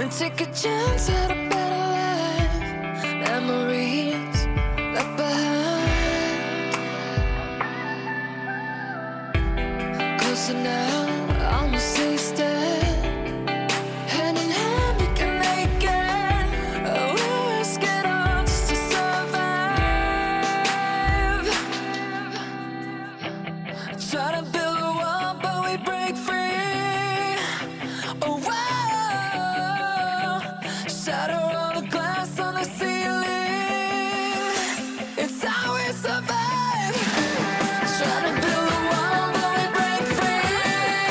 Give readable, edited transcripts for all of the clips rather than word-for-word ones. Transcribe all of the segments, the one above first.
and take a chance at a better life. Memories left behind. Closer now, almost tasted. Hand in hand we can make it. We risk it all just to survive. Try to build a wall but we break free. Oh wow, shatter all the glass on the ceiling. It's how we survive. Try to build a wall but we break free.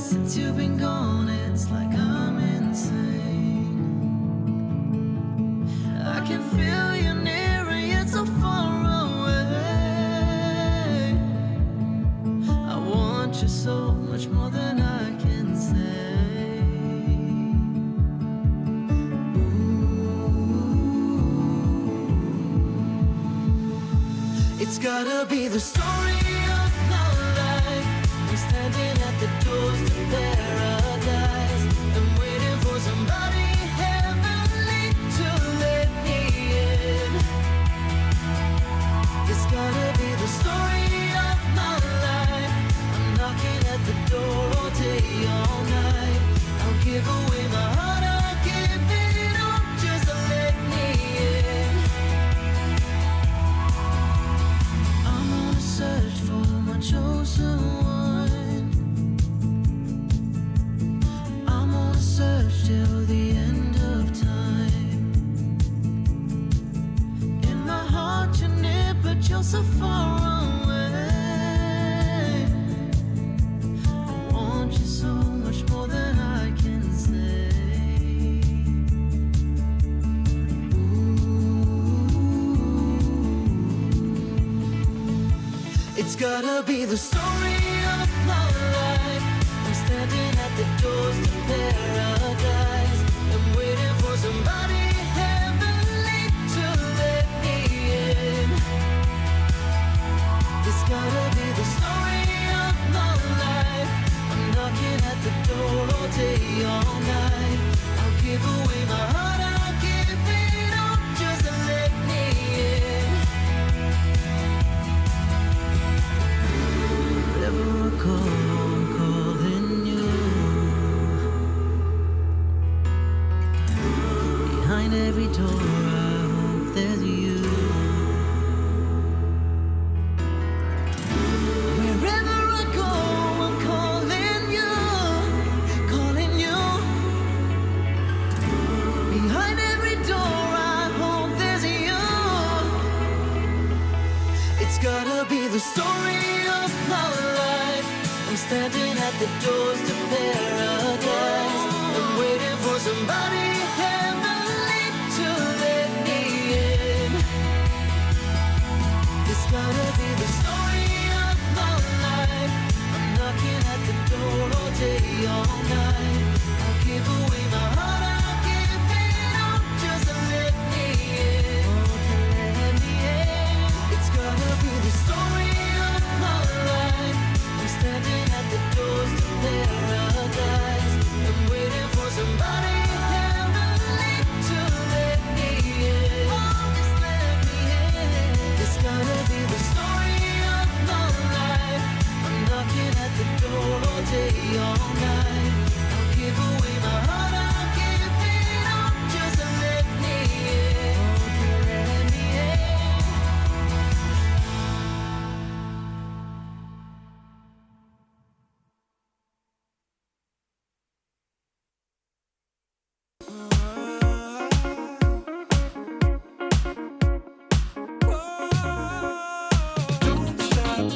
Since you've been gone, it's like I'm insane. I can feel you near and yet so far away. I want you so much more than I can say. Ooh. It's gotta be the story of my life. I'm standing at the doors to paradise. I'm waiting for somebody heavenly to let me in. It's gotta be the story of my life. I'm knocking at the door all day, all night. I'll give away my heart, I'll give it all just to let me in. I'm on a search for my chosen one. I'm on a search till the end of time. In my heart you're near, but you're so far away. I want you so much more than I can say. Ooh. It's gotta be the story of my life. I'm standing at the doors to paradise. I'm waiting for somebody heavenly to let me in. It's gotta be the story of my life. I'm knocking at the door all day, all night. I'll give away my heart, I'll give it all just to let me in. Wherever I go, I'm calling you. Behind every door, I hope there's you. Wherever I go, I'm calling you, calling you. Behind every door, I hope there's you. It's gotta be the story of my life. I'm standing at the doors to paradise. I'm waiting for somebody heavenly to let me in. It's gotta be the story of my life. I'm knocking at the door all day, all night. I'll give away my heart, I'll give it all just to let me in. Oh, to let me in. It's gotta be the story of my life. I'm standing at the doors to paradise. I'm waiting for somebody heavenly to let me in. Oh, just let me in. It's gotta be the story of my life. I'm knocking at the door all day, all night. I'll give away my heart, I'll give it all just to let me in. Oh, to let me in. Don't stop.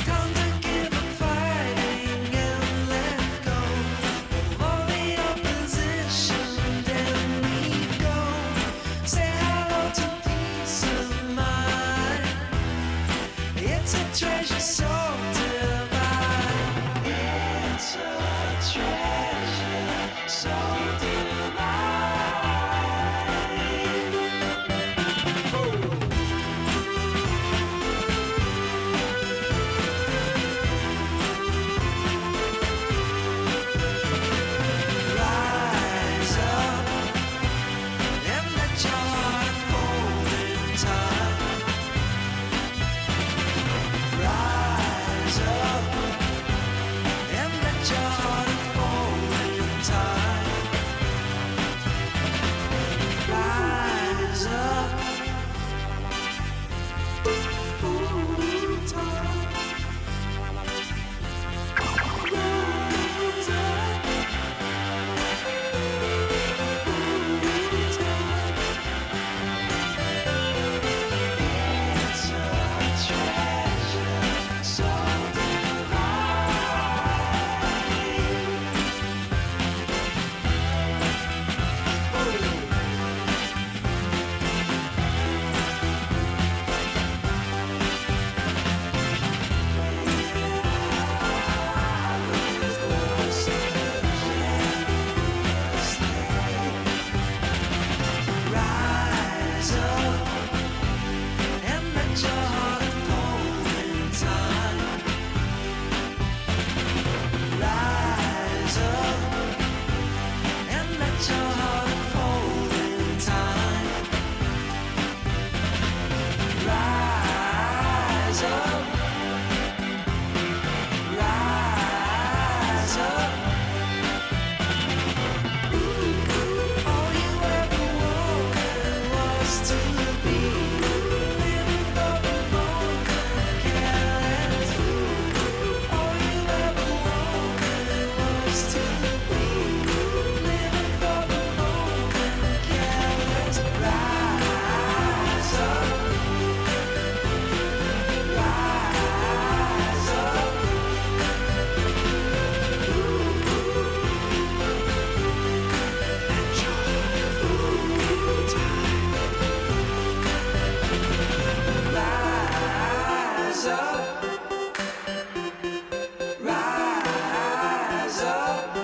Time to give up fighting and let go of all the opposition. Then we go. Say hello to peace of mind. It's a treasure so divine. It's a treasure so divine. Rise up and let your heart unfold in time. Rise up and let your heart unfold in time. Rise up. Ooh, time. Rise up. It's a treasure so Rise up and let your heart unfold in time. Rise up and let your heart unfold in time. Rise up. Rise up. All you ever wanted was to be living for the moment, careless. All you ever wanted was to be living for the moment, careless. Rise up. Rise up. Rise up. Rise up.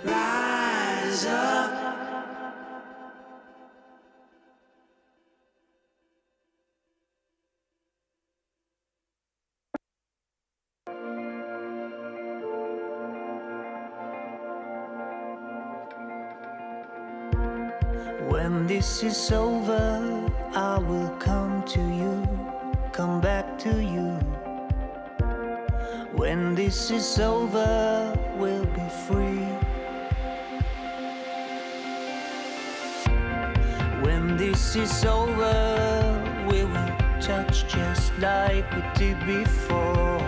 Rise up. When this is over, I will come to you, come back to you. When this is over, we'll be free. When this is over, we will touch just like we did before.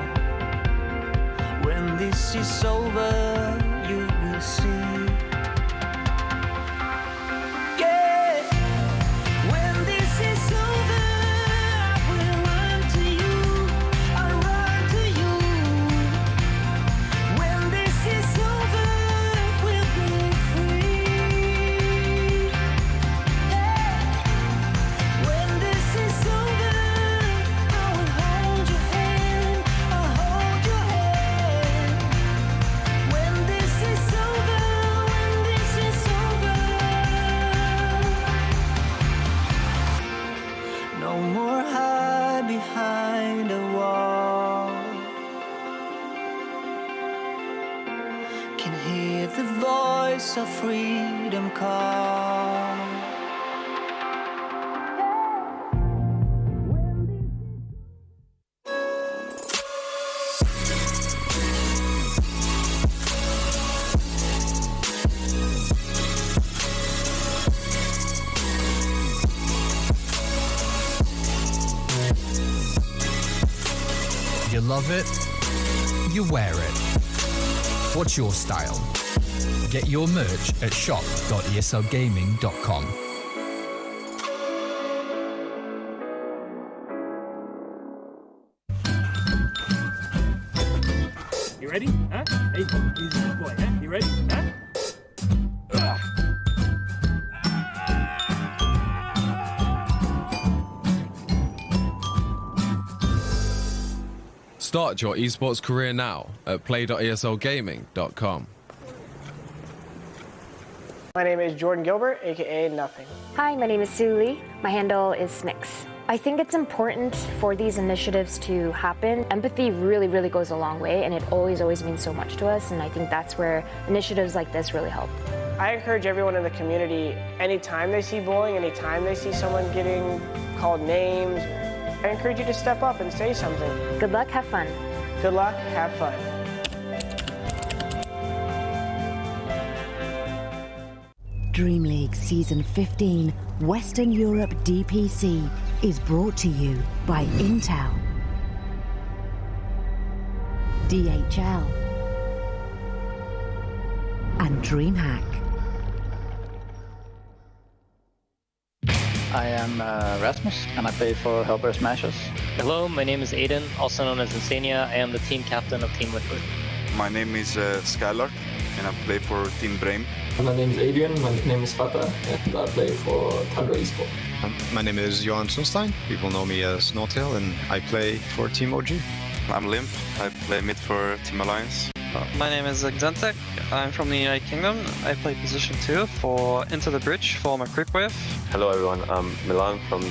When this is over, you will see. No more hide behind a wall. Can hear the voice of freedom call. You love it, you wear it. What's your style? Get your merch at shop.eslgaming.com. You ready? Huh? Hey, easy boy, huh? You ready? Huh? Start your esports career now at play.eslgaming.com. My name is Jordan Gilbert, aka Nothing. Hi, my name is Sue Lee. My handle is Smix. I think it's important for these initiatives to happen. Empathy really, really goes a long way, and it always means so much to us, and I think that's where initiatives like this really help. I encourage everyone in the community, anytime they see bullying, anytime they see someone getting called names, I encourage you to step up and say something. Good luck, have fun. Good luck, have fun. DreamLeague Season 15 Western Europe DPC is brought to you by Intel, DHL, and DreamHack. I am Rasmus, and I play for Hellbear Smashers. Hello, my name is Aiden, also known as Insania. I am the team captain of Team Liquid. My name is Skylark, and I play for Team Brame. My name is Adrian, my nickname is Fata, and I play for Thunder Esport. My name is Johan Sunstein. People know me as Snowtail, and I play for Team OG. I'm Limp. I play mid for Team Alliance. My name is Xentek. I'm from the United Kingdom. I play position 2 for Into the Bridge for my quick wave. Hello everyone, I'm Milan from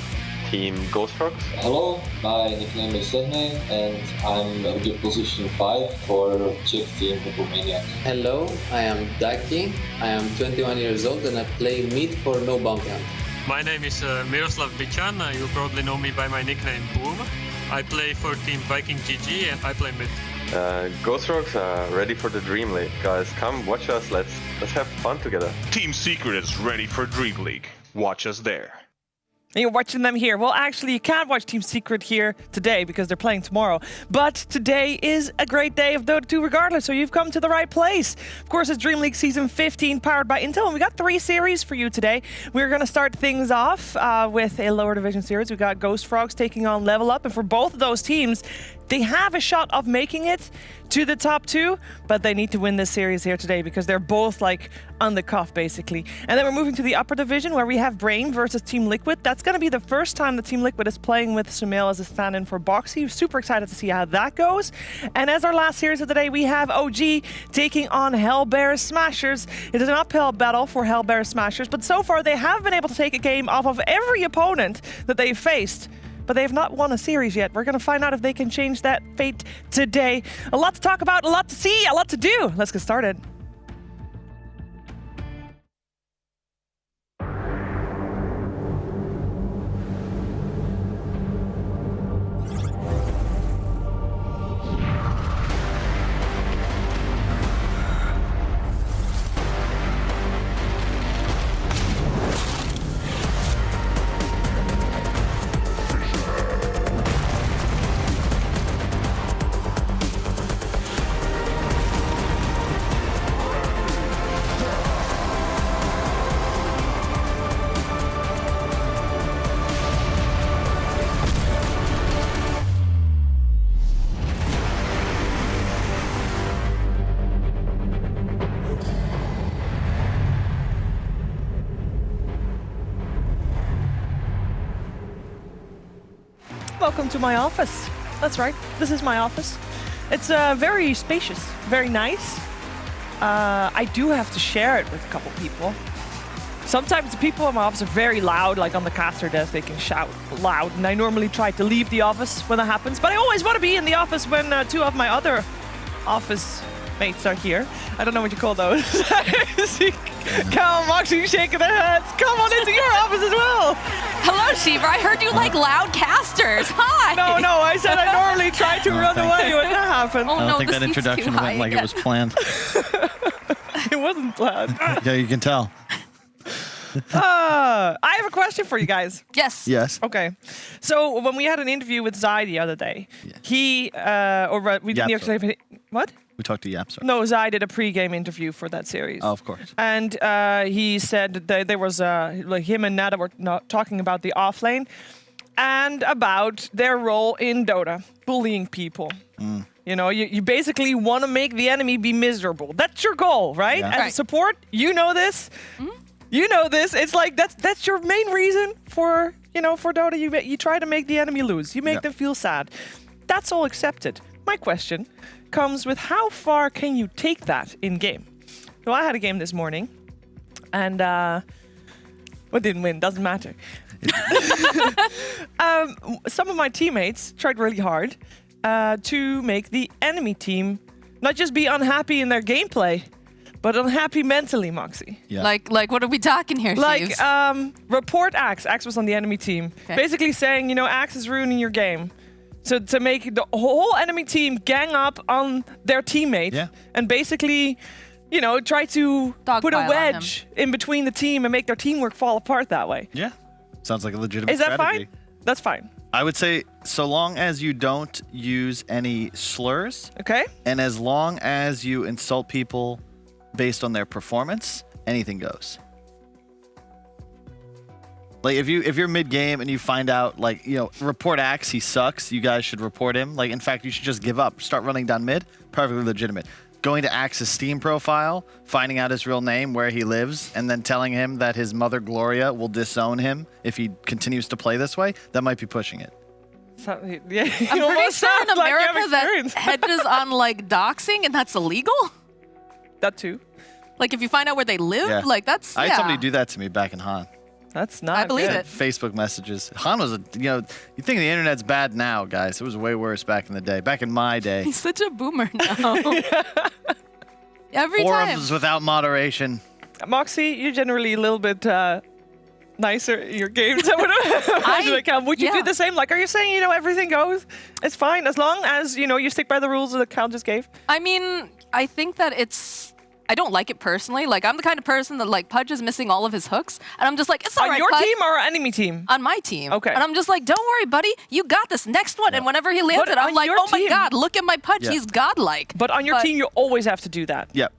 Team Ghost Frogs. Hello, my nickname is Sehne and I'm in position 5 for Czech Team Romania. Hello, I am Daki. I am 21 years old and I play mid for No Bounty Hunt. My name is Miroslav Bichan. You probably know me by my nickname Boom. I play for Team Viking GG and I play mid. Ghost Frogs are ready for the Dream League. Guys, come watch us. Let's have fun together. Team Secret is ready for Dream League. Watch us there. And you're watching them here. Well, actually, you can't watch Team Secret here today because they're playing tomorrow. But today is a great day of Dota 2 regardless, so you've come to the right place. Of course, it's Dream League Season 15 powered by Intel, and we got 3 series for you today. We're going to start things off with a lower division series. We got Ghost Frogs taking on Level Up, and for both of those teams, they have a shot of making it to the top 2, but they need to win this series here today because they're both like on the cuff basically. And then we're moving to the upper division where we have Brain versus Team Liquid. That's going to be the first time that Team Liquid is playing with Sumail as a stand-in for Boxy. Super excited to see how that goes. And as our last series of the day, we have OG taking on Hellbear Smashers. It is an uphill battle for Hellbear Smashers, but so far they have been able to take a game off of every opponent that they've faced. But they have not won a series yet. We're going to find out if they can change that fate today. A lot to talk about, a lot to see, a lot to do. Let's get started. Welcome to my office. That's right, this is my office. It's very spacious, very nice. I do have to share it with a couple people. Sometimes the people in my office are very loud, like on the caster desk, they can shout loud, and I normally try to leave the office when that happens, but I always want to be in the office when 2 of my other office mates are here. I don't know what you call those. Cal, Moxie shaking their heads. Come on into your office as well. Hello, Shiva. I heard you like loud casters. Hi. No, I said I normally try to run away when that happened. Oh, I don't think that introduction went like it was planned. It wasn't planned. Yeah, you can tell. I have a question for you guys. Yes. Yes. Okay. So when we had an interview with Zai the other day, he we didn't actually. What? We talked to Yapsar. No, Zai did a pre-game interview for that series. Oh, of course. And he said that there was like him and Nada were not talking about the offlane and about their role in Dota, bullying people. You know, you basically want to make the enemy be miserable. That's your goal, right? Yeah. As a support, you know this. You know this. It's like that's your main reason for, for Dota. You try to make the enemy lose. You make them feel sad. That's all accepted. My question comes with how far can you take that in game? So I had a game this morning, and we didn't win. Doesn't matter. Some of my teammates tried really hard to make the enemy team not just be unhappy in their gameplay, but unhappy mentally, Moxie. Yeah. Like what are we talking here, Like, Steves? report Axe. Axe was on the enemy team. Okay. Basically saying, Axe is ruining your game. So to make the whole enemy team gang up on their teammate and basically, try to put a Dogpile on wedge in between the team and make their teamwork fall apart that way. Yeah. Sounds like a legitimate Is that strategy. fine? That's fine. I would say so long as you don't use any slurs. Okay. And as long as you insult people based on their performance, anything goes. Like if you're mid game and you find out report Axe, he sucks, you guys should report him. Like in fact, you should just give up, start running down mid. Perfectly legitimate. Going to Axe's Steam profile, finding out his real name, where he lives, and then telling him that his mother Gloria will disown him if he continues to play this way, that might be pushing it. So, yeah, I'm pretty sure in America that hedges on doxing, and that's illegal. That too. Like if you find out where they live, that's I had somebody do that to me back in Han. That's not I believe good. it. Facebook messages. Han was you think the internet's bad now, guys. It was way worse back in the day. Back in my day. He's such a boomer now. Every Forums time. without moderation. Moxie, you're generally a little bit nicer in your games. I would imagine. Would you do the same? Like, are you saying, everything goes? It's fine as long as, you stick by the rules that Cal just gave? I mean, I think that I don't like it personally. Like, I'm the kind of person that, Pudge is missing all of his hooks. And I'm just like, it's all right, On your Pudge. team or enemy team? On my team. Okay. And I'm just like, don't worry, buddy. You got this. Next one. And whenever he lands it, I'm like, oh my God, look at my Pudge. Yeah. He's godlike. But on your team, you always have to do that. Yep.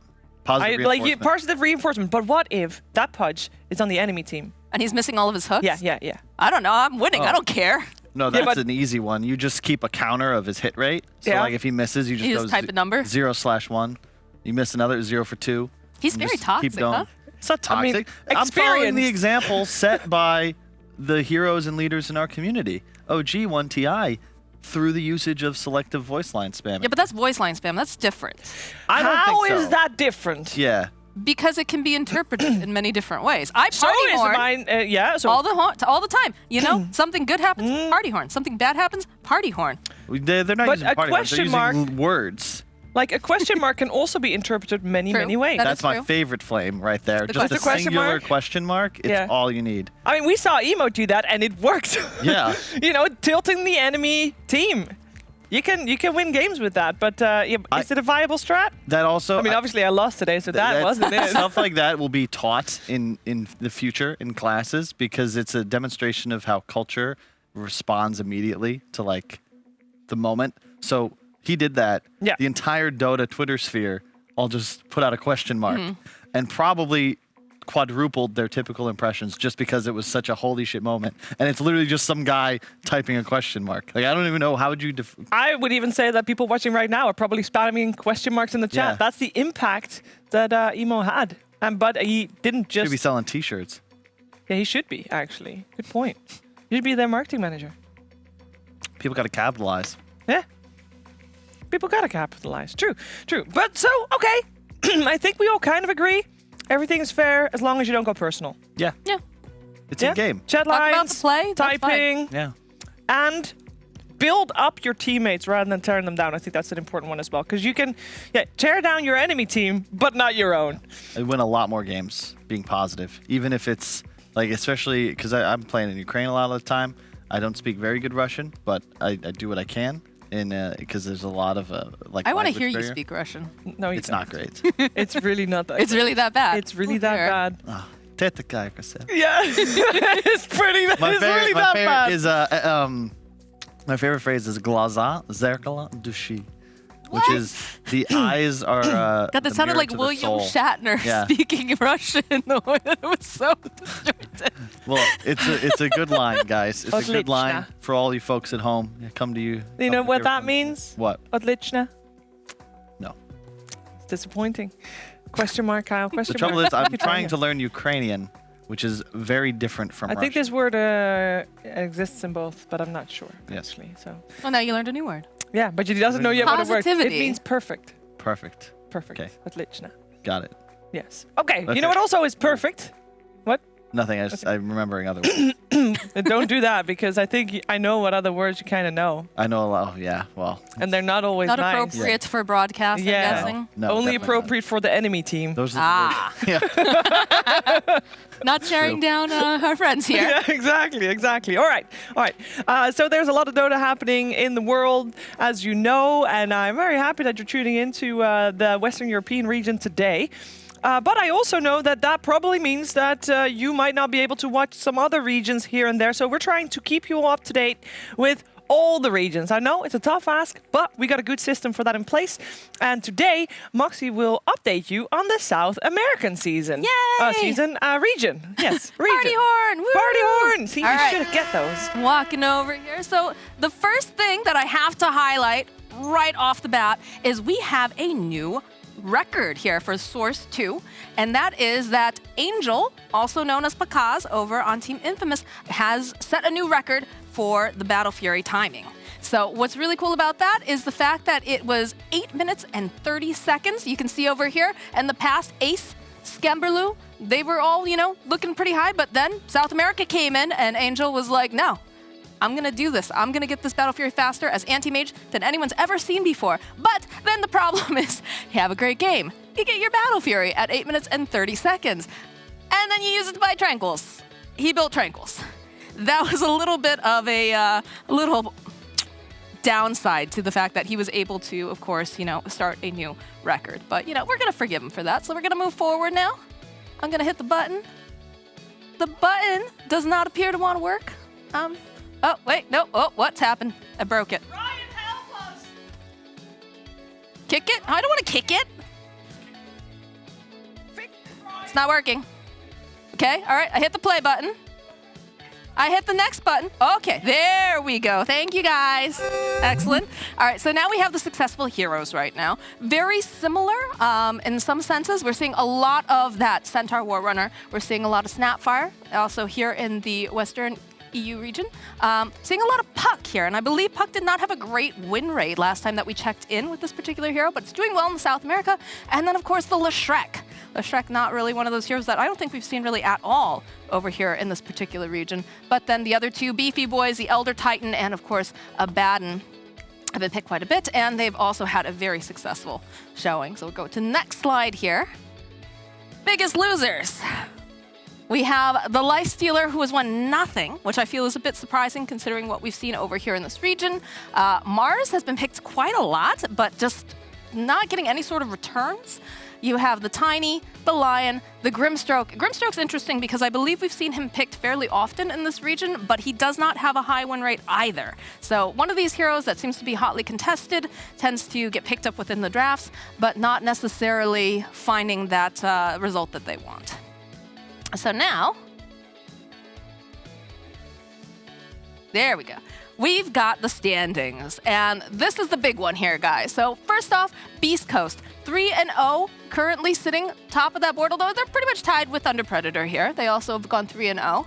Positive reinforcement. Positive reinforcement. But what if that Pudge is on the enemy team? And he's missing all of his hooks? Yeah. I don't know. I'm winning. Oh. I don't care. No, that's an easy one. You just keep a counter of his hit rate. So if he misses, you just You go just type a number? 0/1. You miss another, 0 for 2. He's And very just toxic, keep going. huh? It's not toxic. I'm following the example set by the heroes and leaders in our community. OG1TI through the usage of selective voice line spamming. Yeah, but that's voice line spam. That's different. I don't How think so. is that different? Yeah. Because it can be interpreted in many different ways. I So party is horn mine, so all the time. Something good happens, party horn. Something bad happens, party horn. They're not But using a party words, they're question mark- using words. Like a question mark can also be interpreted many ways. That's my favorite flame right there. Just a question singular mark? question mark. It's all you need. I mean, we saw Emo do that, and it worked. Yeah. Tilting the enemy team. You can win games with that, but is it a viable strat? That also. I mean, obviously I lost today, so that wasn't it. Stuff like that will be taught in the future in classes because it's a demonstration of how culture responds immediately to the moment. So he did that. Yeah. The entire Dota Twitter sphere all just put out a question mark and probably quadrupled their typical impressions just because it was such a holy shit moment. And it's literally just some guy typing a question mark. Like, I don't even know, how would you... I would even say that people watching right now are probably spamming question marks in the chat. Yeah. That's the impact that Emo had. But he didn't just... Should be selling t-shirts. Yeah, he should be, actually. Good point. He should be their marketing manager. People got to capitalize. Yeah. People got to capitalize. True. But so, okay. I think we all kind of agree. Everything is fair as long as you don't go personal. Yeah. Yeah. It's in game. Chat Talk lines, about the play, that's typing, fine. Yeah. and build up your teammates rather than tearing them down. I think that's an important one as well. Because you can tear down your enemy team, but not your own. I win a lot more games being positive. Even if it's, especially because I'm playing in Ukraine a lot of the time. I don't speak very good Russian, but I do what I can. Because there's a lot of I want to hear you barrier. speak Russian. No, it's not great. It's really not that. It's really that bad. It's really that bad. Teta Kaika. Yeah, it's pretty. It's really that bad. My favorite phrase is glaza zerkala dushi. which is the eyes are. God, that the sounded mirror like to the William soul. Shatner Yeah. speaking Russian. The way that it was so distorted. Well, it's a good line, guys. It's a good line Otlitna. for all you folks at home. Come to you. You know what that means? What? Otlitna? No. It's disappointing. Question mark, Kyle. The Question trouble mark. is, I'm Keep trying going. to learn Ukrainian, which is very different from I Russian. think this word exists in both, but I'm not sure. Yes. Actually, so. Well, now you learned a new word. Yeah, but he doesn't know yet what it works. It Positivity. means perfect. Perfect. Perfect. Okay. Otlitna. Got it. Yes. Okay. Okay. You know what also is perfect? What? Nothing. I'm remembering other words. Don't do that because I think I know what other words you kind of know, I know a lot. Yeah. Well. and they're not always Not nice. appropriate for broadcast, Yeah. I'm guessing. No, Only definitely appropriate for the enemy team. Those are the words. Ah. Not sharing down our friends here. Yeah, exactly. All right. So there's a lot of Dota happening in the world, as you know, and I'm very happy that you're tuning into the Western European region today. But I also know that that probably means that you might not be able to watch some other regions here and there. So we're trying to keep you all up to date with all the regions. I know it's a tough ask, but we got a good system for that in place. And today, Moxie will update you on the South American season. Yay! Region. Yes, region. Party horn! Woo! Party horn! See, All you right. should get those. Walking over here. So the first thing that I have to highlight right off the bat is we have a new record here for Source 2, and that is that Angel, also known as Pakaz over on Team Infamous, has set a new record for the Battle Fury timing. So what's really cool about that is the fact that it was 8 minutes and 30 seconds. You can see over here, and the past Ace, Scamberloo, they were all, looking pretty high, but then South America came in, and Angel was like, no, I'm going to do this. I'm going to get this Battle Fury faster as anti-mage than anyone's ever seen before. But then the problem is, you have a great game. You get your Battle Fury at 8 minutes and 30 seconds. And then you use it to buy Tranquils. He built Tranquils. That was a little bit of a little downside to the fact that he was able to, of course, start a new record. But, we're going to forgive him for that. So we're going to move forward now. I'm going to hit the button. The button does not appear to want to work. Oh, wait, no. Oh, what's happened? I broke it. Ryan, help us! Kick it? I don't want to kick it. It's not working. Okay, all right. I hit the play button. I hit the next button. Okay, there we go. Thank you, guys. Excellent. All right, so now we have the successful heroes right now. Very similar in some senses. We're seeing a lot of that Centaur War Runner. We're seeing a lot of Snapfire, also here in the Western EU region. Seeing a lot of Puck here, and I believe Puck did not have a great win rate last time that we checked in with this particular hero, but it's doing well in South America. And then, of course, the Leshrek. Leshrek, not really one of those heroes that I don't think we've seen really at all over here in this particular region. But then the other two beefy boys, the Elder Titan, and of course, Abaddon, have been picked quite a bit, and they've also had a very successful showing. So we'll go to the next slide here. Biggest losers. We have the Lifestealer, who has won nothing, which I feel is a bit surprising considering what we've seen over here in this region. Mars has been picked quite a lot, but just not getting any sort of returns. You have the Tiny, the Lion, the Grimstroke. Grimstroke's interesting because I believe we've seen him picked fairly often in this region, but he does not have a high win rate either. So one of these heroes that seems to be hotly contested tends to get picked up within the drafts, but not necessarily finding that result that they want. So now, there we go. We've got the standings, and this is the big one here, guys. So first off, Beast Coast, 3-0, currently sitting top of that board, although they're pretty much tied with Thunder Predator here. They also have gone 3-0.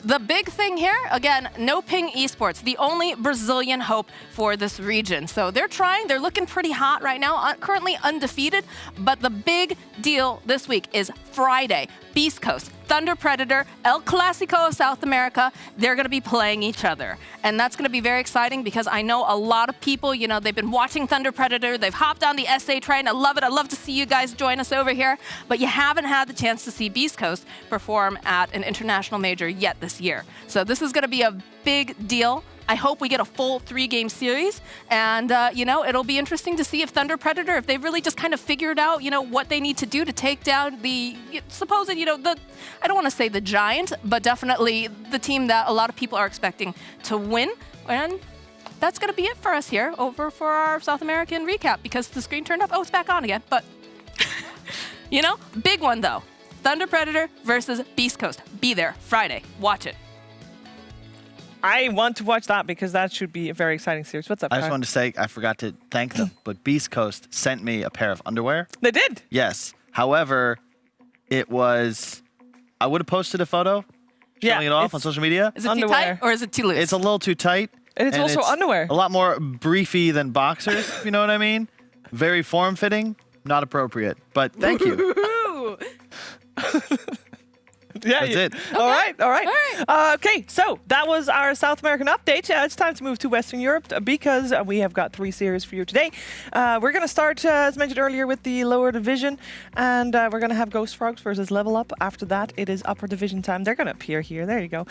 The big thing here, again, No Ping Esports, the only Brazilian hope for this region. So they're trying, they're looking pretty hot right now, currently undefeated, but the big deal this week is Friday, Beast Coast, Thunder Predator, El Clasico of South America, they're going to be playing each other. And that's going to be very exciting because I know a lot of people, they've been watching Thunder Predator, they've hopped on the SA train. I love it. I love to see you guys join us over here. But you haven't had the chance to see Beast Coast perform at an international major yet this year. So this is going to be a big deal. I hope we get a full 3-game series, and it'll be interesting to see if Thunder Predator, if they've really just kind of figured out, what they need to do to take down the supposed, I don't want to say the giant, but definitely the team that a lot of people are expecting to win. And that's going to be it for us here over for our South American recap because the screen turned off. Oh, it's back on again. But, you know, big one, though. Thunder Predator versus Beast Coast. Be there Friday. Watch it. I want to watch that because that should be a very exciting series. What's up, I just Kyle? wanted to say I forgot to thank them, but Beast Coast sent me a pair of underwear. They did? Yes. However, it was... I would have posted a photo showing it off on social media. Is it too tight or is it too loose? It's a little too tight. And it's also underwear. A lot more briefy than boxers, if you know what I mean. Very form-fitting, not appropriate. But thank you. Yeah, That's it. All right. Okay, so that was our South American update. It's time to move to Western Europe because we have got 3 series for you today. We're going to start, as mentioned earlier, with the lower division, and we're going to have Ghost Frogs versus Level Up. After that, it is upper division time. They're going to appear here. There you go.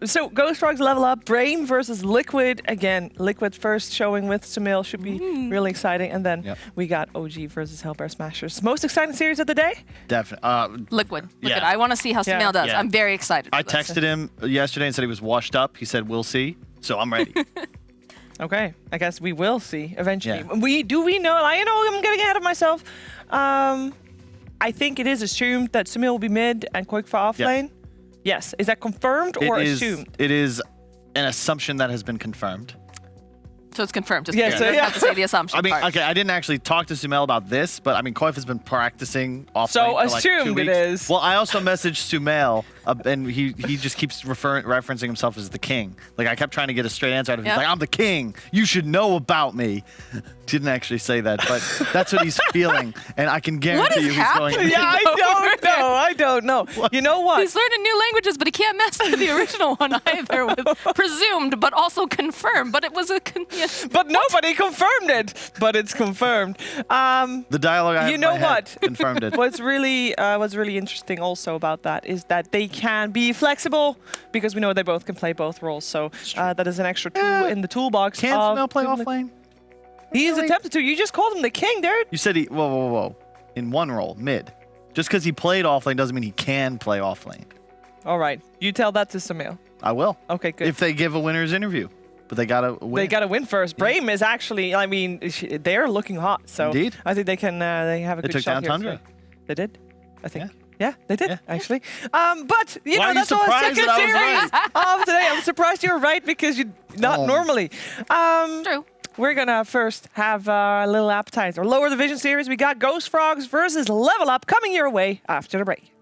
So Ghost Frogs, Level Up, Brame versus Liquid. Again, Liquid first showing with Samil should be really exciting, and then we got OG versus Hellbear Smashers. Most exciting series of the day? Definitely. Liquid. Yeah. I want to see how Samil does. I'm very excited. I texted him yesterday and said he was washed up. He said, we'll see. So I'm ready. Okay. I guess we will see eventually. Yeah. Do we know? I know I'm getting ahead of myself. I think it is assumed that Samil will be mid and Quick for off lane. Yes. Is that confirmed or assumed? It is an assumption that has been confirmed. So it's confirmed. Just Yeah, you so don't have to say the assumption. I mean, part. okay, I didn't actually talk to Sumel about this, but I mean, Koif has been practicing off So lane for like 2 assumed weeks. it is. Well, I also messaged Sumel, and he just keeps referencing himself as the king. Like, I kept trying to get a straight answer out of him. He's like, I'm the king. You should know about me. Didn't actually say that, but that's what he's feeling, and I can guarantee you he's going. Yeah, I don't know. You know what? He's learning new languages, but he can't mess with the original one either. With presumed, but also confirmed. But it was a. But nobody confirmed it. But it's confirmed. The dialogue I have in my head confirmed it. What's really interesting also about that is that they can be flexible because we know they both can play both roles. So that is an extra tool in the toolbox. Can Sumel play off lane? He's attempted to. You just called him the king, dude. You said he. Whoa. In one role, mid. Just because he played off lane doesn't mean he can play off lane. All right. You tell that to Samil. I will. Okay, good. If they give a winner's interview. But they gotta win. They gotta win first. Brame is actually, I mean, they're looking hot. So Indeed. I think they can. They have a good shot down here. Tundra. They did, I think. Yeah, they did actually. But you know, that's all surprised second that I was series of today. I'm surprised you were right because you not normally. True. We're gonna first have a little appetizer. Lower division series. We got Ghost Frogs versus Level Up coming your way after the break.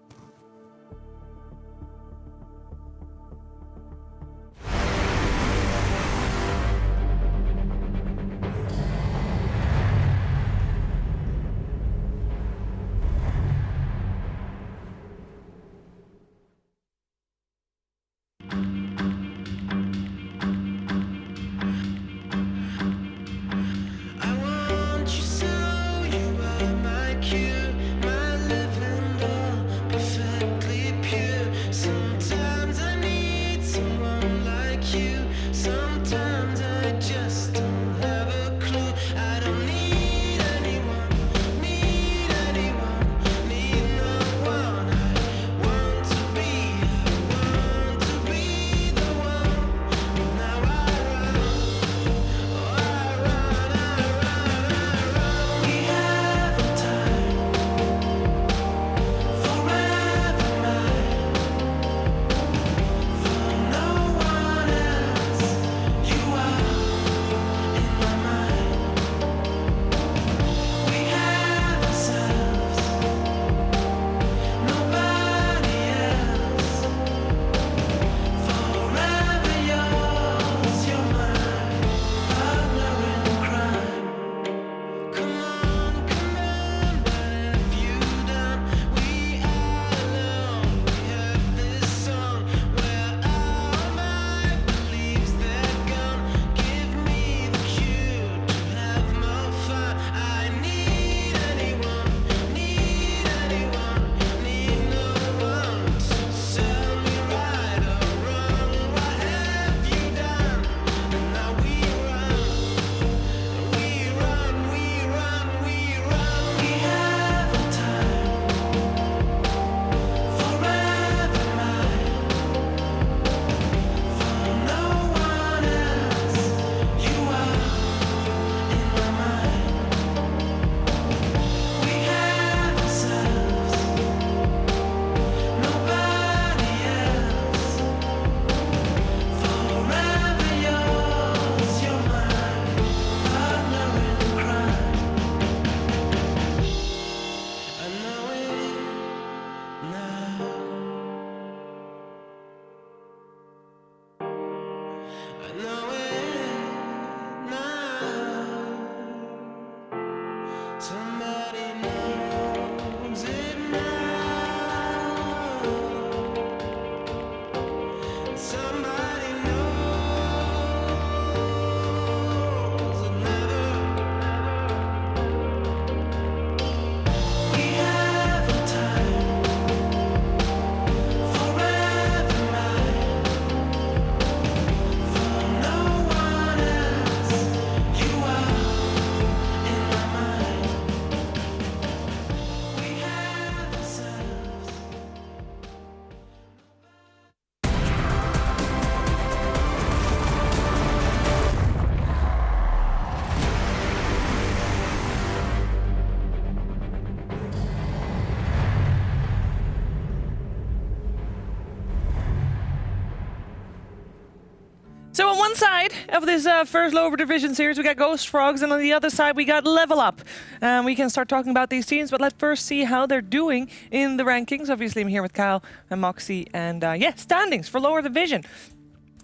So on one side of this first lower division series, we got Ghost Frogs, and on the other side, we got Level Up. We can start talking about these teams, but let's first see how they're doing in the rankings. Obviously, I'm here with Kyle and Moxie, and standings for lower division.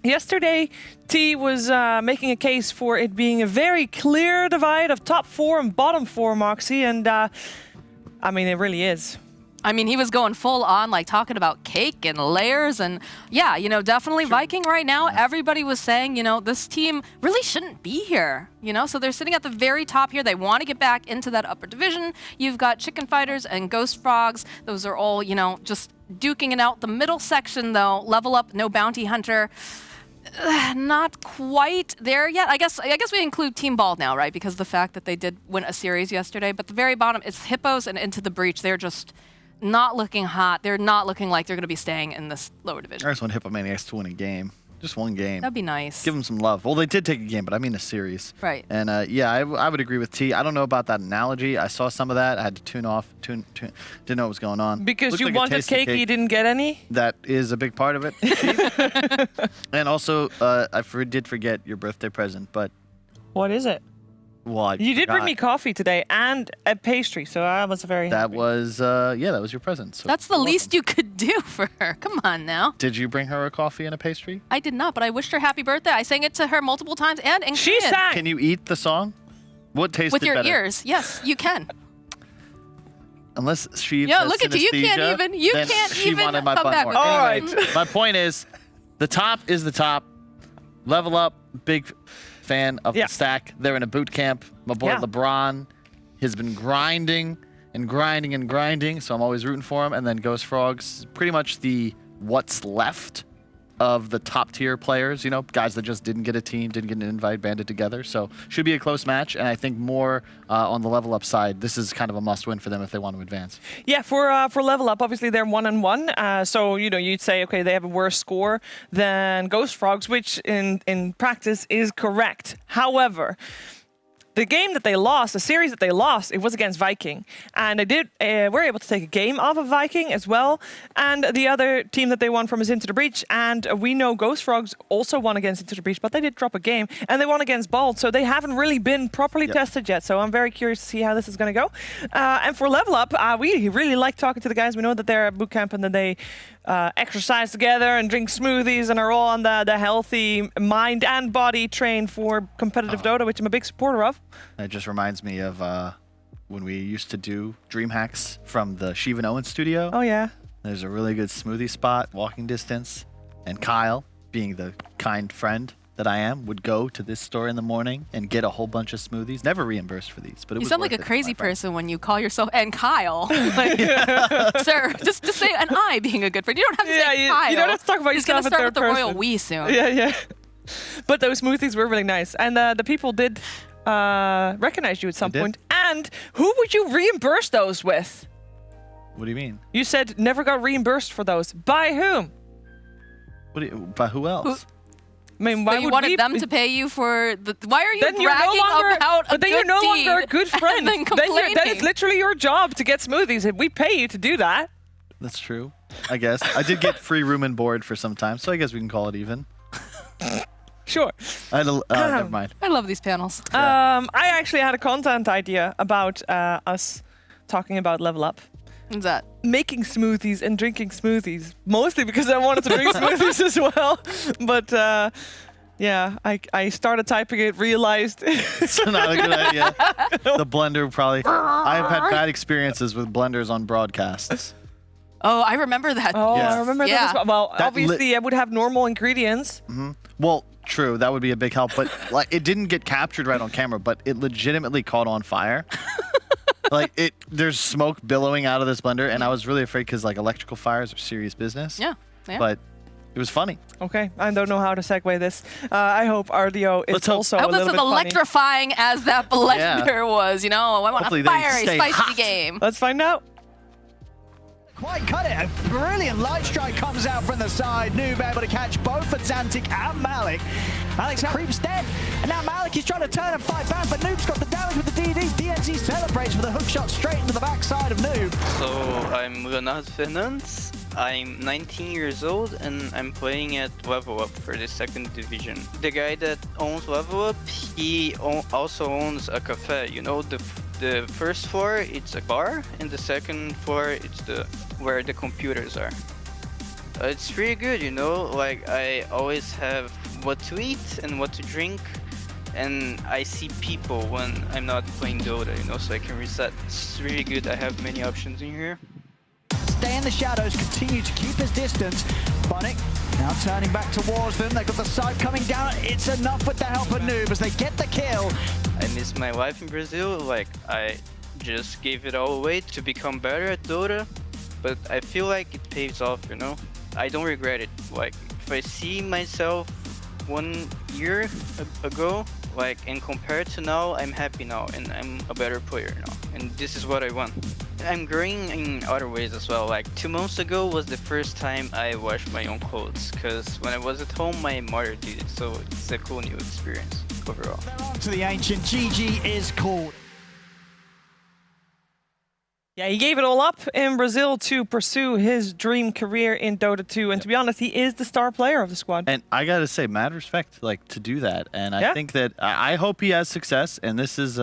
Yesterday, T was making a case for it being a very clear divide of top 4 and bottom 4, Moxie, and I mean, it really is. I mean, he was going full on, like talking about cake and layers, and yeah, you know, definitely Viking right now. Everybody was saying, you know, this team really shouldn't be here, you know, so they're sitting at the very top here. They want to get back into that upper division. You've got Chicken Fighters and Ghost Frogs. Those are all, you know, just duking it out. The middle section, though, Level Up, no Bounty Hunter. Not quite there yet. I guess we include Team Bald now, right? Because the fact that they did win a series yesterday. But the very bottom, it's Hippos and Into the Breach. They're just not looking hot. They're not looking like they're going to be staying in this lower division. I just want Hippomaniacs to win a game. Just one game. That'd be nice. Give them some love. Well, they did take a game, but I mean a series. Right. And yeah, I would agree with T. I don't know about that analogy. I saw some of that. I had to tune off. Didn't know what was going on. Because Looked you like wanted cake, you didn't get any? That is a big part of it. And also, I did forget your birthday present, but... What is it? Well, you did bring me coffee today and a pastry, so I was very happy. That was, that was your present. So that's the least you could do for her. Come on now. Did you bring her a coffee and a pastry? I did not, but I wished her happy birthday. I sang it to her multiple times and in She Korean. sang! Can you eat the song? What tasted With your better? ears, yes, you can. Unless she Yeah, look at you. You can't even. You can't she even wanted my come butt back more. with it. Anyway, All right. my point is, the top is the top. Level Up, big fan of the stack. They're in a boot camp. My boy LeBron has been grinding and grinding and grinding, so I'm always rooting for him. And then Ghost Frogs, pretty much the what's left of the top tier players, you know, guys that just didn't get a team, didn't get an invite, banded together. So should be a close match, and I think more on the Level Up side, this is kind of a must-win for them if they want to advance. Yeah, for Level Up, obviously they're 1-1. So, you know, you'd say, okay, they have a worse score than Ghost Frogs, which in practice is correct. However, the game that they lost, the series that they lost, it was against Viking. And they were able to take a game off of Viking as well. And the other team that they won from is Into the Breach. And we know Ghost Frogs also won against Into the Breach, but they did drop a game. And they won against Bald, so they haven't really been properly tested yet. So I'm very curious to see how this is going to go. And for Level Up, we really like talking to the guys. We know that they're at boot camp and that they exercise together and drink smoothies and are all on the healthy mind and body train for competitive Dota, which I'm a big supporter of. It just reminds me of when we used to do Dream Hacks from the Sheev and Owen studio. Oh, yeah. There's a really good smoothie spot, walking distance. And Kyle, being the kind friend that I am, would go to this store in the morning and get a whole bunch of smoothies. Never reimbursed for these, but it You was sound like a worth it crazy for my friend. person when you call yourself, and Kyle. Like, sir, just say an I being a good friend. You don't have to say Kyle. You don't have to talk about He's yourself gonna in start third with the royal person. we soon. Yeah. But those smoothies were really nice. And the people did recognize you at some point. And who would you reimburse those with? What do you mean? You said never got reimbursed for those. By whom? By who else? I mean, why So you would wanted we them to pay you for the... Why are you then bragging you're no longer, about a but then good you're no deed longer a good friend. and then Then complaining? that is literally your job to get smoothies. And we pay you to do that. That's true, I guess. I did get free room and board for some time, so I guess we can call it even. Sure. Never mind. I love these panels. I actually had a content idea about us talking about Level Up. What's that? Making smoothies and drinking smoothies. Mostly because I wanted to drink smoothies as well. But Yeah, I started typing it, realized it's not a good idea. The blender probably. I've had bad experiences with blenders on broadcasts. Oh, I remember that. Oh, yeah. I remember that as well. Well, That obviously, I would have normal ingredients. Well, true, that would be a big help, but like it didn't get captured right on camera, but it legitimately caught on fire. Like there's smoke billowing out of this blender, and I was really afraid because like electrical fires are serious business. Yeah. But it was funny. Okay, I don't know how to segue this. I hope RDO is also I a hope little this bit is electrifying as that blender was. You know, I want Hopefully a they fiery, stay spicy hot. game. Let's find out. Quite cut it. A brilliant light strike comes out from the side. Noob able to catch both for Zantic and Malik. Alex creeps dead. And now Malik is trying to turn and fight back, but Noob's got the damage with the DD. DNC celebrates with a hook shot straight into the backside of Noob. So I'm Leonardo Fernandes. I'm 19 years old and I'm playing at Level Up for the 2nd division. The guy that owns Level Up, he also owns a cafe. You know, the first floor it's a bar and the second floor it's where the computers are. It's pretty good, you know, like I always have what to eat and what to drink, and I see people when I'm not playing Dota, you know, so I can reset. It's really good. I have many options in here. Stay in the shadows, continue to keep his distance. Bonic now turning back towards them. They've got the side coming down. It's enough with the help of Noob as they get the kill. I miss my life in Brazil. Like, I just gave it all away to become better at Dota, but I feel like it pays off, you know? I don't regret it. Like, if I see myself 1 year ago, like, and compared to now, I'm happy now, and I'm a better player now, and this is what I want. I'm growing in other ways as well. Like 2 months ago was the first time I washed my own clothes, because when I was at home, my mother did it, so it's a cool new experience overall. They're on to the Ancient. GG is called. Yeah, he gave it all up in Brazil to pursue his dream career in Dota 2, and to be honest, he is the star player of the squad. And I gotta say, mad respect, like, to do that. And I think that I hope he has success. And this is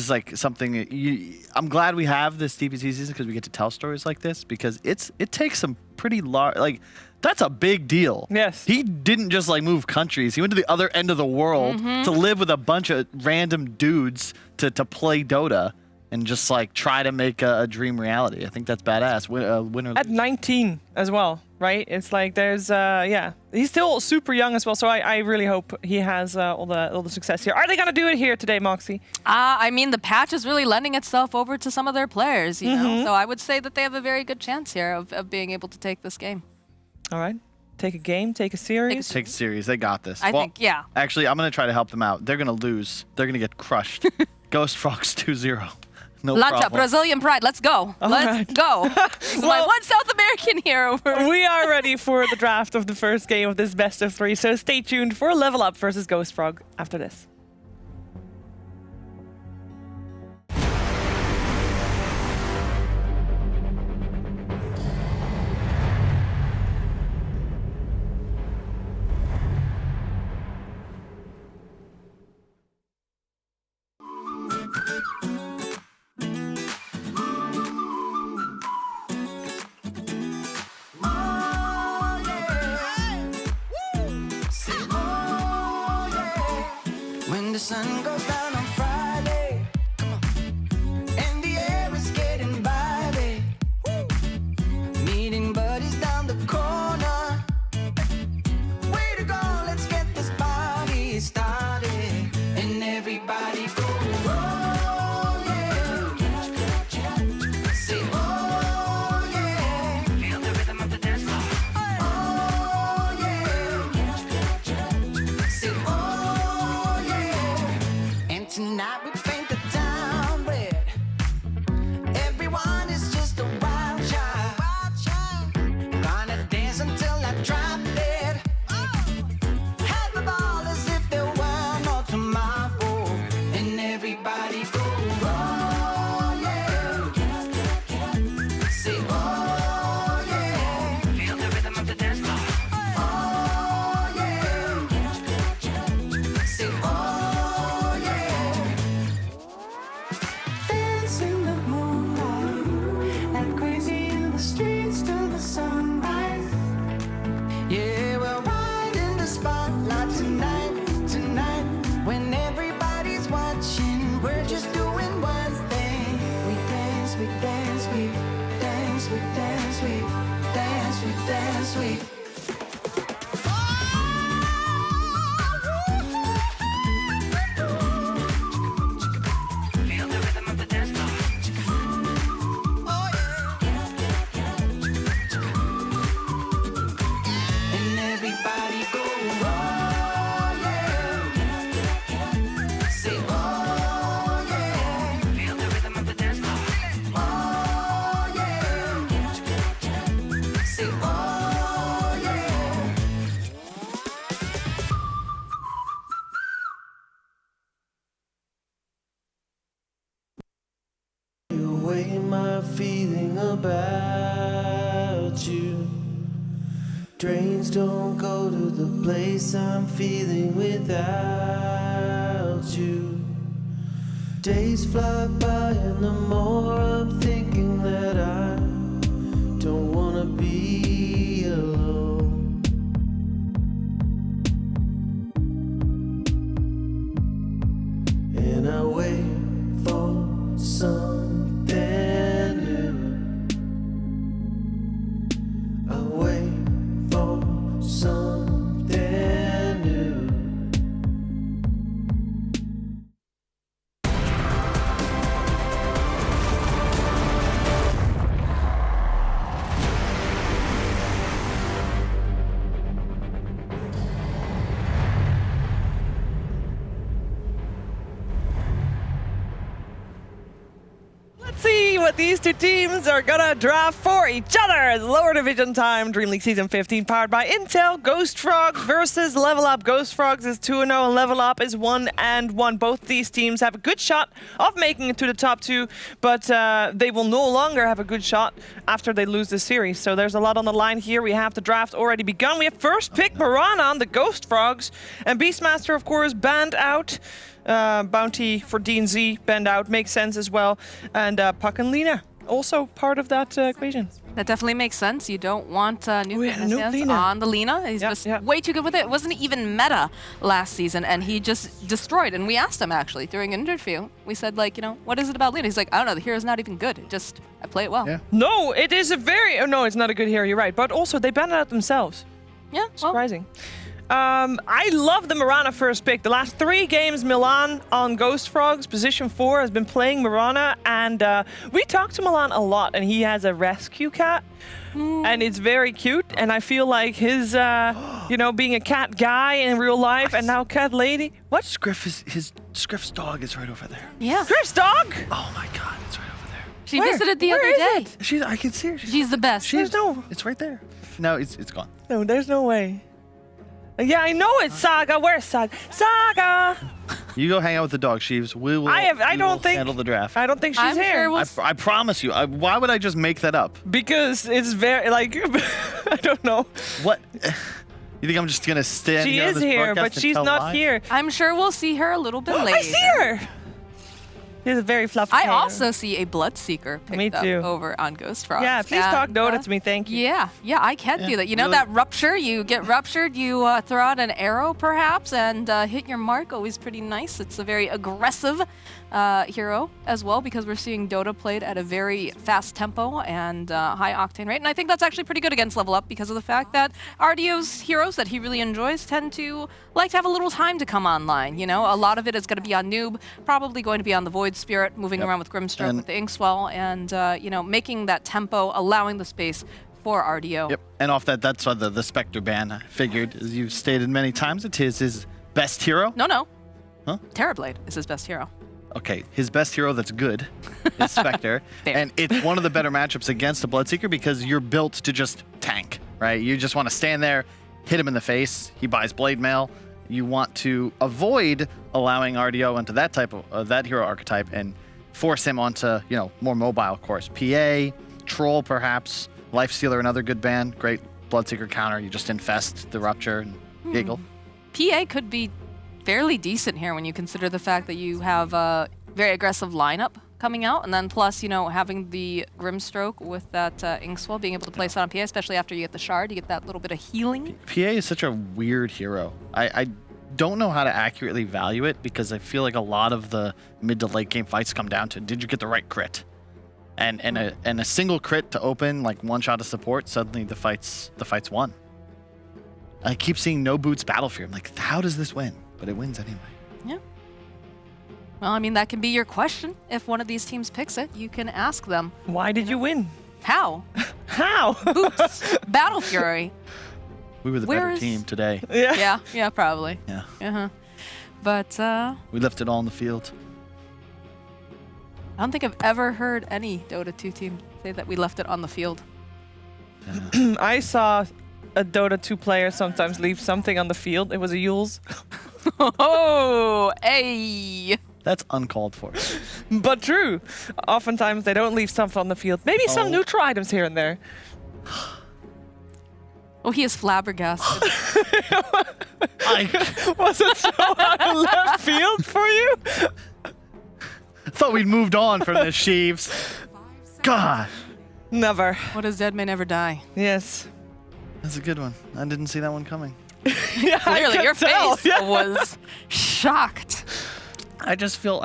like something I'm glad we have this DPC season because we get to tell stories like this, because it takes some pretty large, like, that's a big deal. Yes. He didn't just like move countries. He went to the other end of the world to live with a bunch of random dudes to play Dota. And just like try to make a dream reality. I think that's badass. Winner at 19 as well, right? It's like there's yeah, he's still super young as well. So I really hope he has all the success here. Are they gonna do it here today, Moxie? I mean, the patch is really lending itself over to some of their players, you know. So I would say that they have a very good chance here of being able to take this game. All right, take a game, take a series. Take a series. They got this. I think, yeah. Actually, I'm gonna try to help them out. They're gonna lose. They're gonna get crushed. Ghost Frogs 2-0. No Lancha, problem. Brazilian pride, let's go. Let's go. Well, one South American hero. We are ready for the draft of the first game of this best of 3, so stay tuned for Level Up versus Ghost Frog after this. When the sun goes down on Friday, and the air is getting vibey, meeting buddies down the corner. Way to go, let's get this party started, and everybody go, oh yeah, say oh yeah, feel the rhythm of the dance floor, oh yeah, say oh. Tonight we paint the town red. Everyone is just a wild child. Gonna dance until I drop dead. Have a ball as if there were no tomorrow. And everybody go, oh yeah. Say oh yeah. Feel the rhythm of the dance floor. Oh yeah. Say oh. sweet. Feel the rhythm of the dance floor. And everybody go, oh yeah. Say, oh yeah. Feel the rhythm of the dance floor. Oh yeah. Say, oh yeah. You weigh my feeling about you. Trains don't go to the place I'm feeling without you. Days fly by and the more I'm thinking that I don't wanna be alone. And I wait for something new. I wait for something new. Let's see what these two teams are gonna draft for each other. It's lower division time, Dream League Season 15, powered by Intel. Ghost Frogs versus Level Up. Ghost Frogs is 2-0 and Level Up is 1-1. Both these teams have a good shot of making it to the top two, but they will no longer have a good shot after they lose this series. So there's a lot on the line here. We have the draft already begun. We have first pick Mirana on the Ghost Frogs, and Beastmaster, of course, banned out. Bounty for Dean Z, banned out, makes sense as well. And Puck and Lina, also part of that equation. That definitely makes sense. You don't want Noob Lina on the Lina. He's just way too good with it. It wasn't even meta last season, and he just destroyed. And we asked him, actually, during an interview. We said, like, you know, what is it about Lina? He's like, I don't know, the hero's not even good. Just, I play it well. Yeah. No, it is a very... Oh, no, it's not a good hero, you're right. But also, they banned it out themselves. Yeah, surprising. I love the Mirana first pick. The last 3 games, Milan on Ghost Frogs, position 4, has been playing Mirana, and we talked to Milan a lot, and he has a rescue cat, and it's very cute, and I feel like his, you know, being a cat guy in real life, and now cat lady. What? Scriff's dog is right over there. Yeah. Scriff's dog? Oh my god, it's right over there. She visited the other day. I can see her. She's the best. It's right there. No, it's gone. No, there's no way. Yeah, I know it's Saga. Where's Saga? Saga! You go hang out with the dog, Sheaves. We will handle the draft. I don't think she's here. I promise you. Why would I just make that up? Because it's very, like, I don't know. What? You think I'm just going to stand she here on is this here, broadcast but and she's tell not lies? here. I'm sure we'll see her a little bit later. I see her! She's a very fluffy I tail. also see a Bloodseeker picked up over on Ghost Frogs. Yeah, please talk Dota to me, thank you. Yeah, I can do that. You know really? that rupture? You get ruptured, you throw out an arrow perhaps and hit your mark. Always pretty nice. It's a very aggressive hero as well, because we're seeing Dota played at a very fast tempo and high octane rate. And I think that's actually pretty good against Level Up because of the fact that Ardio's heroes that he really enjoys tend to like to have a little time to come online. You know, a lot of it is going to be on Noob, probably going to be on the Void Spirit, moving around with Grimstroke, with the Inkswell, and you know, making that tempo, allowing the space for Ardio. Yep, and off that, that's why the Spectre ban, I figured, as you've stated many times, it is his best hero. No. Huh? Terrorblade is his best hero. Okay, his best hero that's good is Spectre, and it's one of the better matchups against a Bloodseeker because you're built to just tank, right? You just want to stand there, hit him in the face, he buys Blade Mail. You want to avoid allowing Ardio into that type of that hero archetype and force him onto, you know, more mobile course. PA, Troll perhaps, Lifestealer, another good ban, great Bloodseeker counter. You just infest the Rupture and giggle. PA could be fairly decent here when you consider the fact that you have a very aggressive lineup coming out, and then plus, you know, having the Grimstroke with that Inkswell, being able to place it on PA, especially after you get the shard, you get that little bit of healing. PA is such a weird hero. I don't know how to accurately value it because I feel like a lot of the mid to late game fights come down to, did you get the right crit? and a single crit to open like one shot of support, suddenly the fight's won. I keep seeing no boots Battlefield. I'm like, how does this win? But it wins anyway. Yeah. Well, I mean, that can be your question. If one of these teams picks it, you can ask them. Why did you win? How? How? Boots. Battle Fury. We were the better team today. Yeah, probably. Yeah. Uh-huh. But we left it all on the field. I don't think I've ever heard any Dota 2 team say that we left it on the field. Yeah. I saw a Dota 2 player sometimes leave something on the field. It was a Yules. Oh, hey. That's uncalled for. But true. Oftentimes they don't leave stuff on the field. Maybe some neutral items here and there. Oh, he is flabbergasted. Was it so out of left field for you? I thought we'd moved on from this, Sheaves. God. Never. What is dead may never die. Yes. That's a good one. I didn't see that one coming. Yeah, clearly, your face was shocked. I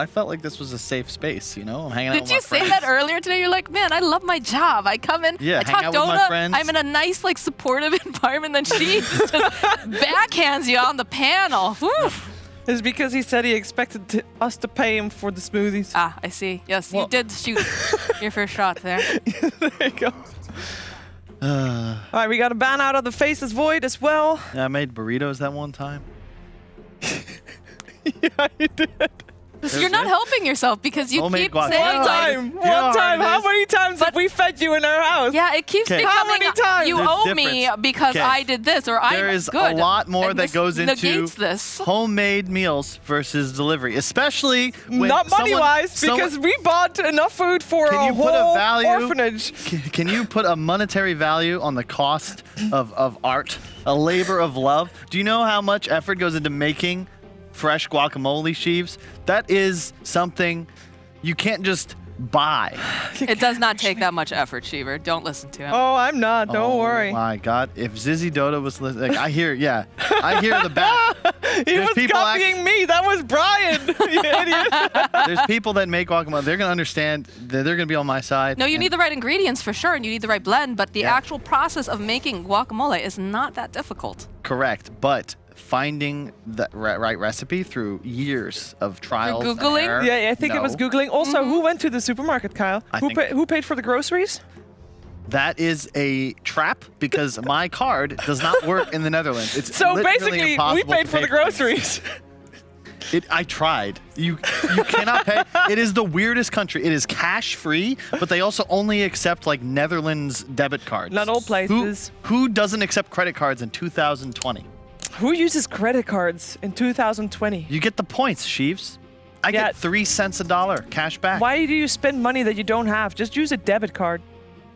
felt like this was a safe space, you know? I'm hanging out with my Did you say friends. that earlier today? You're like, man, I love my job. I come in, Yeah, I hang talk out with my Dota, friends. I'm in a nice, like, supportive environment, then she just backhands you on the panel. Woof. It's because he said he expected us to pay him for the smoothies. Ah, I see. Yes, you did shoot your first shot there. There you go. All right, we got a ban out of the Faceless Void as well. Yeah, I made burritos that one time. Yeah, you did. You're not helping yourself because you Homemade keep guac. saying One time. How many times have we fed you in our house? Yeah, it keeps becoming How many times? you There's owe me difference. because Okay. I did this or I'm There is good. a lot more And that this goes into negates this. homemade meals versus delivery, especially when Not money-wise, someone- because we bought enough food for Can a you put a whole value- orphanage. Can you put a monetary value on the cost of art, a labor of love? Do you know how much effort goes into making fresh guacamole, Sheaves? That is something you can't just buy. It does not take that much effort, Sheever. Don't listen to him. Oh, I'm not. Don't worry. Oh my God! If Zizzy Dota was listening, like, I hear the back. He was copying me. That was Brian. You idiot. There's people that make guacamole. They're gonna understand. They're gonna be on my side. No, you need the right ingredients for sure, and you need the right blend, but the actual process of making guacamole is not that difficult. Correct, but finding the right recipe through years of trials. and Googling? error, Yeah, I think it was no. Googling. Also, who went to the supermarket, Kyle? Who paid for the groceries? That is a trap because my card does not work in the Netherlands. It's So literally basically, we impossible paid to for pay the groceries. I tried. You cannot pay. It is the weirdest country. It is cash free, but they also only accept like Netherlands debit cards. Not all places. Who doesn't accept credit cards in 2020? Who uses credit cards in 2020? You get the points, Sheaves. I get 3 cents a dollar cash back. Why do you spend money that you don't have? Just use a debit card.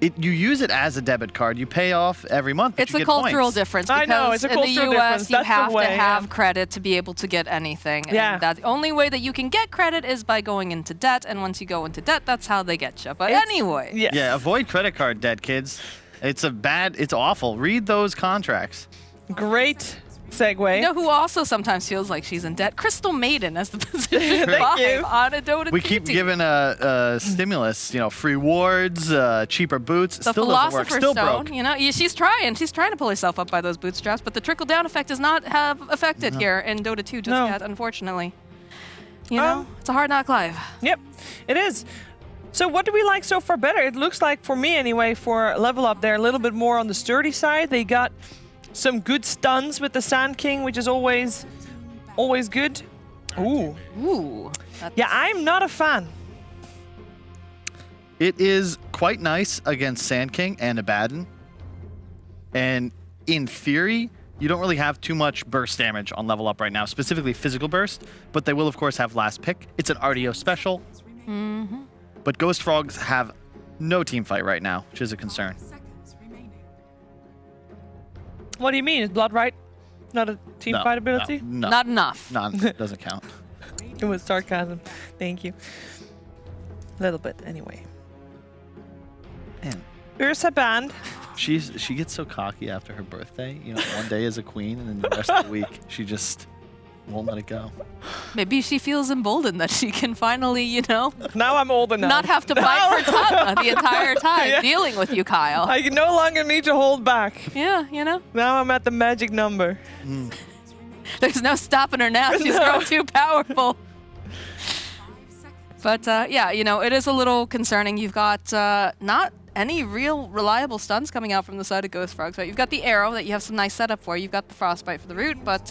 You use it as a debit card. You pay off every month. But It's you a get cultural points. difference I because know, it's a in the cultural US difference. you That's the have way, to have yeah. credit to be able to get anything. Yeah. And the only way that you can get credit is by going into debt, and once you go into debt, that's how they get you. But anyway. Yeah, avoid credit card debt, kids. It's awful. Read those contracts. Great segue. You know who also sometimes feels like she's in debt? Crystal Maiden as the position Thank 5 you. on a Dota 2 We keep team. giving a stimulus, free wards, cheaper boots. The Still doesn't work. Philosopher's Still Stone, broke. she's trying to pull herself up by those bootstraps, but the trickle-down effect does not have affected here in Dota 2 just yet, unfortunately. It's a hard knock life. Yep, it is. So what do we like so far better? It looks like, for me anyway, for Level Up, they're a little bit more on the sturdy side. They got some good stuns with the Sand King, which is always good. Ooh. Yeah, I'm not a fan. It is quite nice against Sand King and Abaddon. And in theory, you don't really have too much burst damage on Level Up right now, specifically physical burst, but they will, of course, have last pick. It's an RDO special. Mm-hmm. But Ghost Frogs have no team fight right now, which is a concern. What do you mean? Is Blood right? Not a team No, fight ability? no. Not enough. Doesn't count. It was sarcasm. Thank you. A little bit, anyway. Man. Ursa banned. She gets so cocky after her birthday. One day as a queen, and then the rest of the week she just won't let it go. Maybe she feels emboldened that she can finally, you know, Now I'm old enough. not have to bite her tongue the entire time Yeah. dealing with you, Kyle. I no longer need to hold back. Yeah, you know. Now I'm at the magic number. There's no stopping her now. She's grown too powerful. But yeah, you know, it is a little concerning. You've got not any real reliable stuns coming out from the side of Ghost Frogs, right? You've got the arrow that you have some nice setup for. You've got the frostbite for the root, but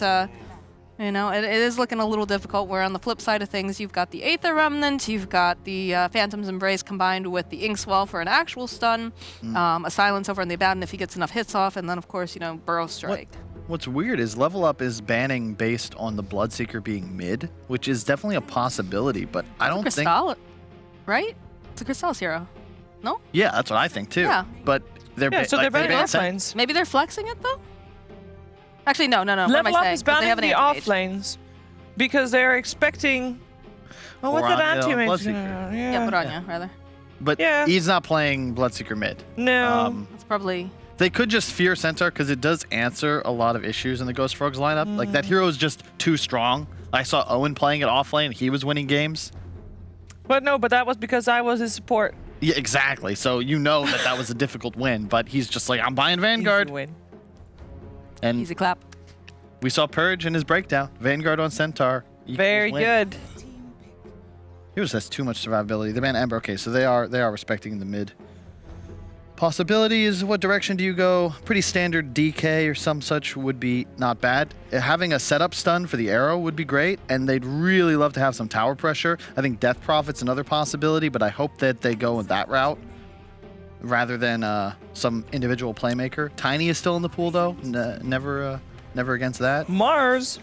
you know, it is looking a little difficult. Where on the flip side of things, you've got the Aether Remnant, you've got the Phantom's Embrace combined with the Inkswell for an actual stun, a Silence over on the Abaddon if he gets enough hits off, and then of course, you know, Burrow Strike. What's weird is Level Up is banning based on the Bloodseeker being mid, which is definitely a possibility, but I don't think... Right? It's a Crystallis hero. No? Yeah, that's what I think too. Yeah. But they're Yeah, so they're they banning ban off sen- lanes. Maybe they're flexing it though? Actually, no. What am I Level Up saying? is 'Cause they banning have an the anti-mage. off lanes because they're expecting. Oh, what's Or that on, anti-mage? Bloodseeker. Yeah, put on you, rather. But Yeah. he's not playing Bloodseeker mid. No. That's probably... They could just fear Centaur because it does answer a lot of issues in the Ghost Frogs lineup. Like that hero is just too strong. I saw Owen playing it off lane. He was winning games. But no, but that was because I was his support. Yeah, exactly. So you know that was a difficult win, but he's just like, I'm buying Vanguard. Easy win. And Easy clap. we saw Purge in his breakdown. Vanguard on Centaur. equals Very win. good. Heroes has too much survivability. They ban Ember. Okay, so they are respecting the mid. Possibilities, what direction do you go? Pretty standard DK or some such would be not bad. Having a setup stun for the arrow would be great, and they'd really love to have some tower pressure. I think Death Prophet's another possibility, but I hope that they go with that route rather than some individual playmaker. Tiny is still in the pool though. Never against that. Mars.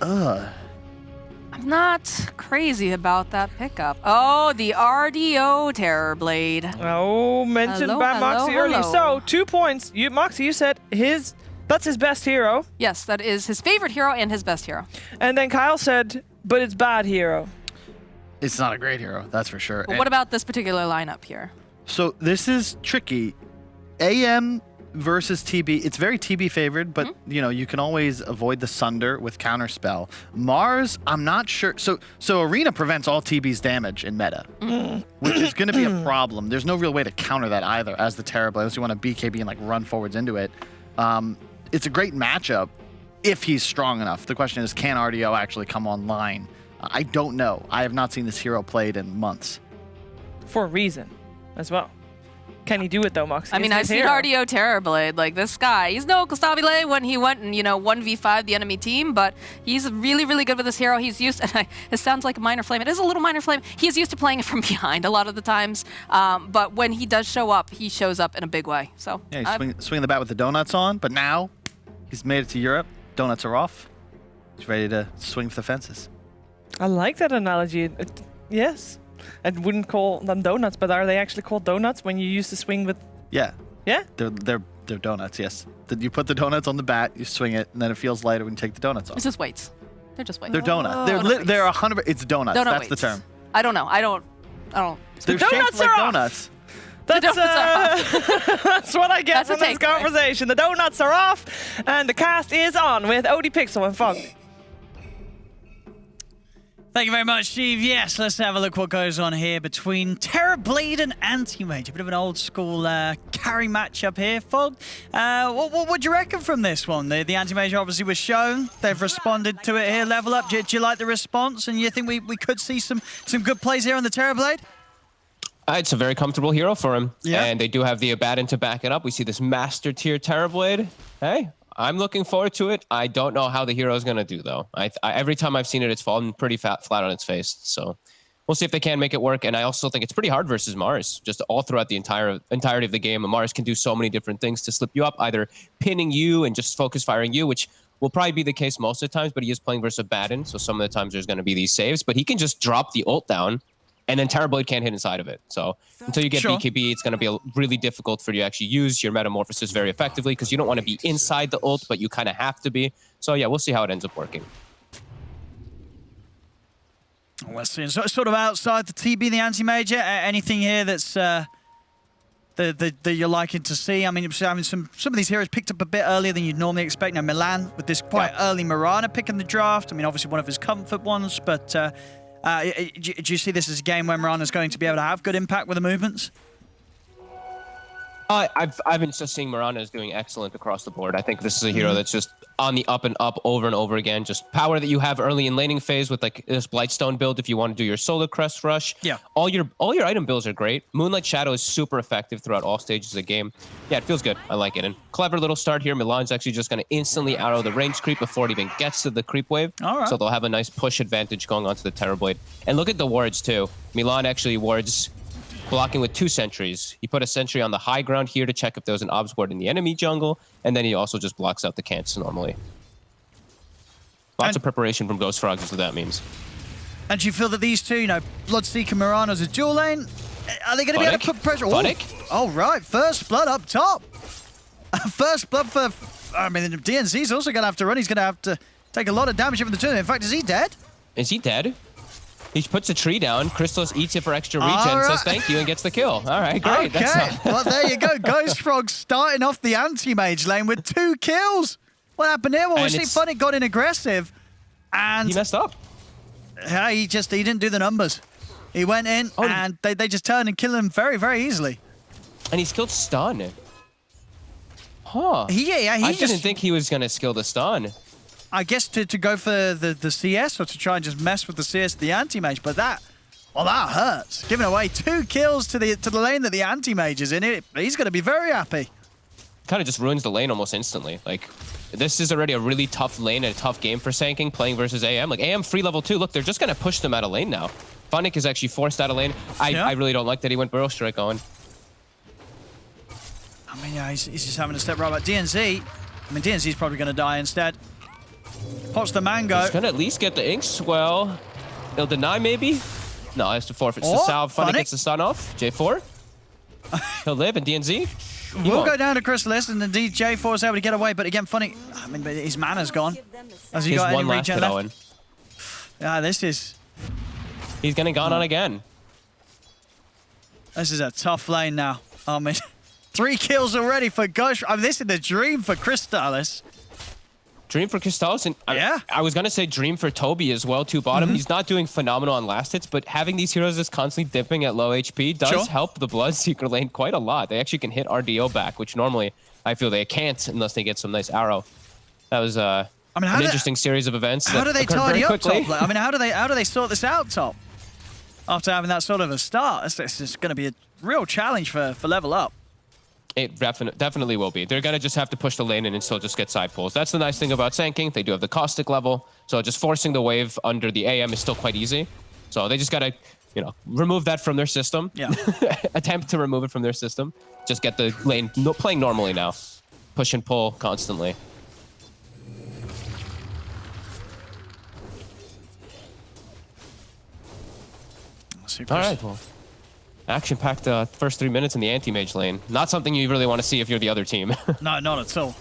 I'm not crazy about that pickup. Oh, the RDO Terrorblade. Oh, mentioned Hello, by hello, Moxie early. hello. So 2 points. Moxie, you said that's his best hero. Yes, that is his favorite hero and his best hero. And then Kyle said, but it's bad hero. It's not a great hero, that's for sure. But what about this particular lineup here? So this is tricky. AM versus TB, it's very TB favored, but you know, you can always avoid the Sunder with Counterspell. Mars, I'm not sure. So Arena prevents all TB's damage in meta, which is going to be a problem. There's no real way to counter that either as the Terrorblade, unless you want to BKB and like run forwards into it. It's a great matchup if he's strong enough. The question is, can RDO actually come online? I don't know. I have not seen this hero played in months. For a reason as well. Can he do it though, Moxie? I mean, It's I've his seen hero. RDO Terrorblade. Like, this guy, he's no Gustavile when he went and, you know, 1v5 the enemy team, but he's really, really good with this hero. He's used, and it sounds like a minor flame. It is a little minor flame. He's used to playing it from behind a lot of the times, but when he does show up, he shows up in a big way. So Yeah, he's swinging the bat with the donuts on, but now he's made it to Europe. Donuts are off. He's ready to swing for the fences. I like that analogy. Yes. I wouldn't call them donuts, but are they actually called donuts when you use the swing with... Yeah. Yeah? They're donuts, yes. You put the donuts on the bat, you swing it, and then it feels lighter when you take the donuts off. it's just weights. They're just weights. They're donuts. Oh. They're 100%. It's donuts. Donut That's the weights. term. I don't know. I don't. They're donuts shaped like are off. donuts. That's, that's what I get That's from a this takeaway. conversation. The donuts are off, and the cast is on with OD Pixel and Fog. Thank you very much, Steve. Yes, let's have a look what goes on here between Terrorblade and Anti-Mage. A bit of an old school carry matchup here. Fog, what do you reckon from this one? The Anti-Mage obviously was shown. They've responded to it here. Level Up. Do you like the response? And you think we could see some good plays here on the Terrorblade? It's a very comfortable hero for him. Yeah. And they do have the Abaddon to back it up. We see this Master Tier Terrorblade. Hey, I'm looking forward to it. I don't know how the hero is going to do, though. Every time I've seen it, it's fallen pretty flat on its face. So we'll see if they can make it work. And I also think it's pretty hard versus Mars. Just all throughout the entirety of the game, Mars can do so many different things to slip you up, either pinning you and just focus firing you, which will probably be the case most of the times, but he is playing versus Abaddon. So some of the times there's going to be these saves, but he can just drop the ult down and then Terrorblade can't hit inside of it. So until you get BKB, it's going to be really difficult for you to actually use your Metamorphosis very effectively because you don't want to be inside the ult, but you kind of have to be. So yeah, we'll see how it ends up working. We're seeing sort of outside the TB, the Anti-Mage. Anything here that's that you're liking to see? I mean, some of these heroes picked up a bit earlier than you'd normally expect. Now, Milan with this quite early Mirana pick in the draft. I mean, obviously one of his comfort ones, but do you see this as a game where Mirana's going to be able to have good impact with the movements? I've been just seeing Mirana is doing excellent across the board. I think this is a hero that's just on the up and up over and over again. Just power that you have early in laning phase with like this Blightstone build if you want to do your Solar Crest rush. Yeah. All your item builds are great. Moonlight Shadow is super effective throughout all stages of the game. Yeah, it feels good. I like it. And clever little start here. Milan's actually just going to instantly arrow the range creep before it even gets to the creep wave. All right. So they'll have a nice push advantage going onto the Terrorblade. And look at the wards too. Milan actually wards blocking with 2 sentries. He put a sentry on the high ground here to check if there was an obs ward in the enemy jungle, and then he also just blocks out the cants normally. Lots of preparation from Ghost Frogs is what that means. And do you feel that these two, you know, Bloodseeker Mirana as a dual lane, are they going to be able to put pressure? Oh, right. First blood up top. First blood for, I mean, DNZ's also going to have to run. He's going to have to take a lot of damage from the two. In fact, is he dead? Is he dead? He puts a tree down, Crystallis eats it for extra regen, says thank you, and gets the kill. All right, great. Okay, well, there you go. Ghost Frog starting off the anti-mage lane with 2 kills. What happened here? Well, we see Funnick got in aggressive, and... he messed up. Yeah, he didn't do the numbers. He went in, and they just turned and killed him very, very easily. And he skilled stun. Huh. I didn't think he was going to skill the stun. I guess to go for the CS or to try and just mess with the CS of the anti-mage, but that hurts. Giving away 2 kills to the lane that the anti-mage is in, he's going to be very happy. Kind of just ruins the lane almost instantly. Like, this is already a really tough lane and a tough game for Sanking playing versus AM. Like, AM free level 2. Look, they're just going to push them out of lane now. Funnick is actually forced out of lane. I really don't like that he went Burrow Strike on. I mean, yeah, he's just having to step right back. DNZ, I mean, DNZ's probably going to die instead. Pops the mango. He's gonna at least get the Inkswell. He'll deny maybe? No, he has to forfeit the salve. Funny gets the stun off. J4. He'll live, and DNZ. We'll go down to Crystallis, and indeed J4 is able to get away, but again, Funny, I mean, his mana's gone. Has he got any regen left? Yeah, this is... he's getting gone on again. This is a tough lane now. I mean, 3 kills already for Ghost. I mean, this is the dream for Crystallis. Dream for Crystallis, and I was going to say dream for Toby as well, 2 bottom. He's not doing phenomenal on last hits, but having these heroes just constantly dipping at low HP does help the Bloodseeker lane quite a lot. They actually can hit RDO back, which normally I feel they can't unless they get some nice arrow. That was an interesting series of events. How do they tidy up top? I mean, how do they sort this out top? After having that sort of a start, it's just going to be a real challenge for level up. It definitely will be. They're going to just have to push the lane in and still just get side pulls. That's the nice thing about Sanking. They do have the caustic level, so just forcing the wave under the AM is still quite easy. So they just got to, you know, remove that from their system. Yeah. Attempt to remove it from their system. Just get the lane playing normally now. Push and pull constantly. All right, well. Action-packed first 3 minutes in the anti-mage lane. Not something you really want to see if you're the other team. No, not at all.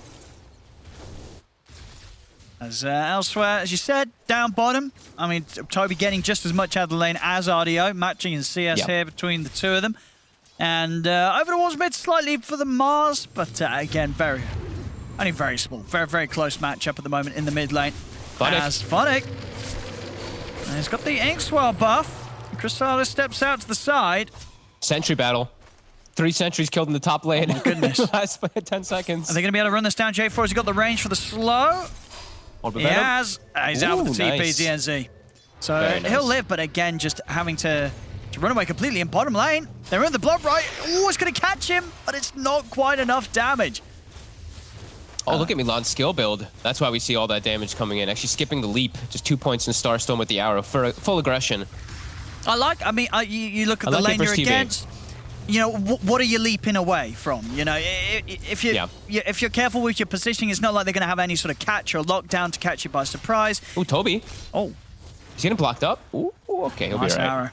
As elsewhere, as you said, down bottom. I mean, Toby getting just as much out of the lane as RDO, matching in CS here between the two of them. And over towards mid slightly for the Mars, but again, only very small. Very, very close matchup at the moment in the mid lane. As Funnick. And he's got the Inkswell buff. Crystallis steps out to the side. Sentry battle. 3 sentries killed in the top lane. Oh my goodness. Last 10 seconds. Are they going to be able to run this down? J4 has got the range for the slow. He has. He's out with the TP, DNZ. So he'll live, but again, just having to run away completely in bottom lane. They're in the blob right. Oh, it's going to catch him, but it's not quite enough damage. Oh, look at Milan's skill build. That's why we see all that damage coming in. Actually skipping the leap. Just 2 points in Starstorm with the arrow for full aggression. I mean, you look at the lane you're against. You know, what are you leaping away from? You know, if you're careful with your positioning, it's not like they're going to have any sort of catch or lockdown to catch you by surprise. Oh, Toby. Oh. Is he getting blocked up? Ooh, okay, he'll be all right.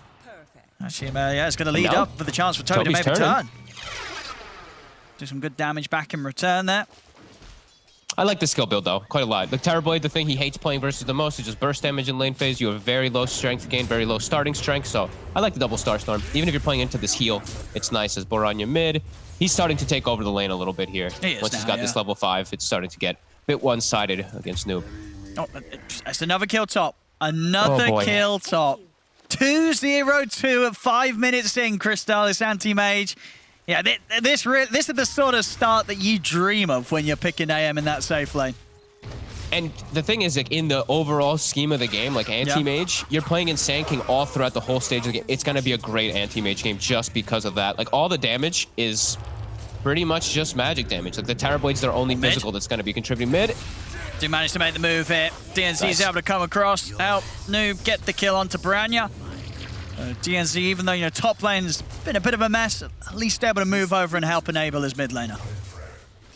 Actually, yeah, it's going to lead up with the chance for Toby to make a turn. Do some good damage back in return there. I like the skill build, though, quite a lot. The Terrorblade, the thing he hates playing versus the most is just burst damage in lane phase. You have very low strength gain, very low starting strength, so I like the double Starstorm. Even if you're playing into this heal, it's nice as Boranya mid. He's starting to take over the lane a little bit here. Once he's got this level 5, it's starting to get a bit one-sided against Noob. Oh, it's another kill top. Another kill top. 2-0-2 at 5 minutes in, Crystallis Anti-Mage. Yeah, this is the sort of start that you dream of when you're picking AM in that safe lane. And the thing is, like, in the overall scheme of the game, like Anti-Mage, you're playing in Sand King all throughout the whole stage of the game. It's going to be a great Anti-Mage game just because of that. Like, all the damage is pretty much just magic damage. Like, the Terrorblade's their only physical that's going to be contributing mid. Do manage to make the move here. DNZ is able to come across, help Noob get the kill onto Boranya. DNZ, even though, you know, top lane's been a bit of a mess, at least able to move over and help enable his mid laner.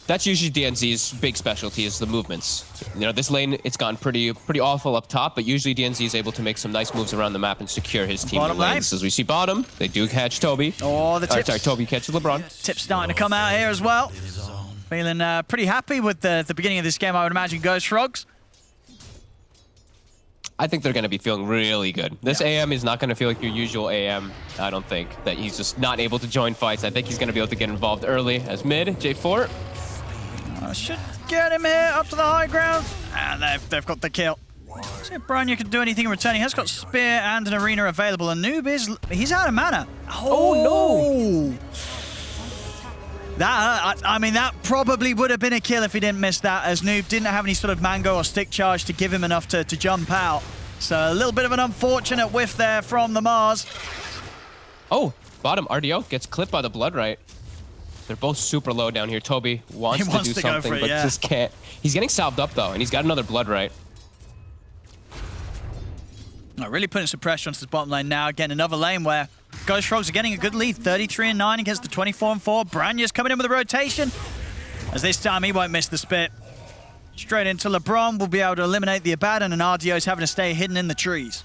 That's usually DNZ's big specialty, is the movements. You know, this lane, it's gone pretty awful up top, but usually DNZ is able to make some nice moves around the map and secure his team in lanes. As we see bottom, they do catch Toby. Oh, the tips. Sorry, Toby catches LeBron. Tips starting to come out here as well. Feeling pretty happy with the beginning of this game, I would imagine, Ghost Frogs. I think they're going to be feeling really good. This AM is not going to feel like your usual AM, I don't think. That he's just not able to join fights. I think he's going to be able to get involved early as mid, J4. Should get him here up to the high ground. And they've got the kill. See if Boranya can do anything in return. He has got Spear and an Arena available. And Noob he's out of mana. Oh no! I mean, that probably would have been a kill if he didn't miss that, as Noob didn't have any sort of mango or stick charge to give him enough to jump out. So a little bit of an unfortunate whiff there from the Mars. Oh, bottom RDO gets clipped by the Blood Right. They're both super low down here. Toby wants to do something, but just can't. He's getting salved up, though, and he's got another Blood Right. Really putting some pressure onto the bottom lane now. Again, another lane where Ghost Frogs are getting a good lead, 33-9 against the 24-4. Branya's coming in with a rotation, as this time he won't miss the spit. Straight into LeBron, will be able to eliminate the Abaddon, and RDO's having to stay hidden in the trees.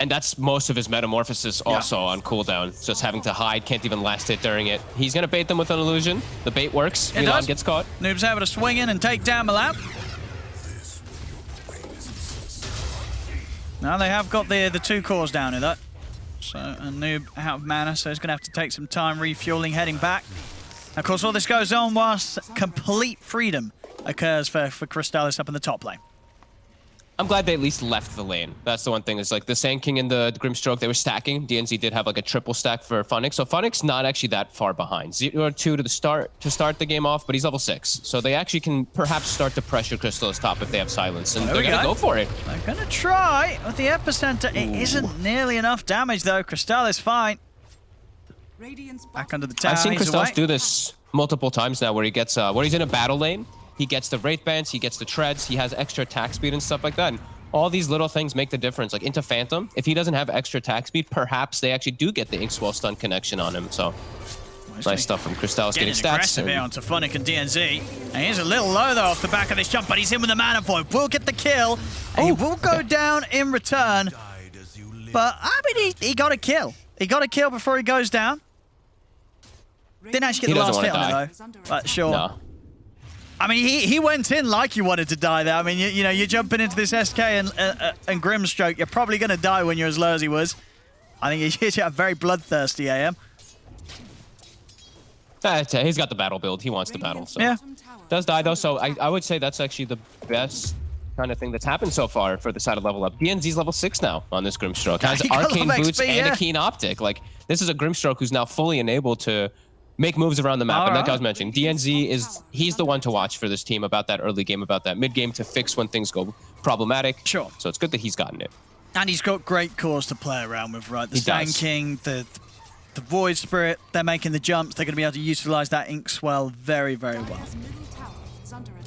And that's most of his metamorphosis also on cooldown. Just having to hide, can't even last hit during it. He's going to bait them with an illusion. The bait works. Milan gets caught. Noob's able to swing in and take down Milan. Now they have got the 2 cores down here, though. So a Noob out of mana, so he's going to have to take some time refueling, heading back. Of course, all this goes on whilst complete freedom occurs for Crystallis up in the top lane. I'm glad they at least left the lane. That's the one thing. Is like the Sand King and the Grimstroke, they were stacking. DNZ did have like a triple stack for Funix. So Funix not actually that far behind. 0-2 to start the game off, but he's level 6. So they actually can perhaps start to pressure Crystallis top if they have silence. And they're going to go for it. They're going to try with the Epicenter. It isn't nearly enough damage, though. Crystallis fine. Back under the tower. I've seen Crystallis do this multiple times now, where he gets when he's in a battle lane, he gets the Wraith Bands, he gets the Treads, he has extra attack speed and stuff like that. And all these little things make the difference. Like into Phantom, if he doesn't have extra attack speed, perhaps they actually do get the Inkswell stun connection on him. So nice stuff from Crystallis getting stats. Aggressive here onto Funnick and DNZ. And he's a little low, though, off the back of this jump, but he's in with the Mana Void. Will get the kill. And he will go down in return. But, I mean, he got a kill. He got a kill before he goes down. Didn't actually get the last hit on it, though. But sure. No. I mean, he went in like you wanted to die there. I mean, you know, you're jumping into this SK and Grimstroke. You're probably going to die when you're as low as he was. I think he's a very bloodthirsty AM. He's got the battle build. He wants to battle. So. Yeah. Does die, though. So I would say that's actually the best kind of thing that's happened so far for the side of level up. DNZ's level 6 now on this Grimstroke. Has arcane boots and a keen optic. Like, this is a Grimstroke who's now fully enabled to make moves around the map. And like I was mentioning, DNZ he's the one to watch for this team about that early game, about that mid game to fix when things go problematic. Sure. So it's good that he's gotten it. And he's got great cores to play around with, right? The Sand King, the Void Spirit, they're making the jumps. They're going to be able to utilize that Inkswell very, very well.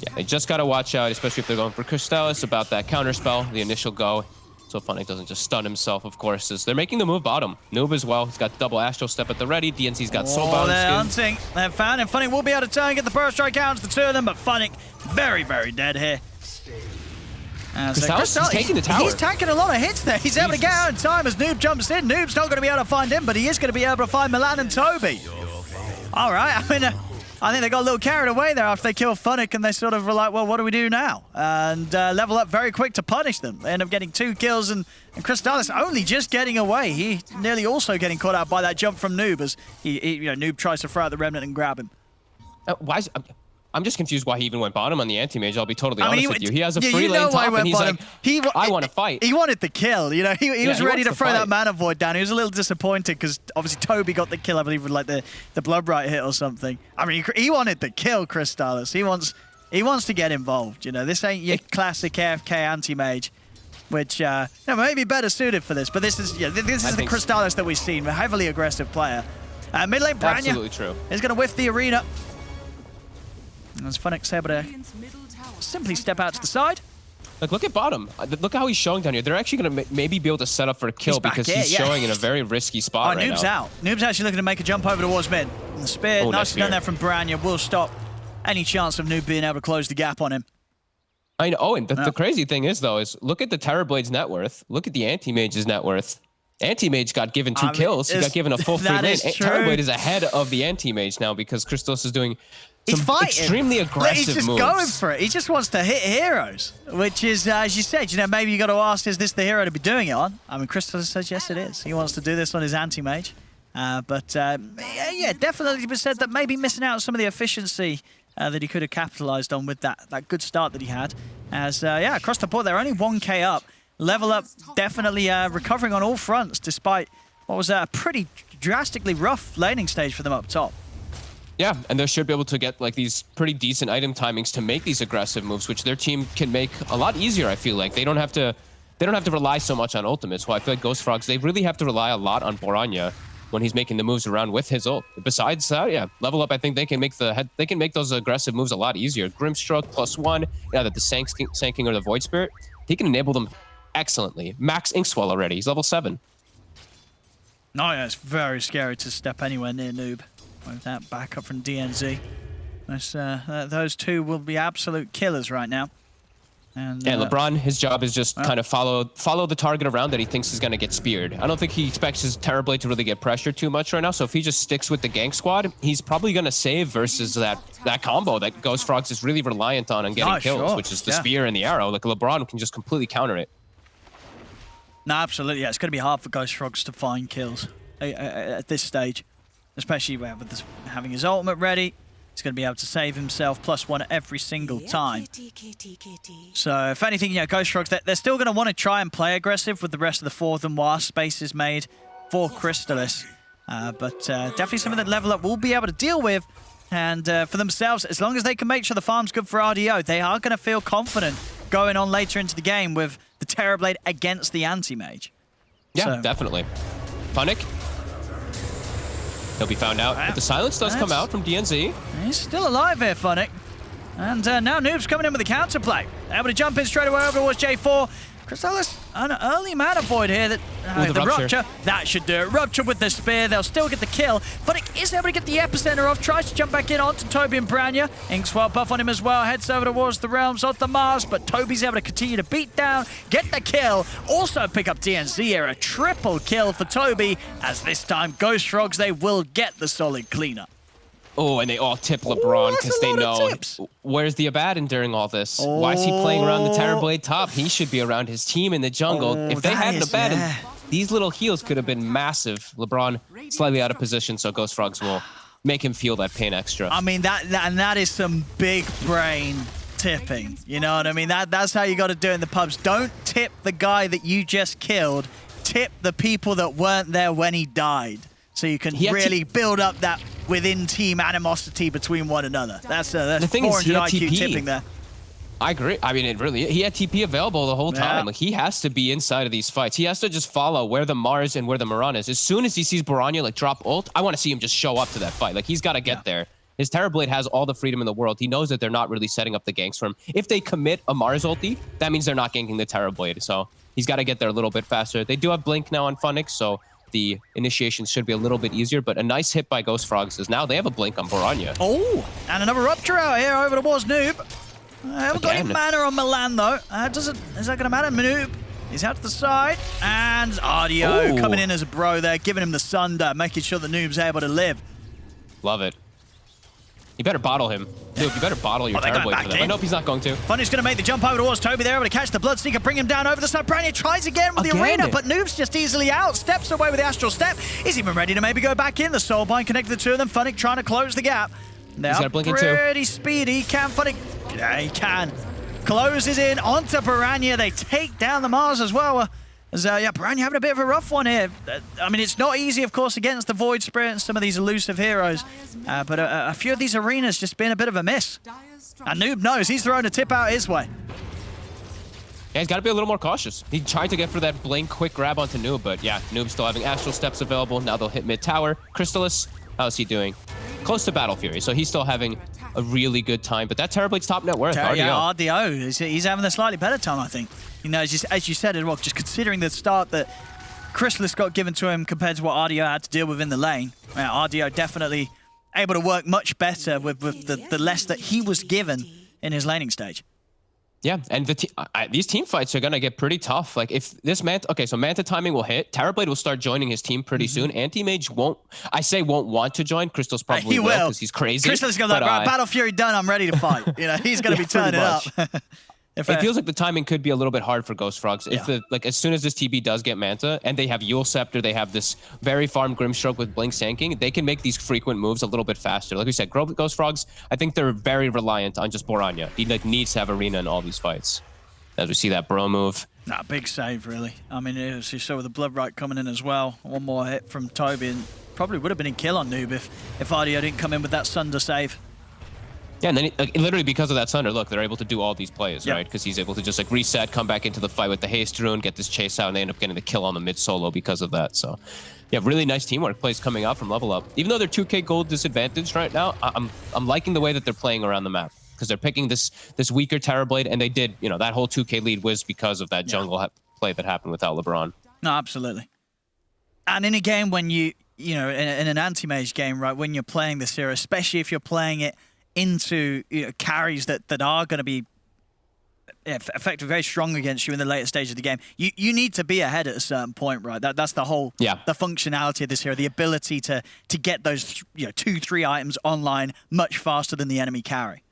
Yeah, they just got to watch out, especially if they're going for Crystallis, about that counterspell, the initial go. So Funnick doesn't just stun himself, of course, as they're making the move bottom. Noob as well. He's got double Astral Step at the ready. DNZ's got Soulbound. They're hunting. They're found, and Funnick will be able to turn and get the burst strike out to the two of them, but Funnick very, very dead here. Crystallis is taking the tower. He's taking a lot of hits there. He's able to get out in time as Noob jumps in. Noob's not going to be able to find him, but he is going to be able to find Milan and Toby. All right, I mean, I think they got a little carried away there after they killed Funnick, and they sort of were like, well, what do we do now? And level up very quick to punish them. They end up getting 2 kills, and Crystallis only just getting away. He nearly also getting caught out by that jump from Noob as Noob tries to throw out the Remnant and grab him. I'm just confused why he even went bottom on the anti-mage. I'll be totally honest with you. He has a free lane top, and he's like, I want to fight. He wanted the kill. You know, he was ready to throw fight. that Mana Void down. He was a little disappointed because obviously Toby got the kill, I believe, with like the Bloodbright hit or something. I mean, he wanted the kill, Crystallis. He wants to get involved. You know, this ain't your classic AFK anti-mage, which may be better suited for this. But this is the Crystallis that we've seen, a heavily aggressive player. Mid lane Branya Absolutely true. is going to whiff the arena. As Funnick's able to simply step out to the side. Look at bottom. Look how he's showing down here. They're actually going to maybe be able to set up for a kill because he's showing in a very risky spot right now. Noob's out. Noob's actually looking to make a jump over towards mid. And the spear, nicely done there from Branya, will stop any chance of Noob being able to close the gap on him. I know. Oh, and the crazy thing is, though, is look at the Terrorblade's net worth. Look at the Anti-Mage's net worth. Anti-Mage got given 2 kills. He got given a full free lane. Terrorblade is ahead of the Anti-Mage now because Crystallis is doing some extremely aggressive moves. He's just going for it. He just wants to hit heroes, which is, as you said, maybe you got to ask, is this the hero to be doing it on? I mean, Crystallis says yes, it is. He wants to do this on his Anti-Mage. Definitely be said that maybe missing out on some of the efficiency that he could have capitalized on with that good start that he had. As, across the board, they're only 1k up. Level up definitely recovering on all fronts, despite what was a pretty drastically rough laning stage for them up top. Yeah, and they should be able to get like these pretty decent item timings to make these aggressive moves, which their team can make a lot easier. I feel like they don't have to rely so much on ultimates. Well, I feel like Ghost Frogs, they really have to rely a lot on Boranya when he's making the moves around with his ult. Besides that, level up. I think they can make those aggressive moves a lot easier. Grimstroke +1, that the Sanking or the Void Spirit, he can enable them excellently. Max Inkswell already. He's level 7. Oh yeah, it's very scary to step anywhere near Noob. With that backup from DNZ. Those two will be absolute killers right now. And LeBron, his job is just kind of follow the target around that he thinks is going to get speared. I don't think he expects his Terrorblade to really get pressured too much right now. So if he just sticks with the gank squad, he's probably going to save versus that combo that Ghost Frogs is really reliant on getting kills, which is the spear and the arrow. Like LeBron can just completely counter it. No, absolutely. Yeah, it's going to be hard for Ghost Frogs to find kills at this stage. Especially with this, having his ultimate ready. He's going to be able to save himself +1 every single time. So if anything, Ghost Frogs, they're still going to want to try and play aggressive with the rest of the Fourth and War spaces made for Crystallis. But definitely something that Level Up will be able to deal with. And for themselves, as long as they can make sure the farm's good for RDO, they are going to feel confident going on later into the game with the Terrorblade against the Anti-Mage. Yeah, definitely. Funnick. He'll be found out, but the silence does come out from DNZ. He's still alive here, Funnick. And now Noob's coming in with a counterplay. Able to jump in straight away over towards J4. Crystallis, an early Mana Void here. The Rupture. That should do it. Rupture with the spear. They'll still get the kill. Funnick is able to get the epicenter off. Tries to jump back in onto Toby and Branya. Inkswell buff on him as well. Heads over towards the realms of the Mars, but Toby's able to continue to beat down, get the kill. Also pick up DNZ here. A triple kill for Toby, as this time Ghost Frogs, they will get the solid cleanup. Oh, and they all tip LeBron because they know where's the Abaddon during all this. Why is he playing around the Terrorblade top? He should be around his team in the jungle. If they had an Abaddon, these little heals could have been massive. LeBron slightly out of position, so Ghost Frogs will make him feel that pain extra. I mean, that is some big brain tipping. You know what I mean? That's how you got to do it in the pubs. Don't tip the guy that you just killed. Tip the people that weren't there when he died. So you can really build up that within-team animosity between one another. That's 400 IQ tipping there. I agree. I mean, he had TP available the whole time. Like, he has to be inside of these fights. He has to just follow where the Mars and where the Moran is. As soon as he sees Boranya drop ult, I want to see him just show up to that fight. Like, he's got to get there. His Terrorblade has all the freedom in the world. He knows that they're not really setting up the ganks for him. If they commit a Mars ulti, that means they're not ganking the Terrorblade. So he's got to get there a little bit faster. They do have Blink now on Funnick, so the initiation should be a little bit easier, but a nice hit by Ghost Frogs is now they have a blink on Boranya. Oh, and another Rupture out here over towards Noob. Haven't got any mana on Milan though. Is that going to matter? Noob is out to the side, and RDO coming in as a bro there, giving him the Sunder, making sure the Noob's able to live. Love it. You better bottle him. Dude, you better bottle your Terrorblade for them. I nope, he's not going to. Funny's going to make the jump over towards Toby there, able to catch the Bloodseeker, bring him down over the side. Brania tries again with the arena, but Noob's just easily out. Steps away with the Astral Step. He's even ready to maybe go back in. The Soulbind connected the two of them. Funny trying to close the gap. Now pretty speedy. Can Funny? Yeah, he can. Closes in onto Piranha. They take down the Mars as well. As, yeah, Piranha having a bit of a rough one here. I mean, it's not easy, of course, against the Void Spirit and some of these elusive heroes. But a few of these arenas just been a bit of a miss. And Noob knows. He's throwing a tip out his way. Yeah, he's got to be a little more cautious. He tried to get for that blink quick grab onto Noob, but yeah, Noob's still having Astral Steps available. Now they'll hit mid-tower. Crystallis, how's he doing? Close to Battle Fury, so he's still having a really good time. But that Terrorblade's top net worth, RDO. Yeah, RDO. He's having a slightly better time, I think. You know, as you said as well, just considering the start that Crystallis got given to him compared to what RDO had to deal with in the lane. RDO definitely able to work much better with the less that he was given in his laning stage. Yeah, and these team fights are going to get pretty tough. Like, if this Manta... Okay, so Manta timing will hit. Terrorblade will start joining his team pretty soon. Anti-Mage won't... I say won't want to join. Crystal's probably he will because he's crazy. Crystal's going to be like, Battle Fury done, I'm ready to fight. You know, he's going to be turning up. It feels like the timing could be a little bit hard for Ghost Frogs. If as soon as this TB does get Manta, and they have Yule Scepter, they have this very farmed Grimstroke with Blink Sanking, they can make these frequent moves a little bit faster. Like we said, Ghost Frogs, I think they're very reliant on just Boranya. He needs to have Arena in all these fights. As we see that bro move. Nah, big save, really. I mean, as you saw with the Blood Right coming in as well. One more hit from Toby, and probably would have been a kill on Noob if RDO didn't come in with that Sunder save. Yeah, and then literally because of that Sunder, look, they're able to do all these plays, right? Because he's able to just like reset, come back into the fight with the Haste Rune, get this chase out, and they end up getting the kill on the mid solo because of that. So, yeah, really nice teamwork plays coming out from Level Up. Even though they're 2K gold disadvantaged right now, I'm liking the way that they're playing around the map. Because they're picking this weaker Terrorblade, and they did, you know, that whole 2K lead was because of that jungle play that happened without LeBron. No, absolutely. And in a game when you know, in an anti-mage game, right, when you're playing this hero, especially if you're playing it into carries that are going to be effectively very strong against you in the later stage of the game, you need to be ahead at a certain point, right? That's the whole the functionality of this hero, the ability to get those 2-3 items online much faster than the enemy carry.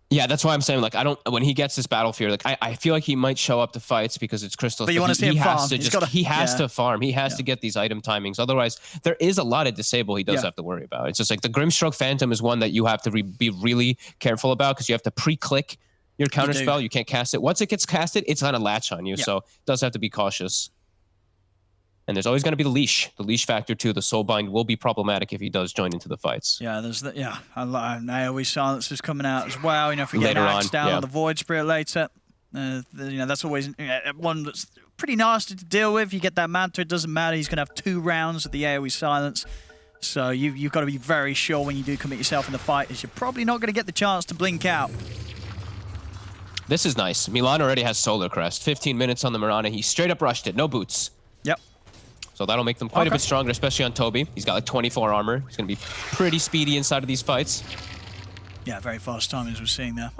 Yeah, that's why I'm saying, like, when he gets this Battle Fear, like, I feel like he might show up to fights because it's Crystals. But you want to see him farm. He has to farm. He has to get these item timings. Otherwise, there is a lot of disable he does have to worry about. It's just like the Grimstroke Phantom is one that you have to be really careful about because you have to pre-click your counterspell. You can't cast it. Once it gets casted, it's going to latch on you. So it does have to be cautious. And there's always going to be the leash factor too. The Soulbind will be problematic if he does join into the fights. Yeah, there's the AoE silence is coming out as well. You know, if we get axed down on the Void Spirit later, you know, that's always one that's pretty nasty to deal with. You get that Manta, it doesn't matter. He's going to have 2 rounds of the AoE silence. So you've got to be very sure when you do commit yourself in the fight, is you're probably not going to get the chance to blink out. This is nice. Milan already has Solar Crest. 15 minutes on the Mirana. He straight up rushed it. No boots. Yep. So that'll make them quite a bit stronger, especially on Toby. He's got like 24 armor. He's going to be pretty speedy inside of these fights. Yeah, very fast time as we're seeing there.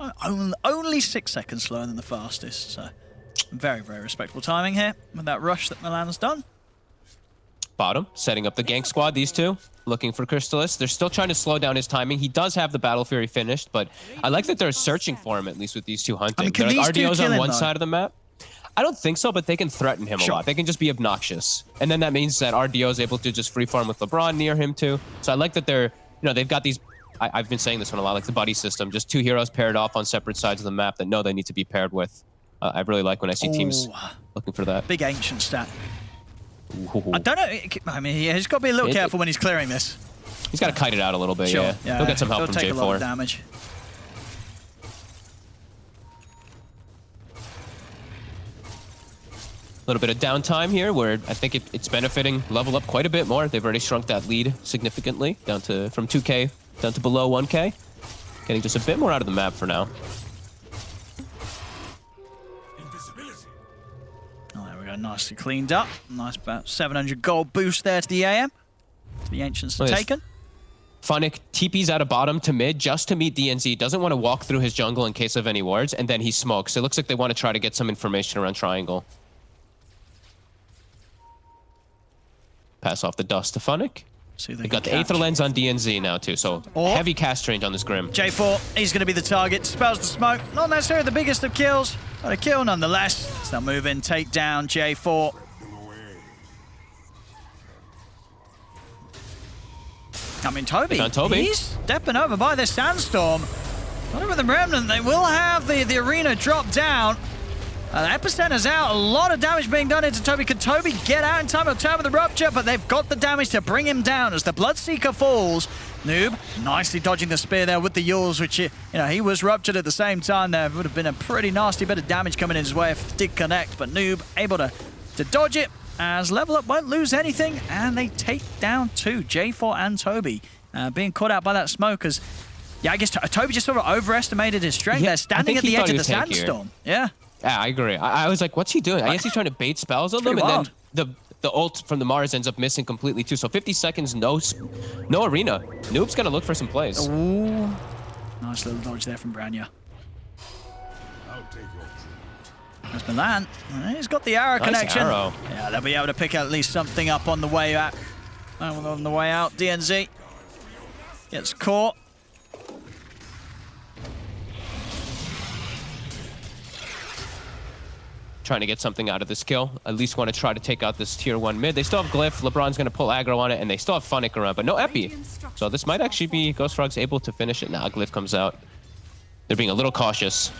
Only 6 seconds slower than the fastest. So very, very respectable timing here with that rush that Milan's done. Bottom, setting up the gank squad, these two. Looking for Crystallis. They're still trying to slow down his timing. He does have the Battle Fury finished, but I like that they're searching for him, at least with these two hunting. I mean, can like these RDO's on one though? side of the map. I don't think so, but they can threaten him a lot. They can just be obnoxious. And then that means that RDO is able to just free farm with LeBron near him too. So I like that they're, they've got these, I've been saying this one a lot, like the buddy system, just 2 heroes paired off on separate sides of the map that know they need to be paired with. I really like when I see teams looking for that. Big ancient stat. I don't know, I mean, he's got to be a little careful when he's clearing this. He's got to kite it out a little bit, yeah. He'll get some help from take J4. A lot of damage. A little bit of downtime here where I think it's benefiting Level Up quite a bit more. They've already shrunk that lead significantly down to from 2K down to below 1K. Getting just a bit more out of the map for now. Oh, there we go. Nicely cleaned up. Nice about 700 gold boost there to the AM. The Ancients are taken. Funnick TP's out of bottom to mid just to meet DNZ. Doesn't want to walk through his jungle in case of any wards, and then he smokes. It looks like they want to try to get some information around Triangle. Pass off the dust to Funnick. See if They got the Aether Lens on DNZ now, too, so heavy cast range on this Grim. J4, he's going to be the target. Spells the smoke. Not necessarily the biggest of kills, but a kill nonetheless. Still moving, take down J4. I mean, Toby, he's stepping over by this sandstorm. Not over the Remnant, they will have the arena drop down. Epicenter's out, a lot of damage being done into Toby. Could Toby get out in time to turn with the Rupture? But they've got the damage to bring him down as the Bloodseeker falls. Noob nicely dodging the spear there with the Yules, which, you know, he was ruptured at the same time there. Would have been a pretty nasty bit of damage coming in his way if it did connect. But Noob able to dodge it as Level Up won't lose anything. And they take down two, J4 and Toby, being caught out by that smoke as... Yeah, I guess Toby just sort of overestimated his strength. They're standing at the edge of the sandstorm. Yeah. Yeah, I agree. I was like, what's he doing? I guess he's trying to bait spells on them, and then the ult from the Mars ends up missing completely too. So 50 seconds, no arena. Noob's got to look for some plays. Ooh. Nice little dodge there from Branya. There's Milan. He's got the arrow connection. Arrow. Yeah, they'll be able to pick at least something up on the way out. On the way out, DNZ gets caught. Trying to get something out of this kill. At least want to try to take out this tier 1 mid. They still have Glyph. LeBron's going to pull aggro on it, and they still have Funnick around, but no Epi. So this might actually be Ghost Frog's able to finish it. Now Glyph comes out. They're being a little cautious.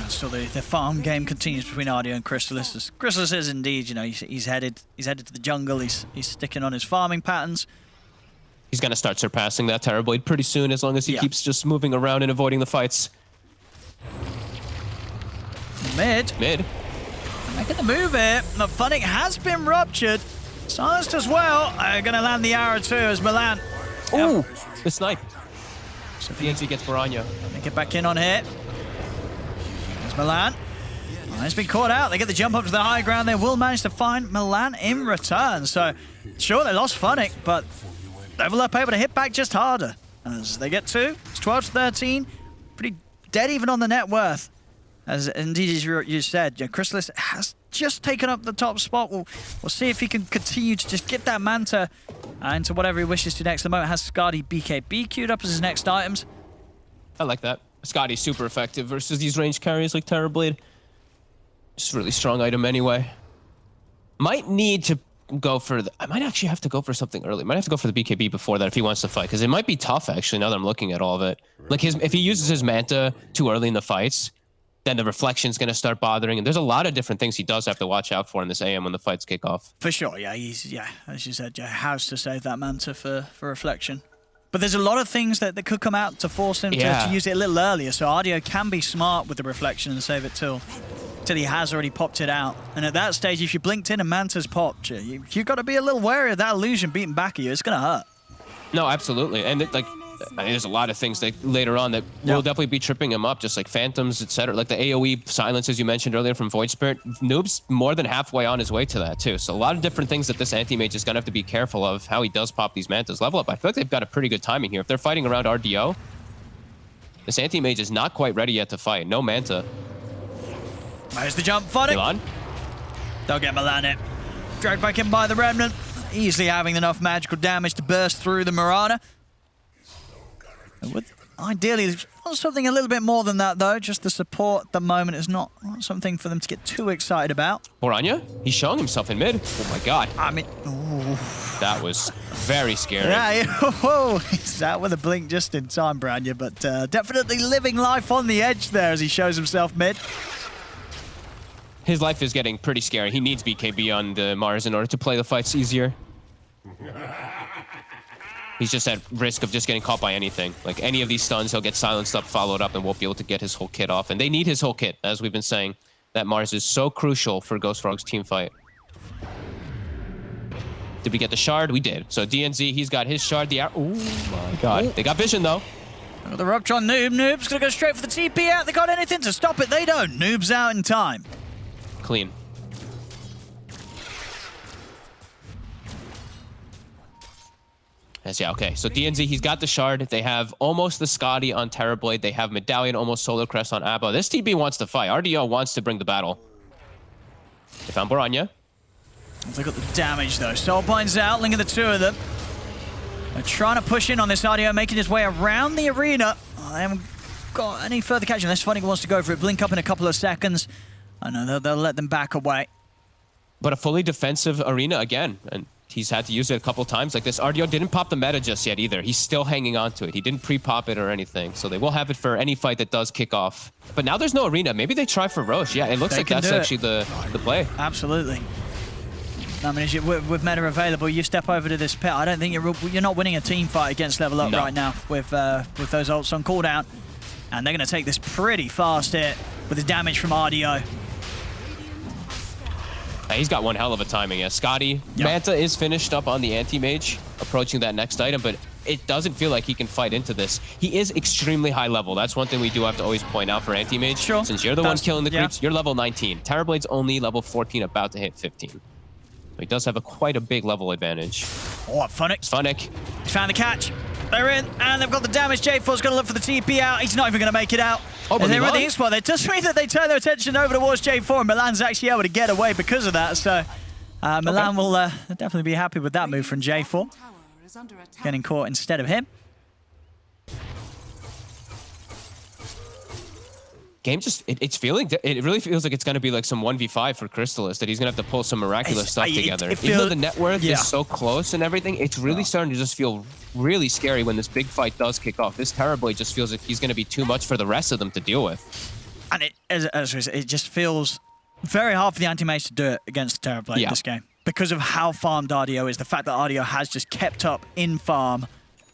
So the farm game continues between Ardio and Chrysalis. Chrysalis is indeed, you know, he's headed to the jungle. He's sticking on his farming patterns. He's going to start surpassing that Terrorblade pretty soon as long as he keeps just moving around and avoiding the fights. Mid. Making the move here. The Funnick has been ruptured. Silenced as well. Going to land the arrow too as Milan. Ooh, the snipe. So DNZ gets Baranya. They get back in on here. There's Milan. He's been caught out. They get the jump up to the high ground. They will manage to find Milan in return. So, sure, they lost Funnick, but Level Up able to hit back just harder as they get two. It's 12-13. Pretty dead even on the net worth. As indeed, as you said, Chrysalis has just taken up the top spot. We'll see if he can continue to just get that Manta into whatever he wishes to next. At the moment has Skadi BKB queued up as his next items. I like that. Skadi's super effective versus these range carriers like Terrorblade. Just a really strong item anyway. Might need to go for I might actually have to go for something early. Might have to go for the BKB before that if he wants to fight, because it might be tough actually now that I'm looking at all of it. Like if he uses his Manta too early in the fights, then the reflection's going to start bothering, and there's a lot of different things he does have to watch out for in this AM when the fights kick off. For sure, yeah, as you said, has to save that Manta for reflection. But there's a lot of things that could come out to force him to use it a little earlier, so Ardio can be smart with the reflection and save it till he has already popped it out. And at that stage, if you blinked in and Manta's popped, you've got to be a little wary of that illusion beating back at you. It's going to hurt. No, absolutely. And there's a lot of things that later on that will definitely be tripping him up, just like Phantoms, etc. Like the AoE silences you mentioned earlier from Void Spirit. Noob's more than halfway on his way to that too. So a lot of different things that this anti-mage is going to have to be careful of how he does pop these Mantas. Level Up, I feel like they've got a pretty good timing here. If they're fighting around RDO, this anti-mage is not quite ready yet to fight. No Manta. There's the jump, Funnick. Milan? They'll get Milan it. Dragged back in by the Remnant. Easily having enough magical damage to burst through the Marana. Ideally, something a little bit more than that, though. Just the support at the moment is not something for them to get too excited about. Boranya? He's showing himself in mid. Oh my god. I mean, ooh. That was very scary. Yeah, whoa. He's out with a blink just in time, Branya, but definitely living life on the edge there as he shows himself mid. His life is getting pretty scary. He needs BKB on the Mars in order to play the fights easier. He's just at risk of just getting caught by anything. Like any of these stuns, he'll get silenced up, followed up, and won't be able to get his whole kit off. And they need his whole kit, as we've been saying. That Mars is so crucial for Ghost Frog's team fight. Did we get the shard? We did. So DNZ, he's got his shard. Oh my god. They got vision, though. Got the Rupture on Noob. Noob's going to go straight for the TP out. They got anything to stop it? They don't. Noob's out in time. Clean. Yes, yeah, okay. So DNZ, he's got the shard. They have almost the Skadi on Terrorblade. They have Medallion, almost Solar Crest on Abba. This TB wants to fight. RDO wants to bring the battle. They found Boranya. Look at the damage, though. Soulbind's out, link of the two of them. They're trying to push in on this RDO, making his way around the arena. Oh, they haven't got any further catch unless Funny wants to go for it. Blink up in a couple of seconds. I know they'll let them back away. But a fully defensive arena again, and he's had to use it a couple times. Like this, RDO didn't pop the meta just yet either. He's still hanging on to it. He didn't pre-pop it or anything, so they will have it for any fight that does kick off. But now there's no arena. Maybe they try for Roche. Yeah, it looks like that's actually the play. Absolutely. I mean, with meta available, you step over to this pit. I don't think you're not winning a team fight against Level Up right now with those ults on cooldown. And they're going to take this pretty fast hit with the damage from RDO. He's got one hell of a timing. Yeah, Scotty. Manta is finished up on the anti-mage, approaching that next item, but it doesn't feel like he can fight into this. He is extremely high level. That's one thing we do have to always point out for anti-mage. Sure. Since you're the one killing the creeps, you're level 19. Terrorblade's only level 14, about to hit 15. So he does have quite a big level advantage. Oh, Funnick. Funnick. He's found the catch. They're in, and they've got the damage. J4's going to look for the TP out. He's not even going to make it out. Oh, but they're in the ink spot. It does mean that they turn their attention over towards J4, and Milan's actually able to get away because of that. So Milan will definitely be happy with that move from J4. Getting caught instead of him. Game just, it really feels like it's going to be like some 1v5 for Crystallis, that he's going to have to pull some miraculous stuff together. Even though the net worth is so close and everything, it's really starting to just feel really scary when this big fight does kick off. This Terrorblade just feels like he's going to be too much for the rest of them to deal with. And it just feels very hard for the anti-mage to do it against the Terrorblade in this game. Because of how farmed RDO is, the fact that RDO has just kept up in farm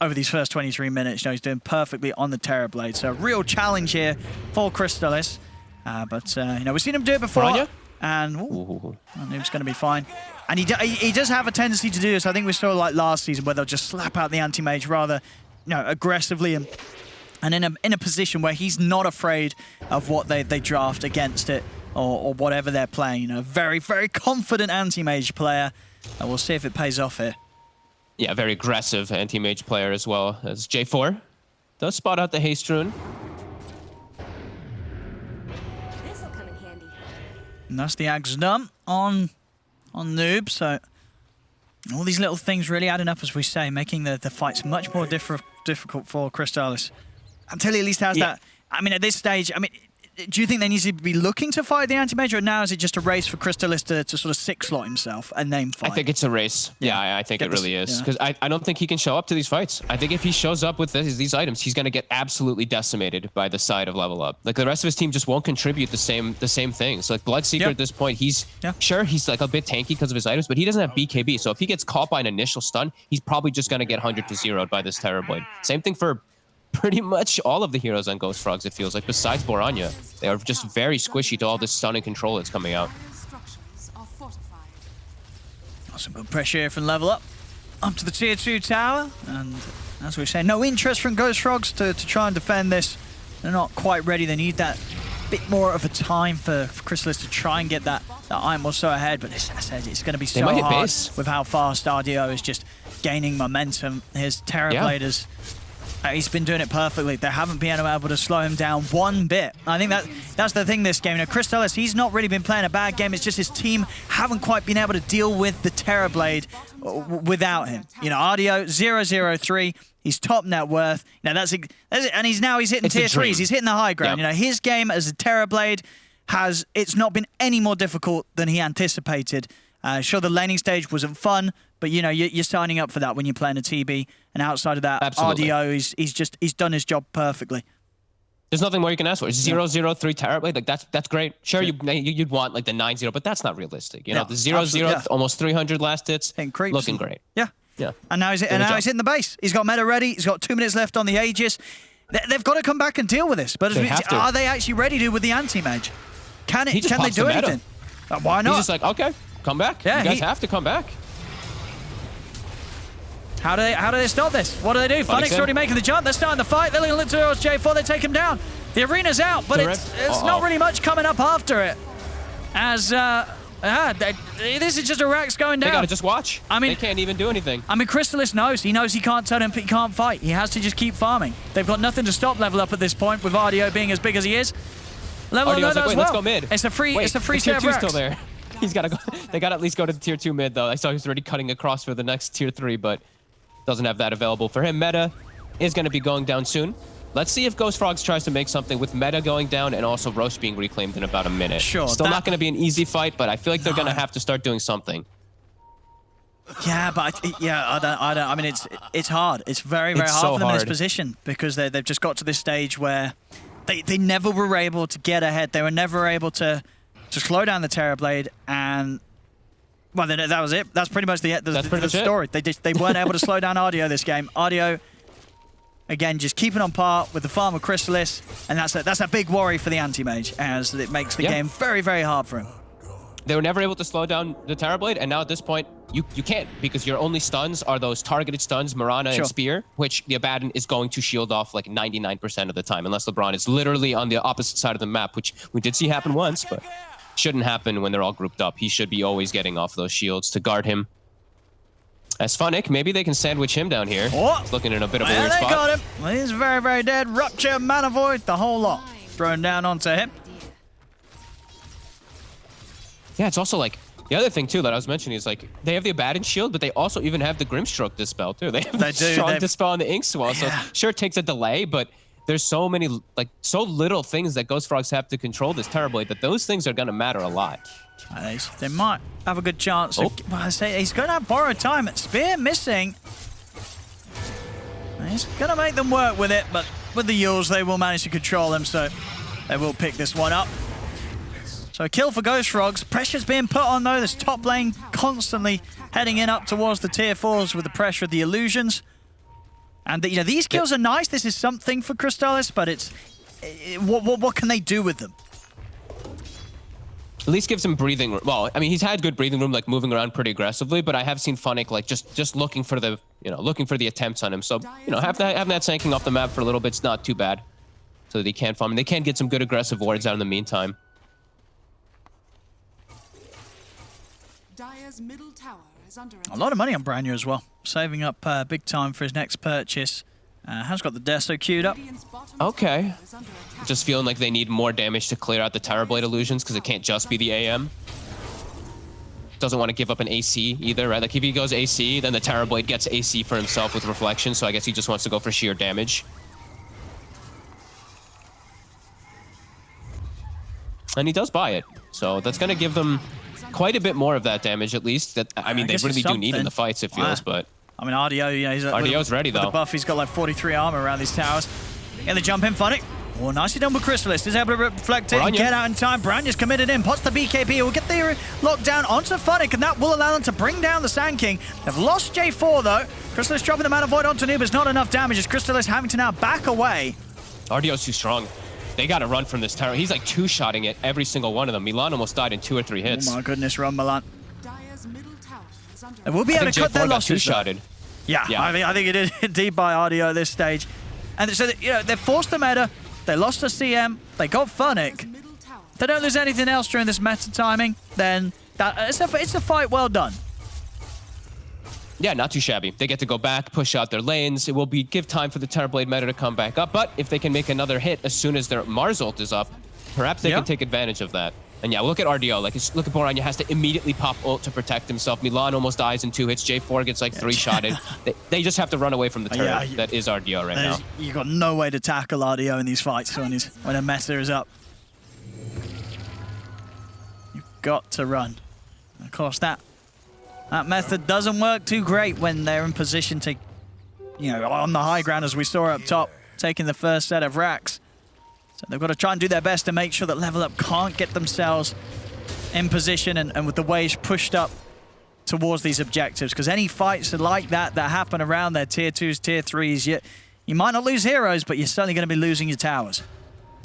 over these first 23 minutes. You know, he's doing perfectly on the Terrorblade. So a real challenge here for Crystallis. But, you know, we've seen him do it before. Boranya? And Noob's going to be fine. And he does have a tendency to do this. I think we saw like last season where they'll just slap out the anti-mage rather, you know, aggressively and in a position where he's not afraid of what they draft against it or whatever they're playing. You know, very, very confident anti-mage player. And we'll see if it pays off here. Yeah, very aggressive anti-mage player as well as J4. Does spot out the haste rune. And that's the Axe done on Noob. So all these little things really adding up, as we say, making the fights much more difficult for Crystallis. Until he at least has that. I mean, at this stage, I mean, do you think they need to be looking to fight the anti-mage, or now is it just a race for Crystallis to sort of six-slot himself and name fight? I think it's a race. Yeah, I think it really is. Because I don't think he can show up to these fights. I think if he shows up with these items, he's going to get absolutely decimated by the side of Level Up. Like, the rest of his team just won't contribute the same things. Like, Bloodseeker at this point, he's like a bit tanky because of his items, but he doesn't have BKB. So if he gets caught by an initial stun, he's probably just going to get 100 to 0'd by this Terrorblade. Same thing for pretty much all of the heroes on Ghost Frogs, it feels like, besides Boranya. They are just very squishy to all this stun and control that's coming out. Some good pressure here from Level Up to the tier 2 tower, and as we say, no interest from Ghost Frogs to try and defend this. They're not quite ready. They need that bit more of a time for Crystallis to try and get that item or so ahead, but as I said, it's going to be so hard with how fast RDO is just gaining momentum. His Terrorbladers, he's been doing it perfectly. They haven't been able to slow him down one bit. I think that's the thing this game. You know, Crystallis, he's not really been playing a bad game. It's just his team haven't quite been able to deal with the Terrorblade without him. You know, RDO 003. He's top net worth. You know, that's it. And he's hitting tier 3s. He's hitting the high ground. You know, his game as a Terrorblade it's not been any more difficult than he anticipated. Sure, the laning stage wasn't fun, but you know, you're signing up for that when you're playing a TB. And outside of that, RDO, he's done his job perfectly. There's nothing more you can ask for. 003 Terrorblade, like that's great. Sure, you'd want like the 9-0, but that's not realistic. You know, the 0-0, almost 300 last hits, looking great. Yeah. And now he's hitting the base. He's got meta ready. He's got 2 minutes left on the Aegis. They've got to come back and deal with this. But are they actually ready to with the anti-mage? Can they do anything? Why not? He's just like, okay, come back. You guys have to come back. How do they stop this? What do they do? Funnick's already making the jump. They're starting the fight. They're looking towards J4. They take him down. The arena's out, but it's not really much coming up after it. As this is just a Rax going down. They gotta just watch. I mean, they can't even do anything. I mean, Crystallis knows. He knows he can't turn him, he can't fight. He has to just keep farming. They've got nothing to stop Level Up at this point, with RDO being as big as he is. Level Up knows like, wait, well. Let's go mid. It's a free share of Rax. still there. He's got to go. They got to at least go to the tier 2 mid, though. I saw he was already cutting across for the next tier 3, but doesn't have that available for him. Meta is going to be going down soon. Let's see if Ghost Frogs tries to make something with Meta going down and also Roche being reclaimed in about a minute. Sure. Still not going to be an easy fight, but I feel like they're going to have to start doing something. Yeah, but I mean, it's hard. It's very, very hard for them in this position because they've just got to this stage where they never were able to get ahead. They were never able to slow down the Terrorblade, and well, that was it. That's pretty much the story. They weren't able to slow down Ardio this game. Ardio, again, just keeping on par with the farm of Chrysalis, and that's a big worry for the anti-mage, as it makes the game very, very hard for him. They were never able to slow down the Terrorblade, and now at this point, you can't, because your only stuns are those targeted stuns, Mirana and Spear, which the Abaddon is going to shield off like 99% of the time, unless LeBron is literally on the opposite side of the map, which we did see happen once, but shouldn't happen when they're all grouped up. He should be always getting off those shields to guard him. As Funnick, maybe they can sandwich him down here. He's looking in a bit of a weird spot. They got him. Well, he's very, very dead. Rupture, Mana Void, the whole lot thrown down onto him. Yeah, it's also like, the other thing too that I was mentioning is like, they have the Abaddon shield, but they also even have the Grimstroke Dispel too. They have the strong Dispel on the Inkswell, so sure it takes a delay, but there's so many, like, so little things that Ghost Frogs have to control this Terrorblade that those things are going to matter a lot. They might have a good chance. Well, I say he's going to have borrowed time. Spear missing. He's going to make them work with it, but with the Yules, they will manage to control them, so they will pick this one up. So a kill for Ghost Frogs. Pressure's being put on, though. This top lane constantly heading in up towards the tier 4s with the pressure of the illusions. And these kills are nice. This is something for Crystallis, but what can they do with them? At least gives him breathing room. Well, I mean, he's had good breathing room, like moving around pretty aggressively, but I have seen Funnick like just looking for the attempts on him. So having that sanking off the map for a little bit's not too bad, so that he can't farm. And they can get some good aggressive wards out in the meantime. Dire's middle tower is under A lot of money on Branya as well, saving up big time for his next purchase. Has got the Deso queued up. Okay. Just feeling like they need more damage to clear out the Terrorblade illusions, because it can't just be the AM. Doesn't want to give up an AC either, right? Like if he goes AC, then the Terrorblade gets AC for himself with Reflection, so I guess he just wants to go for sheer damage. And he does buy it, so that's going to give them quite a bit more of that damage, at least. That I mean, they really do need in the fights, it feels, but... I mean, Ardio, he's Ardio's ready, though. With the buff, he's got like 43 armor around these towers. And they jump in, Funnick. Oh, nicely done with Chrysalis. He's able to reflect it and get out in time. Branya's committed in, pots the BKB. Will get the lockdown onto Funnick, and that will allow them to bring down the Sand King. They've lost J4, though. Chrysalis dropping the Mana Void onto Noob, but not enough damage as Chrysalis having to now back away. Ardio's too strong. They got to run from this tower. He's like two-shotting it, every single one of them. Milan almost died in 2 or 3 hits. Oh my goodness, run Milan. And we'll be able to cut their losses. Yeah, I think it is indeed by Ardio at this stage. And so, they forced the meta, they lost the CM, they got Funnick. If they don't lose anything else during this meta timing, then it's a fight well done. Yeah, not too shabby. They get to go back, push out their lanes. It will give time for the Terrorblade meta to come back up, but if they can make another hit as soon as their Mars ult is up, perhaps they can take advantage of that. And yeah, look at Ardio. Like, look at Boranya has to immediately pop ult to protect himself. Milan almost dies in 2 hits. J4 gets like 3-shotted. They just have to run away from the turret. That is Ardio right now. You've got no way to tackle Ardio in these fights when a meta is up. You've got to run. And of course, that method doesn't work too great when they're in position to, on the high ground, as we saw up top, taking the first set of racks. So they've got to try and do their best to make sure that Level Up can't get themselves in position and with the waves pushed up towards these objectives. Because any fights like that happen around their tier 2s, tier 3s, you might not lose heroes, but you're certainly going to be losing your towers.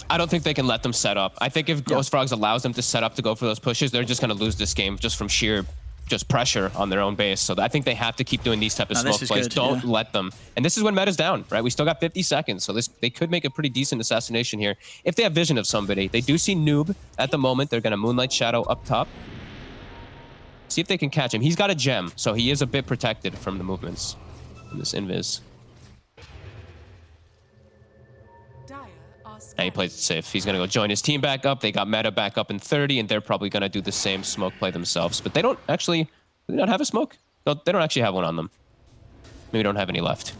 I don't think they can let them set up. I think if Ghost Frogs allows them to set up to go for those pushes, they're just going to lose this game just from sheer pressure on their own base. So I think they have to keep doing these type of smoke plays. Don't let them. And this is when meta's down, right? We still got 50 seconds. So they could make a pretty decent assassination here if they have vision of somebody. They do see Noob at the moment. They're going to Moonlight Shadow up top. See if they can catch him. He's got a gem, so he is a bit protected from the movements in this invis. And he plays it safe. He's going to go join his team back up. They got meta back up in 30, and they're probably going to do the same smoke play themselves. But they don't actually... Do they not have a smoke? No, they don't actually have one on them. Maybe don't have any left.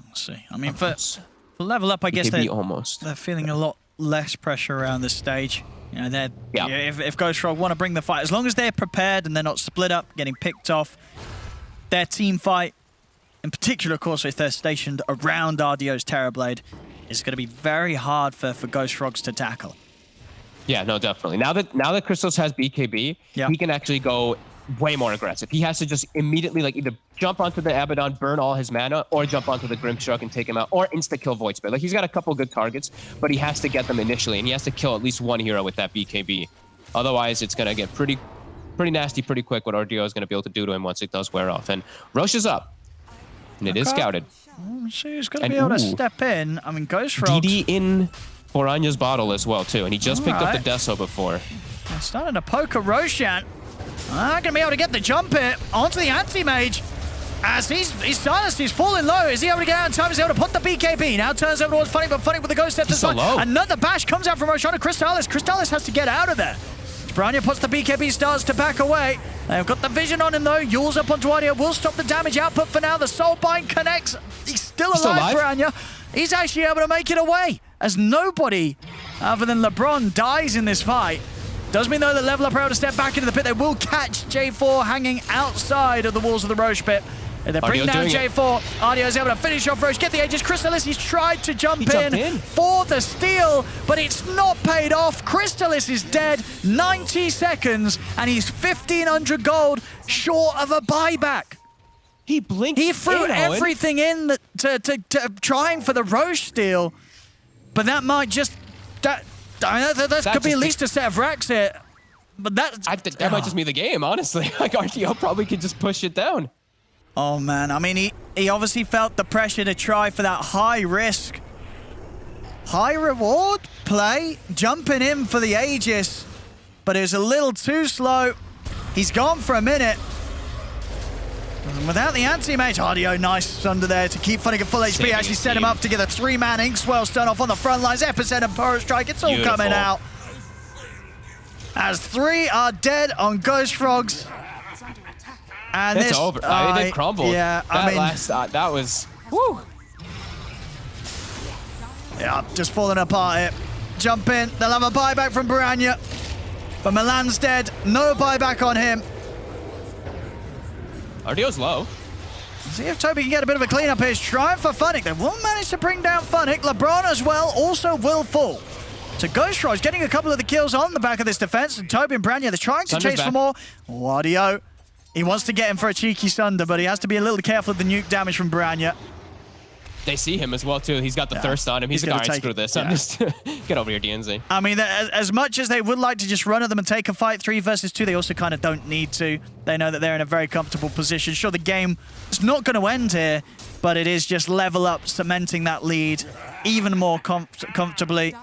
Let's see. I mean, for level up, I guess they're feeling a lot less pressure around this stage. You know, if Ghost Frog want to bring the fight, as long as they're prepared and they're not split up, getting picked off, their team fight, in particular, of course, if they're stationed around RDO's Terrorblade, is going to be very hard for Ghost Frogs to tackle. Yeah, no, definitely. Now that Crystallis has BKB, he can actually go way more aggressive. He has to just immediately like either jump onto the Abaddon, burn all his mana, or jump onto the Grimshark and take him out, or insta-kill Void Spirit. Like, he's got a couple good targets, but he has to get them initially, and he has to kill at least one hero with that BKB. Otherwise, it's going to get pretty nasty pretty quick what RDO is going to be able to do to him once it does wear off. And Roche is up, and it is scouted. So he's going to be able to step in. I mean, Ghost Frog... DD in Oranya's bottle as well, too, and he just picked up the Deso before. They're starting to poke a Roshan. Not going to be able to get the jump hit onto the anti-mage. As he's silenced, he's falling low. Is he able to get out in time? Is he able to put the BKB? Now turns over towards Funny, but Funny with the Ghost Step to so low. Another bash comes out from Roshan to Crystallis. Crystallis has to get out of there. Branya puts the BKB, starts to back away. They've got the vision on him though. Yule's up onto Audio, will stop the damage output for now. The Soulbind connects. He's still alive, Branya. He's actually able to make it away, as nobody other than LeBron dies in this fight. Does mean though that Level Up are able to step back into the pit. They will catch J4 hanging outside of the walls of the Roche pit. And they bring down J4. Audio is able to finish off Roche, get the Aegis. Crystallis, he's tried to jump in for the steal, but it's not paid off. Crystallis is dead, 90 seconds, and he's 1,500 gold short of a buyback. He blinked. He threw everything in to trying for the Roche steal, but that might just... That could be at least a set of racks here. But that might just be the game, honestly. Like, RTO probably could just push it down. Oh, man. I mean, he obviously felt the pressure to try for that high risk, high reward play, jumping in for the Aegis, but it was a little too slow. He's gone for a minute. And without the anti-mage, Audio nice under there to keep Funny at full HP. Actually set him up to get a 3-man Inkswell stun off on the front lines. Epicenter and Power Strike, it's all coming out. As 3 are dead on Ghost Frogs. And it's over. They crumbled. Yeah, I mean, that was... Woo! Yeah, just falling apart here. Jump in. They'll have a buyback from Branya. But Milan's dead. No buyback on him. RDO's low. See if Toby can get a bit of a cleanup here. He's trying for Funnick. They will manage to bring down Funnick. LeBron as well also will fall. So Ghost Frog's getting a couple of the kills on the back of this defense. And Toby and Branya, they're trying to chase for more. Audio. He wants to get him for a cheeky Sunder, but he has to be a little careful of the nuke damage from Branya. They see him as well, too. He's got the thirst on him. He's like, all right, screw this. I'm just... Get over here, DNZ. I mean, as much as they would like to just run at them and take a fight 3 versus 2, they also kind of don't need to. They know that they're in a very comfortable position. Sure, the game is not going to end here, but it is just Level Up cementing that lead even more comfortably.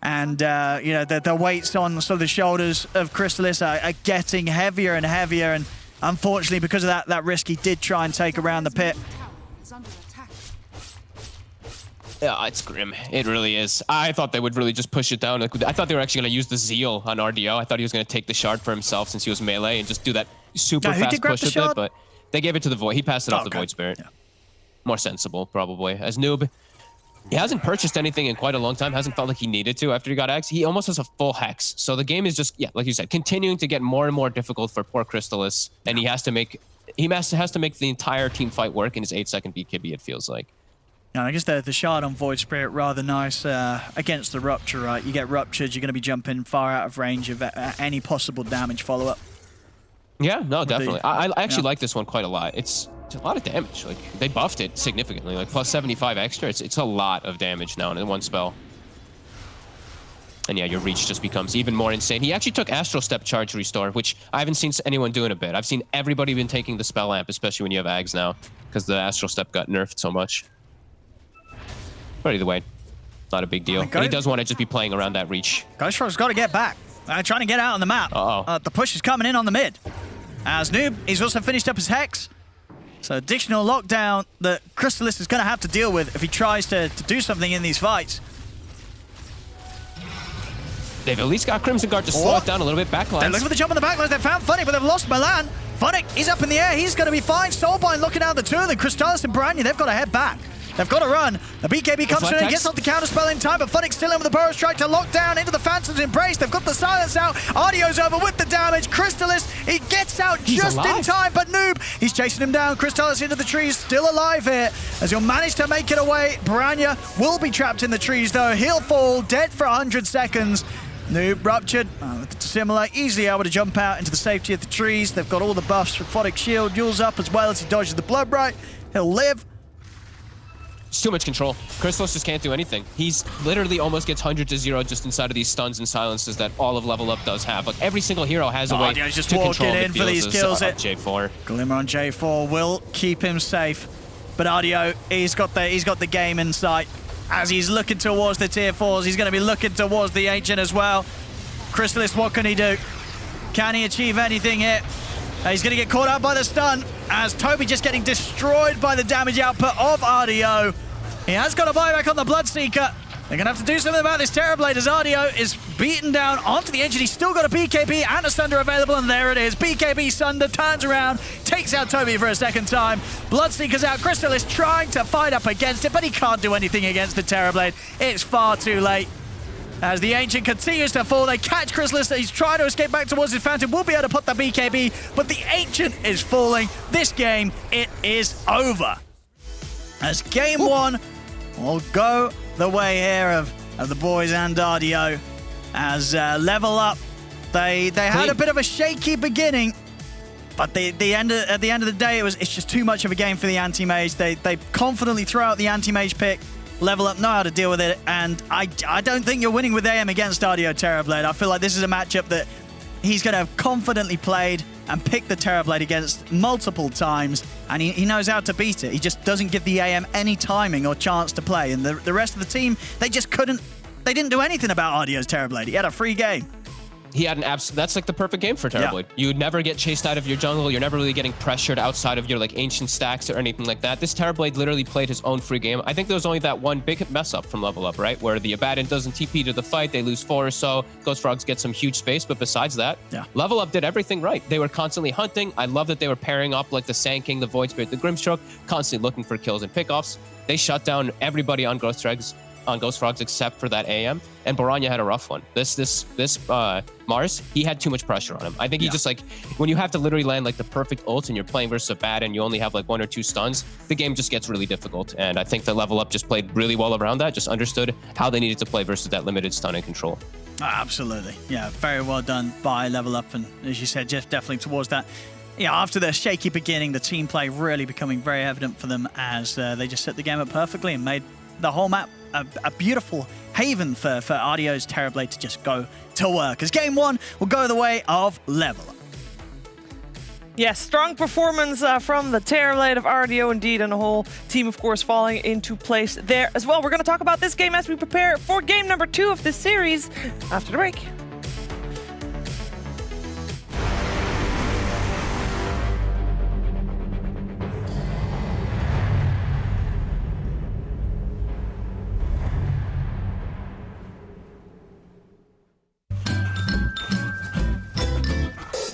And, you know, the weights on sort of the shoulders of Crystallis are getting heavier and heavier. And unfortunately, because of that risk, he did try and take around the pit. Yeah, it's grim. It really is. I thought they would really just push it down. I thought they were actually going to use the Zeal on RDO. I thought he was going to take the shard for himself since he was melee and just do that super fast push with it. But they gave it to the Void. He passed it off the Void Spirit. Yeah. More sensible, probably. As Noob, he hasn't purchased anything in quite a long time. Hasn't felt like he needed to after he got Hex. He almost has a full Hex. So the game is just, yeah, like you said, continuing to get more and more difficult for poor Crystallis. And he has to make the entire team fight work in his 8-second BKB, it feels like. Yeah, I guess the shard on Void Spirit rather nice against the Rupture, right? You get Ruptured, you're going to be jumping far out of range of any possible damage follow-up. Yeah, no, definitely. I actually like this one quite a lot. It's a lot of damage. Like, they buffed it significantly, like plus 75 extra. It's a lot of damage now in one spell. And yeah, your reach just becomes even more insane. He actually took Astral Step Charge Restore, which I haven't seen anyone do in a bit. I've seen everybody been taking the Spell Amp, especially when you have Ags now, because the Astral Step got nerfed so much. But either way, not a big deal. And he does want to just be playing around that reach. Ghost Frog's got to get back. Trying to get out on the map. The push is coming in on the mid. As Noob, he's also finished up his Hex. So additional lockdown that Crystallis is going to have to deal with if he tries to do something in these fights. They've at least got Crimson Guard to slow it down a little bit. Backlines. They're looking for the jump on the backlines. They found Funnick, but they've lost Milan. Funnick, he's up in the air. He's going to be fine. Soulbind looking out the two of them. Crystallis and Branya, they've got to head back. They've got to run. The BKB comes through and gets off the counterspell in time, but Funnick's still in with the Burrow Strike to lock down into the Phantom's Embrace. They've got the silence out. Audio's over with the damage. Crystallis, he gets out just in time, but Noob, he's chasing him down. Crystallis into the trees, still alive here. As he'll manage to make it away, Branya will be trapped in the trees though. He'll fall, dead for 100 seconds. Noob ruptured, similar, easily able to jump out into the safety of the trees. They've got all the buffs from Funnick's shield, Yule's up as well as he dodges the Blood Bright. He'll live. It's too much control. Crystallis just can't do anything. He's literally almost gets 100 to 0 just inside of these stuns and silences that all of Level Up does have. Like every single hero has a way Audio's just to walking control in for these kills. J4. Glimmer on J4 will keep him safe, but Audio, he's got the game in sight. As he's looking towards the tier 4s, he's going to be looking towards the Ancient as well. Crystallis, what can he do? Can he achieve anything here? He's going to get caught out by the stun as Toby just getting destroyed by the damage output of Audio. He has got a buyback on the Bloodseeker. They're going to have to do something about this Terrorblade as Audio is beaten down onto the Ancient. He's still got a BKB and a Sunder available, and there it is. BKB Sunder turns around, takes out Toby for a second time. Bloodseeker's out. Crystallis trying to fight up against it, but he can't do anything against the Terrorblade. It's far too late. As the Ancient continues to fall, they catch Crystallis. He's trying to escape back towards his Phantom. Will be able to put the BKB, but the Ancient is falling. This game, it is over. As game one will go the way here of the boys and Audio. As Level Up, they had a bit of a shaky beginning, but at the end of the day, it's just too much of a game for the Anti-Mage. They confidently throw out the Anti-Mage pick. Level Up know how to deal with it, and I don't think you're winning with AM against Audio Terrorblade. I feel like this is a matchup that he's going to have confidently played and picked the Terrorblade against multiple times, and he knows how to beat it. He just doesn't give the AM any timing or chance to play, and the rest of the team, they didn't do anything about Audio's Terrorblade. He had a free game. He had that's like the perfect game for Terrorblade. Yeah. You never get chased out of your jungle. You're never really getting pressured outside of your like ancient stacks or anything like that. This Terrorblade literally played his own free game. I think there was only that one big mess up from Level Up, right? Where the Abaddon doesn't TP to the fight. They lose 4 or so. Ghost Frogs get some huge space. But besides that, Level Up did everything right. They were constantly hunting. I love that they were pairing up like the Sand King, the Void Spirit, the Grimstroke, constantly looking for kills and pickoffs. They shut down everybody on Ghost Frogs except for that AM, and Baranya had a rough one. This Mars, he had too much pressure on him. I think he just like, when you have to literally land like the perfect ult and you're playing versus a bad and you only have like 1 or 2 stuns, the game just gets really difficult. And I think the Level Up just played really well around that, just understood how they needed to play versus that limited stun and control. Absolutely. Yeah, very well done by Level Up. And as you said, Jeff, definitely towards that. Yeah, after their shaky beginning, the team play really becoming very evident for them as they just set the game up perfectly and made the whole map a beautiful haven for Audio's Terrorblade to just go to work. As game one will go the way of Level Up. Yes, strong performance from the Terrorblade of Audio indeed, and the whole team, of course, falling into place there as well. We're going to talk about this game as we prepare for game number 2 of this series after the break.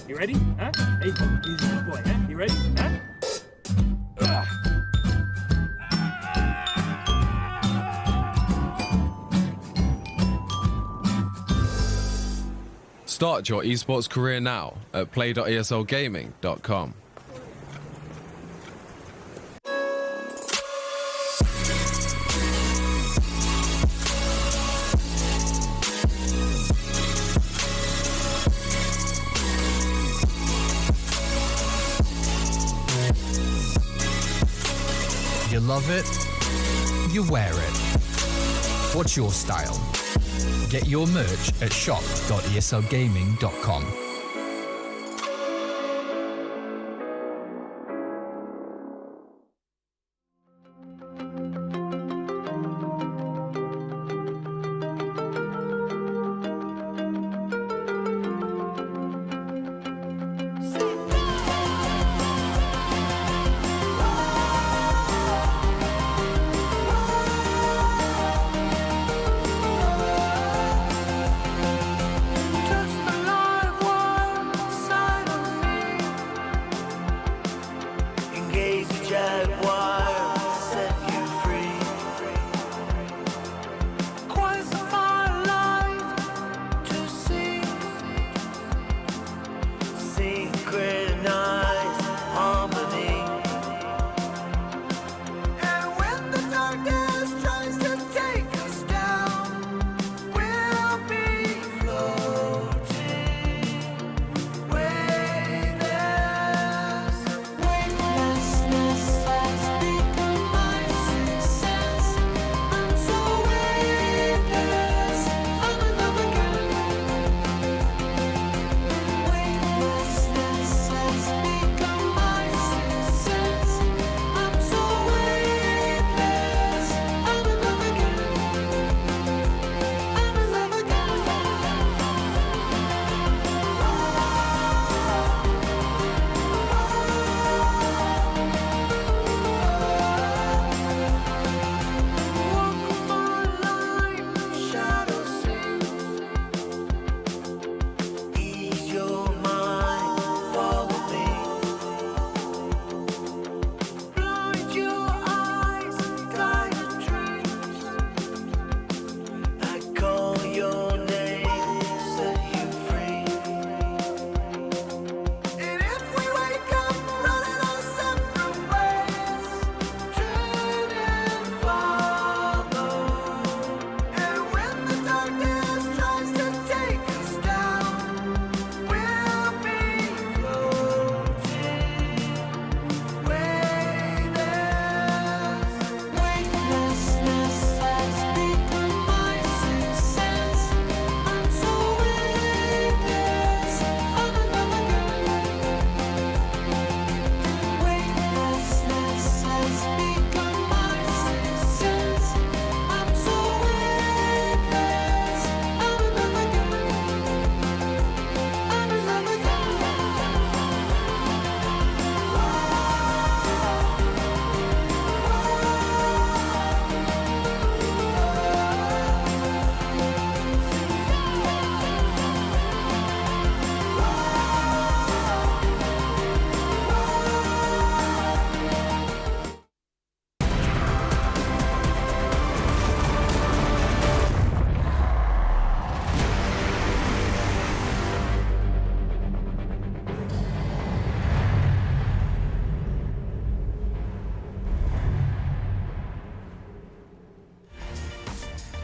You ready? Huh? Hey, easy boy, huh? You ready? Huh? Start your esports career now at play.eslgaming.com. You love it, you wear it. What's your style? Get your merch at shop.eslgaming.com.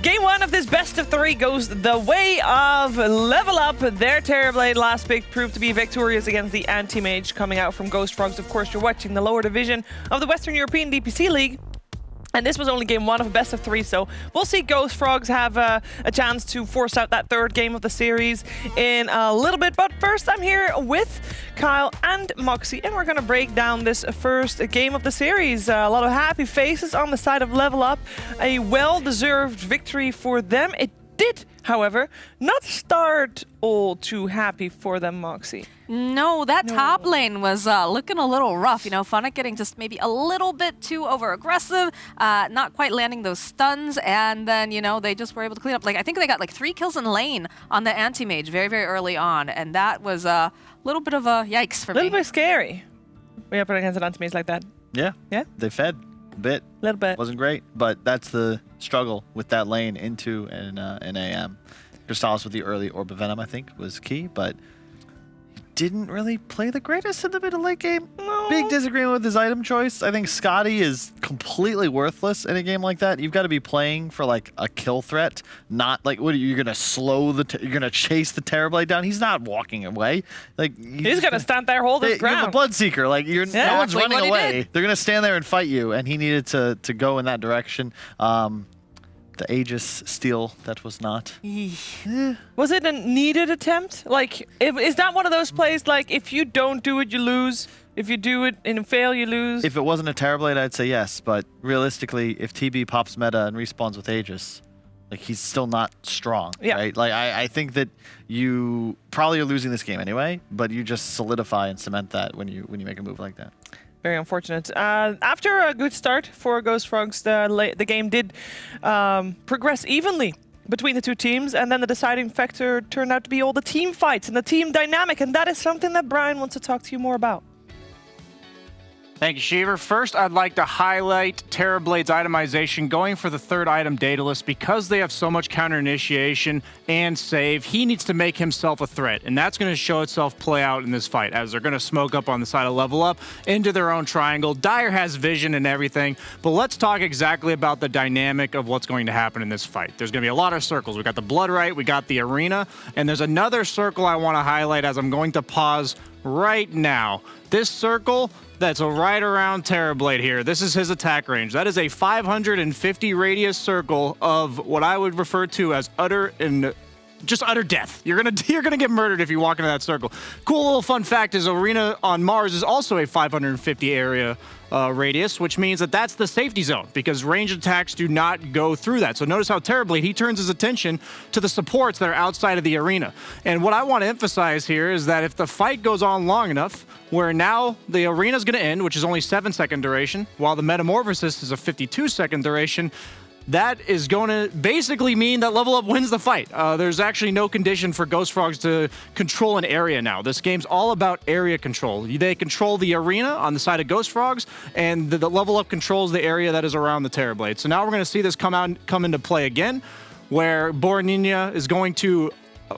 Game 1 of this best of 3 goes the way of Level Up. Their Terrorblade last pick proved to be victorious against the Anti-Mage coming out from Ghost Frogs. Of course, you're watching the lower division of the Western European DPC League. And this was only game 1 of a best of 3, so we'll see Ghost Frogs have a chance to force out that third game of the series in a little bit. But first, I'm here with Kyle and Moxie, and we're going to break down this first game of the series. A lot of happy faces on the side of Level Up. A well-deserved victory for them. It did, however, not start all too happy for them, Moxie. No, that top lane was looking a little rough. You know, Funnick getting just maybe a little bit too over-aggressive, not quite landing those stuns, and then, you know, they just were able to clean up. Like, I think they got like 3 kills in lane on the Anti-Mage very, very early on, and that was a little bit of a yikes for me. A little bit scary. We are putting against an Anti-Mage like that. Yeah. Yeah. They fed a bit. A little bit. Wasn't great, but that's the struggle with that lane into an AM. Crystallis with the early Orb of Venom, I think, was key, but he didn't really play the greatest in the middle late game. No. Big disagreement with his item choice. I think Scotty is completely worthless in a game like that. You've got to be playing for like a kill threat, not like what are you gonna slow the? You're gonna chase the Terrorblade down. He's not walking away. Like he's gonna stand there, hold his ground. You're a Bloodseeker. Like no one's running away. They're gonna stand there and fight you, and he needed to go in that direction. The Aegis steal, that was not. Was it a needed attempt? Like, is that one of those plays, like, if you don't do it, you lose? If you do it and fail, you lose? If it wasn't a Terrorblade, I'd say yes. But realistically, if TB pops meta and respawns with Aegis, like, he's still not strong, right? Like, I think that you probably are losing this game anyway, but you just solidify and cement that when you make a move like that. Very unfortunate. After a good start for Ghost Frogs, the game did progress evenly between the two teams, and then the deciding factor turned out to be all the team fights and the team dynamic, and that is something that Brian wants to talk to you more about. Thank you, Sheaver. First, I'd like to highlight Terrorblade's itemization going for the third item Daedalus. Because they have so much counter initiation and save, he needs to make himself a threat, and that's going to show itself play out in this fight as they're going to smoke up on the side of Level Up into their own triangle. Dire has vision and everything, but let's talk exactly about the dynamic of what's going to happen in this fight. There's going to be a lot of circles. We got the Blood Right, we got the Arena, and there's another circle I want to highlight as I'm going to pause right now. This circle that's right around Terrorblade here. This is his attack range. That is a 550 radius circle of what I would refer to as utter death. You're gonna get murdered if you walk into that circle. Cool little fun fact is Arena on Mars is also a 550 area radius, which means that that's the safety zone because ranged attacks do not go through that. So notice how Terrorblade, he turns his attention to the supports that are outside of the arena. And what I want to emphasize here is that if the fight goes on long enough, where now the arena is going to end, which is only 7-second duration, while the Metamorphosis is a 52-second duration, that is going to basically mean that Level Up wins the fight. There's actually no condition for Ghost Frogs to control an area now. This game's all about area control. They control the arena on the side of Ghost Frogs, and the Level Up controls the area that is around the Terrorblade. So now we're going to see this come into play again, where Bornina is going to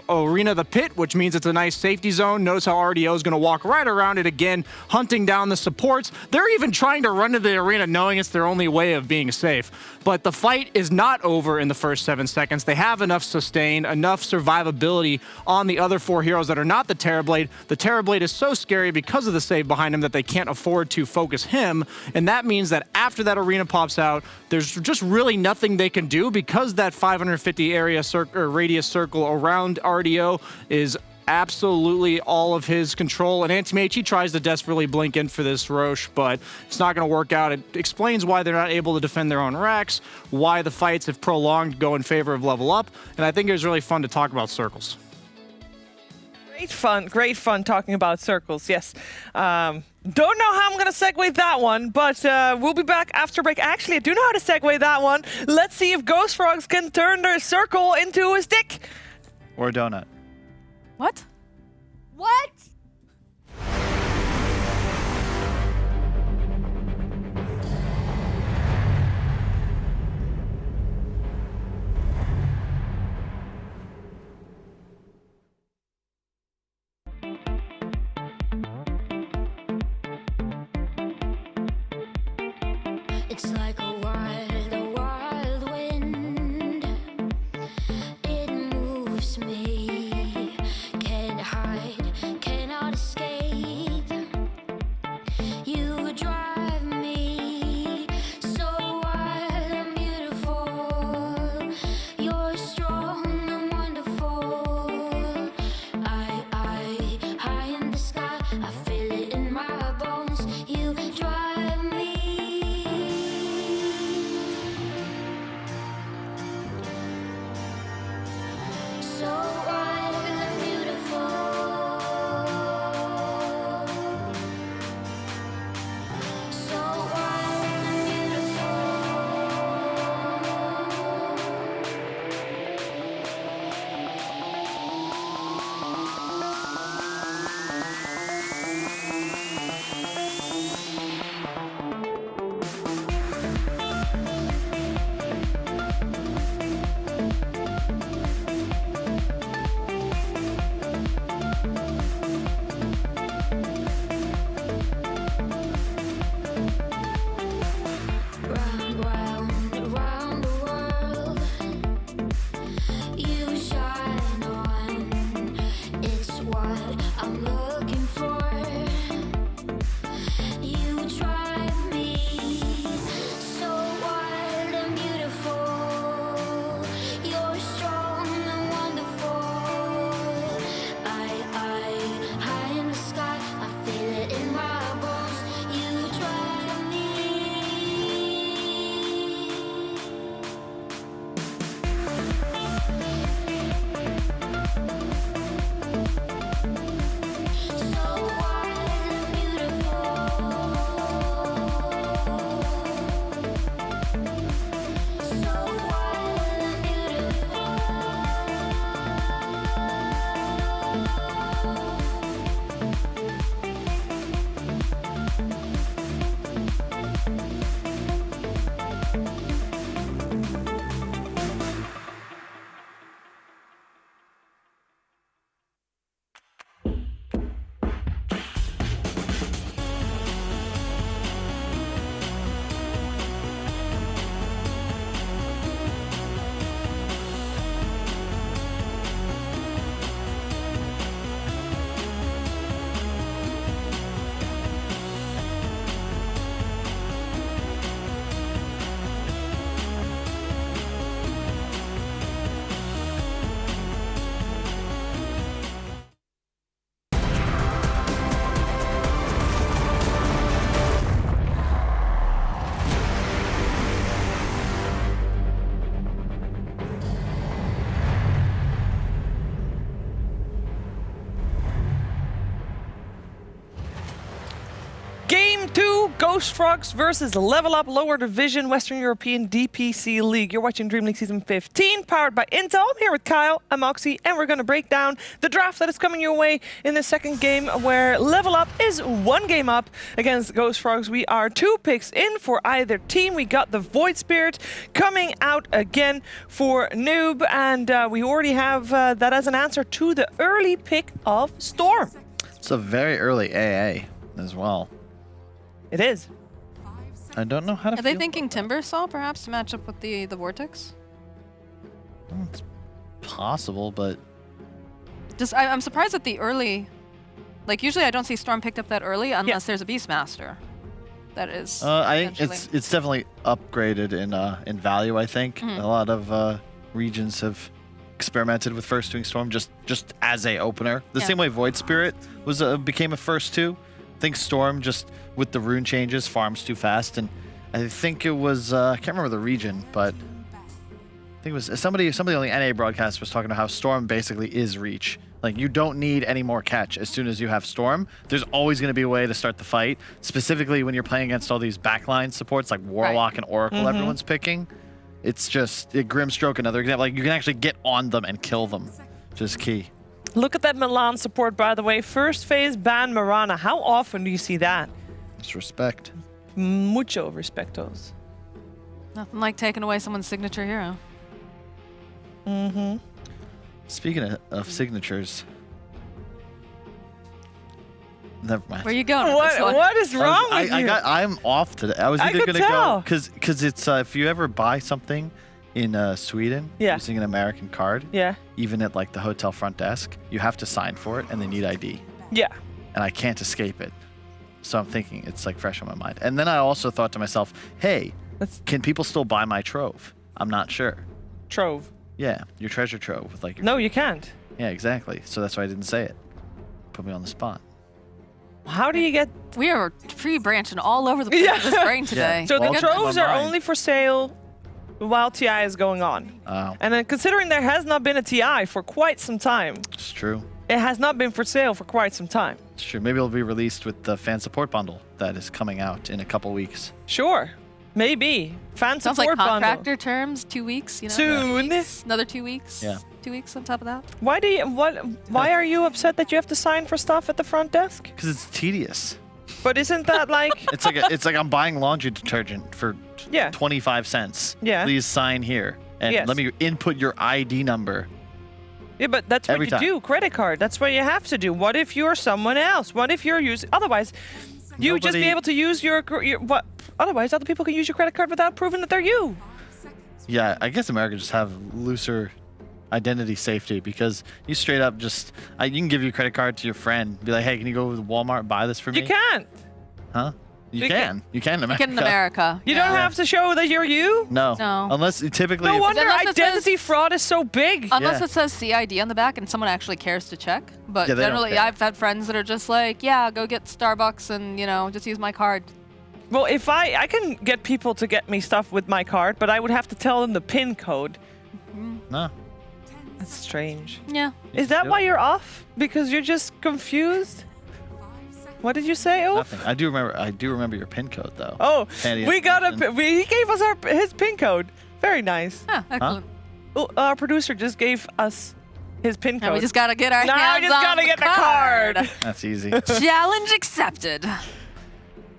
Arena the Pit, which means it's a nice safety zone. Notice how RDO is going to walk right around it again, hunting down the supports. They're even trying to run to the arena knowing it's their only way of being safe. But the fight is not over in the first 7 seconds. They have enough sustain, enough survivability on the other 4 heroes that are not the Terrorblade. The Terrorblade is so scary because of the save behind him that they can't afford to focus him. And that means that after that arena pops out, there's just really nothing they can do because that 550 area radius circle around RDO is absolutely all of his control. And Anti-Mage, he tries to desperately blink in for this Roche, but it's not going to work out. It explains why they're not able to defend their own racks, why the fights have prolonged go in favor of Level Up, and I think it was really fun to talk about circles. Great fun talking about circles, yes. Don't know how I'm going to segue that one, but we'll be back after break. Actually, I do know how to segue that one. Let's see if Ghost Frogs can turn their circle into a stick. Or a donut. What? What? It's like a wild wind 2, Ghost Frogs versus Level Up Lower Division Western European DPC League. You're watching DreamLeague Season 15, powered by Intel. I'm here with Kyle and Moxie, and we're going to break down the draft that is coming your way in the second game, where Level Up is 1 game up against Ghost Frogs. We are 2 picks in for either team. We got the Void Spirit coming out again for Noob, and we already have that as an answer to the early pick of Storm. It's a very early AA as well. It is. I don't know how to Are they thinking Timbersaw, perhaps, to match up with the Vortex? It's possible, but... I'm surprised at the early... Like, usually I don't see Storm picked up that early unless there's a Beastmaster. That is... I think it's definitely upgraded in value, I think. A lot of regions have experimented with first doing Storm just as a opener. The same way Void Spirit was became a first too. I think Storm, just with the rune changes, farms too fast, and I think it was I can't remember the region, but I think it was somebody on the NA broadcast was talking about how Storm basically is reach. Like, you don't need any more catch as soon as you have Storm. There's always going to be a way to start the fight, specifically when you're playing against all these backline supports like Warlock and Oracle everyone's picking. It's just Grimstroke, another example. Like, you can actually get on them and kill them, which is key. Look at that Milan support, by the way. First phase ban Mirana. How often do you see that? Just respect. Mucho respetos. Nothing like taking away someone's signature hero. Speaking of signatures, never mind. Where you going? What is wrong with you? I'm off today. I was either could gonna tell. go because it's if you ever buy something in Sweden using an American card, even at like the hotel front desk, you have to sign for it and they need ID. Yeah. And I can't escape it. So I'm thinking it's like fresh on my mind. And then I also thought to myself, hey, can people still buy my trove? I'm not sure. Trove? Yeah, your treasure trove with like your... No, you can't. Yeah, exactly. So that's why I didn't say it. Put me on the spot. How do you get... We are tree branching all over the place with this brain today. So the troves are only for sale while TI is going on. Oh. And then considering there has not been a TI for quite some time. It's true. It has not been for sale for quite some time. It's true. Maybe it'll be released with the fan support bundle that is coming out in a couple weeks. Sure. Maybe. Fan Sounds support like contractor bundle. terms, 2 weeks, you know? Soon. 2 weeks, another 2 weeks. Yeah. 2 weeks on top of that. Why are you upset that you have to sign for stuff at the front desk? Because it's tedious. But isn't that like... it's like I'm buying laundry detergent for 25 cents. Yeah. Please sign here. And let me input your ID number. Yeah, but that's what you do. Credit card. That's what you have to do. What if you're someone else? What if you're using... Otherwise, you would just be able to use your what? Otherwise, other people can use your credit card without proving that they're you. Yeah, I guess America just have looser identity safety because you straight up just... you can give your credit card to your friend. Be like, hey, can you go to Walmart and buy this for me? You can't. Huh? You can. You can in America. You can in America. You don't have to show that you're you? No. No. Unless typically... No wonder identity fraud is so big. Unless it says CID on the back and someone actually cares to check. But Yeah, they don't generally, care. I've had friends that are just like, yeah, go get Starbucks and, you know, just use my card. Well, if I can get people to get me stuff with my card, but I would have to tell them the PIN code. No. That's strange. Yeah. Is that why you're off? Because you're just confused? What did you say, Ulf? Nothing. I do remember your PIN code though. Oh, Handy we got information. he gave us his PIN code. Very nice. Ah, excellent. Our producer just gave us his PIN code. Now we just gotta get our now hands we just on gotta the get the card. That's easy. Challenge accepted.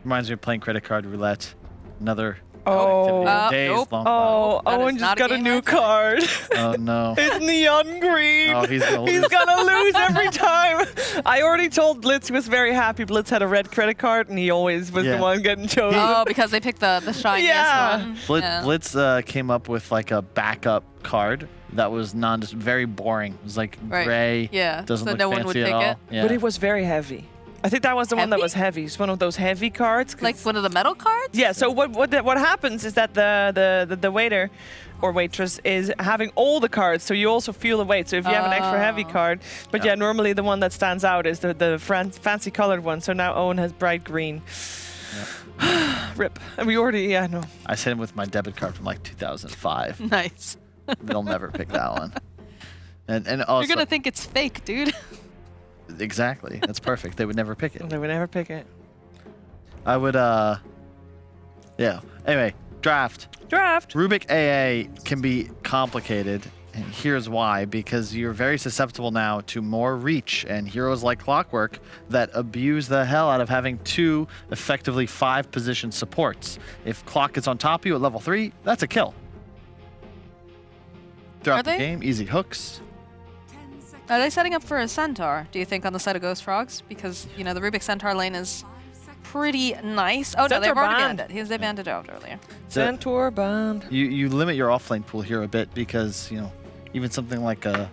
Reminds me of playing credit card roulette. Another Oh, days long. Oh, That Owen is just not a got a game new right card. Oh no. It's neon green. Oh, he's gonna lose. gonna lose every time. I already told Blitz he was very happy. Blitz had a red credit card, and he always was the one getting chosen. Oh, because they picked the shiniest one. Blitz came up with like a backup card that was just very boring. It was like gray. Yeah, Doesn't so look no one fancy would at pick all. it. Yeah. But it was very heavy. I think that was the one that was heavy. It's one of those heavy cards. Like one of the metal cards? Yeah. So what happens is that the waiter or waitress is having all the cards, so you also feel the weight. So if you have an extra heavy card, but yeah, normally the one that stands out is the fancy colored one. So now Owen has bright green. Rip. And we already, no. I sent him with my debit card from like 2005. Nice. They'll never pick that one. And also, You're gonna think it's fake, dude. exactly. That's perfect. They would never pick it. They would never pick it. I would, yeah. Anyway, draft. Rubik AA can be complicated, and here's why. Because you're very susceptible now to more reach and heroes like Clockwork that abuse the hell out of having 2 effectively 5-position supports. If Clock is on top of you at level 3, that's a kill. Throughout the game, easy hooks. Are they setting up for a Centaur, do you think, on the side of Ghost Frogs? Because, you know, the Rubik Centaur lane is pretty nice. Oh, no, they've already banned it. They banned it out earlier. Centaur banned. You limit your offlane pool here a bit because, you know, even something like a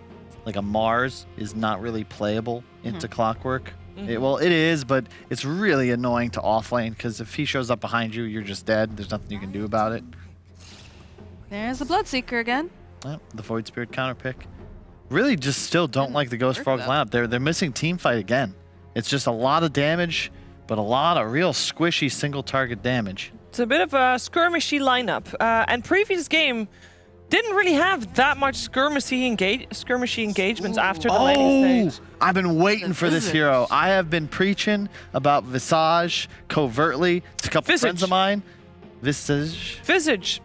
Mars is not really playable into Clockwork. Well, it is, but it's really annoying to offlane because if he shows up behind you, you're just dead. There's nothing you can do about it. There's the Bloodseeker again. The Void Spirit counter pick. Really just still don't like the Ghost Frogs lineup. They're missing team fight again. It's just a lot of damage, but a lot of real squishy single target damage. It's a bit of a skirmishy lineup. And previous game didn't really have that much skirmishy engagements after the laning stage. I've been waiting for this hero. I have been preaching about Visage covertly to a couple friends of mine. Visage.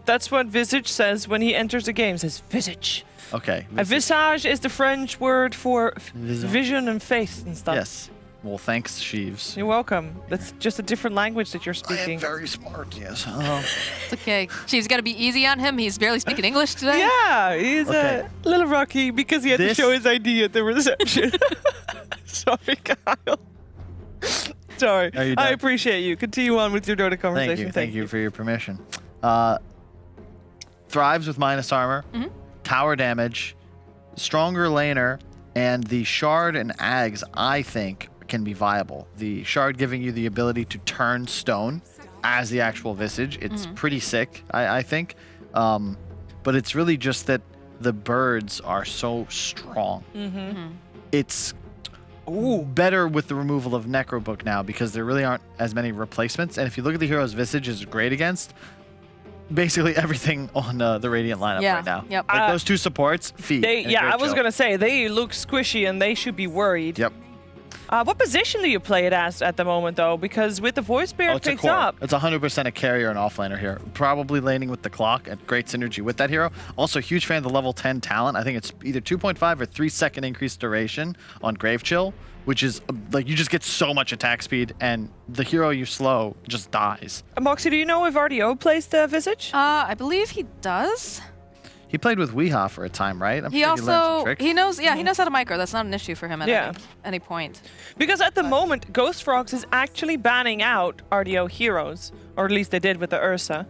That's what Visage says when he enters the game. It says Visage. Okay. A visage is the French word for vision and face and stuff. Yes. Well, thanks, Sheaves. You're welcome. That's just a different language that you're speaking. I am very smart, yes. It's okay. She's got to be easy on him. He's barely speaking English today. Yeah, he's a little rocky because he had to show his ID at the reception. Sorry, Kyle. Sorry. I appreciate you. Continue on with your Dota conversation. Thank you for your permission. Thrives with minus armor, tower damage, stronger laner, and the Shard and Ags, I think, can be viable. The Shard giving you the ability to turn stone as the actual Visage. It's pretty sick, I think. But it's really just that the birds are so strong. It's better with the removal of Necrobook now because there really aren't as many replacements. And if you look at the hero's Visage is great against basically everything on the Radiant lineup right now. Like those two supports, feed. I was going to say, they look squishy and they should be worried. Yep. What position do you play it as at the moment, though? Because with the Void Spirit picked up... It's 100% a carrier and offlaner here. Probably laning with the clock and great synergy with that hero. Also, huge fan of the level 10 talent. I think it's either 2.5 or 3-second increased duration on Grave Chill, which is like you just get so much attack speed and the hero you slow just dies. Moxie, do you know if RDO plays the Visage? I believe he does. He played with Weehaw for a time, right? He also he knows how to micro. That's not an issue for him at any point. Because at the moment, Ghost Frogs is actually banning out RDO heroes, or at least they did with the Ursa.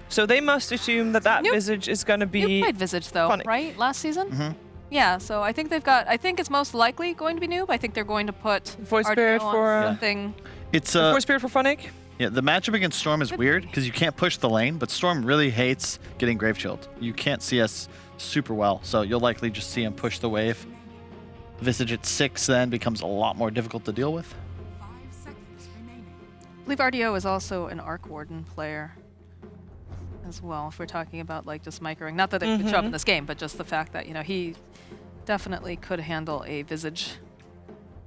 So they must assume that Visage is going to be. You played Visage though, right? Last season. Yeah. So I think they've got. I think it's most likely going to be Noob. I think they're going to put Void Spirit for something. It's Void Spirit for Funnick. Yeah, the matchup against Storm is weird because you can't push the lane, but Storm really hates getting Grave Chilled. You can't CS super well, so you'll likely just see him push the wave. Visage at 6 then becomes a lot more difficult to deal with. I believe RDO is also an Arc Warden player as well, if we're talking about like just microing. Not that it could show up in this game, but just the fact that, you know, he definitely could handle a Visage.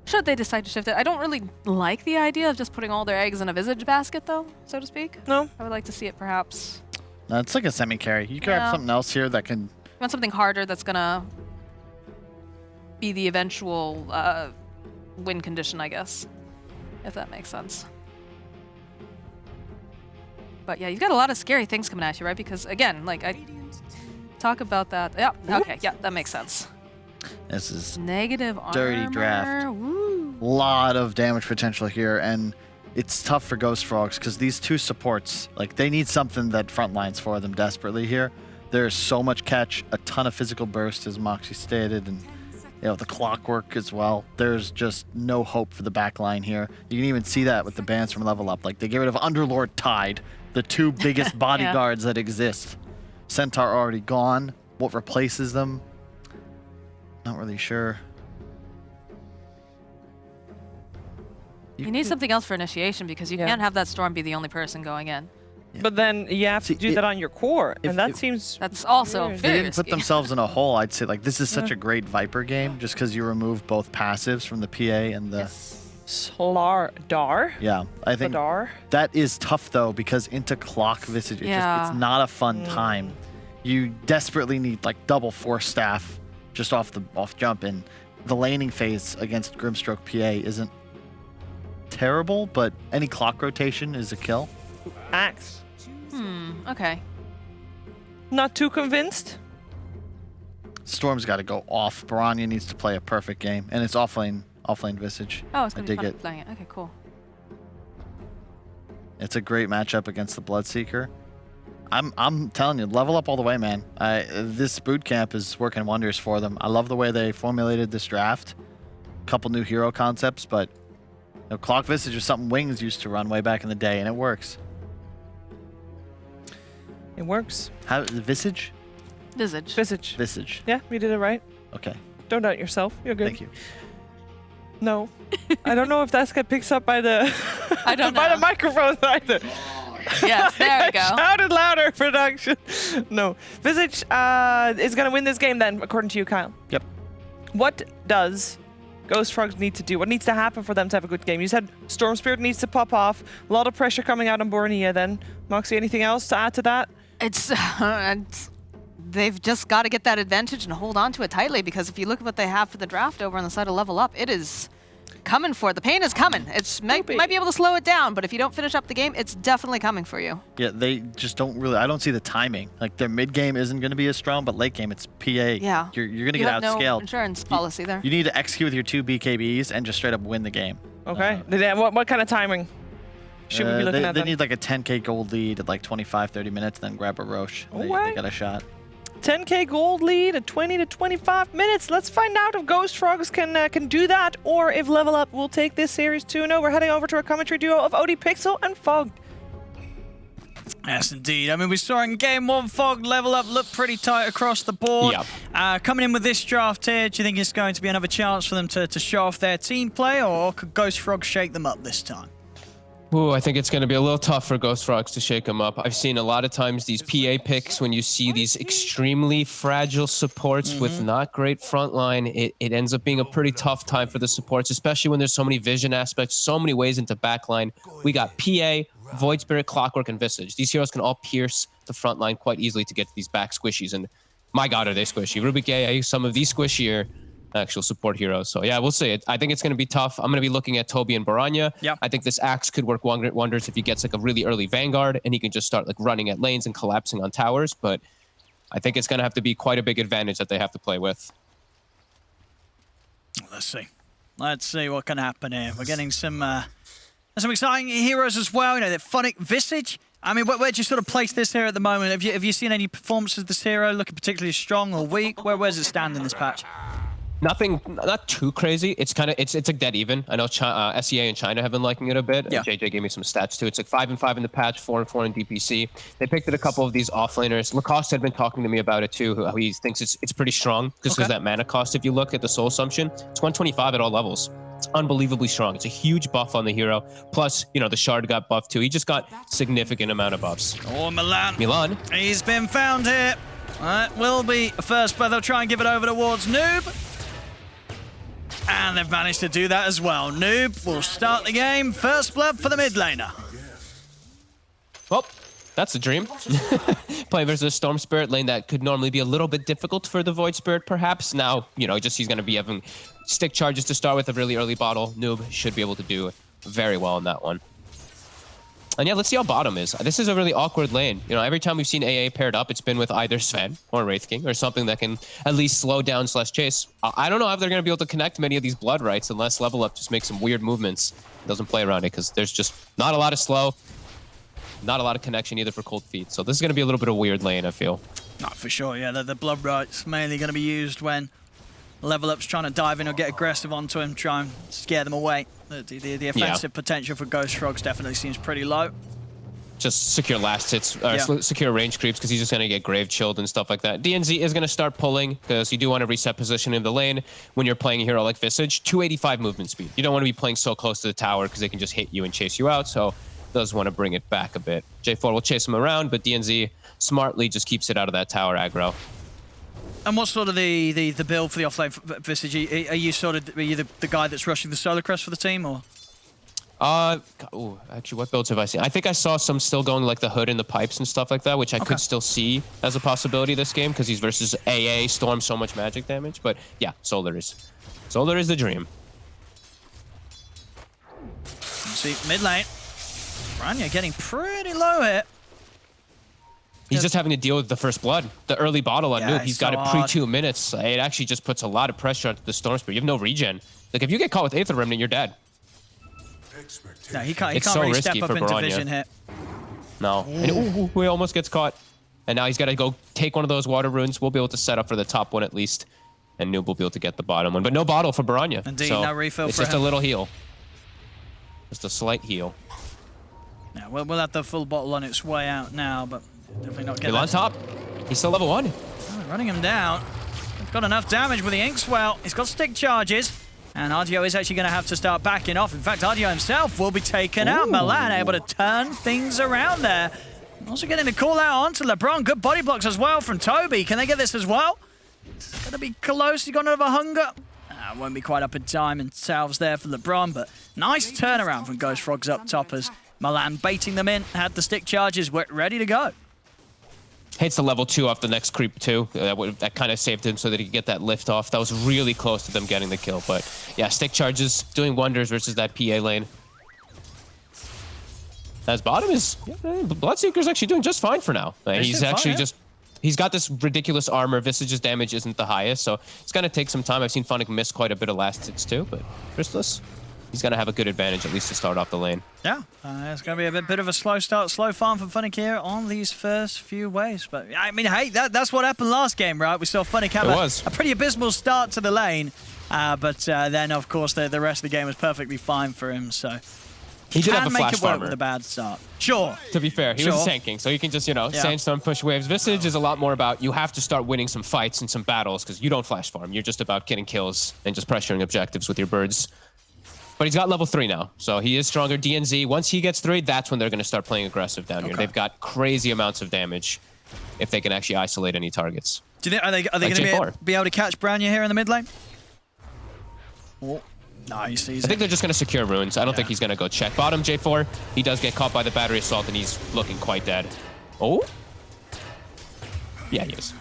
Should they decide to shift it? I don't really like the idea of just putting all their eggs in a Visage basket, though, so to speak. No. I would like to see it perhaps. No, it's like a semi-carry. You could have something else here that can... You want something harder that's going to be the eventual win condition, I guess, if that makes sense. But yeah, you've got a lot of scary things coming at you, right? Because, again, like, I talk about that. Yeah, okay, yeah, that makes sense. This is negative dirty armor. draft. Woo. Lot of damage potential here, and it's tough for Ghost Frogs because these two supports, like they need something that frontlines for them desperately here. There's so much catch, a ton of physical burst, as Moxie stated, and you know the clockwork as well. There's just no hope for the back line here. You can even see that with the bans from Level Up. Like they get rid of Underlord Tide, the two biggest bodyguards that exist. Centaur already gone. What replaces them? Not really sure. You need something else for initiation because you can't have that Storm be the only person going in. Yeah. But then you have to do that on your core, and that seems... That's also If they didn't put themselves in a hole, I'd say like this is such a great Viper game just because you remove both passives from the PA and the Slardar. Yeah, I think Slardar. that is tough though, because into clock Visage, Yeah. it's not a fun time. You desperately need like double force staff just off jump, and the laning phase against Grimstroke PA isn't terrible, but any clock rotation is a kill. Axe. Okay. Not too convinced. Storm's got to go off. Baranya needs to play a perfect game, and it's offlane Visage. Oh, it's gonna be I dig fun it. playing it. Okay, cool. It's a great matchup against the Bloodseeker. I'm telling you, level up all the way, man. This boot camp is working wonders for them. I love the way they formulated this draft. A couple new hero concepts, but Clock Visage was something Wings used to run way back in the day, and it works. It works. How Visage? Visage. Visage. Yeah, you did it right. Okay. Don't doubt yourself. You're good. Thank you. No. I don't know if that's get picked up by the I don't by know. the microphone either. Yes, there we go. Shouted louder, production. No. Visage is going to win this game then, according to you, Kyle. Yep. What does Ghost Frogs need to do? What needs to happen for them to have a good game? You said Storm Spirit needs to pop off. A lot of pressure coming out on Bornea then. Moxie, anything else to add to that? It's they've just got to get that advantage and hold on to it tightly, because if you look at what they have for the draft over on the side of Level Up, it is coming for it. The pain is coming. It's might be able to slow it down, but if you don't finish up the game, it's definitely coming for you. Yeah, they just don't really. I don't see the timing. Like their mid game isn't going to be as strong, but late game it's PA. Yeah. You're going to You get have no outscaled. insurance policy there. You need to execute with your 2 BKBs and just straight up win the game. Okay. What kind of timing should we be looking they, at They then? need like a 10k gold lead at like 25-30 minutes, then grab a Roche. They got a shot. 10k gold lead at 20 to 25 minutes. Let's find out if Ghost Frogs can do that, or if Level Up will take this series 2-0. We're heading over to our commentary duo of OD Pixel and Fog. Yes, indeed. I mean, we saw in Game 1, Fog Level Up look pretty tight across the board. Yep. Coming in with this draft here, do you think it's going to be another chance for them to show off their team play, or could Ghost Frogs shake them up this time? Ooh, I think it's going to be a little tough for Ghost Frogs to shake them up. I've seen a lot of times these PA picks, when you see these extremely fragile supports with not great front line, it ends up being a pretty tough time for the supports, especially when there's so many vision aspects, so many ways into backline. We got PA, Void Spirit, Clockwork, and Visage. These heroes can all pierce the front line quite easily to get to these back squishies, and my god, are they squishy. Rubik A, some of these squishier actual support heroes. So yeah, we'll see. I think it's going to be tough. I'm going to be looking at Toby and Baranya. Yep. I think this Axe could work wonders if he gets like a really early Vanguard and he can just start like running at lanes and collapsing on towers. But I think it's going to have to be quite a big advantage that they have to play with. Let's see. Let's see what can happen here. We're getting some exciting heroes as well. You know, the Phonic Visage. I mean, where do you sort of place this here at the moment? Have you seen any performances of this hero looking particularly strong or weak? Where's it stand in this patch? Nothing, not too crazy. It's kind of, it's like dead even. I know SEA and China have been liking it a bit. Yeah. JJ gave me some stats too. It's like 5-5 in the patch, 4-4 in DPC. They picked it a couple of these offlaners. Lacoste had been talking to me about it too. How he thinks it's pretty strong just because that mana cost. If you look at the Soul Assumption, it's 125 at all levels. It's unbelievably strong. It's a huge buff on the hero. Plus, you know, the Shard got buffed too. He just got significant amount of buffs. Oh, Milan. Milan. He's been found here. That will be a first, but they'll try and give it over towards Noob. And they've managed to do that as well. Noob will start the game. First blood for the mid laner. Well, that's a dream. Play versus Storm Spirit lane that could normally be a little bit difficult for the Void Spirit, perhaps. Now, you know, just he's going to be having stick charges to start with, a really early bottle. Noob should be able to do very well in that one. And yeah, let's see how bottom is. This is a really awkward lane. You know, every time we've seen AA paired up, it's been with either Sven or Wraith King or something that can at least slow down / chase. I don't know if they're going to be able to connect many of these Blood Rights unless Level Up just makes some weird movements. Doesn't play around it because there's just not a lot of slow, not a lot of connection either for Cold Feet. So this is going to be a little bit of a weird lane, I feel. Not for sure, yeah. The Blood Rights mainly going to be used when Level Up's trying to dive in or get aggressive onto him, try and scare them away. The offensive potential for Ghost Frogs definitely seems pretty low. Just secure last hits, secure range creeps, because he's just going to get grave chilled and stuff like that. DNZ is going to start pulling, because you do want to reset position in the lane when you're playing a hero like Visage. 285 movement speed. You don't want to be playing so close to the tower, because they can just hit you and chase you out, so does want to bring it back a bit. J4 will chase him around, but DNZ smartly just keeps it out of that tower aggro. And what's sort of the build for the offlane Visage? Are you the guy that's rushing the Solar Crest for the team, or...? Actually, what builds have I seen? I think I saw some still going like the hood and the pipes and stuff like that, which I could still see as a possibility this game because he's versus AA, Storm, so much magic damage. But yeah, Solar is the dream. See, mid lane. Branya getting pretty low here. He's just having to deal with the first blood. The early bottle on Noob, he's got it pre 2 minutes. It actually just puts a lot of pressure onto the Storm Spirit. You have no regen. Like, if you get caught with Aether Remnant, you're dead. No, he can't so really risky step up for into Baranya. vision here. No. And he almost gets caught. And now he's got to go take one of those water runes. We'll be able to set up for the top one at least. And Noob will be able to get the bottom one. But no bottle for Baranya. Indeed, so no refill it's for just him. a little heal. Just a slight heal. Yeah, we'll have the full bottle on its way out now, but definitely not getting He's on top. He's still level 1. Running him down. He's got enough damage with the Inkswell. He's got stick charges. And RDO is actually going to have to start backing off. In fact, RDO himself will be taken out. Milan able to turn things around there. Also getting the call out onto LeBron. Good body blocks as well from Toby. Can they get this as well? It's going to be close. He got another hunger. Won't be quite up in time and salves there for LeBron, but nice turnaround from Ghost Frogs up top as Milan baiting them in. Had the stick charges. We're ready to go. Hits the level 2 off the next creep too. That kind of saved him so that he could get that lift off. That was really close to them getting the kill. But yeah, stick charges doing wonders versus that PA lane. As bottom is, Bloodseeker's actually doing just fine for now. He's actually he's got this ridiculous armor. Visage's damage isn't the highest, so it's gonna take some time. I've seen Funnick miss quite a bit of last hits too, but Chrysalis, he's gonna have a good advantage at least to start off the lane. Yeah, it's going to be a bit of a slow start, slow farm for Funnick here on these first few waves. But I mean, hey, that's what happened last game, right? We saw Funnick have a pretty abysmal start to the lane, but then of course the rest of the game was perfectly fine for him. So he did have a make flash it work farmer with a bad start. Sure. To be fair, he was tanking, so you can just, Sandstorm, push waves. Visage is a lot more about you have to start winning some fights and some battles because you don't flash farm. You're just about getting kills and just pressuring objectives with your birds. But he's got level 3 now, so he is stronger. DNZ, once he gets 3, that's when they're going to start playing aggressive down here. They've got crazy amounts of damage if they can actually isolate any targets. Do you think, are they going to be able to catch Branya here in the mid lane? Oh, nice. I think they're just going to secure runes. I don't think he's going to go check. Bottom J4, he does get caught by the battery assault, and he's looking quite dead. Oh? Yeah, he is.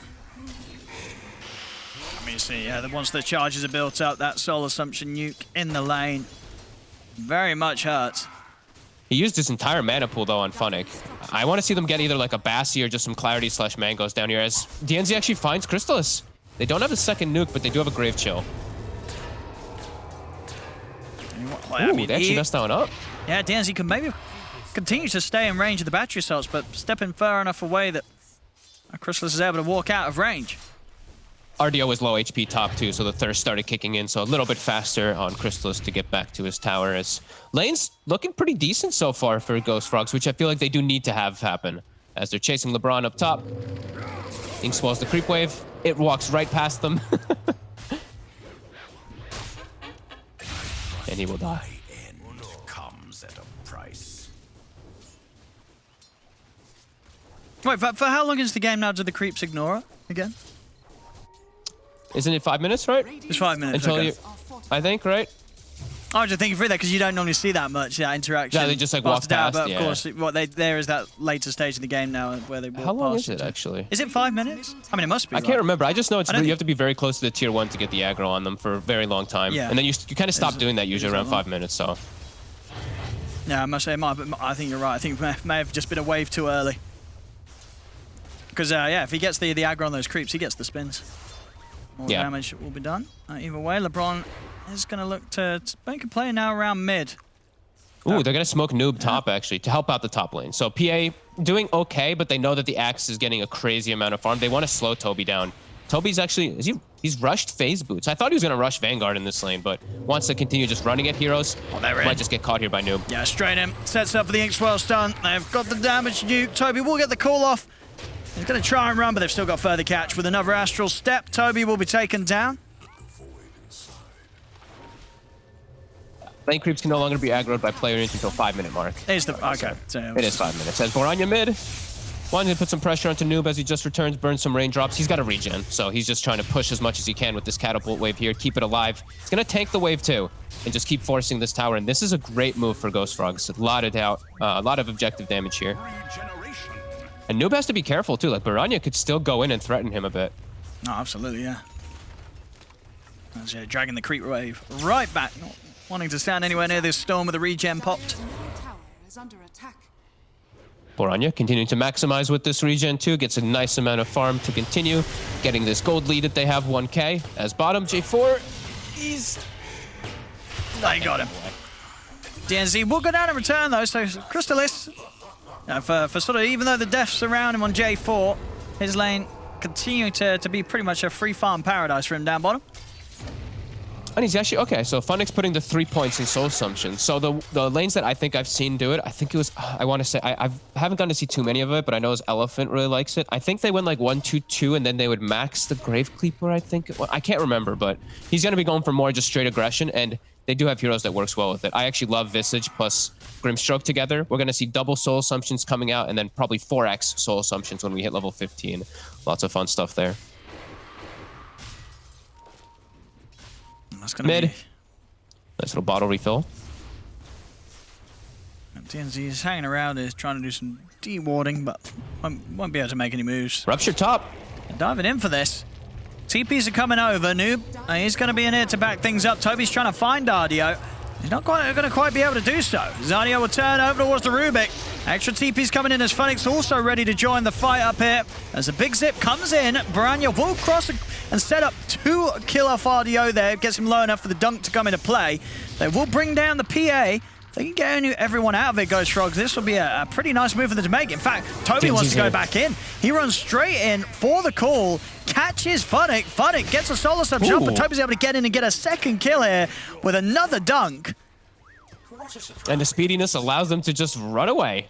Let me see, once the charges are built up, that Soul Assumption nuke in the lane very much hurts. He used his entire mana pool, though, on Funnick. I want to see them get either like a Bassi or just some Clarity / Mangoes down here, as DNZ actually finds Crystallis. They don't have a second nuke, but they do have a Grave Chill. Ooh, they actually messed that one up. Yeah, DNZ can maybe continue to stay in range of the battery assaults, but stepping far enough away that Crystallis is able to walk out of range. RDO was low HP top too, so the thirst started kicking in, so a little bit faster on Crystallis to get back to his tower. As lane's looking pretty decent so far for Ghost Frogs, which I feel like they do need to have happen. As they're chasing LeBron up top. Ink swells the creep wave. It walks right past them. And he will die. Comes at a price. Wait, for how long is the game now? Do the creeps ignore it again? Isn't it 5 minutes, right? It's 5 minutes. Until you, I think, right? I was just thinking through that because you don't normally see that much interaction. Yeah, they just like walk past. But of course, there is that later stage of the game now where they walk past. How long is it actually? Is it 5 minutes? I mean, it must be. I can't remember. I just know you have to be very close to the tier 1 to get the aggro on them for a very long time. Yeah. And then you kind of stop doing that usually around 5 minutes. So. Yeah, I must say, I think you're right. I think it may have just been a wave too early. Because if he gets the aggro on those creeps, he gets the spins. More damage will be done. Either way, LeBron is going to look to make a play now around mid. Ooh, they're going to smoke Noob top, actually, to help out the top lane. So PA doing okay, but they know that the Axe is getting a crazy amount of farm. They want to slow Toby down. Toby's actually, he's rushed Phase Boots. I thought he was going to rush Vanguard in this lane, but wants to continue just running at heroes. Might just get caught here by Noob. Yeah, straight in. Sets up for the Inkswell stun. They've got the damage nuke. Toby will get the call off. He's going to try and run, but they've still got further catch with another Astral Step. Toby will be taken down. Lane creeps can no longer be aggroed by player until 5 minute mark. It is okay. So it is 5 minutes. As Boranya mid, Wanting to put some pressure onto Noob as he just returns, burns some raindrops. He's got a regen, so he's just trying to push as much as he can with this catapult wave here, keep it alive. He's going to tank the wave too, and just keep forcing this tower. And this is a great move for Ghost Frogs. A lot of objective damage here. And Noob has to be careful too. Like, Baranya could still go in and threaten him a bit. Oh, absolutely, yeah. As dragging the creep wave right back, not wanting to stand anywhere near this storm with the regen popped. Baranya continuing to maximize with this regen too, gets a nice amount of farm to continue, getting this gold lead that they have 1k. As bottom, J4, he's... They got him. DNZ will go down in return though, so Crystalis, for sort of, even though the deaths around him on J4, his lane continuing to be pretty much a free farm paradise for him down bottom. And he's actually, okay, so Funnick's putting the 3 points in Soul Assumption. So the lanes that I think I've seen do it, I think it was, I want to say, I haven't gotten to see too many of it, but I know his Elephant really likes it. I think they went like 1-2-2, and then they would max the Grave Cleaver, I think. Well, I can't remember, but he's going to be going for more just straight aggression, and they do have heroes that works well with it. I actually love Visage plus Grimstroke together. We're going to see double Soul Assumptions coming out, and then probably 4x Soul Assumptions when we hit level 15. Lots of fun stuff there. That's gonna Mid. Be... Nice little bottle refill. And DNZ is hanging around, is trying to do some de-warding, but won't be able to make any moves. Rupture top. And diving in for this. TPs are coming over. Noob, he's going to be in here to back things up. Toby's trying to find Dardio. He's not going to quite be able to do so. Zardio will turn over towards the Rubik. Extra TP's coming in as Funnick's also ready to join the fight up here. As a big zip comes in, Baranya will cross and set up 2 kill off RDO there. Gets him low enough for the dunk to come into play. They will bring down the PA. They can get everyone out of it, Ghost Frogs. This will be a pretty nice move for them to make. In fact, Toby wants to go back in. He runs straight in for the call, catches Funnick. Funnick gets a solo sub jump, but Toby's able to get in and get a second kill here with another dunk. And the speediness allows them to just run away.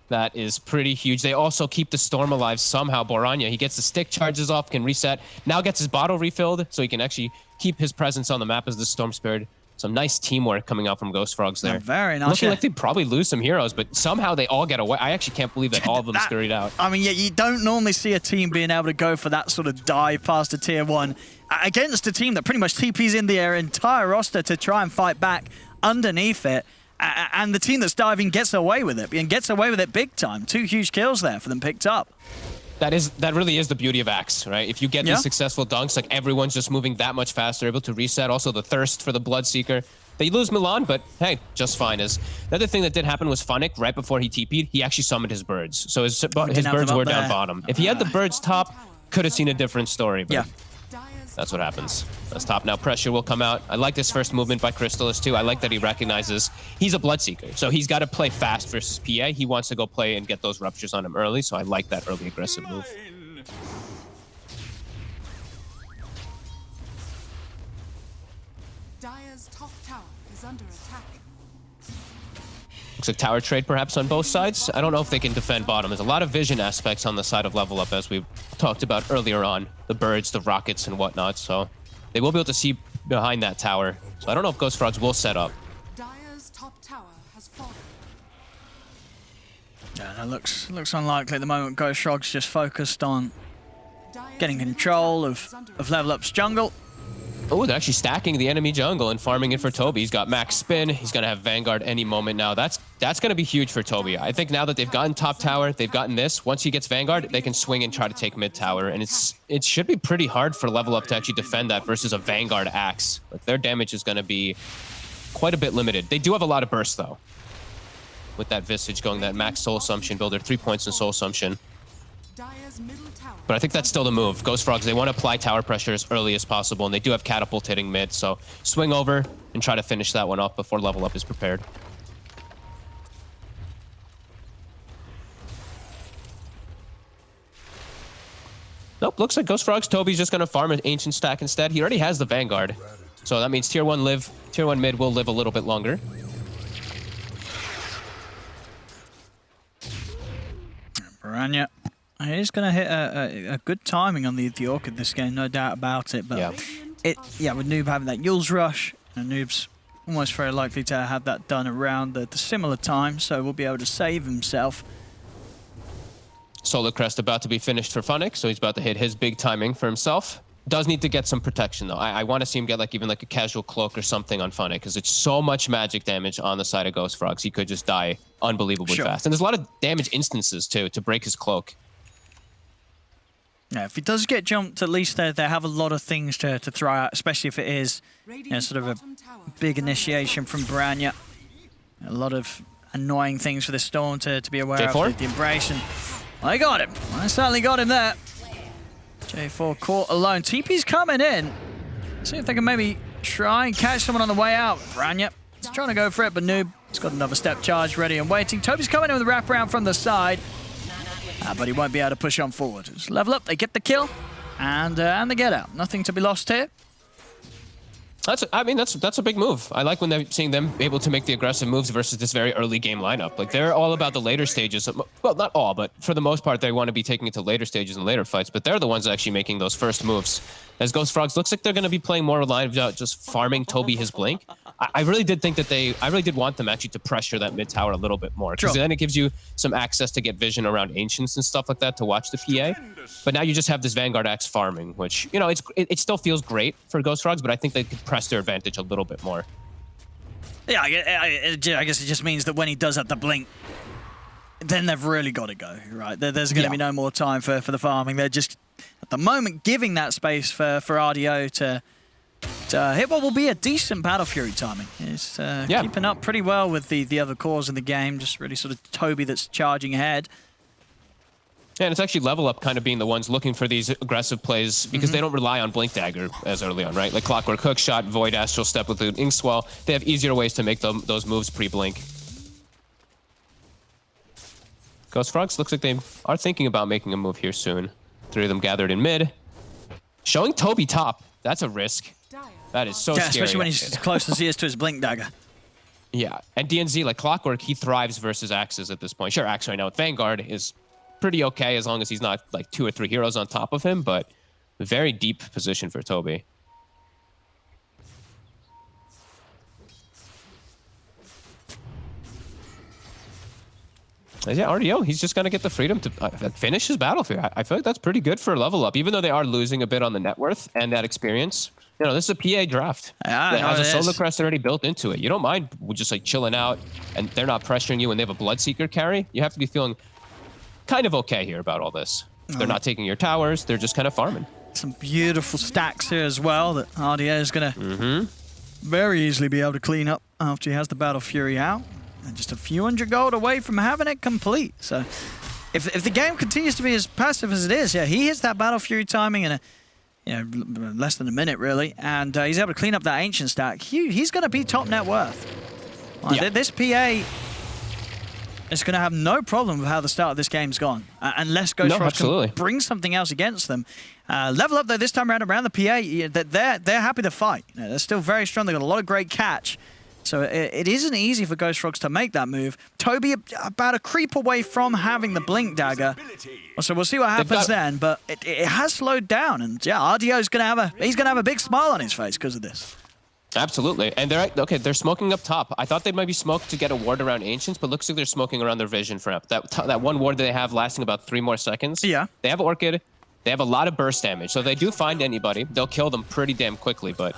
That is pretty huge. They also keep the storm alive somehow. Baranya, he gets the stick charges off, can reset. Now gets his bottle refilled, so he can actually keep his presence on the map as the storm spared. Some nice teamwork coming out from Ghost Frogs there. Very nice. Looking like they probably lose some heroes, but somehow they all get away. I actually can't believe that all of them scurried out. I mean, yeah, you don't normally see a team being able to go for that sort of dive past a tier 1 against a team that pretty much TPs in their entire roster to try and fight back underneath it. And the team that's diving gets away with it, and gets away with it big time. 2 huge kills there for them picked up. That really is the beauty of Axe, right? If you get these successful dunks, like everyone's just moving that much faster, able to reset. Also the thirst for the Bloodseeker. They lose Milan, but hey, just fine. The other thing that did happen was Funnick, right before he TP'd, he actually summoned his birds. So his birds were down bottom. If he had the birds top, could have seen a different story. But that's what happens. That's top now. Pressure will come out. I like this first movement by Crystalis too. I like that he recognizes he's a Bloodseeker. So he's got to play fast versus PA. He wants to go play and get those ruptures on him early. So I like that early aggressive move. Dire's top tower is under attack. Looks like tower trade perhaps on both sides. I don't know if they can defend bottom. There's a lot of vision aspects on the side of level up as we talked about earlier on. The birds, the rockets and whatnot. So they will be able to see behind that tower. So I don't know if Ghost Frogs will set up. Dire's top tower has fallen. Yeah, that looks unlikely at the moment. Ghost Frogs just focused on getting control of level up's jungle. Oh, they're actually stacking the enemy jungle and farming it for Toby. He's got max spin. He's going to have Vanguard any moment now. That's going to be huge for Toby. I think now that they've gotten top tower, they've gotten this. Once he gets Vanguard, they can swing and try to take mid tower. And it should be pretty hard for level up to actually defend that versus a Vanguard Axe. Like, their damage is going to be quite a bit limited. They do have a lot of burst, though. With that Visage going that max Soul Assumption builder, 3 points in Soul Assumption. But I think that's still the move. Ghost Frogs, they want to apply tower pressure as early as possible, and they do have Catapult hitting mid, so swing over and try to finish that one off before level up is prepared. Nope, looks like Ghost Frogs, Toby's just going to farm an Ancient stack instead. He already has the Vanguard, so that means tier 1 mid will live a little bit longer. Baranya. He's going to hit a good timing on the Orchid this game, no doubt about it. But with Noob having that Yule's Rush, and Noob's almost very likely to have that done around the similar time, so we'll be able to save himself. Solar Crest about to be finished for Funnick, so he's about to hit his big timing for himself. Does need to get some protection, though. I want to see him get even a casual cloak or something on Funnick, because it's so much magic damage on the side of Ghost Frogs. He could just die unbelievably fast. And there's a lot of damage instances, too, to break his cloak. Yeah, if he does get jumped, at least they have a lot of things to throw out, especially if it is sort of a big initiation from Branya. A lot of annoying things for the Storm to be aware of. The Embrace, and I got him. I certainly got him there. J4 caught alone. TP's coming in. See if they can maybe try and catch someone on the way out. Branya is trying to go for it, but Noob has got another step charge ready and waiting. Toby's coming in with a wraparound from the side. But he won't be able to push on forward. Just level up, they get the kill, and they get out. Nothing to be lost here. That's a big move. I like when they're seeing them able to make the aggressive moves versus this very early game lineup. Like, they're all about the later stages. Well, not all, but for the most part, they want to be taking it to later stages and later fights. But they're the ones actually making those first moves. As Ghost Frogs looks like they're going to be playing more reliant on just farming Toby his blink. I really did think that I really did want them actually to pressure that mid tower a little bit more, because then it gives you some access to get vision around Ancients and stuff like that to watch the PA. But now you just have this Vanguard Axe farming, which, you know, it still feels great for Ghost Frogs, but I think they could press their advantage a little bit more. Yeah, I guess it just means that when he does have the blink, then they've really got to go, right? There's going to be no more time for the farming. They're just, at the moment, giving that space for RDO to hit what will be a decent Battle Fury timing. It's keeping up pretty well with the other cores in the game, just really sort of Toby that's charging ahead. Yeah, and it's actually Level Up kind of being the ones looking for these aggressive plays, because they don't rely on Blink Dagger as early on, right? Like Clockwork Hookshot, Void Astral Step with the Inkswell. They have easier ways to make those moves pre-Blink. Ghost Frogs looks like they are thinking about making a move here soon. 3 of them gathered in mid. Showing Toby top. That's a risk. That is so scary. Especially when he's as close as he is to his Blink Dagger. Yeah, and DNZ, like Clockwork, he thrives versus Axes at this point. Sure, Axe right now with Vanguard is pretty okay as long as he's not like 2 or 3 heroes on top of him, but very deep position for Toby. Yeah, RDO, he's just going to get the freedom to finish his Battle Fury. I feel like that's pretty good for Level Up, even though they are losing a bit on the net worth and that experience. You know, this is a PA draft that has a Solar Crest already built into it. You don't mind just like chilling out and they're not pressuring you when they have a Bloodseeker carry. You have to be feeling kind of okay here about all this. They're not taking your towers. They're just kind of farming. Some beautiful stacks here as well that RDO is going to very easily be able to clean up after he has the Battle Fury out. And just a few hundred gold away from having it complete. So if the game continues to be as passive as it is, yeah, he hits that Battle Fury timing in less than a minute, really. And he's able to clean up that Ancient stack. He's going to be top net worth. This PA is going to have no problem with how the start of this game's gone. Unless Ghost Frogs can bring something else against them. Level Up, though, this time around the PA, they're happy to fight. They're still very strong. They've got a lot of great catch. So it isn't easy for Ghost Frogs to make that move. Toby about a creep away from having the Blink Dagger. So we'll see what happens then, but it has slowed down. And yeah, RDO's going to have a big smile on his face because of this. Absolutely. And they're smoking up top. I thought they might be smoked to get a ward around Ancients, but looks like they're smoking around their vision for that one ward that they have lasting about 3 more seconds. Yeah. They have Orchid. They have a lot of burst damage. So if they do find anybody, they'll kill them pretty damn quickly. But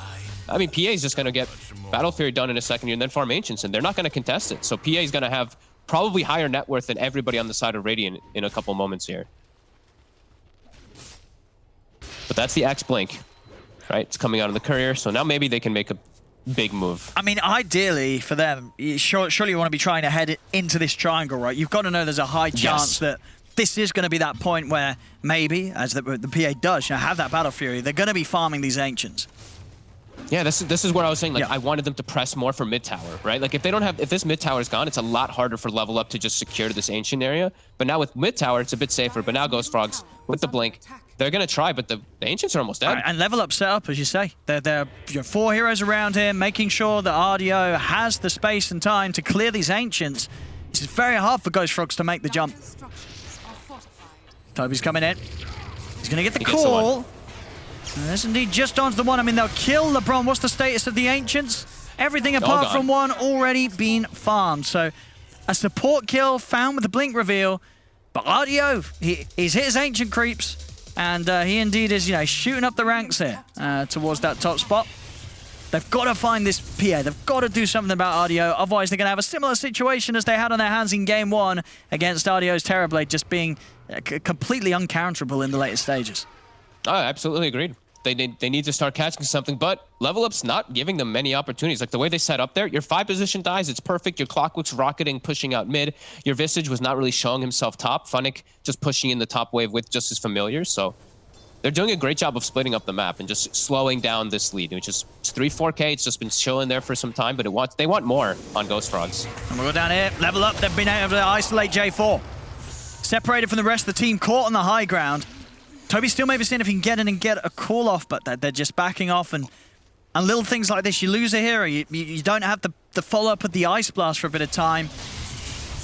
I mean, PA is just going to get Battle Fury done in a second and then farm Ancients, and they're not going to contest it. So PA is going to have probably higher net worth than everybody on the side of Radiant in a couple moments here. But that's the Axe Blink, right? It's coming out of the Courier, so now maybe they can make a big move. I mean, ideally for them, surely you want to be trying to head into this triangle, right? You've got to know there's a high chance that this is going to be that point where maybe, as the PA does, have that Battle Fury, they're going to be farming these Ancients. Yeah, this is where I was saying, like, I wanted them to press more for mid tower, right? Like, if this mid tower is gone, it's a lot harder for Level Up to just secure this Ancient area. But now with mid tower, it's a bit safer. But now Ghost Frogs with the Blink, they're gonna try, but the Ancients are almost dead. Right, and Level Up set up, as you say. There are 4 heroes around him, making sure that RDO has the space and time to clear these Ancients. It's very hard for Ghost Frogs to make the jump. Toby's coming in. He's gonna get the call. This indeed just onto the one. I mean, they'll kill LeBron. What's the status of the Ancients? Everything apart from one already been farmed. So a support kill found with the Blink reveal, But Ardio, he's hit his ancient creeps, and he indeed is, shooting up the ranks here towards that top spot. They've got to find this PA. They've got to do something about Ardio. Otherwise, they're going to have a similar situation as they had on their hands in Game 1 against Ardio's Terrorblade just being completely uncounterable in the later stages. Oh, absolutely agreed. They need to start catching something, but Level Up's not giving them many opportunities. Like the way they set up there, your 5 position dies, it's perfect. Your Clockwork's rocketing, pushing out mid. Your Visage was not really showing himself top. Funnick just pushing in the top wave with just his familiars. So they're doing a great job of splitting up the map and just slowing down this lead, which is 3-4K. It's just been chilling there for some time, but they want more on Ghost Frogs. And we'll go down here. Level Up, they've been able to isolate J4. Separated from the rest of the team, caught on the high ground. Toby still maybe seeing if he can get in and get a call off, but they're just backing off. And little things like this, you lose a hero, you don't have the follow-up of the Ice Blast for a bit of time.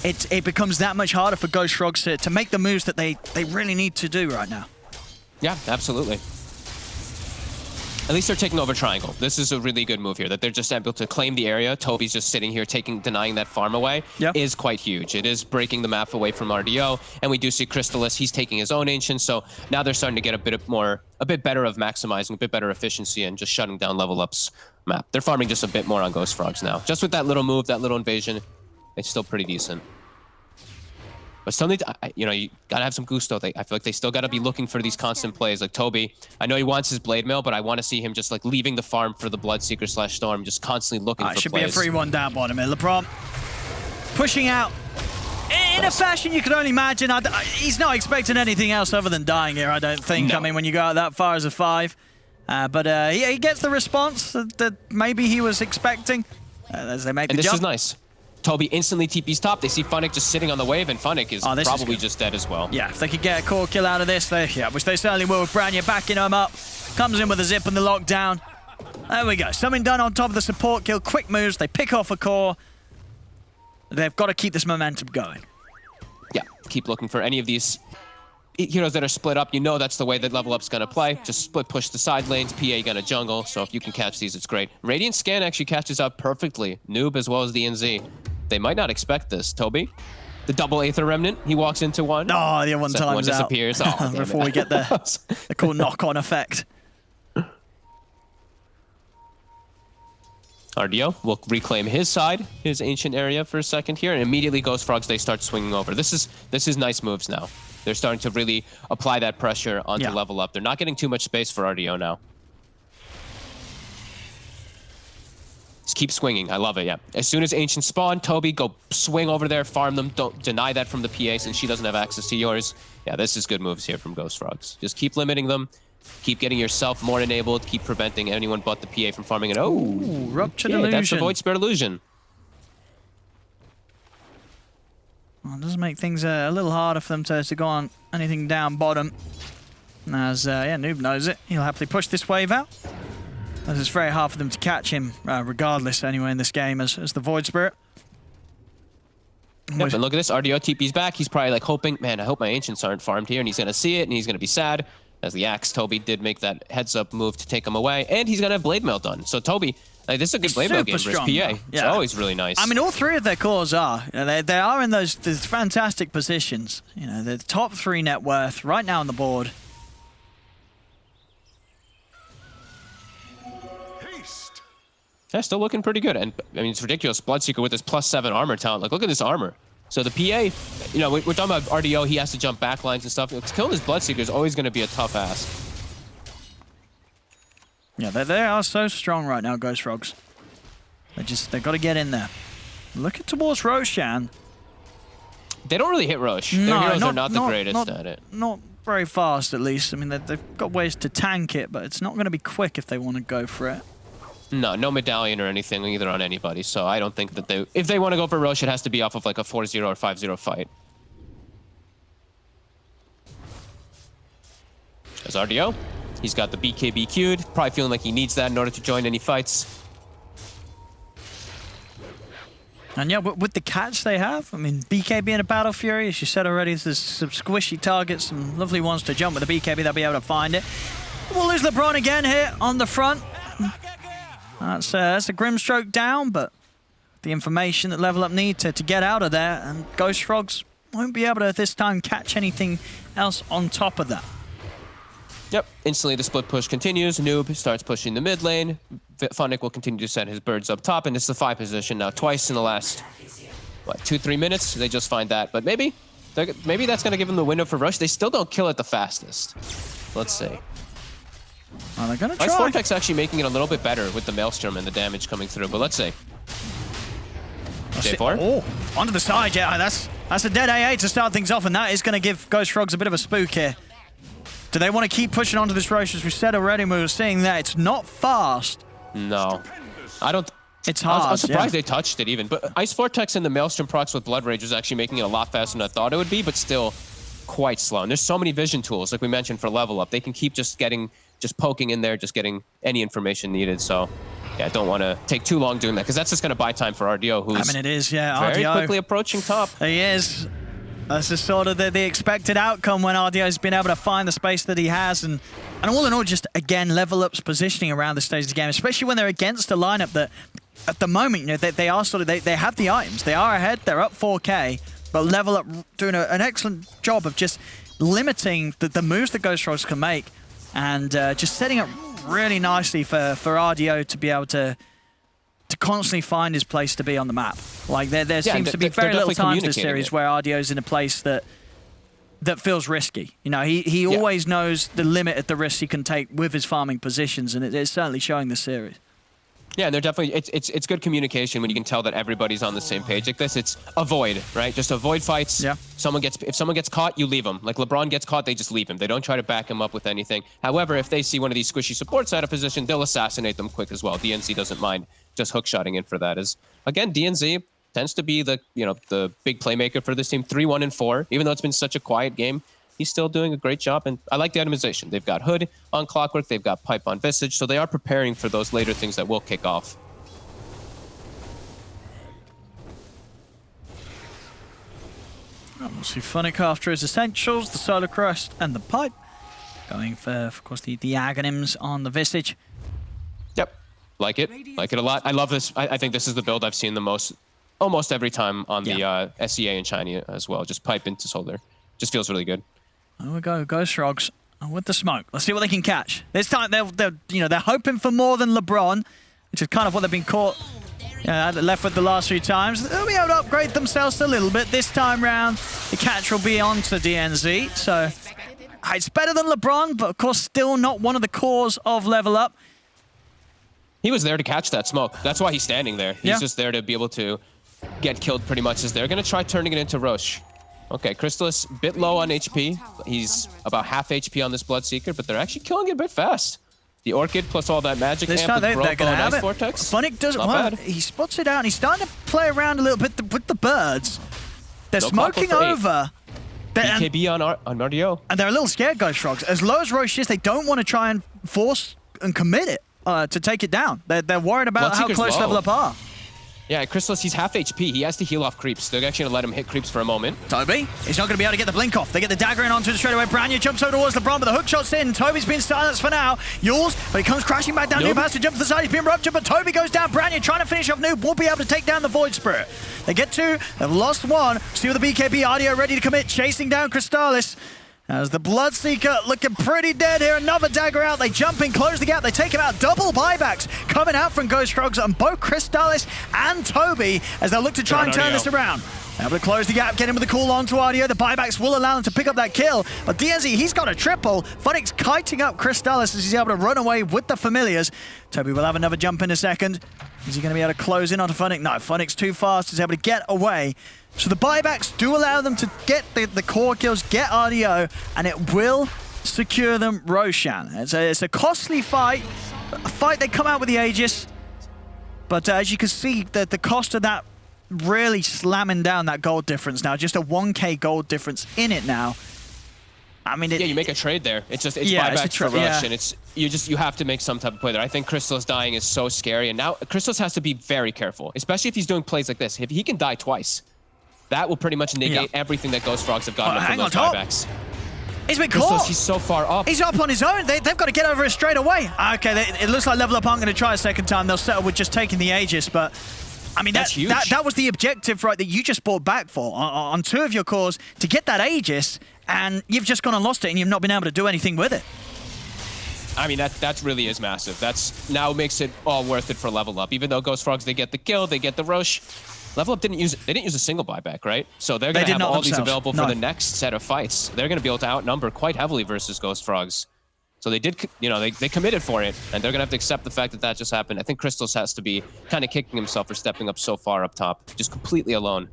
It becomes that much harder for Ghost Frogs to make the moves that they really need to do right now. Yeah, absolutely. At least they're taking over Triangle. This is a really good move here, that they're just able to claim the area. Toby's just sitting here denying that farm away is quite huge. It is breaking the map away from RDO, and we do see Crystallis, he's taking his own Ancient, so now they're starting to get a bit better of maximizing, a bit better efficiency, and just shutting down Level Up's map. They're farming just a bit more on Ghost Frogs now. Just with that little move, that little invasion, it's still pretty decent. But still need to, you gotta have some gusto. I feel like they still gotta be looking for these constant plays. Like Toby, I know he wants his Blade Mail, but I want to see him just like leaving the farm for the Bloodseeker / Storm, just constantly looking for should plays. Be a 3-1 down bottom here. LeBron pushing out in a fashion you could only imagine. He's not expecting anything else other than dying here, I don't think. No. I mean, when you go out that far as a 5. But he gets the response that maybe he was expecting as they make the jump. And this is nice. Toby instantly TP's top. They see Funnick just sitting on the wave, and Funnick is probably just dead as well. Yeah, if they could get a core kill out of this, which they certainly will with Branya backing him up. Comes in with a zip and the lockdown. There we go. Something done on top of the support kill. Quick moves. They pick off a core. They've got to keep this momentum going. Yeah, keep looking for any of these heroes that are split up. You know that's the way that Level Up's going to play. Just split push the side lanes. PA going to jungle. So if you can catch these, it's great. Radiant Scan actually catches up perfectly. Noob as well as the NZ. They might not expect this. Toby, the double Aether Remnant, he walks into one. Oh, the other one times one disappears. Oh, before we get the cool knock-on effect. RDO will reclaim his side, his ancient area for a second here, and immediately Ghost Frogs, they start swinging over. This is nice moves now. They're starting to really apply that pressure onto Level Up. They're not getting too much space for RDO now. Just keep swinging. I love it, yeah. As soon as Ancients spawn, Toby, go swing over there, farm them. Don't deny that from the PA since she doesn't have access to yours. Yeah, this is good moves here from Ghost Frogs. Just keep limiting them. Keep getting yourself more enabled. Keep preventing anyone but the PA from farming it. Oh, Ruptured Illusion. That's the Void Spirit Illusion. Well, it does make things a little harder for them to go on anything down bottom. As, Noob knows it. He'll happily push this wave out. As it's very hard for them to catch him, regardless, anyway, in this game as the Void Spirit. Yep, and look at this. RDO TP's back. He's probably like hoping, man, I hope my Ancients aren't farmed here. And he's going to see it, and he's going to be sad. As the Axe, Toby did make that heads-up move to take him away. And he's going to have Blade Mail done. So Toby, this is a good Blade Mail game versus PA. Yeah. It's always really nice. I mean, all 3 of their cores are. They are in those fantastic positions. The top 3 net worth right now on the board. Yeah, still looking pretty good. And I mean, it's ridiculous. Bloodseeker with his +7 armor talent. Like, look at this armor. So the PA, we're talking about RDO. He has to jump backlines and stuff. Killing his Bloodseeker is always going to be a tough ask. Yeah, they are so strong right now, Ghost Frogs. They've got to get in there. Looking towards Roshan. They don't really hit Rosh. Their heroes are not the greatest at it. Not very fast, at least. I mean, they've got ways to tank it, but it's not going to be quick if they want to go for it. No medallion or anything either on anybody. So I don't think that if they want to go for Rosh, it has to be off of like a 4-0 or 5-0 fight. There's RDO. He's got the BKB queued. Probably feeling like he needs that in order to join any fights. And yeah, with the catch they have, I mean, BKB in a Battle Fury, as you said already, there's some squishy targets, some lovely ones to jump with the BKB, they'll be able to find it. We'll lose LeBron again here on the front. That's a Grimstroke down, but the information that Level Up need to get out of there, and Ghost Frogs won't be able to this time catch anything else on top of that. Yep, instantly the split push continues. Noob starts pushing the mid lane. Funnick will continue to set his birds up top, and it's the 5 position now twice in the last, what, 2-3 minutes? They just find that, but maybe that's going to give them the window for rush. They still don't kill it the fastest. Let's see. Well, they're going to try. Ice Vortex actually making it a little bit better with the Maelstrom and the damage coming through, but let's see. J4? Oh, onto the side, yeah. That's a dead AA to start things off, and that is going to give Ghost Frogs a bit of a spook here. Do they want to keep pushing onto this Rosh? As we said already, we were seeing that it's not fast. No. I don't... It's hard. I'm surprised they touched it even. But Ice Vortex and the Maelstrom procs with Blood Rage was actually making it a lot faster than I thought it would be, but still quite slow. And there's so many vision tools, like we mentioned, for level up. They can keep just poking in there, just getting any information needed. So, yeah, I don't want to take too long doing that, because that's just going to buy time for RDO, who's it is, yeah. very RDO quickly approaching top. He is. That's just sort of the expected outcome when RDO's been able to find the space that he has. And all in all, just, again, level up's positioning around the stage of the game, especially when they're against a lineup that, at the moment, you know, they are sort of, they have the items. They are ahead, they're up 4K, but level up doing an excellent job of just limiting the moves that Ghost Frogs can make, and just setting up really nicely for RDO to be able to constantly find his place to be on the map. Like there seems to be very little times this series where RDO's in a place that feels risky. You know, he always knows the limit at the risks he can take with his farming positions, and it's certainly showing this series. Yeah, and they're definitely, it's good communication when you can tell that everybody's on the same page like this. It's avoid, right? Just avoid fights. Yeah. If someone gets caught, you leave him. Like LeBron gets caught, they just leave him. They don't try to back him up with anything. However, if they see one of these squishy supports out of position, they'll assassinate them quick as well. DNZ doesn't mind just hookshotting in for that. Again, DNZ tends to be the big playmaker for this team. 3-1-4. Even though it's been such a quiet game, he's still doing a great job, and I like the itemization. They've got Hood on Clockwork, they've got Pipe on Visage, so they are preparing for those later things that will kick off. We'll see Funnick after his Essentials, the Solar Crest, and the Pipe. Going for, of course, the Aghanims on the Visage. Yep, like it a lot. I love this. I think this is the build I've seen the most, almost every time on the SEA and Shiny as well. Just Pipe into Solar. Just feels really good. There we go, Ghost Frogs with the smoke. Let's see what they can catch. This time they're hoping for more than LeBron, which is kind of what they've been caught left with the last few times. They'll be able to upgrade themselves a little bit. This time round, the catch will be on to DNZ. So it's better than LeBron, but of course still not one of the cores of level up. He was there to catch that smoke. That's why he's standing there. He's just there to be able to get killed pretty much as they're going to try turning it into Rosh. Okay, Crystallis, a bit low on HP. He's about half HP on this Bloodseeker, but they're actually killing it a bit fast. The Orchid plus all that magic this amp time with they're going to have Ice it. Vortex. Funnick doesn't want He spots it out, and he's starting to play around a little bit with the birds. They're smoking over. BKB on RDO. And they're a little scared, Ghost Frogs. As low as Roche is, they don't want to try and force and commit it to take it down. They're worried about how close level up are. Yeah, Crystallis, he's half HP. He has to heal off creeps. They're actually going to let him hit creeps for a moment. Toby, he's not going to be able to get the blink off. They get the dagger in onto it straight away. Branya jumps over towards LeBron, but the hook shot's in. Toby's been silenced for now. Yules, but he comes crashing back down. Noob has to jump to the side. He's being ruptured, but Toby goes down. Branya trying to finish off Noob. Won't be able to take down the Void Spirit. They get two. They've lost one. See with the BKB. RDO ready to commit. Chasing down Crystallis. As the Bloodseeker looking pretty dead here. Another dagger out. They jump in, close the gap. They take him out. Double buybacks coming out from Ghost Frogs on both Crystallis and Toby as they look to try and turn this around. Able to close the gap, get him with the cool on to RDO. The buybacks will allow them to pick up that kill. But DNZ, he's got a triple. Funnick's kiting up Crystallis as he's able to run away with the Familiars. Toby will have another jump in a second. Is he going to be able to close in onto Funnick? No, Funnick's too fast. He's able to get away. So the buybacks do allow them to get the core kills, get RDO, and it will secure them Roshan. It's a costly fight, a fight they come out with the Aegis. But as you can see, the cost of that really slamming down that gold difference now. Just a 1k gold difference in it now. I mean, you make a trade there. It's buybacks for Rush, and it's you have to make some type of play there. I think Crystallis dying is so scary, and now Crystallis has to be very careful, especially if he's doing plays like this. If he can die twice, that will pretty much negate everything that Ghost Frogs have gotten from those buybacks. He's been caught. He's so far up. He's up on his own. They've got to get over it straight away. Okay, it looks like level up aren't going to try a second time. They'll settle with just taking the Aegis, but I mean, that's huge. That was the objective, right, that you just brought back for on 2 of your cores to get that Aegis, and you've just gone and lost it, and you've not been able to do anything with it. I mean, that really is massive. That's now makes it all worth it for Level Up. Even though Ghost Frogs, they get the kill, they get the Roche. Level Up didn't use a single buyback, right? So they're going to have all these available for the next set of fights. They're going to be able to outnumber quite heavily versus Ghost Frogs. So they did, you know, they committed for it, and they're going to have to accept the fact that that just happened. I think Crystals has to be kind of kicking himself for stepping up so far up top, just completely alone.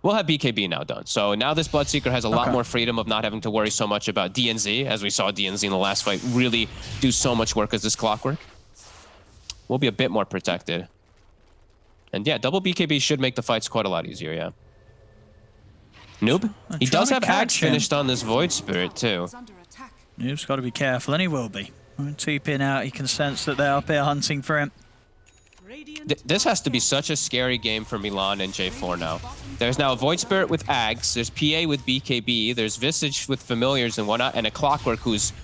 We'll have BKB now done. So now this Bloodseeker has a lot more freedom of not having to worry so much about DNZ, as we saw DNZ in the last fight really do so much work as this Clockwork. We'll be a bit more protected. And yeah, double BKB should make the fights quite a lot easier, yeah. Noob, he does have Axe finished on this Void Spirit too. Noob's got to be careful, and he will be. TPing out, he can sense that they're up here hunting for him. This has to be such a scary game for Milan and J4 now. There's now a Void Spirit with Ags, there's PA with BKB, there's Visage with Familiars and whatnot, and a Clockwork who's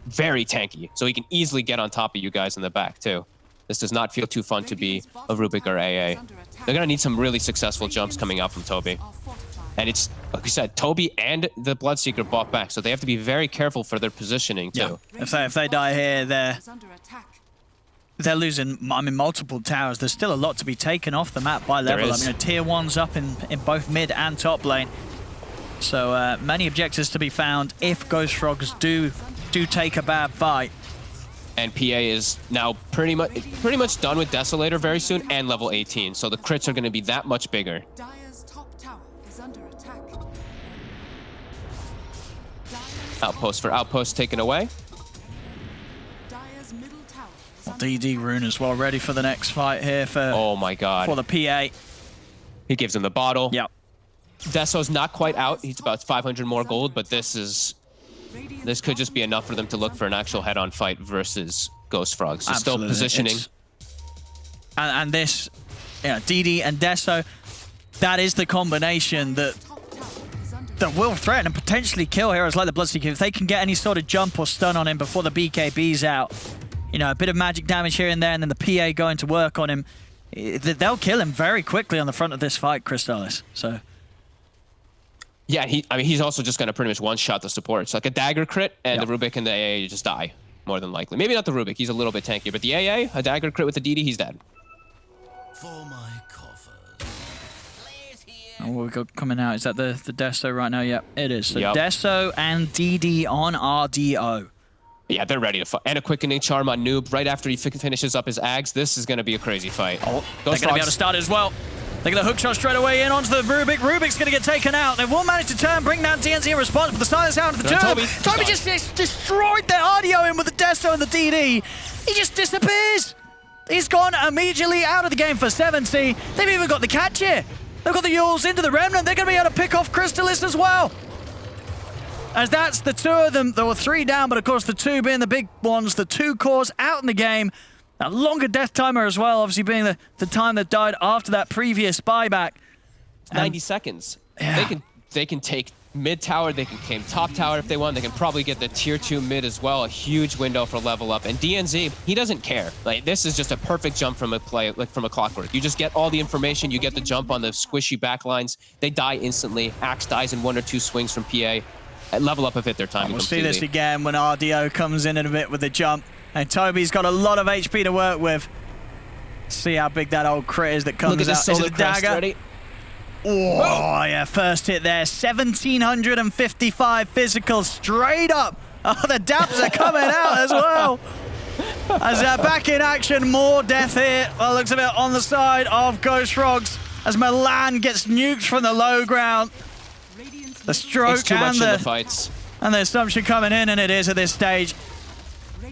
very tanky, so he can easily get on top of you guys in the back too. This does not feel too fun to be a Rubik or AA. They're going to need some really successful jumps coming out from Toby. And it's, like we said, Toby and the Bloodseeker bought back, so they have to be very careful for their positioning too. Yeah. If they die here, they're losing, I mean, multiple towers. There's still a lot to be taken off the map by level. I mean, tier 1's up in both mid and top lane. So many objectives to be found if Ghost Frogs do take a bad fight. And PA is now pretty much done with Desolator very soon and level 18, so the crits are going to be that much bigger. Outpost for outpost taken away. DD Rune as well, ready for the next fight here for oh my god, for the PA. He gives him the bottle. Yep. Deso's not quite out. He's about 500 more gold, but this could just be enough for them to look for an actual head-on fight versus Ghost Frogs. So still positioning. And this, DD and Deso, that is the combination that will threaten and potentially kill heroes like the Bloodseeker. If they can get any sort of jump or stun on him before the BKB's out, a bit of magic damage here and there, and then the PA going to work on him, they'll kill him very quickly on the front of this fight, Crystallis. So. Yeah, he's also just going to pretty much one-shot the supports. Like a dagger crit, and the Rubik and the AA just die, more than likely. Maybe not the Rubik, he's a little bit tankier, but the AA, a dagger crit with the DD, he's dead. For my coffers. And what we got coming out, is that the Deso right now? Yep, it is. So Deso and DD on RDO. Yeah, they're ready to fight. And a quickening charm on Noob right after he finishes up his Ags. This is going to be a crazy fight. Oh, they're going to be able to start it as well. They get the hook shot straight away in onto the Rubik. Rubik's going to get taken out. They will manage to turn, bring down DNZ in response, but the silence out of the turn. Toby just destroyed their RDO in with the Deso and the DD. He just disappears. He's gone immediately out of the game for 70. They've even got the catch here. They've got the Yules into the Remnant. They're going to be able to pick off Crystallis as well. As that's the two of them. There were 3 down, but of course the 2 being the big ones. The 2 cores out in the game. A longer death timer as well, obviously being the time that died after that previous buyback. 90 seconds. Yeah. They can take mid tower, they can claim top tower if they want. They can probably get the tier 2 mid as well. A huge window for level up. And DNZ, he doesn't care. Like, this is just a perfect jump from a play, like from a Clockwork. You just get all the information. You get the jump on the squishy backlines. They die instantly. Axe dies in 1 or 2 swings from PA. At level up have hit their time. We'll see this again when RDO comes in a bit with the jump. And Toby's got a lot of HP to work with. See how big that old crit is that comes out. Is it the dagger? Ready? Oh, yeah, first hit there. 1,755 physical straight up. Oh, the dabs are coming out as well. As they're back in action, more death here. Well, looks a bit on the side of Ghost Frogs as Milan gets nuked from the low ground. The stroke it's too much in the fights. And the assumption coming in, and it is at this stage.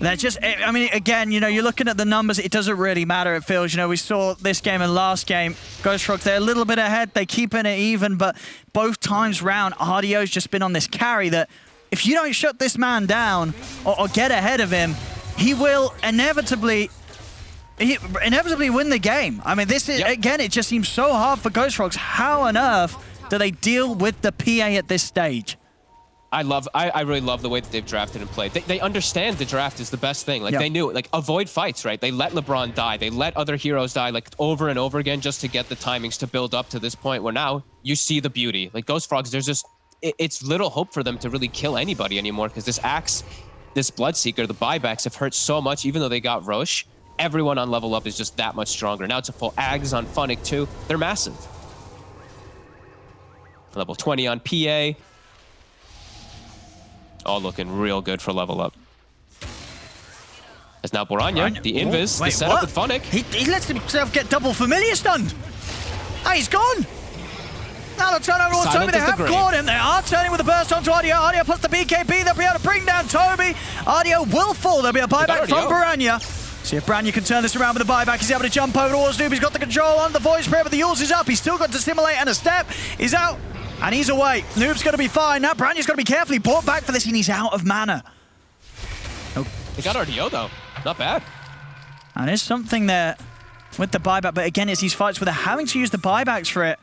They're just, I mean, again, you're looking at the numbers. It doesn't really matter, it feels. We saw this game and last game. Ghost Frogs, they're a little bit ahead. They're keeping it even, but both times round, RDO's just been on this carry that if you don't shut this man down or get ahead of him, he will inevitably win the game. I mean, this is, again, it just seems so hard for Ghost Frogs. How on earth do they deal with the PA at this stage? I really love the way that they've drafted and played. They understand the draft is the best thing. Like, Yeah. they knew, like, avoid fights, right? They let LeBron die. They let other heroes die, like, over and over again just to get the timings to build up to this point where now you see the beauty. Like, Ghost Frogs, there's just, it's little hope for them to really kill anybody anymore because this Axe, this Bloodseeker, the buybacks have hurt so much, even though they got Roche. Everyone on level up is just that much stronger. Now it's a full Ags on Funnick too. They're massive. Level 20 on PA. All looking real good for level up. As now Boranya, the invis, the setup with Funnick. He lets himself get double familiar stunned. Oh, he's gone. Now the turnover on Toby. They have clawed him. They are turning with the burst onto Audio. Audio plus the BKB. They'll be able to bring down Toby. Audio will fall. There'll be a buyback from Boranya. See if Boranya can turn this around with a buyback. He's able to jump over towards Noob. He's got the control on the voice prayer, but the Yules is up. He's still got to simulate and a step. He's out. And he's away. Noob's going to be fine. Now Branya's got to be carefully brought back for this, and he's out of mana. Oh. They got RDO, though. Not bad. And there's something there with the buyback, but again, it's these fights where they're having to use the buybacks for it.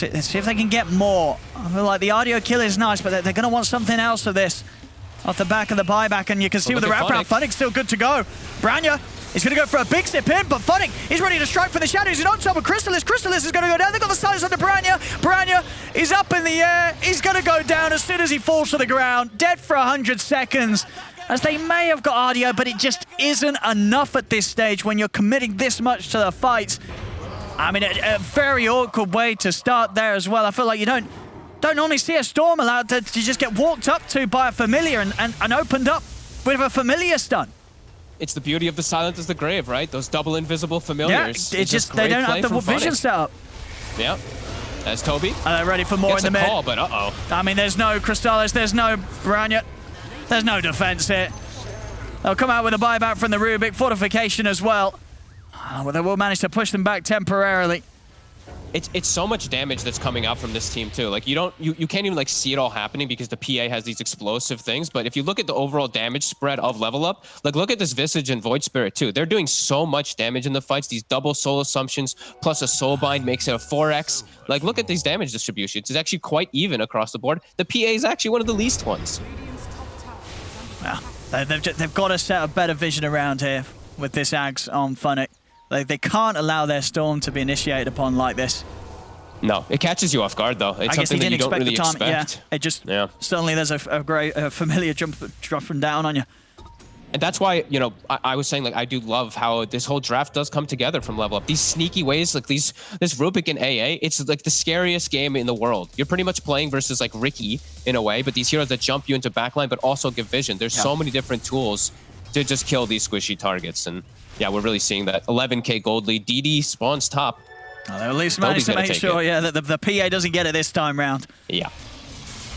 Let's see if they can get more. I feel like the RDO kill is nice, but they're going to want something else of this off the back of the buyback, and you can see with the wraparound, Funnick's still good to go. Branya is going to go for a big step in, but Funnick is ready to strike for the shadows. He's on top of Crystallis. Crystallis is going to go down. They've got the silence under Branya. Branya is up in the air. He's going to go down as soon as he falls to the ground. Dead for 100 seconds. As they may have got audio, but it just isn't enough at this stage when you're committing this much to the fight. I mean, a very awkward way to start there as well. I feel like you don't normally see a Storm allowed to just get walked up to by a familiar and opened up with a familiar stun. It's the beauty of the Silent is the Grave, right? Those double invisible familiars. Yeah, it's just they don't have the vision set up. Yeah. That's Toby. And they're ready for more in the mid. Call, but uh-oh. I mean, there's no Crystallis, there's no Branya. There's no defense here. They'll come out with a buyback from the Rubik, fortification as well. Well, they will manage to push them back temporarily. It's so much damage that's coming out from this team too. Like you can't even like see it all happening because the PA has these explosive things. But if you look at the overall damage spread of level up, like look at this Visage and Void Spirit too. They're doing so much damage in the fights. These double soul assumptions plus a soul bind makes it a 4x. Like look at these damage distributions. It's actually quite even across the board. The PA is actually one of the least ones. Well, they've got to set a better vision around here with this Axe on Funnick. They can't allow their Storm to be initiated upon like this. No, it catches you off guard though. It's something that you don't really expect. Yeah, it just suddenly there's a great familiar dropping down on you. And that's why, you know, I was saying, like, I do love how this whole draft does come together from level up. These sneaky ways, like this Rubik and AA, it's like the scariest game in the world. You're pretty much playing versus like Ricky in a way, but these heroes that jump you into backline, but also give vision. There's so many different tools to just kill these squishy targets. And yeah, we're really seeing that. 11k gold lead. DD spawns top. Well, they at least managed to make sure, that the PA doesn't get it this time round. Yeah.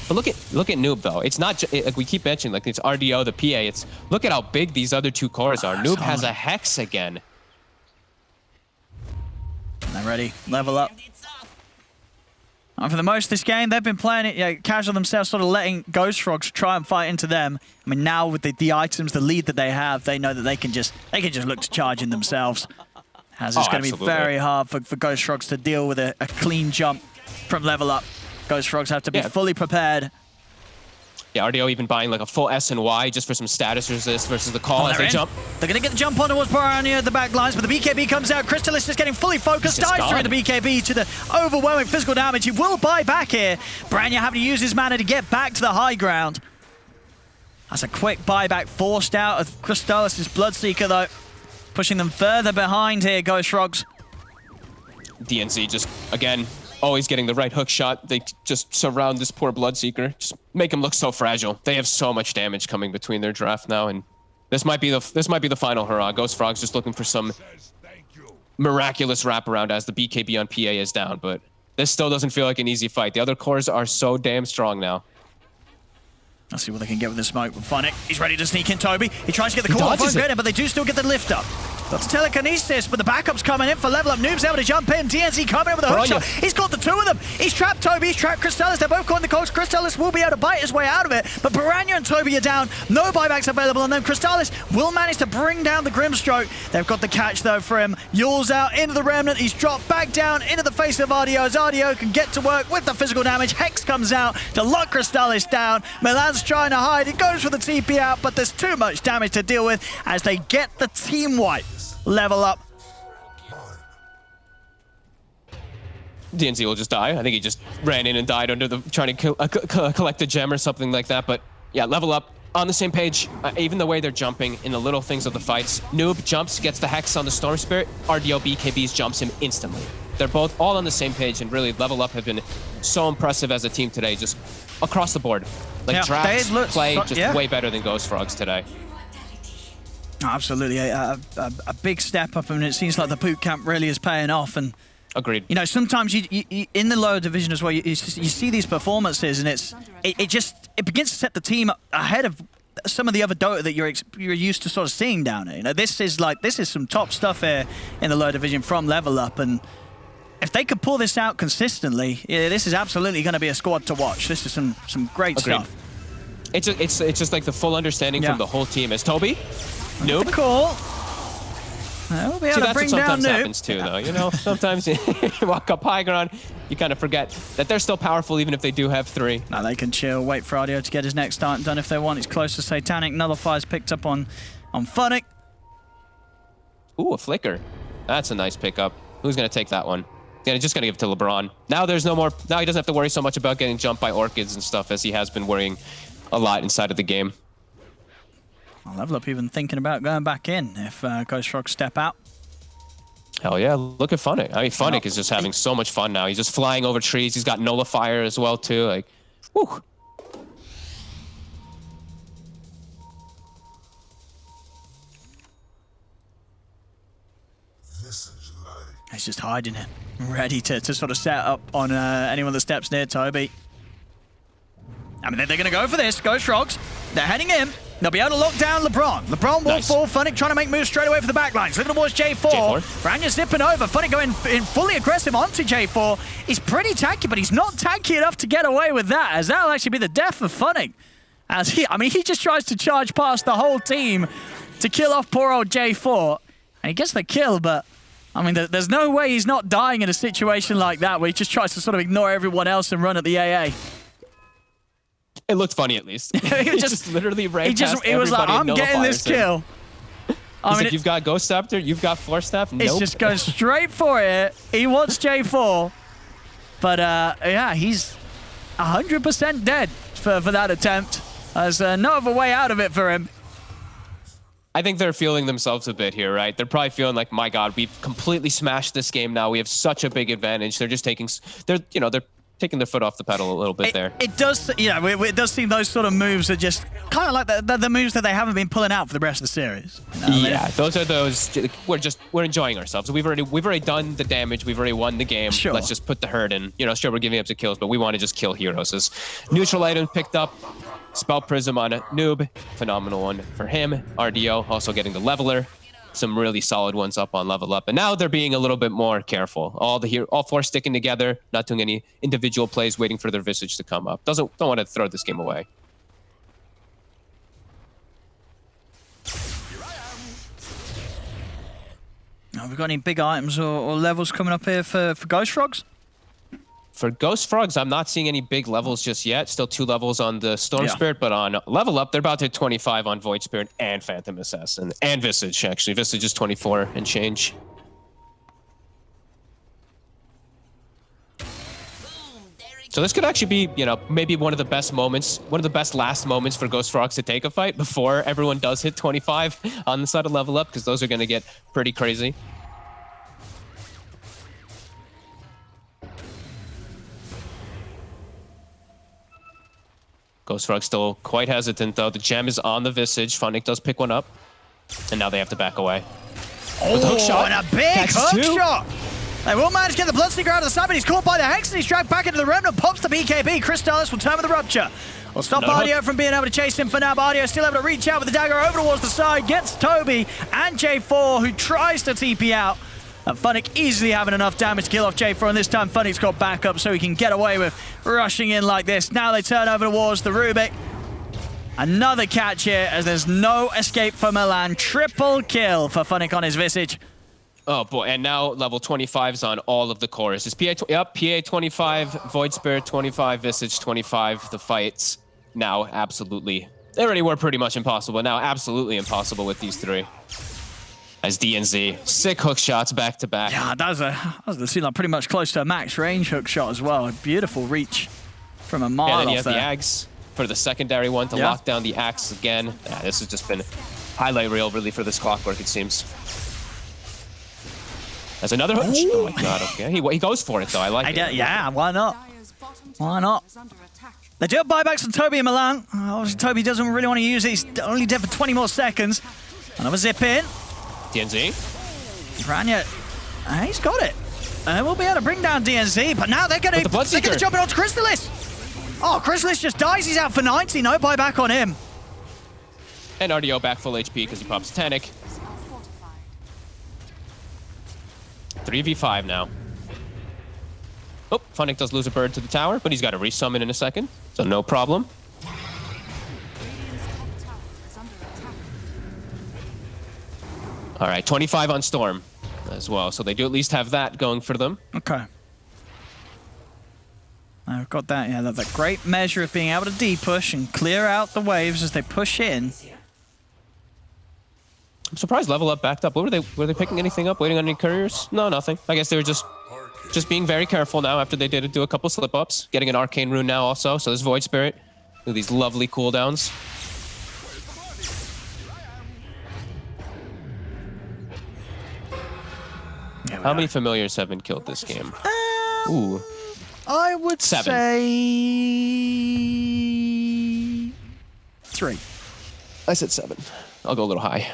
But look at Noob though. It's not like we keep mentioning, like it's RDO, the PA. It's look at how big these other two cores are. Noob has a Hex again. They're ready. Level up. And for the most of this game, they've been playing it casual themselves, sort of letting Ghost Frogs try and fight into them. I mean, now with the items, the lead that they have, they know that they can just look to charge in themselves. As it's going to be very hard for Ghost Frogs to deal with a clean jump from level up. Ghost Frogs have to be fully prepared. Yeah, RDO even buying like a full S and Y just for some status resist versus the call as they jump. They're going to get the jump on towards Boranya at the back lines, but the BKB comes out. Crystallis is getting fully focused, dives through the BKB to the overwhelming physical damage. He will buy back here. Boranya having to use his mana to get back to the high ground. That's a quick buyback forced out of Crystallis' Bloodseeker though. Pushing them further behind here, Ghost Frogs. DNC just, again, always getting the right hook shot. They just surround this poor Bloodseeker. Just make him look so fragile. They have so much damage coming between their draft now, and this might be the final hurrah. Ghost Frogs just looking for some miraculous wraparound as the BKB on PA is down, but this still doesn't feel like an easy fight. The other cores are so damn strong now. Let's see what they can get with the smoke with Funnick. He's ready to sneak in Toby. He tries to get the call off on Grenade, but they do still get the lift up. Got telekinesis, but the backup's coming in for level up. Noob's able to jump in. DNC coming in with a hook shot. He's got the two of them. He's trapped Toby, he's trapped Crystallis. They're both caught in the cogs. Crystallis will be able to bite his way out of it, but Piranha and Toby are down. No buybacks available on them. Crystallis will manage to bring down the Grimstroke. They've got the catch though for him. Yule's out into the Remnant. He's dropped back down into the face of RDO as RDO can get to work with the physical damage. Hex comes out to lock Crystallis down. Milan's trying to hide. He goes for the TP out, but there's too much damage to deal with as they get the team wipe. Level up. DNC will just die. I think he just ran in and died under the trying to collect a gem or something like that. But yeah, level up. On the same page, even the way they're jumping in the little things of the fights. Noob jumps, gets the Hex on the Storm Spirit. RDO BKBs jumps him instantly. They're both all on the same page, and really level up have been so impressive as a team today, just across the board. Like drafts, play, just way better than Ghost Frogs today. Absolutely, a big step up, and it seems like the boot camp really is paying off. And agreed. You know, sometimes you in the lower division as well, you see these performances, and it begins to set the team ahead of some of the other Dota that you're used to sort of seeing down here. You know, this is some top stuff here in the lower division from Level Up, and if they could pull this out consistently, this is absolutely going to be a squad to watch. This is some great stuff. It's just like the full understanding from the whole team. As Toby, Noob, cool. We'll be able to bring down sometimes happens too, though. You know, sometimes you walk up high ground, you kind of forget that they're still powerful even if they do have 3. Now they can chill, wait for RDO to get his next start done if they want. He's close to Satanic. Nullifier's picked up on Funnick. Ooh, a flicker. That's a nice pickup. Who's going to take that one? Yeah, just going to give it to LeBron. Now there's no more. Now he doesn't have to worry so much about getting jumped by Orchids and stuff as he has been worrying a lot inside of the game. I'll Level Up even thinking about going back in if Ghost Frogs step out. Hell yeah, look at Funnick. I mean, Funnick is just having so much fun now. He's just flying over trees. He's got Nullifier as well, too. Like, whew. He's just hiding it, ready to sort of set up on anyone that steps near Toby. I mean, they're going to go for this. Ghost Frogs, they're heading in. They'll be able to lock down LeBron. LeBron will fall. Funnick trying to make moves straight away for the backlines. Looking towards J4. Branya's zipping over. Funnick going in fully aggressive onto J4. He's pretty tacky, but he's not tacky enough to get away with that, as that'll actually be the death of Funnick. As he just tries to charge past the whole team to kill off poor old J4. And he gets the kill, but I mean, there's no way he's not dying in a situation like that where he just tries to sort of ignore everyone else and run at the AA. It looked funny, at least. he just literally ran past everybody. He was like, I'm getting this kill. He's like, you've got Ghost Scepter, you've got Force Staff. Nope. It's just going straight for it. He wants J4. But, yeah, he's 100% dead for that attempt. There's no other way out of it for him. I think they're feeling themselves a bit here, right? They're probably feeling like, my God, we've completely smashed this game now. We have such a big advantage. They're just taking, they're taking their foot off the pedal a little bit there. It does, it does seem those sort of moves are just kind of like the moves that they haven't been pulling out for the rest of the series. You know? Yeah, those are those. We're enjoying ourselves. We've already done the damage. We've already won the game. Sure. Let's just put the herd in. You know, sure, we're giving up some kills, but we want to just kill heroes. As neutral item picked up. Spell Prism on a Noob, phenomenal one for him. RDO also getting the Leveler, some really solid ones up on Level Up, and now they're being a little bit more careful. All 4 sticking together, not doing any individual plays, waiting for their Visage to come up. Don't want to throw this game away. Have we got any big items or levels coming up here for Ghost Frogs? For Ghost Frogs, I'm not seeing any big levels just yet. Still 2 levels on the Storm Spirit, but on Level Up, they're about to hit 25 on Void Spirit and Phantom Assassin. And Visage, actually. Visage is 24 and change. So this could actually be, maybe one of the best moments, one of the best last moments for Ghost Frogs to take a fight before everyone does hit 25 on the side of Level Up, because those are going to get pretty crazy. Ghost Frog still quite hesitant, though. The gem is on the Visage. Funnick does pick one up. And now they have to back away. Oh, the hook shot. And a big hook shot! They will manage to get the Bloodseeker out of the side, but he's caught by the Hex and he's dragged back into the Remnant. Pops the BKB. Crystallis will turn with the Rupture. Will stop Ardio from being able to chase him for now, but Ardio still able to reach out with the dagger over towards the side. Gets Toby and J4, who tries to TP out. And Funnick easily having enough damage to kill off J4, and this time Funnick's got backup so he can get away with rushing in like this. Now they turn over towards the Rubik. Another catch here as there's no escape for Milan. Triple kill for Funnick on his Visage. Oh boy, and now level 25's on all of the cores. Is PA 25, Void Spirit 25, Visage 25. The fights now absolutely, they already were pretty much impossible. Now absolutely impossible with these three. As DNZ, sick hook shots back to back. Yeah, that was seemed like pretty much close to a max range hook shot as well. A beautiful reach from a mile and then off you have there. the Ags for the secondary one to lock down the Axe again. Yeah, this has just been highlight reel really for this Clockwork, it seems. There's another hook. Oh my god, okay. He goes for it though, I like it. Yeah, why not? Why not? They do have buybacks on Toby and Milan. Obviously Toby doesn't really want to use it. He's only dead for 20 more seconds. Another zip in. DNZ. Branya, he's got it. We'll be able to bring down DNZ, but now they're going to jump it onto Crystallis. Oh, Crystallis just dies. He's out for 90. No buyback on him. And RDO back full HP because he pops Titanic. 3v5 now. Oh, Funnick does lose a bird to the tower, but he's got to resummon in a second, so no problem. All right, 25 on Storm as well, so they do at least have that going for them. Okay. I've got that, yeah, that great measure of being able to D-push and clear out the waves as they push in. I'm surprised Level Up backed up. What were they picking anything up? Waiting on any couriers? No, nothing. I guess they were just being very careful now after they did do a couple slip-ups. Getting an Arcane Rune now also, so this Void Spirit with these lovely cooldowns. How many familiars have been killed this game? Ooh. I would 7. say 3. I said 7. I'll go a little high.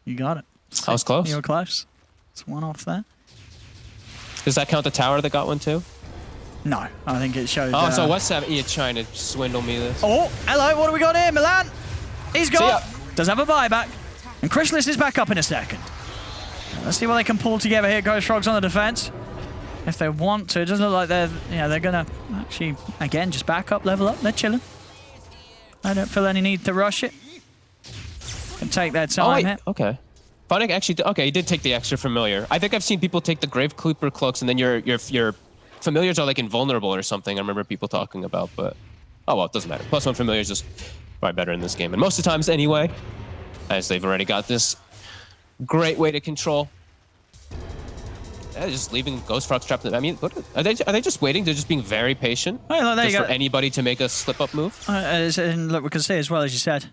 You got it. I was close. You were close. It's one off there. Does that count the tower that got one too? No, I think it showed. Oh, so what's 7? You're trying to swindle me this. Oh, hello. What do we got here, Milan? He's got. Does have a buyback. And Crystallis is back up in a second. Let's see what they can pull together here. Ghost Frogs on the defense. If they want to. It doesn't look like they're going to actually, again, just back up, level up. They're chilling. I don't feel any need to rush it. Can take their time here. Okay. Funnick actually, okay, he did take the extra familiar. I think I've seen people take the Grave Cleaper cloaks and then your familiars are like invulnerable or something. I remember people talking about, but oh well, it doesn't matter. +1 familiar is just probably better in this game, and most of the times anyway, as they've already got this great way to control. Just leaving Ghost Frogs trapped. I mean, are they just waiting? They're just being very patient. Oh, look, just for anybody to make a slip-up move. And look, we can see as well as you said.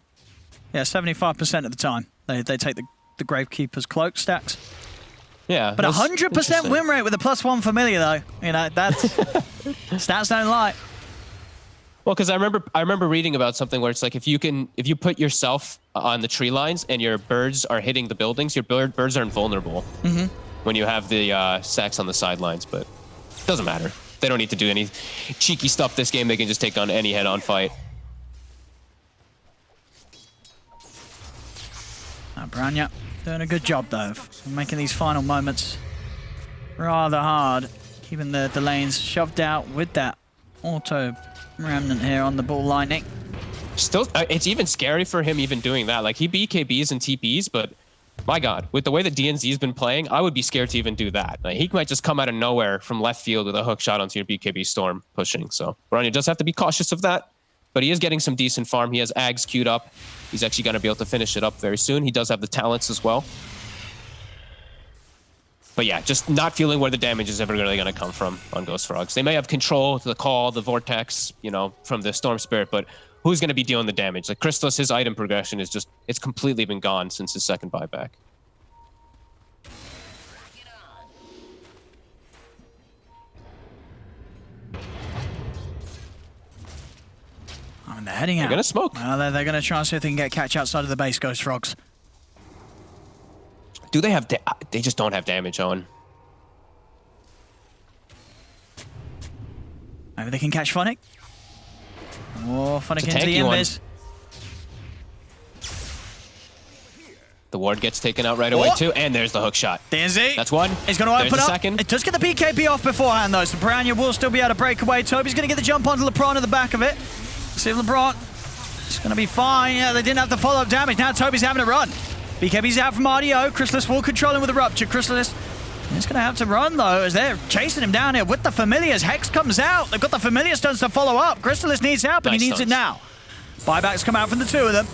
Yeah, 75% of the time they take the Gravekeeper's cloak stacks. Yeah, but 100% win rate with a +1 familiar though. You know that's stats don't lie. Well, because I remember reading about something where it's like if you put yourself on the tree lines and your birds are hitting the buildings, your birds are invulnerable when you have the sacks on the sidelines. But it doesn't matter. They don't need to do any cheeky stuff this game. They can just take on any head-on fight. Branya doing a good job though of making these final moments rather hard, keeping the lanes shoved out with that auto remnant here on the ball lightning. Still, it's even scary for him even doing that. Like he BKBs and TPs, but my God, with the way that DNZ's been playing, I would be scared to even do that. Like, he might just come out of nowhere from left field with a hook shot onto your BKB Storm pushing. So Branya does have to be cautious of that. But he is getting some decent farm. He has Ags queued up. He's actually going to be able to finish it up very soon. He does have the talents as well. But yeah, just not feeling where the damage is ever really going to come from on Ghost Frogs. They may have control, the call, the vortex, you know, from the Storm Spirit, but who's going to be dealing the damage? Like Crystallis, his item progression is just, it's completely been gone since his second buyback. And they're heading out. They're going to smoke. Well, they're going to try and see if they can get catch outside of the base, Ghost Frogs. Do they have... They just don't have damage, Owen. Maybe they can catch Phonic. Oh, Phonic It's a into the tanky one. Invis. The ward gets taken out right away, too. And there's the hook shot. DNZ. That's one. He's going to There's open the up. second. It does get the BKB off beforehand, though, so Branya will still be able to break away. Toby's going to get the jump onto LeBron at the back of it. See if LeBron is going to be fine. Yeah, they didn't have the follow-up damage. Now Toby's having to run. BKB's out from RDO. Chrysalis will control him with a Rupture. Chrysalis is going to have to run, though, as they're chasing him down here with the Familiars. Hex comes out. They've got the Familiar Stones to follow up. Chrysalis needs help, and he needs it now. Buybacks come out from the two of them.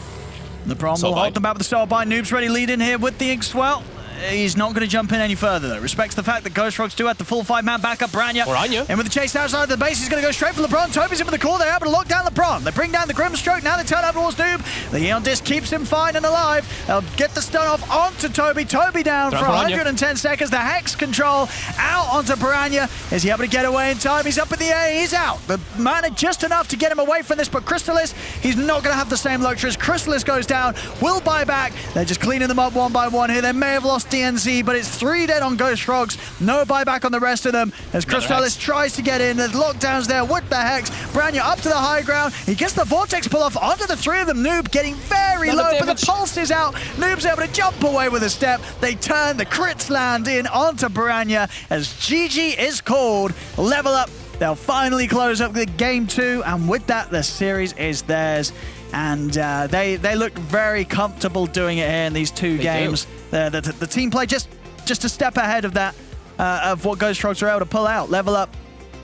LeBron will hold them back with the Soulbind. Noob's ready lead in here with the Inkswell. He's not going to jump in any further, though. Respects the fact that Ghost Frogs do have the full 5-man backup. Branya. And with the chase outside of the base, he's going to go straight for LeBron. Toby's in with the call. They're able to lock down LeBron. They bring down the Grimstroke. Now they turn over towards Noob. The Eon Disc keeps him fine and alive. They'll get the stun off onto Toby. Toby down for 110 seconds. The Hex control out onto Branya. Is he able to get away in time? He's up in the air. He's out. The mana just enough to get him away from this, but Chrysalis, he's not going to have the same luxuries. Chrysalis goes down. Will buy back. They're just cleaning them up one by one here. They may have lost DNZ, but it's 3 dead on Ghost Frogs. No buyback on the rest of them as Chrysalis tries to get in. There's lockdowns there with the Hex. Branya up to the high ground. He gets the Vortex pull off onto the 3 of them. Noob getting very low, but the pulse is out. Noob's able to jump away with a step. They turn, the crits land in onto Branya as GG is called. Level up. They'll finally close up the game 2, and with that, the series is theirs. And they look very comfortable doing it here in these 2 games. The team play just a step ahead of that, of what Ghost Frogs are able to pull out. Level up,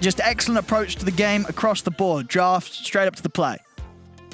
just excellent approach to the game across the board. Draft straight up to the play.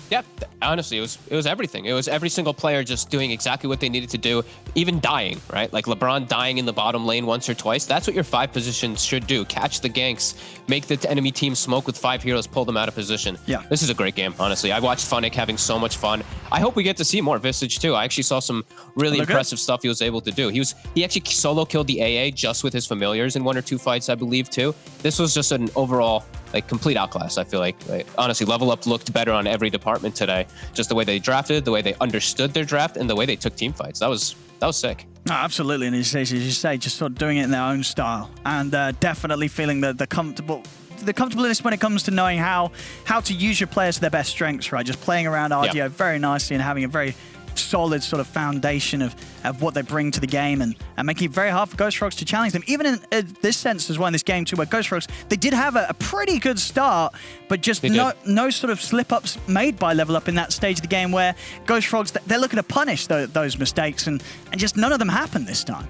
Yeah, honestly, it was everything. It was every single player just doing exactly what they needed to do, even dying, right? Like LeBron dying in the bottom lane once or twice. That's what your 5 positions should do. Catch the ganks, make the enemy team smoke with 5 heroes, pull them out of position. Yeah. This is a great game, honestly. I watched Phonic having so much fun. I hope we get to see more Visage too. I actually saw some really impressive stuff he was able to do. He actually solo killed the AA just with his familiars in 1 or 2 fights, I believe, too. This was just an overall complete outclass, I feel like. Honestly, Level Up looked better on every department today. Just the way they drafted, the way they understood their draft, and the way they took team fights. That was sick. No, absolutely, and as you say, just sort of doing it in their own style, and definitely feeling the comfortableness when it comes to knowing how to use your players to their best strengths, right? Just playing around RDO very nicely and having a very solid sort of foundation of what they bring to the game, and making it very hard for Ghost Frogs to challenge them. Even in this sense as well, in this game too, where Ghost Frogs, they did have a pretty good start, but just no sort of slip-ups made by Level Up in that stage of the game where Ghost Frogs, they're looking to punish those mistakes, and just none of them happened this time.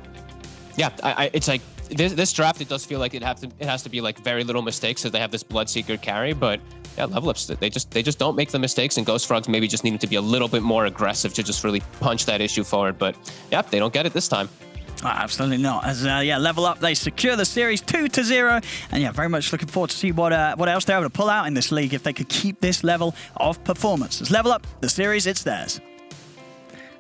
Yeah, it's like this draft, it does feel like it has to be like very little mistakes, so they have this Bloodseeker carry, but yeah, Level Ups, they just don't make the mistakes, and Ghost Frogs maybe just needed to be a little bit more aggressive to just really punch that issue forward, but yeah, they don't get it this time. Absolutely not. As Level Up, they secure the series 2-0, and yeah, very much looking forward to see what else they're able to pull out in this league if they could keep this level of performance. As Level Up, the series, it's theirs.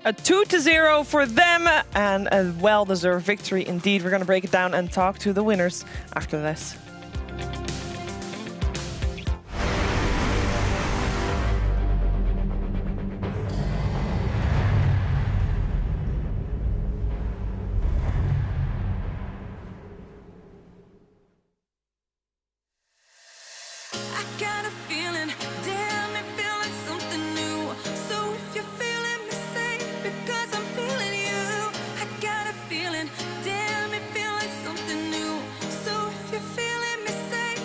A 2-0 for them, and a well-deserved victory indeed. We're going to break it down and talk to the winners after this. Damn, it feel like something new. So if you're feeling me, say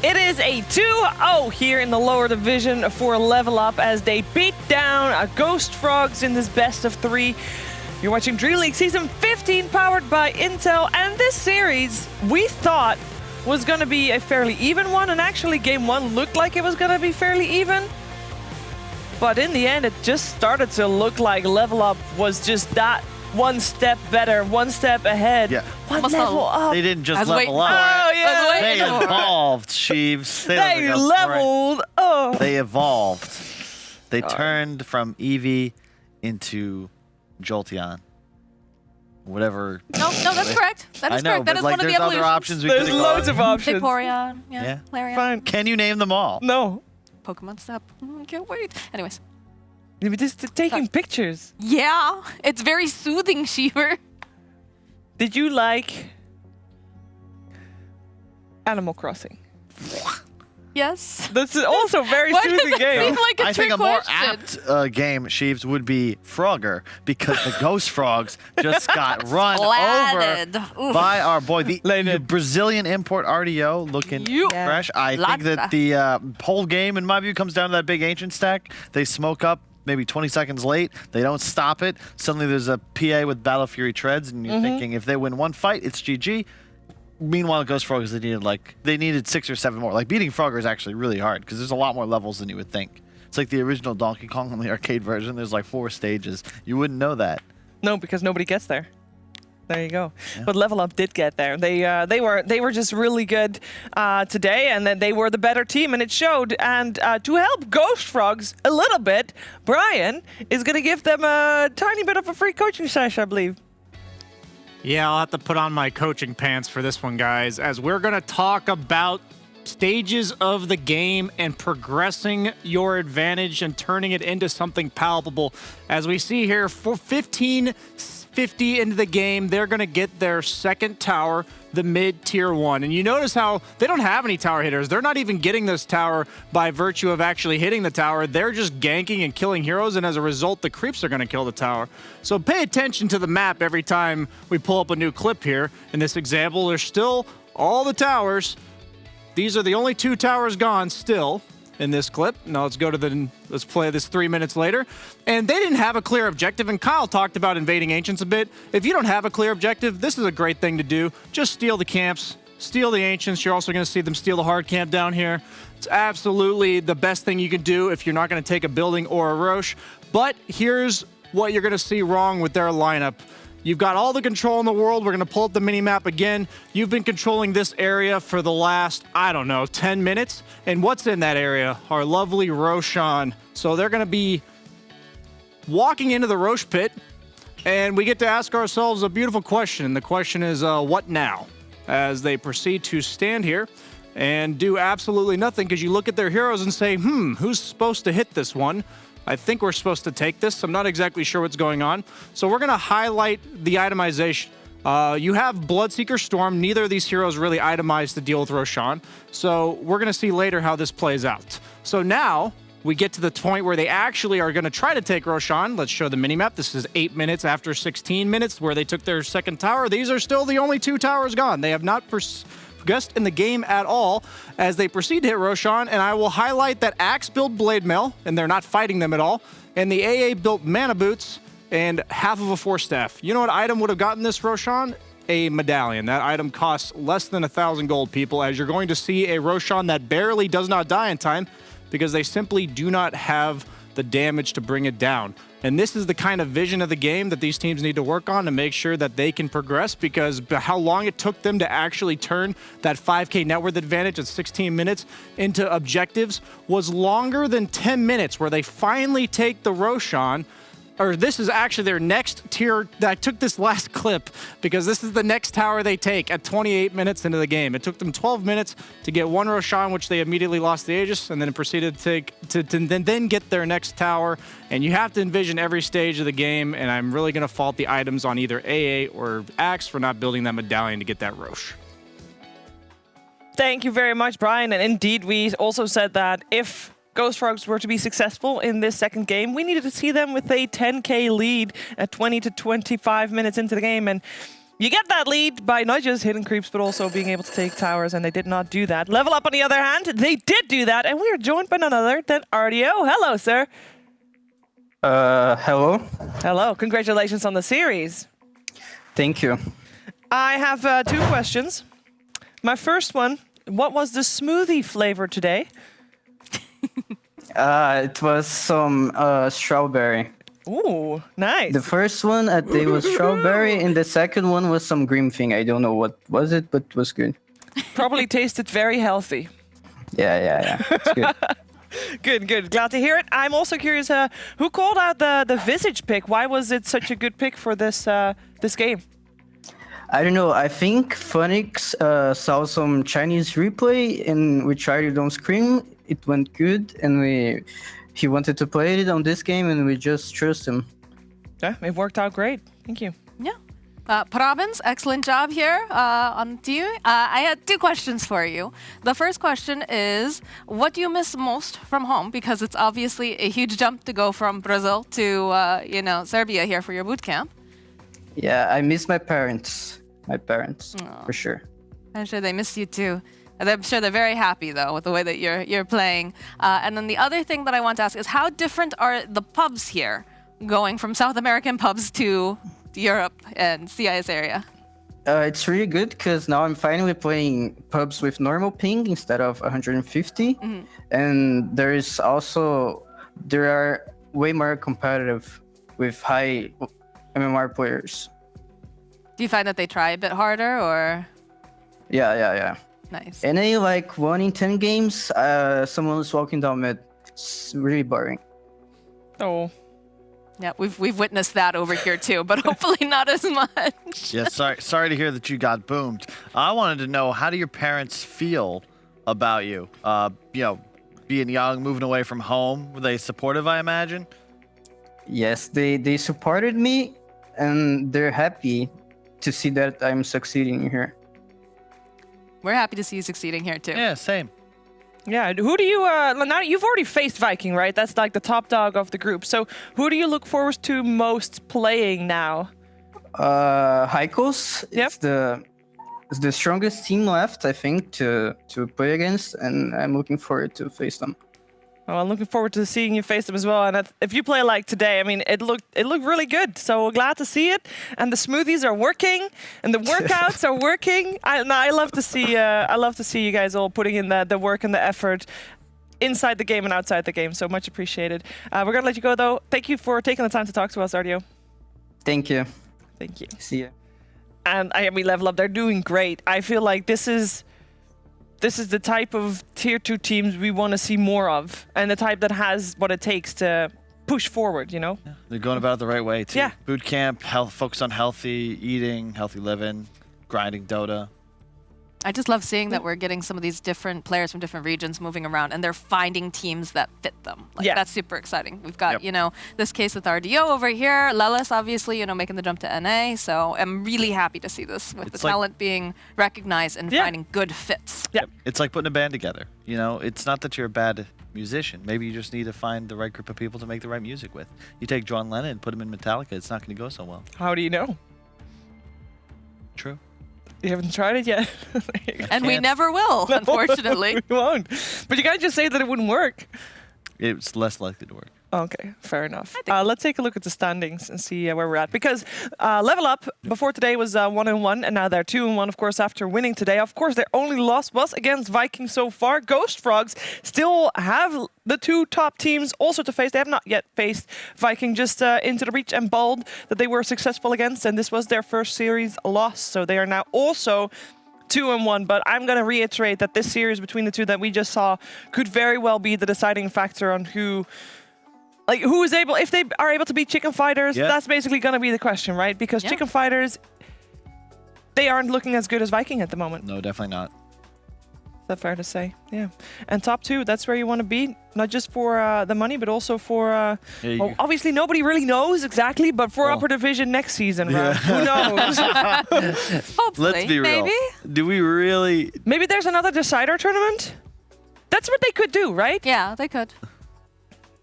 It is a 2-0 here in the lower division for Level Up as they beat down Ghost Frogs in this best of 3. You're watching DreamLeague Season 15 powered by Intel, and this series we thought was going to be a fairly even one, and actually Game 1 looked like it was going to be fairly even. But in the end, it just started to look like Level Up was just that one step better, one step ahead. Yeah. One level up. They didn't just level up. Oh, yeah. They evolved, Sheaves. They leveled up. They evolved. They turned from Eevee into Jolteon. Whatever. No, that's correct. That is correct. That is one of the evolutions. Other options we There's loads of options. Vaporeon, yeah. Larian. Fine. Can you name them all? No. Pokemon Step. Can't wait. Anyways. You're just taking pictures. Yeah, it's very soothing, Sheever. Did you like Animal Crossing? Yes. That's also a very soothing game. Like I think a more apt game, Sheaves, would be Frogger, because the Ghost Frogs just got run over by our boy, the Brazilian import RDO, looking fresh. I think that the whole game, in my view, comes down to that big ancient stack. They smoke up maybe 20 seconds late. They don't stop it. Suddenly there's a PA with Battle Fury treads, and you're thinking if they win one fight, it's GG. Meanwhile, Ghost Frogs, they needed 6 or 7 more. Like, beating Frogger is actually really hard because there's a lot more levels than you would think. It's like the original Donkey Kong on the arcade version. There's like 4 stages. You wouldn't know that. No, because nobody gets there. There you go. Yeah. But Level Up did get there. They were just really good today, and then they were the better team, and it showed. And to help Ghost Frogs a little bit, Brian is going to give them a tiny bit of a free coaching session, I believe. Yeah, I'll have to put on my coaching pants for this one, guys, as we're going to talk about stages of the game and progressing your advantage and turning it into something palpable. As we see here, for 15:50 into the game, they're going to get their second tower, the mid tier 1. And you notice how they don't have any tower hitters. They're not even getting this tower by virtue of actually hitting the tower. They're just ganking and killing heroes, and as a result, the creeps are going to kill the tower. So pay attention to the map every time we pull up a new clip here. In this example, there's still all the towers. These are the only 2 towers gone still in this clip. Now let's play this 3 minutes later. And they didn't have a clear objective, and Kyle talked about invading Ancients a bit. If you don't have a clear objective, this is a great thing to do. Just steal the camps, steal the Ancients. You're also going to see them steal the hard camp down here. It's absolutely the best thing you can do if you're not going to take a building or a Roche. But here's what you're going to see wrong with their lineup. You've got all the control in the world. We're going to pull up the mini-map again. You've been controlling this area for the last, 10 minutes. And what's in that area? Our lovely Roshan. So they're going to be walking into the Roche pit, and we get to ask ourselves a beautiful question. The question is, what now? As they proceed to stand here and do absolutely nothing, because you look at their heroes and say, who's supposed to hit this one? I think we're supposed to take this. I'm not exactly sure what's going on. So we're going to highlight the itemization. You have Bloodseeker Storm. Neither of these heroes really itemized to deal with Roshan. So we're going to see later how this plays out. So now we get to the point where they actually are going to try to take Roshan. Let's show the minimap. This is 8 minutes after 16 minutes where they took their second tower. These are still the only 2 towers gone. They have not progressed in the game at all as they proceed to hit Roshan, and I will highlight that Axe built Blade Mail, and they're not fighting them at all, and the AA built Mana Boots and half of a Force Staff. You know what item would have gotten this Roshan? A medallion. That item costs less than 1,000 gold, people, as you're going to see a Roshan that barely does not die in time because they simply do not have the damage to bring it down. And this is the kind of vision of the game that these teams need to work on to make sure that they can progress, because how long it took them to actually turn that 5k net worth advantage at 16 minutes into objectives was longer than 10 minutes, where they finally take the Roshan. Or this is actually their next tier. I took this last clip because this is the next tower they take at 28 minutes into the game. It took them 12 minutes to get one Roshan, which they immediately lost the Aegis, and then proceeded to then get their next tower. And you have to envision every stage of the game, and I'm really going to fault the items on either AA or Axe for not building that medallion to get that Roche. Thank you very much, Brian. And indeed, we also said that if Ghost Frogs were to be successful in this second game, we needed to see them with a 10k lead at 20 to 25 minutes into the game. And You get that lead by not just hitting creeps, but also being able to take towers, and they did not do that. Level Up, on the other hand, they did do that, and we are joined by none other than RDO. Hello, sir. Hello. Hello. Congratulations on the series. Thank you. I have 2 questions. My first one, what was the smoothie flavor today? It was some strawberry. Ooh, nice. The first one they was strawberry, and the second one was some green thing. I don't know what was it, but it was good. Probably tasted very healthy. Yeah. It's good. Good. Glad to hear it. I'm also curious, who called out the Visage pick? Why was it such a good pick for this game? I don't know. I think Phoenix saw some Chinese replay, and we tried it on screen. It went good, and he wanted to play it on this game, and we just trust him. Yeah, it worked out great. Thank you. Yeah. Province, excellent job here on you. I had 2 questions for you. The first question is, what do you miss most from home? Because it's obviously a huge jump to go from Brazil to Serbia here for your boot camp. Yeah, I miss my parents. For sure. I'm sure they miss you too. And I'm sure they're very happy though with the way that you're playing. And then the other thing that I want to ask is, how different are the pubs here, going from South American pubs to Europe and CIS area? It's really good because now I'm finally playing pubs with normal ping instead of 150, and there are way more competitive with high MMR players. Do you find that they try a bit harder, or? Yeah. Nice. NA, like 1 in 10 games, someone's walking down mid. It's really boring. Oh. Yeah, we've witnessed that over here too, but hopefully not as much. Yeah, sorry to hear that you got boomed. I wanted to know, how do your parents feel about you? Being young, moving away from home. Were they supportive, I imagine? Yes, they supported me, and they're happy to see that I'm succeeding here. We're happy to see you succeeding here too. Yeah, same. Yeah, who do you, now you've already faced Viking, right? That's like the top dog of the group. So who do you look forward to most playing now? Heikos. It's the strongest team left, I think, to play against, and I'm looking forward to face them. Well, I'm looking forward to seeing you face them as well. And if you play like today, I mean, it looked really good. So glad to see it. And the smoothies are working, and the workouts are working. I love to see you guys all putting in the work and the effort inside the game and outside the game. So much appreciated. We're gonna let you go though. Thank you for taking the time to talk to us, RDO. Thank you. Thank you. See you. And we Level Up. They're doing great. I feel like this is the type of tier 2 teams we want to see more of, and the type that has what it takes to push forward, you know? Yeah, they're going about it the right way, too. Yeah. Boot camp, focus on healthy eating, healthy living, grinding Dota. I just love seeing that we're getting some of these different players from different regions moving around, and they're finding teams that fit them. That's super exciting. We've got, this case with RDO over here, Lelis, obviously, making the jump to NA. So I'm really happy to see this with the talent being recognized and finding good fits. Yeah. It's like putting a band together. It's not that you're a bad musician. Maybe you just need to find the right group of people to make the right music with. You take John Lennon and put him in Metallica, it's not going to go so well. How do you know? True. You haven't tried it yet. And we never will, unfortunately. We won't. But you can't just say that it wouldn't work. It's less likely to work. Okay, fair enough. Let's take a look at the standings and see where we're at. Because Level Up before today was 1-1, and now they're 2-1, of course, after winning today. Of course, their only loss was against Viking so far. Ghost Frogs still have the 2 top teams also to face. They have not yet faced Viking, just Into the Reach and Bald that they were successful against, and this was their first series loss. So they are now also 2-1, but I'm going to reiterate that this series between the 2 that we just saw could very well be the deciding factor on who is able, if they are able to beat Chicken Fighters. That's basically going to be the question, right? Because Chicken Fighters, they aren't looking as good as Viking at the moment. No, definitely not. Is that fair to say? Yeah. And top 2, that's where you want to be, not just for the money, but also for, obviously nobody really knows exactly, but for upper division next season, right? Who knows? Hopefully, let's be real. Maybe? Do we really? Maybe there's another decider tournament? That's what they could do, right? Yeah, they could.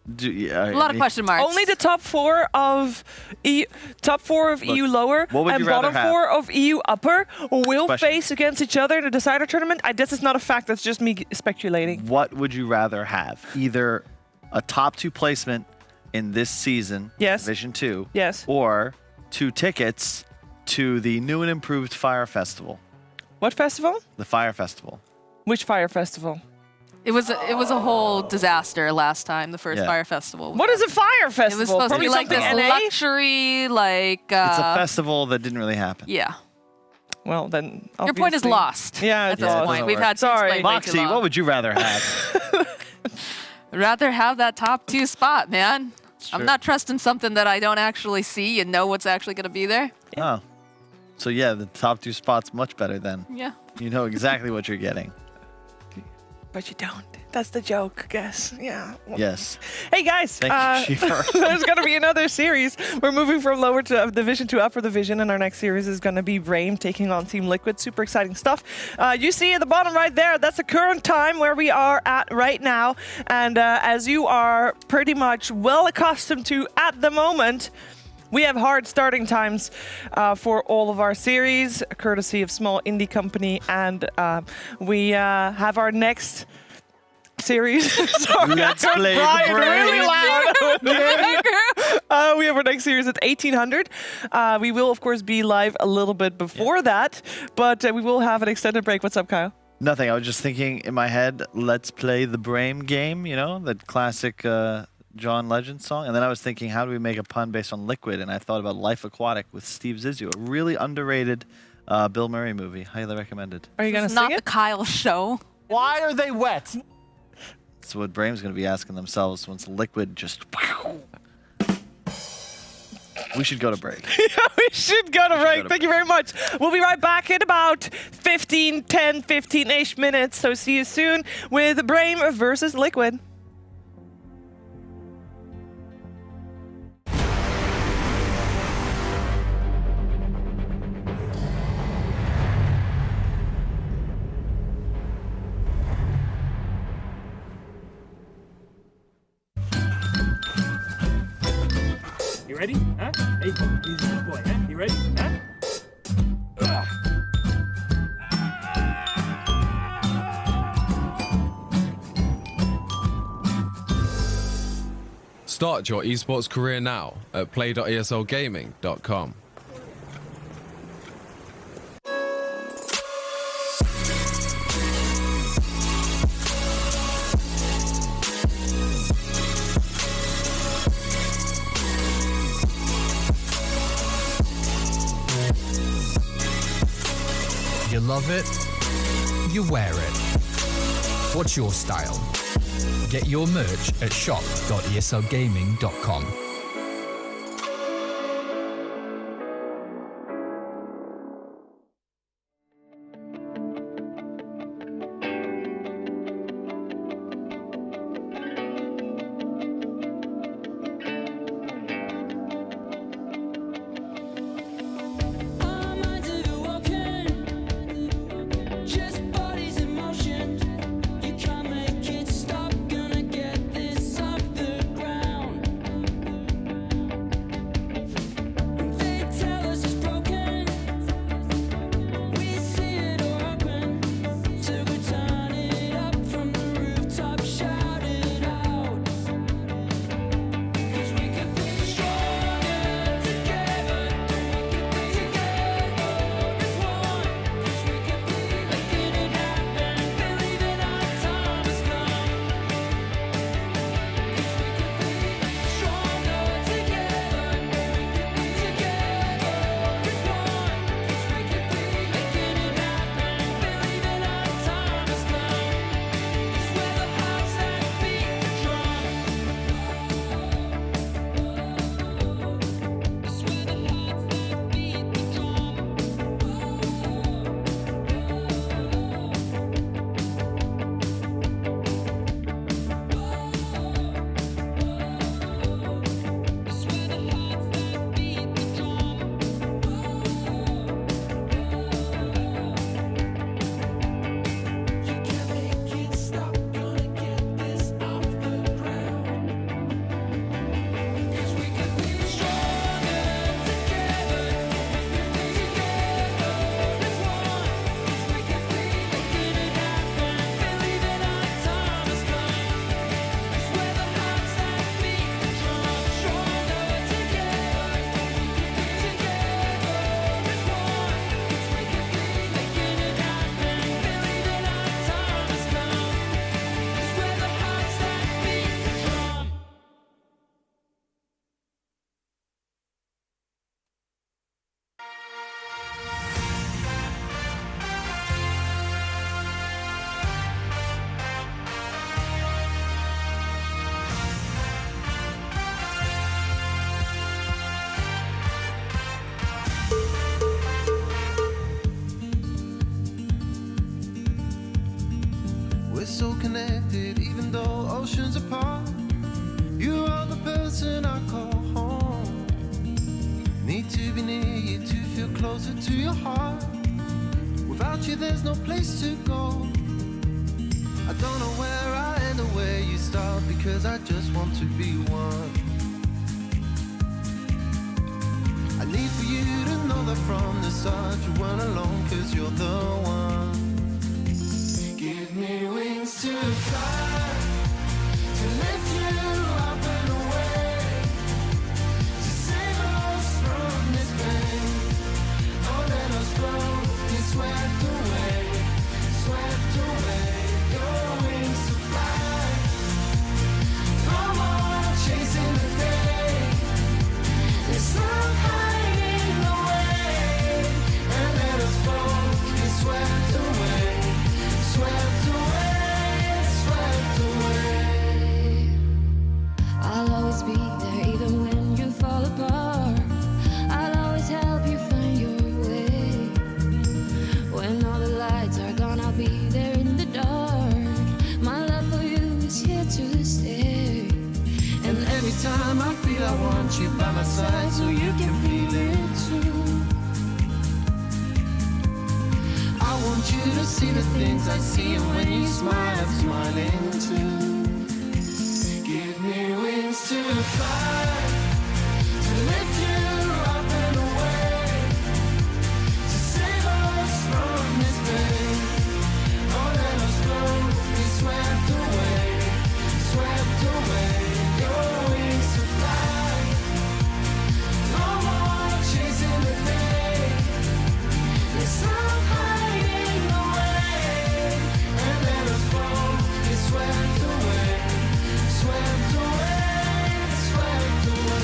A lot of question marks. Only the top four of EU lower what would and you rather bottom have? four of EU upper will Question. face against each other in the decider tournament. This is not a fact. That's just me speculating. What would you rather have? Either a top 2 placement in this season, Yes. Division 2, Yes. or 2 tickets to the new and improved Fire Festival. What festival? The Fire Festival. Which fire festival? It was a whole disaster last time, the first Yeah. Fire Festival. What is a fire festival? It was supposed to be like this NA? luxury, like... It's a festival that didn't really happen. Yeah. Well, then Your point is obviously- lost. Yeah, at it's this lost. point. We've had to Sorry. explain way too Moxie, long. what would you rather have? I'd rather have that top 2 spot, man. I'm true. not trusting something that I don't actually see and know what's actually going to be there. Oh. So yeah, the top 2 spots much better then. Yeah. You know exactly what you're getting. But you don't. That's the joke, I guess. Yeah. Yes. Hey guys, Thank you, Shiva. there's going to be another series. We're moving from lower to division to upper division, and our next series is going to be Brame taking on Team Liquid. Super exciting stuff. You see at the bottom right there, that's the current time where we are at right now. And as you are pretty much well accustomed to at the moment, we have hard starting times for all of our series, courtesy of small indie company, and we have our next series. Sorry, Let's I heard play the Brian Brave. really loud. We have our next series at 1800. We will, of course, be live a little bit before that, but we will have an extended break. What's up, Kyle? Nothing. I was just thinking in my head, let's play the Brame game, you know, that classic John Legend song. And then I was thinking, how do we make a pun based on Liquid? And I thought about Life Aquatic with Steve Zissou, a really underrated Bill Murray movie. Highly recommended. Are you going to It's sing not it? the Kyle show. Why are they wet? That's what Brame's going to be asking themselves once Liquid just... We should go to break. Yeah, we should go to break. Thank you very much. We'll be right back in about 15-ish minutes. So see you soon with Brame versus Liquid. You ready? Huh? Hey, he's a good boy, huh? You ready? Huh? Start your esports career now at play.eslgaming.com. You love it, you wear it. What's your style? Get your merch at shop.eslgaming.com. we're so connected, even though oceans apart. You are the person I call home. Need to be near you to feel closer to your heart. Without you, there's no place to go. I don't know where I end or where you start, because I just want to be one. I need for you to know that from the start you weren't alone, cause you're the one. Give me wings to fly, to lift you up and away, to save us from this pain. Oh, let us both be swept away, swept away. Your wings to fly, no more chasing the day. There's some hiding away, and let us both be swept away, swept away, swept away. I'll always be there even when you fall apart. I'll always help you find your way. When all the lights are gone, I'll be there in the dark. My love for you is here to stay. And every time I feel I want you by my side, so you can feel it too. I want you to see the things I see, and when you smile, I'm smiling too. Give me wings to fly, to lift you up and away, to save us from this pain. Oh, let us both be swept away, swept away. Your wings to fly, no more chasing the day. There's some hiding away, and let us both be swept away, swept away, swept away.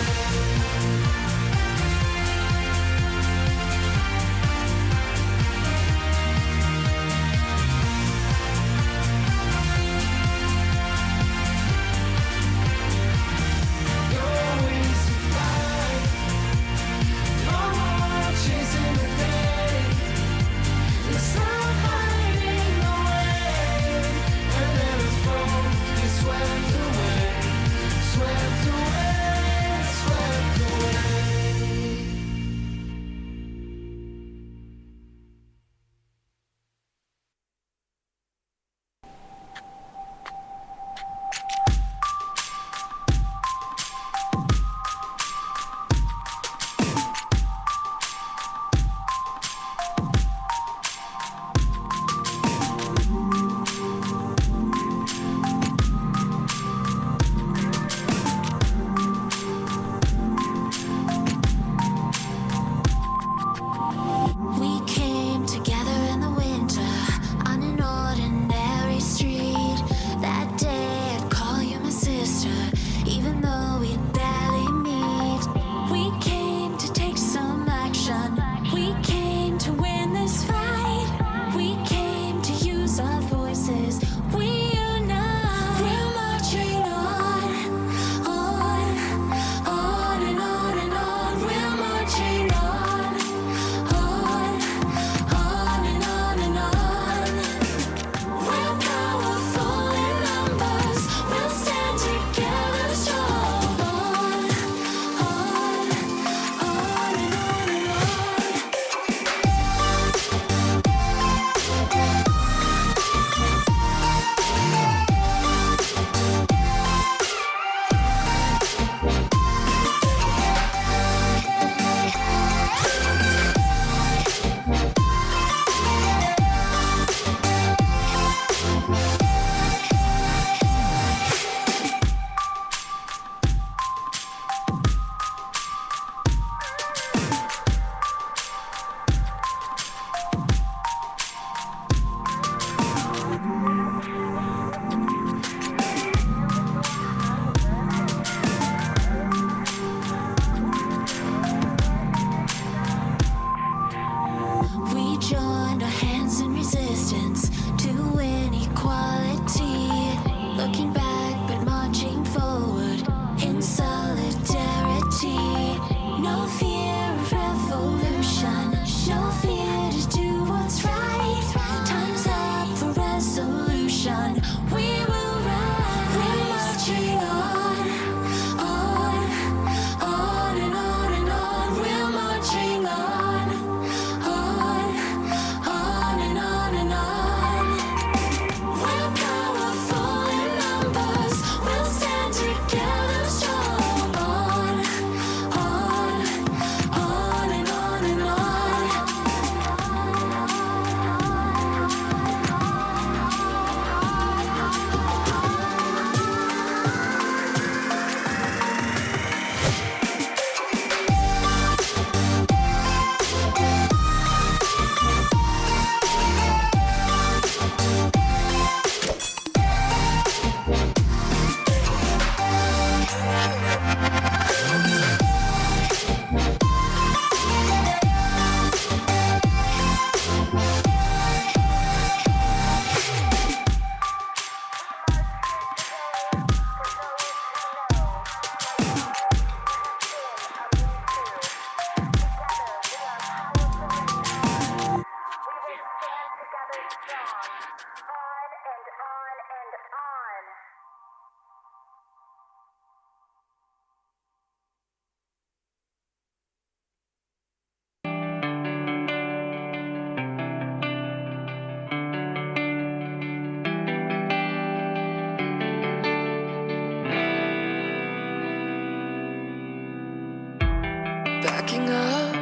Backing up,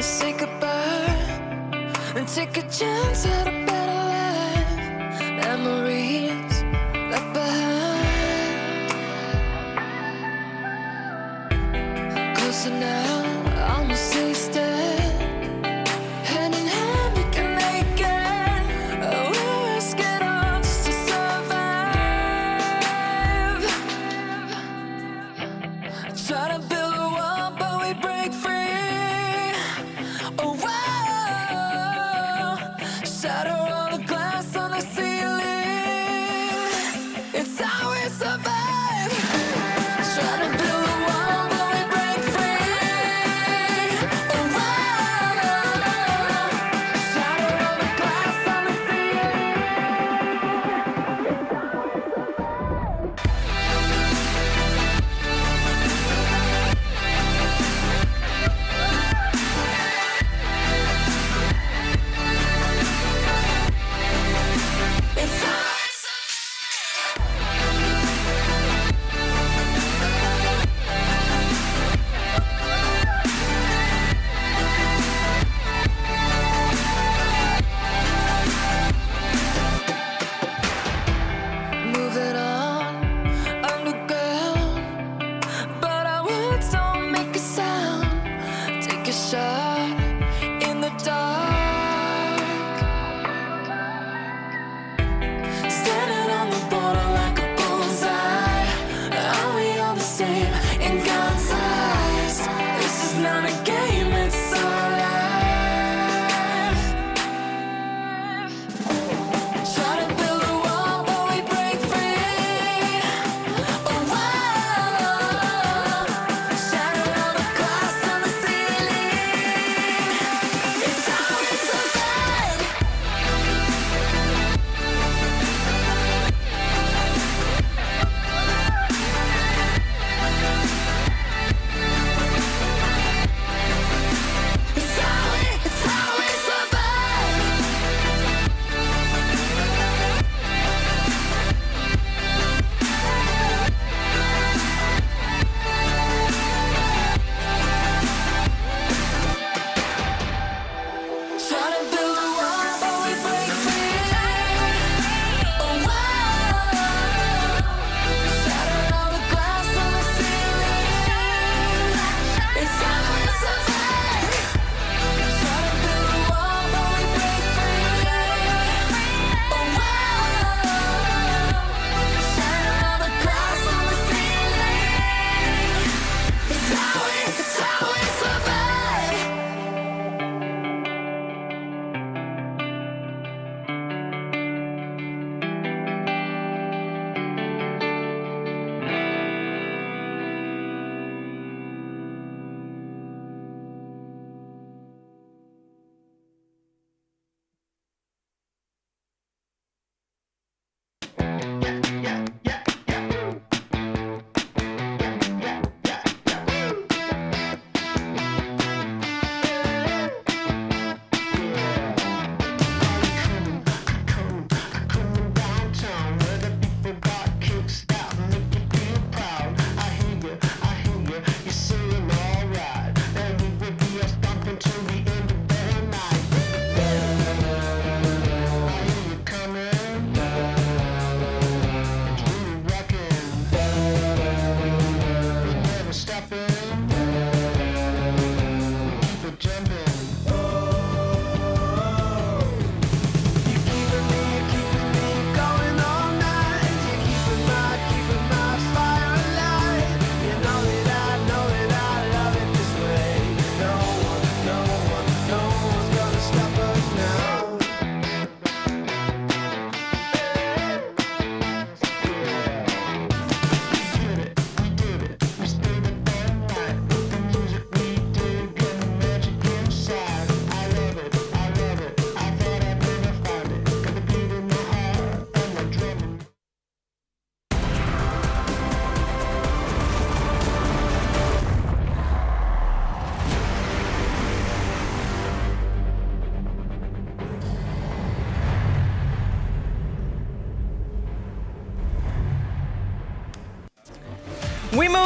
say goodbye, and take a chance at a better life. Memories left behind. Closer now, almost tasted. Hand in hand, we can make it. We risk it all just to survive. Try to build a wall, but we break free. Oh, wow. Shadow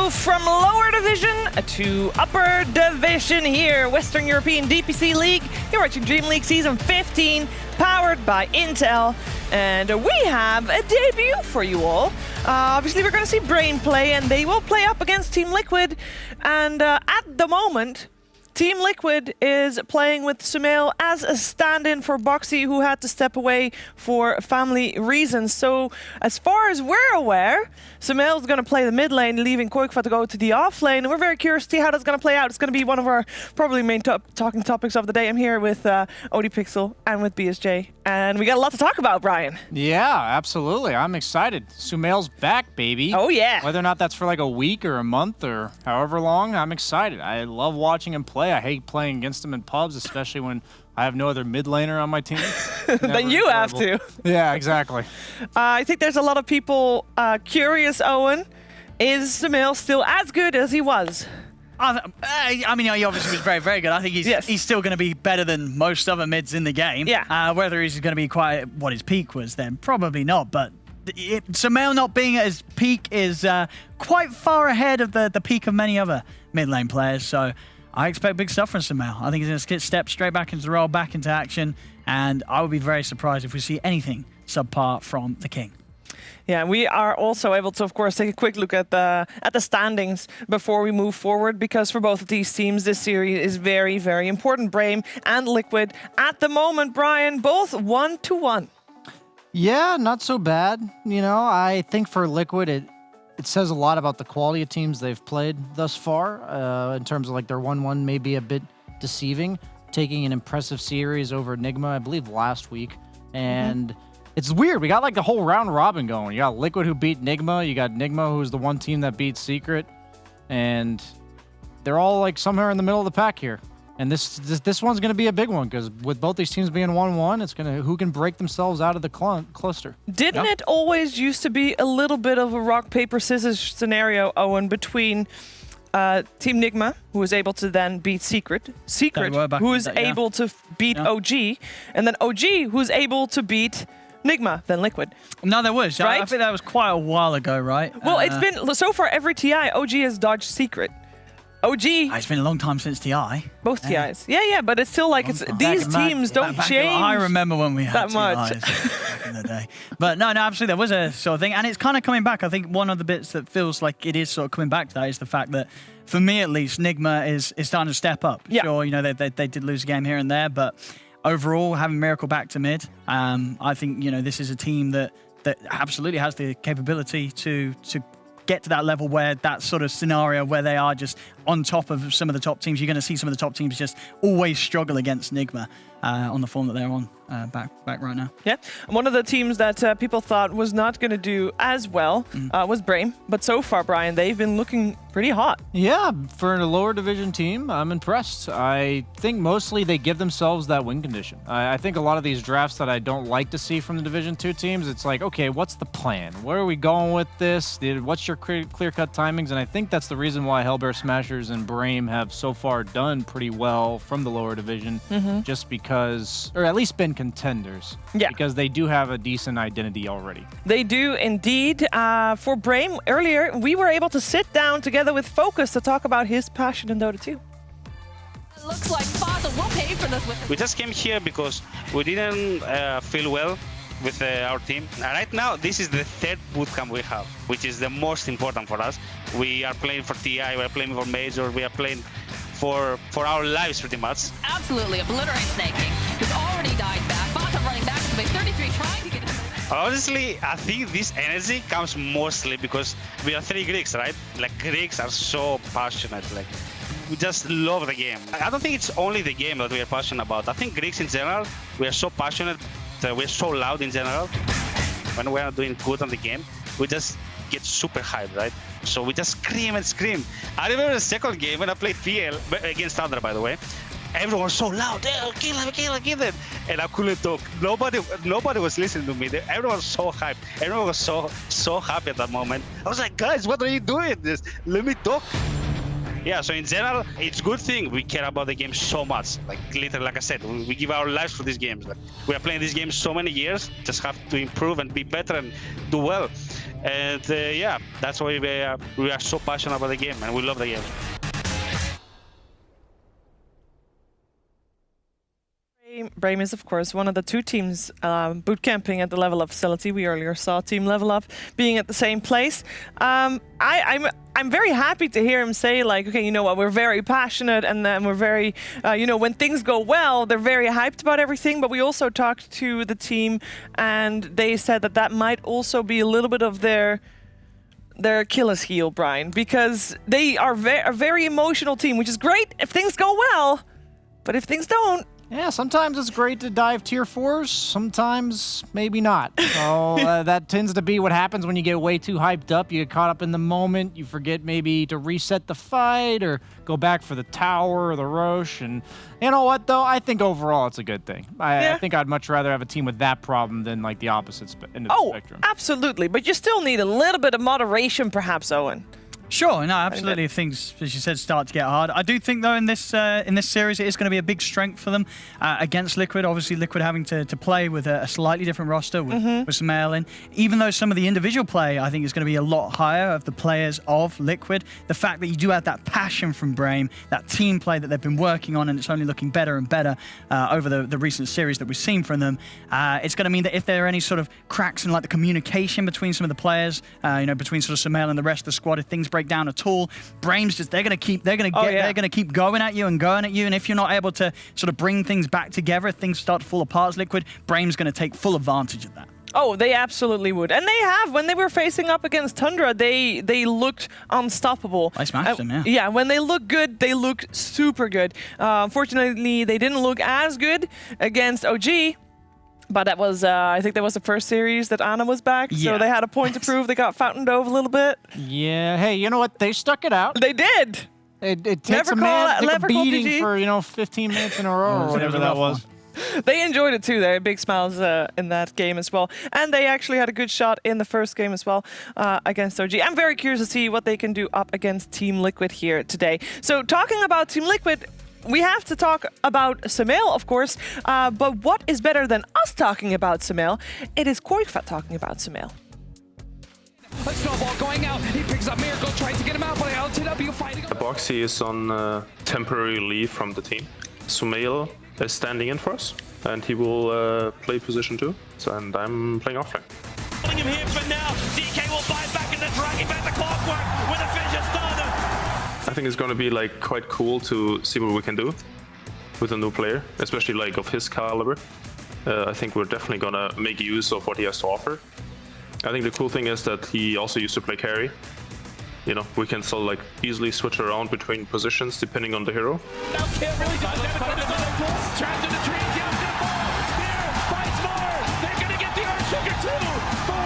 move from lower division to upper division here, Western European DPC League. You're watching DreamLeague Season 15, powered by Intel. And we have a debut for you all. Obviously, we're going to see Brain play, and they will play up against Team Liquid. And at the moment, Team Liquid is playing with Sumail as a stand-in for Boxy, who had to step away for family reasons. So as far as we're aware, Sumail is going to play the mid lane, leaving Koikfa to go to the off lane. And we're very curious to see how that's going to play out. It's going to be one of our probably main talking topics of the day. I'm here with ODPixel and with BSJ. And we got a lot to talk about, Brian. Yeah, absolutely. I'm excited. Sumail's back, baby. Oh, yeah. Whether or not that's for like a week or a month or however long, I'm excited. I love watching him play. I hate playing against him in pubs, especially when I have no other mid laner on my team. Then you have to. Yeah, exactly. I think there's a lot of people curious, Owen. Is Sumail still as good as he was? I mean, he obviously was very, very good. I think he's still going to be better than most other mids in the game. Yeah. Whether he's going to be quite what his peak was then, probably not. But Sumail not being at his peak is quite far ahead of the peak of many other mid lane players. So I expect big stuff from Sumail. I think he's going to step straight back into the role, back into action. And I would be very surprised if we see anything subpar from the King. Yeah, we are also able to, of course, take a quick look at the standings before we move forward, because for both of these teams, this series is very, very important. Brame and Liquid at the moment, Brian, both 1-1. Yeah, not so bad. You know, I think for Liquid, it says a lot about the quality of teams they've played thus far. In terms of like their 1-1 may be a bit deceiving, taking an impressive series over Enigma, I believe, last week. And it's weird. We got like the whole round robin going. You got Liquid who beat Nigma. You got Nigma, who's the one team that beat Secret. And they're all like somewhere in the middle of the pack here. And this one's going to be a big one, because with both these teams being 1-1, it's going to who can break themselves out of the cluster. Didn't it always used to be a little bit of a rock, paper, scissors scenario, Owen, between Team Nigma, who was able to then beat Secret, who was able to beat OG, and then OG, who's able to beat Nigma, then Liquid. No, there was. Right? I think that was quite a while ago, right? Well, it's been, so far, every TI, OG has dodged Secret. OG. It's been a long time since TI. Both TIs. Yeah, but it's still like, these teams don't change. I remember when we had that much back in the day. But no, absolutely, there was a sort of thing. And it's kind of coming back. I think one of the bits that feels like it is sort of coming back to that is the fact that, for me at least, Nigma is starting to step up. Yeah. Sure, you know, they did lose a game here and there, but overall, having Miracle back to mid, I think, you know, this is a team that absolutely has the capability to get to that level where that sort of scenario where they are just on top of some of the top teams. You're going to see some of the top teams just always struggle against Nigma on the form that they're on back right now. Yeah, one of the teams that people thought was not going to do as well was Brame. But so far, Brian, they've been looking pretty hot. Yeah, for a lower division team, I'm impressed. I think mostly they give themselves that win condition. I think a lot of these drafts that I don't like to see from the Division 2 teams, it's like, okay, what's the plan? Where are we going with this? What's your clear-cut timings? And I think that's the reason why Hellbear Smashers and Brame have so far done pretty well from the lower division, just because, or at least been contenders. Yeah. Because they do have a decent identity already. They do indeed. For Brame, earlier, we were able to sit down together with Focus to talk about his passion in Dota 2. Looks like Fata will pay for this with We just came here because we didn't feel well with our team. Right now, this is the third bootcamp we have, which is the most important for us. We are playing for TI, we are playing for Major, we are playing for our lives pretty much. absolutely obliterate Snaking, who's already died back. Fata running back to base 33, trying to get it. Honestly, I think this energy comes mostly because we are 3 Greeks, right? Like, Greeks are so passionate, like, we just love the game. I don't think it's only the game that we are passionate about. I think Greeks in general, we are so passionate, we're so loud in general. When we are doing good on the game, we just get super hyped, right? So we just scream and scream. I remember the second game when I played PL, against Thunder, by the way. Everyone was so loud, kill him, and I couldn't talk. Nobody was listening to me. Everyone was so hyped. Everyone was so happy at that moment. I was like, guys, what are you doing? Let me talk. Yeah, so in general, it's a good thing we care about the game so much. Like literally, like I said, we give our lives for these games. Like, we are playing these games so many years, just have to improve and be better and do well. And yeah, that's why we are so passionate about the game and we love the game. Brame is, of course, one of the two teams boot camping at the Level Up facility. We earlier saw Team Level Up being at the same place. I'm very happy to hear him say, like, okay, you know what, we're very passionate, and then we're very, you know, when things go well, they're very hyped about everything. But we also talked to the team, and they said that that might also be a little bit of their Achilles heel, Brian, because they are a very emotional team, which is great if things go well, but if things don't. Yeah, sometimes it's great to dive tier 4s, sometimes maybe not. So that tends to be what happens when you get way too hyped up. You get caught up in the moment, you forget maybe to reset the fight or go back for the tower or the Roche. And you know what, though? I think overall it's a good thing. I think I'd much rather have a team with that problem than like the opposite end of the spectrum. Absolutely, but you still need a little bit of moderation, perhaps, Owen. Sure, no, absolutely. If things, as you said, start to get hard. I do think, though, in this series, it is going to be a big strength for them against Liquid. Obviously, Liquid having to play with a slightly different roster with Samael in. Even though some of the individual play, I think, is going to be a lot higher of the players of Liquid. The fact that you do have that passion from Brame, that team play that they've been working on, and it's only looking better and better over the recent series that we've seen from them. It's going to mean that if there are any sort of cracks in like the communication between some of the players, you know, between sort of Samael and the rest of the squad, if things break down at all, Brame's just they're going to keep going at you, and if you're not able to sort of bring things back together, if things start to fall apart as Liquid, Brame's going to take full advantage of that. Oh, they absolutely would. And they have. When they were facing up against Tundra, they looked unstoppable. I smashed them, yeah. Yeah, when they look good, they look super good. Unfortunately, they didn't look as good against OG. But that was, I think that was the first series that Anna was back, so they had a point to prove. They got Fountain Dove a little bit. Yeah, hey, you know what? They stuck it out. They did. It takes a man to take a beating for, you know, 15 minutes in a row or whatever that was. They enjoyed it too. They had big smiles in that game as well. And they actually had a good shot in the first game as well against OG. I'm very curious to see what they can do up against Team Liquid here today. So talking about Team Liquid, we have to talk about Samael, of course, but what is better than us talking about Samael? It is Koikvat talking about Samael. A snowball going out, he picks up Miracle, tries to get him out, but LTW fighting. Boxy is on temporary leave from the team. Samael is standing in for us, and he will play position 2, and I'm playing offlane. Pulling him here for now, DK will bite back and then dragging back the clockwork with a finish starter. I think it's going to be like quite cool to see what we can do with a new player, especially like of his caliber. I think we're definitely going to make use of what he has to offer. I think the cool thing is that he also used to play carry. You know, we can still like easily switch around between positions depending on the hero. Now can't really do it. Trapped in the trees, yeah, it's gonna fall. Here, fights more. They're gonna get the Earth Sugar 2. 4,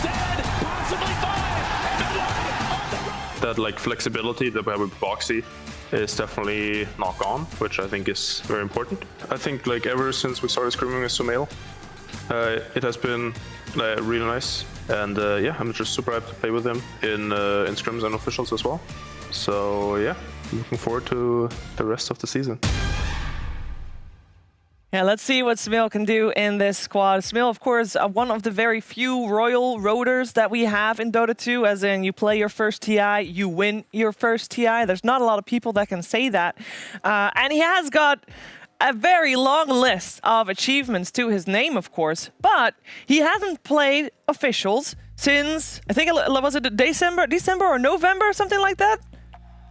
dead, possibly 5, and the one on the run. That like flexibility that we have with Boxy is definitely not gone, which I think is very important. I think like ever since we started scrimming with Samael, it has been really nice, and yeah, I'm just super hyped to play with him in scrims and officials as well. So yeah, looking forward to the rest of the season. Yeah, let's see what Samael can do in this squad. Samael, of course, one of the very few royal roaders that we have in Dota 2, as in you play your first TI, you win your first TI. There's not a lot of people that can say that. And he has got a very long list of achievements to his name, of course, but he hasn't played officials since, I think, was it December or November, something like that?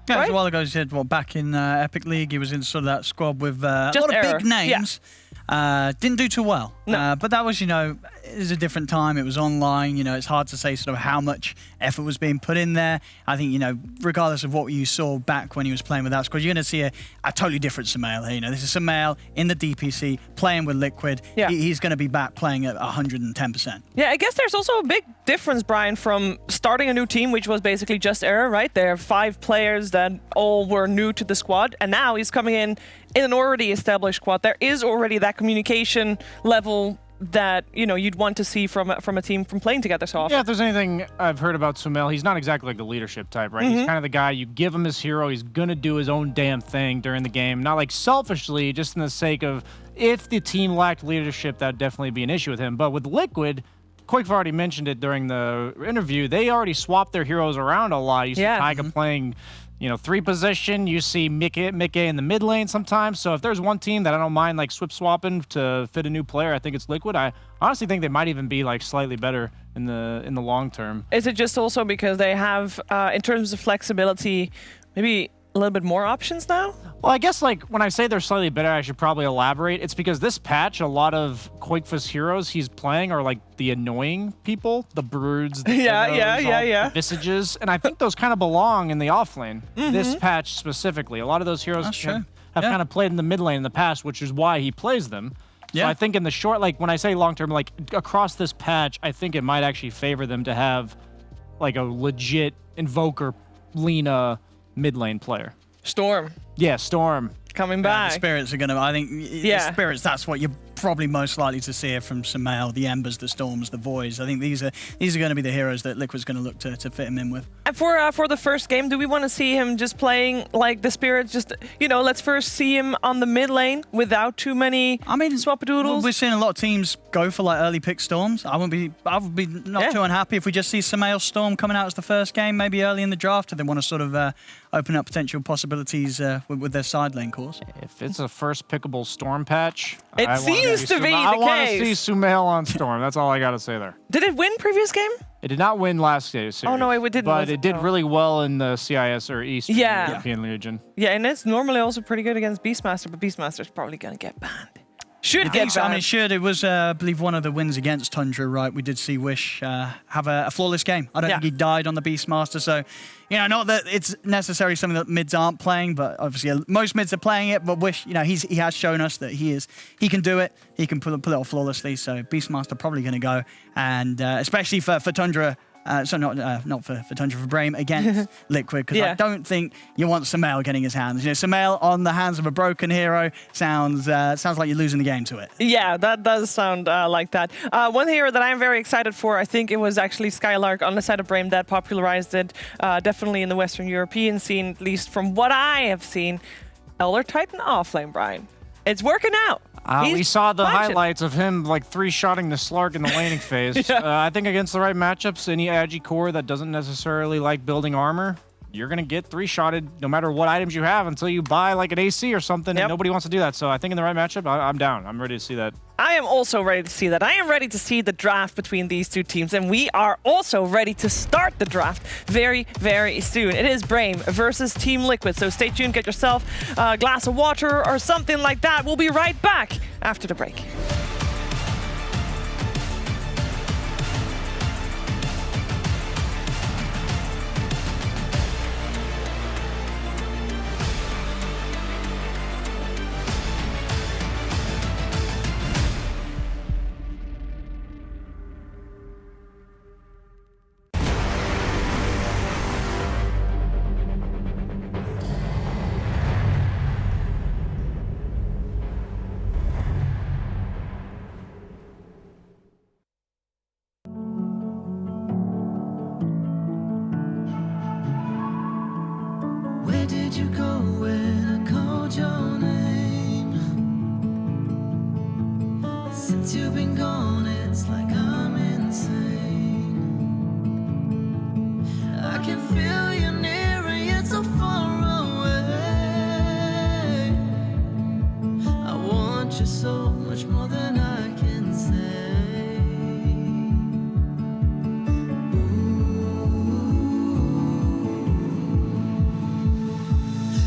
Yeah, right? It was a while ago. He said, well, back in Epic League, he was in sort of that squad with a lot of big names. Yeah. Didn't do too well. No. But that was, you know, it was a different time. It was online. You know, it's hard to say sort of how much effort was being put in there. I think, you know, regardless of what you saw back when he was playing with that squad, you're going to see a totally different Samael here. You know, this is Samael in the DPC playing with Liquid. Yeah. He's going to be back playing at 110%. Yeah, I guess there's also a big difference, Brian, from starting a new team, which was basically just Error, right? There are 5 players that all were new to the squad, and now he's coming in an already established squad. There is already that communication level that you'd want to see from a team from playing together so often. Yeah, if there's anything I've heard about Sumail, he's not exactly like the leadership type, right? He's kind of the guy, you give him his hero, he's going to do his own damn thing during the game. Not like selfishly, just in the sake of if the team lacked leadership, that'd definitely be an issue with him. But with Liquid, Quick already mentioned it during the interview, they already swapped their heroes around a lot. You see Taiga playing 3 position. You see Mickey in the mid lane sometimes. So if there's one team that I don't mind like swip swapping to fit a new player, I think it's Liquid. I honestly think they might even be like slightly better in the long term. Is it just also because they have, in terms of flexibility, maybe a little bit more options now? Well, I guess like when I say they're slightly better, I should probably elaborate. It's because this patch, a lot of Quakefa's heroes he's playing are like the annoying people, the Broods, the the Visages, and I think those kind of belong in the off lane. This patch specifically, a lot of those heroes have kind of played in the mid lane in the past, which is why he plays them. So I think in the short, like when I say long term, like across this patch, I think it might actually favor them to have like a legit Invoker, Lina mid lane player. Storm. Yeah, Storm. Coming back. The Spirits are going to, I think, the Spirits, that's what you're probably most likely to see from Sumail. The Embers, the Storms, the Voids. I think these are going to be the heroes that Liquid's going to look to fit him in with. And for the first game, do we want to see him just playing like the Spirits? Just, let's first see him on the mid lane without too many swap-a-doodles. We're seeing a lot of teams go for like early pick Storms. I would be not too unhappy if we just see Sumail Storm coming out as the first game, maybe early in the draft, if they want to sort of open up potential possibilities with their side lane course. If it's a first pickable Storm patch, it seems to be the case. I want to see Sumail on Storm. That's all I got to say there. Did it win previous game? It did not win last series. Oh, no, it didn't. But it did really well in the CIS or East European region. Yeah, and it's normally also pretty good against Beastmaster, but Beastmaster's probably going to get banned. Should get banned. I mean, it should. It was, I believe, one of the wins against Tundra, right? We did see Wish have a flawless game. I don't think he died on the Beastmaster, so, not that it's necessarily something that mids aren't playing, but obviously most mids are playing it, but Wish, he has shown us that he can do it. He can pull it off flawlessly, so Beastmaster probably going to go, and especially for Tundra, so not for Tundra, for Brame against Liquid, because I don't think you want Sumail getting his hands. Sumail on the hands of a broken hero sounds like you're losing the game to it. Yeah, that does sound like that. One hero that I'm very excited for, I think it was actually Skylark on the side of Brame that popularized it, definitely in the Western European scene, at least from what I have seen. Elder Titan offlane, Brian. It's working out. We saw the highlights of him like 3-shotting the Slark in the laning phase. I think against the right matchups, any Agi core that doesn't necessarily like building armor, you're going to get 3-shotted no matter what items you have until you buy like an AC or something, and nobody wants to do that. So I think in the right matchup, I'm down. I'm ready to see that. I am also ready to see that. I am ready to see the draft between these two teams, and we are also ready to start the draft very, very soon. It is Brame versus Team Liquid, so stay tuned, get yourself a glass of water or something like that. We'll be right back after the break. Where did you go when I called your name? Since you've been gone, it's like I'm insane. I can feel you near and yet so far away. I want you so much more than I can say.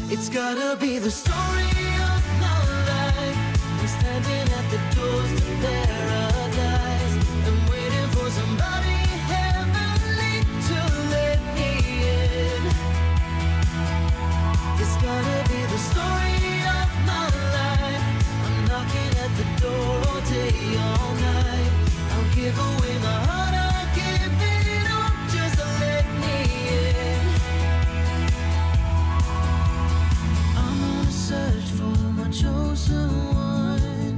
It's gotta be the story of my life. I'm standing at the doors to paradise. I'm waiting for somebody heavenly to let me in. It's gotta be the story of my life. I'm knocking at the door all day, all night. I'll give away my heart, I'll give it up, just let me in. Search for my chosen one.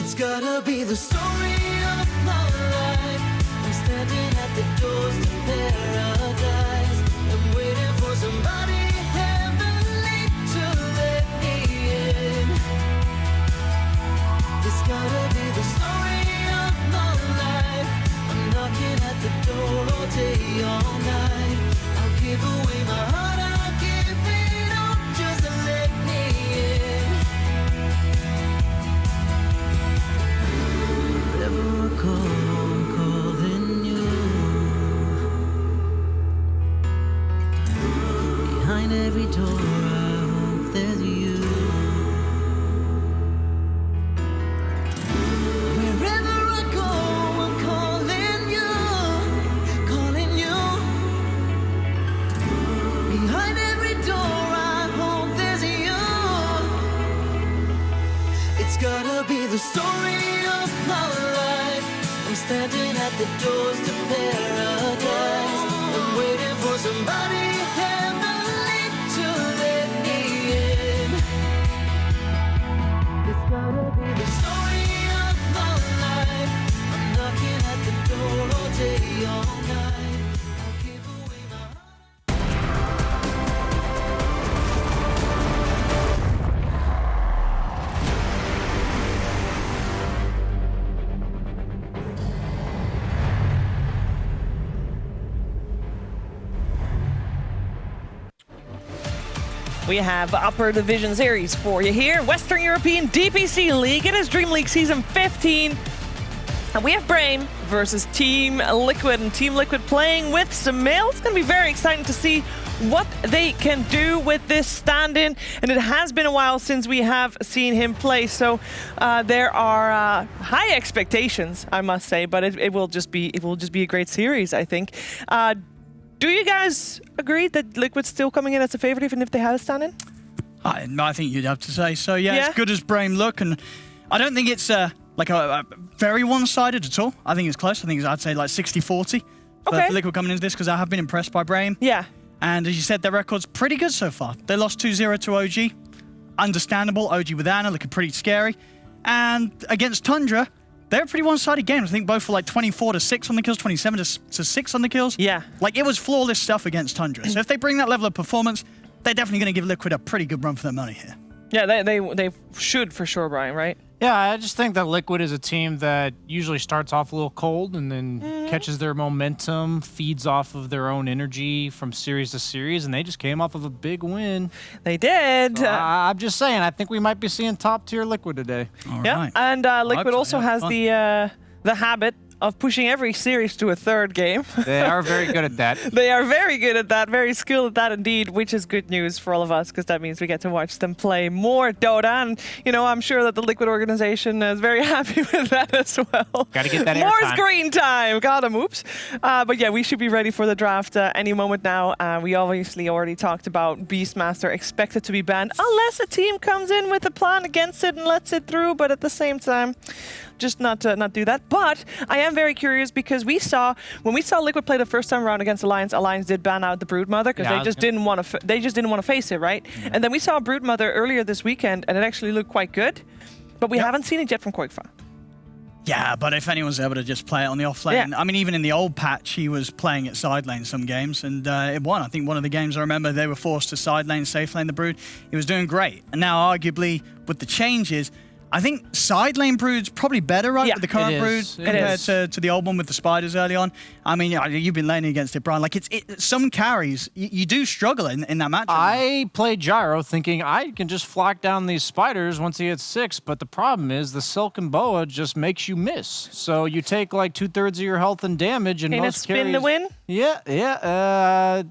It's gotta be the story of my life. I'm standing at the doors to paradise. I'm waiting for somebody heavenly to let me in. It's gotta be the story of my life. I'm knocking at the door all day, all night. I'll give away my heart, I'll give it up just to let me in. Wherever I go, I'm calling you. Behind every door, I hope there's you. Wherever I go, I'm calling you, calling you. Behind every door, I hope there's you. It's gotta be the story of my life. I'm standing at the doors to paradise. I'm waiting for somebody heavenly to let me in. It's gotta be the story of my life. I'm knocking at the door all day, all night. I'll give away my We have Upper Division Series for you here. Western European DPC League. It is DreamLeague Season 15. And we have Brame versus Team Liquid. And Team Liquid playing with Sumail. It's going to be very exciting to see what they can do with this stand-in. And it has been a while since we have seen him play. So there are high expectations, I must say. But it will just be a great series, I think. Do you guys agree that Liquid's still coming in as a favorite, even if they have a stand-in? I think you'd have to say so. Yeah, as good as Brame look, and I don't think it's like a very one-sided at all. I think it's close. I think I'd say like 60-40 for Liquid coming into this, because I have been impressed by Brame. Yeah. And as you said, their record's pretty good so far. They lost 2-0 to OG. Understandable. OG with Ana looking pretty scary. And against Tundra, they're pretty one-sided games. I think both were like 24-6 on the kills, 27-6 on the kills. Yeah. Like, it was flawless stuff against Tundra. So if they bring that level of performance, they're definitely going to give Liquid a pretty good run for their money here. Yeah, they should for sure, Brian, right? Yeah, I just think that Liquid is a team that usually starts off a little cold and then catches their momentum, feeds off of their own energy from series to series, and they just came off of a big win. They did. So, I'm just saying, I think we might be seeing top-tier Liquid today. All yeah, right. and Liquid also has the habit of pushing every series to a third game. They are very good at that. They are very good at that, very skilled at that indeed, which is good news for all of us, because that means we get to watch them play more Dota. And, you know, I'm sure that the Liquid organization is very happy with that as well. Gotta get that more airtime. screen time. Got him, oops. But yeah, we should be ready for the draft any moment now. We obviously already talked about Beastmaster expected to be banned, unless a team comes in with a plan against it and lets it through. But at the same time, just not do that. But I am very curious, because when we saw Liquid play the first time around against Alliance, Alliance did ban out the Broodmother because they just didn't want to face it, right? Mm-hmm. And then we saw Broodmother earlier this weekend, and it actually looked quite good. But we haven't seen it yet from Koikfa. Yeah, but if anyone's able to just play it on the off lane, I mean, even in the old patch, he was playing it side lane some games, and it won. I think one of the games I remember, they were forced to side lane, safe lane the Brood. He was doing great. And now, arguably, with the changes, I think side lane Brood's probably better, right? Yeah, with the current Brood compared to the old one with the spiders early on. I mean, you've been laning against it, Brian. Like, some carries, you do struggle in that match. I played Gyro thinking I can just flock down these spiders once he hits 6, but the problem is the Silken Boa just makes you miss. So you take like 2/3 of your health and damage, and Can most it spin carries, to win? Yeah.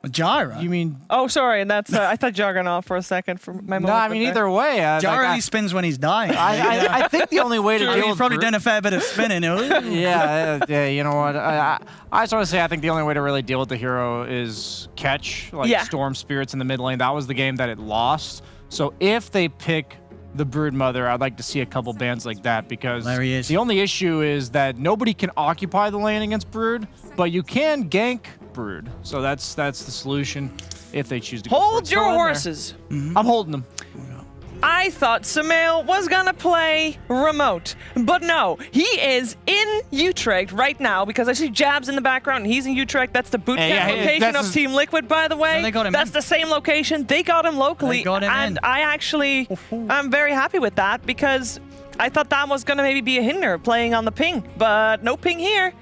Gyro? You mean? Oh, sorry. And that's I thought Juggernaut for a second. For my no, I mean either way. Gyro only spins when he's dying. I think the only way to deal he's with probably done a fair bit of spinning. yeah. You know what? I just want to say I think the only way to really deal with the hero is catch Storm Spirits in the mid lane. That was the game that it lost. So if they pick the Broodmother, I'd like to see a couple bans like that, because the only issue is that nobody can occupy the lane against Brood, but you can gank Brood. So that's the solution if they choose to hold your horses. I'm holding them. I I thought Sumail was gonna play remote, but no, he is in Utrecht right now because I see Jabs in the background and he's in Utrecht. That's the bootcamp location of Team Liquid, by the way. They got him That's in. the same location. They got him locally. They got him and in. I'm very happy with that because I thought that was gonna maybe be a hinder playing on the ping, but no ping here.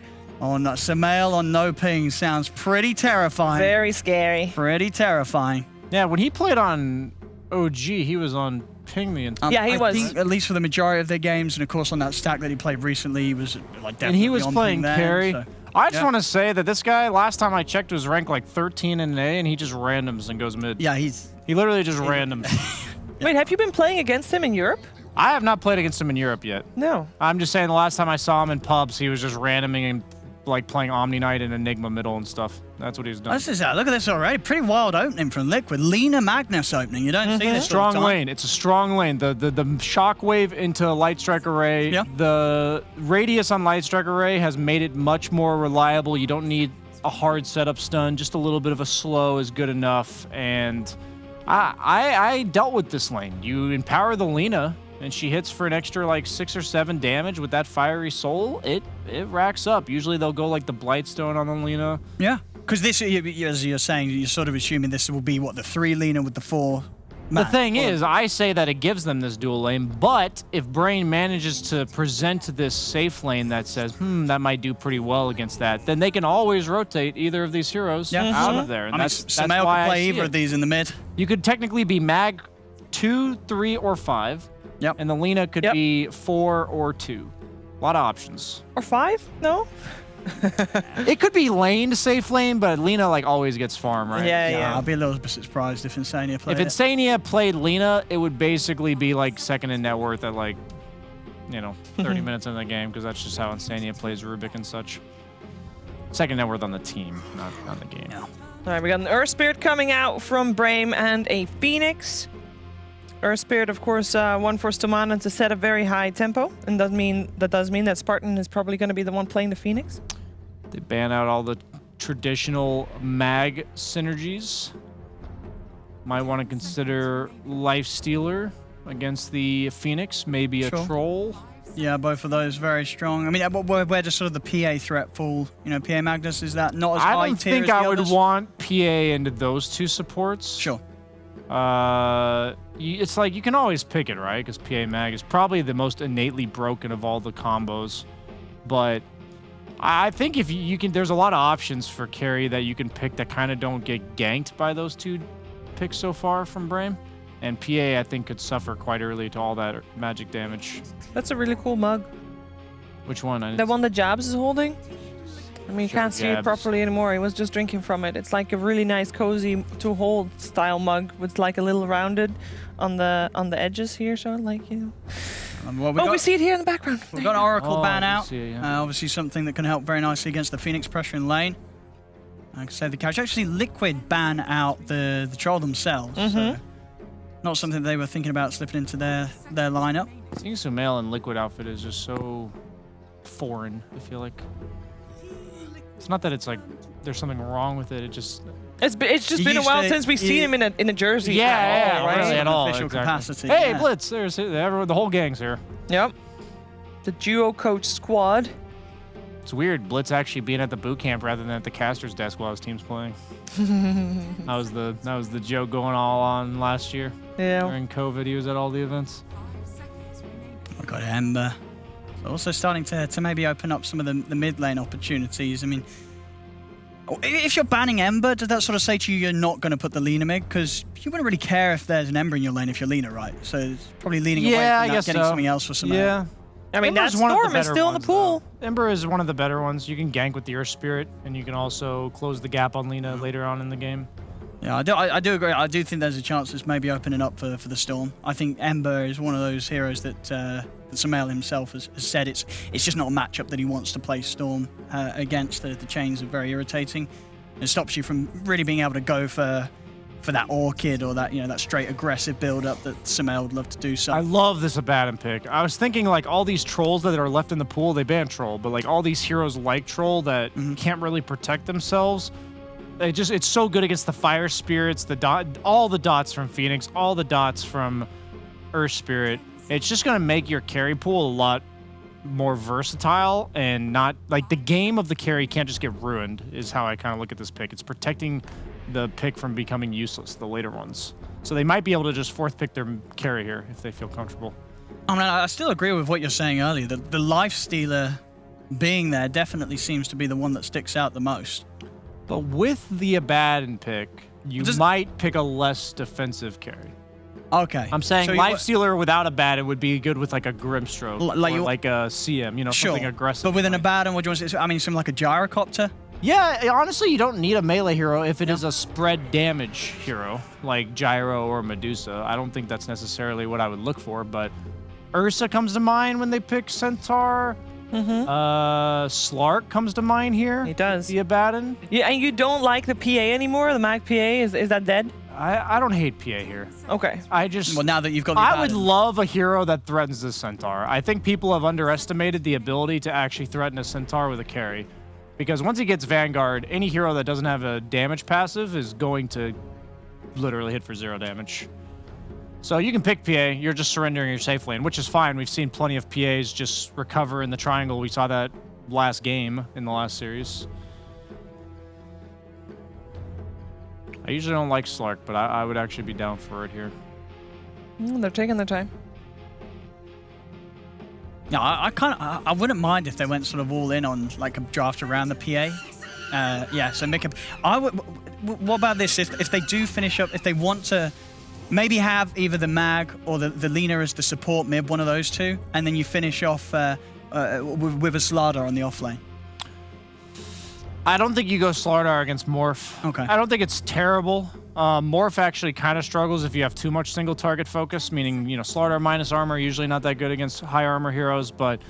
Oh, no, Sumail on no ping sounds pretty terrifying. Very scary. Pretty terrifying. Yeah, when he played on OG, he was on ping the entire Yeah, he was. I think, at least for the majority of their games, and of course on that stack that he played recently, he was like definitely and he was on playing ping then, carry. so, I just yeah. want to say that this guy, last time I checked, was ranked like 13 in an A, and he just randoms and goes mid. Yeah, he literally just randoms. Wait, have you been playing against him in Europe? I have not played against him in Europe yet. No. I'm just saying the last time I saw him in pubs, he was just randoming and like playing Omni Knight and Enigma middle and stuff. That's what he was doing. This is, look at this already. Pretty wild opening from Liquid. Lena Magnus opening. You don't see this all the Strong time. lane. It's a strong lane. The shockwave into Light Strike Array. Yeah. The radius on Light Strike Array has made it much more reliable. You don't need a hard setup stun. Just a little bit of a slow is good enough. And I dealt with this lane. You empower the Lena, and she hits for an extra like 6 or 7 damage with that Fiery Soul. It racks up. Usually they'll go like the Blightstone on the Lena. Yeah, because this, as you're saying, you're sort of assuming this will be what, the 3 Lena with the 4. The thing is, I say that it gives them this dual lane, but if Brain manages to present this safe lane that says, that might do pretty well against that, then they can always rotate either of these heroes out of there. And that's Sumail why can play I see either it. of these in the mid. You could technically be mag 2, 3, or 5. Yep. And the Lena could be 4 or 2. A lot of options. Or 5? No? It could be lane, safe lane, but Lena like always gets farm, right? Yeah, I'll be a little bit surprised if Insania played If Insania played Lena, it would basically be like second in net worth at like, 30 minutes in the game, because that's just how Insania plays Rubik and such. Second net worth on the team, not on the game. All right, we got an Earth Spirit coming out from Brame and a Phoenix. Earth Spirit, of course, one for Stomanen to set a very high tempo, and that does mean that Spartan is probably going to be the one playing the Phoenix. They ban out all the traditional mag synergies. Might want to consider Life Stealer against the Phoenix, maybe a Troll. Yeah, both of those very strong. I mean, where does sort of the PA threat fall? PA Magnus, is that not as high I don't tier think as the I would others? want PA into those two supports. Sure. It's like you can always pick it, right? Because PA Mag is probably the most innately broken of all the combos. But I think if you can, there's a lot of options for carry that you can pick that kind of don't get ganked by those two picks so far from Brame. And PA, I think, could suffer quite early to all that magic damage. That's a really cool mug. Which one? The one that Jabs is holding? I mean, you Sure, can't see it Jabs. properly anymore. He was just drinking from it. It's like a really nice, cozy to-hold style mug with like a little rounded on the edges here. So like, we see it here in the background. We've got an Oracle ban I out. see it, yeah. Obviously something that can help very nicely against the Phoenix pressure in lane. Like I said, the couch. Actually, Liquid ban out the Troll themselves. So not something they were thinking about slipping into their lineup. Seeing Sumail in Liquid outfit is just so foreign, I feel like. It's not that it's like there's something wrong with it. It just It's just been a while since we've seen him in a jersey. at all, right? really at all. Official capacity. Hey, yeah. Blitz! There's everyone. The whole gang's here. Yep. The duo coach squad. It's weird. Blitz actually being at the boot camp rather than at the caster's desk while his team's playing. That was the joke going all on last year. Yeah. During COVID, he was at all the events. We've got Ember. Also starting to maybe open up some of the mid lane opportunities. I mean, if you're banning Ember, does that sort of say to you you're not going to put the Lena mid? Because you wouldn't really care if there's an Ember in your lane if you're Lena, right? So it's probably leaning away from I that, guess getting so. something else for some. Yeah. I mean, Ember's that one of the Storm is better still in the ones, pool. though. Ember is one of the better ones. You can gank with the Earth Spirit, and you can also close the gap on Lena later on in the game. Yeah, I do agree. I do think there's a chance it's maybe opening up for the Storm. I think Ember is one of those heroes that Sumail himself has said it's just not a matchup that he wants to play Storm against. The chains are very irritating. It stops you from really being able to go for that Orchid or that that straight aggressive build up that Sumail would love to do. So I love this Abaddon pick. I was thinking like all these trolls that are left in the pool, they ban troll, but like all these heroes like troll that can't really protect themselves. It's so good against the fire spirits, all the dots from Phoenix, all the dots from Earth Spirit, it's just going to make your carry pool a lot more versatile and not like the game of the carry can't just get ruined is how I kind of look at this pick. It's protecting the pick from becoming useless, the later ones. So they might be able to just fourth pick their carry here if they feel comfortable. I mean, I still agree with what you're saying earlier. The life stealer being there definitely seems to be the one that sticks out the most. But with the Abaddon pick, you might pick a less defensive carry. Okay. I'm saying So Life Stealer without Abaddon would be good with like a Grimstroke or like a CM, you know, Sure. something aggressive. But with an Abaddon, what do you want to say? I mean, something like a Gyrocopter? Yeah, honestly, you don't need a melee hero if it is a spread damage hero, like Gyro or Medusa. I don't think that's necessarily what I would look for, but Ursa comes to mind when they pick Centaur. Slark comes to mind here. He does. The Abaddon. Yeah, and you don't like the PA anymore? The Mag PA? Is that dead? I don't hate PA here. Okay. I just... Well, now that you've got the I would Abaddon. love a hero that threatens the Centaur. I think people have underestimated the ability to actually threaten a Centaur with a carry. Because once he gets Vanguard, any hero that doesn't have a damage passive is going to literally hit for 0 damage. So you can pick PA, you're just surrendering your safe lane, which is fine. We've seen plenty of PAs just recover in the triangle. We saw that last game in the last series. I usually don't like Slark, but I would actually be down for it here. They're taking their time. No, I wouldn't mind if they went sort of all in on like a draft around the PA. Yeah, so make a. What about this? If they do finish up, if they want to, maybe have either the Mag or the Lina as the support mid, one of those two, and then you finish off with a Slardar on the offlane. I don't think you go Slardar against Morph. Okay. I don't think it's terrible. Morph actually kind of struggles if you have too much single target focus, meaning, you know, Slardar minus armor, usually not that good against high armor heroes, but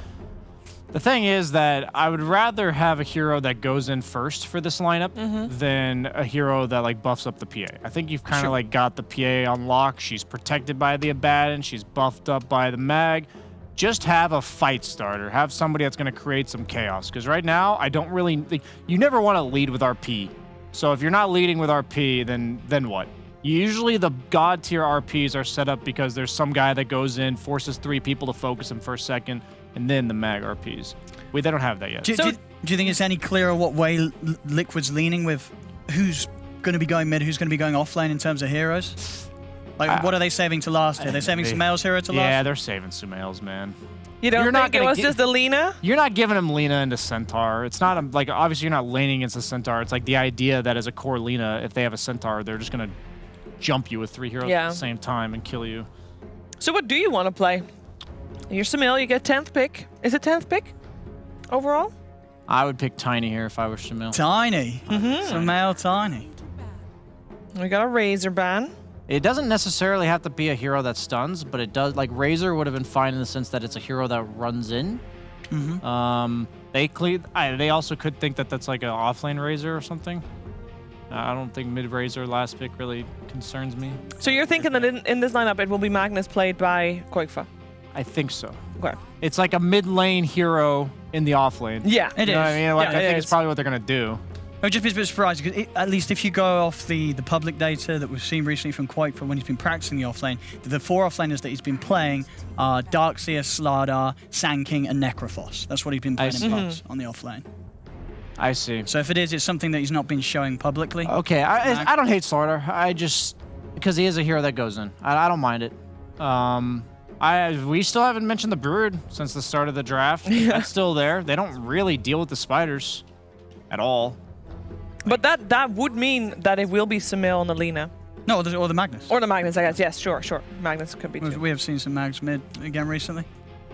the thing is that I would rather have a hero that goes in first for this lineup than a hero that like buffs up the PA. I think you've kind of like got the PA on lock. She's protected by the Abaddon. She's buffed up by the Mag. Just have a fight starter. Have somebody that's going to create some chaos. Because right now, I don't really think... You never want to lead with RP. So if you're not leading with RP, then what? Usually the god tier RPs are set up because there's some guy that goes in, forces 3 people to focus him for a second, and then the Mag RPs. They don't have that yet. Do you think it's any clearer what way Liquid's leaning with who's going to be going mid, who's going to be going offlane in terms of heroes? Like, what are they saving to last here? They're saving Sumail's hero to last? Yeah, they're saving Sumail's, man. You don't think it was just the Lina? You're not giving him Lina into Centaur. It's not, like, obviously you're not laning against the Centaur. It's like the idea that as a core Lina, if they have a Centaur, they're just going to jump you with 3 heroes at the same time and kill you. So what do you want to play? You're Sumail, you get 10th pick. Is it 10th pick overall? I would pick Tiny here if I were Sumail. Tiny? Sumail Tiny. We got a Razor ban. It doesn't necessarily have to be a hero that stuns, but it does. Like Razor would have been fine in the sense that it's a hero that runs in. They also could think that that's like an offlane Razor or something. I don't think mid Razor last pick really concerns me. So you're thinking that in this lineup it will be Magnus played by Koikfa? I think so. Okay. It's like a mid lane hero in the offlane. Yeah, it is. What I mean? Like, Yeah, I think it's probably what they're gonna do. I would just be a bit surprised, because at least if you go off the public data that we've seen recently from Quake for when he's been practicing the offlane, the 4 offlaners that he's been playing are Darkseer, Slardar, Sand King, and Necrophos. That's what he's been playing in pubs on the offlane. I see. So if it is, it's something that he's not been showing publicly. Okay, I don't hate Slardar. I just... Because he is a hero that goes in. I don't mind it. We still haven't mentioned the Brood since the start of the draft. That's still there. They don't really deal with the spiders at all. But that would mean that it will be Sumail and the Lina. No, or the Magnus. Or the Magnus, I guess. Yes, sure. Magnus could be too. We have seen some Mags mid again recently.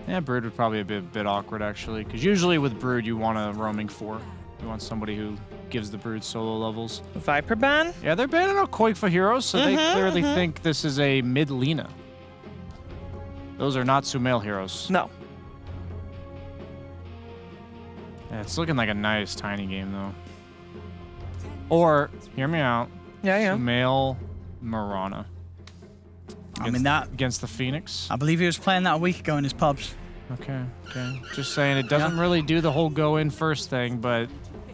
Yeah, Brood would probably be a bit awkward, actually. Because usually with Brood, you want a roaming 4. You want somebody who gives the Brood solo levels. Viper ban? Yeah, they're banning out Koikfa heroes, so they clearly think this is a mid Lina. Those are not Sumail heroes. No. Yeah, it's looking like a nice tiny game, though. Or, hear me out. Yeah. Sumail Mirana. Against the Phoenix. I believe he was playing that a week ago in his pubs. Okay. Just saying, it doesn't really do the whole go in first thing, but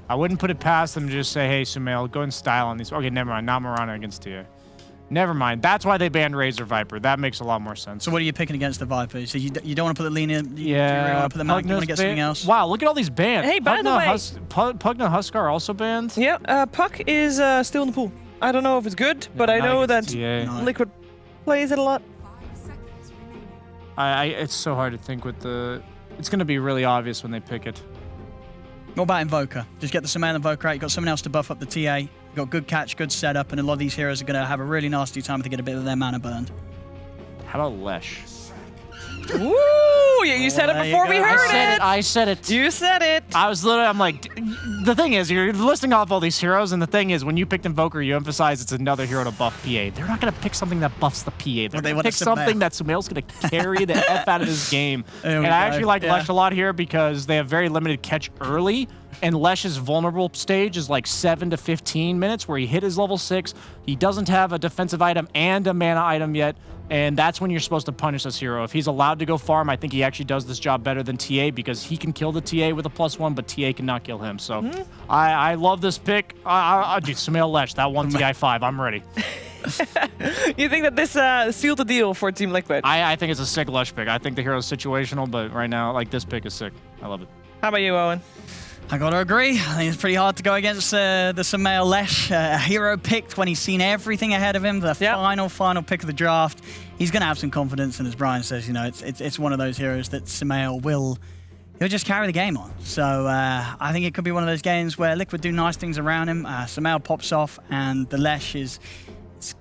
I wouldn't put it past them to just say, hey, Sumail, go and style on these. Okay, never mind. Not Mirana against TA. Never mind. That's why they banned Razor Viper. That makes a lot more sense. So what are you picking against the Viper? So you don't want to put the lean in? You Yeah. really want to put the Malik? You want to get something else? Wow, look at all these bans. Hey, by the way, Pugna Huskar also banned? Yeah, Puck is still in the pool. I don't know if it's good, but I know that Liquid plays it a lot. It's so hard to think with the... It's going to be really obvious when they pick it. What about Invoker? Just get the Sumail Invoker out. You've got someone else to buff up the TA. You've got good catch, good setup, and a lot of these heroes are going to have a really nasty time if they get a bit of their mana burned. How about Lesh? Ooh, yeah, you said it before we heard it. I said it. You said it. I'm like, the thing is, you're listing off all these heroes, and the thing is, when you picked Invoker, you emphasize it's another hero to buff PA. They're not going to pick something that buffs the PA. They're going to pick something that Sumail's going to carry the F out of this game. And I actually like Lesh a lot here because they have very limited catch early, and Lesh's vulnerable stage is like 7 to 15 minutes where he hit his level 6. He doesn't have a defensive item and a mana item yet, and that's when you're supposed to punish this hero. If he's allowed to go farm, I think he actually does this job better than TA because he can kill the TA with a +1, but TA cannot kill him. So I love this pick. Dude, Sumail Lesh, that one TI5, I'm ready. You think that this sealed the deal for Team Liquid? I think it's a sick Lesh pick. I think the hero's situational, but right now, like, this pick is sick. I love it. How about you, Owen? I gotta agree. I think it's pretty hard to go against the Sumail Lesh. A hero picked when he's seen everything ahead of him. The final pick of the draft. He's gonna have some confidence, and as Brian says, you know, it's one of those heroes that Sumail he'll just carry the game on. So I think it could be one of those games where Liquid do nice things around him. Sumail pops off, and the Lesh it's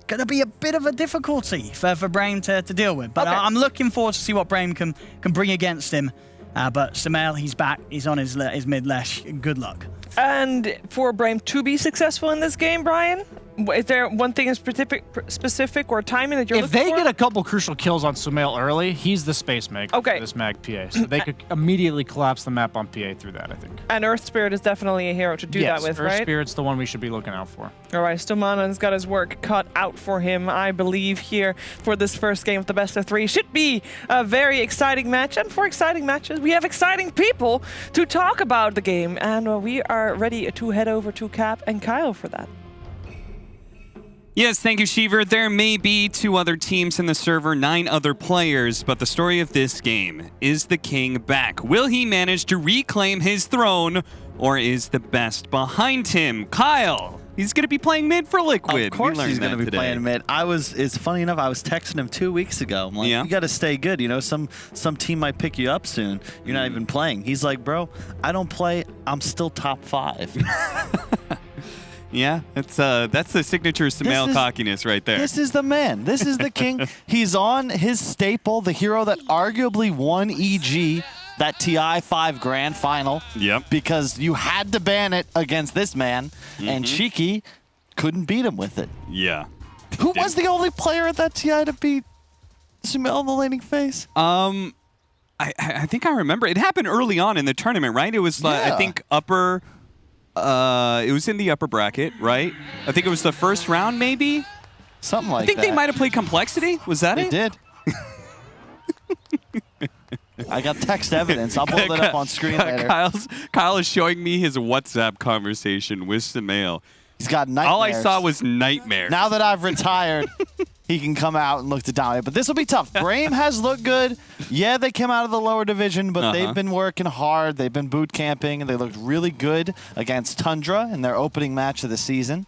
going to be a bit of a difficulty for Brame to deal with. But I'm looking forward to see what Brame can bring against him. But Sumail, he's back. He's on his mid-Lesh. Good luck. And for Brame to be successful in this game, Brian, is there one thing in specific or timing that you're looking for? If they get a couple crucial kills on Sumail early, he's the space mag for this mag PA. So they could immediately collapse the map on PA through that, I think. And Earth Spirit is definitely a hero to do that with, right? Earth Spirit's the one we should be looking out for. All right, Stomana's got his work cut out for him, I believe, here for this first game of the best of 3. Should be a very exciting match, and for exciting matches, we have exciting people to talk about the game, and we are ready to head over to Cap and Kyle for that. Yes, thank you, Shiver. There may be 2 other teams in the server, 9 other players, but the story of this game is the king back. Will he manage to reclaim his throne, or is the best behind him? Kyle, he's going to be playing mid for Liquid. Of course he's going to be playing mid. It's funny enough, I was texting him 2 weeks ago. I'm like, you got to stay good. You know, some team might pick you up soon. You're not even playing. He's like, bro, I don't play. I'm still top 5. Yeah, that's the signature Sumail cockiness right there. This is the man. This is the king. He's on his staple, the hero that arguably won EG, that TI 5 grand final. Yep. Because you had to ban it against this man, and Cheeky couldn't beat him with it. Yeah. Who was the only player at that TI to beat Sumail in the laning phase? I think I remember. It happened early on in the tournament, right? It was, I think, upper... it was in the upper bracket, right? I think it was the first round, maybe? Something like that. I think they might have played Complexity. Was that it? They did. I got text evidence. I'll pull it up on screen later. Kyle is showing me his WhatsApp conversation with Sumail. He's got nightmares. All I saw was nightmares. Now that I've retired, he can come out and look to dominate. But this will be tough. Brame has looked good. Yeah, they came out of the lower division, but they've been working hard. They've been boot camping, and they looked really good against Tundra in their opening match of the season.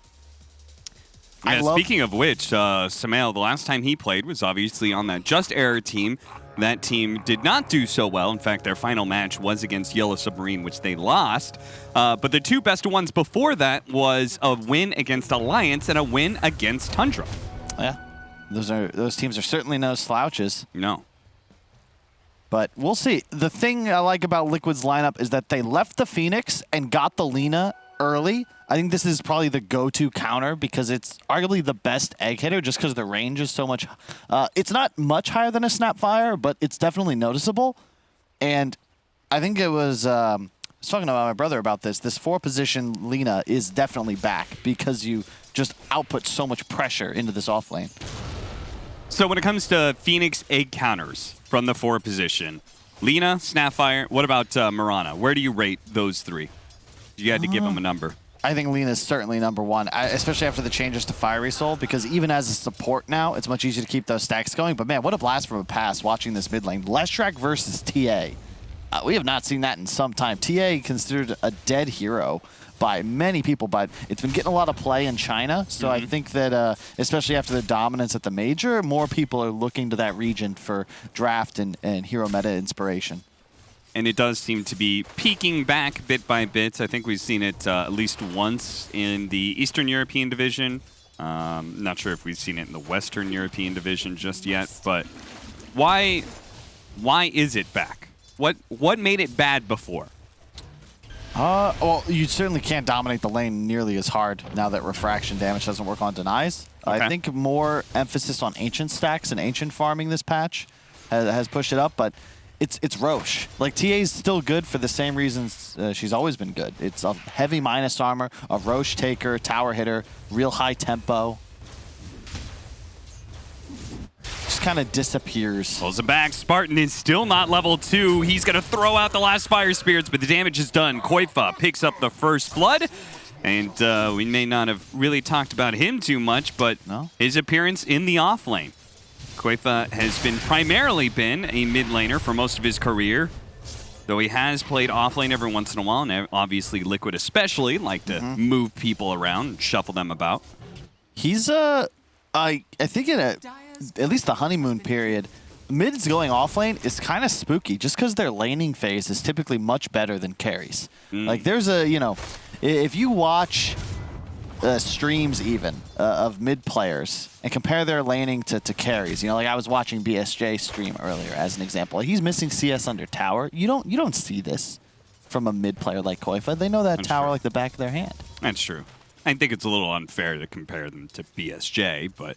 Yeah, speaking of which, Sumail, the last time he played was obviously on that Just Error team. That team did not do so well. In fact, their final match was against Yellow Submarine, which they lost. But the 2 best ones before that was a win against Alliance and a win against Tundra. Yeah, those teams are certainly no slouches. No. But we'll see. The thing I like about Liquid's lineup is that they left the Phoenix and got the Lina early. I think this is probably the go-to counter because it's arguably the best egg hitter just because the range is so much. It's not much higher than a Snapfire, but it's definitely noticeable. And I think it was, I was talking to my brother about this. This 4-position Lina is definitely back because you just output so much pressure into this off lane. So when it comes to Phoenix egg counters from the 4 position, Lina, Snapfire, what about Mirana? Where do you rate those 3? You had to give them a number. I think Lina is certainly #1, especially after the changes to Fiery Soul, because even as a support now, it's much easier to keep those stacks going. But man, what a blast from a pass watching this mid lane. Leshrac versus TA. We have not seen that in some time. TA considered a dead hero by many people, but it's been getting a lot of play in China. So I think that, especially after the dominance at the major, more people are looking to that region for draft and hero meta inspiration. And it does seem to be peaking back bit by bit. I think we've seen it at least once in the Eastern European division. Not sure if we've seen it in the Western European division just yet, but why is it back? What made it bad before? Well, you certainly can't dominate the lane nearly as hard now that refraction damage doesn't work on denies. Okay. I think more emphasis on ancient stacks and ancient farming this patch has pushed it up, but it's Roche. Like, TA's still good for the same reasons she's always been good. It's a heavy minus armor, a Roche taker, tower hitter, real high tempo. Just kind of disappears. Pulls it back. Spartan is still not level 2. He's going to throw out the last Fire Spirits, but the damage is done. Koifa picks up the first blood. And we may not have really talked about him too much, but his appearance in the off lane. Koifa has primarily been a mid laner for most of his career, though he has played off lane every once in a while, and obviously Liquid especially like to move people around and shuffle them about. He's I think in at least the honeymoon period, mids going off lane is kind of spooky just because their laning phase is typically much better than carries. Like, there's a, if you watch streams even of mid players and compare their laning to carries, like I was watching BSJ stream earlier as an example. He's missing CS under tower. You don't see this from a mid player like Koifa. They know that tower like the back of their hand. That's true. I think it's a little unfair to compare them to BSJ, but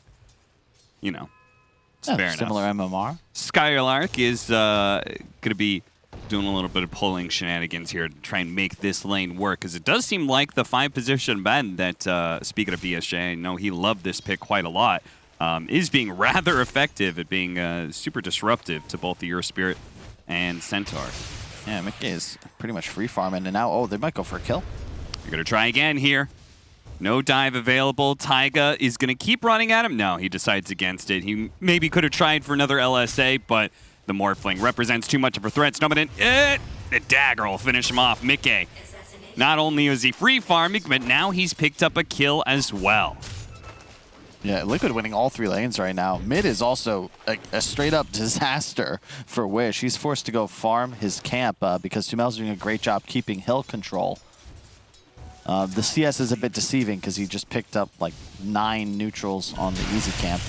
it's fair enough. Similar MMR. Skylark is going to be doing a little bit of pulling shenanigans here to try and make this lane work, because it does seem like the 5-position bend that, speaking of BSJ, I know he loved this pick quite a lot, is being rather effective at being super disruptive to both the Eurospirit and Centaur. Yeah, Mickey is pretty much free farming, and now, they might go for a kill. You're going to try again here. No dive available. Taiga is going to keep running at him. No, he decides against it. He maybe could have tried for another LSA, but the Morphling represents too much of a threat. Snowman, the dagger will finish him off. Mickey, not only is he free farming, but now he's picked up a kill as well. Yeah, Liquid winning all 3 lanes right now. Mid is also a straight-up disaster for Wish. He's forced to go farm his camp because Sumel's doing a great job keeping hill control. The CS is a bit deceiving because he just picked up like 9 neutrals on the easy camp.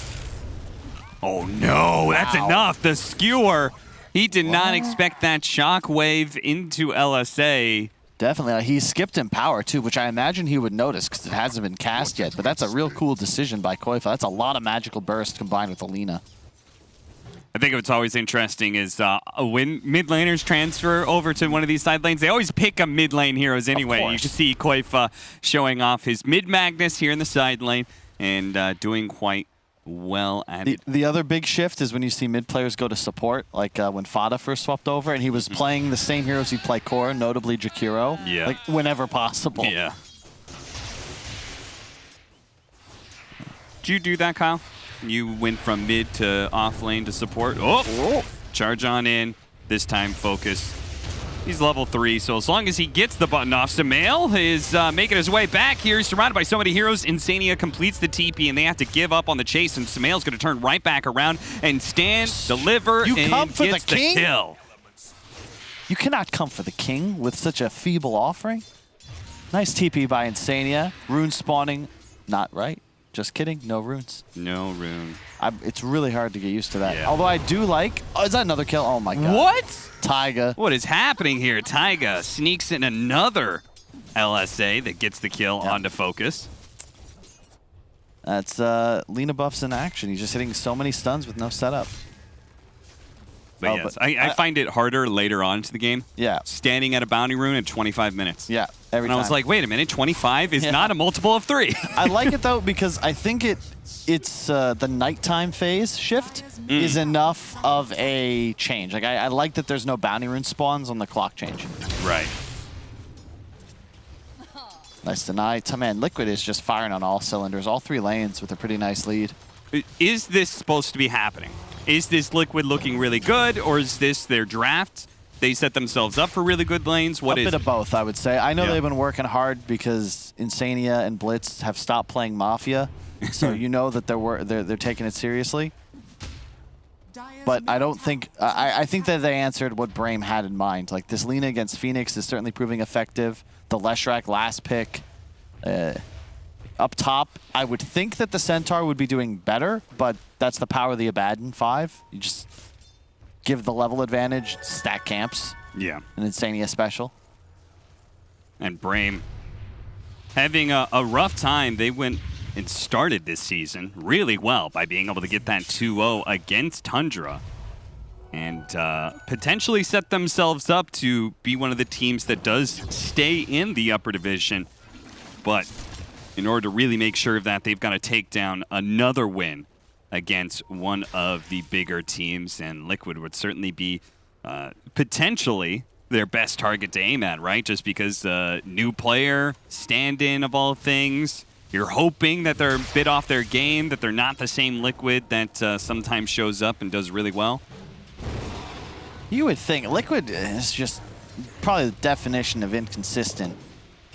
Oh no, that's enough. The skewer, he did not expect that shockwave into LSA. Definitely. He skipped Empower too, which I imagine he would notice because it hasn't been cast yet. But that's a real cool decision by Koifa. That's a lot of magical burst combined with Alina. I think what's always interesting is when mid laners transfer over to one of these side lanes, they always pick up mid lane heroes anyway. You can see Koifa showing off his mid Magnus here in the side lane and doing quite well at it. The other big shift is when you see mid players go to support, like when Fada first swapped over and he was playing the same heroes he'd play core, notably Jakiro, like whenever possible. Yeah. Did you do that, Kyle? You went from mid to off lane to support. Oh! Charge on in. This time focus. He's level 3, so as long as he gets the button off, Sumail is making his way back here. He's surrounded by so many heroes. Insania completes the TP, and they have to give up on the chase, and Sumail's going to turn right back around and stand, deliver, and come for gets the king? kill. You cannot come for the king with such a feeble offering. Nice TP by Insania. Rune spawning, not right. Just kidding, no runes. No rune. It's really hard to get used to that. Although I do like... Oh, is that another kill? Oh my god. What? Taiga. What is happening here? Taiga sneaks in another LSA that gets the kill onto focus. That's Lina buffs in action. He's just hitting so many stuns with no setup. But yes, I find it harder later on into the game. Yeah. Standing at a bounty rune at 25 minutes. Yeah, every time. And I was like, wait a minute, 25 is not a multiple of 3. I like it though because I think it's the nighttime phase shift is enough of a change. Like I like that there's no bounty rune spawns on the clock change. Right. Nice deny. Man, Liquid is just firing on all cylinders, all 3 lanes with a pretty nice lead. Is this supposed to be happening? Is this Liquid looking really good, or is this their draft? They set themselves up for really good lanes? What is a bit of both, I would say. I know Yeah. they've been working hard because Insania and Blitz have stopped playing Mafia, so you know that they're taking it seriously. But I don't think I think that they answered what Brame had in mind. Like this Lina against Phoenix is certainly proving effective. The Leshrac last pick. Up top, I would think that the Centaur would be doing better, but that's the power of the Abaddon 5. You just give the level advantage, stack camps. Yeah. An Insania special. And Brame having a rough time. They went and started this season really well by being able to get that 2-0 against Tundra. And potentially set themselves up to be one of the teams that does stay in the upper division. But in order to really make sure of that, they've got to take down another win against one of the bigger teams. And Liquid would certainly be potentially their best target to aim at, right? Just because new player, stand-in of all things. You're hoping that they're a bit off their game, that they're not the same Liquid that sometimes shows up and does really well. You would think Liquid is just probably the definition of inconsistent.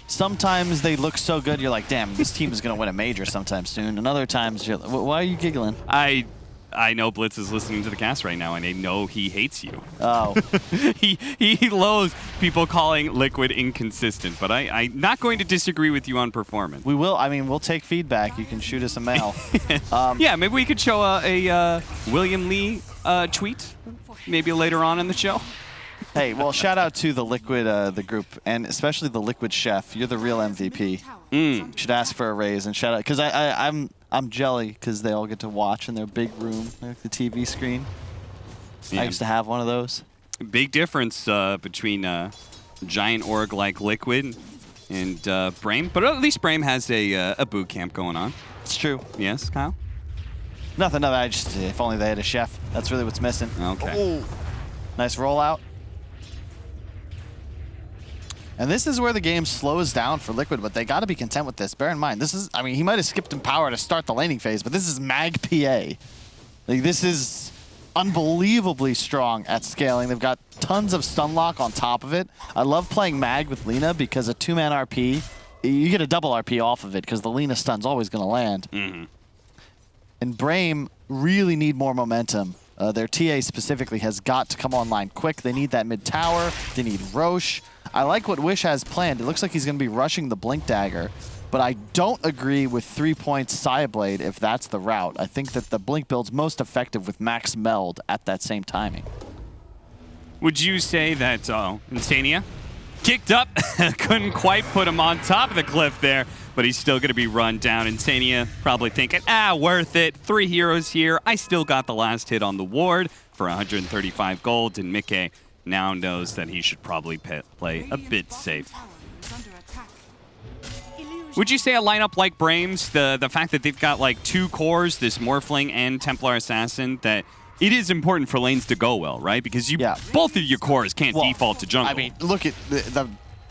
Sometimes they look so good, you're like, damn, this team is going to win a major sometime soon. And other times, you're like, why are you giggling? I know Blitz is listening to the cast right now, and I know he hates you. Oh. he loathes people calling Liquid inconsistent, but I'm not going to disagree with you on performance. We will. I mean, we'll take feedback. You can shoot us a mail. Yeah, maybe we could show a William Lee tweet maybe later on in the show. Hey, well, shout out to the Liquid, the group, and especially the Liquid chef. You're the real MVP. Should ask for a raise and shout out, because I'm jelly because they all get to watch in their big room, like the TV screen. Yeah. I used to have one of those. Big difference between giant org like Liquid and Brame, but at least Brame has a boot camp going on. It's true. Yes, Kyle? Nothing. I just, if only they had a chef. That's really what's missing. Okay. Ooh. Nice rollout. And this is where the game slows down for Liquid, but they got to be content with this. Bear in mind, this is, I mean, he might have skipped in power to start the laning phase, but this is Mag PA. Like, this is unbelievably strong at scaling. They've got tons of stun lock on top of it. I love playing Mag with Lina because a 2-man RP, you get a double RP off of it because the Lina stun's always going to land. And Brame really need more momentum. Their TA specifically has got to come online quick. They need that mid tower. They need Roche. I like what Wish has planned. It looks like he's going to be rushing the Blink Dagger, but I don't agree with 3 points Psyblade if that's the route. I think that the Blink build's most effective with max meld at that same timing. Would you say that Insania kicked up, couldn't quite put him on top of the cliff there, but he's still going to be run down. Insania probably thinking, worth it. 3 heroes here. I still got the last hit on the ward for 135 gold, and Mickey now knows that he should probably play a bit safe. Would you say a lineup like Brame's, the fact that they've got like 2 cores, this Morphling and Templar Assassin, that it is important for lanes to go well, right? Because you both of your cores can't default to jungle. I mean, look at the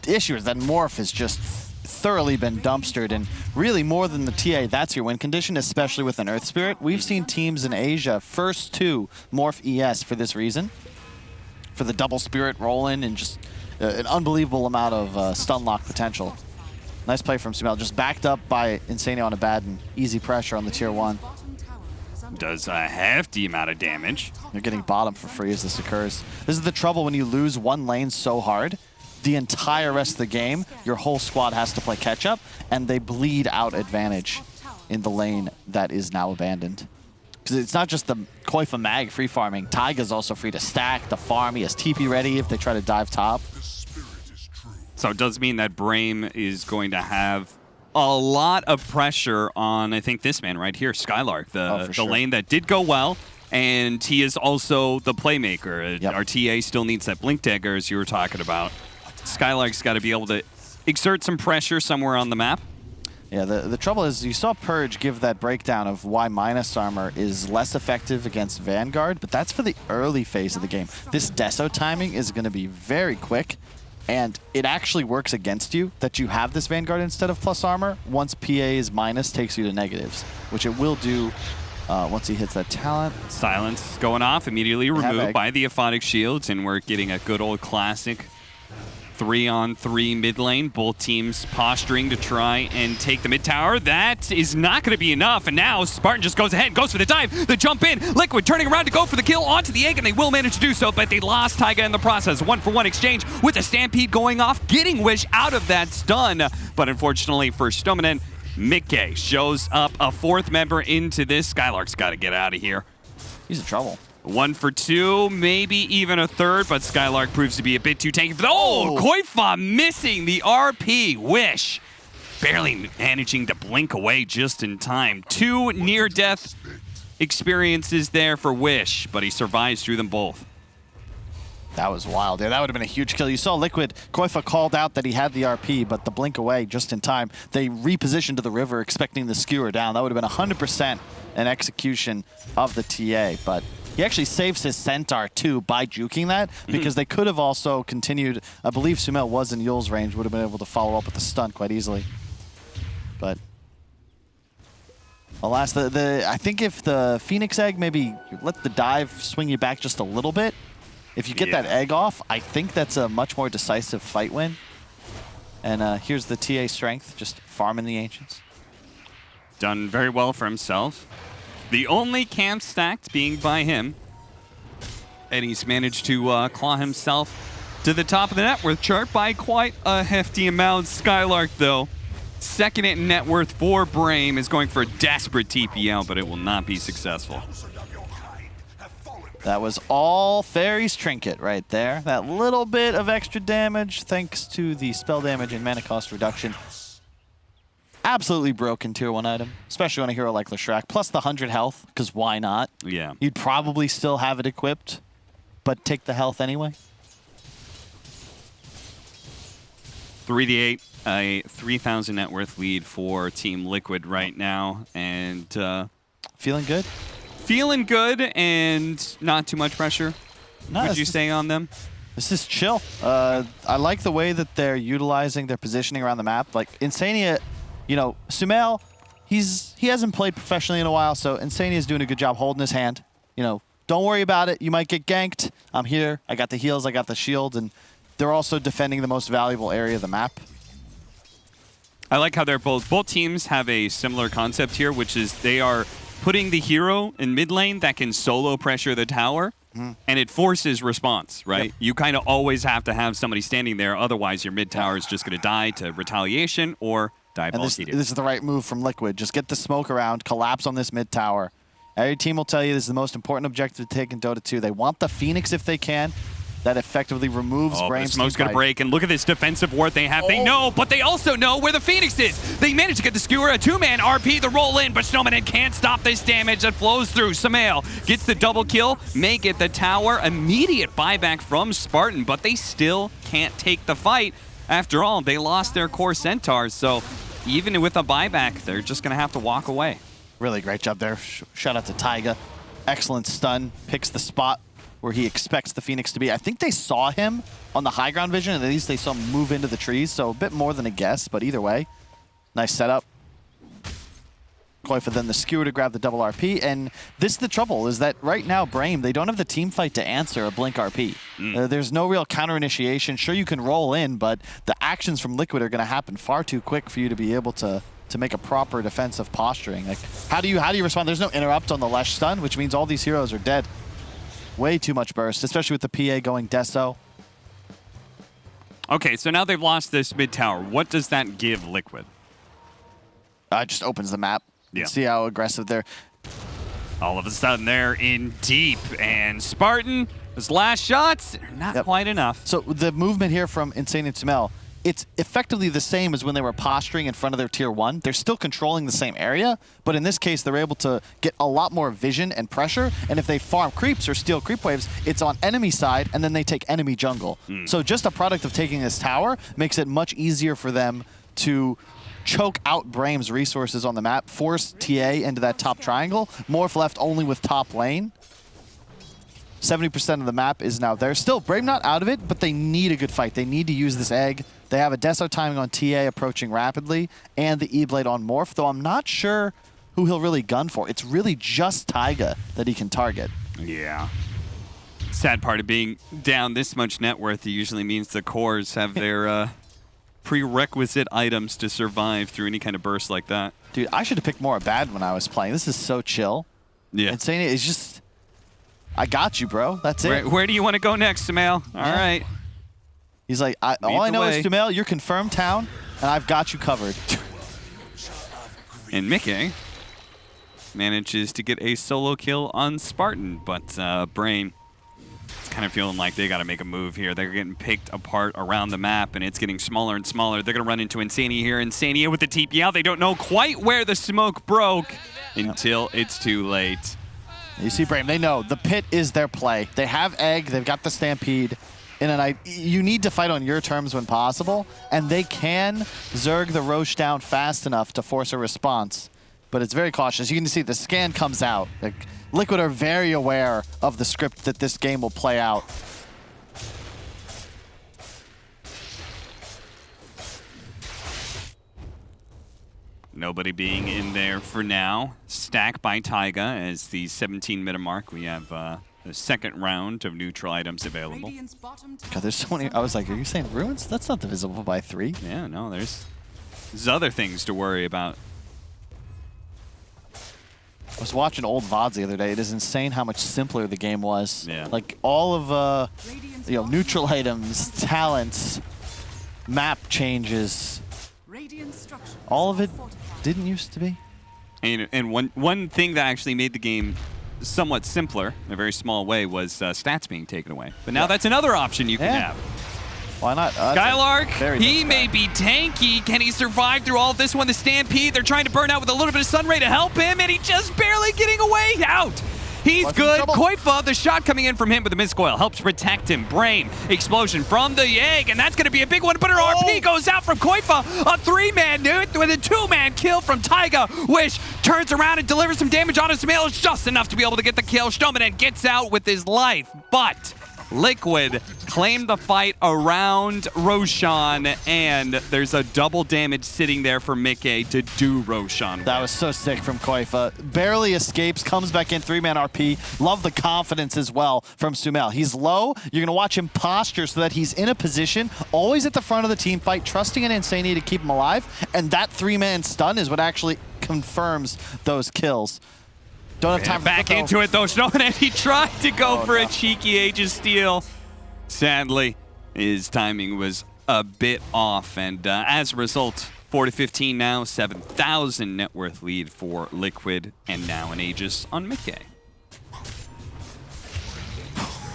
issue is that Morph has just thoroughly been dumpstered, and really more than the TA, that's your win condition, especially with an Earth Spirit. We've seen teams in Asia first to Morph ES for this reason, for the double Spirit roll-in and just an unbelievable amount of stun lock potential. Nice play from Sumail, just backed up by Insania on Abaddon. Easy pressure on the tier 1. Does a hefty amount of damage. You're getting bottom for free as this occurs. This is the trouble when you lose one lane so hard. The entire rest of the game, your whole squad has to play catch up, and they bleed out advantage in the lane that is now abandoned. Because it's not just the Koifa Mag free farming. Taiga's also free to stack, the farm. He has TP ready if they try to dive top. So it does mean that Brame is going to have a lot of pressure on, I think, this man right here, Skylark, the lane that did go well. And he is also the playmaker. Our TA still needs that Blink Dagger, as you were talking about. Skylark's got to be able to exert some pressure somewhere on the map. Yeah, the trouble is you saw Purge give that breakdown of why minus armor is less effective against Vanguard, but that's for the early phase of the game. This Deso timing is going to be very quick. And it actually works against you that you have this Vanguard instead of plus armor once PA's minus takes you to negatives, which it will do once he hits that talent. Silence going off, immediately removed by the Aphotic Shields, and we're getting a good old classic 3-on-3 mid lane. Both teams posturing to try and take the mid tower. That is not going to be enough, and now Spartan just goes ahead, goes for the dive, the jump in. Liquid turning around to go for the kill onto the egg, and they will manage to do so, but they lost Taiga in the process. 1-for-1 exchange with a Stampede going off, getting Wish out of that stun, but unfortunately for Stoneman, Mickey shows up a fourth member into this. Skylark's got to get out of here. He's in trouble. 1 for 2, maybe even a third, but Skylark proves to be a bit too tanky for the— oh, Koifa missing the RP. Wish barely managing to blink away just in time. 2 near-death experiences there for Wish, but he survives through them both. That was wild. Yeah, that would have been a huge kill. You saw Liquid, Koifa called out that he had the RP, but the blink away just in time. They repositioned to the river expecting the skewer down. That would have been 100% an execution of the TA, but he actually saves his Centaur too by juking that, because they could have also continued. I believe Sumail was in Yul's range, would have been able to follow up with the stun quite easily. But alas, I think if the Phoenix Egg, maybe let the dive swing you back just a little bit, if you get that egg off, I think that's a much more decisive fight win. And here's the TA strength, just farming the Ancients. Done very well for himself. The only camp stacked being by him. And he's managed to claw himself to the top of the net worth chart by quite a hefty amount. Skylark, though, second in net worth for Brame, is going for a desperate TPL, but it will not be successful. That was all Fairy's Trinket right there. That little bit of extra damage thanks to the spell damage and mana cost reduction. Absolutely broken tier 1 item, especially on a hero like Leshrac, plus the 100 health, because why not? Yeah. You'd probably still have it equipped, but take the health anyway. 3-8, a 3,000 net worth lead for Team Liquid right now, and feeling good? Feeling good, and not too much pressure, would you say, on them? This is chill. I like the way that they're utilizing their positioning around the map. Like, Insania, you know, Sumail, he hasn't played professionally in a while, so Insania is doing a good job holding his hand. You know, don't worry about it. You might get ganked. I'm here. I got the heals. I got the shield. And they're also defending the most valuable area of the map. I like how they're both teams have a similar concept here, which is they are putting the hero in mid lane that can solo pressure the tower, and it forces response, right? Yep. You kind of always have to have somebody standing there, otherwise your mid tower is just going to die to retaliation or die this is the right move from Liquid. Just get the smoke around, collapse on this mid tower. Every team will tell you this is the most important objective to take in Dota 2. They want the Phoenix if they can. That effectively removes Brame's the smoke's going to break, and look at this defensive ward they have. They know, but they also know where the Phoenix is. They managed to get the skewer, a 2-man RP, the roll in, but Snowman can't stop this damage that flows through. Sumail gets the double kill, may get the tower, immediate buyback from Spartan, but they still can't take the fight. After all, they lost their core Centaurs, so even with a buyback, they're just going to have to walk away. Really great job there. Shout out to Taiga. Excellent stun, picks the spot where he expects the Phoenix to be. I think they saw him on the high ground vision, and at least they saw him move into the trees, so a bit more than a guess, but either way, nice setup. Koifa then the skewer to grab the double RP, and this is the trouble, is that right now, Brame, they don't have the team fight to answer a blink RP. There's no real counter initiation. Sure, you can roll in, but the actions from Liquid are going to happen far too quick for you to be able to make a proper defensive posturing. Like, how do you respond? There's no interrupt on the Lesh stun, which means all these heroes are dead. Way too much burst, especially with the PA going Deso. Okay, so now they've lost this mid tower. What does that give Liquid? It just opens the map. Yeah. See how aggressive they're. All of a sudden, they're in deep, and Spartan, his last shots, not quite enough. So the movement here from Insane and Sumail, it's effectively the same as when they were posturing in front of their tier 1. They're still controlling the same area, but in this case, they're able to get a lot more vision and pressure, and if they farm creeps or steal creep waves, it's on enemy side, and then they take enemy jungle. So just a product of taking this tower makes it much easier for them to choke out Brame's resources on the map, force TA into that top triangle, Morph left only with top lane. 70% of the map is now there. Still, Brave not out of it, but they need a good fight. They need to use this egg. They have a Deso timing on TA approaching rapidly, and the E-Blade on Morph, though I'm not sure who he'll really gun for. It's really just Taiga that he can target. Yeah. Sad part of being down this much net worth usually means the cores have their prerequisite items to survive through any kind of burst like that. Dude, I should have picked more bad when I was playing. This is so chill. Yeah. Insane. It's just, I got you, bro. That's it. Where do you want to go next, Sumail? All right. He's like, all I know is, Sumail, you're confirmed town, and I've got you covered. And Mickey manages to get a solo kill on Spartan, but Brain is kind of feeling like they got to make a move here. They're getting picked apart around the map, and it's getting smaller and smaller. They're going to run into Insania here. Insania with the TP out. They don't know quite where the smoke broke until it's too late. You see, Brain, they know the pit is their play. They have egg. They've got the Stampede. You need to fight on your terms when possible, and they can Zerg the Roche down fast enough to force a response. But it's very cautious. You can see the scan comes out. Like, Liquid are very aware of the script that this game will play out. Nobody being in there for now. Stack by Taiga as the 17 minute mark. We have the second round of neutral items available. God, there's so many. I was like, are you saying ruins? That's not divisible by 3. Yeah, no, there's other things to worry about. I was watching old VODs the other day. It is insane how much simpler the game was. Yeah. Like all of neutral items, talents, map changes. All of it didn't used to be. And one thing that actually made the game somewhat simpler in a very small way was stats being taken away. But now that's another option you can have. Why not? Skylark, he may be tanky. Can he survive through all of this one? The Stampede, they're trying to burn out with a little bit of Sunray to help him, and he just barely getting away out. He's good. Koifa, the shot coming in from him, but the miscoil helps protect him. Brain, explosion from the egg, and that's going to be a big one, but her RP goes out from Koifa. A 3-man dude with a 2-man kill from Taiga, which turns around and delivers some damage on his Sumail. It's just enough to be able to get the kill. Stominen gets out with his life, but Liquid claimed the fight around Roshan, and there's a double damage sitting there for Mickey to do Roshan. That was so sick from Koifa. Barely escapes, comes back in, 3-man RP. Love the confidence as well from Sumail. He's low. You're going to watch him posture so that he's in a position, always at the front of the team fight, trusting in Insania to keep him alive, and that 3-man stun is what actually confirms those kills. Don't have time back into it though. Snowman, he tried to go for a cheeky Aegis steal. Sadly, his timing was a bit off, and as a result, 4-15 now, 7,000 net worth lead for Liquid, and now an Aegis on Mickey.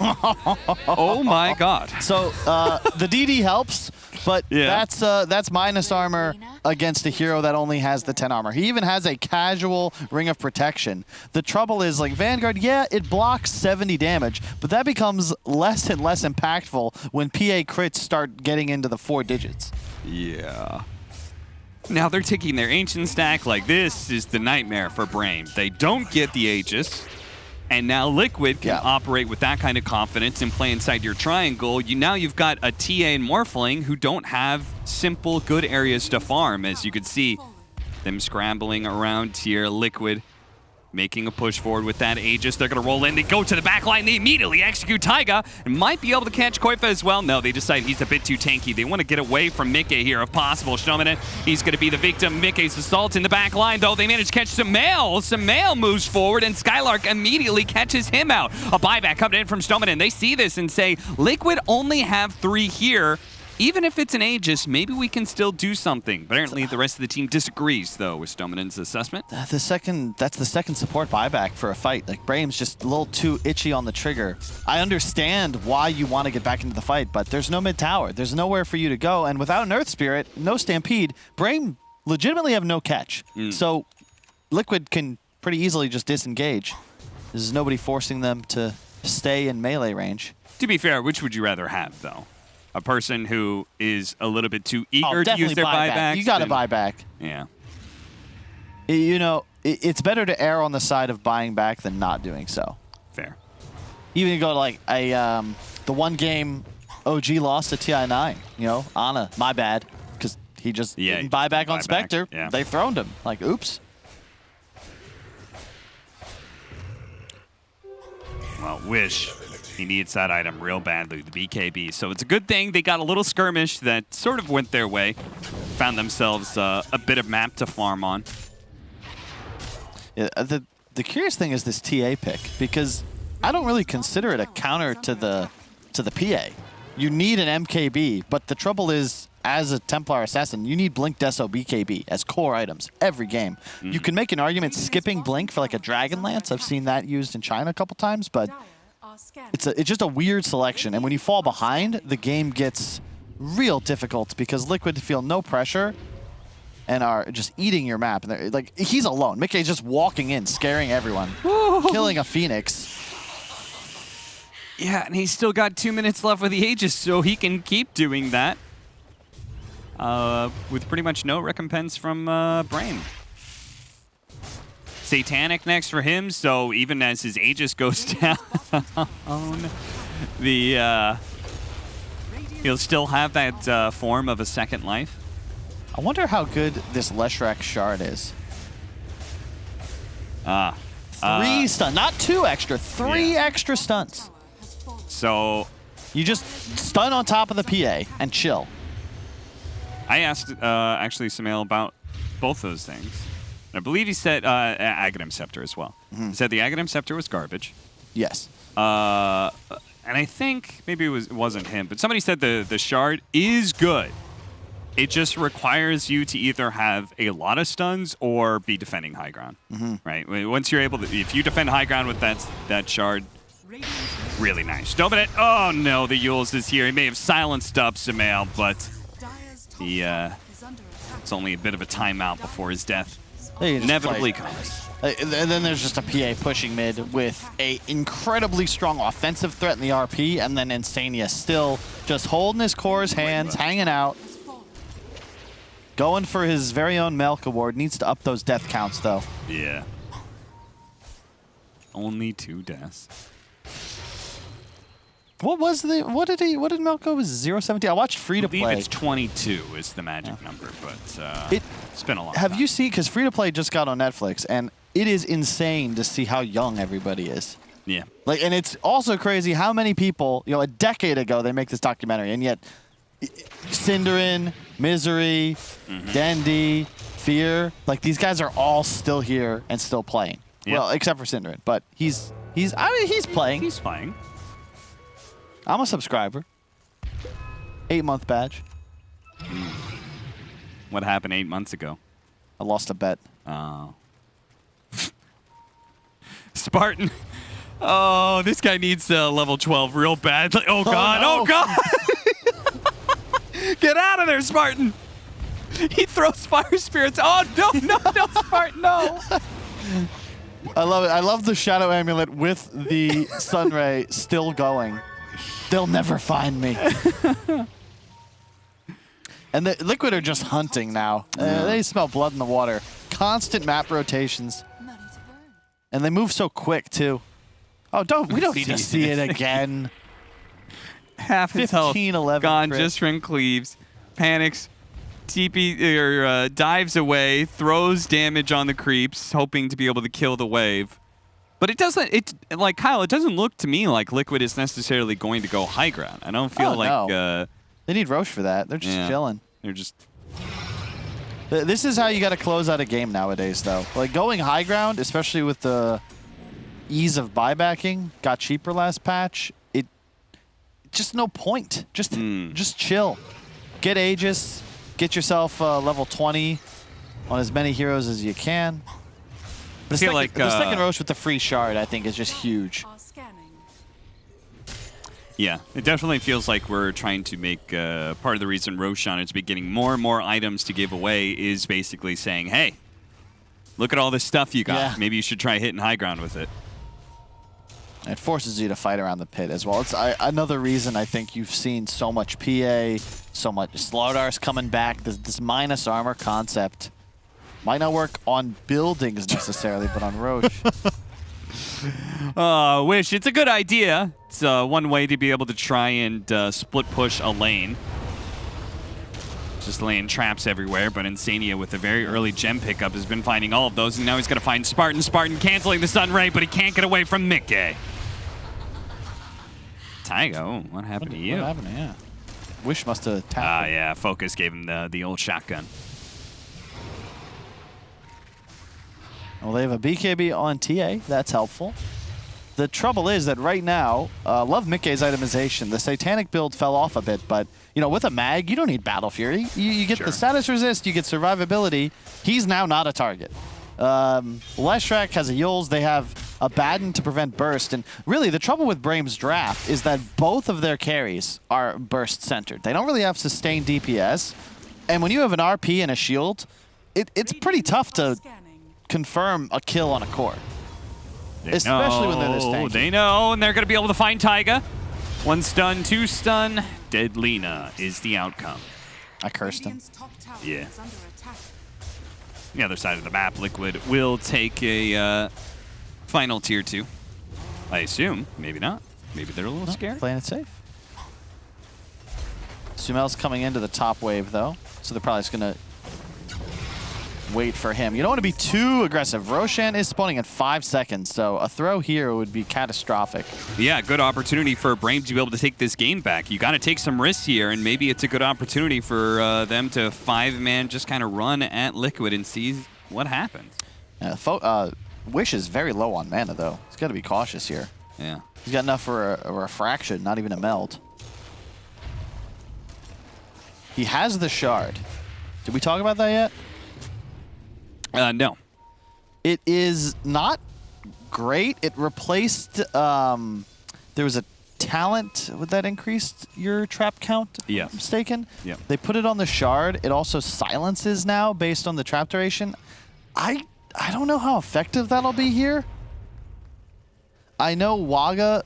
Oh my God! So the DD helps, but that's minus armor against a hero that only has the 10 armor. He even has a casual ring of protection. The trouble is, like Vanguard, yeah, it blocks 70 damage, but that becomes less and less impactful when PA crits start getting into the 4 digits. Yeah. Now they're taking their ancient stack. Like, this is the nightmare for Brain. They don't get the Aegis. And now Liquid can operate with that kind of confidence and play inside your triangle. Now you've got a TA and Morphling who don't have simple, good areas to farm. As you could see, them scrambling around here. Liquid making a push forward with that Aegis. They're going to roll in. They go to the back line. They immediately execute Taiga and might be able to catch Koifa as well. No, they decide he's a bit too tanky. They want to get away from Mickey here if possible. Stominen, he's going to be the victim. Mickey's assault in the back line, though. They manage to catch Sumail. Sumail moves forward, and Skylark immediately catches him out. A buyback coming in from Stominen. They see this and say, Liquid only have 3 here. Even if it's an Aegis, maybe we can still do something. Apparently, the rest of the team disagrees, though, with Stominen's assessment. That's the second support buyback for a fight. Like, Braim's just a little too itchy on the trigger. I understand why you want to get back into the fight, but there's no mid-tower. There's nowhere for you to go, and without an Earth Spirit, no Stampede, Braim legitimately have no catch. So Liquid can pretty easily just disengage. There's nobody forcing them to stay in melee range. To be fair, which would you rather have, though? A person who is a little bit too eager to use their buyback. You got to buy back. Yeah. You know, it's better to err on the side of buying back than not doing so. Fair. Even you go to like a the one game OG lost to TI9. You know, Ana, my bad, because he just didn't buy back on Spectre. Yeah. They throned him. Like, oops. Well, Wish, he needs that item real badly, the BKB. So it's a good thing they got a little skirmish that sort of went their way. Found themselves a bit of map to farm on. Yeah, the curious thing is this TA pick, because I don't really consider it a counter to the PA. You need an MKB, but the trouble is, as a Templar Assassin, you need Blink Deso BKB as core items every game. You can make an argument skipping Blink for like a Dragon Lance. I've seen that used in China a couple times, but it's just a weird selection. And when you fall behind, the game gets real difficult because Liquid feel no pressure and are just eating your map. And like, he's alone. Mickey's just walking in, scaring everyone, killing a Phoenix. Yeah, and he's still got 2 minutes left with the Aegis, so he can keep doing that. With pretty much no recompense from Brain. Satanic next for him, so even as his Aegis goes down, he'll still have that form of a second life. I wonder how good this Leshrac shard is. 3 stun, not 2 extra, 3 extra stunts. So you just stun on top of the PA and chill. I asked actually Samael about both those things. And I believe he said Aghanim Scepter as well. He said the Aghanim Scepter was garbage. Yes. And I think maybe it wasn't him, but somebody said the shard is good. It just requires you to either have a lot of stuns or be defending high ground. Right? Once you're able to, if you defend high ground with that shard, really nice. Dominant. Oh no, the Yules is here. He may have silenced up Samael, but it's only a bit of a timeout before his death inevitably comes. And then there's just a PA pushing mid with a incredibly strong offensive threat in the RP, and then Insania still just holding his core's hands, hanging out. Going for his very own Melk award. Needs to up those death counts, though. Yeah. Only 2 deaths. What did Melk go? Was 0-17? I watched Free to Play. I believe it's 22 is the magic number, but it's been a long time. Have you seen, because Free to Play just got on Netflix, and it is insane to see how young everybody is. Yeah. Like, and it's also crazy how many people, a decade ago they make this documentary, and yet Cinderin, Misery, Dendy, Fear, like these guys are all still here and still playing. Yeah. Well, except for Cinderin, but he's playing. He's playing. I'm a subscriber. 8-month badge. What happened 8 months ago? I lost a bet. Oh. Spartan. Oh, this guy needs level 12 real bad. Oh, God. no. Oh, God. Get out of there, Spartan. He throws fire spirits. Oh, no, Spartan, no. I love it. I love the Shadow Amulet with the Sunray still going. They'll never find me. And the Liquid are just hunting now. They smell blood in the water. Constant map rotations. And they move so quick, too. Oh, we don't need to see it again. Half his health 15-11 gone crit. just from Cleaves. Panics. Dives away, throws damage on the creeps, hoping to be able to kill the wave. But it doesn't, like Kyle, it doesn't look to me like Liquid is necessarily going to go high ground. I don't feel like... they need Roche for that. They're just chilling. They're just... This is how you got to close out a game nowadays, though. Like, going high ground, especially with the ease of buybacking, got cheaper last patch. Just no point. Just chill. Get Aegis. Get yourself level 20 on as many heroes as you can. The second Roche with the free shard, I think, is just huge. Yeah, it definitely feels like we're trying to make part of the reason Roshan is getting more and more items to give away is basically saying, hey, look at all this stuff you got. Yeah. Maybe you should try hitting high ground with it. It forces you to fight around the pit as well. It's another reason I think you've seen so much PA, so much Slardars coming back. This minus armor concept might not work on buildings necessarily, but on Roche. Wish, it's a good idea. It's one way to be able to try and split push a lane. Just laying traps everywhere, but Insania with a very early gem pickup has been finding all of those, and now he's going to find Spartan. Spartan canceling the Sun Ray, but he can't get away from Mickey. Taiga, what happened to you? What happened? Yeah. Wish must have tapped him. Yeah, Focus gave him the old shotgun. Well, they have a BKB on TA. That's helpful. The trouble is that right now, love Mickey's itemization. The Satanic build fell off a bit, but with a mag, you don't need Battle Fury. You get the status resist, you get survivability. He's now not a target. Leshrac has a Yules. They have a Baden to prevent burst. And really, the trouble with Brame's draft is that both of their carries are burst-centered. They don't really have sustained DPS. And when you have an RP and a shield, it's pretty tough to confirm a kill on a core. Especially when they're this tanky. They know, and they're going to be able to find Taiga. 1 stun, 2 stun. Dead Lina is the outcome. I cursed him. Yeah. The other side of the map, Liquid will take a final tier 2. I assume. Maybe not. Maybe they're a little scared. Playing it safe. Sumel's coming into the top wave, though, so they're probably just going to wait for him. You don't want to be too aggressive. Roshan is spawning in 5 seconds, so a throw here would be catastrophic. Yeah, good opportunity for Brame to be able to take this game back. You got to take some risks here, and maybe it's a good opportunity for them to 5-man just kind of run at Liquid and see what happens. Wish is very low on mana, though. He's got to be cautious here. Yeah. He's got enough for a refraction, not even a meld. He has the shard. Did we talk about that yet? No. It is not great. It replaced, there was a talent, would that increase your trap count, if I'm not mistaken? Yeah. They put it on the shard. It also silences now based on the trap duration. I don't know how effective that'll be here. I know Waga,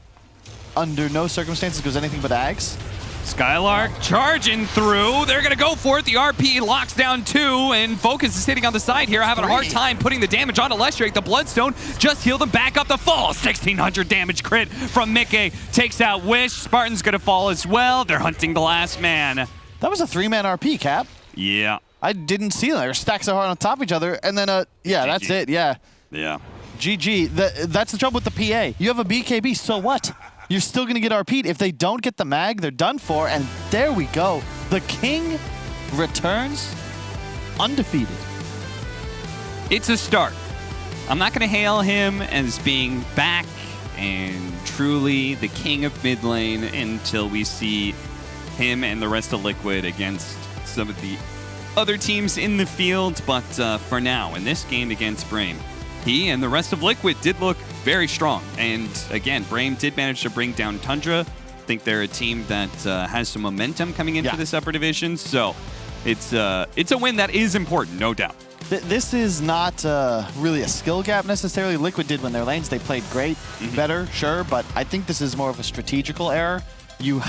under no circumstances, goes anything but Ags. Skylark charging through. They're going to go for it. The RP locks down 2, and Focus is sitting on the side here, having a hard time putting the damage onto Leshrac. The Bloodstone just healed him back up the fall. 1,600 damage crit from Mickey. Takes out Wish. Spartan's going to fall as well. They're hunting the last man. That was a 3-man RP, Cap. Yeah. I didn't see them. They were stacked so hard on top of each other, and then, yeah, GG. That's it, yeah. Yeah. GG. That's the trouble with the PA. You have a BKB, so what? You're still going to get RP'd. If they don't get the mag, they're done for, and there we go. The King returns undefeated. It's a start. I'm not going to hail him as being back and truly the king of mid lane until we see him and the rest of Liquid against some of the other teams in the field, but for now, in this game against Brame, he and the rest of Liquid did look very strong. And again, Brame did manage to bring down Tundra. I think they're a team that has some momentum coming into this upper division. So it's a win that is important, no doubt. This is not really a skill gap necessarily. Liquid did win their lanes. They played great, better, sure, but I think this is more of a strategical error. You're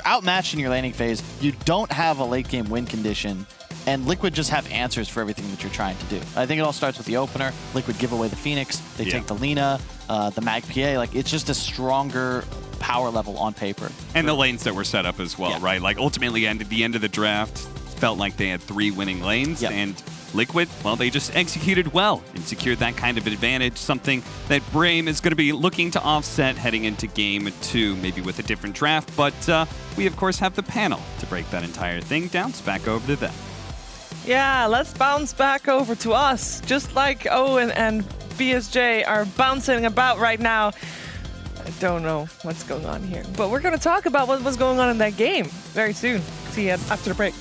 outmatched in your laning phase. You don't have a late game win condition. And Liquid just have answers for everything that you're trying to do. I think it all starts with the opener. Liquid give away the Phoenix. They take the Lina, the Mag PA. Like, it's just a stronger power level on paper. And the lanes that were set up as well, right? Like, ultimately, at the end of the draft, felt like they had 3 winning lanes. And Liquid, well, they just executed well and secured that kind of advantage, something that Brame is going to be looking to offset heading into game 2, maybe with a different draft. But we, of course, have the panel to break that entire thing down. It's back over to them. Yeah, let's bounce back over to us. Just like Owen and BSJ are bouncing about right now. I don't know what's going on here, but we're going to talk about what was going on in that game very soon. See you after the break.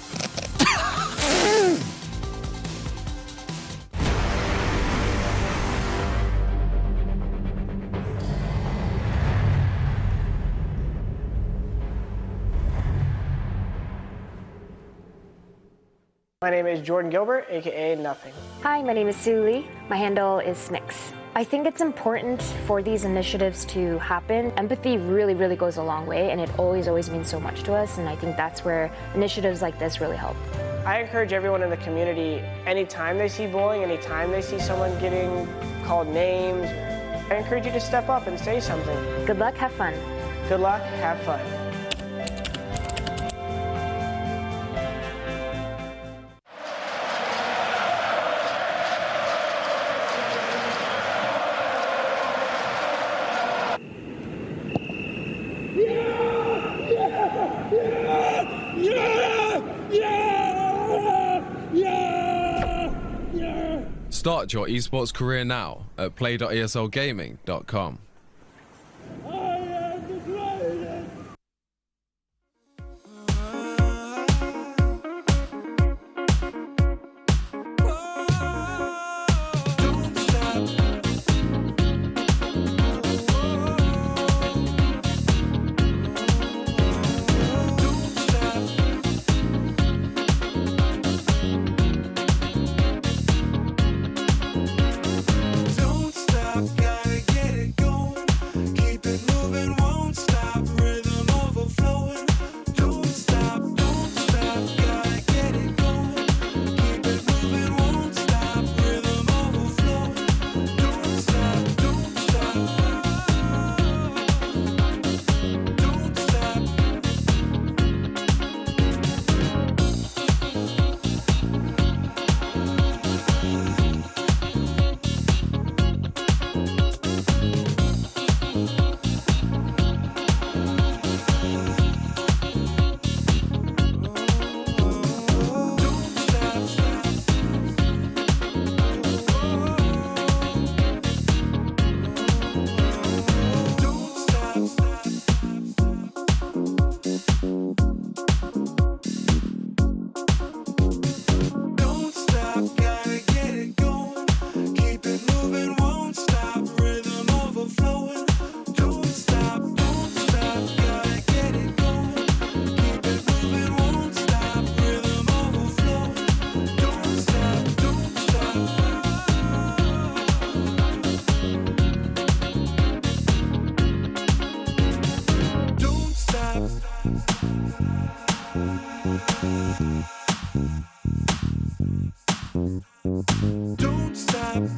My name is Jordan Gilbert, aka Nothing. Hi, my name is Sue Lee. My handle is Smix. I think it's important for these initiatives to happen. Empathy really, really goes a long way, and it always means so much to us, and I think that's where initiatives like this really help. I encourage everyone in the community, anytime they see bullying, anytime they see someone getting called names, I encourage you to step up and say something. Good luck, have fun. Good luck, have fun. Start your esports career now at play.eslgaming.com. Don't stop.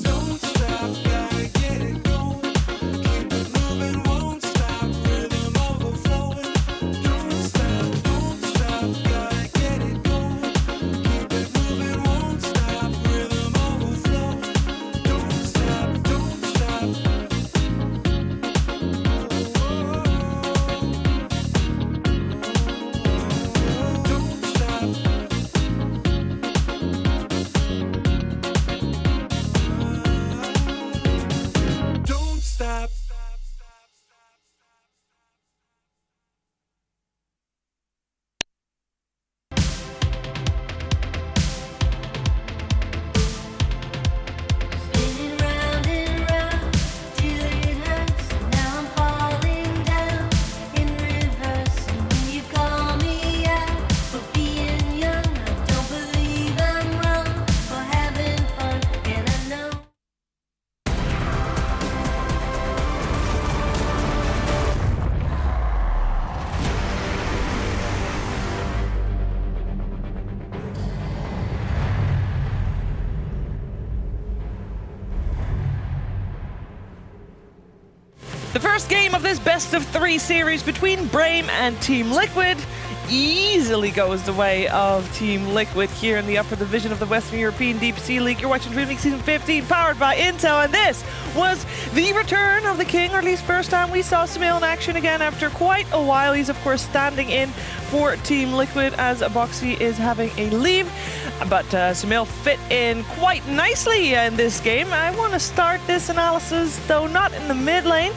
Don't stop, gotta get it going. Keep it moving, won't stop. Rhythm overflowing. Don't stop, gotta get it going. Keep it moving, won't stop. Rhythm overflowing. Don't stop, don't stop. Don't stop. Spinning round and round till it hurts. Now I'm falling down in reverse. And when you call me out for being young, I don't believe I'm wrong for having fun. And I know. The first game of this best of 3 series between Brame and Team Liquid easily goes the way of Team Liquid here in the upper division of the Western European DPC League. You're watching DreamLeague Season 15, powered by Intel, and this was the return of the King, or at least first time we saw Samil in action again after quite a while. He's of course standing in for Team Liquid as Boxy is having a leave, but Samil fit in quite nicely in this game. I want to start this analysis, though not in the mid lane.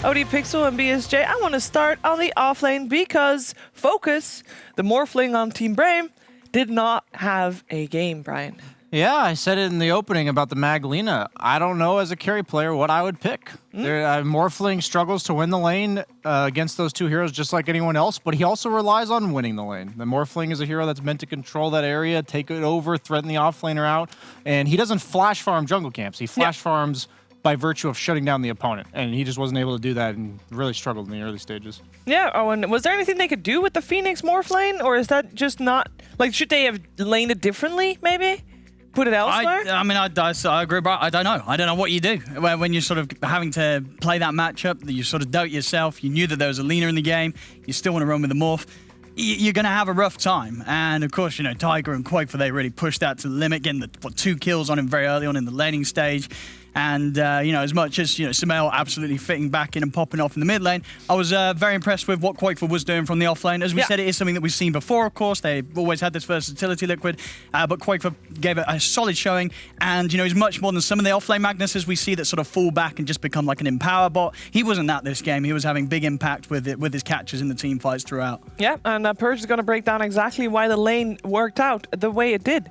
OD Pixel and BSJ, I want to start on the off lane because Focus, the Morphling on Team Brame, did not have a game, Brian. Yeah, I said it in the opening about the Magdalena. I don't know as a carry player what I would pick. Morphling struggles to win the lane against those two heroes just like anyone else, but he also relies on winning the lane. The Morphling is a hero that's meant to control that area, take it over, threaten the offlaner out, and he doesn't flash farm jungle camps. He flash farms by virtue of shutting down the opponent, and he just wasn't able to do that and really struggled in the early stages. Yeah, Owen, was there anything they could do with the Phoenix Morph lane, or is that just not... Like, should they have laned it differently, maybe? Put it elsewhere? I agree, bro. I don't know. I don't know what you do when you're sort of having to play that matchup, that you sort of doubt yourself. You knew that there was a leaner in the game. You still want to run with the Morph. You're going to have a rough time. And, of course, you know, Tiger and Quakefor, they really pushed that to the limit, getting the 2 kills on him very early on in the laning stage. And, you know, as much as, you know, Sumail absolutely fitting back in and popping off in the mid lane, I was very impressed with what Quakefor was doing from the off lane. As we said, it is something that we've seen before, of course. They've always had this versatility, Liquid. But Quakefor gave it a solid showing. And, you know, he's much more than some of the off lane Magnuses we see that sort of fall back and just become like an empower bot. He wasn't that this game. He was having big impact with it, with his catches in the team fights throughout. Yeah, and Purge is going to break down exactly why the lane worked out the way it did.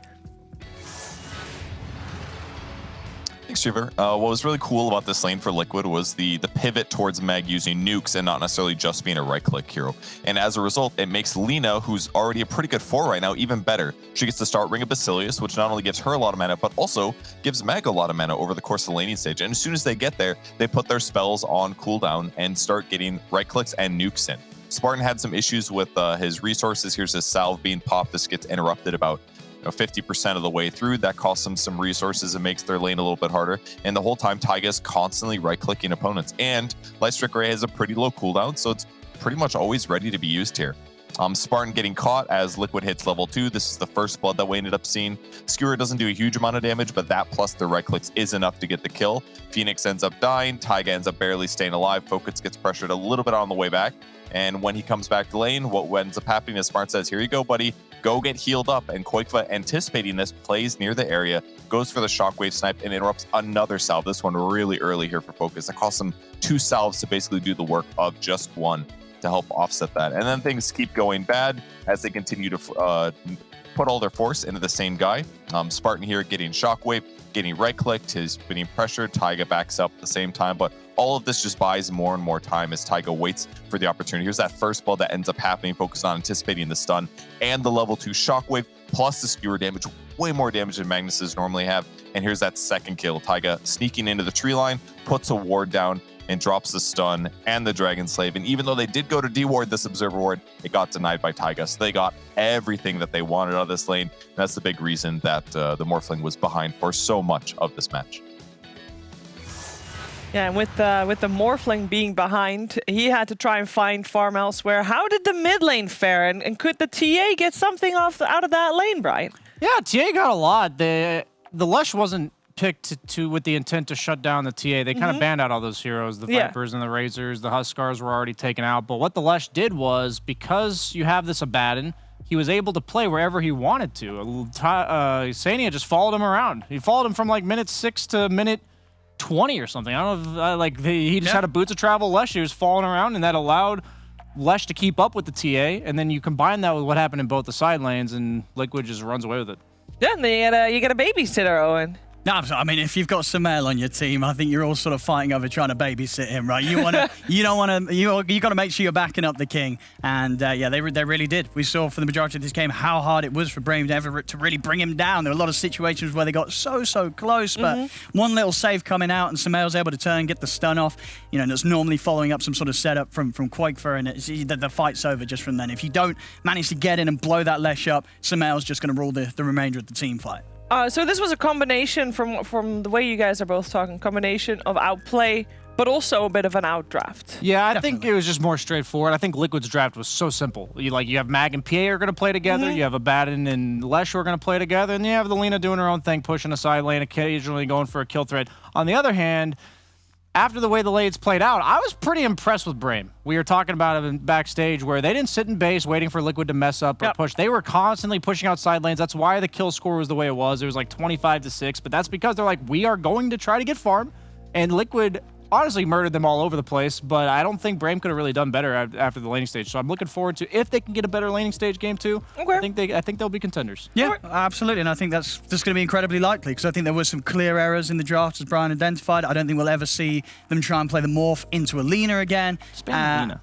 Thanks, Shiver. What was really cool about this lane for Liquid was the pivot towards Meg using nukes and not necessarily just being a right-click hero. And as a result, it makes Lina, who's already a pretty good 4 right now, even better. She gets to start Ring of Basilius, which not only gives her a lot of mana, but also gives Meg a lot of mana over the course of the laning stage. And as soon as they get there, they put their spells on cooldown and start getting right-clicks and nukes in. Spartan had some issues with his resources. Here's his salve being popped. This gets interrupted about 50% of the way through. That costs them some resources and makes their lane a little bit harder. And the whole time, Taiga's constantly right-clicking opponents. And Lightstrike Ray has a pretty low cooldown, so it's pretty much always ready to be used here. Spartan getting caught as Liquid hits level 2. This is the first blood that we ended up seeing. Skewer doesn't do a huge amount of damage, but that plus the right clicks is enough to get the kill. Phoenix ends up dying. Taiga ends up barely staying alive. Focus gets pressured a little bit on the way back. And when he comes back to lane, what ends up happening is Smart says, here you go, buddy. Go get healed up. And Quakefor, anticipating this, plays near the area, goes for the shockwave snipe, and interrupts another salve. This one really early here for Focus. That costs him 2 salves to basically do the work of just 1 to help offset that. And then things keep going bad as they continue to put all their force into the same guy. Spartan here getting shockwave, getting right-clicked, he's getting pressured. Taiga backs up at the same time, but all of this just buys more and more time as Taiga waits for the opportunity. Here's that first blood that ends up happening, focused on anticipating the stun and the level 2 shockwave, plus the skewer damage, way more damage than Magnuses normally have. And here's that second kill. Taiga sneaking into the tree line, puts a ward down, and drops the stun and the Dragon Slave. And even though they did go to deward this Observer Ward, it got denied by Taiga. So they got everything that they wanted out of this lane. And that's the big reason that the Morphling was behind for so much of this match. Yeah, and with the Morphling being behind, he had to try and find farm elsewhere. How did the mid lane fare? And could the TA get something out of that lane, Brian? Yeah, TA got a lot. The Lush wasn't picked with the intent to shut down the TA. They kind of banned out all those heroes, the Vipers and the Razors. The Huskars were already taken out. But what the Lush did was, because you have this Abaddon, he was able to play wherever he wanted to. Sania just followed him around. He followed him from like minute 6 to minute 20 or something. I don't know if he just had a Boots of Travel Lesh. He was following around, and that allowed Lesh to keep up with the TA. And then you combine that with what happened in both the side lanes, and Liquid just runs away with it. Yeah, and you get a babysitter, Owen. No, I mean, if you've got Sumail on your team, I think you're all sort of fighting over trying to babysit him, right? You got to make sure you're backing up the king. And yeah, they really did. We saw for the majority of this game how hard it was for Brave to really bring him down. There were a lot of situations where they got so close, but one little save coming out and Sumail's able to turn, get the stun off. You know, and it's normally following up some sort of setup from Quakefor, and the fight's over just from then. If you don't manage to get in and blow that Lesh up, Sumail's just going to rule the remainder of the team fight. So this was a combination from the way you guys are both talking, combination of outplay, but also a bit of an outdraft. Yeah, I think it was just more straightforward. I think Liquid's draft was so simple. You have Mag and PA are going to play together, you have Abaddon and Lesh who are going to play together, and you have the Lina doing her own thing, pushing a side lane, occasionally going for a kill threat. On the other hand, after the way the lanes played out, I was pretty impressed with Brame. We were talking about it backstage where they didn't sit in base waiting for Liquid to mess up or push. They were constantly pushing out side lanes. That's why the kill score was the way it was. It was like 25-6, but that's because they're like, we are going to try to get farm. And Liquid honestly murdered them all over the place, but I don't think Brame could have really done better after the laning stage. So I'm looking forward to if they can get a better laning stage game too. Okay. I think they'll be contenders. Yeah, absolutely, and I think that's just going to be incredibly likely because I think there was some clear errors in the draft as Brian identified. I don't think we'll ever see them try and play the morph into a Lina again, and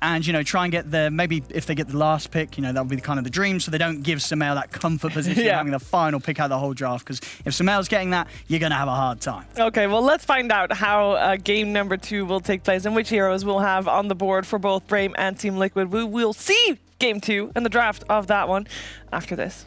try and get maybe if they get the last pick, that would be kind of the dream, so they don't give Sumail that comfort position having the final pick out of the whole draft. Because if Sumail's getting that, you're going to have a hard time. Okay, well, let's find out how game number 2 will take place and which heroes we'll have on the board for both Brame and Team Liquid. We will see game 2 and the draft of that one after this.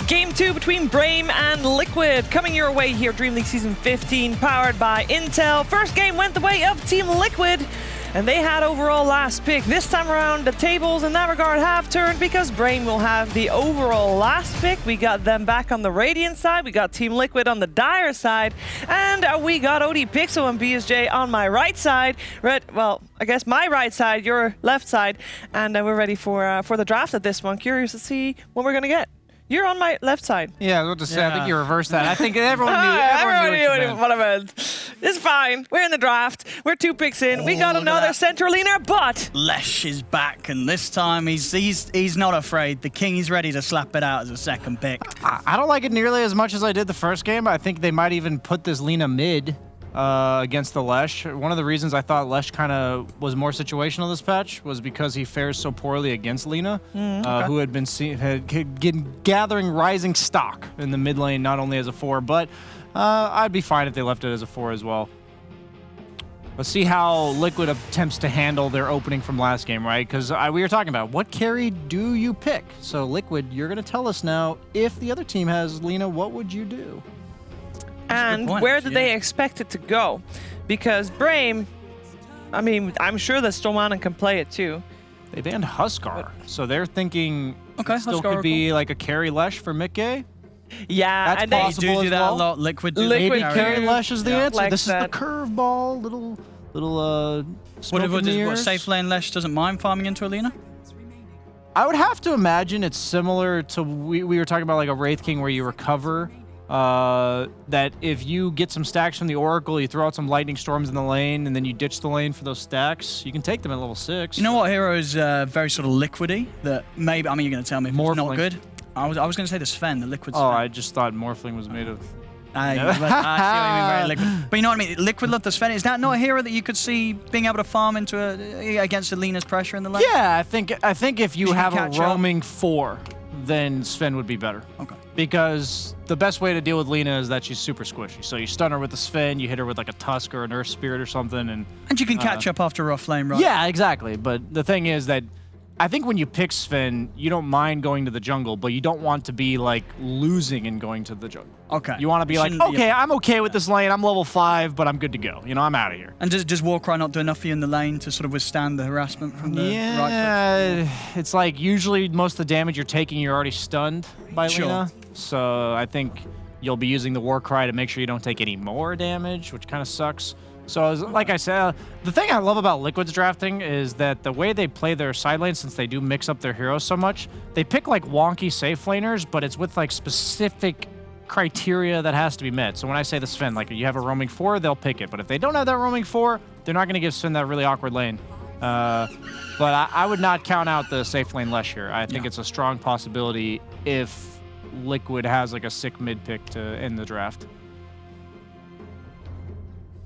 Game 2 between Brame and Liquid coming your way here, DreamLeague Season 15, powered by Intel. First game went the way of Team Liquid, and they had overall last pick. This time around, the tables in that regard have turned because Brame will have the overall last pick. We got them back on the Radiant side, we got Team Liquid on the Dire side, and we got OD Pixel and BSJ on my right side. Well, I guess my right side, your left side, and we're ready for the draft at this one. Curious to see what we're gonna get. You're on my left side. Yeah, I was about to say, I think you reversed that. I think everyone knew. Everyone knew what I meant. It's fine. We're in the draft. We're 2 picks in. We got look at another that. center leaner, but Lesh is back, and this time he's not afraid. The king is ready to slap it out as a second pick. I don't like it nearly as much as I did the first game. I think they might even put this Lina mid against the Lesh. One of the reasons I thought Lesh kind of was more situational this patch was because he fares so poorly against Lina, who had been gathering rising stock in the mid lane, not only as a 4, but I'd be fine if they left it as a 4 as well. Let's see how Liquid attempts to handle their opening from last game, right? Because we were talking about what carry do you pick? So Liquid, you're going to tell us now, if the other team has Lina, what would you do? And where do they expect it to go? Because Brame, I mean, I'm sure that Stormanen can play it too. They banned Huskar, so they're thinking still Huskar could be like a carry Lesh for Mickey. Yeah, that's and possible do as that well. a lot. Liquid Maybe carry Lesh is the answer. Like This is the that. curveball, little What safe lane Lesh doesn't mind farming into Alina? I would have to imagine it's similar to we were talking about like a Wraith King where you recover. That if you get some stacks from the Oracle, you throw out some Lightning Storms in the lane, and then you ditch the lane for those stacks, you can take them at level 6. You know what hero is very sort of liquidy? That maybe, I mean, you're going to tell me if it's not good. I was going to say the Sven, the liquid Sven. Oh, I just thought Morphling was made of... I see what you mean, very liquid. But you know what I mean? Liquid love the Sven. Is that not a hero that you could see being able to farm into against Alina's pressure in the lane? Yeah, I think if you have a catch roaming 4, then Sven would be better. Okay. Because the best way to deal with Lina is that she's super squishy. So you stun her with the Sven, you hit her with like a Tusk or an Earth Spirit or something, and you can catch up after a rough lane, right? Yeah, exactly. But the thing is that I think when you pick Sven, you don't mind going to the jungle, but you don't want to be like losing and going to the jungle. Okay. You want to be like, okay, I'm okay with this lane. I'm level 5, but I'm good to go. You know, I'm out of here. And does Warcry not do enough for you in the lane to sort of withstand the harassment from the right? Yeah, it's like usually most of the damage you're taking, you're already stunned by Lina. So I think you'll be using the Warcry to make sure you don't take any more damage, which kind of sucks. So like I said, the thing I love about Liquid's drafting is that the way they play their side lane, since they do mix up their heroes so much, they pick like wonky safe laners, but it's with like specific criteria that has to be met. So when I say the Sven, like you have a roaming 4, they'll pick it. But if they don't have that roaming 4, they're not going to give Sven that really awkward lane. But I would not count out the safe lane Lesh here. I think it's a strong possibility if Liquid has like a sick mid pick to end the draft.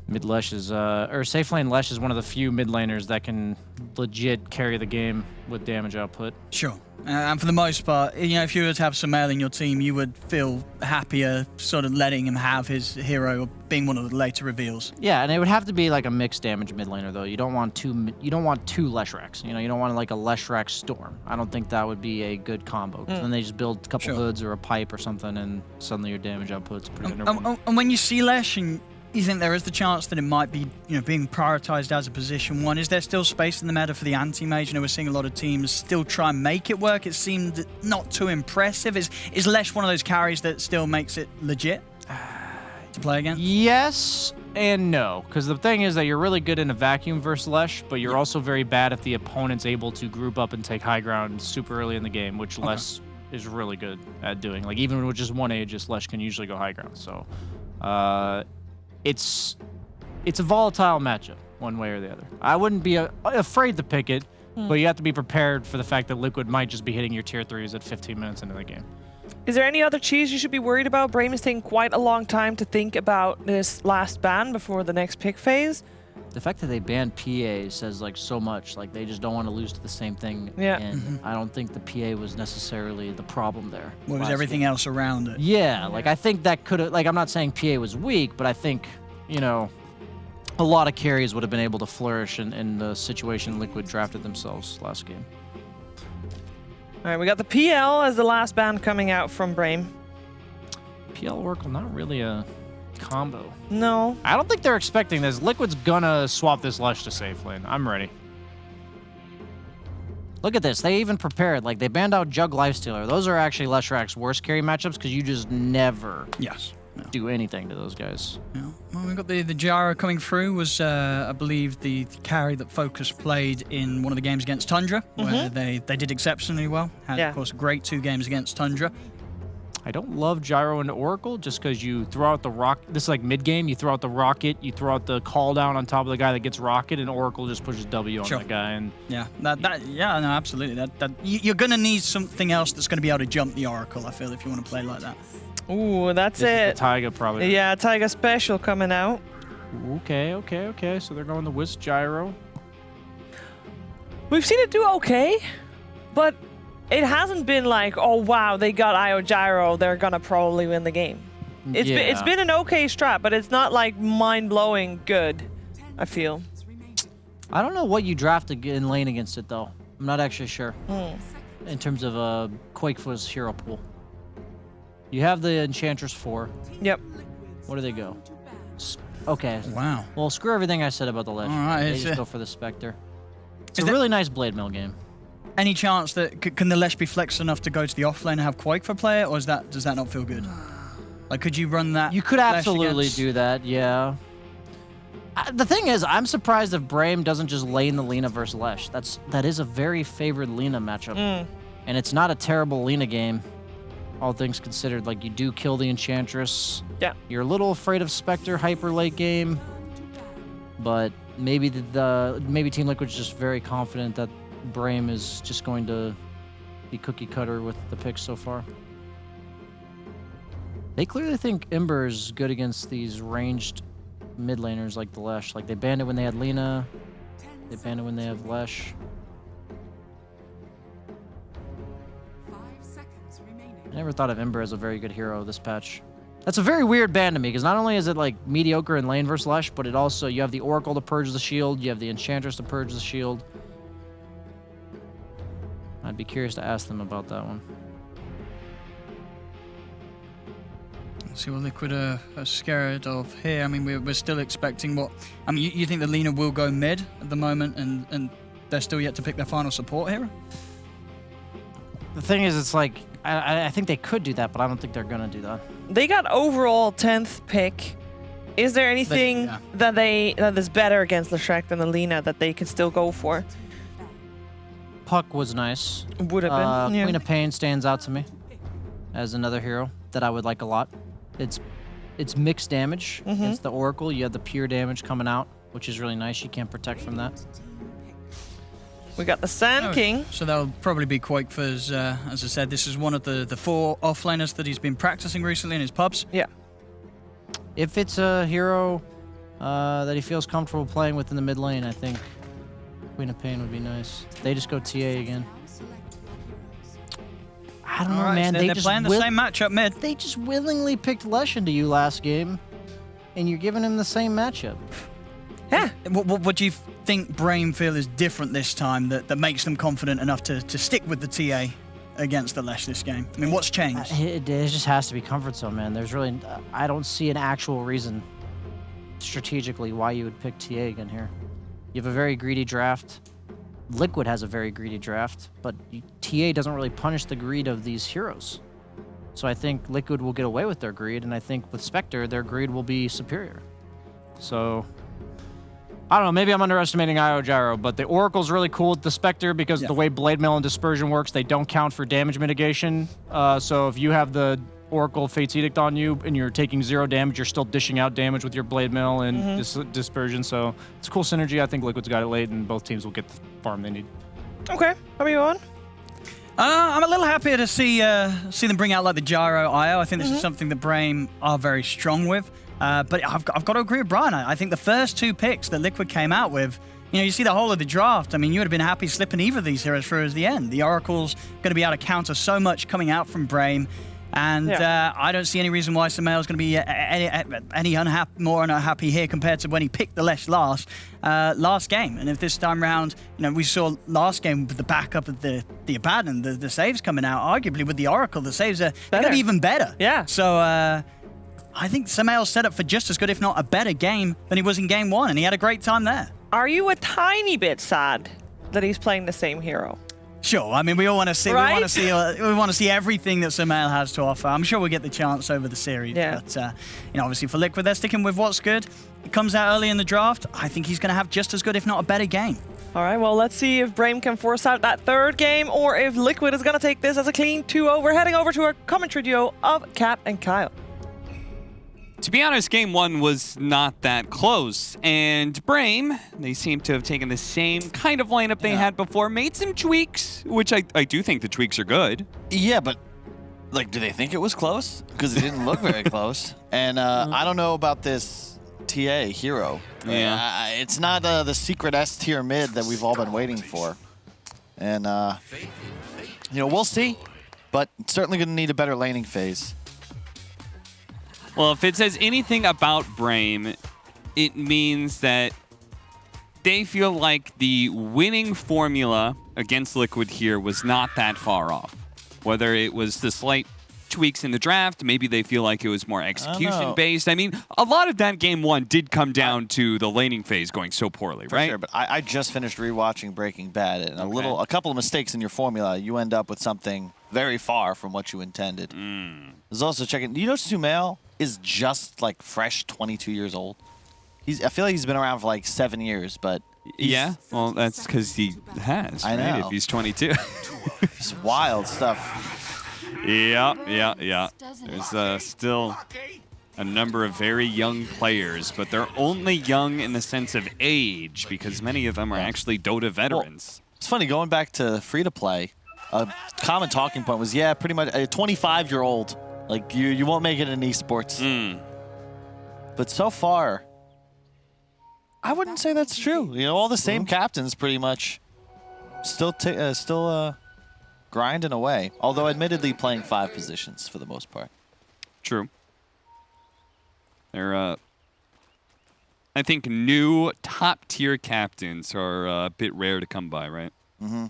Mid Lesh is, or safe lane Lesh is one of the few mid laners that can legit carry the game with damage output. Sure. And for the most part, you know, if you were to have Sumail in your team, you would feel happier sort of letting him have his hero being one of the later reveals. Yeah, and it would have to be like a mixed damage mid laner though. You don't want two Leshraks. You know, you don't want like a Leshrak Storm. I don't think that would be a good combo. Because then they just build a couple hoods or a pipe or something, and suddenly your damage output's pretty good. And when you see Lesh and you think there is the chance that it might be, you know, being prioritized as a position 1. Is there still space in the meta for the anti-mage? You know, we're seeing a lot of teams still try and make it work. It seemed not too impressive. Is Lesh one of those carries that still makes it legit to play against? Yes and no, because the thing is that you're really good in a vacuum versus Lesh, but you're also very bad if the opponent's able to group up and take high ground super early in the game, which Lesh is really good at doing. Like even with just one Aegis, Lesh can usually go high ground. So it's a volatile matchup one way or the other. I wouldn't be afraid to pick it, but you have to be prepared for the fact that Liquid might just be hitting your tier 3s at 15 minutes into the game. Is there any other cheese you should be worried about? Brame is taking quite a long time to think about this last ban before the next pick phase. The fact that they banned PA says like so much. Like they just don't want to lose to the same thing. Yeah. And I don't think the PA was necessarily the problem there. Well, it was everything else around it. Yeah, like I think that could have, like I'm not saying PA was weak, but I think, you know, a lot of carries would have been able to flourish in the situation Liquid drafted themselves last game. All right, we got the PL as the last ban coming out from Brame. PL Oracle, not really a combo. No. I don't think they're expecting this. Liquid's gonna swap this Lesh to safe lane. I'm ready. Look at this. They even prepared. Like, they banned out Jug Lifestealer. Those are actually Leshrak's worst carry matchups because you just never do anything to those guys. Yeah. Well, we've got the Jara coming through. Was, I believe, the carry that Focus played in one of the games against Tundra, where they did exceptionally well. Had, of course, a great 2 games against Tundra. I don't love Gyro into Oracle just because you throw out the rock. This is like mid-game. You throw out the rocket. You throw out the call down on top of the guy that gets rocket, and Oracle just pushes W on that guy. And yeah, no, absolutely. You're going to need something else that's going to be able to jump the Oracle, I feel, if you want to play like that. Ooh, that's this it. Is the Taiga probably. Yeah, Taiga special coming out. Okay. So they're going the Wisp Gyro. We've seen it do okay, but it hasn't been like, oh wow, they got IO Gyro, they're gonna probably win the game. It's been an okay strat, but it's not like mind-blowing good, I feel. I don't know what you draft in lane against it though. I'm not actually sure. In terms of Quakefoot's hero pool. You have the Enchantress 4. Yep. Where do they go? Okay. Wow. Well, screw everything I said about the Lich. All right, they just go for the Spectre. It's a really nice Blade Mill game. Any chance that can the Lesh be flexed enough to go to the offlane and have Quake for play it, or does that not feel good? Like, could you run that? You could absolutely do that, yeah. The thing is, I'm surprised if Brame doesn't just lane the Lina versus Lesh. That is a very favored Lina matchup, and it's not a terrible Lina game, all things considered. Like, you do kill the Enchantress. Yeah. You're a little afraid of Spectre hyper late game, but maybe maybe Team Liquid's just very confident that Brame is just going to be cookie cutter with the picks so far. They clearly think Ember is good against these ranged mid laners like the Lesh. Like, they banned it when they had Lina. They banned it when they have Lesh. I never thought of Ember as a very good hero this patch. That's a very weird ban to me, because not only is it like mediocre in lane versus Lesh, but it also, you have the Oracle to purge the shield, you have the Enchantress to purge the shield. I'd be curious to ask them about that one. Let's see what Liquid are scared of here. I mean, we're still expecting what... I mean, you think the Lina will go mid at the moment, and they're still yet to pick their final support hero? The thing is, it's like, I think they could do that, but I don't think they're going to do that. They got overall 10th pick. Is there anything that is better against Leshrac than the Lina that they can still go for? Puck was nice. Would have been, yeah. Queen of Pain stands out to me as another hero that I would like a lot. It's mixed damage against the Oracle. You have the pure damage coming out, which is really nice. You can't protect from that. We got the Sand King. So that'll probably be Quake for, as I said, this is one of the 4 offlaners that he's been practicing recently in his pubs. Yeah. If it's a hero that he feels comfortable playing with in the mid lane, I think Queen of Pain would be nice. They just go TA again. I don't know, man. So they're playing the same matchup mid. They just willingly picked Lesh into you last game, and you're giving him the same matchup. Yeah. What do you think Brame feel is different this time that makes them confident enough to stick with the TA against the Lesh this game? I mean, what's changed? It just has to be comfort zone, man. There's really... I don't see an actual reason strategically why you would pick TA again here. You have a very greedy draft. Liquid has a very greedy draft, but TA doesn't really punish the greed of these heroes. So I think Liquid will get away with their greed, and I think with Spectre, their greed will be superior. So... I don't know, maybe I'm underestimating IO Gyro, but the Oracle's really cool with the Spectre because the way Blade Mail and Dispersion works, they don't count for damage mitigation. So if you have the Oracle Fate's Edict on you and you're taking 0 damage, you're still dishing out damage with your Blade Mail and Dispersion. So it's a cool synergy. I think Liquid's got it late, and both teams will get the farm they need. Okay, how are you on? I'm a little happier to see them bring out like the Gyro IO. I think this is something that Brame are very strong with. But I've got to agree with Brian. I think the first 2 picks that Liquid came out with, you see the whole of the draft. I mean, you would have been happy slipping either of these heroes through as the end. The Oracle's going to be able to counter so much coming out from Brame. And I don't see any reason why Samael's going to be any more unhappy here compared to when he picked the Lesh last game. And if this time around, we saw last game with the backup of the Abaddon, the saves coming out, arguably with the Oracle, the saves are going to be even better. Yeah. So... I think Samael's set up for just as good, if not a better game than he was in game 1, and he had a great time there. Are you a tiny bit sad that he's playing the same hero? Sure. I mean, we all want to see. Right? We want to see everything that Samael has to offer. I'm sure we'll get the chance over the series. Yeah. But obviously for Liquid, they're sticking with what's good. It comes out early in the draft. I think he's going to have just as good, if not a better game. All right, well, let's see if Brame can force out that third game or if Liquid is going to take this as a clean 2-0. We're heading over to our commentary duo of Cap and Kyle. To be honest, game one was not that close. And Brame, they seem to have taken the same kind of lineup they had before, made some tweaks, which I do think the tweaks are good. Yeah, but like, do they think it was close? Because it didn't look very close. And I don't know about this TA hero. Yeah. It's not the secret S tier mid that we've all been waiting for. And, you know, we'll see. But it's certainly going to need a better laning phase. Well, if it says anything about Brame, it means that they feel like the winning formula against Liquid here was not that far off. Whether it was the slight tweaks in the draft, maybe they feel like it was more execution-based. I mean, a lot of that game one did come down to the laning phase going so poorly, right? For sure, but I just finished rewatching Breaking Bad, and a couple of mistakes in your formula, you end up with something very far from what you intended. I was also checking, you know Sumail is just like fresh 22 years old. I feel like he's been around for like 7 years, but yeah, well, that's because he has. I know. Right? If he's 22, it's wild stuff. Yeah. There's still a number of very young players, but they're only young in the sense of age because many of them are actually Dota veterans. Well, it's funny going back to free to play. A common talking point was, yeah, pretty much a 25-year-old. Like, you won't make it in esports. But so far, I wouldn't say that's true. You know, all the same captains pretty much still grinding away. Although, admittedly, playing 5 positions for the most part. True. They're, I think new top-tier captains are a bit rare to come by, right? Mm-hmm.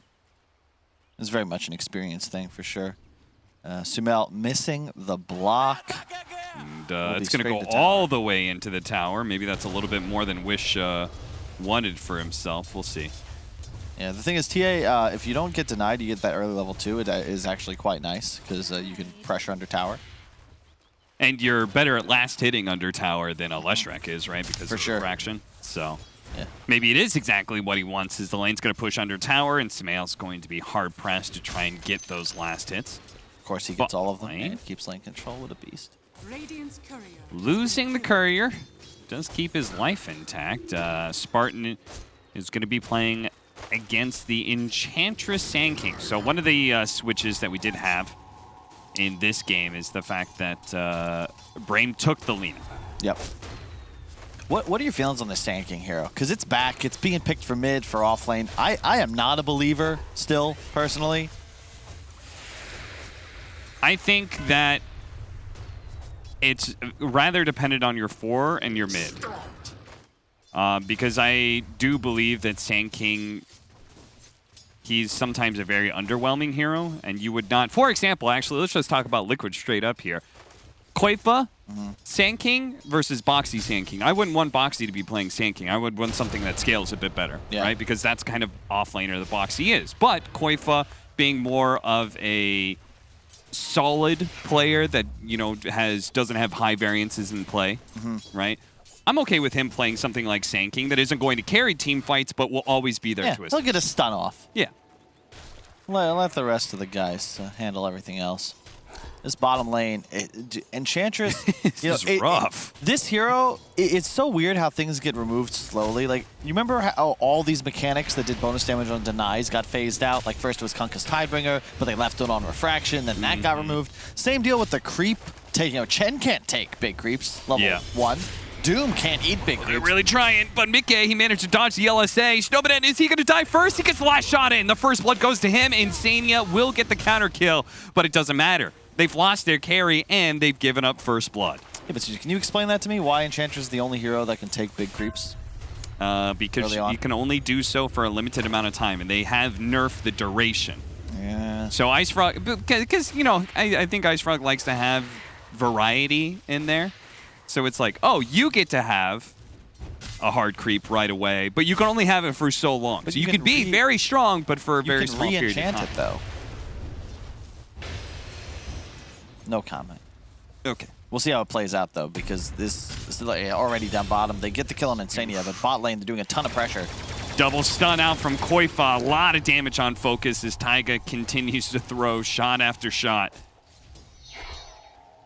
It's very much an experience thing for sure. Sumail missing the block. And it's going to go all the way into the tower. Maybe that's a little bit more than Wish wanted for himself. We'll see. Yeah, the thing is, TA, if you don't get denied, you get that early level 2. It is actually quite nice because you can pressure under tower. And you're better at last hitting under tower than a Leshrac is, right? Because of fraction. So yeah. Maybe it is exactly what he wants, is the lane's going to push under tower, and Sumail's going to be hard-pressed to try and get those last hits. Of course, he gets all of them and keeps lane control with a beast. Losing the courier does keep his life intact. Spartan is going to be playing against the Enchantress Sand King. So one of the switches that we did have in this game is the fact that Brame took the lead. Yep. What are your feelings on the Sand King hero? Because it's back. It's being picked for mid, for off lane. I am not a believer still, personally. I think that it's rather dependent on your 4 and your mid. Because I do believe that Sand King, he's sometimes a very underwhelming hero, and you would not... For example, actually, let's just talk about Liquid straight up here. Koifa, Sand King versus Boxy Sand King. I wouldn't want Boxy to be playing Sand King. I would want something that scales a bit better, right? Because that's kind of off-laner that Boxy is. But Koifa being more of a solid player that, you know, doesn't have high variances in play, right? I'm okay with him playing something like Sand King that isn't going to carry team fights, but will always be there to assist. He'll get a stun off. Yeah. Let the rest of the guys handle everything else. This bottom lane, Enchantress, is rough. This hero, it's so weird how things get removed slowly. Like, you remember how all these mechanics that did bonus damage on denies got phased out? Like, first it was Kunkka's Tidebringer, but they left it on Refraction, then that got removed. Same deal with the creep taking, you know, Chen can't take big creeps, level 1. Doom can't eat big creeps. They're really trying, but Mickey, he managed to dodge the LSA. Snowbiden, is he going to die first? He gets the last shot in. The first blood goes to him. Insania will get the counter kill, but it doesn't matter. They've lost their carry, and they've given up first blood. Yeah, but can you explain that to me? Why Enchantress is the only hero that can take big creeps? Because you can only do so for a limited amount of time, and they have nerfed the duration. Yeah. So Ice Frog, because, you know, I think Ice Frog likes to have variety in there. So it's like, oh, you get to have a hard creep right away, but you can only have it for so long. But so you can be very strong, but for a very small period of time. You can re-enchant it, though. No comment. Okay. We'll see how it plays out, though, because this is already down bottom. They get the kill on Insania, but bot lane, they're doing a ton of pressure. Double stun out from Koifa. A lot of damage on focus as Taiga continues to throw shot after shot.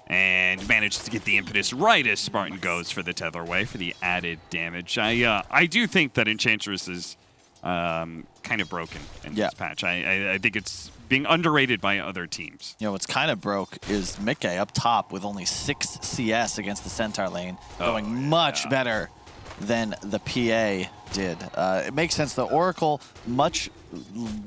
And manages to get the impetus right as Spartan goes for the tether away for the added damage. I do think that Enchantress is kind of broken in this patch. I think it's being underrated by other teams. You know, what's kind of broke is Mickey up top with only 6 CS against the Centaur lane, going much better than the PA did. It makes sense. The Oracle, much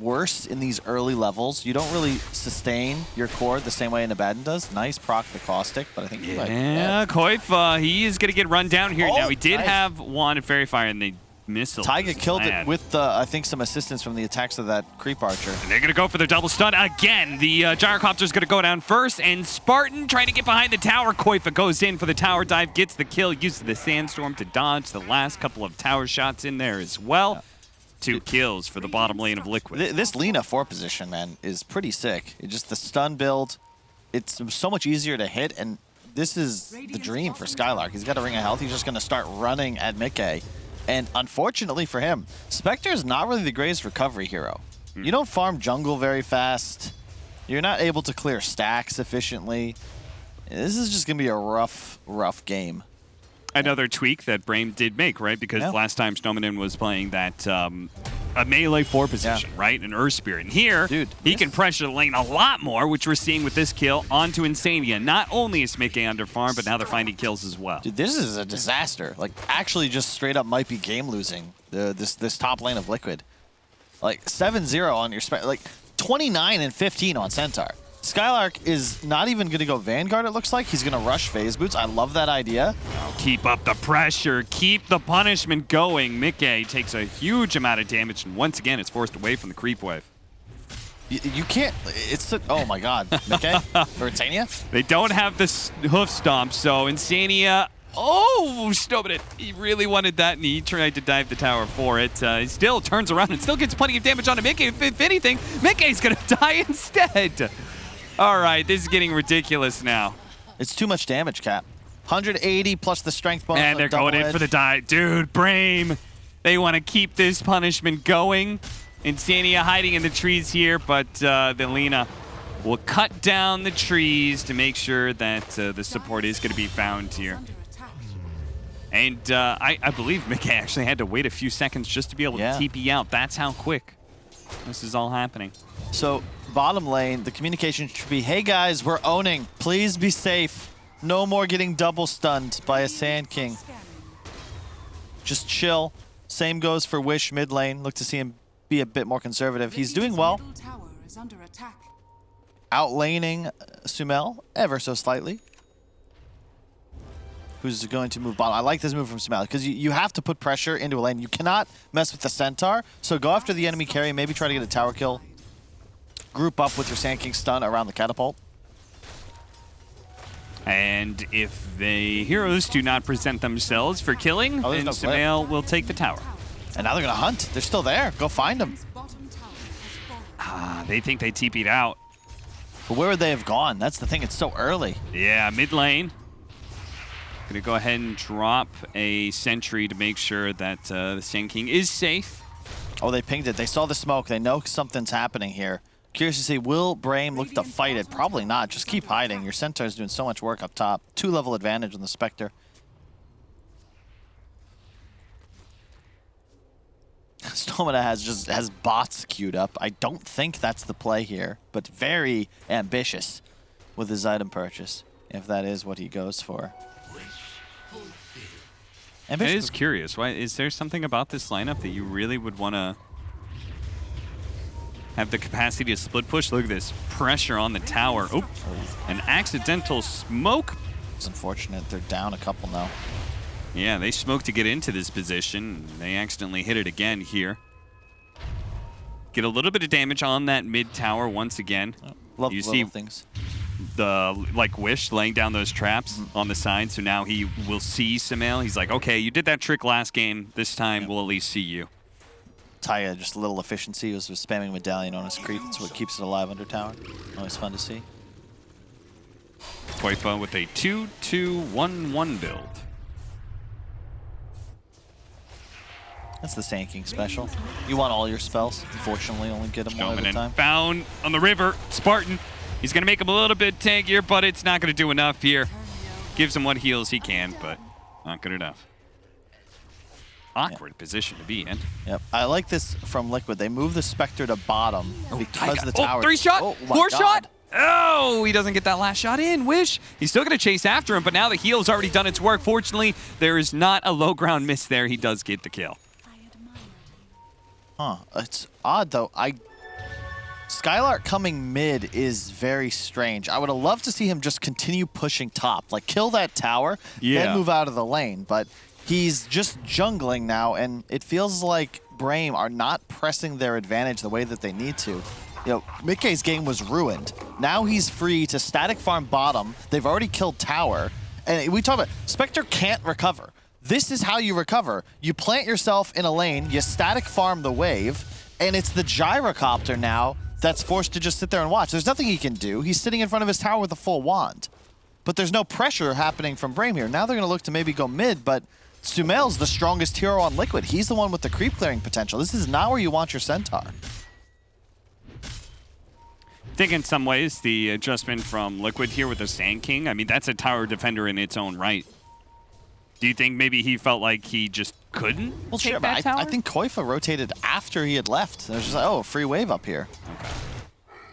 worse in these early levels. You don't really sustain your core the same way an Abaddon does. Nice proc the Caustic, but I think Koifa, he is going to get run down here. Now, he did have one Fairy Fire, and they missile. Taiga killed it with, I think, some assistance from the attacks of that Creep Archer. And they're going to go for their double stun again. The Gyrocopter's going to go down first, and Spartan trying to get behind the tower. Koifa goes in for the tower dive, gets the kill, uses the Sandstorm to dodge the last couple of tower shots in there as well. 2 kills for the bottom lane of Liquid. This Lina 4 position, man, is pretty sick. It's just the stun build. It's so much easier to hit, and this is the dream for Skylark. He's got a Ring of Health. He's just going to start running at Mickey. And unfortunately for him, Spectre is not really the greatest recovery hero. You don't farm jungle very fast. You're not able to clear stacks efficiently. This is just going to be a rough game. Another tweak that Brame did make, right? Because last time Snowmanin was playing that a melee 4 position, right? An Earth Spirit. And here, he can pressure the lane a lot more, which we're seeing with this kill onto Insania. Not only is Mickey under farm, but now they're finding kills as well. Dude, this is a disaster. Like, actually just straight up might be game losing, this top lane of Liquid. Like, 7-0 on your like 29 and 15 on Centaur. Skylark is not even going to go Vanguard, it looks like. He's going to rush Phase Boots. I love that idea. Keep up the pressure. Keep the punishment going. Mickey takes a huge amount of damage, and once again, it's forced away from the creep wave. You can't... It's... Oh, my God. Mickey? Or Insania? They don't have the hoof stomp, so Insania... Oh, Snowmanin. He really wanted that, and he tried to dive the tower for it. He still turns around and still gets plenty of damage onto Mickey. If anything, Mickey's going to die instead. All right, this is getting ridiculous now. It's too much damage, Cap. 180 plus the strength bonus. And they're going in for the die. Dude, Brame, they want to keep this punishment going. Insania hiding in the trees here, but the Lina will cut down the trees to make sure that the support is going to be found here. And I believe Mickey actually had to wait a few seconds just to be able to TP out. That's how quick this is all happening. So bottom lane, the communication should be, hey guys, we're owning. Please be safe. No more getting double stunned by a Sand King. Just chill. Same goes for Wish mid lane. Look to see him be a bit more conservative. He's doing well. Outlaning Sumail ever so slightly. Who's going to move bottom. I like this move from Sumail because you have to put pressure into a lane. You cannot mess with the Centaur. So go after the enemy carry, maybe try to get a tower kill. Group up with your Sand King stun around the catapult. And if the heroes do not present themselves for killing, then Sumail will take the tower. And now they're going to hunt. They're still there. Go find them. They think they TP'd out. But where would they have gone? That's the thing. It's so early. Yeah, mid lane. Gonna go ahead and drop a sentry to make sure that the Sand King is safe. Oh, they pinged it. They saw the smoke. They know something's happening here. Curious to see, will Brame look to fight it? Probably not. Just keep hiding. Your Centaur's doing so much work up top. 2-level advantage on the Spectre. Stomata has bots queued up. I don't think that's the play here, but very ambitious with his item purchase, if that is what he goes for. It is curious. Why is there something about this lineup that you really would want to have the capacity to split push? Look at this pressure on the tower. Oh, an accidental smoke. It's unfortunate. They're down a couple now. Yeah, they smoked to get into this position. They accidentally hit it again here. Get a little bit of damage on that mid tower once again. Love you see things. The Wish laying down those traps on the side, so now he will see Sumail. He's like, okay, you did that trick last game. This time we'll at least see you. Taya, just a little efficiency. Was spamming Medallion on his creep. That's what keeps it alive under tower. Always fun to see. Koifa with a 2-2-1-1 build. That's the Sand King special. You want all your spells. Unfortunately, only get them one at a time. Found on the river, Spartan. He's going to make him a little bit tankier, but it's not going to do enough here. Gives him what heals he can, but not good enough. Awkward position to be in. Yep. I like this from Liquid. They move the Spectre to bottom because the tower. 3-shot, oh, 4-shot. Oh, he doesn't get that last shot in. Wish. He's still going to chase after him, but now the heal's already done its work. Fortunately, there is not a low ground miss there. He does get the kill. Huh. It's odd, though. Skylark coming mid is very strange. I would have loved to see him just continue pushing top. Like, kill that tower, then move out of the lane. But he's just jungling now, and it feels like Brame are not pressing their advantage the way that they need to. You know, Mikkei's game was ruined. Now he's free to static farm bottom. They've already killed tower. And we talk about Spectre can't recover. This is how you recover. You plant yourself in a lane, you static farm the wave, and it's the gyrocopter now that's forced to just sit there and watch. There's nothing he can do. He's sitting in front of his tower with a full wand. But there's no pressure happening from Brame here. Now they're going to look to maybe go mid, but Sumail's the strongest hero on Liquid. He's the one with the creep clearing potential. This is not where you want your Centaur. I think in some ways the adjustment from Liquid here with the Sand King, I mean, that's a tower defender in its own right. Do you think maybe he felt like he just couldn't take that tower? I think Koifa rotated after he had left. There's just like, oh, a free wave up here. Okay.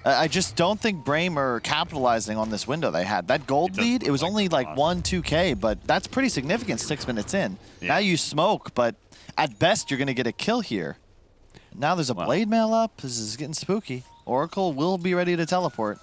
I just don't think Brame are capitalizing on this window they had. That gold lead, it was only like 1-2K, but that's pretty significant 6 minutes in. Yeah. Now you smoke, but at best you're going to get a kill here. Now there's a blade mail up. This is getting spooky. Oracle will be ready to teleport.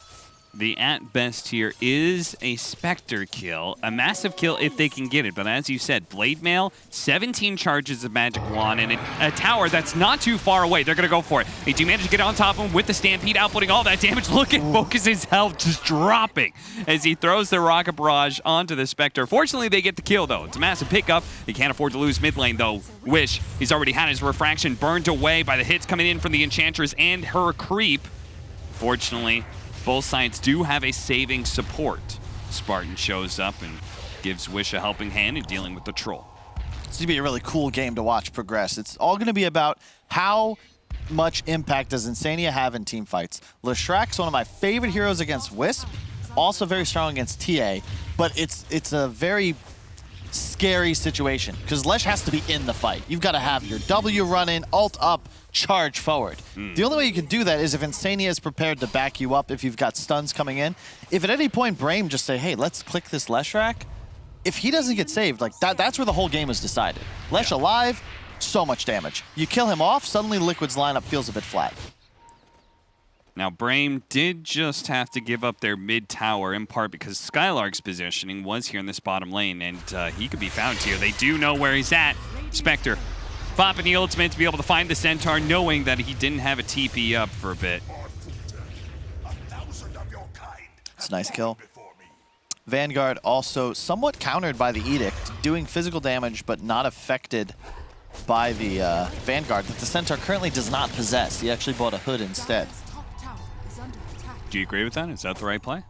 The at best here is a Spectre kill, a massive kill if they can get it. But as you said, Blade Mail, 17 charges of Magic Wand, and a tower that's not too far away. They're going to go for it. They do manage to get on top of him with the Stampede, outputting all that damage. Look at Focus's health just dropping as he throws the Rocket Barrage onto the Spectre. Fortunately, they get the kill, though. It's a massive pickup. They can't afford to lose mid lane, though. Wish, he's already had his Refraction burned away by the hits coming in from the Enchantress and her creep. Fortunately, both sides do have a saving support. Spartan shows up and gives Wish a helping hand in dealing with the troll. It's going to be a really cool game to watch progress. It's all going to be about how much impact does Insania have in team fights. Leshrack's one of my favorite heroes against Wisp, also very strong against TA, but it's a very scary situation because Lesh has to be in the fight. You've got to have your W run in, ult up, charge forward. The only way you can do that is if Insania is prepared to back you up if you've got stuns coming in. If at any point Brame just say, hey, let's click this Leshrack, if he doesn't get saved, like that's where the whole game is decided. Lesh alive, so much damage. You kill him off, suddenly Liquid's lineup feels a bit flat. Now, Brame did just have to give up their mid tower in part because Skylark's positioning was here in this bottom lane, and he could be found here. They do know where he's at. Spectre popping the ultimate to be able to find the Centaur, knowing that he didn't have a TP up for a bit. It's a nice kill. Vanguard also somewhat countered by the Edict, doing physical damage but not affected by the Vanguard that the Centaur currently does not possess. He actually bought a hood instead. Do you agree with that? Is that the right play?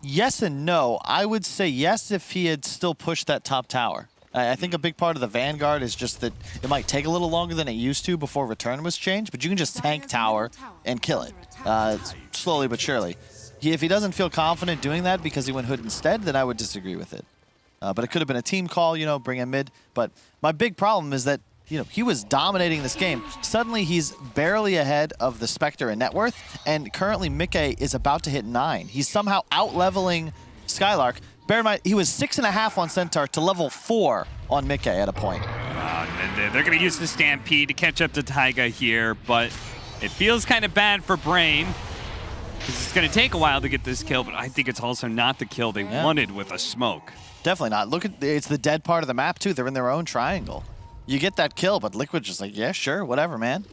Yes and no. I would say yes if he had still pushed that top tower. I think a big part of the Vanguard is just that it might take a little longer than it used to before return was changed, but you can just tank tower and kill it slowly but surely. If he doesn't feel confident doing that because he went hood instead, then I would disagree with it. But it could have been a team call, you know, bring him mid. But my big problem is that, you know, he was dominating this game. Suddenly he's barely ahead of the Spectre in net worth, and currently Mikkei is about to hit 9. He's somehow out-leveling Skylark. Bear in mind, he was 6.5 on Centaur to level 4 on Mikkei at a point. They're going to use the Stampede to catch up to Taiga here, but it feels kind of bad for Brame. It's going to take a while to get this kill, but I think it's also not the kill they wanted with a smoke. Definitely not. Look at it's the dead part of the map, too. They're in their own triangle. You get that kill, but Liquid's just like, yeah, sure, whatever, man.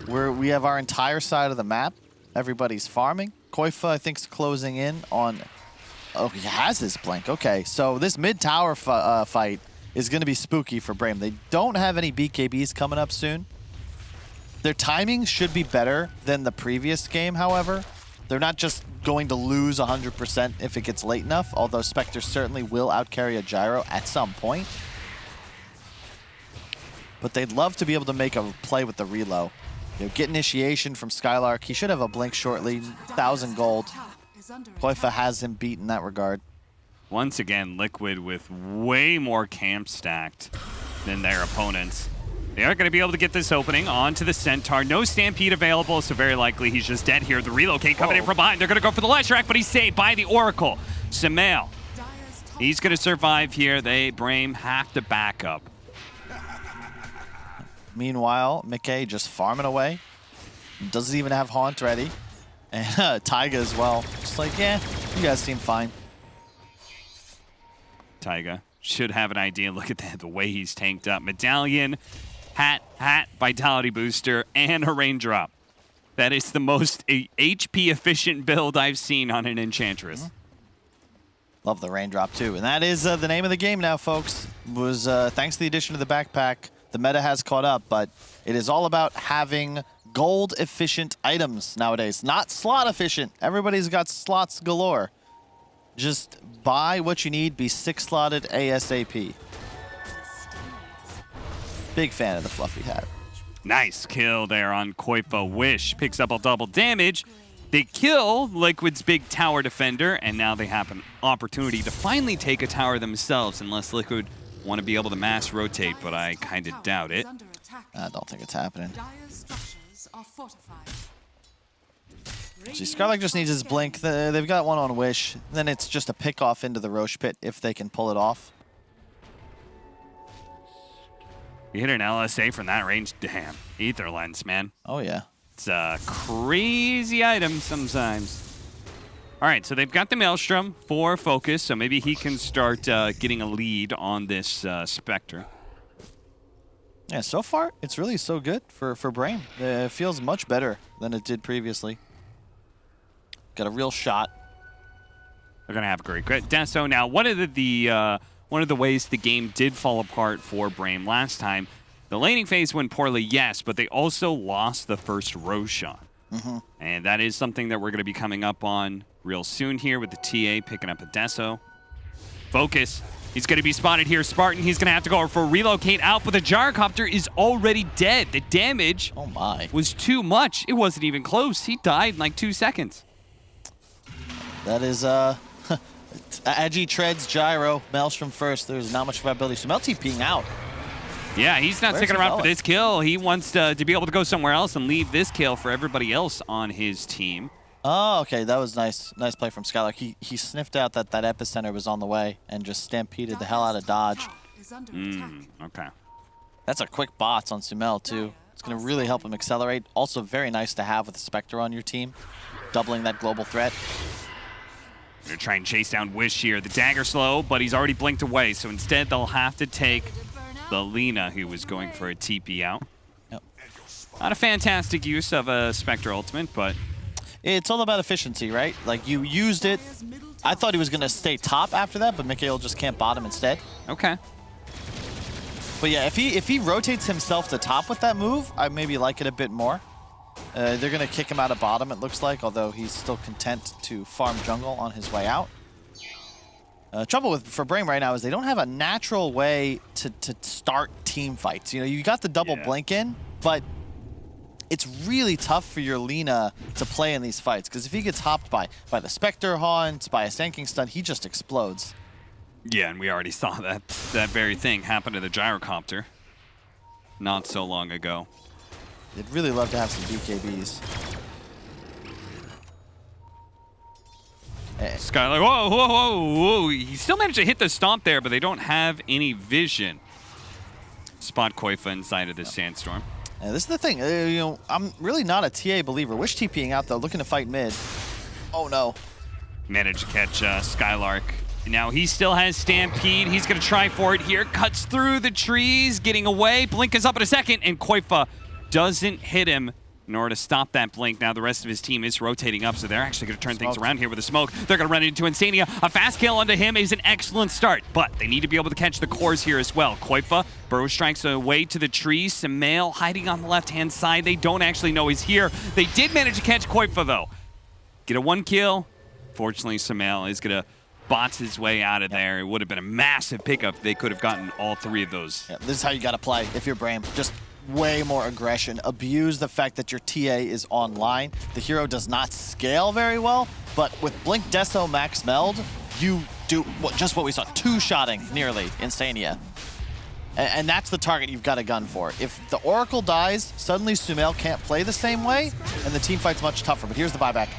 We have our entire side of the map. Everybody's farming. Koifa, I think, is closing in on... Oh, he has his blink. Okay, so this mid-tower fight is going to be spooky for Brame. They don't have any BKBs coming up soon. Their timing should be better than the previous game, however. They're not just going to lose 100% if it gets late enough, although Spectre certainly will outcarry a Gyro at some point. but they'd love to be able to make a play with the reload. You know, get initiation from Skylark. He should have a blink shortly. 1,000 gold. Koifa has him beat in that regard. Once again, Liquid with way more camp stacked than their opponents. They aren't going to be able to get this opening onto the Centaur. No Stampede available, so very likely he's just dead here. The relocate coming in from behind. They're going to go for the Leshrac, but he's saved by the Oracle. Sumail, he's going to survive here. Brame have to back up. Meanwhile, Mickey just farming away. Doesn't even have Haunt ready. And Taiga as well. Just like, yeah, you guys seem fine. Taiga should have an idea. Look at that, the way he's tanked up. Medallion, hat, Vitality Booster, and a Raindrop. That is the most HP efficient build I've seen on an Enchantress. Love the Raindrop too. And that is the name of the game now, folks. Was thanks to the addition of the backpack, the meta has caught up, but it is all about having gold efficient items nowadays, not slot efficient. Everybody's got slots galore. Just buy what you need, be 6-slotted ASAP. Big fan of the fluffy hat. Nice kill there on Koifa. Wish picks up a double damage. They kill Liquid's big tower defender, and now they have an opportunity to finally take a tower themselves, unless Liquid want to be able to mass rotate, but I kind of doubt it. I don't think it's happening. See, Scarlet just needs his blink. They've got one on Wish. Then it's just a pick off into the Roche pit if they can pull it off. You hit an LSA from that range, damn. Ether Lens, man. Oh, yeah. It's a crazy item sometimes. All right, so they've got the Maelstrom for focus, so maybe he can start getting a lead on this Spectre. Yeah, so far, it's really so good for Brame. It feels much better than it did previously. Got a real shot. They're gonna have a great Deso. Now, one of the ways the game did fall apart for Brame last time, the laning phase went poorly, yes, but they also lost the first Roshan. And that is something that we're gonna be coming up on real soon here with the TA picking up a Deso. Focus. He's gonna be spotted here. Spartan, he's gonna have to go for a relocate out, but the Gyrocopter is already dead. The damage was too much. It wasn't even close. He died in like 2 seconds. That is Agi treads Gyro. Maelstrom first. There's not much viability. So Mel TPing out. Yeah, he's not sticking around for this kill. He wants to be able to go somewhere else and leave this kill for everybody else on his team. Oh, okay. That was nice. Nice play from Skylark. He sniffed out that epicenter was on the way and just stampeded the hell out of Dodge. Okay. That's a quick bots on Sumail too. It's going to really help him accelerate. Also very nice to have with a Spectre on your team. Doubling that global threat. They're trying to chase down Wish here. The dagger slow, but he's already blinked away. So instead, they'll have to take the Lina, who was going for a TP out. Yep. Not a fantastic use of a Spectre ultimate, but it's all about efficiency, right? Like, you used it. I thought he was going to stay top after that, but Mikhail just can't bottom instead. Okay. But yeah, if he rotates himself to top with that move, I maybe like it a bit more. They're going to kick him out of bottom, it looks like, although he's still content to farm jungle on his way out. Trouble for Brame right now is they don't have a natural way to start team fights. You know, you got the double blink in, but it's really tough for your Lina to play in these fights, because if he gets hopped by the Spectre Haunt, by a Stanking Stun, he just explodes. Yeah, and we already saw that very thing happen to the Gyrocopter not so long ago. They'd really love to have some BKBs. Skylar, whoa. He still managed to hit the stomp there, but they don't have any vision. Spot Koifa inside of this sandstorm. This is the thing, you know, I'm really not a TA believer. Wish TPing out though, looking to fight mid. Oh no. Managed to catch Skylark. Now he still has Stampede. He's gonna try for it here. Cuts through the trees, getting away. Blink is up in a second, and Koifa doesn't hit him in order to stop that blink. Now the rest of his team is rotating up, so they're actually going to turn things around here with a smoke. They're going to run into Insania. A fast kill onto him is an excellent start, but they need to be able to catch the cores here as well. Koifa, burrow strikes away to the trees. Sumail hiding on the left-hand side. They don't actually know he's here. They did manage to catch Koifa, though. Get a 1 kill. Fortunately, Sumail is going to bots his way out of there. It would have been a massive pickup if they could have gotten all 3 of those. Yeah, this is how you got to play if you're Brame. Just way more aggression. Abuse the fact that your TA is online. The hero does not scale very well, but with Blink Deso Max Meld, you do just what we saw, 2-shotting nearly Insania. And that's the target you've got a gun for. If the Oracle dies, suddenly Sumail can't play the same way, and the team fight's much tougher. But here's the buyback.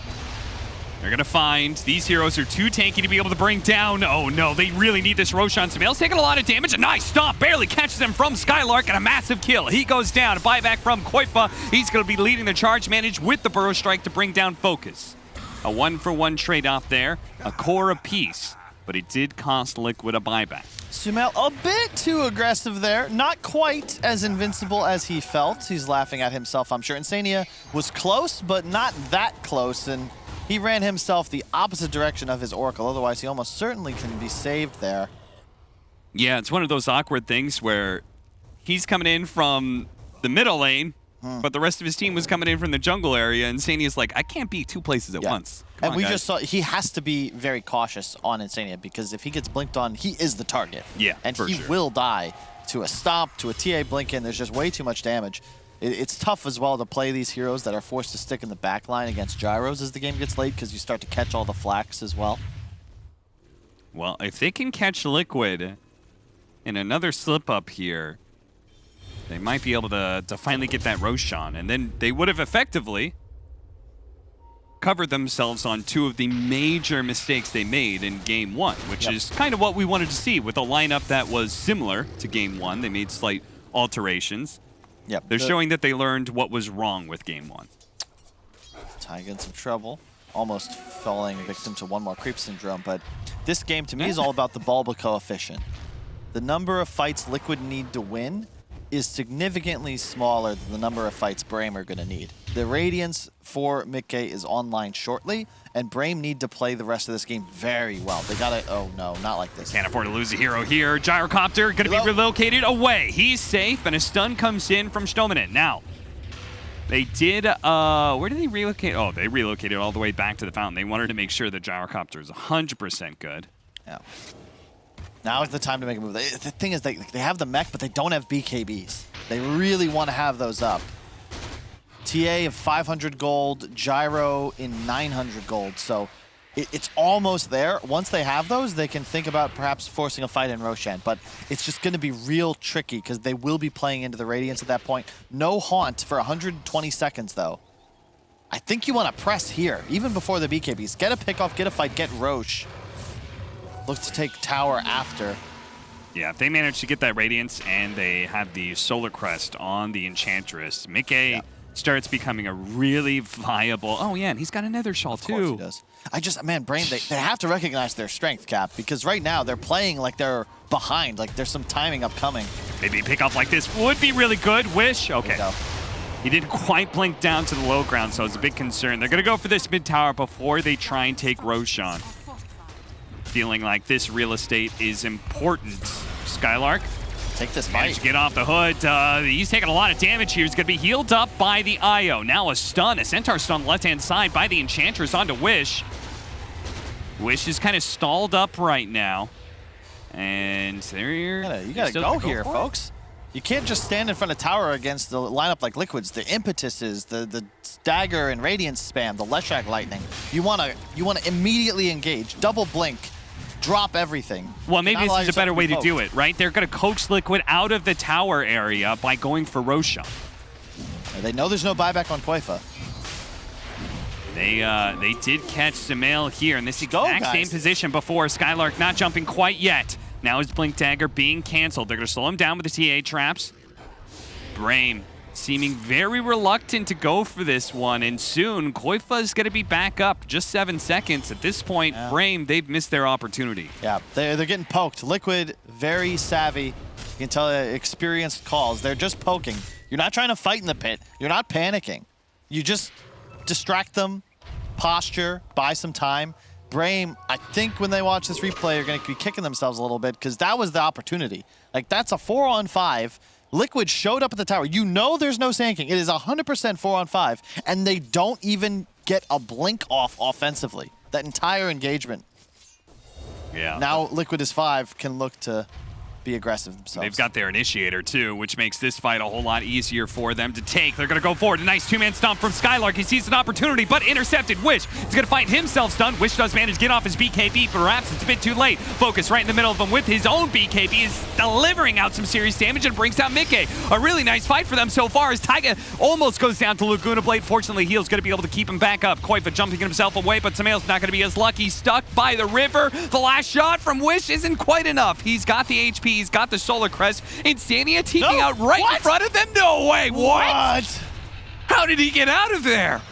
They're going to find these heroes are too tanky to be able to bring down. Oh no, they really need this Roshan. Sumail's taking a lot of damage. A nice stomp, barely catches him from Skylark, and a massive kill. He goes down. A buyback from Koifa. He's going to be leading the charge manage with the Burrow Strike to bring down Focus. A 1-for-1 trade-off there, a core apiece, but it did cost Liquid a buyback. Sumail a bit too aggressive there. Not quite as invincible as he felt. He's laughing at himself, I'm sure. Insania was close, but not that close, and he ran himself the opposite direction of his Oracle. Otherwise, he almost certainly can be saved there. Yeah, it's one of those awkward things where he's coming in from the middle lane, but the rest of his team was coming in from the jungle area, and Insania's like, I can't be 2 places at once. Come And on, we guys. just saw he has to be very cautious on Insania, because if he gets blinked on, he is the target. Yeah, and for he sure. will die to a stomp, to a TA blink in. There's just way too much damage. It's tough as well to play these heroes that are forced to stick in the back line against gyros as the game gets late, because you start to catch all the flax as well. Well, if they can catch Liquid in another slip-up here, they might be able to finally get that Roshan, and then they would have effectively covered themselves on 2 of the major mistakes they made in Game 1, which is kind of what we wanted to see with a lineup that was similar to Game 1. They made slight alterations. Yep. They're showing that they learned what was wrong with Game 1. Ty gets some trouble, almost falling victim to one more creep syndrome, but this game to me is all about the Bulba coefficient. The number of fights Liquid need to win is significantly smaller than the number of fights Brame are going to need. The Radiance for Mikke is online shortly, and Brame need to play the rest of this game very well. They got to, oh no, not like this. Can't afford to lose a hero here. Gyrocopter going to be relocated away. He's safe, and a stun comes in from Stominen. Now, they did, where did they relocate? Oh, they relocated all the way back to the fountain. They wanted to make sure the Gyrocopter is 100% good. Yeah. Now is the time to make a move. The thing is, they have the mech, but they don't have BKBs. They really want to have those up. TA of 500 gold, Gyro in 900 gold. So it's almost there. Once they have those, they can think about perhaps forcing a fight in Roshan. But it's just going to be real tricky because they will be playing into the Radiance at that point. No Haunt for 120 seconds, though. I think you want to press here, even before the BKBs. Get a pick off, get a fight, get Roche. Look to take tower after. Yeah, if they manage to get that Radiance and they have the Solar Crest on the Enchantress, Mikke starts becoming a really viable... Oh, yeah, and he's got a Nether Shawl, too. Of course he does. Man, Brame, they have to recognize their strength, Cap, because right now they're playing like they're behind, like there's some timing upcoming. Maybe a pick up like this would be really good. Wish. Okay. He didn't quite blink down to the low ground, so it's a big concern. They're going to go for this mid tower before they try and take Roshan. Feeling like this real estate is important. Skylark. Take this fight. Get off the hood. He's taking a lot of damage here. He's going to be healed up by the IO. Now a stun, a Centaur stun left-hand side by the Enchantress onto Wish. Wish is kind of stalled up right now. And there you gotta go here, folks. You can't just stand in front of tower against the lineup like Liquids. The impetuses, the dagger and radiance spam, the Leshrac lightning. You wanna immediately engage, double blink, drop everything. Well, maybe this is a better way to do it, right? They're gonna coax Liquid out of the tower area by going for Roshan. They know there's no buyback on Koifa. They did catch Sumail here in this exact same position before. Skylark not jumping quite yet. Now his Blink Dagger being canceled. They're going to slow him down with the TA traps. Brame seeming very reluctant to go for this one, and soon Koifa's going to be back up. Just 7 seconds. At this point, Brame, they've missed their opportunity. Yeah, they're getting poked. Liquid, very savvy. You can tell experienced calls. They're just poking. You're not trying to fight in the pit. You're not panicking. You just distract them, posture, buy some time. Brame, I think when they watch this replay, are going to be kicking themselves a little bit because that was the opportunity. Like, that's a 4-on-5. Liquid showed up at the tower. You know there's no Sand King. It is 100% 4-on-5, and they don't even get a blink off offensively. That entire engagement. Yeah. Now Liquid is 5 can look to be aggressive themselves. They've got their initiator too, which makes this fight a whole lot easier for them to take. They're going to go forward. A nice two-man stomp from Skylark. He sees an opportunity, but intercepted. Wish is going to find himself stunned. Wish does manage to get off his BKB, but perhaps it's a bit too late. Focus right in the middle of him with his own BKB is delivering out some serious damage and brings down Mickey. A really nice fight for them so far as Taiga almost goes down to Laguna Blade. Fortunately, Heal's going to be able to keep him back up. Koifa jumping himself away, but Samael's not going to be as lucky. Stuck by the river. The last shot from Wish isn't quite enough. He's got the HP. He's got the Solar Crest. Insania teeping out right in front of them. No way. What? How did he get out of there?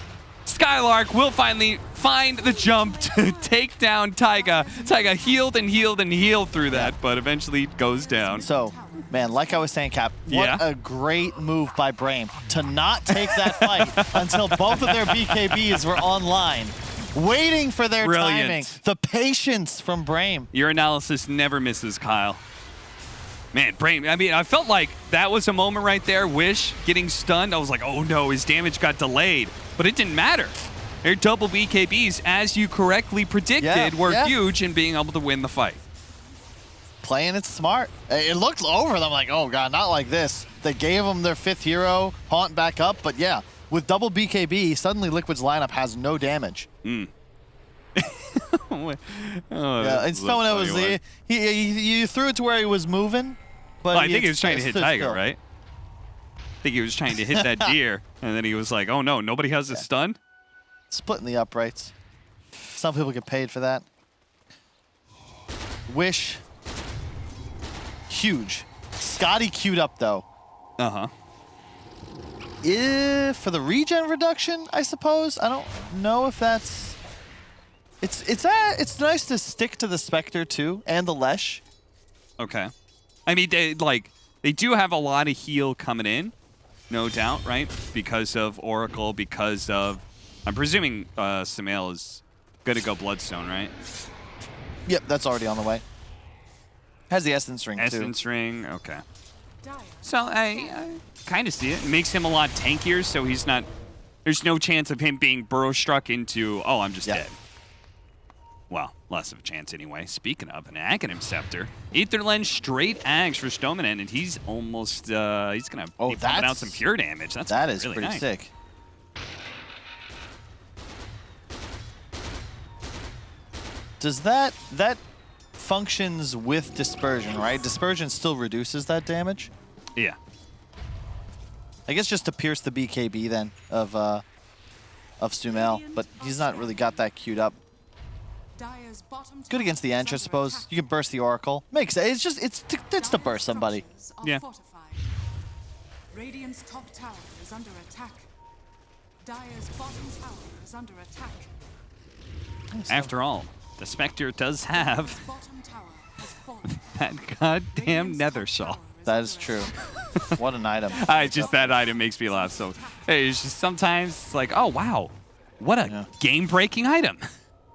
Skylark will finally find the jump to take down Taiga. Taiga healed and healed and healed through that, but eventually goes down. So, man, like I was saying, Cap, what a great move by Brame to not take that fight until both of their BKBs were online. Waiting for their timing. The patience from Brame. Your analysis never misses, Kyle. Man, Brame, I mean, I felt like that was a moment right there. Wish getting stunned. I was like, oh no, his damage got delayed. But it didn't matter. Their double BKBs, as you correctly predicted, were huge in being able to win the fight. Playing it smart. It looked over them like, oh god, not like this. They gave them their 5th hero, Haunt back up, but yeah, with double BKB, suddenly Liquid's lineup has no damage. Yeah, and Stone was you threw it to where he was moving, but I think he was trying to hit Tiger, right? I think he was trying to hit that deer, and then he was like, "Oh no, nobody has a stun." Splitting the uprights. Some people get paid for that. Wish. Huge. Scotty queued up though. For the regen reduction, I suppose. I don't know if that's. It's nice to stick to the Spectre too and the Lesh. Okay. I mean, they do have a lot of heal coming in, no doubt, right? Because of Oracle, because of, I'm presuming Samael is going to go Bloodstone, right? Yep, that's already on the way. Has the Essence Ring too. Essence Ring, okay. So I kind of see it. It makes him a lot tankier, so he's not. There's no chance of him being burrow struck into. Oh, I'm just dead. Well, less of a chance anyway. Speaking of, an Aghanim Scepter. Aether Lens straight Ags for Stoneman, and he's almost, he's going to be pumping out some pure damage. That is really pretty nice. sick. Does that functions with Dispersion, right? Dispersion still reduces that damage? Yeah. I guess just to pierce the BKB then of Sumel, but he's not really got that queued up. Good against the Ench, I suppose. You can burst the Oracle. Makes it. It's just it's to burst somebody. Yeah. Radiant's top tower is under attack. Dire's bottom tower is under attack. After all, the Spectre does have that goddamn Nether Shawl. That is true. What an item. Just that item makes me laugh. So hey, it's just sometimes it's like, oh wow, what a game-breaking item.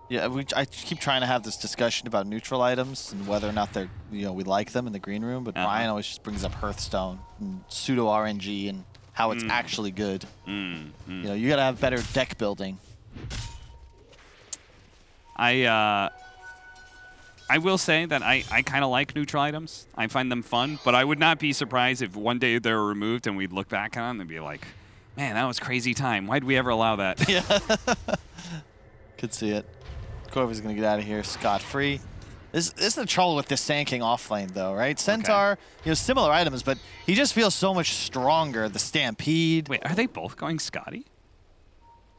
Yeah, I keep trying to have this discussion about neutral items and whether or not they're, we like them in the green room, but Brian always just brings up Hearthstone and pseudo RNG and how it's actually good. You gotta have better deck building. I will say that I kind of like neutral items. I find them fun, but I would not be surprised if one day they're removed and we'd look back on them and be like, man, that was crazy time. Why'd we ever allow that? Yeah. Could see it. Corvy's gonna get out of here scot-free. This is the trouble with this Sand King offlane though, right? Centaur, similar items, but he just feels so much stronger. The Stampede. Wait, are they both going Scotty?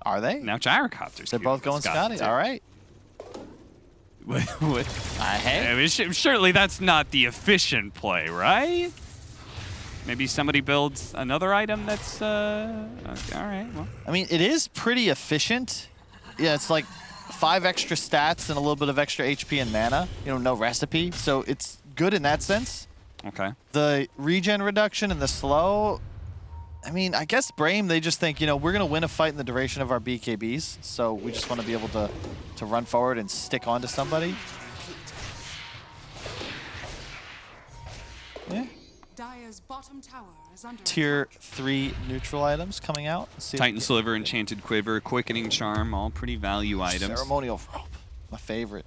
Are they? Now Gyrocopters. They're both going Scotty. All right. Hey. I mean, surely that's not the efficient play, right? Maybe somebody builds another item that's okay, all right. Well, I mean, it is pretty efficient. Yeah, it's like 5 extra stats and a little bit of extra HP and mana. No recipe, so it's good in that sense. Okay. The regen reduction and the slow. I mean, I guess Brame, they just think, we're going to win a fight in the duration of our BKBs, so we just want to be able to run forward and stick onto somebody. Yeah. Dire's bottom tower is under Tier 3 neutral items coming out. Titan Sliver, Enchanted Quiver, Quickening Charm, all pretty value items. Ceremonial Rope, my favorite.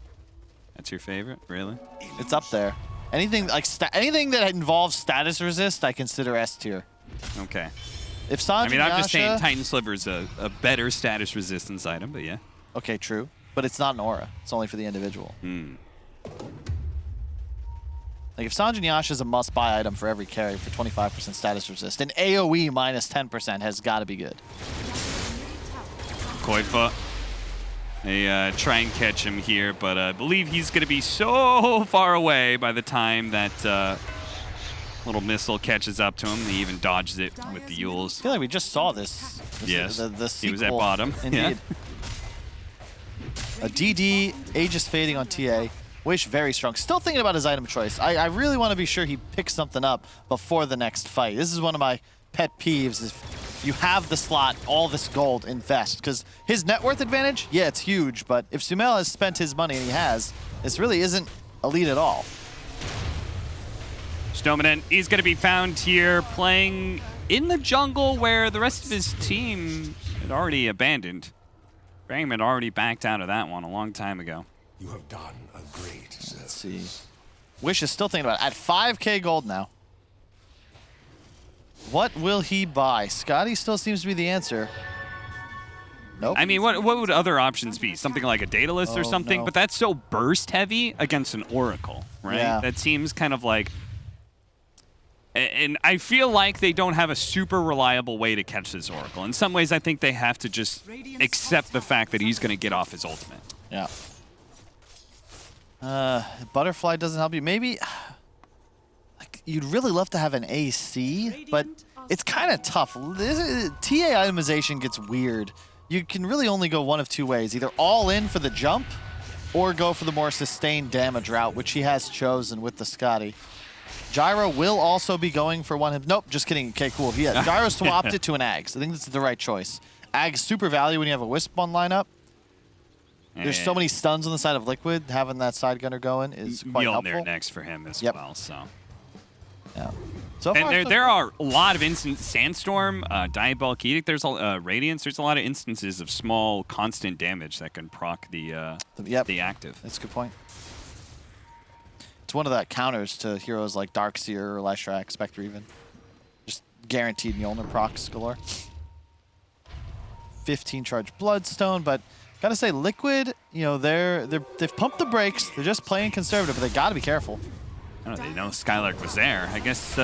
That's your favorite, really? It's up there. Anything like anything that involves status resist, I consider S tier. Okay. If Sanj I mean, I'm just saying Yasha- Titan Sliver is a better status resistance item, but yeah. Okay, true. But it's not an aura. It's only for the individual. Like if Sanj Yasha is a must-buy item for every carry for 25% status resist, and AoE minus 10% has got to be good. Koifa. They try and catch him here, but I believe he's going to be so far away by the time that little missile catches up to him. He even dodges it with the Yules. I feel like we just saw this. Yes, the he was at sequel. bottom. Indeed. A DD, Aegis fading on TA. Wish very strong. Still thinking about his item choice. I really want to be sure he picks something up before the next fight. This is one of my pet peeves. If you have the slot, all this gold, invest. Because his net worth advantage, yeah, it's huge. But if Sumail has spent his money, and he has, this really isn't elite at all. Snowman is going to be found here playing in the jungle where the rest of his team had already abandoned. Graham had already backed out of that one a long time ago. You have done a great service. Let's see. Wish is still thinking about it. At 5k gold now. What will he buy? Scotty still seems to be the answer. Nope. I mean, what would other options be? Something like a Daedalus or something? No. But that's so burst heavy against an Oracle, right? Yeah. That seems kind of like... And I feel like they don't have a super reliable way to catch this Oracle. In some ways, I think they have to just accept the fact that he's going to get off his ultimate. Yeah. Butterfly doesn't help you. Maybe... Like, you'd really love to have an AC, but it's kind of tough. TA itemization gets weird. You can really only go one of two ways. Either all in for the jump, or go for the more sustained damage route, which he has chosen with the Scotty. Gyro will also be going for one. Nope, just kidding. Okay, cool. Yeah, Gyro swapped it to an Ags. I think this is the right choice. Ags super value when you have a Wisp on lineup. There's so many stuns on the side of Liquid. Having that side gunner going is quite helpful. Mjolnir next for him as well. So. Yeah. So and far, there are a lot of instances. Sandstorm, Diabolic Edict. There's Radiance. There's a lot of instances of small, constant damage that can proc the active. That's a good point. It's one of the counters to heroes like Darkseer or Leshrac, Spectre even. Just guaranteed Mjolnir procs galore. 15 charge Bloodstone, but gotta say Liquid, you know, they've pumped the brakes. They're just playing conservative, but they gotta be careful. I don't know, they know Skylark was there. I guess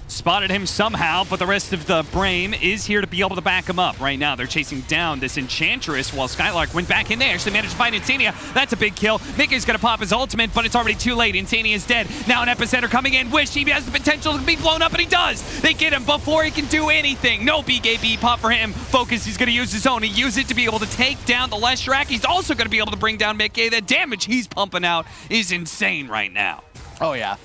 spotted him somehow, but the rest of the Brame is here to be able to back him up. Right now, they're chasing down this Enchantress while Skylark went back in there. Actually managed to find Insania. That's a big kill. Mickey's going to pop his ultimate, but it's already too late. Insania is dead. Now an Epicenter coming in. Wish he has the potential to be blown up, and he does. They get him before he can do anything. No BKB pop for him. Focus, he's going to use his own. He used it to be able to take down the Leshrac. He's also going to be able to bring down Mickey. The damage he's pumping out is insane right now. Oh, yeah.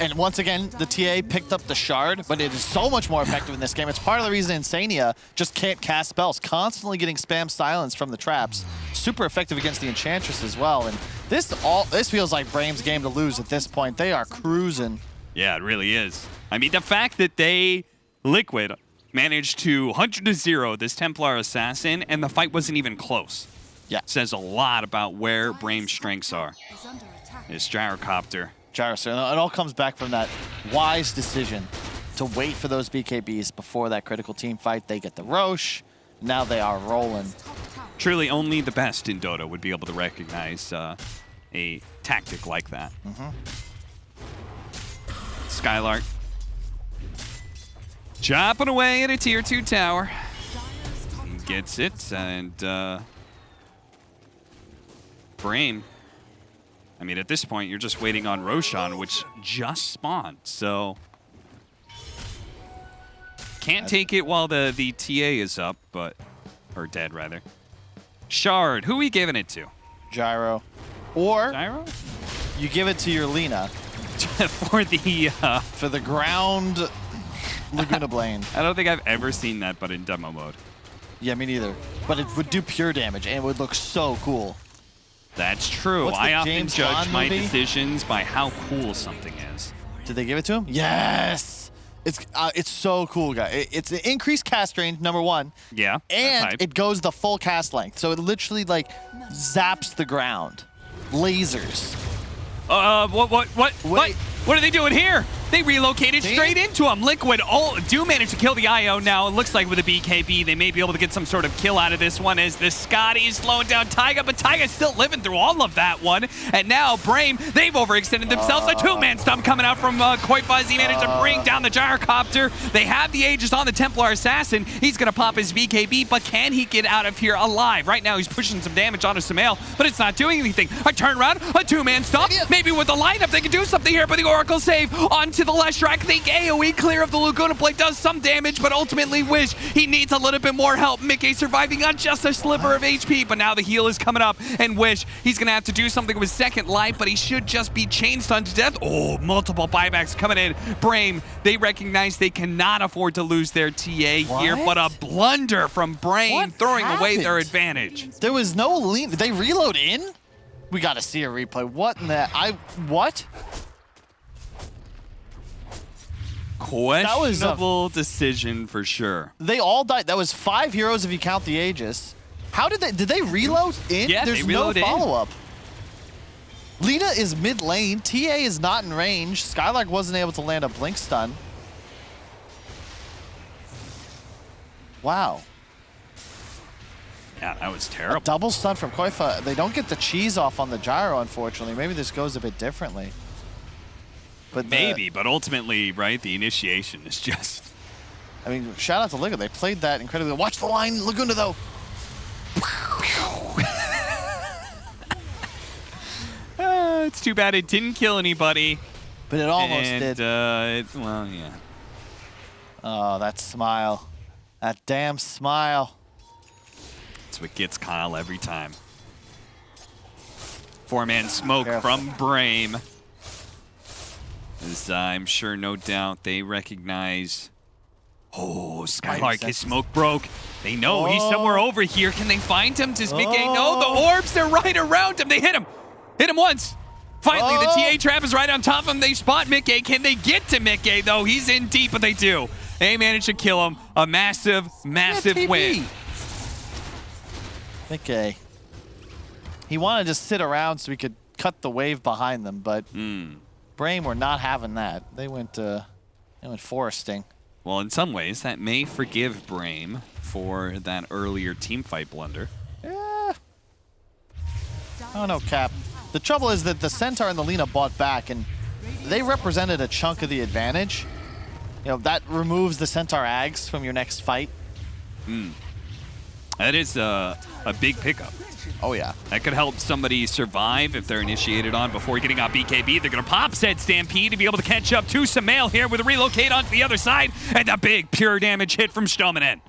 And once again, the TA picked up the Shard, but it is so much more effective in this game. It's part of the reason Insania just can't cast spells, constantly getting spam silence from the traps. Super effective against the Enchantress as well. And this feels like Brame's game to lose at this point. They are cruising. Yeah, it really is. I mean, the fact that Liquid, managed to 100-0 this Templar Assassin, and the fight wasn't even close. Yeah. Says a lot about where Brame's strengths are. This Gyrocopter. It all comes back from that wise decision to wait for those BKBs before that critical team fight. They get the Roche. Now they are rolling. Truly only the best in Dota would be able to recognize a tactic like that. Skylark. Chopping away at a tier 2 tower. He gets it, and Brame. I mean, at this point, you're just waiting on Roshan, which just spawned, so... Can't take it while the TA is up, but... Or dead, rather. Shard, who are we giving it to? Gyro. Or... Gyro? You give it to your Lina. For the ground Laguna Blade. I don't think I've ever seen that, but in demo mode. Yeah, me neither. But it would do pure damage, and it would look so cool. That's true. I often judge my decisions by how cool something is. Did they give it to him? Yes! It's so cool, guys. It's an increased cast range, number one. Yeah. And it goes the full cast length. So it literally, like, zaps the ground lasers. What are they doing here? They relocated straight into him. Liquid do manage to kill the IO now. It looks like with a BKB, they may be able to get some sort of kill out of this one as the Scotty's slowing down Taiga, but Taiga's still living through all of that one. And now Brame, they've overextended themselves. A two-man stump coming out from Koifuz. He managed to bring down the gyrocopter. They have the Aegis on the Templar Assassin. He's going to pop his BKB, but can he get out of here alive? Right now, he's pushing some damage onto Sumail, but it's not doing anything. A turnaround, a two-man stump. Maybe with the lineup, they can do something here, but the Oracle save onto the Leshrac. I think AoE clear of the Laguna Blade does some damage, but ultimately Wish, he needs a little bit more help. Mickey surviving on just a sliver of HP, but now the heal is coming up, and Wish, he's going to have to do something with second life, but he should just be chain stunned to death. Oh, multiple buybacks coming in. Brame, they recognize they cannot afford to lose their TA here, but a blunder from Brame throwing away their advantage. There was no lean. They reload in? We got to see a replay. What in the... What? Questionable decision for sure. They all died. That was 5 heroes if you count the Aegis. How did they reload in? Yeah, There's they reload no follow-up. Lina is mid lane. TA is not in range. Skylark wasn't able to land a blink stun. Wow. Yeah, that was terrible. A double stun from Koifa. They don't get the cheese off on the gyro, unfortunately. Maybe this goes a bit differently. But maybe, but ultimately, right, the initiation is just... I mean, shout out to Liquid. They played that incredibly. Watch the line, Laguna, though. It's too bad it didn't kill anybody. But it almost did. Well, yeah. Oh, that smile. That damn smile. That's what gets Kyle every time. Four-man smoke from Brame. As I'm sure, no doubt, they recognize... Oh, Skylark, his smoke broke. They know he's somewhere over here. Can they find him? Does Mickey know? The orbs, they're right around him. They hit him. Hit him once. Finally, the TA trap is right on top of him. They spot Mickey. Can they get to Mickey, though? He's in deep, but they do. They manage to kill him. A massive, massive win. Mickey. He wanted to just sit around so he could cut the wave behind them, but... Brame were not having that. They went foresting. Well, in some ways, that may forgive Brame for that earlier teamfight blunder. Yeah. I don't know, Cap. The trouble is that the Centaur and the Lina bought back, and they represented a chunk of the advantage. You know, that removes the Centaur Ags from your next fight. That is a big pickup. Oh, yeah. That could help somebody survive if they're initiated on before getting out BKB. They're going to pop said Stampede to be able to catch up to Sumail here with a relocate onto the other side. And a big pure damage hit from Stominen.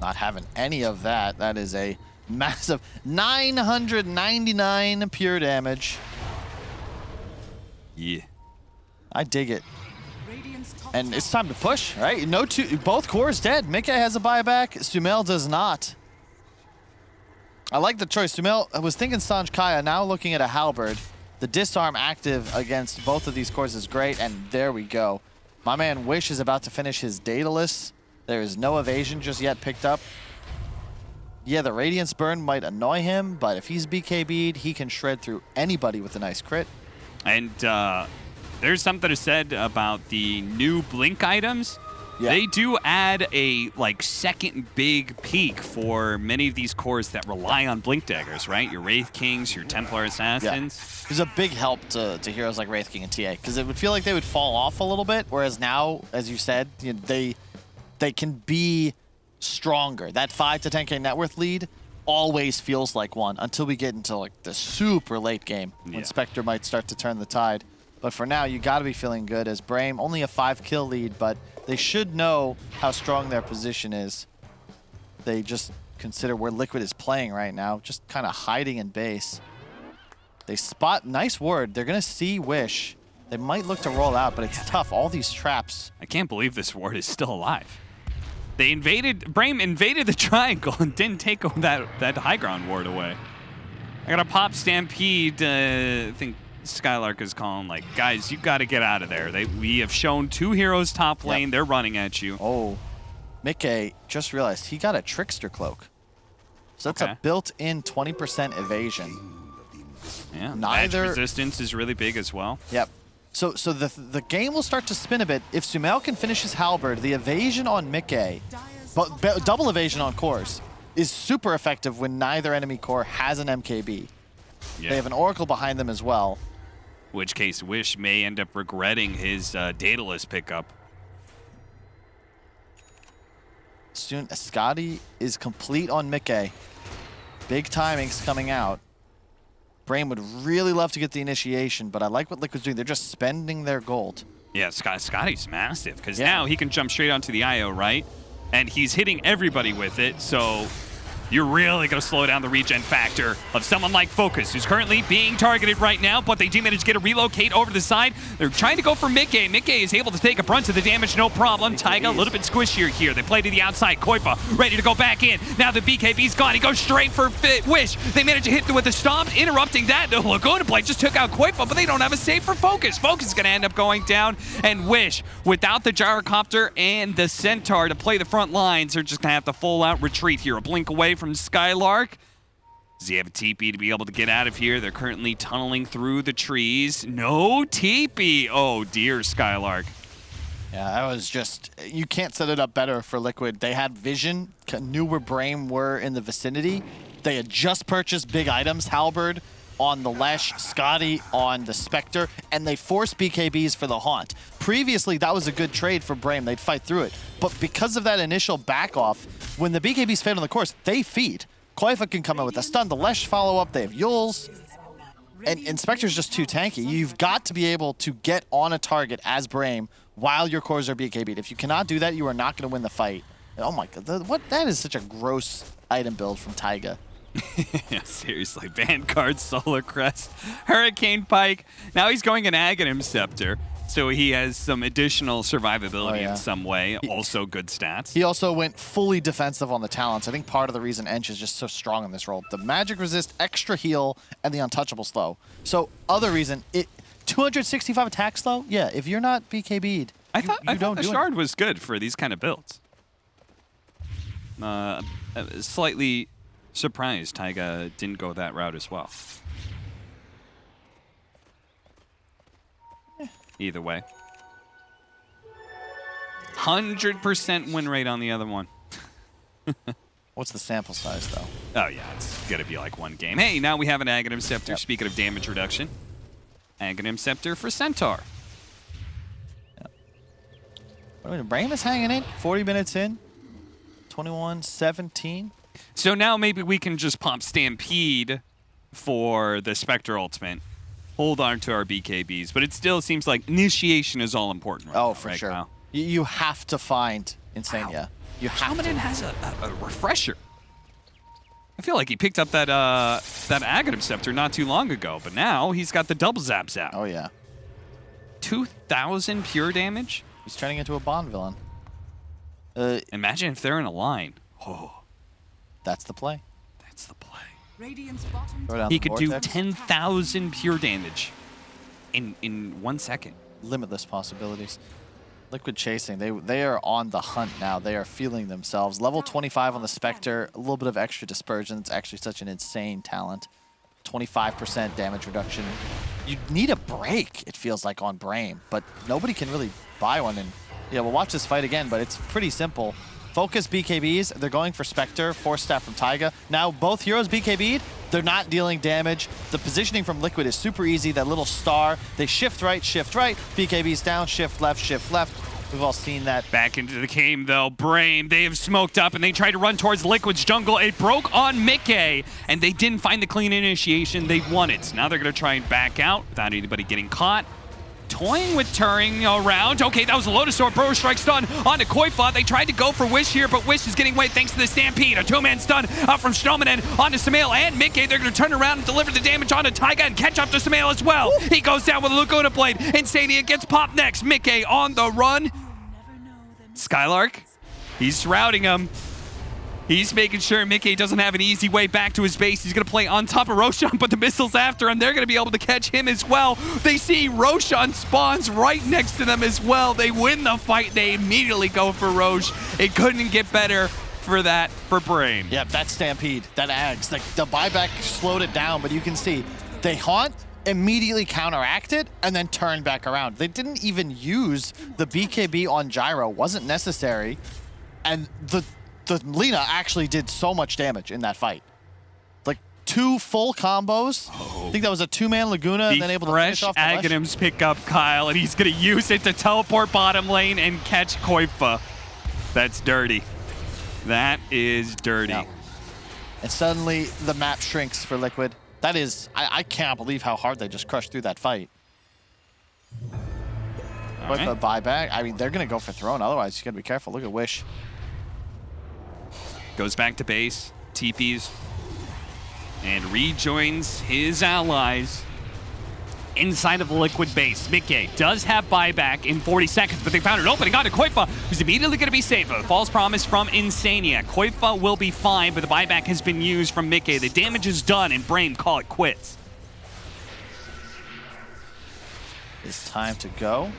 Not having any of that. That is a massive 999 pure damage. Yeah. I dig it. And it's time to push, right? Both cores dead. Mickey has a buyback. Sumail does not. I like the choice. Sumail was thinking Sanj Kaya, now looking at a halberd. The disarm active against both of these cores is great, and there we go. My man Wish is about to finish his Daedalus. There is no evasion just yet picked up. Yeah, the Radiance Burn might annoy him, but if he's BKB'd, he can shred through anybody with a nice crit. And there's something to said about the new Blink items. Yeah. They do add a second big peak for many of these cores that rely on Blink daggers, right? Your Wraith Kings, your Templar Assassins. Yeah. There's a big help to heroes like Wraith King and TA, because it would feel like they would fall off a little bit, whereas now, as you said, they can be stronger. That 5 to 10k net worth lead always feels like one until we get into the super late game when Spectre might start to turn the tide. But for now, you got to be feeling good as Brame, only a 5-kill lead, but they should know how strong their position is. They just consider where Liquid is playing right now, just kind of hiding in base. They spot, nice ward, they're going to see Wish. They might look to roll out, but it's tough, all these traps. I can't believe this ward is still alive. Brame invaded the triangle and didn't take that high ground ward away. I got to pop Stampede, I think Skylark is calling, guys, you got to get out of there. We have shown 2 heroes top lane. They're running at you. Oh, Mickey just realized he got a Trickster Cloak. So that's a built-in 20% evasion. Yeah, Neither match resistance is really big as well. Yep. So the game will start to spin a bit. If Sumail can finish his halberd, the evasion on Mickey, but double evasion on cores, is super effective when neither enemy core has an MKB. Yeah. They have an Oracle behind them as well. Which case Wish may end up regretting his Daedalus pickup. Soon, Scotty is complete on Mickey. Big timings coming out. Brain would really love to get the initiation, but I like what Liquid's doing. They're just spending their gold. Yeah, Scotty's massive, because now he can jump straight onto the IO, right? And he's hitting everybody with it, so you're really going to slow down the regen factor of someone like Focus, who's currently being targeted right now, but they do manage to get a relocate over to the side. They're trying to go for Mickey. Mickey is able to take a brunt of the damage, no problem. Taiga a little bit squishier here. They play to the outside. Koifa ready to go back in. Now the BKB's gone. He goes straight for Wish. They manage to hit with a stomp, interrupting that. The Laguna Blade just took out Koifa, but they don't have a save for Focus. Focus is going to end up going down, and Wish, without the Gyrocopter and the Centaur to play the front lines, they're just going to have to full-out retreat here. A blink away from Skylark. Does he have a TP to be able to get out of here? They're currently tunneling through the trees. No TP. Oh, dear, Skylark. Yeah, that was just, you can't set it up better for Liquid. They had vision, knew where Brain were in the vicinity. They had just purchased big items, Halberd on the Lesh, Scotty on the Spectre, and they forced BKBs for the Haunt. Previously, that was a good trade for Brain. They'd fight through it. But because of that initial back off, when the BKBs fade on the course, they feed. Koifa can come in with a stun, the Lesh follow up, they have Yules, and Spectre's just too tanky. You've got to be able to get on a target as Brain while your cores are BKB'd. If you cannot do that, you are not going to win the fight. Oh my god, that is such a gross item build from Taiga. Yeah, seriously. Vanguard, Solar Crest, Hurricane Pike. Now he's going an Aghanim Scepter, so he has some additional survivability in some way. Also good stats. He also went fully defensive on the talents. I think part of the reason Ench is just so strong in this role. The magic resist, extra heal, and the untouchable slow. So other reason, 265 attack slow? Yeah, if you're not BKB'd, I thought the Shard was good for these kind of builds. Slightly surprised Taiga didn't go that route as well. Either way. 100% win rate on the other one. What's the sample size, though? Oh, yeah, it's going to be like one game. Hey, now we have an Aghanim Scepter. Speaking of damage reduction, Aghanim Scepter for Centaur. I mean, Brain is hanging in, 40 minutes in, 21-17. So now maybe we can just pop Stampede for the Spectre ultimate. Hold on to our BKBs, but it still seems like initiation is all important right now, for right, sure. Kyle? You have to find Insania. You have Shaman has a refresher. I feel like he picked up that Aghanim Scepter not too long ago, but now he's got the double zaps out. Oh, yeah. 2,000 pure damage? He's turning into a Bond villain. Imagine if they're in a line. Oh. That's the play. That's the play. Radiant's bottom He could do 10,000 pure damage in 1 second. Limitless possibilities. Liquid chasing. They are on the hunt now. They are feeling themselves. Level 25 on the Spectre. A little bit of extra dispersion. It's actually such an insane talent. 25% damage reduction. You need a break, it feels like, on Brain, but nobody can really buy one. And yeah, we'll watch this fight again, but it's pretty simple. Focus BKBs, they're going for Spectre, Force Staff from Taiga. Now both heroes BKB'd, they're not dealing damage. The positioning from Liquid is super easy, that little star. They shift right, BKB's down, shift left. We've all seen that. Back into the game though, Brain, they have smoked up and they tried to run towards Liquid's jungle. It broke on Mickey, and they didn't find the clean initiation they wanted. So now they're gonna try and back out without anybody getting caught. Toying with Turing around. Okay, that was a Lotus Sword. Burrow Strike stun onto Koifa. They tried to go for Wish here, but Wish is getting away thanks to the Stampede. A two-man stun up from Snowman and onto Sumail and Mickey. They're going to turn around and deliver the damage onto Taiga and catch up to Sumail as well. Ooh. He goes down with a Laguna Blade. Insania gets popped next. Mickey on the run. Skylark, he's shrouding him. He's making sure Mickey doesn't have an easy way back to his base. He's going to play on top of Roshan, but the missiles after him, they're going to be able to catch him as well. They see Roshan spawns right next to them as well. They win the fight. They immediately go for Roche. It couldn't get better for Brain. Yeah, that Stampede, that Ags, the buyback slowed it down, but you can see They haunt, immediately counteract it, and then turn back around. They didn't even use the BKB on Gyro. Wasn't necessary. And the Lina actually did so much damage in that fight. Like 2 full combos. I think that was a 2-man Laguna and then able to finish off the Aghanims pick up Kyle, and he's going to use it to teleport bottom lane and catch Koifa. That's dirty. That is dirty. Yeah. And suddenly the map shrinks for Liquid. That is, I can't believe how hard they just crushed through that fight. With a buyback, I mean, they're going to go for Throne. Otherwise, you got to be careful. Look at Wish. Goes back to base, TPs, and rejoins his allies inside of the Liquid base. Mickey does have buyback in 40 seconds, but they found an opening onto Koifa, who's immediately going to be saved. A false promise from Insania. Koifa will be fine, but the buyback has been used from Mickey. The damage is done, and Brame call it quits. It's time to go.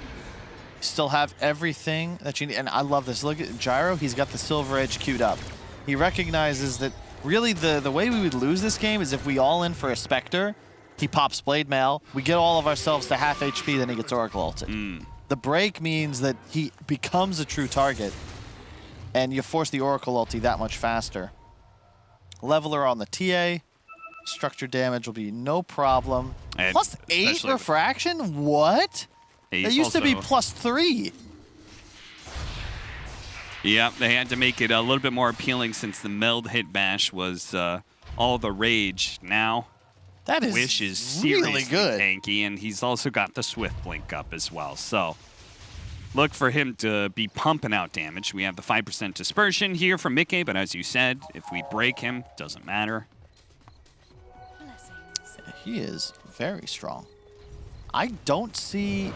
Still have everything that you need, and I love this. Look at Gyro, he's got the Silver Edge queued up. He recognizes that really the way we would lose this game is if we all in for a Spectre, he pops Blade Mail, we get all of ourselves to half HP, then he gets Oracle ulted. The break means that he becomes a true target, and you force the Oracle ulti that much faster. Leveler on the TA, structure damage will be no problem. And plus 8 refraction? What? It used to be plus 3. Yeah, they had to make it a little bit more appealing since the meld hit bash was all the rage. Now, that is Wish is really seriously good. tanky, and he's also got the Swift Blink up as well. So look for him to be pumping out damage. We have the 5% dispersion here from Mickey, but as you said, if we break him, doesn't matter. He is very strong. I don't see...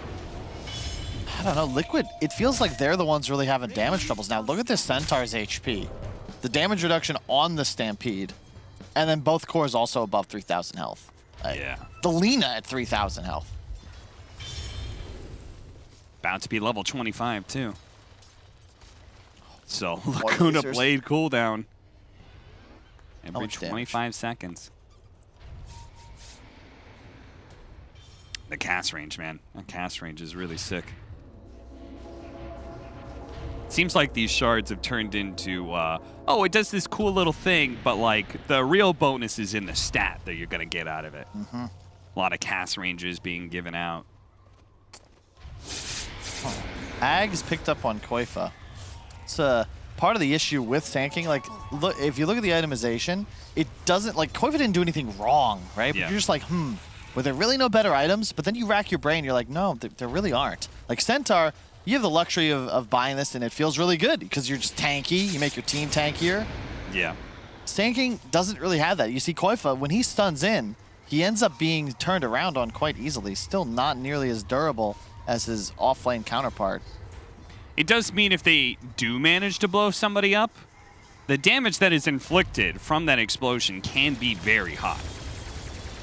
I don't know, Liquid, it feels like they're the ones really having damage troubles. Now, look at this Centaur's HP. The damage reduction on the Stampede, and then both cores also above 3,000 health. Yeah. The Lina at 3,000 health. About to be level 25, too. So, Laguna Blade cooldown. Every 25 seconds. The cast range, man. That cast range is really sick. Seems like these shards have turned into, oh, it does this cool little thing, but like the real bonus is in the stat that you're going to get out of it. A lot of cast ranges being given out. Ags picked up on Koifa. It's part of the issue with tanking. Like, look, if you look at the itemization, it doesn't, like, Koifa didn't do anything wrong, right? Yeah. But you're just like, were there really no better items? But then you rack your brain, you're like, no, there really aren't. Like Centaur, you have the luxury of buying this, and it feels really good because you're just tanky. You make your team tankier. Yeah. Tanking doesn't really have that. You see Koifa, when he stuns in, he ends up being turned around on quite easily. Still not nearly as durable as his off-lane counterpart. It does mean if they do manage to blow somebody up, the damage that is inflicted from that explosion can be very high.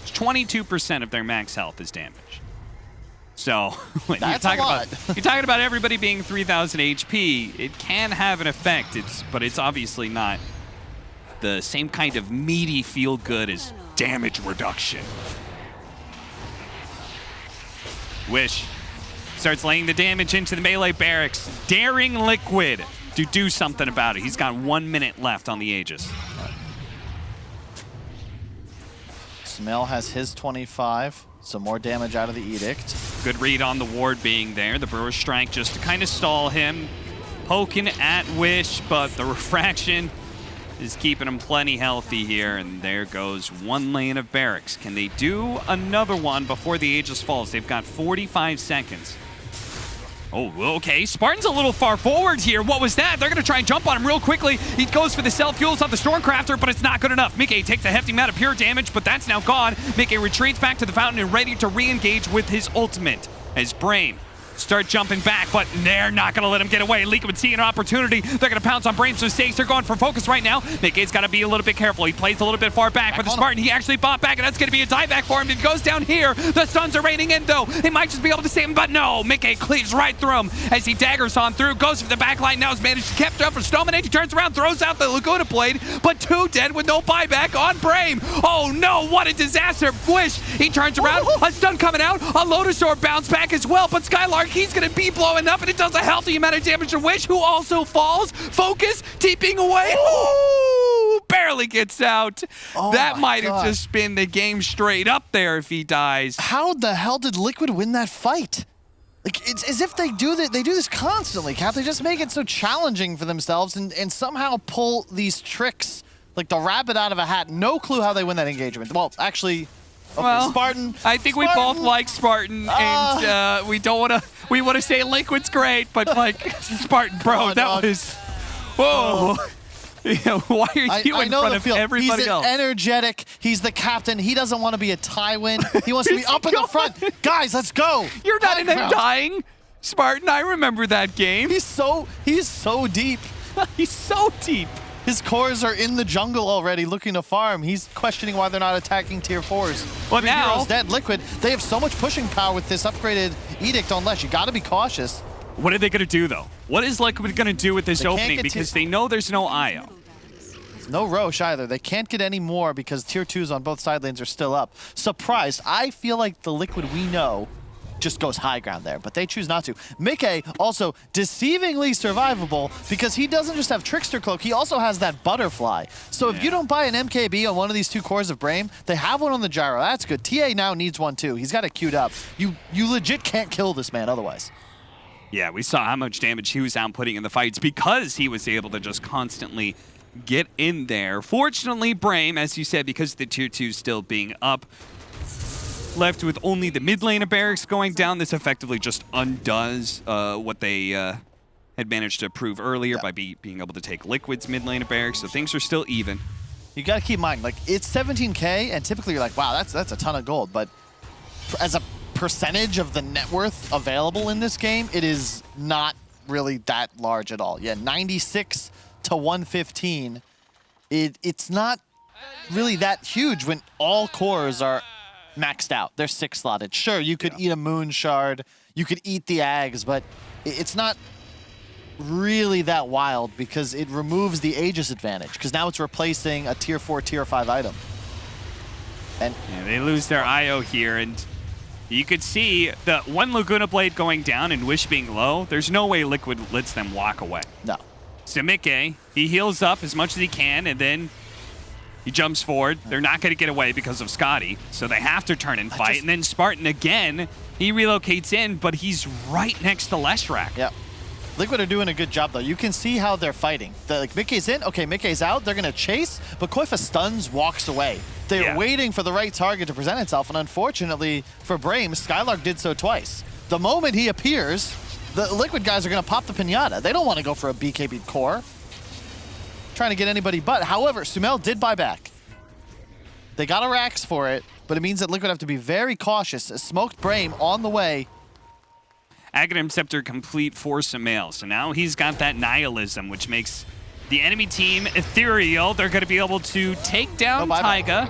22% of their max health is damage. So when you're talking about everybody being 3,000 HP, it can have an effect. But it's obviously not the same kind of meaty feel good as damage reduction. Wish starts laying the damage into the melee barracks, daring Liquid to do something about it. He's got 1 minute left on the Aegis. Smell has his 25. Some more damage out of the Edict. Good read on the ward being there. The Brewer's Strike just to kind of stall him. Poking at Wish, but the refraction is keeping him plenty healthy here. And there goes one lane of barracks. Can they do another one before the Aegis falls? They've got 45 seconds. Oh, okay. Spartan's a little far forward here. What was that? They're going to try and jump on him real quickly. He goes for the self-fuels on the Stormcrafter, but it's not good enough. Mickey takes a hefty amount of pure damage, but that's now gone. Mickey retreats back to the fountain and ready to re-engage with his ultimate as Brame start jumping back, but they're not going to let him get away. Liquid see an opportunity. They're going to pounce on Brame's mistakes. They're going for focus right now. Mickey's got to be a little bit careful. He plays a little bit far back, but the Spartan, he actually bought back, and that's going to be a dieback for him. If he goes down here, the stuns are raining in, though. He might just be able to save him, but no. Mickey cleaves right through him as he daggers on through, goes for the back line. Now has managed to catch up for Stoneman. He turns around, throws out the Laguna Blade, but 2 dead with no buyback on Brame. Oh, no. What a disaster. Wish. He turns around. A stun coming out. A Lotus Orb bounce back as well, but Skylark, he's going to be blowing up, and it does a healthy amount of damage to Wish, who also falls. Focus, TPing away. Ooh, barely gets out. That might have just been the game straight up there if he dies. How the hell did Liquid win that fight? Like, it's as if they do this constantly, Cap. They just make it so challenging for themselves and somehow pull these tricks like the rabbit out of a hat. No clue how they win that engagement. Well, actually, okay, well, Spartan. I think we both like Spartan, and we don't want to. We want to say Liquid's great, but like Spartan, bro, that was. Whoa. Yeah, why are you in front of everybody else? He's energetic. He's the captain. He doesn't want to be a tie-win. He wants to be up in the front. Guys, let's go. You're not in a dying, Spartan. I remember that game. He's so deep. He's so deep. His cores are in the jungle already looking to farm. He's questioning why they're not attacking tier 4s. Well, now heroes dead. Liquid, they have so much pushing power with this upgraded Edict on Lesh. You got to be cautious. What are they going to do, though? What is Liquid going to do with this opening? Because they know there's no IO. No Roche either. They can't get any more because tier 2s on both side lanes are still up. Surprised. I feel like the Liquid we know just goes high ground there, but they choose not to. Mickey also deceivingly survivable because he doesn't just have Trickster Cloak, he also has that Butterfly. So if you don't buy an MKB on one of these 2 cores of Brame, they have one on the Gyro. That's good. TA now needs one too. He's got it queued up. You legit can't kill this man otherwise. Yeah, we saw how much damage he was outputting in the fights because he was able to just constantly get in there. Fortunately, Brame, as you said, because the tier 2 still being up, left with only the mid lane of barracks going down. This effectively just undoes what they had managed to prove earlier by being able to take Liquid's mid lane of barracks, so things are still even. You got to keep in mind, like, it's 17K, and typically you're like, wow, that's a ton of gold, but as a percentage of the net worth available in this game, it is not really that large at all. Yeah, 96 to 115. It's not really that huge when all cores are maxed out. They're 6 slotted. Sure, you could eat a moon shard, you could eat the Ags, but it's not really that wild because it removes the Aegis advantage because now it's replacing a tier 4, tier 5 item. And yeah, they lose their IO here, and you could see the one Laguna Blade going down and Wish being low. There's no way Liquid lets them walk away. No. So Mickey, he heals up as much as he can, and then he jumps forward. They're not going to get away because of Scotty, so they have to turn and fight. And then Spartan again, he relocates in, but he's right next to Leshrac. Yep. Liquid are doing a good job, though. You can see how they're fighting. Like, Mickey's in. Okay, Mickey's out. They're going to chase, but Koifa stuns, walks away. They're waiting for the right target to present itself, and unfortunately for Brame, Skylark did so twice. The moment he appears, the Liquid guys are going to pop the pinata. They don't want to go for a BKB core. Trying to get anybody but. However, Sumail did buy back. They got a Rax for it, but it means that Liquid have to be very cautious. A smoked Brame on the way. Aghanim Scepter complete for Sumail. So now he's got that Nihilism, which makes the enemy team ethereal. They're going to be able to take down Taiga.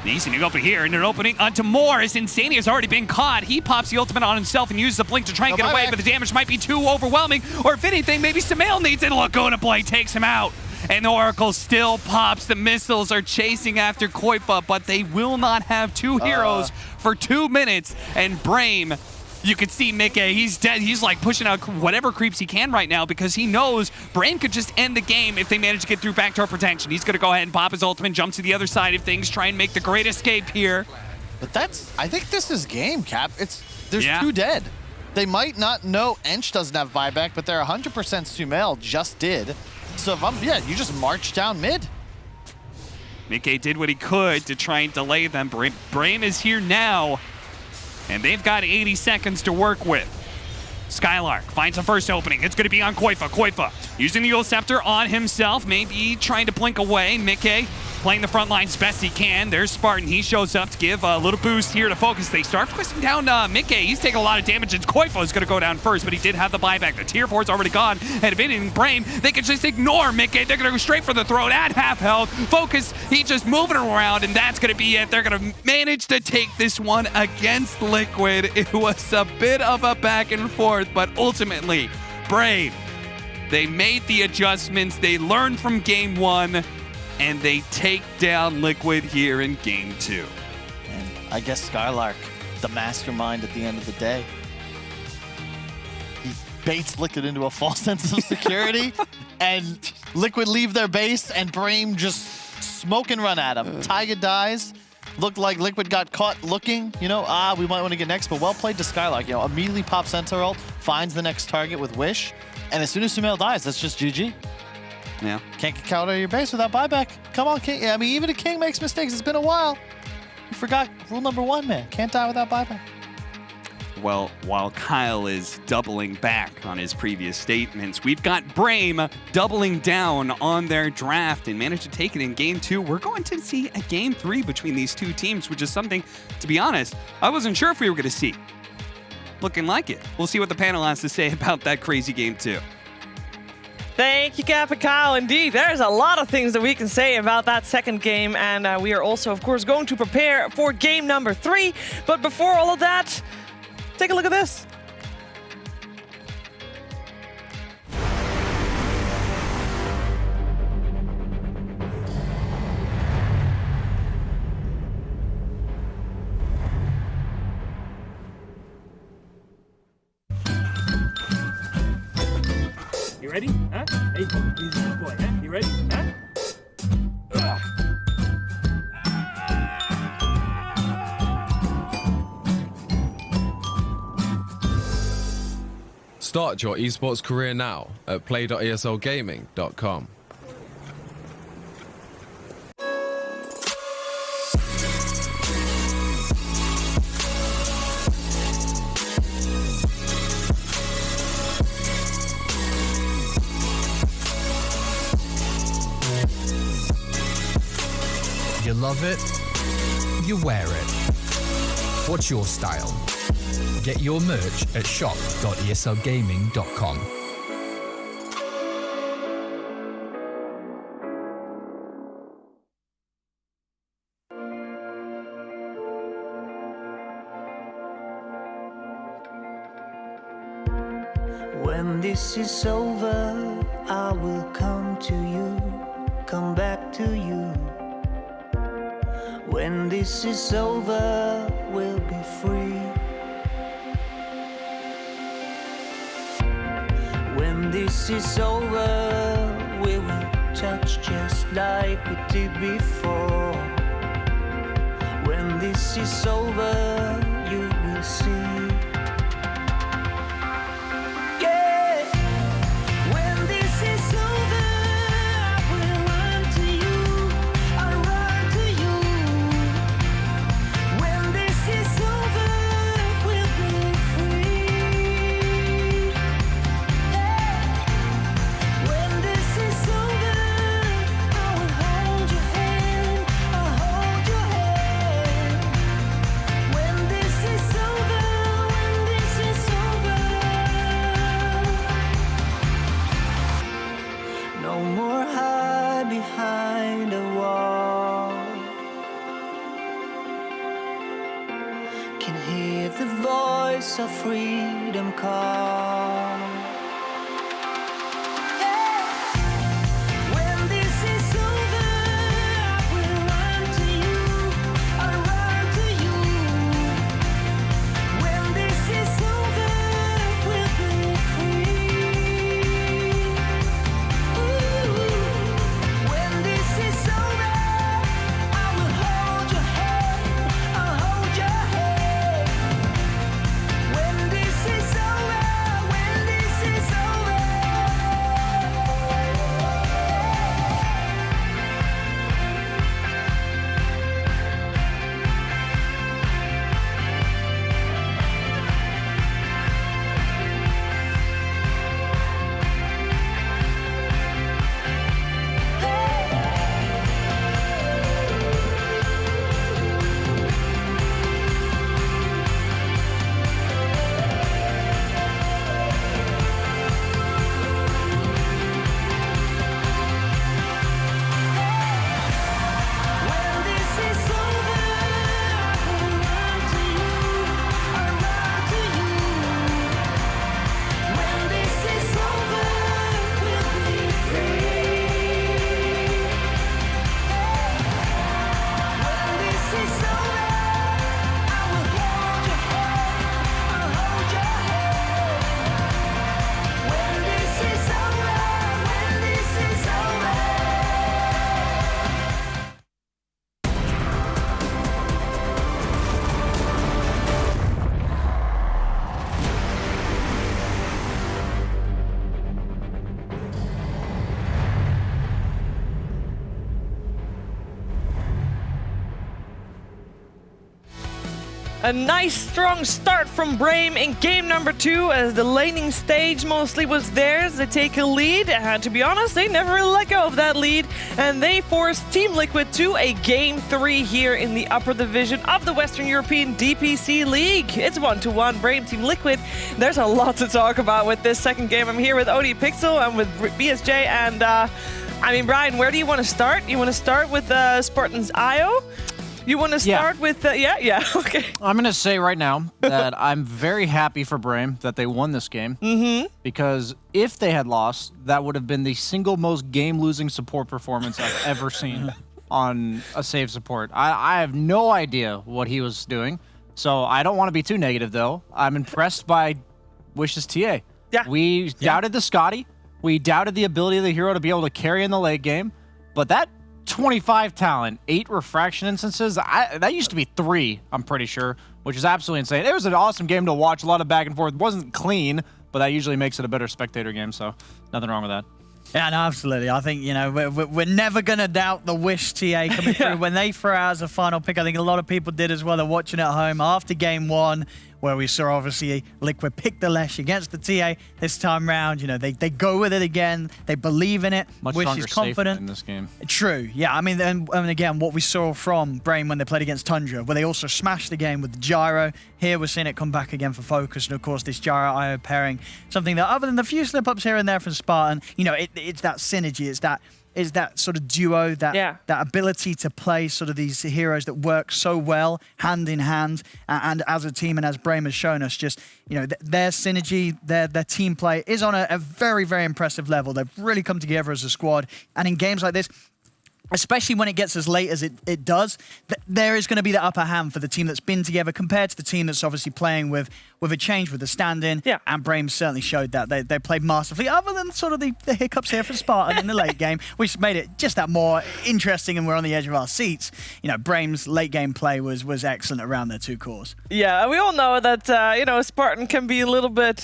He's going to go over here, and an opening onto Morris. Insania has already been caught. He pops the ultimate on himself and uses the blink to try and get away, but the damage might be too overwhelming. Or if anything, maybe Sumail needs it. Laguna Blade takes him out. And the Oracle still pops. The missiles are chasing after Koifa, but they will not have 2 heroes for 2 minutes. And Brame, you can see Mickey, he's dead. He's like pushing out whatever creeps he can right now because he knows Brame could just end the game if they manage to get through backdoor protection. He's going to go ahead and pop his ultimate, jump to the other side of things, try and make the great escape here. But I think this is game, Cap. There's 2 dead. They might not know Ench doesn't have buyback, but they're 100% Sumail just did. So if you just march down mid. Mickey did what he could to try and delay them. Brame is here now, and they've got 80 seconds to work with. Skylark finds the first opening. It's going to be on Koifa. Koifa using the Yule Scepter on himself, maybe trying to blink away. Mickey playing the front lines best he can. There's Spartan. He shows up to give a little boost here to focus. They start twisting down Mickey. He's taking a lot of damage, and Koifo is going to go down first, but he did have the buyback. The tier 4's already gone. And if anything, Brame, they can just ignore Mickey. They're going to go straight for the throat at half health. Focus, he's just moving around, and that's going to be it. They're going to manage to take this one against Liquid. It was a bit of a back and forth, but ultimately, Brave, they made the adjustments. They learned from game 1, and they take down Liquid here in game 2. And I guess Skylark, the mastermind at the end of the day, he baits Liquid into a false sense of security, and Liquid leave their base, and Brame just smoke and run at him. Taiga dies. Looked like Liquid got caught looking, we might want to get next, but well played to Skylark. Immediately pops Centaur ult, finds the next target with Wish, and as soon as Sumail dies, that's just GG. Yeah. Can't get out of your base without buyback. Come on, King. I mean, even a King makes mistakes. It's been a while. You forgot rule number 1, man. Can't die without buyback. Well, while Kyle is doubling back on his previous statements, we've got Brame doubling down on their draft and managed to take it in game 2. We're going to see a game 3 between these two teams, which is something, to be honest, I wasn't sure if we were going to see. Looking like it. We'll see what the panel has to say about that crazy game 2. Thank you, Cap and Kyle. Indeed, there's a lot of things that we can say about that second game, and we are also, of course, going to prepare for game number 3. But before all of that, take a look at this. You ready? Huh? Hey, he's a good boy, huh? You ready? Huh? Start your esports career now at play.eslgaming.com. You love it, you wear it. What's your style? Get your merch at shop.eslgaming.com. When this is over, I will come to you, come back to you. When this is over, we'll be free. When this is over, we will touch just like we did before. When this is over, you will see. Of freedom call. When this is over, I will run to you, I'll run to you. When this is over, we'll be free. Ooh. When this is over, I will hold your hand, I'll hold your hand. When this is over, when this A nice strong start from Brame in game number 2 as the laning stage mostly was theirs. They take a lead, and to be honest, they never really let go of that lead, and they forced Team Liquid to a game 3 here in the upper division of the Western European DPC League. It's 1-1 Brame Team Liquid. There's a lot to talk about with this second game. I'm here with OD Pixel and with BSJ, and I mean, Brian, where do you want to start? You want to start with Spartans IO? You want to start with, okay. I'm going to say right now that I'm very happy for Brame that they won this game. Because if they had lost, that would have been the single most game-losing support performance I've ever seen on a save support. I have no idea what he was doing, so I don't want to be too negative, though. I'm impressed by Wish's TA. Yeah. We doubted the Scotty. We doubted the ability of the hero to be able to carry in the late game, but that 25 talent, 8 refraction instances. That used to be 3, I'm pretty sure, which is absolutely insane. It was an awesome game to watch, a lot of back and forth. It wasn't clean, but that usually makes it a better spectator game, so nothing wrong with that. Yeah, no, absolutely. I think, we're never going to doubt the Wish TA coming through. When they threw out as a final pick, I think a lot of people did as well. They're watching at home after game 1, where we saw, obviously, Liquid pick the Lesh against the TA this time round. They go with it again. They believe in it. Much Wish stronger is confident in this game. True. Yeah, I mean, and again, what we saw from Brame when they played against Tundra, where they also smashed the game with the gyro. Here we're seeing it come back again for Focus, and of course this gyro IO pairing, something that other than the few slip-ups here and there from Spartan, it's that synergy, it's that sort of duo, that ability to play sort of these heroes that work so well hand in hand, and as a team, and as Brame has shown us, just their synergy, their team play is on a very, very impressive level. They've really come together as a squad, and in games like this, especially when it gets as late as it does, there is going to be the upper hand for the team that's been together compared to the team that's obviously playing with a change with the stand-in. Yeah. And Brame certainly showed that. They played masterfully, other than sort of the hiccups here for Spartan in the late game, which made it just that more interesting, and we're on the edge of our seats. Brame's late game play was excellent around their 2 cores. Yeah, we all know that, Spartan can be a little bit...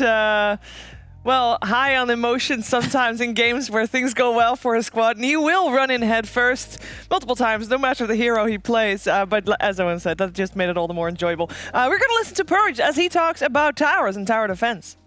high on emotion sometimes in games where things go well for a squad, and he will run in head first multiple times, no matter the hero he plays. But as Owen said, that just made it all the more enjoyable. We're going to listen to Purge as he talks about towers and tower defense.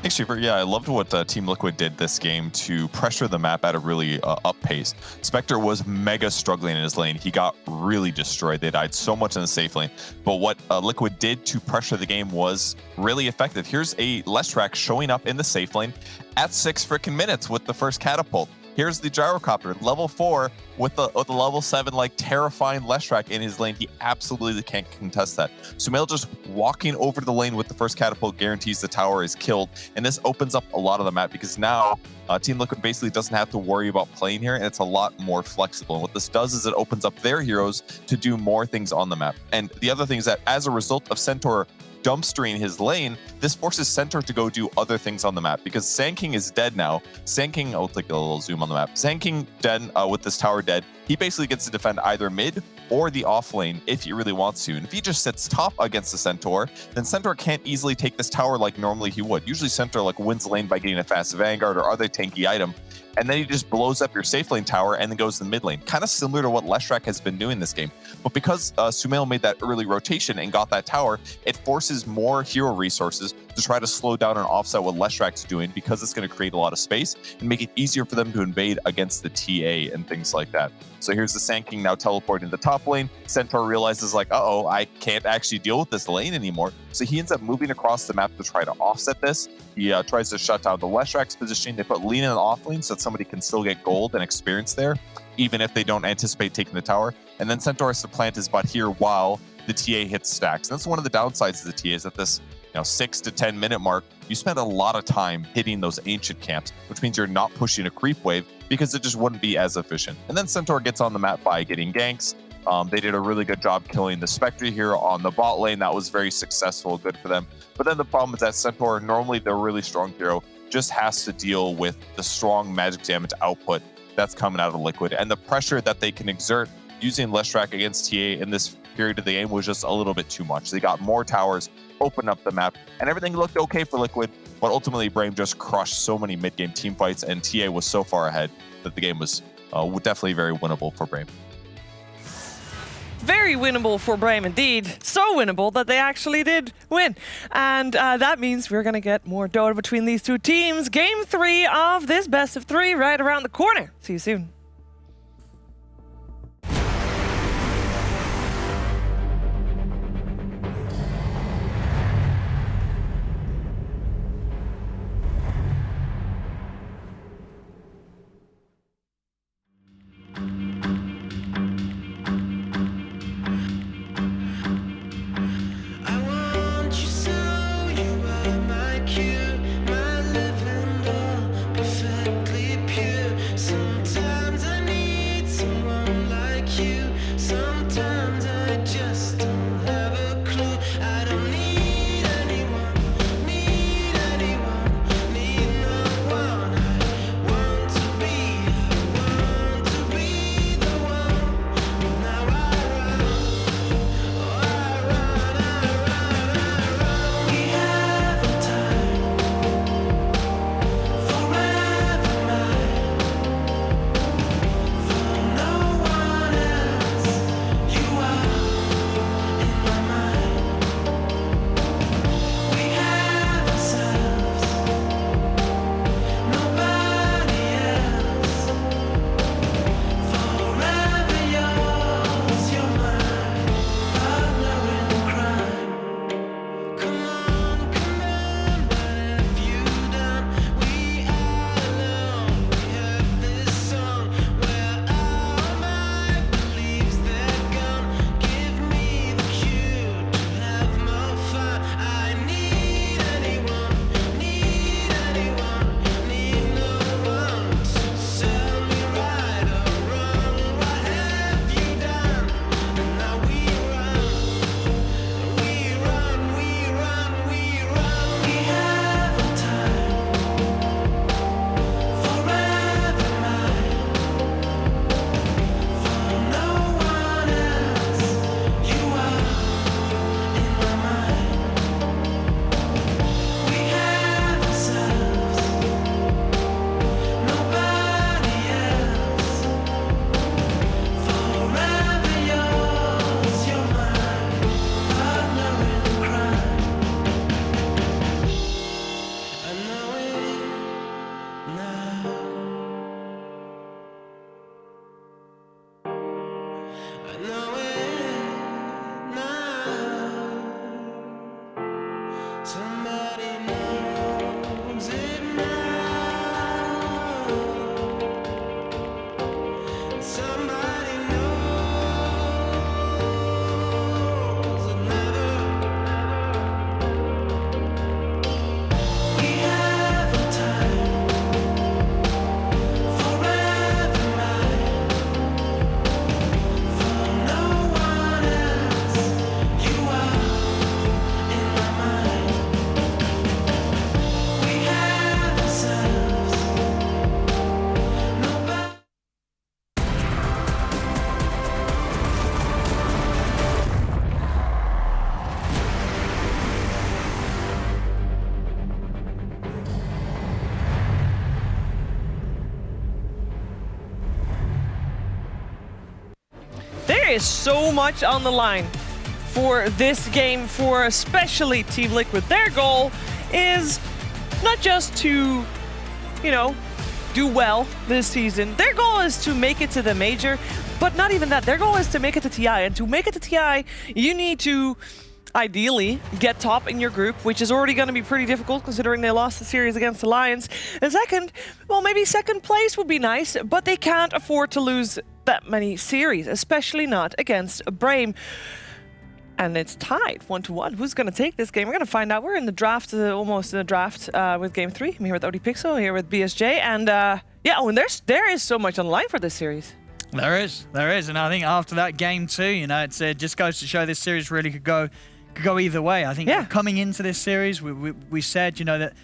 Thanks, Cheaper. Yeah, I loved what Team Liquid did this game to pressure the map at a really up pace. Spectre was mega struggling in his lane. He got really destroyed. They died so much in the safe lane. But what Liquid did to pressure the game was really effective. Here's a Leshrac showing up in the safe lane at 6 freaking minutes with the first catapult. Here's the gyrocopter, level 4 with the level 7 terrifying Leshrac in his lane. He absolutely can't contest that. Sumail just walking over to the lane with the first catapult guarantees the tower is killed, and this opens up a lot of the map because now Team Liquid basically doesn't have to worry about playing here, and it's a lot more flexible. And what this does is it opens up their heroes to do more things on the map. And the other thing is that as a result of Centaur dumpstering his lane, this forces Centaur to go do other things on the map because Sand King is dead now. Sand King, I'll take a little zoom on the map. Sand King dead with this tower dead. He basically gets to defend either mid or the off lane if he really wants to. And if he just sits top against the Centaur, then Centaur can't easily take this tower like normally he would. Usually Centaur wins the lane by getting a fast Vanguard or other tanky item, and then he just blows up your safe lane tower and then goes to the mid lane. Kind of similar to what Leshrac has been doing this game. But because Sumail made that early rotation and got that tower, it forces more hero resources to try to slow down and offset what Leshrac's doing, because it's going to create a lot of space and make it easier for them to invade against the TA and things like that. So here's the Sand King now teleporting to the top lane. Centaur realizes uh-oh, I can't actually deal with this lane anymore. So he ends up moving across the map to try to offset this. He tries to shut down the Leshrac's positioning. They put Lina in the off lane so that somebody can still get gold and experience there, even if they don't anticipate taking the tower. And then Centaur has to plant his bot here while the TA hits stacks. And that's one of the downsides of the TA, is at this 6 to 10 minute mark, you spend a lot of time hitting those ancient camps, which means you're not pushing a creep wave because it just wouldn't be as efficient. And then Centaur gets on the map by getting ganks. They did a really good job killing the Spectre here on the bot lane. That was very successful, good for them. But then the problem is that Centaur, normally they're a really strong hero, just has to deal with the strong magic damage output that's coming out of Liquid. And the pressure that they can exert using Leshrac against TA in this period of the game was just a little bit too much. They got more towers, opened up the map, and everything looked okay for Liquid, but ultimately Brame just crushed so many mid-game team fights, and TA was so far ahead that the game was definitely very winnable for Brame. very winnable for Brame indeed. So winnable that they actually did win. And that means we're going to get more Dota between these two teams. Game 3 of this best of 3 right around the corner. See you soon. There is so much on the line for this game, for especially Team Liquid. Their goal is not just to, you know, do well this season. Their goal is to make it to the major, but not even that. Their goal is to make it to TI. And to make it to TI, you need to ideally get top in your group, which is already going to be pretty difficult considering they lost the series against Alliance. And second, well, maybe second place would be nice, but they can't afford to lose that many series, especially not against Brame. And it's tied 1-1. Who's going to take this game? We're going to find out. We're in the draft, almost in the draft with Game 3. I'm here with ODPixel, here with BSJ. And yeah, oh, and there is so much on the line for this series. There is. And I think after that Game 2, you know, it just goes to show this series really could go either way. I think coming into this series, we said, you know, that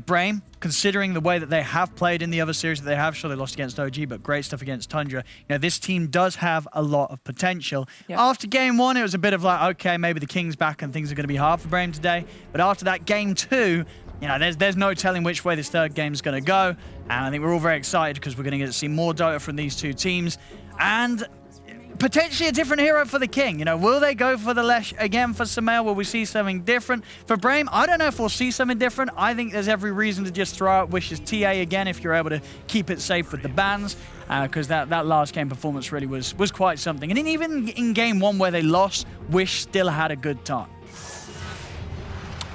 Brame, considering the way that they have played in the other series that they have, sure they lost against OG, but great stuff against Tundra. You know, this team does have a lot of potential. Yeah. After Game 1, it was a bit of like, okay, maybe the King's back and things are going to be hard for Brame today. But after that Game 2, you know, there's no telling which way this third game is going to go. And I think we're all very excited because we're going to get to see more Dota from these two teams. And potentially a different hero for the King. You know, will they go for the Lesh again for Sumail? Will we see something different? For Brame, I don't know if we'll see something different. I think there's every reason to just throw out Wish's TA again if you're able to keep it safe with the bans, because that last game performance really was quite something. And even in game 1 where they lost, Wish still had a good time.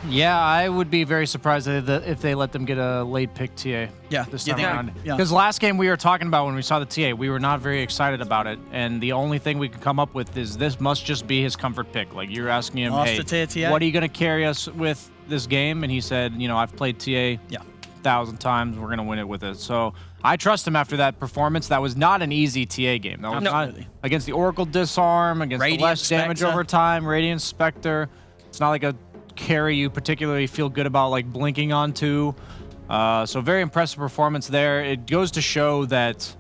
Yeah, I would be very surprised if they let them get a late pick TA this time around. Because last game we were talking about when we saw the TA, we were not very excited about it. And the only thing we could come up with is this must just be his comfort pick. Like, you're asking him, hey, TA. What are you going to carry us with this game? And he said, you know, I've played TA 1,000 times. We're going to win it with it. So I trust him after that performance. That was not an easy TA game. That was not against the Oracle Disarm, against the less damage over time, Radiant Spectre. It's not like a carry you particularly feel good about, like blinking onto. So very impressive performance there. It goes to show that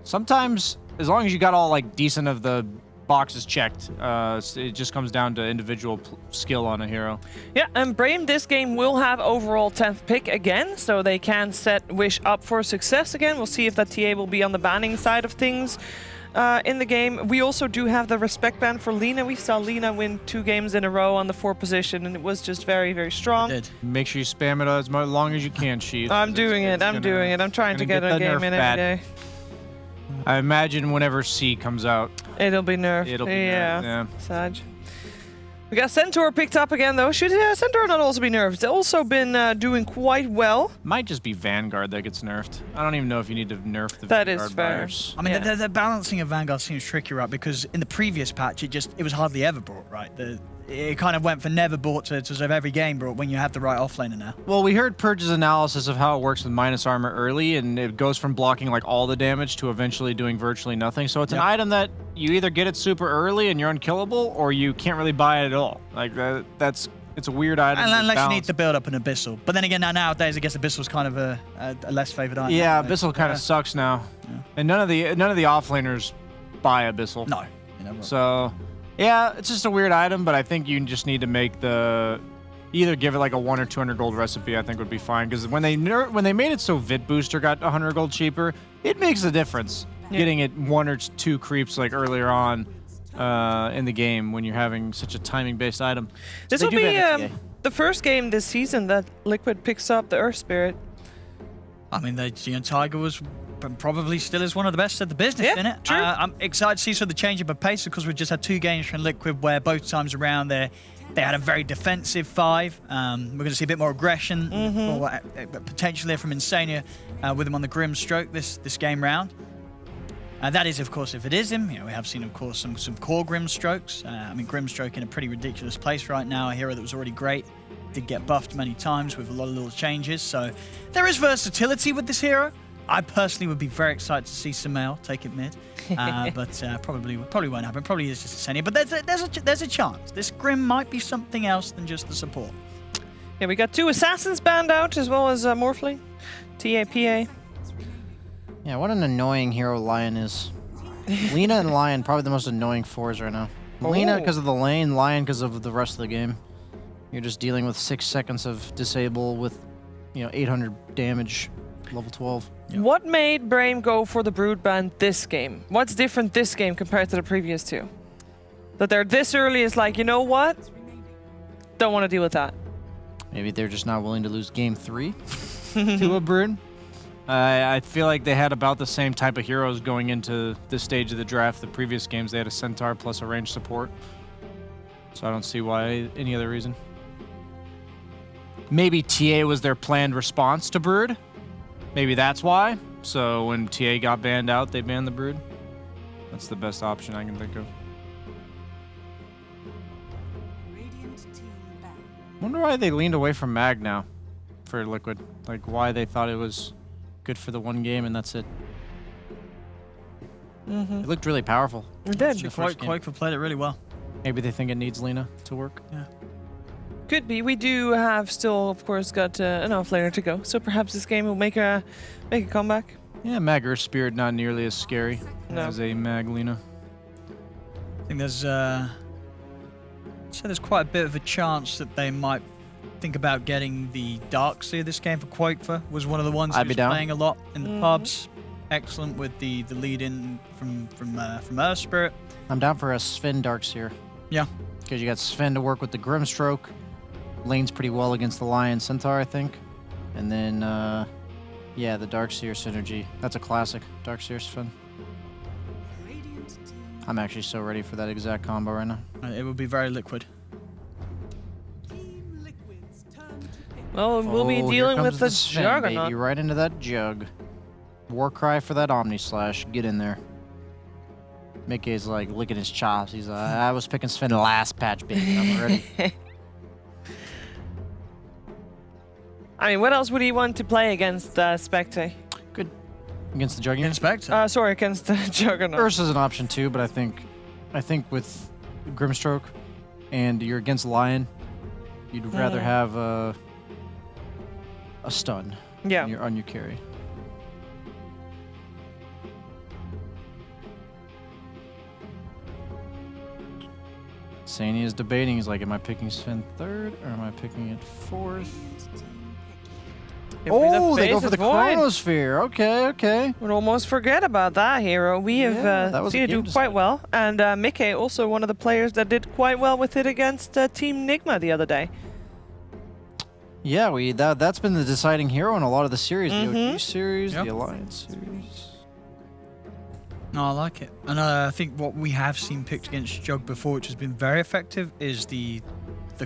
sometimes, as long as you got all like decent of the boxes checked, it just comes down to individual skill on a hero. Yeah, and Brame this game will have overall 10th pick again, so they can set Wish up for success again. We'll see if that TA will be on the banning side of things. In the game, we also do have the respect ban for Lina. We saw Lina win 2 games in a row on the 4 position, and it was just very, very strong. Make sure you spam it as long as you can, Sheath. I'm doing it. I'm trying to get a game in every day. I imagine whenever C comes out, it'll be nerfed. It'll be nerfed, yeah. Sag. We got Centaur picked up again, though. Should Centaur not also be nerfed? It's also been doing quite well. Might just be Vanguard that gets nerfed. I don't even know if you need to nerf the That Vanguard is fair. buyers. I mean, the balancing of Vanguard seems tricky, right? Because in the previous patch, it was hardly ever brought, right? It kind of went from never bought to sort of every game brought when you have the right offlaner now. Well, we heard Purge's analysis of how it works with minus armor early, and it goes from blocking like all the damage to eventually doing virtually nothing. So it's an item that you either get it super early and you're unkillable, or you can't really buy it at all. Like it's a weird item. Unless you need to build up an Abyssal. But then again, nowadays I guess Abyssal's kind of a less favored item. Yeah, Abyssal kind of sucks now, and none of the offlaners buy Abyssal. No. So. Yeah, it's just a weird item, but I think you just need to make either give it like a 100 or 200 gold recipe. I think would be fine, because when they made it so Vit Booster got 100 gold cheaper, it makes a difference. Getting it 1 or 2 creeps like earlier on in the game when you're having such a timing-based item. This will be the first game this season that Liquid picks up the Earth Spirit. I mean, Tiger was probably still is one of the best at the business in it. True. I'm excited to see sort of the change of pace, because we've just had 2 games from Liquid where both times around they had a very defensive 5. We're going to see a bit more aggression, or, potentially from Insania with him on the Grim Stroke this game round. That is, of course, if it is him. We have seen, of course, some core Grim Strokes. I mean, Grim Stroke in a pretty ridiculous place right now. A hero that was already great. Did get buffed many times with a lot of little changes. So there is versatility with this hero. I personally would be very excited to see Sumail take it mid, but probably won't happen. Probably is just Insania, but there's a chance. This Grim might be something else than just the support. Yeah, we got 2 assassins banned out, as well as Morphling, TAPA. Yeah, what an annoying hero Lion is. Lina and Lion, probably the most annoying 4s right now. Lina because of the lane, Lion because of the rest of the game. You're just dealing with 6 seconds of disable with, 800 damage, level 12. What made Brame go for the Brood ban this game? What's different this game compared to the previous 2? That they're this early is like, you know what? Don't want to deal with that. Maybe they're just not willing to lose game 3 to a Brood. I feel like they had about the same type of heroes going into this stage of the draft. The previous games, they had a Centaur plus a ranged support. So I don't see why any other reason. Maybe TA was their planned response to Brood. Maybe that's why. So when TA got banned out, they banned the Brood. That's the best option I can think of. Wonder why they leaned away from Mag now for Liquid. Like why they thought it was good for the 1 game and that's it. It looked really powerful. It did. Quake played it really well. Maybe they think it needs Lina to work. Yeah. Could be. We do have still, of course, got an offlaner to go. So perhaps this game will make a comeback. Yeah, Mag Earth Spirit not nearly as scary as a Mag Lina. I think there's quite a bit of a chance that they might think about getting the Dark Seer this game for Quake. Was one of the ones I'd who be was down. playing a lot in the pubs. excellent with the lead in from Earth Spirit. I'm down for a Sven Darkseer. Yeah. Because you got Sven to work with the Grimstroke. Lanes pretty well against the Lion Centaur, I think. And then, yeah, the Darkseer synergy. That's a classic. Darkseer Sven. I'm actually so ready for that exact combo right now. It will be very liquid. Well, we'll be dealing with the Sven, Juggernaut. baby, right into that jug. Warcry for that Omni Slash. Get in there. Mickey's like licking his chops. He's like, I was picking Sven last patch, baby. I'm ready. I mean, what else would he want to play against Spectre? Good. Against the Juggernaut? Spectre? Sorry, against the Juggernaut. Ursa's an option too, but I think with Grimstroke and you're against Lion, you'd rather have a stun on your carry. Sani is debating. He's like, am I picking Sven third or am I picking it fourth? Oh, they go for the Chronosphere. Okay. Would almost forget about that hero. We have seen it do quite well. And Mickey, also one of the players that did quite well with it against Team Nigma the other day. Yeah, that's been the deciding hero in a lot of the series. The OG series, the Alliance series. No, I like it. And I think what we have seen picked against Jug before, which has been very effective, is the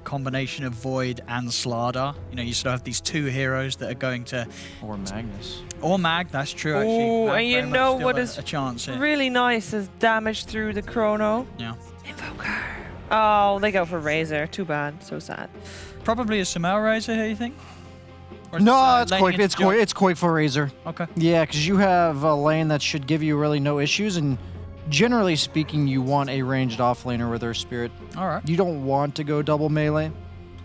combination of Void and Slardar. You know, you sort of have these two heroes that are going to... Or Magnus. Or Mag, that's true, actually. Oh, Mag and you very know much what still is a chance here. really nice is damage through the Chrono. Yeah. Invoker. Oh, they go for Razor. Too bad. So sad. Probably a Sumail Razor here, you think? No, it's Quake for Razor. Okay. Yeah, because you have a lane that should give you really no issues, and generally speaking, you want a ranged offlaner with Earth Spirit. All right. You don't want to go double melee.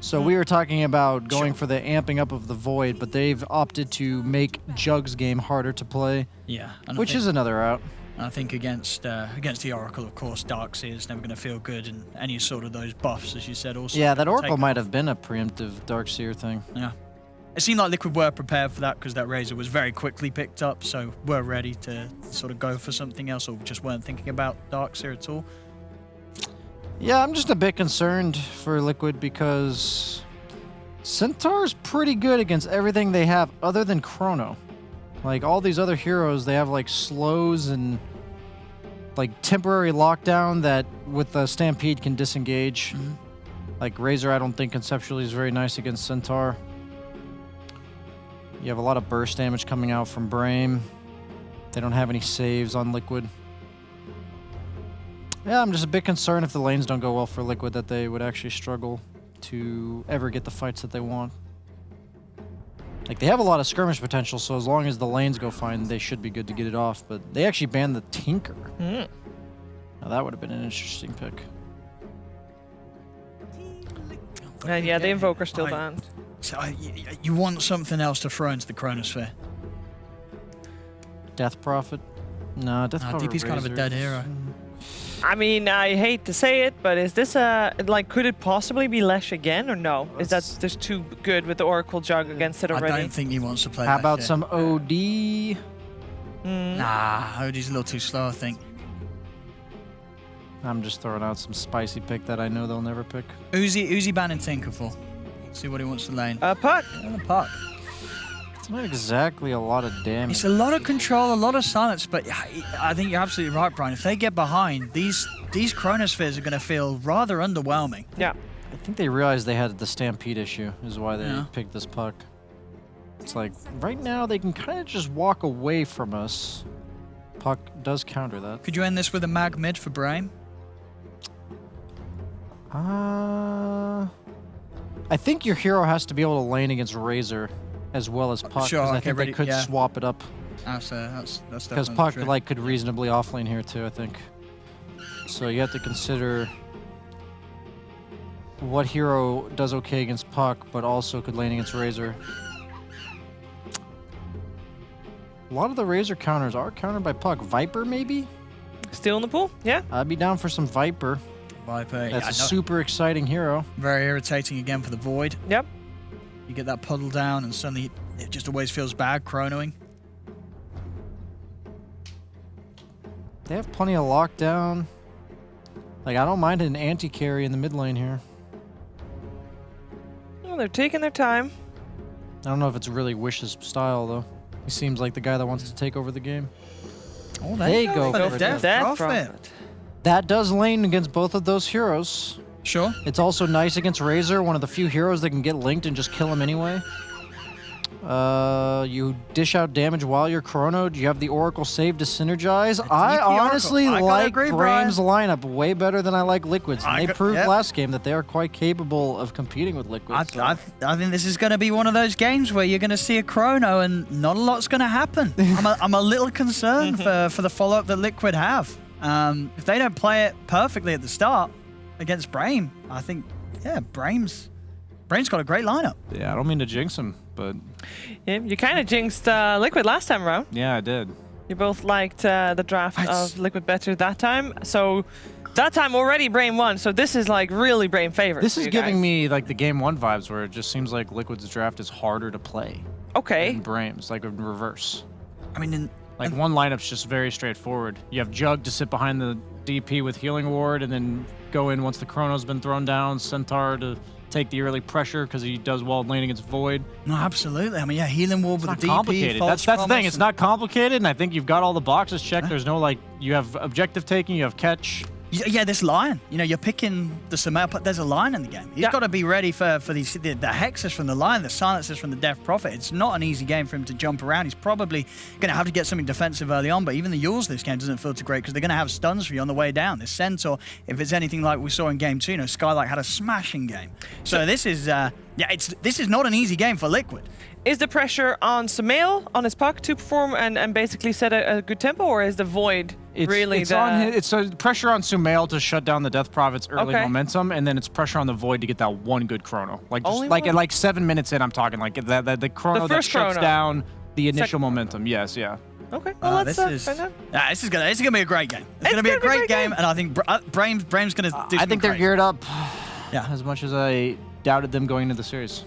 So we were talking about going for the amping up of the Void, but they've opted to make Jug's game harder to play. Yeah. Which is another route. I think against the Oracle, of course, Darkseer is never going to feel good, and any sort of those buffs, as you said, also. Yeah, that Oracle might have been a preemptive Darkseer thing. Yeah. It seemed like Liquid were prepared for that because that Razor was very quickly picked up, so we're ready to sort of go for something else, or just weren't thinking about Darkseer at all. Yeah, I'm just a bit concerned for Liquid because Centaur's pretty good against everything they have other than Chrono. Like, all these other heroes, they have, like, slows and, like, temporary lockdown that, with the Stampede, can disengage. Like, Razor, I don't think conceptually is very nice against Centaur. You have a lot of burst damage coming out from Brame. They don't have any saves on Liquid. Yeah, I'm just a bit concerned if the lanes don't go well for Liquid that they would actually struggle to ever get the fights that they want. Like, they have a lot of skirmish potential, so as long as the lanes go fine, they should be good to get it off. But they actually banned the Tinker. Now, that would have been an interesting pick. And yeah, the Invoker's still banned. So you want something else to throw into the Chronosphere? Death Prophet? No, Death Prophet. DP's kind of a dead hero. I mean, I hate to say it, but is this could it possibly be Lesh again, or no? Is that just too good with the Oracle Jug against it already? I don't think he wants to play How Lesh about yet. some OD? Nah, OD's a little too slow, I think. I'm just throwing out some spicy pick that I know they'll never pick. Uzi banning Tinker for. See what he wants to lane. Puck. Puck. It's not exactly a lot of damage. It's a lot of control, a lot of silence, but I think you're absolutely right, Brian. If they get behind, these Chronospheres are going to feel rather underwhelming. Yeah. I think they realized they had the Stampede issue, is why they picked this Puck. It's like, right now they can kind of just walk away from us. Puck does counter that. Could you end this with a Mag mid for Brame? I think your hero has to be able to lane against Razor as well as Puck. Sure, I think they could swap it up. That's because Puck could reasonably offlane here too, I think. So you have to consider what hero does okay against Puck, but also could lane against Razor. A lot of the Razor counters are countered by Puck. Viper, maybe? Still in the pool? Yeah. I'd be down for some Viper. Viper, That's a super exciting hero. Very irritating again for the Void. Yep. You get that puddle down and suddenly it just always feels bad chronoing. They have plenty of lockdown. Like, I don't mind an anti-carry in the mid lane here. Well, they're taking their time. I don't know if it's really Wish's style, though. He seems like the guy that wants to take over the game. Oh, there you go. For the Death Prophet. That does lane against both of those heroes. Sure. It's also nice against Razor, one of the few heroes that can get linked and just kill him anyway. You dish out damage while you're chronoed. You have the Oracle save to synergize. I honestly like Braim's lineup way better than I like Liquid's. And they proved last game that they are quite capable of competing with Liquid. I think this is going to be one of those games where you're going to see a chrono and not a lot's going to happen. I'm a little concerned for the follow-up that Liquid have. If they don't play it perfectly at the start against Braim, I think, yeah, Braim's got a great lineup. Yeah, I don't mean to jinx him, but... Yeah, you kind of jinxed Liquid last time around. Yeah, I did. You both liked the draft of Liquid better that time. So that time already Braim won. So this is like really Braim favorite. This is giving me like the game 1 vibes where it just seems like Liquid's draft is harder to play. Okay. Than Braim's, like in reverse. I mean, like one lineup's just very straightforward. You have Jug to sit behind the DP with Healing Ward and then go in once the Chrono's been thrown down. Centaur to take the early pressure because he does well lane against Void. No, absolutely. I mean, yeah, Healing Ward with the DP. Complicated. That's the thing. It's not complicated, and I think you've got all the boxes checked. There's no, like, you have objective taking, you have catch. Yeah, this line. You know, you're picking the Sumail, but there's a line in the game. He's got to be ready for the hexes from the line, the silences from the Death Prophet. It's not an easy game for him to jump around. He's probably going to have to get something defensive early on, but even the Yules this game doesn't feel too great because they're going to have stuns for you on the way down. This Centaur, if it's anything like we saw in game 2, you know, Skylight had a smashing game. So this is, this is not an easy game for Liquid. Is the pressure on Sumail, on his puck to perform and basically set a good tempo, or is the Void really it's pressure on Sumail to shut down the Death Prophet's early momentum, and then it's pressure on the Void to get that one good chrono. Like at like 7 minutes in, I'm talking like the chrono that shuts down the initial momentum. Yes, yeah. Okay. Well, this is gonna be a great game. It's gonna be a great game, and I think Braim's gonna do. I think they're geared up. Yeah, as much as I doubted them going into the series.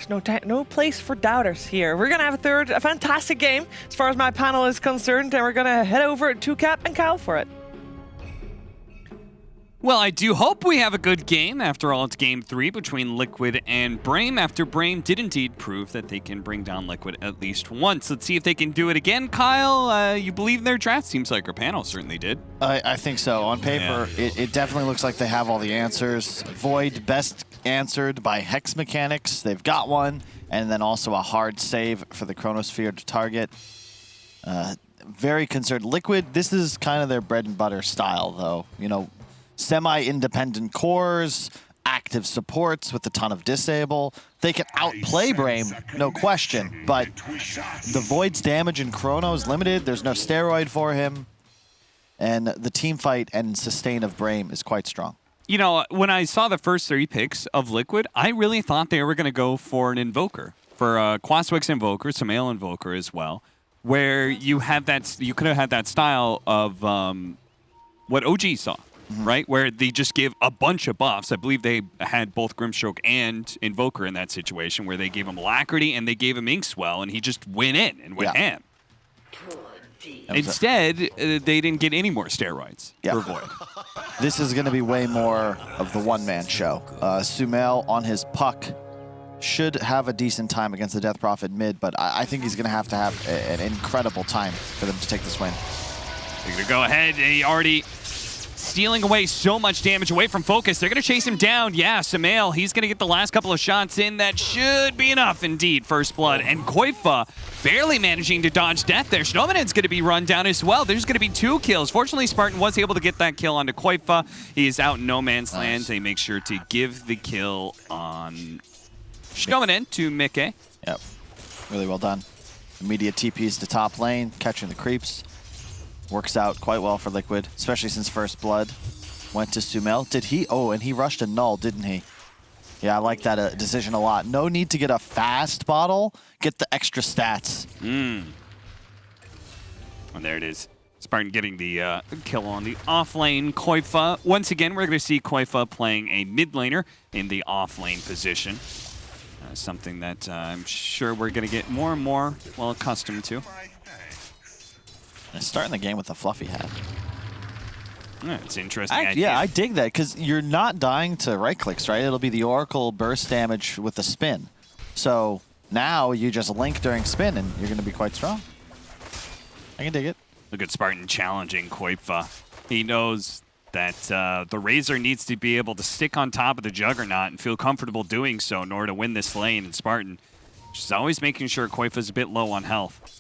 There's no place for doubters here. We're going to have a fantastic game as far as my panel is concerned, and we're going to head over to Cap and Kyle for it. Well, I do hope we have a good game. After all, it's game 3 between Liquid and Braim, after Braim did indeed prove that they can bring down Liquid at least once. Let's see if they can do it again. Kyle, you believe in their draft? Seems like our panel certainly did. I think so. On paper, it definitely looks like they have all the answers. Void best answered by Hex mechanics. They've got one. And then also a hard save for the Chronosphere to target. Very concerned. Liquid, this is kind of their bread and butter style, though. You know, semi-independent cores, active supports with a ton of disable. They can outplay Braim, no question, but the Void's damage in Chrono is limited. There's no steroid for him, and the team fight and sustain of Braim is quite strong. You know, when I saw the first 3 picks of Liquid, I really thought they were going to go for an Invoker, for Quaswix Invoker, Sumail Invoker as well, where you have that, you could have had that style of what OG saw. Right, where they just give a bunch of buffs. I believe they had both Grimstroke and Invoker in that situation, where they gave him Alacrity and they gave him Inkswell, and he just went in and went ham. Instead, they didn't get any more steroids for Void. This is going to be way more of the one-man show. Sumail on his puck should have a decent time against the Death Prophet mid, but I think he's going to have an incredible time for them to take this win. They're going to go ahead. He already stealing away so much damage away from Focus. They're going to chase him down. Yeah, Sumail, he's going to get the last couple of shots in. That should be enough, indeed. First blood. And Koifa barely managing to dodge death there. Snowman's going to be run down as well. There's going to be 2 kills. Fortunately, Spartan was able to get that kill onto Koifa. He is out in no man's land. They make sure to give the kill on Snowman to Mickey. Yep. Really well done. Immediate TPs to top lane, catching the creeps. Works out quite well for Liquid, especially since First Blood went to Sumail. Did he? Oh, and he rushed a null, didn't he? Yeah, I like that decision a lot. No need to get a fast bottle. Get the extra stats. And there it is. Spartan getting the kill on the off lane. Koifa. Once again, we're going to see Koifa playing a mid laner in the off lane position. Something that I'm sure we're going to get more and more well accustomed to. Starting the game with a fluffy hat. Yeah, it's interesting. Yeah, I dig that because you're not dying to right clicks, right? It'll be the Oracle burst damage with the spin. So now you just link during spin and you're going to be quite strong. I can dig it. Look at Spartan challenging Koifa. He knows that the Razor needs to be able to stick on top of the Juggernaut and feel comfortable doing so in order to win this lane. And Spartan just always making sure Koifa's a bit low on health.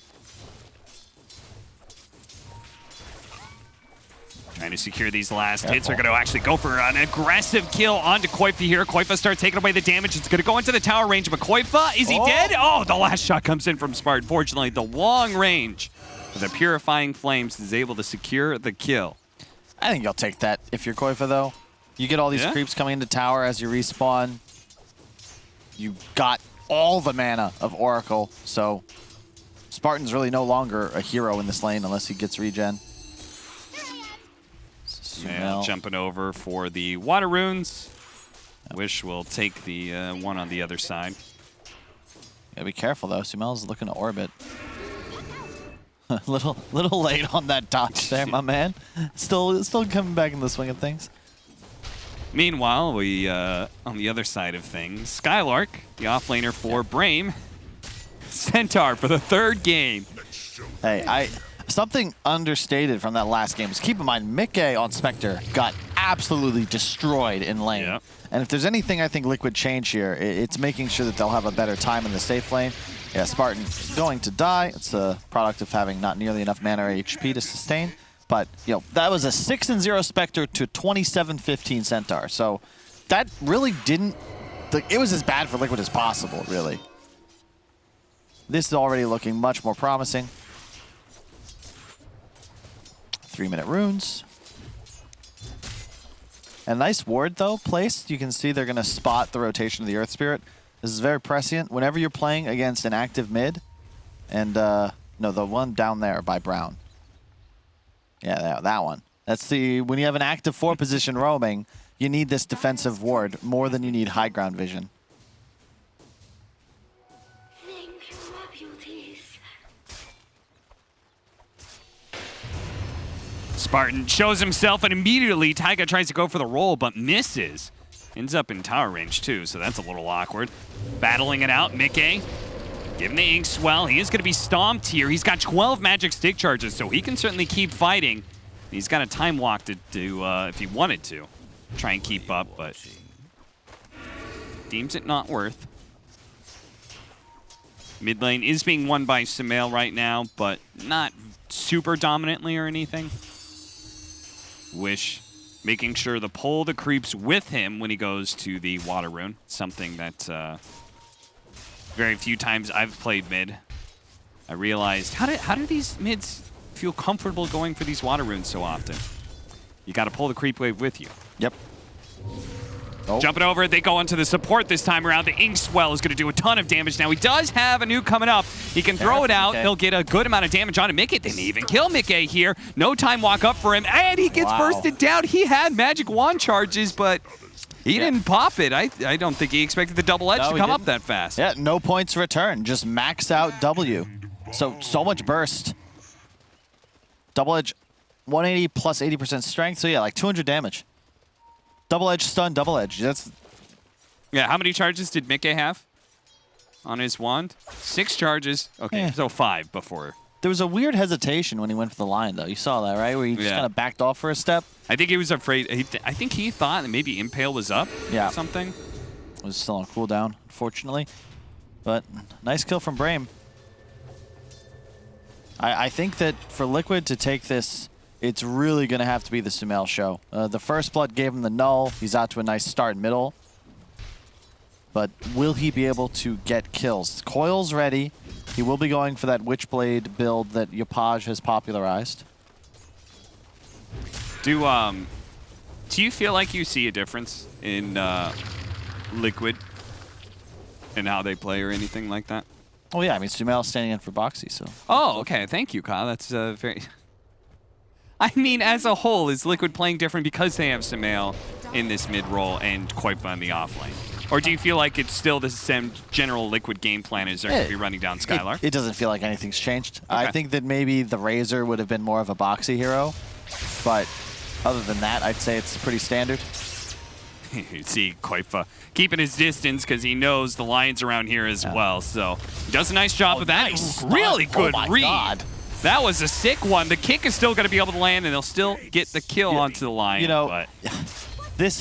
Trying to secure these last hits. They're going to actually go for an aggressive kill onto Koifa here. Koifa starts taking away the damage. It's going to go into the tower range, but Koifa, is he dead? Oh, the last shot comes in from Spartan. Fortunately, the long range of the Purifying Flames is able to secure the kill. I think you'll take that if you're Koifa, though. You get all these creeps coming into tower as you respawn. You got all the mana of Oracle, so Spartan's really no longer a hero in this lane unless he gets regen. Yeah, jumping over for the water runes. Wish will take the one on the other side. Gotta be careful though. Sumel's looking to orbit. little late on that dodge there, my man. Still coming back in the swing of things. Meanwhile, we on the other side of things, Skylark, the offlaner for Brame, Centaur for the third game. Hey, something understated from that last game is keep in mind, Mickey on Spectre got absolutely destroyed in lane. Yep. And if there's anything I think Liquid change here, it's making sure that they'll have a better time in the safe lane. Yeah, Spartan going to die. It's a product of having not nearly enough mana or HP to sustain. But, you know, that was a 6-0 Spectre to 27-15 Centaur. So that really didn't... it was as bad for Liquid as possible, really. This is already looking much more promising. 3-minute runes. A nice ward, though, placed. You can see they're going to spot the rotation of the Earth Spirit. This is very prescient. Whenever you're playing against an active mid, and, no, the one down there by Brown. Yeah, that one. That's when you have an active 4 position roaming, you need this defensive ward more than you need high ground vision. Spartan shows himself, and immediately Taiga tries to go for the roll, but misses. Ends up in tower range, too, so that's a little awkward. Battling it out, Mickey. Giving the ink swell. He is going to be stomped here. He's got 12 magic stick charges, so he can certainly keep fighting. He's got a time walk to if he wanted to, try and keep up, but deems it not worth. Mid lane is being won by Sumail right now, but not super dominantly or anything. Wish making sure to pull the creeps with him when he goes to the water rune. Something that very few times I've played mid. I realized, how do these mids feel comfortable going for these water runes so often? You got to pull the creep wave with you. Yep. Oh. Jumping over, they go into the support this time around. The ink swell is going to do a ton of damage. Now he does have a nuke coming up. He can throw it out. He'll get a good amount of damage on it. Mickey, they may even kill Mickey here. No time walk up for him, and he gets bursted down. He had magic wand charges, but he didn't pop it. I don't think he expected the double edge to come up that fast. Yeah, no points return. Just max out W. So much burst. Double edge, 180 plus 80% strength. So yeah, like 200 damage. Double edge stun, double edge. Yeah, how many charges did Mickey have on his wand? 6 charges. Okay, so 5 before. There was a weird hesitation when he went for the line, though. You saw that, right? Where he just kind of backed off for a step. I think he was afraid. I think he thought that maybe Impale was up or something. It was still on cooldown, unfortunately. But nice kill from Brame. I think that for Liquid to take this, it's really going to have to be the Sumail show. The first blood gave him the null. He's out to a nice start middle. But will he be able to get kills? Coil's ready. He will be going for that Witchblade build that Yopaj has popularized. Do you feel like you see a difference in Liquid and how they play or anything like that? Oh yeah, I mean Sumail's standing in for Boxy, so. Oh, okay. Thank you, Kyle. That's very. I mean, as a whole, is Liquid playing different because they have Sumail in this mid role and Koifa in the off lane? Or do you feel like it's still the same general Liquid game plan as they're going to be running down Skylark? It doesn't feel like anything's changed. Okay. I think that maybe the Razor would have been more of a Boxy hero, but Other than that, I'd say it's pretty standard. You see Koifa keeping his distance because he knows the Lions around here as well. So he does a nice job of that. Nice. Really good my read. God. That was a sick one. The kick is still going to be able to land, and they'll still get the kill onto the Lion. You know, but this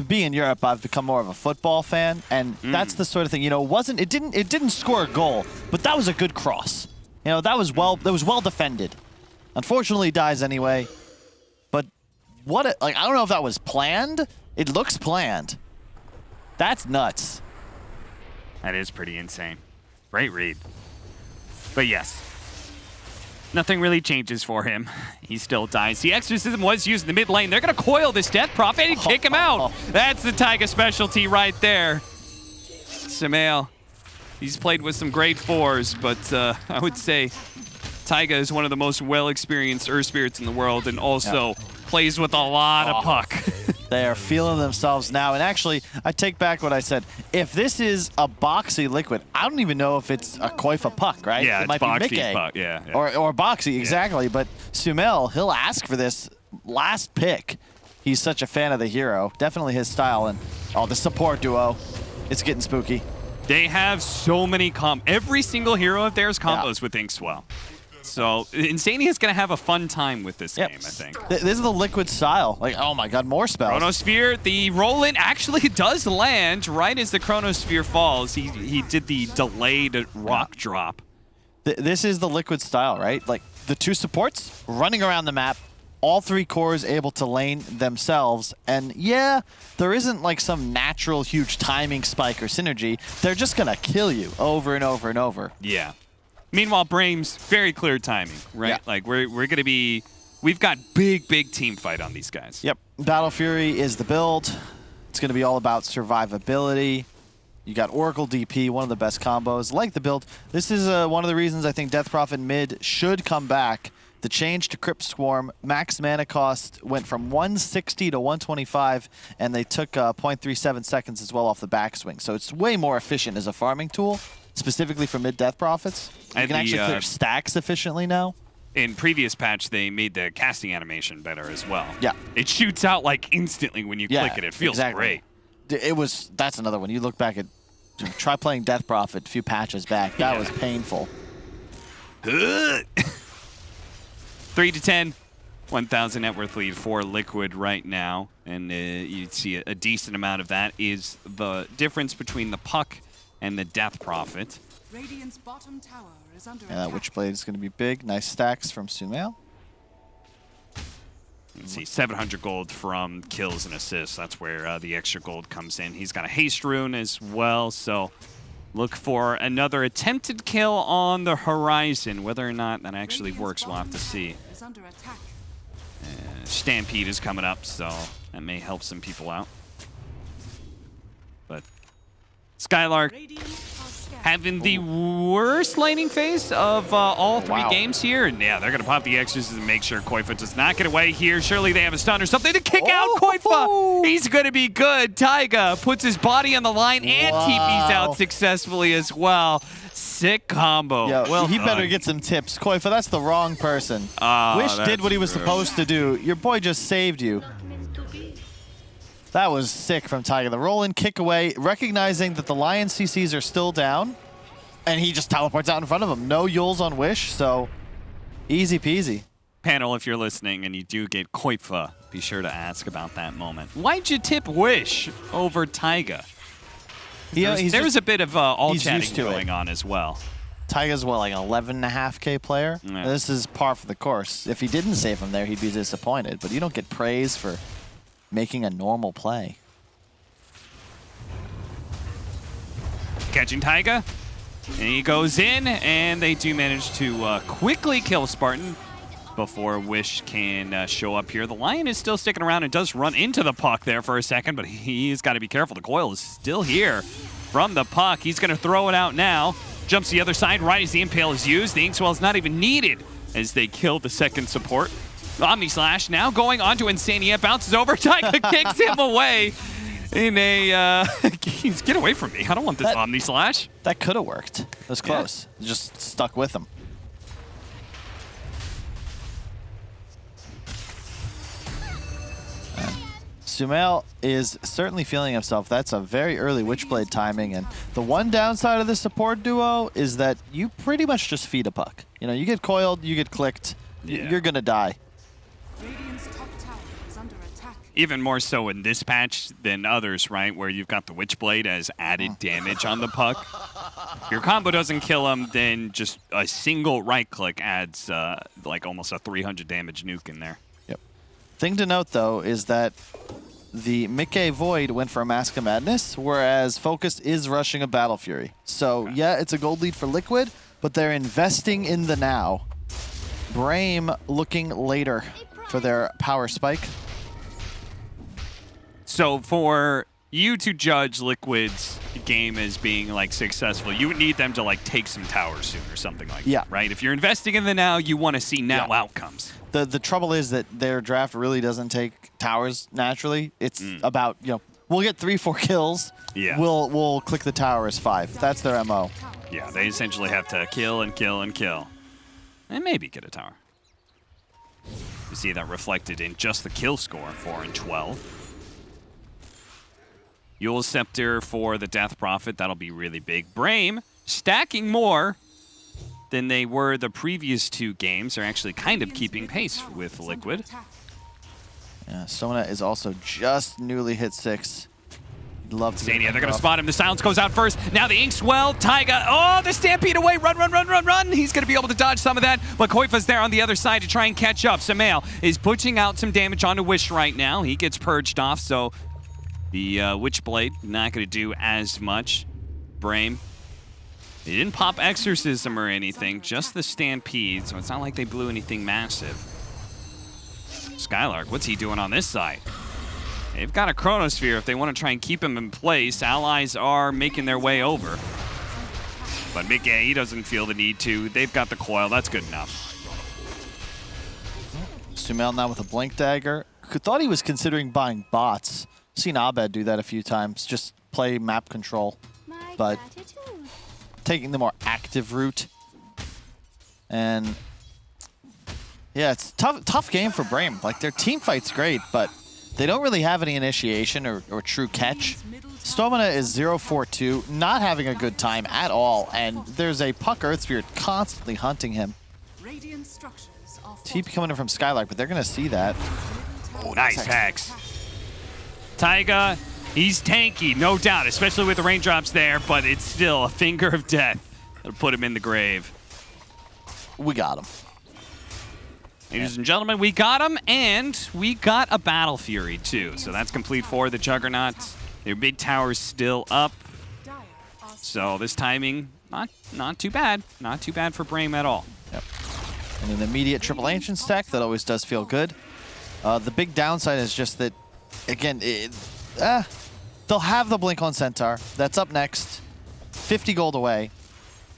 being in Europe, I've become more of a football fan, and that's the sort of thing. You know, it didn't score a goal, but that was a good cross. You know, that was well defended. Unfortunately, he dies anyway. But I don't know if that was planned. It looks planned. That's nuts. that is pretty insane. Great read. But yes, nothing really changes for him. He still dies. The Exorcism was used in the mid lane. They're going to coil this Death Prophet and kick him out. That's the Taiga specialty right there. Sumail, he's played with some great 4s, but I would say Taiga is one of the most well-experienced Earth Spirits in the world, and also plays with a lot of puck. They are feeling themselves now. And actually, I take back what I said. If this is a boxy Liquid, I don't even know if it's a Koifa puck, right? Yeah, it might boxy be Mickey. puck, yeah. Or boxy, exactly. But Sumail, he'll ask for this last pick. He's such a fan of the hero. Definitely his style. And the support duo, it's getting spooky. They have so many every single hero of theirs combos with Inkswell. So Insania is going to have a fun time with this game, I think. This is the Liquid style. Like, oh my God, more spells. Chronosphere, the roll-in actually does land right as the Chronosphere falls. He did the delayed rock drop. This is the Liquid style, right? Like, the 2 supports running around the map, all 3 cores able to lane themselves, and yeah, there isn't like some natural huge timing spike or synergy. They're just going to kill you over and over and over. Yeah. Meanwhile, Brames, very clear timing, right? Yeah. Like, we're going to be... We've got big team fight on these guys. Yep. Battle Fury is the build. It's going to be all about survivability. You got Oracle DP, one of the best combos. Like the build. This is one of the reasons I think Death Prophet mid should come back. The change to Crypt Swarm, max mana cost went from 160 to 125, and they took 0.37 seconds as well off the backswing. So it's way more efficient as a farming tool, specifically for mid Death Prophets. You can actually clear stacks efficiently now. In previous patch, they made the casting animation better as well. Yeah. It shoots out like instantly when you click it. It feels great. That's another one. You look back at, try playing Death Prophet a few patches back. That was painful. 3 to 10, 1,000 net worth lead for Liquid right now. And you'd see a decent amount of that is the difference between the puck and the Death Prophet. Radiant's bottom tower is under Yeah, that Witchblade is going to be big. Nice stacks from Sumail. Let's see, 700 gold from kills and assists. That's where the extra gold comes in. He's got a haste rune as well, so look for another attempted kill on the horizon. Whether or not that actually works, we'll have to see. Stampede is coming up, so that may help some people out. But Skylark having the worst laning phase of all 3 games here. And yeah, they're going to pop the Exorcism and make sure Koifa does not get away here. Surely they have a stun or something to kick out Koifa. He's going to be good. Taiga puts his body on the line and TP's out successfully as well. Sick combo. Yo, he better get some tips. Koifa, that's the wrong person. Wish did what he was supposed to do. Your boy just saved you. That was sick from Taiga. The roll-in kick away, recognizing that the Lion CCs are still down, and he just teleports out in front of him. No Yules on Wish, so easy peasy. Panel, if you're listening and you do get Koifa, be sure to ask about that moment. Why'd you tip Wish over Taiga? There's a bit of all chatting going on as well. Taiga's, what, like an 11.5K player? Yeah. This is par for the course. If he didn't save him there, he'd be disappointed, but you don't get praise for making a normal play. Catching Taiga, and he goes in, and they do manage to quickly kill Spartan before Wish can show up here. The Lion is still sticking around and does run into the puck there for a second, but he's got to be careful. The coil is still here from the puck. He's going to throw it out now. Jumps to the other side right as the Impale is used. The Inkswell is not even needed as they kill the second support. Omni Slash now going on to Insania, bounces over, Taiga kicks him away in a, get away from me. I don't want this Omni Slash. That could have worked. It was close. Just stuck with him. Sumail is certainly feeling himself. That's a very early Witchblade timing, and the one downside of the support duo is that you pretty much just feed a puck. You know, you get coiled, you get clicked, you're gonna die. Even more so in this patch than others, right? Where you've got the Witchblade as added damage on the puck. If your combo doesn't kill him, then just a single right click adds like almost a 300 damage nuke in there. Yep. Thing to note though is that the Mickey Void went for a Mask of Madness, whereas Focus is rushing a Battle Fury. So yeah, it's a gold lead for Liquid, but they're investing in the now. Brame looking later for their power spike. So for you to judge Liquid's game as being like successful, you would need them to like take some towers soon or something like that, right? If you're investing in the now, you want to see now outcomes. The trouble is that their draft really doesn't take towers naturally. It's about, you know, we'll get 3-4 kills. Yeah. We'll click the tower as 5. That's their MO. Yeah, they essentially have to kill and kill and kill. And maybe get a tower. You see that reflected in just the kill score, 4 and 12. Yule's Scepter for the Death Prophet, that'll be really big. Brame stacking more than they were the previous 2 games. They're actually kind of keeping pace with Liquid. Yeah, Sona is also just newly hit 6. Love to Zania, they're going to spot him. The silence goes out first. Now the Inkswell, Taiga. Oh, the Stampede away. Run, run, run, run, run. He's going to be able to dodge some of that, but Koifa's there on the other side to try and catch up. Sumail is pushing out some damage onto Wish right now. He gets purged off, so the Witchblade not going to do as much. Brame, he didn't pop Exorcism or anything, just the Stampede, so it's not like they blew anything massive. Skylark, what's he doing on this side? They've got a Chronosphere if they want to try and keep him in place. Allies are making their way over. But Mickey, he doesn't feel the need to. They've got the coil. That's good enough. Sumail now with a Blink Dagger. Thought he was considering buying bots. Seen Abed do that a few times. Just play map control. But taking the more active route. And yeah, it's tough game for Brame. Like, their team fight's great, but they don't really have any initiation or true catch. Stomina is 0-4-2, not having a good time at all, and there's a Puck Earth Spirit constantly hunting him. TP coming in from Skylark, but they're going to see that. Oh, nice hacks. Taiga, he's tanky, no doubt, especially with the raindrops there, but it's still a finger of death. It'll put him in the grave. We got him. Ladies and gentlemen, we got him, and we got a Battle Fury, too. So that's complete for the Juggernaut. Their big tower's still up. So this timing, not too bad. Not too bad for Brame at all. Yep. And an immediate Triple Ancient stack, that always does feel good. The big downside is just that, again, they'll have the Blink on Centaur. That's up next. 50 gold away.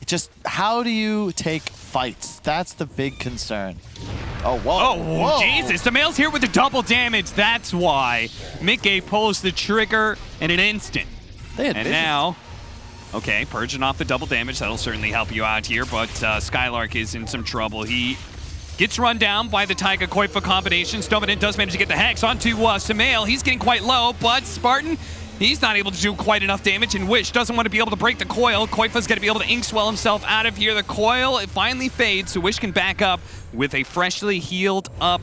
It just, how do you take fights? That's the big concern. Oh, whoa. Oh, whoa. Jesus. The male's here with the double damage. That's why Mickey pulls the trigger in an instant. And now, okay, purging off the double damage. That'll certainly help you out here, but Skylark is in some trouble. He gets run down by the Taiga Koifa combination. Stomanin does manage to get the hex onto Sumail. He's getting quite low, but Spartan, he's not able to do quite enough damage, and Wish doesn't want to be able to break the coil. Koifa's going to be able to Inkswell himself out of here. The coil, it finally fades, so Wish can back up with a freshly healed up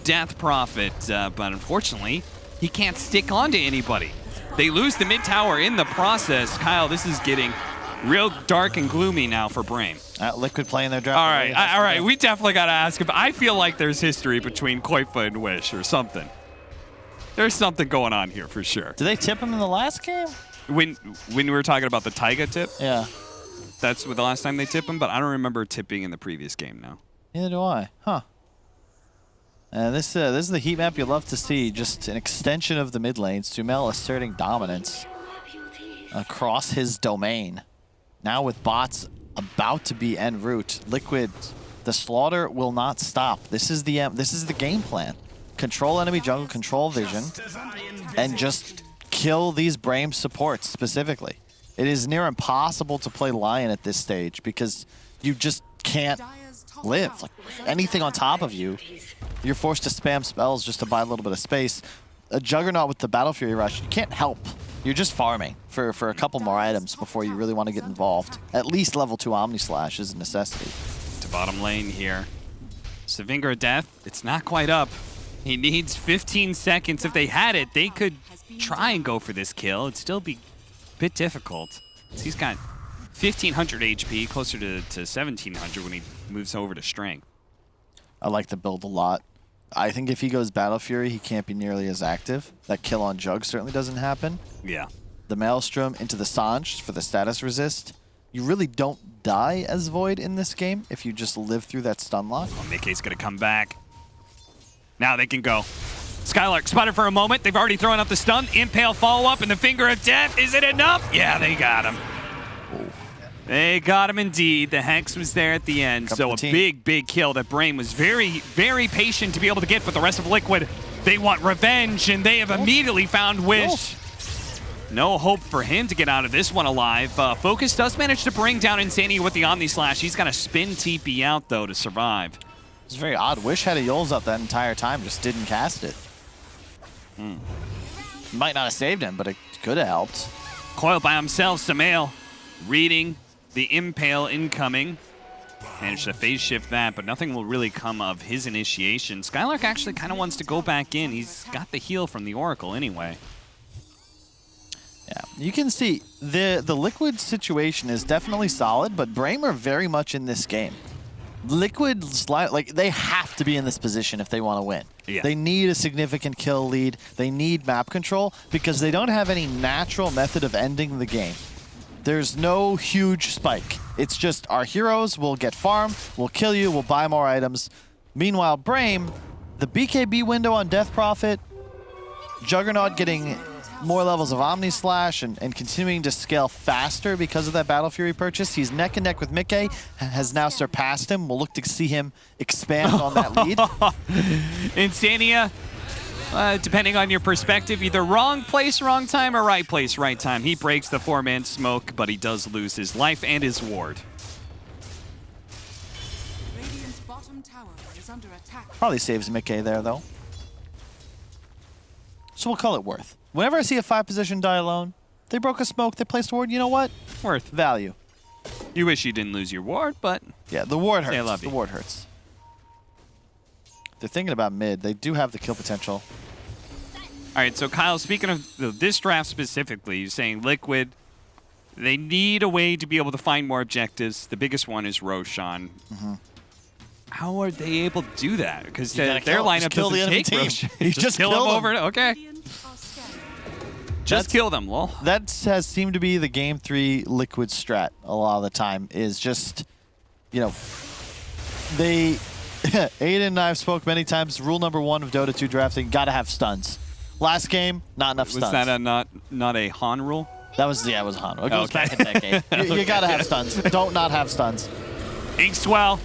Death Prophet. But unfortunately, he can't stick onto anybody. They lose the mid tower in the process. Kyle, this is getting real dark and gloomy now for Brame. Liquid playing their draft. All right, we definitely got to ask him. I feel like there's history between Koifa and Wish or something. There's something going on here for sure. Did they tip him in the last game? When we were talking about the Taiga tip? Yeah. That's the last time they tipped him, but I don't remember tipping in the previous game now. Neither do I. Huh. And this is the heat map you love to see. Just an extension of the mid lane. Sumail asserting dominance across his domain. Now with bots about to be en route, Liquid, the slaughter will not stop. This is the game plan. Control enemy jungle, control vision, and just kill these Brame supports specifically. It is near impossible to play Lion at this stage because you just can't live. Like, anything on top of you, you're forced to spam spells just to buy a little bit of space. a Juggernaut with the Battle Fury Rush, you can't help. You're just farming for a couple more items before you really want to get involved. At least level 2 Omni Slash is a necessity. To bottom lane here. It's the Finger of Death. It's not quite up. He needs 15 seconds. If they had it, they could try and go for this kill. It'd still be a bit difficult. He's got 1,500 HP, closer to 1,700 when he moves over to Strength. I like the build a lot. I think if he goes Battle Fury, he can't be nearly as active. That kill on Jug certainly doesn't happen. Yeah. The Maelstrom into the Sange for the status resist. You really don't die as Void in this game if you just live through that stun lock. Oh, Mickey's going to come back. Now they can go. Skylark spotted for a moment. They've already thrown up the stun. Impale follow-up and the Finger of Death. Is it enough? Yeah, they got him. Ooh. They got him indeed. The Hex was there at the end. So a big kill that Brain was very, very patient to be able to get, but the rest of Liquid, they want revenge, and they have immediately found Wish. No hope for him to get out of this one alive. Focus does manage to bring down Insania with the Omni Slash. He's got to spin TP out, though, to survive. It's very odd. Wish had a Yols up that entire time, just didn't cast it. Might not have saved him, but it could have helped. Coil by himself, Samael reading the Impale incoming. Managed to phase shift that, but nothing will really come of his initiation. Skylark actually kind of wants to go back in. He's got the heal from the Oracle anyway. Yeah, you can see the Liquid situation is definitely solid, but Brame are very much in this game. Liquid, like, they have to be in this position if they want to win. Yeah. They need a significant kill lead. They need map control because they don't have any natural method of ending the game. There's no huge spike. It's just our heroes will get farm, we'll kill you, we'll buy more items. Meanwhile, Brame, the BKB window on Death Prophet, Juggernaut getting more levels of Omni Slash and continuing to scale faster because of that Battle Fury purchase. He's neck and neck with Mickey, has now surpassed him. We'll look to see him expand on that lead. Insania, depending on your perspective, either wrong place, wrong time, or right place, right time. He breaks the 4-man smoke, but he does lose his life and his ward. Radiant's bottom tower is under attack. Probably saves Mickey there, though. So we'll call it worth. Whenever I see a 5-position die alone, they broke a smoke, they placed a ward, you know what? Worth. Value. You wish you didn't lose your ward, but... Yeah, the ward hurts. I love you. The ward hurts. They're thinking about mid. They do have the kill potential. All right, so Kyle, speaking of this draft specifically, you're saying Liquid, they need a way to be able to find more objectives. The biggest one is Roshan. How are they able to do that? Because their lineup doesn't take Roshan. Just kill him over. Okay. Just kill them, lol. That has seemed to be the Game 3 Liquid strat a lot of the time, is just, you know, they... Aiden and I have spoke many times, rule number 1 of Dota 2 drafting, gotta have stuns. Last game, not enough stuns. Was that not a Han rule? That was, yeah, it was a Han rule. It goes back a decade. You gotta have stuns. Don't not have stuns. Inkswell.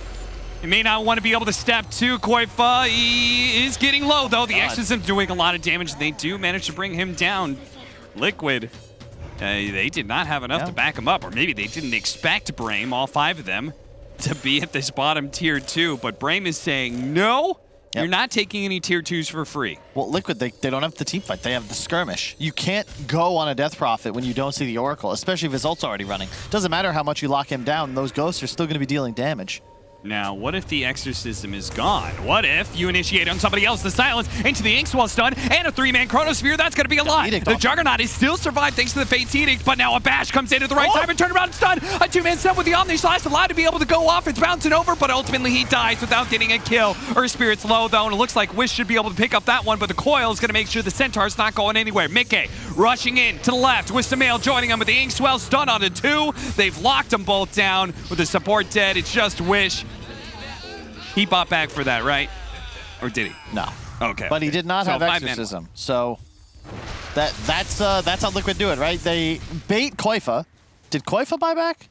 He may not want to be able to step to Koifa. He is getting low, though. The X's are doing a lot of damage. They do manage to bring him down. Liquid, they did not have enough to back him up, or maybe they didn't expect Brame, all 5 of them, to be at this bottom tier 2. But Brame is saying, no, you're not taking any tier 2s for free. Well, Liquid, they don't have the team fight. They have the skirmish. You can't go on a Death Prophet when you don't see the Oracle, especially if his ult's already running. Doesn't matter how much you lock him down, those ghosts are still going to be dealing damage. Now, what if the Exorcism is gone? What if you initiate on somebody else the silence into the Inkswell stun and a 3-man Chronosphere? That's going to be a lot. The Juggernaut is still survived thanks to the Fate's Edict, but now a Bash comes in at the right time and turn around and stun. A 2-man stun with the Omni Slash allowed to be able to go off. It's bouncing over, but ultimately he dies without getting a kill. Her Spirit's low, though, and it looks like Wish should be able to pick up that one, but the Coil is going to make sure the Centaur's not going anywhere. Mickey rushing in to the left with Samael joining him with the Inkswell stun onto 2. They've locked them both down with the support dead. It's just Wish. He bought back for that, right? Or did he? No. Okay. But he did not have Exorcism. So that's how Liquid do it, right? They bait Koifa. Did Koifa buy back?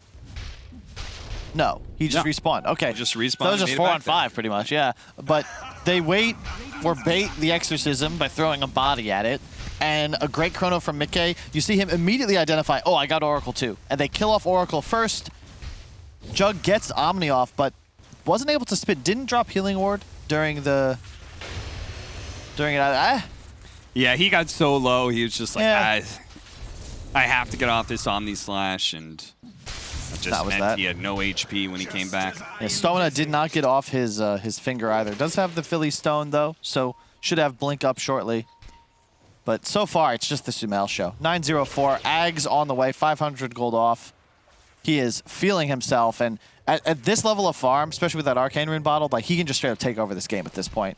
No. He just respawned. Okay. Just respawned. That was just 4 on 5 pretty much, yeah. But they wait or bait the Exorcism by throwing a body at it. And a great chrono from Mickey. You see him immediately identify, oh, I got Oracle too. And they kill off Oracle first. Jug gets Omni off, but wasn't able to spit, didn't drop Healing Ward during it. Yeah, he got so low. He was just like, Yeah. I have to get off this Omni Slash, and it just meant he had no HP when he came back. Yeah, Stomina did not get off his finger either. Does have the Philly Stone, though, so should have Blink up shortly. But so far, it's just the Sumail show. 904, Ags on the way, 500 gold off. He is feeling himself, and at this level of farm, especially with that Arcane Rune bottle, like, he can just straight up take over this game at this point.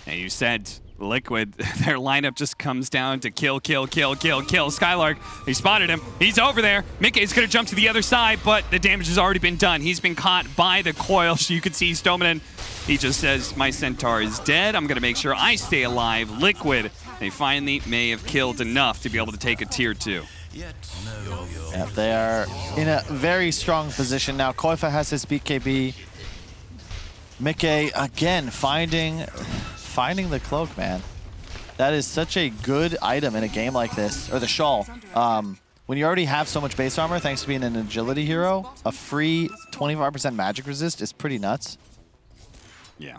And you said Liquid, their lineup just comes down to kill, kill, kill, kill, kill. Skylark, they spotted him. He's over there. Mickey's going to jump to the other side, but the damage has already been done. He's been caught by the coil. So you can see Stoneman. He just says, my Centaur is dead. I'm going to make sure I stay alive. Liquid, they finally may have killed enough to be able to take a tier 2. Yeah, they are in a very strong position now. Koifa has his BKB. Mickey, again, finding the cloak, man. That is such a good item in a game like this. Or the shawl. When you already have so much base armor, thanks to being an agility hero, a free 25% magic resist is pretty nuts. Yeah.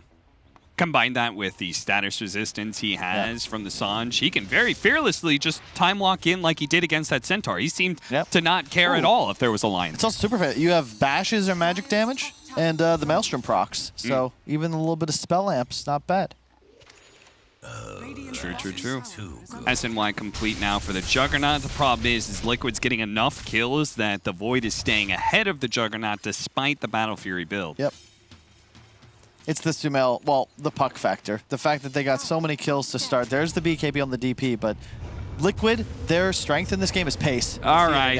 Combine that with the status resistance he has from the Sange, he can very fearlessly just time lock in like he did against that Centaur. He seemed to not care at all if there was a line. It's also super fit. You have bashes or magic damage, and the Maelstrom procs. So even a little bit of spell amp's not bad. True, true, true. SNY complete now for the Juggernaut. The problem is Liquid's getting enough kills that the Void is staying ahead of the Juggernaut despite the Battle Fury build. Yep. It's the Sumail, well, the puck factor. The fact that they got so many kills to start. There's the BKB on the DP, but Liquid, their strength in this game is pace. All right.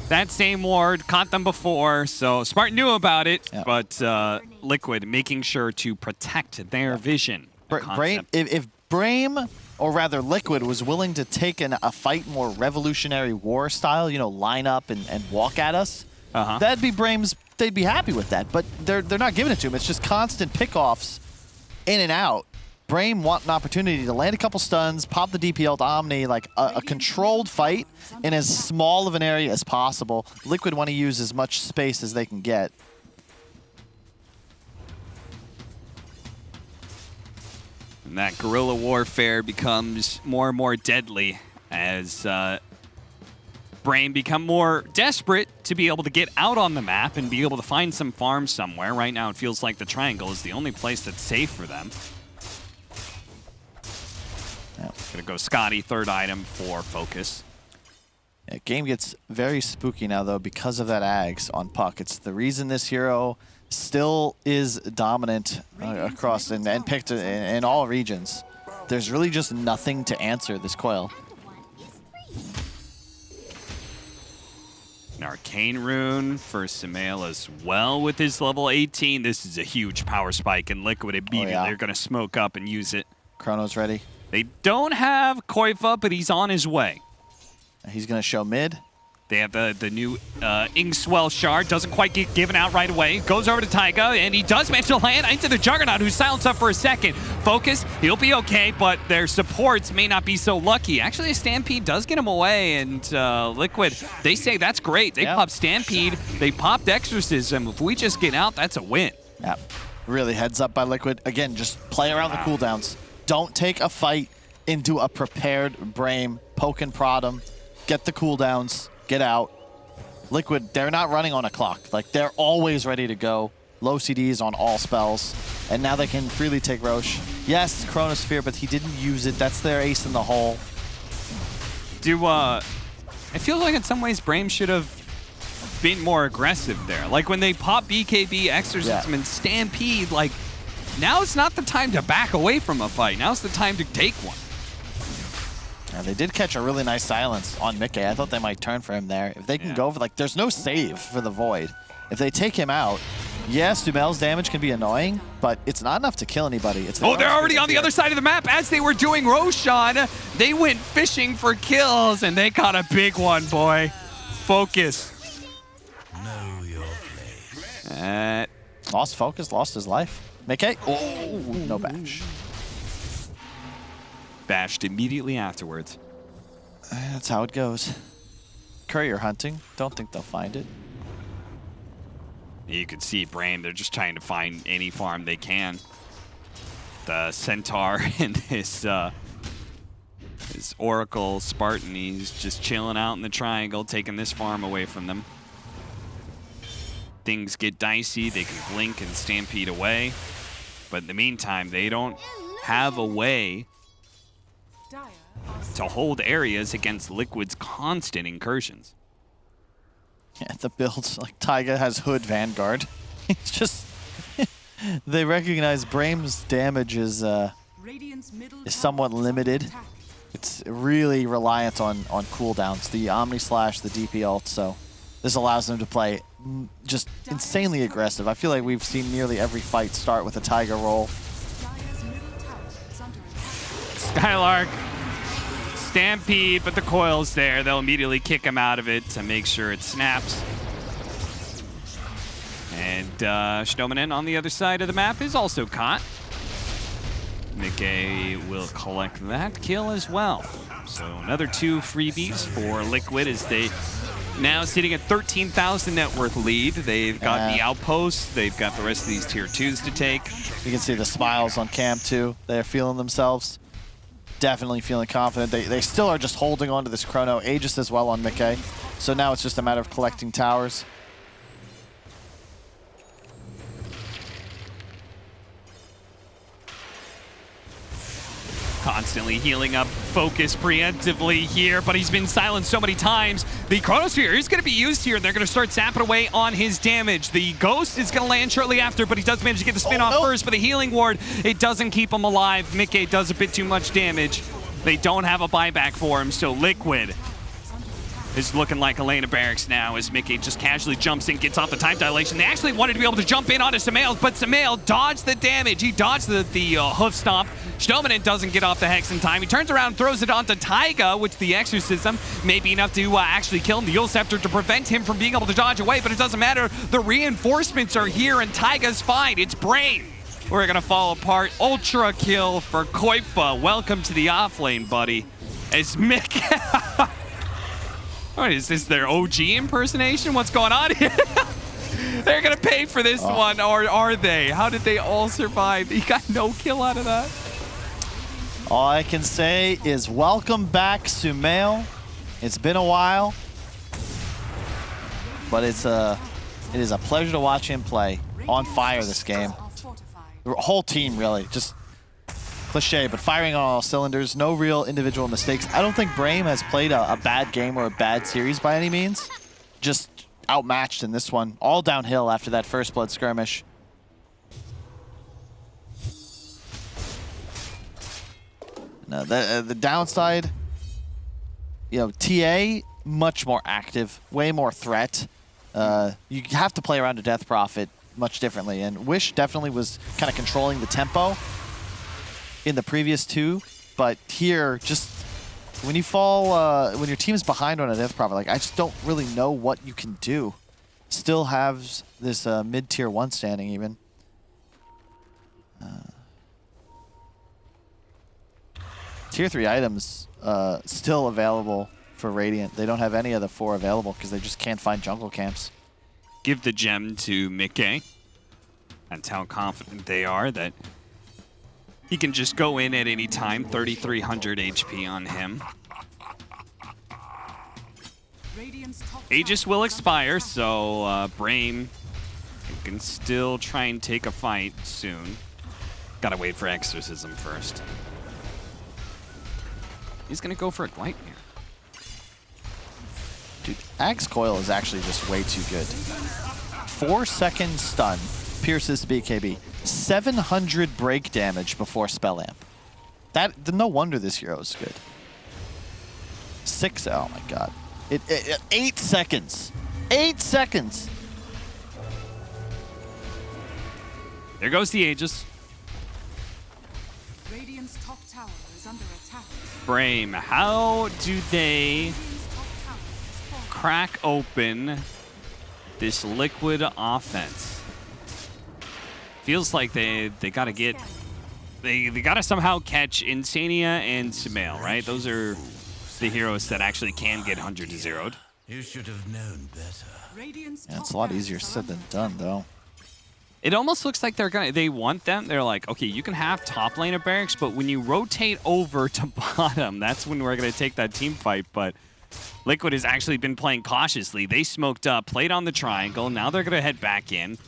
That same ward caught them before, so Smart knew about it, but Liquid making sure to protect their vision. If Brame, or rather Liquid, was willing to take a fight more revolutionary war style, you know, line up and walk at us, that'd be Brame's. They'd be happy with that, but they're not giving it to him. It's just constant pickoffs in and out. Brame want an opportunity to land a couple stuns, pop the DPL to Omni, like a controlled fight in as small of an area as possible. Liquid want to use as much space as they can get. And that guerrilla warfare becomes more and more deadly as Brain become more desperate to be able to get out on the map and be able to find some farms somewhere. Right now it feels like the triangle is the only place that's safe for them. Gonna go Scotty, third item for focus. Yeah, game gets very spooky now though because of that Ags on Puck. It's the reason this hero still is dominant across and picked in all regions. There's really just nothing to answer this coil. An Arcane Rune for Sumail as well with his level 18. This is a huge power spike, and Liquid immediately are going to smoke up and use it. Chrono's ready. They don't have Koifa, but he's on his way. He's going to show mid. They have the new Inkswell Shard. Doesn't quite get given out right away. Goes over to Taiga, and he does manage to land into the Juggernaut, who's silenced up for a second. Focus, he'll be okay, but their supports may not be so lucky. Actually, Stampede does get him away, and Liquid, they say that's great. They pop Stampede, they popped Exorcism. If we just get out, that's a win. Yeah, really heads up by Liquid. Again, just play around the cooldowns. Don't take a fight into a prepared Brame. Poke and prod him. Get the cooldowns. Get out. Liquid, they're not running on a clock. Like, they're always ready to go. Low CDs on all spells. And now they can freely take Roche. Yes, Chronosphere, but he didn't use it. That's their ace in the hole. I feel like in some ways Brame should have been more aggressive there. Like when they pop BKB, Exorcism, and Stampede, like, now it's not the time to back away from a fight. Now's the time to take one. Yeah, they did catch a really nice silence on Mickey. I thought they might turn for him there. If they can go for, like, there's no save for the Void. If they take him out, yes, Sumail's damage can be annoying, but it's not enough to kill anybody. It's they're already on the other side of the map. As they were doing Roshan, they went fishing for kills, and they caught a big one, boy. Focus. Know your place. Lost focus, lost his life. Mickey, oh, no bash. Bashed immediately afterwards. That's how it goes. Courier hunting. Don't think they'll find it. You can see Brame, they're just trying to find any farm they can. The Centaur in this as Oracle Spartan. He's just chilling out in the triangle, taking this farm away from them. Things get dicey, they can blink and stampede away. But in the meantime, they don't have a way to hold areas against Liquid's constant incursions. Yeah, the builds, like Taiga has Hood Vanguard. It's just, they recognize Braim's damage is somewhat limited. It's really reliant on cooldowns, the Omni Slash, the DP ult, so this allows them to play just insanely aggressive. I feel like we've seen nearly every fight start with a Taiga roll. Skylark, Stampede, but the coil's there. They'll immediately kick him out of it to make sure it snaps. And Shdomanen on the other side of the map is also caught. Mickey will collect that kill as well. So another 2 freebies for Liquid as they now sitting at 13,000 net worth lead. They've got the outposts. They've got the rest of these tier 2s to take. You can see the smiles on Cam too. They're feeling themselves. Definitely feeling confident. They still are just holding on to this chrono. Aegis as well on Mickey. So now it's just a matter of collecting towers. Constantly healing up Focus preemptively here, but he's been silenced so many times. The Chronosphere is going to be used here. They're going to start zapping away on his damage. The Ghost is going to land shortly after, but he does manage to get the spin off first, but the Healing Ward, it doesn't keep him alive. Mickey does a bit too much damage. They don't have a buyback for him, so Liquid is looking like Elena Barracks now as Mickey just casually jumps in, gets off the time dilation. They actually wanted to be able to jump in onto Samael, but Samael dodged the damage. He dodged the hoof stomp. Shdomanen doesn't get off the Hex in time. He turns around, throws it onto Taiga, which the Exorcism may be enough to actually kill him. The Yule Scepter to prevent him from being able to dodge away, but it doesn't matter. The reinforcements are here, and Taiga's fine. It's Braim. We're gonna fall apart. Ultra kill for Koifa. Welcome to the offlane, buddy. As Mick... What is this, their OG impersonation? What's going on here? They're gonna pay for this one, or are they? How did they all survive? He got no kill out of that. All I can say is welcome back, Sumail. It's been a while, but it is a pleasure to watch him play. On fire this game. The whole team really, just cliche, but firing on all cylinders. No real individual mistakes. I don't think Braim has played a bad game or a bad series by any means. Just outmatched in this one. All downhill after that first blood skirmish. Now, the downside, you know, TA, much more active, way more threat. You have to play around a Death Prophet much differently, and Wish definitely was kind of controlling the tempo in the previous 2, but here, just when you fall, when your team's behind on a Death Prophet, like, I just don't really know what you can do. Still have this mid-tier 1 standing even. Tier 3 items still available for Radiant. They don't have any of the 4 available because they just can't find jungle camps. Give the gem to Mickey. That's how confident they are that he can just go in at any time. 3,300 HP on him. Aegis will expire, so Braim can still try and take a fight soon. Gotta wait for Exorcism first. He's gonna go for a Gleipnir. Dude, Axe Coil is actually just way too good. 4-second stun, pierces BKB. 700 break damage before Spell Amp. No wonder this hero is good. 6, oh my god. 8 seconds. 8 seconds. There goes the Aegis. Radiant's top tower is under attack. Braim, how do they crack open this Liquid offense? Feels like they gotta get, they gotta somehow catch Insania and Sumail, right? Those are the heroes that actually can get 100 to 0'd. You should have known better. Yeah, it's a lot easier said than done, though. It almost looks like they want them. They're like, okay, you can have top lane of barracks, but when you rotate over to bottom, that's when we're going to take that team fight. But Liquid has actually been playing cautiously. They smoked up, played on the triangle. Now they're going to head back in.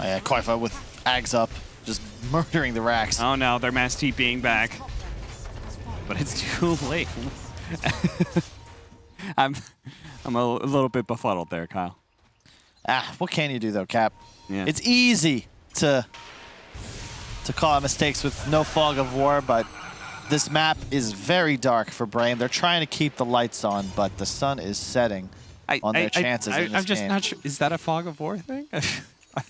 Oh, yeah, Koifa with Ags up, just murdering the racks. Oh no, they're mass TPing back. But it's too late. I'm a little bit befuddled there, Kyle. What can you do though, Cap? Yeah. It's easy to call out mistakes with no fog of war, but this map is very dark for Brame. They're trying to keep the lights on, but the sun is setting on their chances in this I'm just game. not sure. Is that a fog of war thing?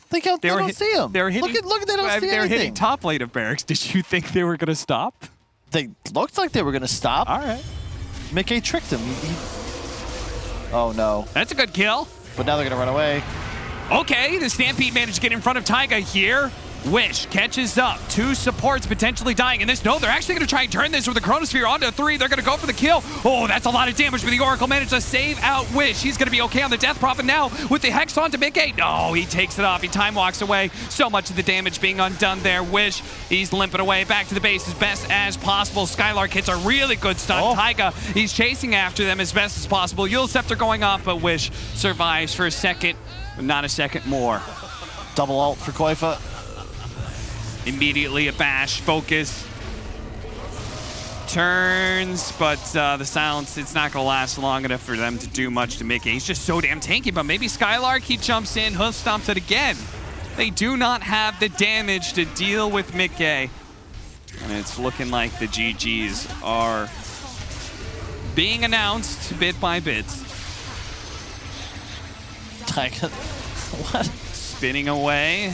They don't see them. They were hitting, look, they don't see They were anything. hitting top lane of barracks. Did you think they were going to stop? They looked like they were going to stop. All right. Mickey tricked him. Oh, no. That's a good kill. But now they're going to run away. Okay, the Stampede managed to get in front of Taiga here. Wish catches up. 2 supports potentially dying in this. No, they're actually going to try and turn this with the Chronosphere onto 3. They're going to go for the kill. Oh, that's a lot of damage, but the Oracle managed to save out Wish. He's going to be okay on the Death Prophet now with the Hex onto Mickey. No, he takes it off. He time walks away. So much of the damage being undone there. Wish, he's limping away back to the base as best as possible. Skylark hits a really good stun. Taiga, he's chasing after them as best as possible. Yule Scepter going off, but Wish survives for a second, but not a second more. Double ult for Koifa. Immediately a bash, focus. Turns, but the silence, it's not going to last long enough for them to do much to Mickey. He's just so damn tanky, but maybe Skylark, he jumps in, hoof stomps it again. They do not have the damage to deal with Mickey. And it's looking like the GGs are being announced bit by bit. What? Spinning away.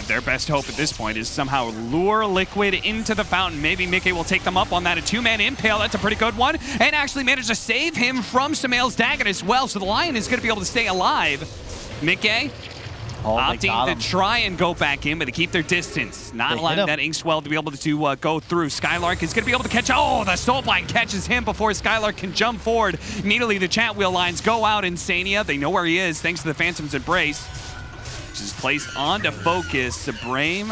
Their best hope at this point is somehow lure Liquid into the fountain. Maybe Mickey will take them up on that. A 2-man impale, that's a pretty good one. And actually managed to save him from Samael's Dagon as well. So the Lion is going to be able to stay alive. Mickey opting to try and go back in, but to keep their distance. Not allowing that Inkswell to be able to go through. Skylark is going to be able to catch. Oh, the Soulblind catches him before Skylark can jump forward. Immediately the chat wheel lines go out. Insania, they know where he is thanks to the Phantom's Embrace. Is placed onto focus. Brame,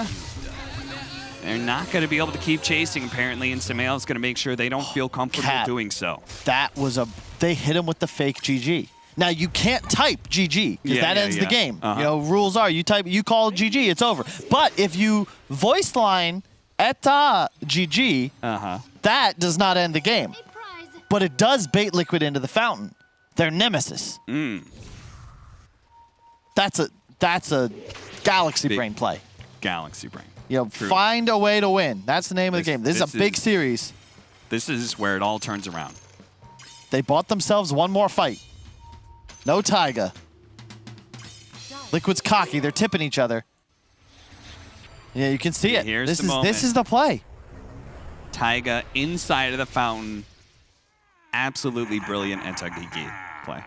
they're not going to be able to keep chasing apparently, and Samael's going to make sure they don't feel comfortable doing so. That was they hit him with the fake GG. Now you can't type GG because that ends the game. You know, rules are you call GG, it's over. But if you voice line eta GG, that does not end the game. But it does bait Liquid into the fountain. Their nemesis. That's a Galaxy Brain play. Galaxy Brain. You know, find a way to win. That's the name of the game. This is a big series. This is where it all turns around. They bought themselves one more fight. No Taiga. Liquid's cocky. They're tipping each other. Yeah, you can see it. Here's This is the play. Taiga inside of the fountain. Absolutely brilliant Etagigi play.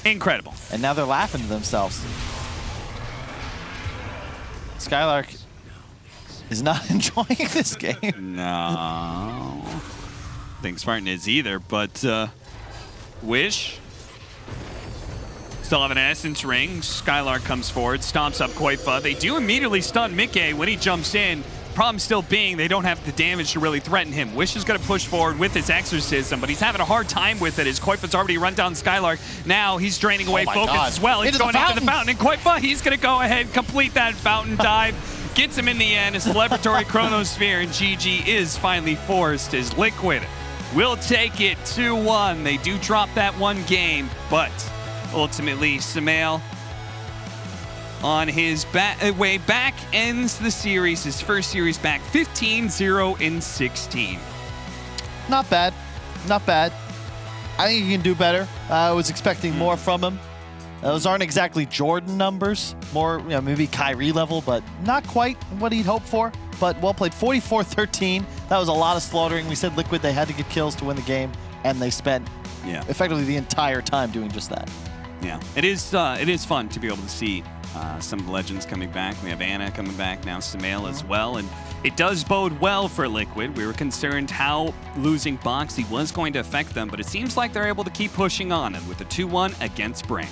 Incredible. And now they're laughing to themselves. Skylark is not enjoying this game. No. I think Spartan is either, but Wish still have an Essence Ring. Skylark comes forward, stomps up Koifa. They do immediately stun Mickey when he jumps in. Problem still being they don't have the damage to really threaten him. Wish is going to push forward with his Exorcism, but he's having a hard time with it as Koifa's already run down Skylark. Now he's draining away focus as well. He's going into the fountain, and Koifa, he's going to go ahead and complete that fountain dive. Gets him in the end. A celebratory Chronosphere, and GG is finally forced as Liquid will take it 2-1. They do drop that one game, but ultimately Samael on his way back ends the series, his first series back, 15-0-16. Not bad. Not bad. I think he can do better. I was expecting more from him. Those aren't exactly Jordan numbers. More, maybe Kyrie level, but not quite what he'd hoped for. But well played. 44-13. That was a lot of slaughtering. We said Liquid, they had to get kills to win the game, and they spent effectively the entire time doing just that. Yeah, it is fun to be able to see some of the legends coming back. We have Anna coming back now, Samael as well, and it does bode well for Liquid. We were concerned how losing Boxy was going to affect them, but it seems like they're able to keep pushing on and with a 2-1 against Brain.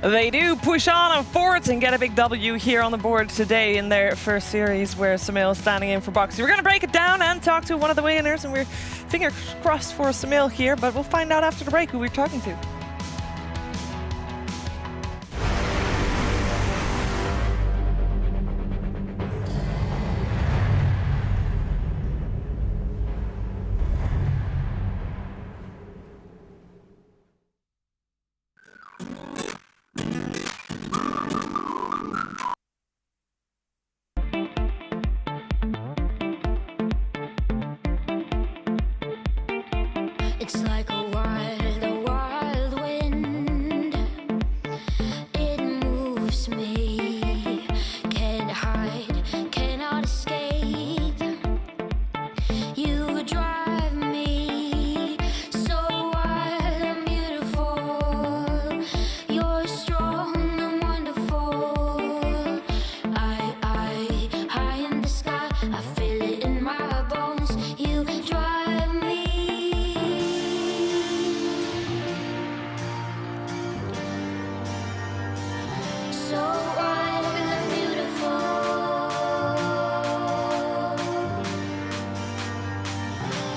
They do push on forwards and get a big W here on the board today in their first series where Sumail is standing in for Boxy. We're going to break it down and talk to one of the winners, and we're fingers crossed for Sumail here, but we'll find out after the break who we're talking to. It's like a wild wind. It moves me. Can't hide, cannot escape. You drive me so wild and beautiful. You're strong and wonderful. High in the sky, I feel it in my bones. You drive me. So wild and beautiful.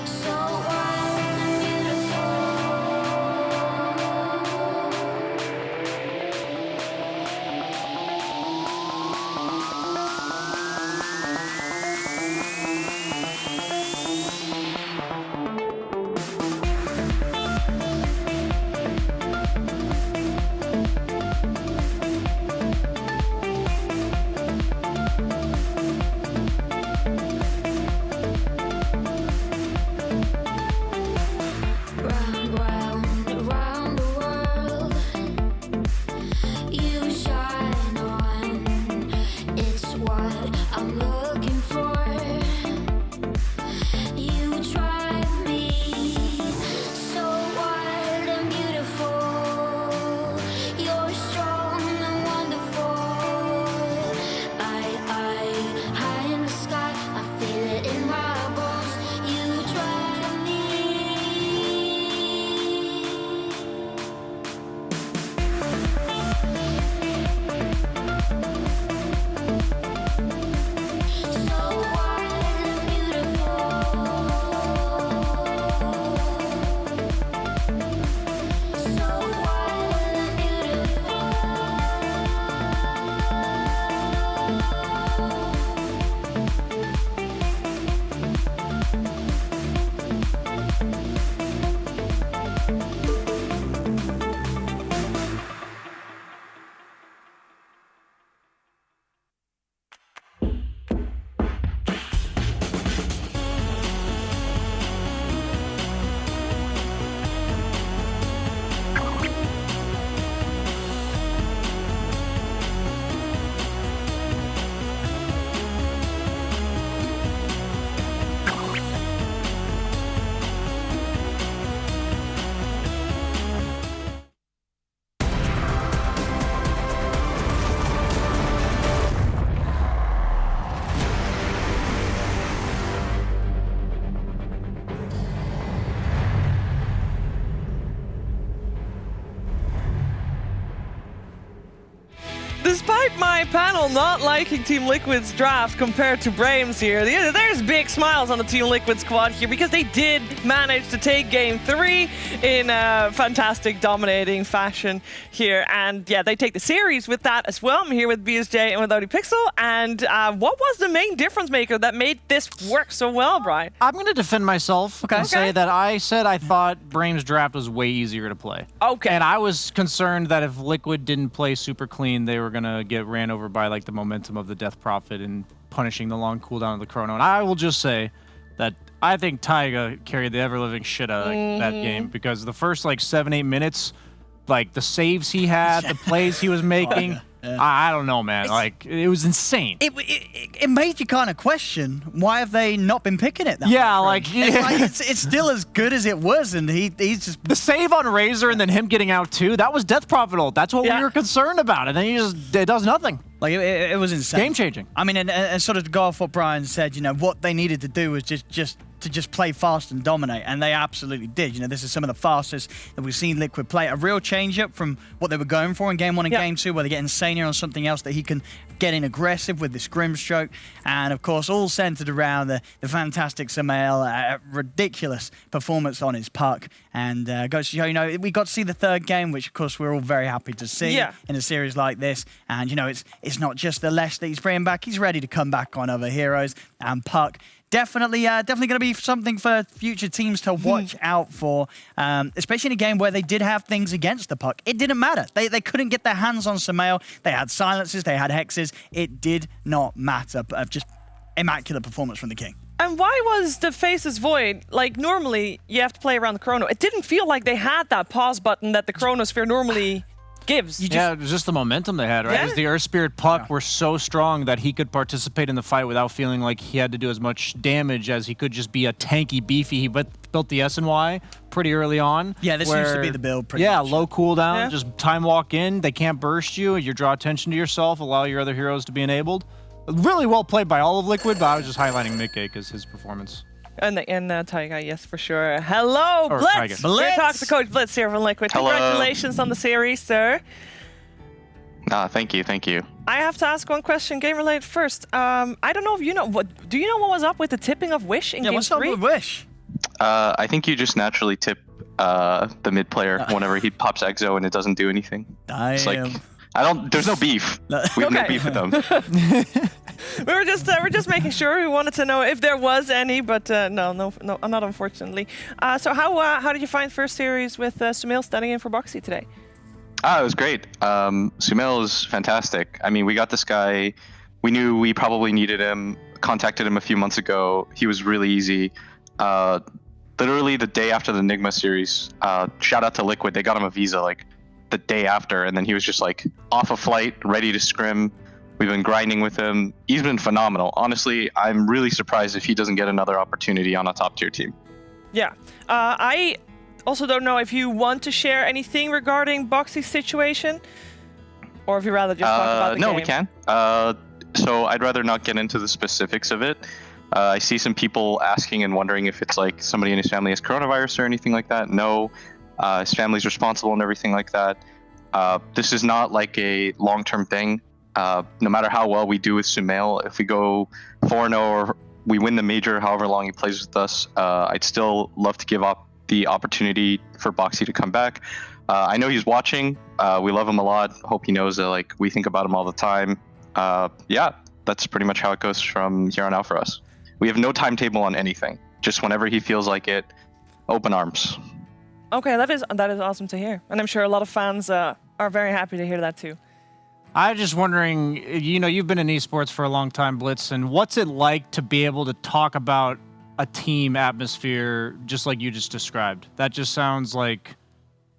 So wild and beautiful. Round the world, you shine on. It's what I'm looking for. You drive me so wild and beautiful. You're strong and wonderful. High in the sky, I feel it in my bones. You drive me. So wild and beautiful. So wild and beautiful. Despite my panel not liking Team Liquid's draft compared to Braim's here, there's big smiles on the Team Liquid squad here because they did manage to take Game 3 in a fantastic dominating fashion here. And yeah, they take the series with that as well. I'm here with BSJ and with ODPixel. And what was the main difference maker that made this work so well, Brian? I'm going to defend myself and say that I said I thought Braim's draft was way easier to play. Okay. And I was concerned that if Liquid didn't play super clean, they were going to get ran over by like the momentum of the Death Prophet and punishing the long cooldown of the Chrono. And I will just say that I think Taiga carried the ever-living shit out of that game because the first like 7-8 minutes, like the saves he had, the plays he was making, I don't know, man. Like, it was insane. It made you kind of question, why have they not been picking it that much, it's still as good as it was, and he's just... The save on Razor and then him getting out too, that was Death Prophet ult. That's what we were concerned about, and then it does nothing. Like, it was insane. Game-changing. I mean, and sort of to go off what Brian said, you know, what they needed to do was just to just play fast and dominate, and they absolutely did. You know, this is some of the fastest that we've seen Liquid play. A real change-up from what they were going for in Game 1 and Game 2, where they get Insania on something else that he can get in aggressive with this Grimstroke. And, of course, all centered around the fantastic Samael. Ridiculous performance on his puck. And goes to show, you know, we got to see the third game, which, of course, we're all very happy to see in a series like this. And, you know, it's not just the Lesh that he's bringing back. He's ready to come back on other heroes. And puck, definitely going to be something for future teams to watch out for, especially in a game where they did have things against the puck. It didn't matter. They couldn't get their hands on Samael. They had silences, they had hexes. It did not matter. Just immaculate performance from the King. And why was the Faces void? Like, normally you have to play around the Chrono. It didn't feel like they had that pause button that the Chronosphere normally gives. Yeah, it was just the momentum they had, right? Because the Earth Spirit puck were so strong that he could participate in the fight without feeling like he had to do as much damage as he could just be a tanky, beefy. He built the S&Y pretty early on. Yeah, this used to be the build pretty much. Low cooldown, just time walk in. They can't burst you. You draw attention to yourself, allow your other heroes to be enabled. Really well played by all of Liquid, but I was just highlighting Mick because his performance. And Taiga, yes, for sure. Hello, Or Blitz! Taiga. We're talking to Coach Blitz here from Liquid. Hello. Congratulations on the series, sir. Thank you. I have to ask one question, game-related first. I don't know if you know, do you know what was up with the tipping of Wish in Game 3? What's up with Wish? I think you just naturally tip the mid player whenever he pops Exo and it doesn't do anything. It's like, there's no beef. We have no beef with them. we're just making sure. We wanted to know if there was any, but no, not unfortunately. So how did you find first series with Sumail standing in for Boxy today? It was great. Sumail is fantastic. I mean, we got this guy. We knew we probably needed him. Contacted him a few months ago. He was really easy. Literally the day after the Enigma series, shout out to Liquid. They got him a visa like the day after, and then he was just like off a flight, ready to scrim. We've been grinding with him. He's been phenomenal. Honestly, I'm really surprised if he doesn't get another opportunity on a top tier team. Yeah. I also don't know if you want to share anything regarding Boxy's situation, or if you'd rather just talk about the game. No, we can. So I'd rather not get into the specifics of it. I see some people asking and wondering if it's like somebody in his family has coronavirus or anything like that. No, his family's responsible and everything like that. This is not like a long-term thing. No matter how well we do with Sumail, if we go 4-0 or we win the major, however long he plays with us, I'd still love to give up the opportunity for Boxy to come back. I know he's watching. We love him a lot. Hope he knows that like we think about him all the time. Yeah, that's pretty much how it goes from here on out for us. We have no timetable on anything. Just whenever he feels like it, open arms. Okay, that is awesome to hear, and I'm sure a lot of fans are very happy to hear that too. I'm just wondering, you know, you've been in esports for a long time, Blitz, and what's it like to be able to talk about a team atmosphere just like you just described? That just sounds like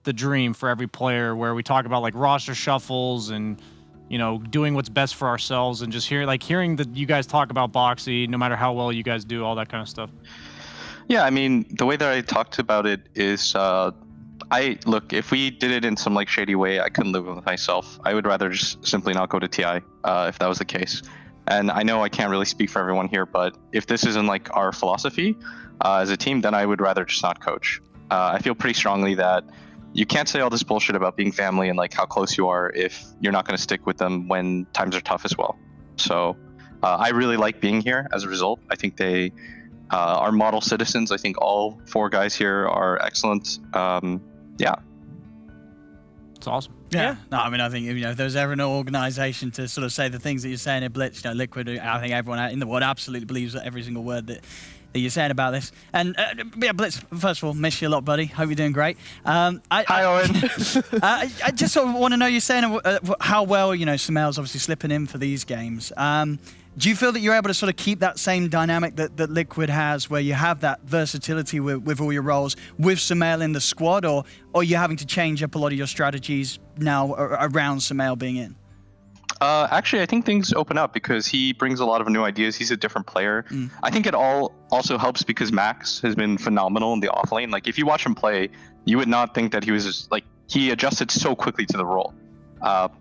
the dream for every player, where we talk about like roster shuffles and, you know, doing what's best for ourselves, and just hearing that you guys talk about Boxy, no matter how well you guys do, all that kind of stuff. Yeah, I mean, the way that I talked about it is, look, if we did it in some like shady way, I couldn't live with myself. I would rather just simply not go to TI if that was the case. And I know I can't really speak for everyone here, but if this isn't like our philosophy as a team, then I would rather just not coach. I feel pretty strongly that you can't say all this bullshit about being family and like how close you are if you're not going to stick with them when times are tough as well. So I really like being here as a result. I think they are model citizens. I think all 4 guys here are excellent. Yeah. It's awesome. Yeah. No, I mean, I think, you know, if there's ever an organization to sort of say the things that you're saying in Blitz, you know, Liquid, I think everyone in the world absolutely believes every single word that you're saying about this. And yeah, Blitz, first of all, miss you a lot, buddy. Hope you're doing great. Hi, Owen. I just sort of want to know, you're saying how well, you know, Sumail's obviously slipping in for these games. Do you feel that you're able to sort of keep that same dynamic that Liquid has, where you have that versatility with all your roles with Sumail in the squad, or are you having to change up a lot of your strategies now around Sumail being in? Actually, I think things open up because he brings a lot of new ideas. He's a different player. I think it all also helps because Max has been phenomenal in the off lane. Like, if you watch him play, you would not think that he was just, like, he adjusted so quickly to the role.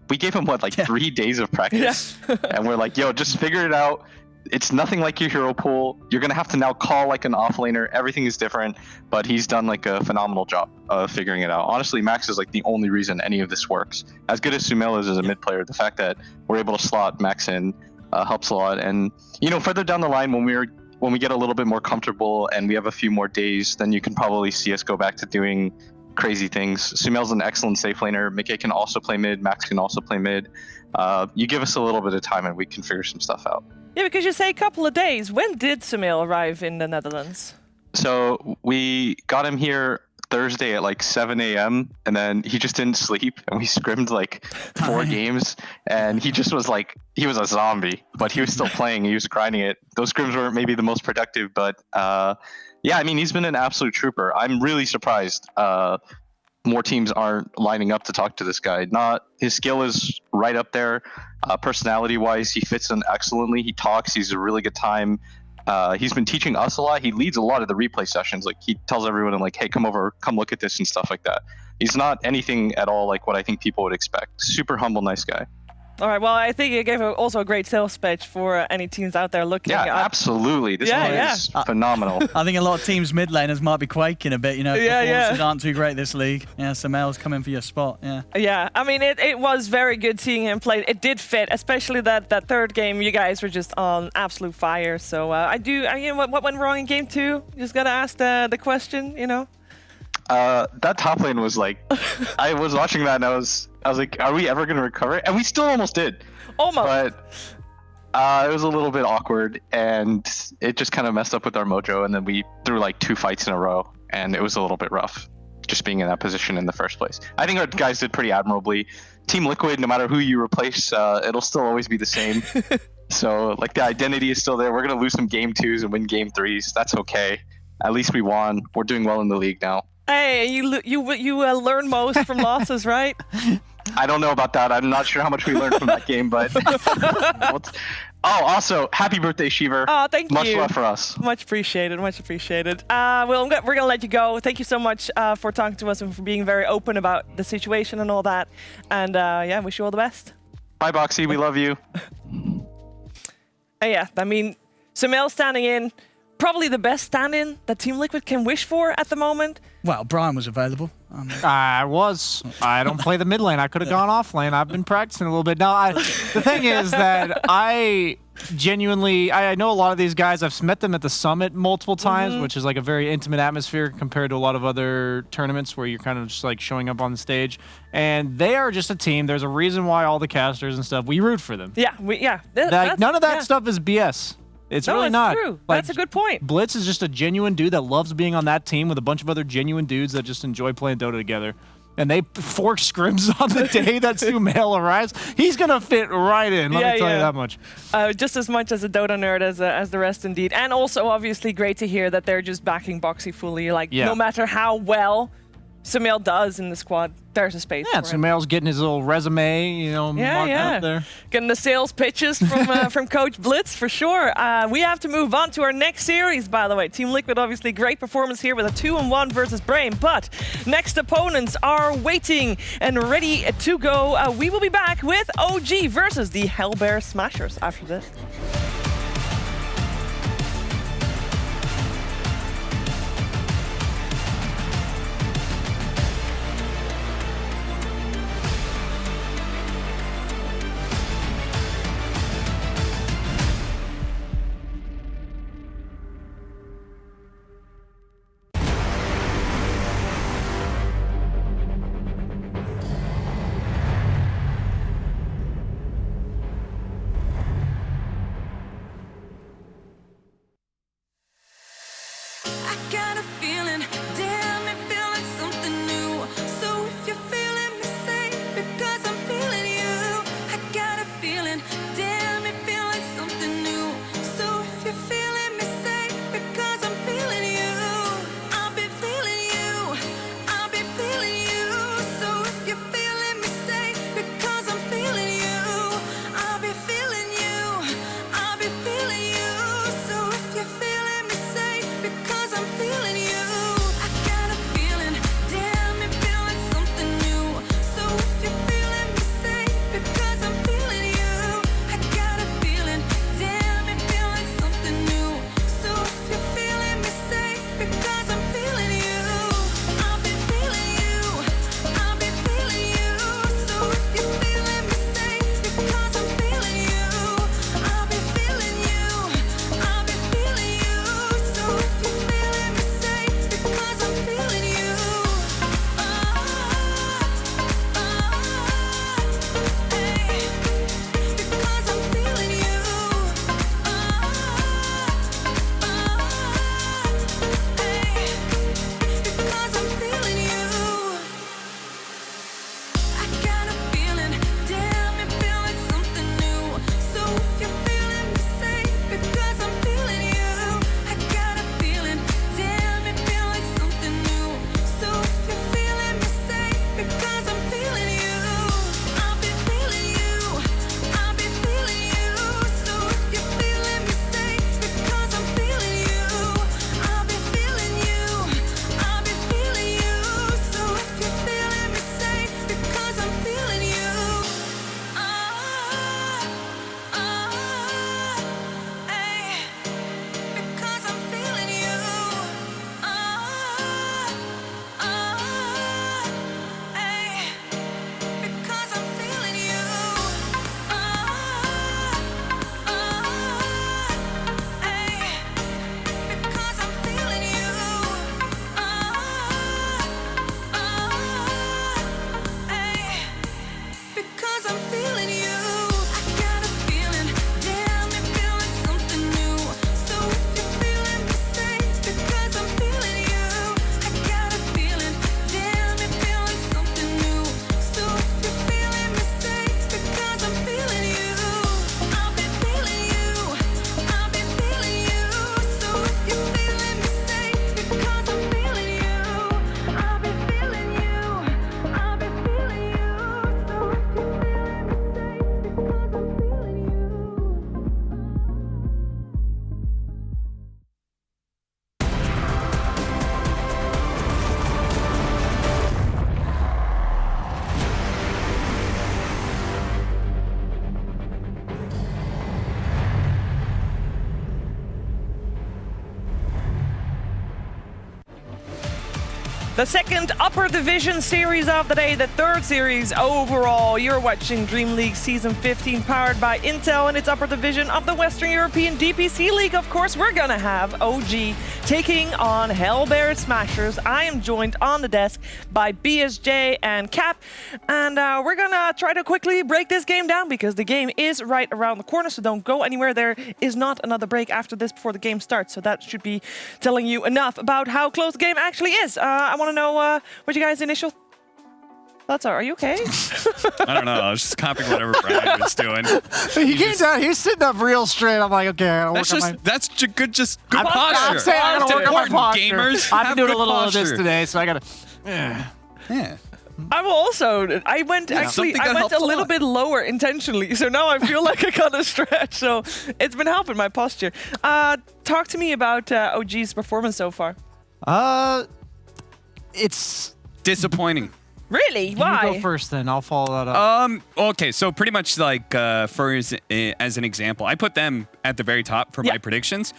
We gave him 3 days of practice, and we're like, yo, just figure it out. it's nothing like your hero pool. You're gonna have to now call like an offlaner. Everything is different, but he's done like a phenomenal job of figuring it out. Honestly, Max is like the only reason any of this works. As good as Sumail is as a mid player, the fact that we're able to slot Max in helps a lot. And you know, further down the line, when we get a little bit more comfortable and we have a few more days, then you can probably see us go back to doing crazy things. Sumail's an excellent safe laner. Mickey can also play mid. Max can also play mid. You give us a little bit of time and we can figure some stuff out. Yeah, because you say a couple of days. When did Sumail arrive in the Netherlands? So we got him here Thursday at like 7 a.m. and then he just didn't sleep and we scrimmed like 4 games and he just was like, he was a zombie, but he was still playing. He was grinding it. Those scrims weren't maybe the most productive, but yeah, I mean, he's been an absolute trooper. I'm really surprised more teams aren't lining up to talk to this guy. His skill is right up there. Personality wise, he fits in excellently. He talks, he's a really good time. He's been teaching us a lot. He leads a lot of the replay sessions. Like he tells everyone like, hey, come over, come look at this and stuff like that. He's not anything at all like what I think people would expect. Super humble, nice guy. All right, well, I think you gave also a great sales pitch for any teams out there looking. Yeah, absolutely. This one is phenomenal. I think a lot of teams mid laners might be quaking a bit, you know. Performances aren't too great this league. Yeah, Sumail's coming for your spot, yeah. Yeah, I mean, it was very good seeing him play. It did fit, especially that third game. You guys were just on absolute fire. So you know, what went wrong in game 2? You just got to ask the question, you know. That top lane was like, I was watching that and I was like, are we ever going to recover? And we still almost did. Almost. But it was a little bit awkward and it just kind of messed up with our mojo. And then we threw like 2 fights in a row and it was a little bit rough just being in that position in the first place. I think our guys did pretty admirably. Team Liquid, no matter who you replace, it'll still always be the same. So like the identity is still there. We're going to lose some game 2s and win game 3s. That's okay. At least we won. We're doing well in the league now. Hey, you learn most from losses, right? I don't know about that. I'm not sure how much we learned from that game, but also happy birthday, Shiver. Oh, thank you. Much love for us. Much appreciated. Much appreciated. Well, we're gonna let you go. Thank you so much for talking to us and for being very open about the situation and all that. And yeah, wish you all the best. Bye, Boxy. We love you. Yeah, I mean, Sumail standing in. Probably the best stand-in that Team Liquid can wish for at the moment. Well, Brian was available. I was. I don't play the mid lane. I could have gone off lane. I've been practicing a little bit. No, the thing is that I genuinely, I know a lot of these guys. I've met them at the summit multiple times, which is like a very intimate atmosphere compared to a lot of other tournaments where you're kind of just like showing up on the stage. And they are just a team. There's a reason why all the casters and stuff, we root for them. Yeah, none of that stuff is BS. It's really not. True. Like, that's a good point. Blitz is just a genuine dude that loves being on that team with a bunch of other genuine dudes that just enjoy playing Dota together. And they fork scrims on the day that Sumail arrives. He's going to fit right in, let me tell you that much. Just as much as a Dota nerd as the rest, indeed. And also, obviously, great to hear that they're just backing Boxy fully. Like, no matter how well Sumail does in the squad, there's a space for him. Sumail's getting his little resume, you know, marked up there. Getting the sales pitches from from Coach Blitz, for sure. We have to move on to our next series, by the way. Team Liquid, obviously, great performance here with a 2-1 versus Brain. But next opponents are waiting and ready to go. We will be back with OG versus the Hellbear Smashers after this. I'm feeling The second upper division series of the day, the third series overall. You're watching Dream League Season 15 powered by Intel and its upper division of the Western European DPC League. Of course, we're gonna have OG taking on Hellbear Smashers. I am joined on the desk by BSJ and Cap, and we're gonna try to quickly break this game down because the game is right around the corner, so don't go anywhere. There is not another break after this before the game starts, so that should be telling you enough about how close the game actually is. I want to know what you guys' initial thoughts are. Are you okay? I don't know. I was just copying whatever Brian was doing. He came down. He was sitting up real straight. I'm like, okay, I That's good I'm posture. I'm saying I gotta work on my posture. Gamers I've have been doing a good little posture. of this today, so I gotta. Yeah. I went a little bit lower intentionally, so now I feel like I got a stretch, so it's been helping my posture. Talk to me about OG's performance so far. It's disappointing. Really? Why? You go first, then I'll follow that up. Okay, so pretty much like as an example, I put them at the very top for my predictions.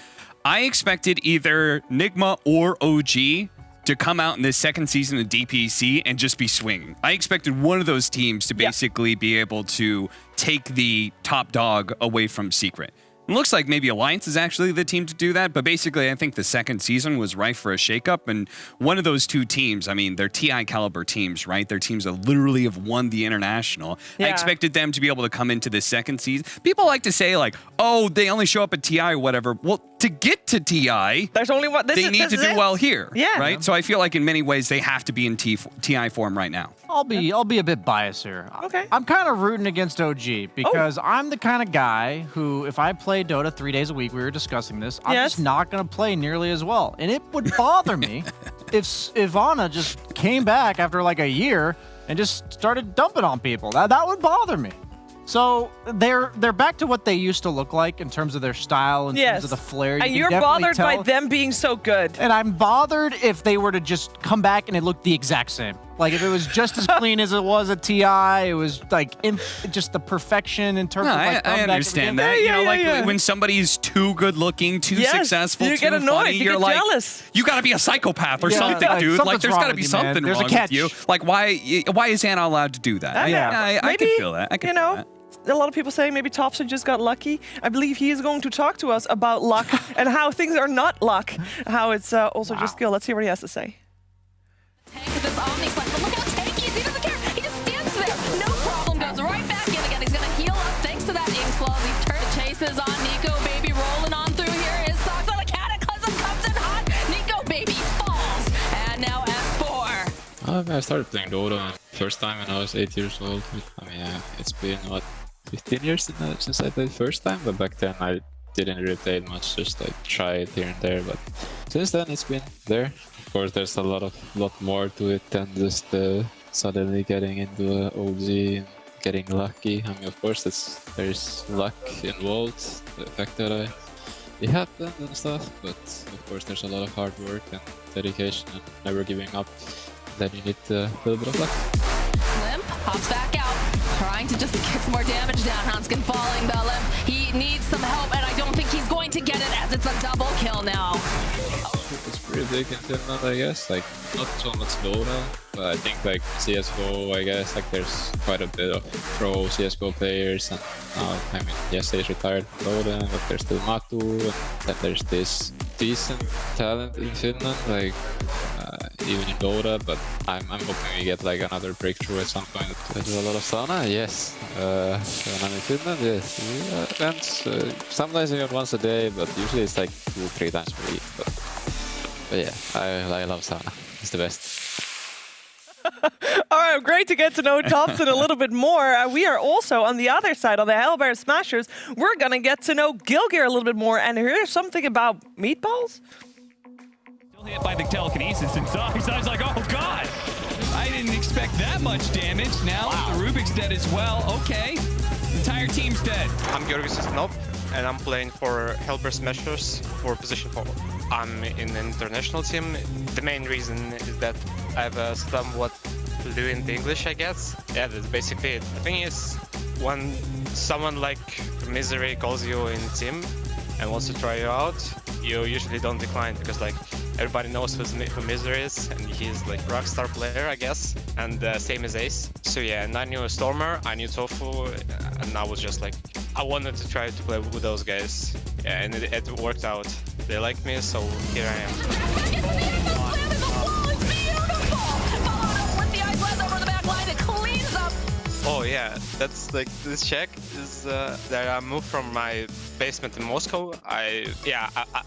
I expected either Nigma or OG to come out in this second season of DPC and just be swinging. I expected one of those teams to basically be able to take the top dog away from Secret. It looks like maybe Alliance is actually the team to do that, but basically I think the second season was rife for a shakeup, and one of those two teams, I mean, they're TI caliber teams, right? They're teams that literally have won the International. I expected them to be able to come into this second season. People like to say like, oh, they only show up at TI or whatever. Well, to get to TI, there's only one. They need to do well here, yeah. right? So I feel like in many ways they have to be in TI form right now. I'll be a bit biased here. Okay. I'm kind of rooting against OG because I'm the kind of guy who, if I play Dota 3 days a week, we were discussing this, I'm just not going to play nearly as well. And it would bother me if Anna just came back after like a year and just started dumping on people. That would bother me. So they're back to what they used to look like in terms of their style, in terms of the flair. And you're bothered by them being so good. And I'm bothered if they were to just come back and it looked the exact same. Like if it was just as clean as it was at TI, it was like just the perfection in terms of like I understand that. You know, like when somebody's too good looking, too successful, you too get annoyed, funny, you you're get like, jealous. You gotta be a psychopath or something, like, dude. Like something's there's wrong gotta with be you, something man. There's wrong a catch. with you. Like why is Anna allowed to do that? I can feel that. I can feel that. A lot of people say maybe Thompson just got lucky. I believe he is going to talk to us about luck and how things are not luck, how it's also just skill. Let's hear what he has to say. This Omni Flash, but look how tanky he doesn't care. He just stands there. No problem. Goes right back in again. He's going to heal up thanks to that Inks Claws. He chases on Nico Baby, rolling on through here. His socks on the Cataclysm comes in hot. Nico Baby falls. And now S4. I started playing Dota first time when I was 8 years old. I mean, it's been, what, 15 years since I played first time? But back then I didn't really play it much, just like try it here and there. But since then it's been there. Of course, there's a lot more to it than just suddenly getting into OG and getting lucky. I mean, of course, there's luck involved, the fact that it happened and stuff. But of course, there's a lot of hard work and dedication and never giving up. Then you need a little bit of luck. Limp hops back out, trying to just get some more damage down. Hanskin falling, the Limp. He needs some help, and I don't think he's going to get it as it's a double kill now. It's pretty big in Finland, I guess. Like, not so much Dota, but I think like CSGO, I guess, like there's quite a bit of pro CSGO players, and I mean, yes, he's retired from Dota, but there's still Matu, and then there's this decent talent in Finland, like even in Dota, but I'm hoping we get like another breakthrough at some point. There's a lot of sauna, yes. When I'm in Finland, yes. Events, sometimes even once a day, but usually it's like 2-3 times per week. But yeah, I love sauna. It's the best. All right, great to get to know Thompson a little bit more. We are also on the other side, on the Hellbear Smashers. We're going to get to know Gilgear a little bit more, and here's something about meatballs. Still hit by the telekinesis inside. So I was like, oh god, I didn't expect that much damage. Now the Rubik's dead as well. Okay, entire team's dead. I'm Georgis Snob, and I'm playing for Hellbear Smashers for position 4. I'm in an international team. The main reason is that I have a somewhat fluent English, I guess. Yeah, that's basically it. The thing is, when someone like Misery calls you in team and wants to try you out, you usually don't decline because like everybody knows who Misery is, and he's like rockstar player, I guess, and same as Ace. So yeah, and I knew Stormer, I knew Tofu, and I was just like, I wanted to try to play with those guys. Yeah, and it worked out. They liked me, so here I am. Oh yeah, that's like this check is that I moved from my basement in Moscow. I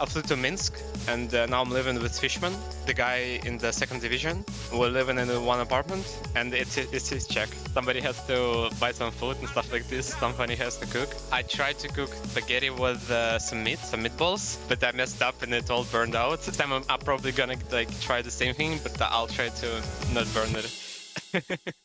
flew to Minsk, and now I'm living with Fishman, the guy in the 2nd division. We're living in one apartment, and it's his check. Somebody has to buy some food and stuff like this. Somebody has to cook. I tried to cook spaghetti with some meatballs, but I messed up and it all burned out. This time I'm probably gonna like try the same thing, but I'll try to not burn it.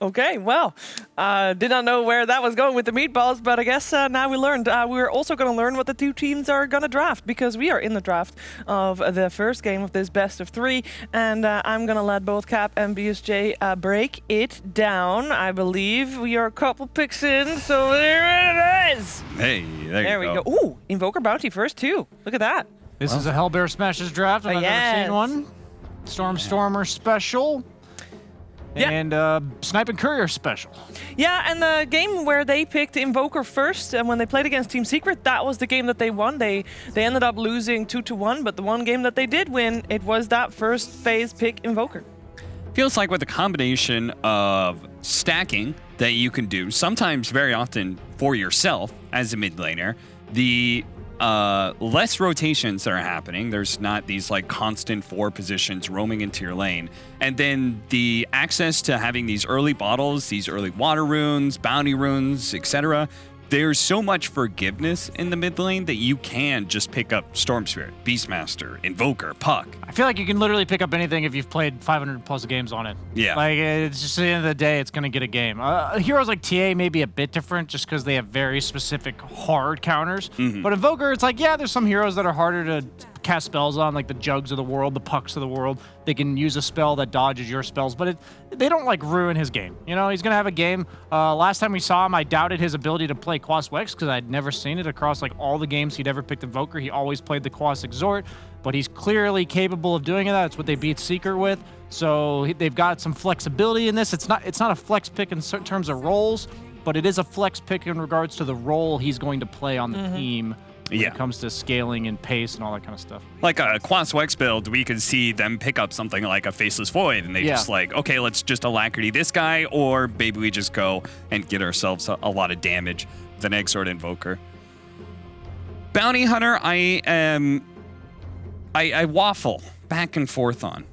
Okay, well, did not know where that was going with the meatballs, but I guess now we learned. We're also going to learn what the two teams are going to draft, because we are in the draft of the first game of this best of 3, and I'm going to let both Cap and BSJ break it down. I believe we are a couple picks in, so there it is. Hey, there we you go. Ooh, Invoker Bounty first, too. Look at that. This is a Hellbear Smashes draft, and I've never seen one. Stormer special. Yeah. And Snipe and Courier special. Yeah, and the game where they picked Invoker first, and when they played against Team Secret, that was the game that they won. They ended up losing 2-1, but the one game that they did win, it was that first phase pick Invoker. Feels like with the combination of stacking that you can do, sometimes very often for yourself as a mid laner, the less rotations that are happening. There's not these like constant 4 positions roaming into your lane. And then the access to having these early bottles, these early water runes, bounty runes, etc. There's so much forgiveness in the mid lane that you can just pick up Storm Spirit, Beastmaster, Invoker, Puck. I feel like you can literally pick up anything if you've played 500 plus games on it. Yeah. Like, it's just at the end of the day, it's going to get a game. Heroes like TA may be a bit different just because they have very specific hard counters. But Invoker, it's like, yeah, there's some heroes that are harder to cast spells on, like the Jugs of the world, the Pucks of the world. They can use a spell that dodges your spells, but they don't like ruin his game. You know, he's gonna have a game. Last time we saw him, I doubted his ability to play Quas Wex because I'd never seen it across like all the games he'd ever picked Invoker. He always played the Quas Exhort, but he's clearly capable of doing that. That's what they beat Seeker with. So they've got some flexibility in this. It's not a flex pick in terms of roles, but it is a flex pick in regards to the role he's going to play on the team. When it comes to scaling and pace and all that kind of stuff. Like a Quas Wex build, we could see them pick up something like a Faceless Void, and they just like, okay, let's just Alacrity this guy, or maybe we just go and get ourselves a lot of damage with an Exort Invoker. Bounty Hunter, I waffle back and forth on.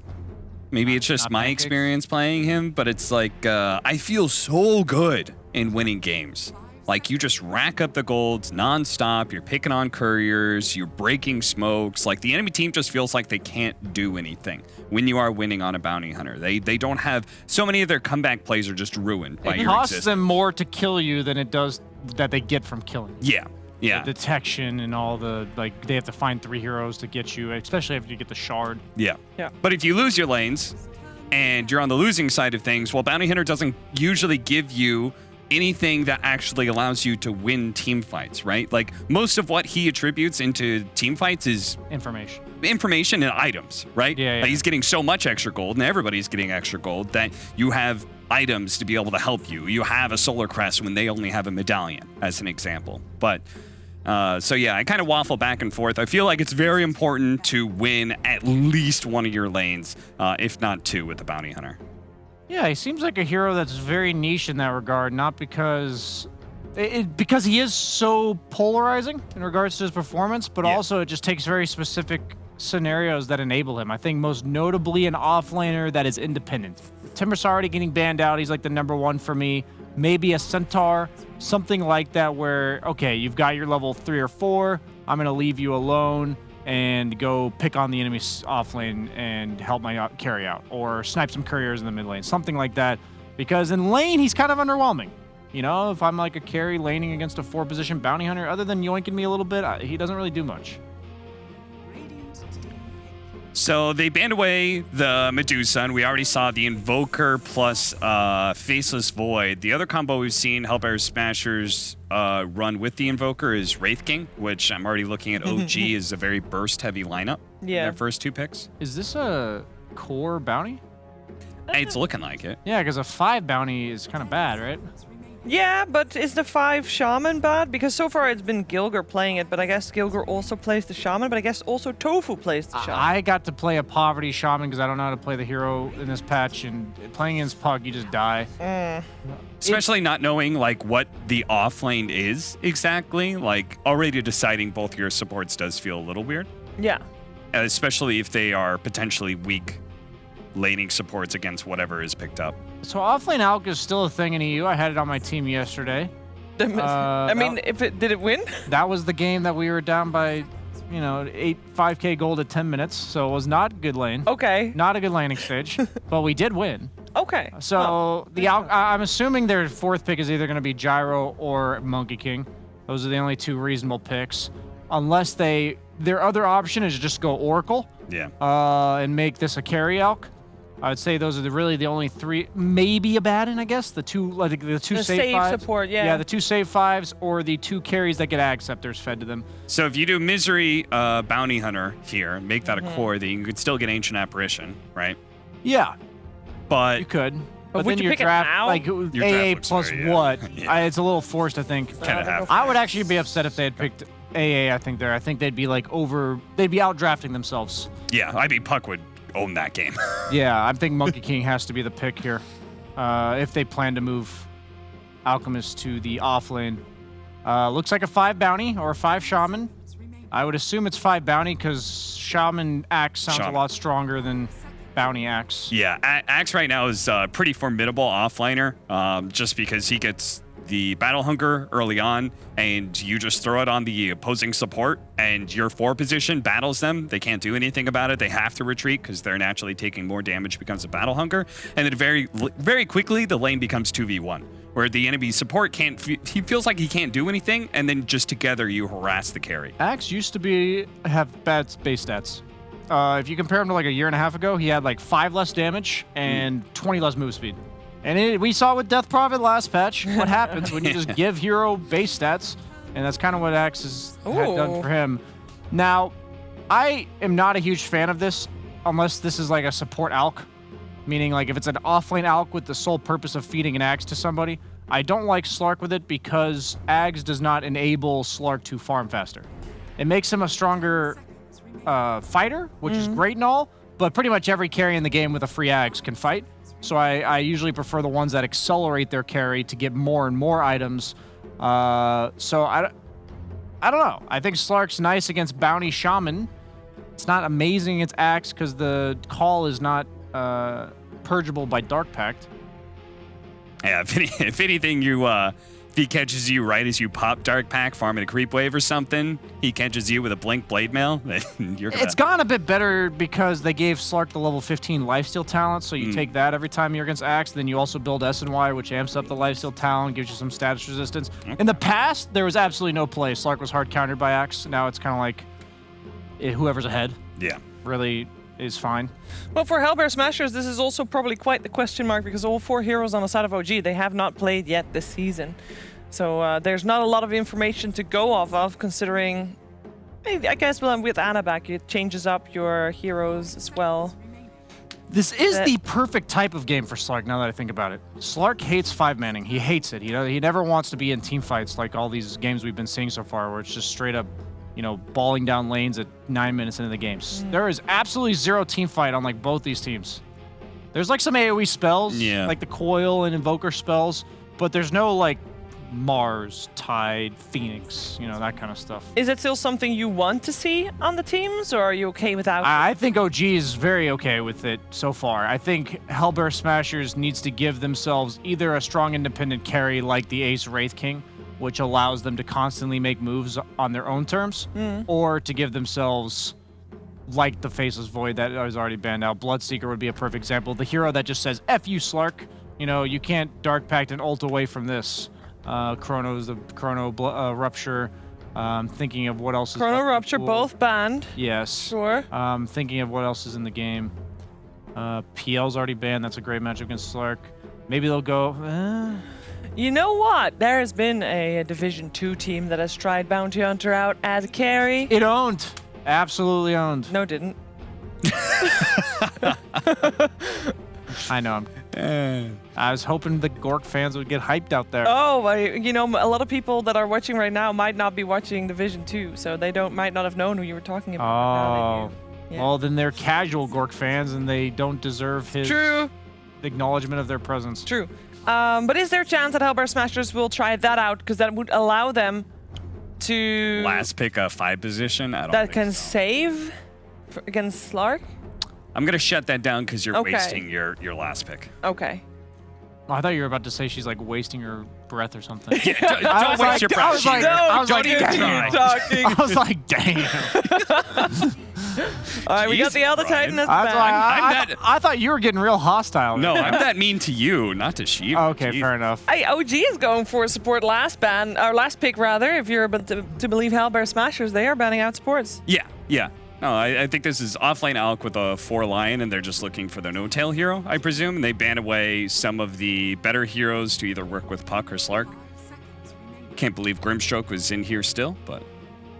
Maybe it's just my experience playing him, but it's like, I feel so good in winning games. Like, you just rack up the golds nonstop. You're picking on couriers. You're breaking smokes. Like, the enemy team just feels like they can't do anything when you are winning on a bounty hunter. They don't have... So many of their comeback plays are just ruined by your existence. It costs them more to kill you than it does that they get from killing you. Yeah. Yeah. The detection and all the... Like, they have to find 3 heroes to get you, especially after you get the shard. Yeah. But if you lose your lanes and you're on the losing side of things, well, bounty hunter doesn't usually give you anything that actually allows you to win team fights, right? Like, most of what he attributes into team fights is information and items, right? Yeah. Like, he's getting so much extra gold, and everybody's getting extra gold, that you have items to be able to help you. You have a Solar Crest when they only have a medallion, as an example. But so yeah, I kind of waffle back and forth. I feel like it's very important to win at least one of your lanes, if not 2, with the bounty hunter. Yeah, he seems like a hero that's very niche in that regard, not because because he is so polarizing in regards to his performance, but also it just takes very specific scenarios that enable him. I think most notably an offlaner that is independent. Timber's already getting banned out. He's like the #1 for me. Maybe a Centaur, something like that where, okay, you've got your level 3 or 4. I'm going to leave you alone and go pick on the enemy's off lane and help my carry out, or snipe some couriers in the mid lane, something like that. Because in lane, he's kind of underwhelming. You know, if I'm like a carry laning against a 4-position bounty hunter, other than yoinking me a little bit, he doesn't really do much. So they banned away the Medusa, and we already saw the Invoker plus Faceless Void. The other combo we've seen Hellbear Smashers run with the Invoker is Wraith King, which I'm already looking at OG is a very burst-heavy lineup. Yeah. Their first 2 picks. Is this a core bounty? It's looking like it. Yeah, because a 5 bounty is kind of bad, right? Yeah, but is the 5 Shaman bad? Because so far it's been Gilger playing it, but I guess Gilger also plays the Shaman, but I guess also Tofu plays the Shaman. I got to play a Poverty Shaman because I don't know how to play the hero in this patch, and playing against Pug, you just die. Especially not knowing like what the off lane is exactly. Like already deciding both your supports does feel a little weird. Yeah. Especially if they are potentially weak laning supports against whatever is picked up. So offlane Alk is still a thing in EU. I had it on my team yesterday. I mean, did it win? That was the game that we were down by, 5k gold at 10 minutes. So it was not a good lane. Okay. Not a good laning stage, but we did win. Okay. So the Alk, I'm assuming their 4th pick is either going to be Gyro or Monkey King. Those are the only 2 reasonable picks, unless their other option is just go Oracle. Yeah. And make this a carry Alk. I would say those are really the only 3, maybe a Baden, I guess. The 2 save 5s. Support, yeah. Yeah, the 2 save 5s or the 2 carries that get Ag Scepters fed to them. So if you do Misery Bounty Hunter here, make that a core, then you could still get Ancient Apparition, right? Yeah. But you could. But would then you your pick it draft, now? like Your AA draft plus looks very, what? yeah. It's a little forced, I think. Kind of have. I would actually be upset if they had picked AA. I think they'd be like they'd be out drafting themselves. Yeah, I mean Puck would own that game. Yeah, I think Monkey King has to be the pick here if they plan to move Alchemist to the off lane. Looks like a 5 bounty or a 5 shaman. I would assume it's 5 bounty because shaman axe sounds a lot stronger than bounty axe. Yeah, Axe right now is a pretty formidable offliner just because he gets the Battle Hunger early on, and you just throw it on the opposing support, and your 4 position battles them. They can't do anything about it. They have to retreat because they're naturally taking more damage because of Battle Hunger. And then very quickly, the lane becomes 2v1, where the enemy support he feels like he can't do anything, and then just together you harass the carry. Axe used to have bad base stats. If you compare him to like a year and a half ago, he had like 5 less damage and 20 less move speed. And we saw with Death Prophet last patch what happens when you just give hero base stats, and that's kind of what Axe had done for him. Now, I am not a huge fan of this unless this is like a support Alk, meaning like if it's an offlane Alk with the sole purpose of feeding an Axe to somebody. I don't like Slark with it because Axe does not enable Slark to farm faster. It makes him a stronger fighter, which is great and all, but pretty much every carry in the game with a free Axe can fight. So I usually prefer the ones that accelerate their carry to get more and more items. So I don't know. I think Slark's nice against Bounty Shaman. It's not amazing against Axe because the call is not purgeable by Dark Pact. Yeah, if anything, if he catches you right as you pop Dark Pact, farming a creep wave or something, he catches you with a Blink Blade Mail, then you're gonna... It's gone a bit better because they gave Slark the level 15 lifesteal talent, so you take that every time you're against Axe. Then you also build SNY, which amps up the lifesteal talent, gives you some status resistance. Okay. In the past, there was absolutely no play. Slark was hard countered by Axe. Now it's kind of like whoever's ahead. Yeah. Really is fine. Well, for Hellbear Smashers, this is also probably quite the question mark because all 4 heroes on the side of OG, they have not played yet this season. So there's not a lot of information to go off of, considering, I guess with Ana back, it changes up your heroes as well. This is the perfect type of game for Slark, now that I think about it. Slark hates 5-manning. He hates it. He never wants to be in team fights like all these games we've been seeing so far, where it's just straight up, balling down lanes at 9 minutes into the games. There is absolutely 0 team fight on like both these teams. There's like some AoE spells, like the Coil and Invoker spells, but there's no like Mars, Tide, Phoenix, that kind of stuff. Is it still something you want to see on the teams, or are you okay without it? I think OG is very okay with it so far. I think Hellbear Smashers needs to give themselves either a strong independent carry like the Ace Wraith King, which allows them to constantly make moves on their own terms, or to give themselves like the Faceless Void that is already banned out. Bloodseeker would be a perfect example. The hero that just says, F you, Slark. You can't Dark Pact and ult away from this. Chrono's the Chrono Rupture. Thinking of what else is Chrono left in the Rupture, pool. both banned. Yes. Sure. Thinking of what else is in the game. PL's already banned. That's a great matchup against Slark. Maybe they'll go. You know what? There has been a Division 2 team that has tried Bounty Hunter out as a carry. It owned. Absolutely owned. No, it didn't. I know. I was hoping the Gork fans would get hyped out there. Oh, you know, a lot of people that are watching right now might not be watching Division 2, so they might not have known who you were talking about. Oh. Yeah. Well, then they're casual Gork fans, and they don't deserve his acknowledgement of their presence. True. But is there a chance that Hellbear Smashers will try that out? Because that would allow them to... Last pick a 5 position? I don't that think can so. save against Slark? I'm going to shut that down because you're Okay. wasting your last pick. Okay. Oh, I thought you were about to say she's like wasting her breath or something. Don't waste your breath. I was like, Don't even try. Talking. I was like, damn. All right, we got the Elder Titan as That's why back. I thought you were getting real hostile. No, I'm that mean to you, not to Sheep. Okay, fair enough. Hey, OG is going for support last pick rather. If you're able to believe Hellbear Smashers, they are banning out supports. Yeah. No, I think this is offlane Alk with a 4 Lion, and they're just looking for their no-tail hero, I presume. And they ban away some of the better heroes to either work with Puck or Slark. Can't believe Grimstroke was in here still, but...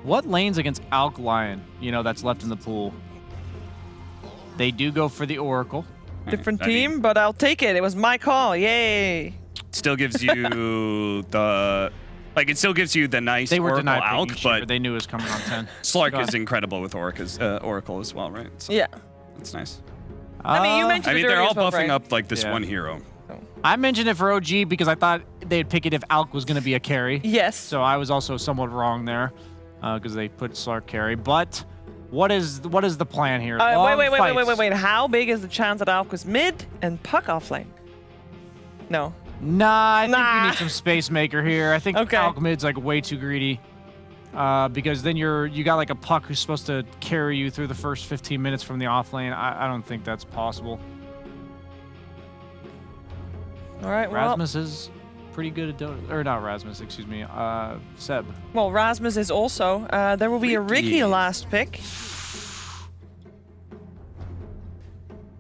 What lanes against Alk Lion, that's left in the pool? They do go for the Oracle. Different team, but I'll take it. It was my call. Yay. Still gives you the... Like, it still gives you the nice They were Oracle denied Alk, picking but Sheeper. They knew it was coming on 10. Slark Go is ahead. incredible with Oracle as well, right? So Yeah. that's nice. I mean, you mentioned it they're earlier all as well, buffing right? up like this Yeah. one hero. I mentioned it for OG because I thought they'd pick it if Alk was going to be a carry. Yes. So I was also somewhat wrong there because they put Slark carry. But what is the plan here? Long fights. Wait. How big is the chance that Alk was mid and Puck offlane? No. Nah, I think you need some space maker here. I think Alk mid's like way too greedy. Because then you got like a Puck who's supposed to carry you through the first 15 minutes from the offlane. I don't think that's possible. All right, well. Rasmus is pretty good at Dota. Or not Rasmus, excuse me. Seb. Well, Rasmus is also. There will be a Ricky last pick.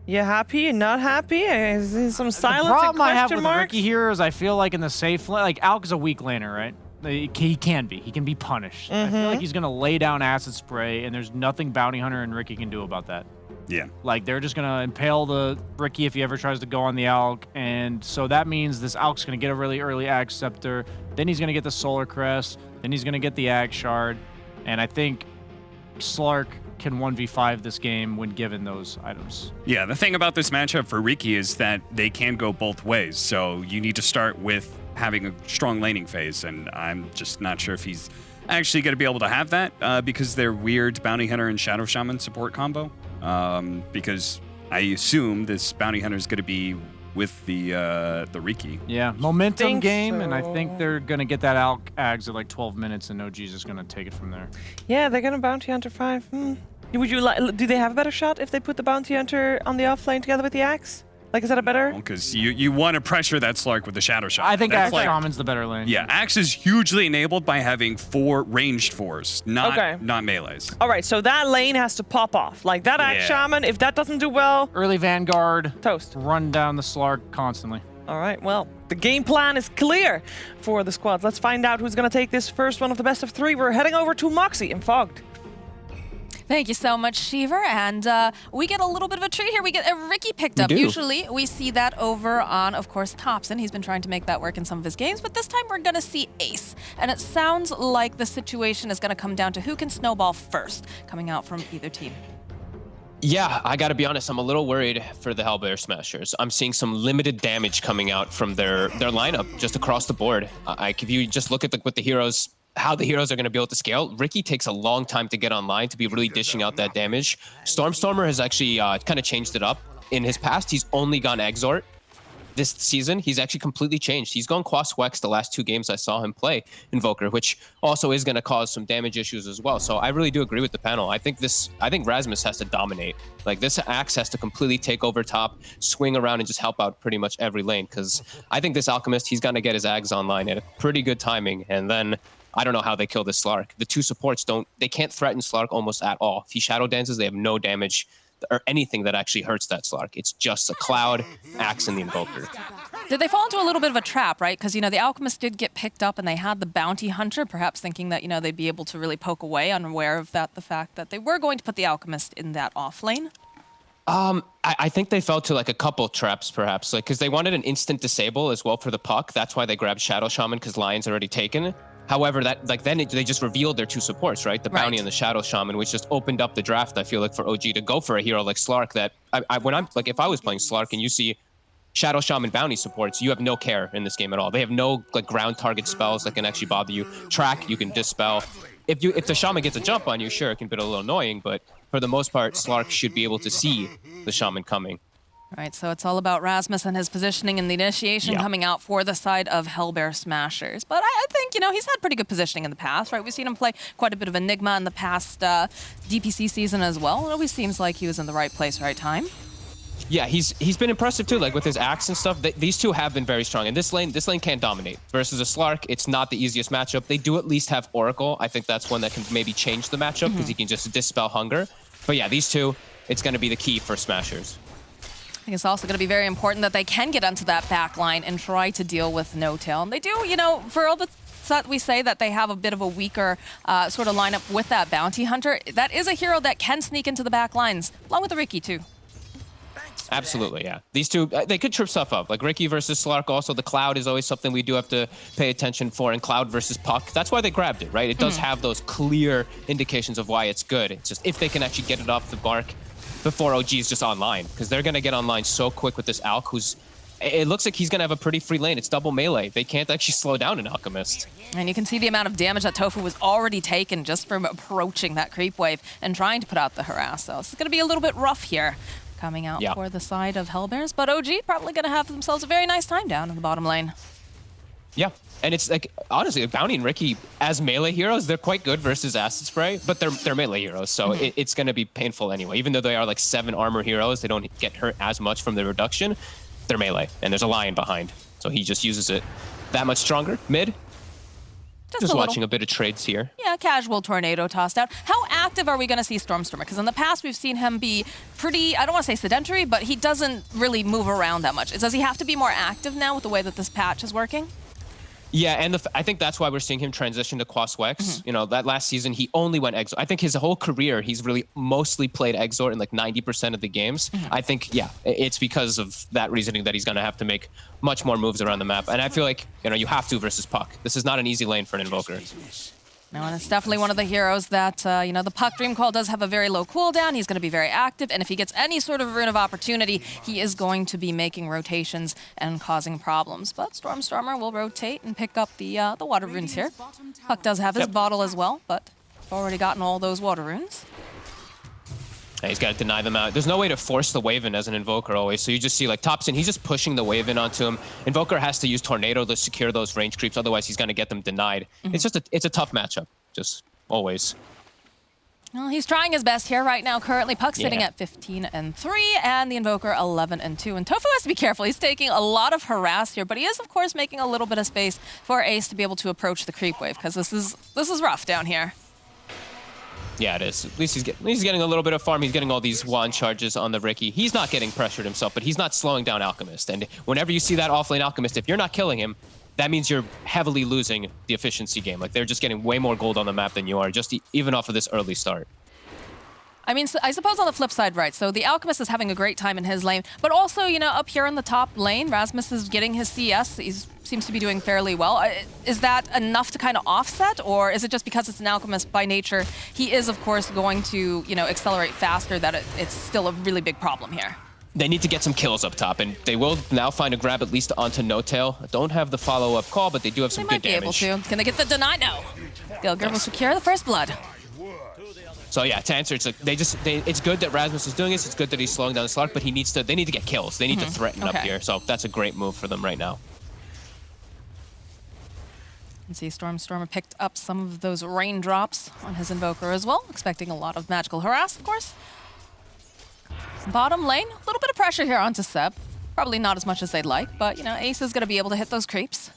You happy? Not happy? Is there some silence The problem and I have question with marks? Ricky here is I feel like in the safe lane, like Alk is a weak laner, right? He can be. He can be punished. I feel like he's going to lay down acid spray, and there's nothing Bounty Hunter and Ricky can do about that. Yeah. Like, they're just going to impale the Ricky if he ever tries to go on the Alk, and so that means this Alk's going to get a really early Ag Scepter, then he's going to get the Solar Crest, then he's going to get the Ag Shard, and I think Slark can 1v5 this game when given those items. Yeah, the thing about this matchup for Riki is that they can go both ways. So you need to start with having a strong laning phase, and I'm just not sure if he's actually going to be able to have that because they're weird Bounty Hunter and Shadow Shaman support combo. Because I assume this Bounty Hunter is going to be with the Riki. Yeah, momentum game, so. and I think they're going to get that Alk Ags at like 12 minutes, and OG's just going to take it from there. Yeah, they're gonna Bounty Hunter 5. Would you like? Do they have a better shot if they put the Bounty Hunter on the offlane together with the Axe? Like, is that a better? Because you want to pressure that Slark with the Shadow Shot. I think That's Axe Shaman's the better lane. Yeah, Axe is hugely enabled by having 4 ranged 4s, not melees. All right, so that lane has to pop off. Like that Axe Shaman, if that doesn't do well, early Vanguard, toast. Run down the Slark constantly. All right, well, the game plan is clear for the squads. Let's find out who's going to take this first one of the best of 3. We're heading over to Moxie and Fogged. Thank you so much, Shiver. And we get a little bit of a treat here. We get a Ricky picked up. Usually we see that over on, of course, Thompson. He's been trying to make that work in some of his games, but this time we're going to see Ace. And it sounds like the situation is going to come down to who can snowball first, coming out from either team. Yeah, I gotta be honest, I'm a little worried for the Hellbear Smashers. I'm seeing some limited damage coming out from their lineup just across the board. If you just look at what the heroes, how the heroes are gonna be able to scale, Ricky takes a long time to get online to be really dishing out that damage. Stormstormer has actually kind of changed it up. In his past, he's only gone Exort. This season, he's actually completely changed. He's gone Quas Wex the last 2 games I saw him play Invoker, which also is going to cause some damage issues as well. So I really do agree with the panel. I think Rasmus has to dominate. Like, this Axe has to completely take over top, swing around, and just help out pretty much every lane. Because I think this Alchemist, he's going to get his Ags online at a pretty good timing. And then I don't know how they kill this Slark. The two supports they can't threaten Slark almost at all. If he shadow dances, they have no damage or anything that actually hurts that Slark. It's just a Cloud, Axe, and the Invoker. Did they fall into a little bit of a trap, right? Because, the Alchemist did get picked up and they had the Bounty Hunter, perhaps thinking that, they'd be able to really poke away, unaware of the fact that they were going to put the Alchemist in that off lane. I think they fell to like a couple traps, perhaps, like because they wanted an instant disable as well for the puck. That's why they grabbed Shadow Shaman, because Lion's already taken. However, then they just revealed their two supports, right? The Bounty and the Shadow Shaman, which just opened up the draft. I feel like for OG to go for a hero like Slark, that if I was playing Slark and you see Shadow Shaman Bounty supports, you have no care in this game at all. They have no like ground target spells that can actually bother you. Track, you can dispel. If the Shaman gets a jump on you, sure, it can be a little annoying, but for the most part, Slark should be able to see the Shaman coming. Right, so it's all about Rasmus and his positioning and the initiation coming out for the side of Hellbear Smashers. But I think, he's had pretty good positioning in the past, right? We've seen him play quite a bit of Enigma in the past DPC season as well. It always seems like he was in the right place, right time. Yeah, he's been impressive too, like with his axe and stuff. These two have been very strong. And this lane can't dominate. Versus a Slark, it's not the easiest matchup. They do at least have Oracle. I think that's one that can maybe change the matchup because he can just dispel hunger. But yeah, these two, it's going to be the key for Smashers. I think it's also going to be very important that they can get onto that back line and try to deal with No-Tail. And they do, for all the that we say that they have a bit of a weaker sort of lineup with that Bounty Hunter, that is a hero that can sneak into the back lines, along with the Riki too. Absolutely, yeah. These two, they could trip stuff up. Like Riki versus Slark, also the Cloud is always something we do have to pay attention for, and Cloud versus Puck. That's why they grabbed it, right? It does have those clear indications of why it's good. It's just if they can actually get it off the mark before OG is just online, because they're going to get online so quick with this Alk, it looks like he's going to have a pretty free lane. It's double melee. They can't actually slow down an Alchemist. And you can see the amount of damage that Tofu was already taken just from approaching that creep wave and trying to put out the harass. So it's going to be a little bit rough here coming out for the side of Hellbears. But OG probably going to have themselves a very nice time down in the bottom lane. Yeah, and it's like, honestly, Bounty and Riki as melee heroes, they're quite good versus Acid Spray, but they're melee heroes, so it's going to be painful anyway. Even though they are like 7 armor heroes, they don't get hurt as much from the reduction. They're melee, and there's a Lion behind, so he just uses it that much stronger. Mid, just watching a bit of trades here. Yeah, casual tornado tossed out. How active are we going to see Stormstormer? Because in the past, we've seen him be pretty, I don't want to say sedentary, but he doesn't really move around that much. Does he have to be more active now with the way that this patch is working? Yeah, and I think that's why we're seeing him transition to Quaswex. You know, that last season, he only went Exort. I think his whole career, he's really mostly played Exort in like 90% of the games. I think, yeah, it's because of that reasoning that he's going to have to make much more moves around the map. And I feel like, you have to versus Puck. This is not an easy lane for an Invoker. No, and it's definitely one of the heroes that, the Puck Dream Call does have a very low cooldown. He's going to be very active, and if he gets any sort of rune of opportunity, he is going to be making rotations and causing problems. But Stormstormer will rotate and pick up the water runes here. Puck does have his bottle as well, but already gotten all those water runes. And he's got to deny them out. There's no way to force the wave in as an Invoker always. So you just see like Topson, he's just pushing the wave in onto him. Invoker has to use Tornado to secure those range creeps. Otherwise, he's going to get them denied. It's just it's a tough matchup, just always. Well, he's trying his best here right now. Currently, Puck's sitting at 15-3, and the Invoker 11-2. And Tofu has to be careful. He's taking a lot of harass here, but he is, of course, making a little bit of space for Ace to be able to approach the creep wave, because this is rough down here. Yeah, it is. At least he's getting a little bit of farm. He's getting all these wand charges on the Riki. He's not getting pressured himself, but he's not slowing down Alchemist. And whenever you see that offlane Alchemist, if you're not killing him, that means you're heavily losing the efficiency game. Like, they're just getting way more gold on the map than you are, just even off of this early start. I mean, I suppose on the flip side, right, so the Alchemist is having a great time in his lane, but also, up here in the top lane, Rasmus is getting his CS. He seems to be doing fairly well. Is that enough to kind of offset, or is it just because it's an Alchemist by nature? He is, of course, going to, accelerate faster, that it's still a really big problem here. They need to get some kills up top, and they will now find a grab at least onto No-Tail. Don't have the follow-up call, but they do have some good damage. They might be able to. Can they get the deny? No. Gilger will secure the first blood. So yeah, to answer, it's like it's good that Rasmus is doing this. It's good that he's slowing down the Slark, but they need to get kills. They need to threaten up here. So that's a great move for them right now. You can see Stormstormer picked up some of those raindrops on his Invoker as well, expecting a lot of magical harass, of course. Bottom lane, a little bit of pressure here onto Seb. Probably not as much as they'd like, but Ace is going to be able to hit those creeps.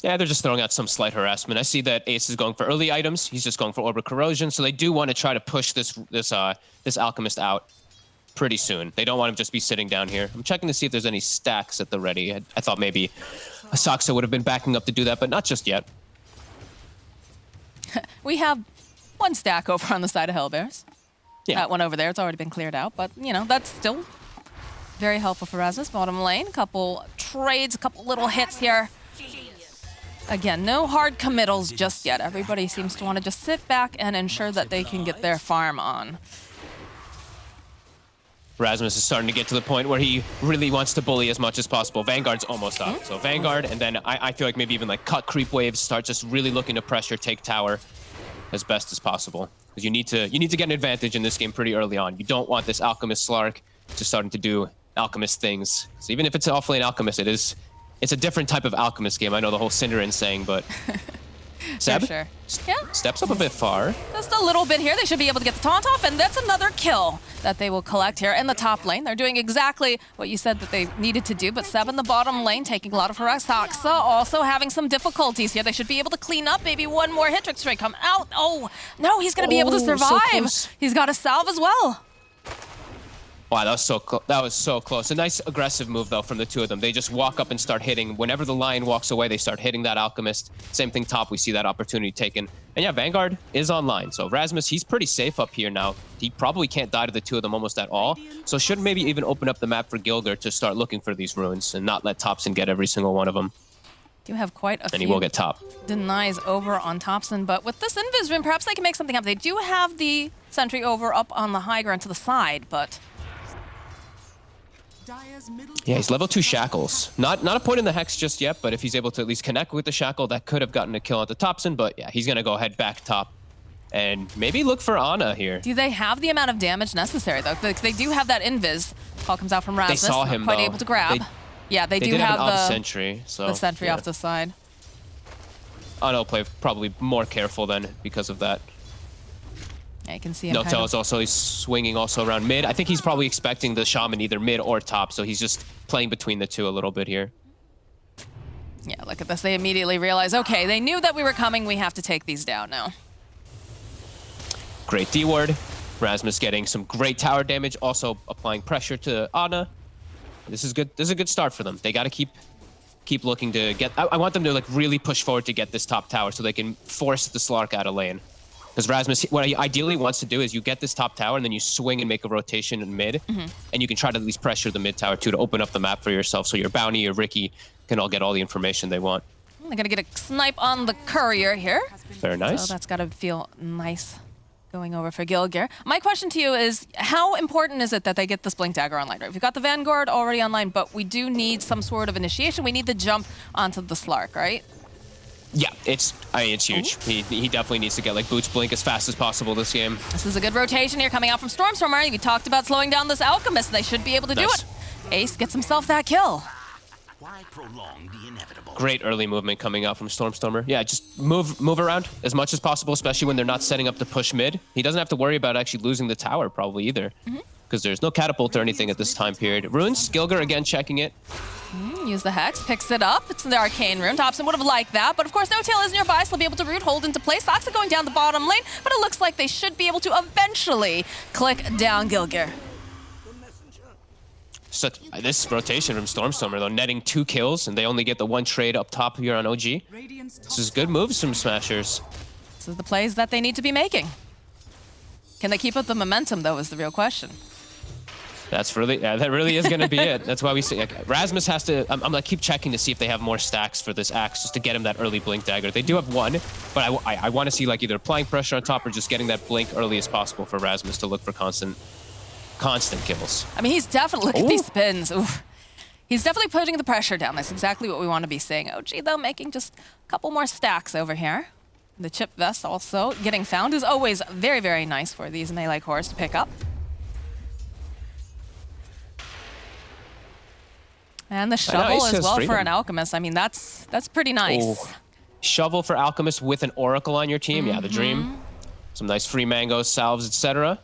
Yeah, they're just throwing out some slight harassment. I see that Ace is going for early items. He's just going for Orb of Corrosion. So they do want to try to push this Alchemist out pretty soon. They don't want him to just be sitting down here. I'm checking to see if there's any stacks at the ready. I thought maybe a Saksa would have been backing up to do that, but not just yet. We have one stack over on the side of Hellbears. Yeah. That one over there, it's already been cleared out, but, you know, that's still very helpful for Rasmus. Bottom lane, a couple trades, a couple little hits here. Again, no hard committals just yet. Everybody seems to want to just sit back and ensure that they can get their farm on. Rasmus is starting to get to the point where he really wants to bully as much as possible. Vanguard's almost up. So Vanguard, and then I feel like maybe even like cut creep waves, start just really looking to pressure, take tower as best as possible. Because you need to get an advantage in this game pretty early on. You don't want this Alchemist Slark just starting to do Alchemist things. So even if it's an offlane Alchemist, it's a different type of Alchemist game. I know the whole Cinderin saying, but Seb sure. Yeah. steps up a bit far. Just a little bit here. They should be able to get the taunt off, and that's another kill that they will collect here in the top lane. They're doing exactly what you said that they needed to do, but Seb in the bottom lane taking a lot of harass. Saksa also having some difficulties here. They should be able to clean up. Maybe one more hit trick straight come out. Oh, no, he's going to be able to survive. So He's got a salve as well. Wow, that was so close. A nice aggressive move, though, from the two of them. They just walk up and start hitting. Whenever the lion walks away, they start hitting that Alchemist. Same thing top, we see that opportunity taken. And yeah, Vanguard is online. So Rasmus, he's pretty safe up here now. He probably can't die to the two of them almost at all. So should maybe even open up the map for Gilgir to start looking for these runes and not let Thompson get every single one of them. Do have quite a and few he will get top. denies over on Thompson, but with this Invis Rune, perhaps they can make something happen. They do have the sentry over up on the high ground to the side, but... Yeah, he's level 2 shackles. Not a point in the hex just yet, but if he's able to at least connect with the shackle, that could have gotten a kill at the Thompson. But yeah, he's gonna go ahead back top and maybe look for Ana here. Do they have the amount of damage necessary though? They do have that invis. Call comes out from Rasmus. They saw him, quite though. able to grab. They do did have an the off sentry, so the sentry yeah. off the side. Ana will play probably more careful then because of that. Yeah, you can see him. Notel is also he's swinging also around mid. I think he's probably expecting the shaman either mid or top, so he's just playing between the two a little bit here. Yeah, look at this. They immediately realize, okay, they knew that we were coming. We have to take these down now. Great D-ward. Rasmus getting some great tower damage, also applying pressure to Ana. This is good. This is a good start for them. They got to keep looking to get. I want them to like really push forward to get this top tower so they can force the Slark out of lane. Because Rasmus, what he ideally wants to do is you get this top tower and then you swing and make a rotation in mid, and you can try to at least pressure the mid tower too to open up the map for yourself so your Bounty, your Ricky can all get all the information they want. They're gonna get a snipe on the courier here. Very nice. So that's gotta feel nice going over for Gilgir. My question to you is, how important is it that they get this Blink Dagger online? Right? We've got the Vanguard already online, but we do need some sort of initiation. We need the jump onto the Slark, right? Yeah, it's huge. He definitely needs to get like Boots Blink as fast as possible this game. This is a good rotation here coming out from Stormstormer. You talked about slowing down this Alchemist. They should be able to do it. Ace gets himself that kill. Why prolong the inevitable? Great early movement coming out from Stormstormer. Yeah, just move around as much as possible, especially when they're not setting up to push mid. He doesn't have to worry about actually losing the tower probably either, because there's no catapult or anything at this time period. Runes, Gilgir again checking it. Use the Hex, picks it up. It's the Arcane Rune. Thompson would have liked that, but of course No-Tail is nearby, so he'll be able to root hold into place. Saksa going down the bottom lane, but it looks like they should be able to eventually click down Gilgir. This rotation from Stormstormer, though, netting 2 kills, and they only get the 1 trade up top here on OG. This is good moves from Smashers. This is the plays that they need to be making. Can they keep up the momentum, though, is the real question. That really is going to be it. That's why we see Rasmus has to. I'm gonna keep checking to see if they have more stacks for this axe just to get him that early blink dagger. They do have 1, but I want to see like either applying pressure on top or just getting that blink early as possible for Rasmus to look for constant kills. I mean, he's definitely look at these spins. Oof. He's definitely putting the pressure down. That's exactly what we want to be seeing. OG though making just a couple more stacks over here. The chip vest also getting found is always very, very nice for these melee cores to pick up. And the shovel as well for an alchemist. I mean, that's pretty nice. Ooh. Shovel for alchemist with an oracle on your team. Yeah, the dream. Some nice free mangoes, salves, etc.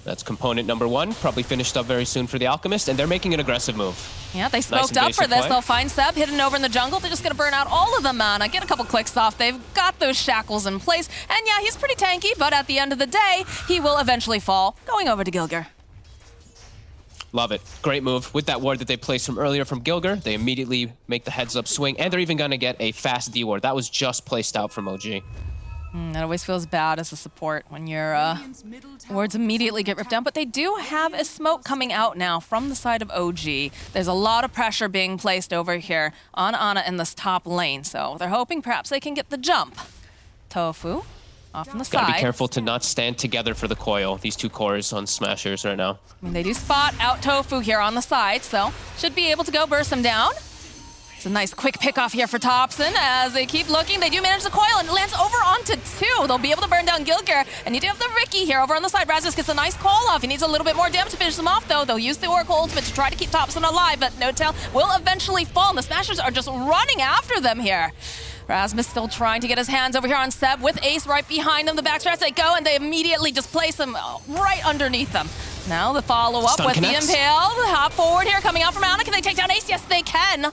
That's component number 1, probably finished up very soon for the Alchemist, and they're making an aggressive move. Yeah, they Nice smoked up for invasive this. play. They'll find Seb hidden over in the jungle. They're just going to burn out all of the mana, get a couple clicks off. They've got those shackles in place. And yeah, he's pretty tanky, but at the end of the day, he will eventually fall, going over to Gilgir. Love it. Great move. With that ward that they placed from earlier from Gilgir, they immediately make the heads-up swing, and they're even going to get a fast D ward. That was just placed out from OG. That always feels bad as a support when your wards immediately get ripped down. But they do have a smoke coming out now from the side of OG. There's a lot of pressure being placed over here on Ana in this top lane. So they're hoping perhaps they can get the jump. Tofu off on the side. Gotta be careful to not stand together for the coil. These two cores on Smashers right now. I mean, they do spot out Tofu here on the side, so should be able to go burst him down. It's a nice quick pick off here for Thompson. As they keep looking, they do manage the coil, and it lands over onto 2. They'll be able to burn down Gilgir, and you do have the Ricky here over on the side. Rasmus gets a nice call off. He needs a little bit more damage to finish him off, though. They'll use the Oracle Ultimate to try to keep Thompson alive, but No Tail will eventually fall, and the Smashers are just running after them here. Rasmus still trying to get his hands over here on Seb with Ace right behind them. The backstraps they go, and they immediately just place him right underneath them. Now the follow-up with connects. the Impale. Hop forward here, coming out from Ana. Can they take down Ace? Yes, they can.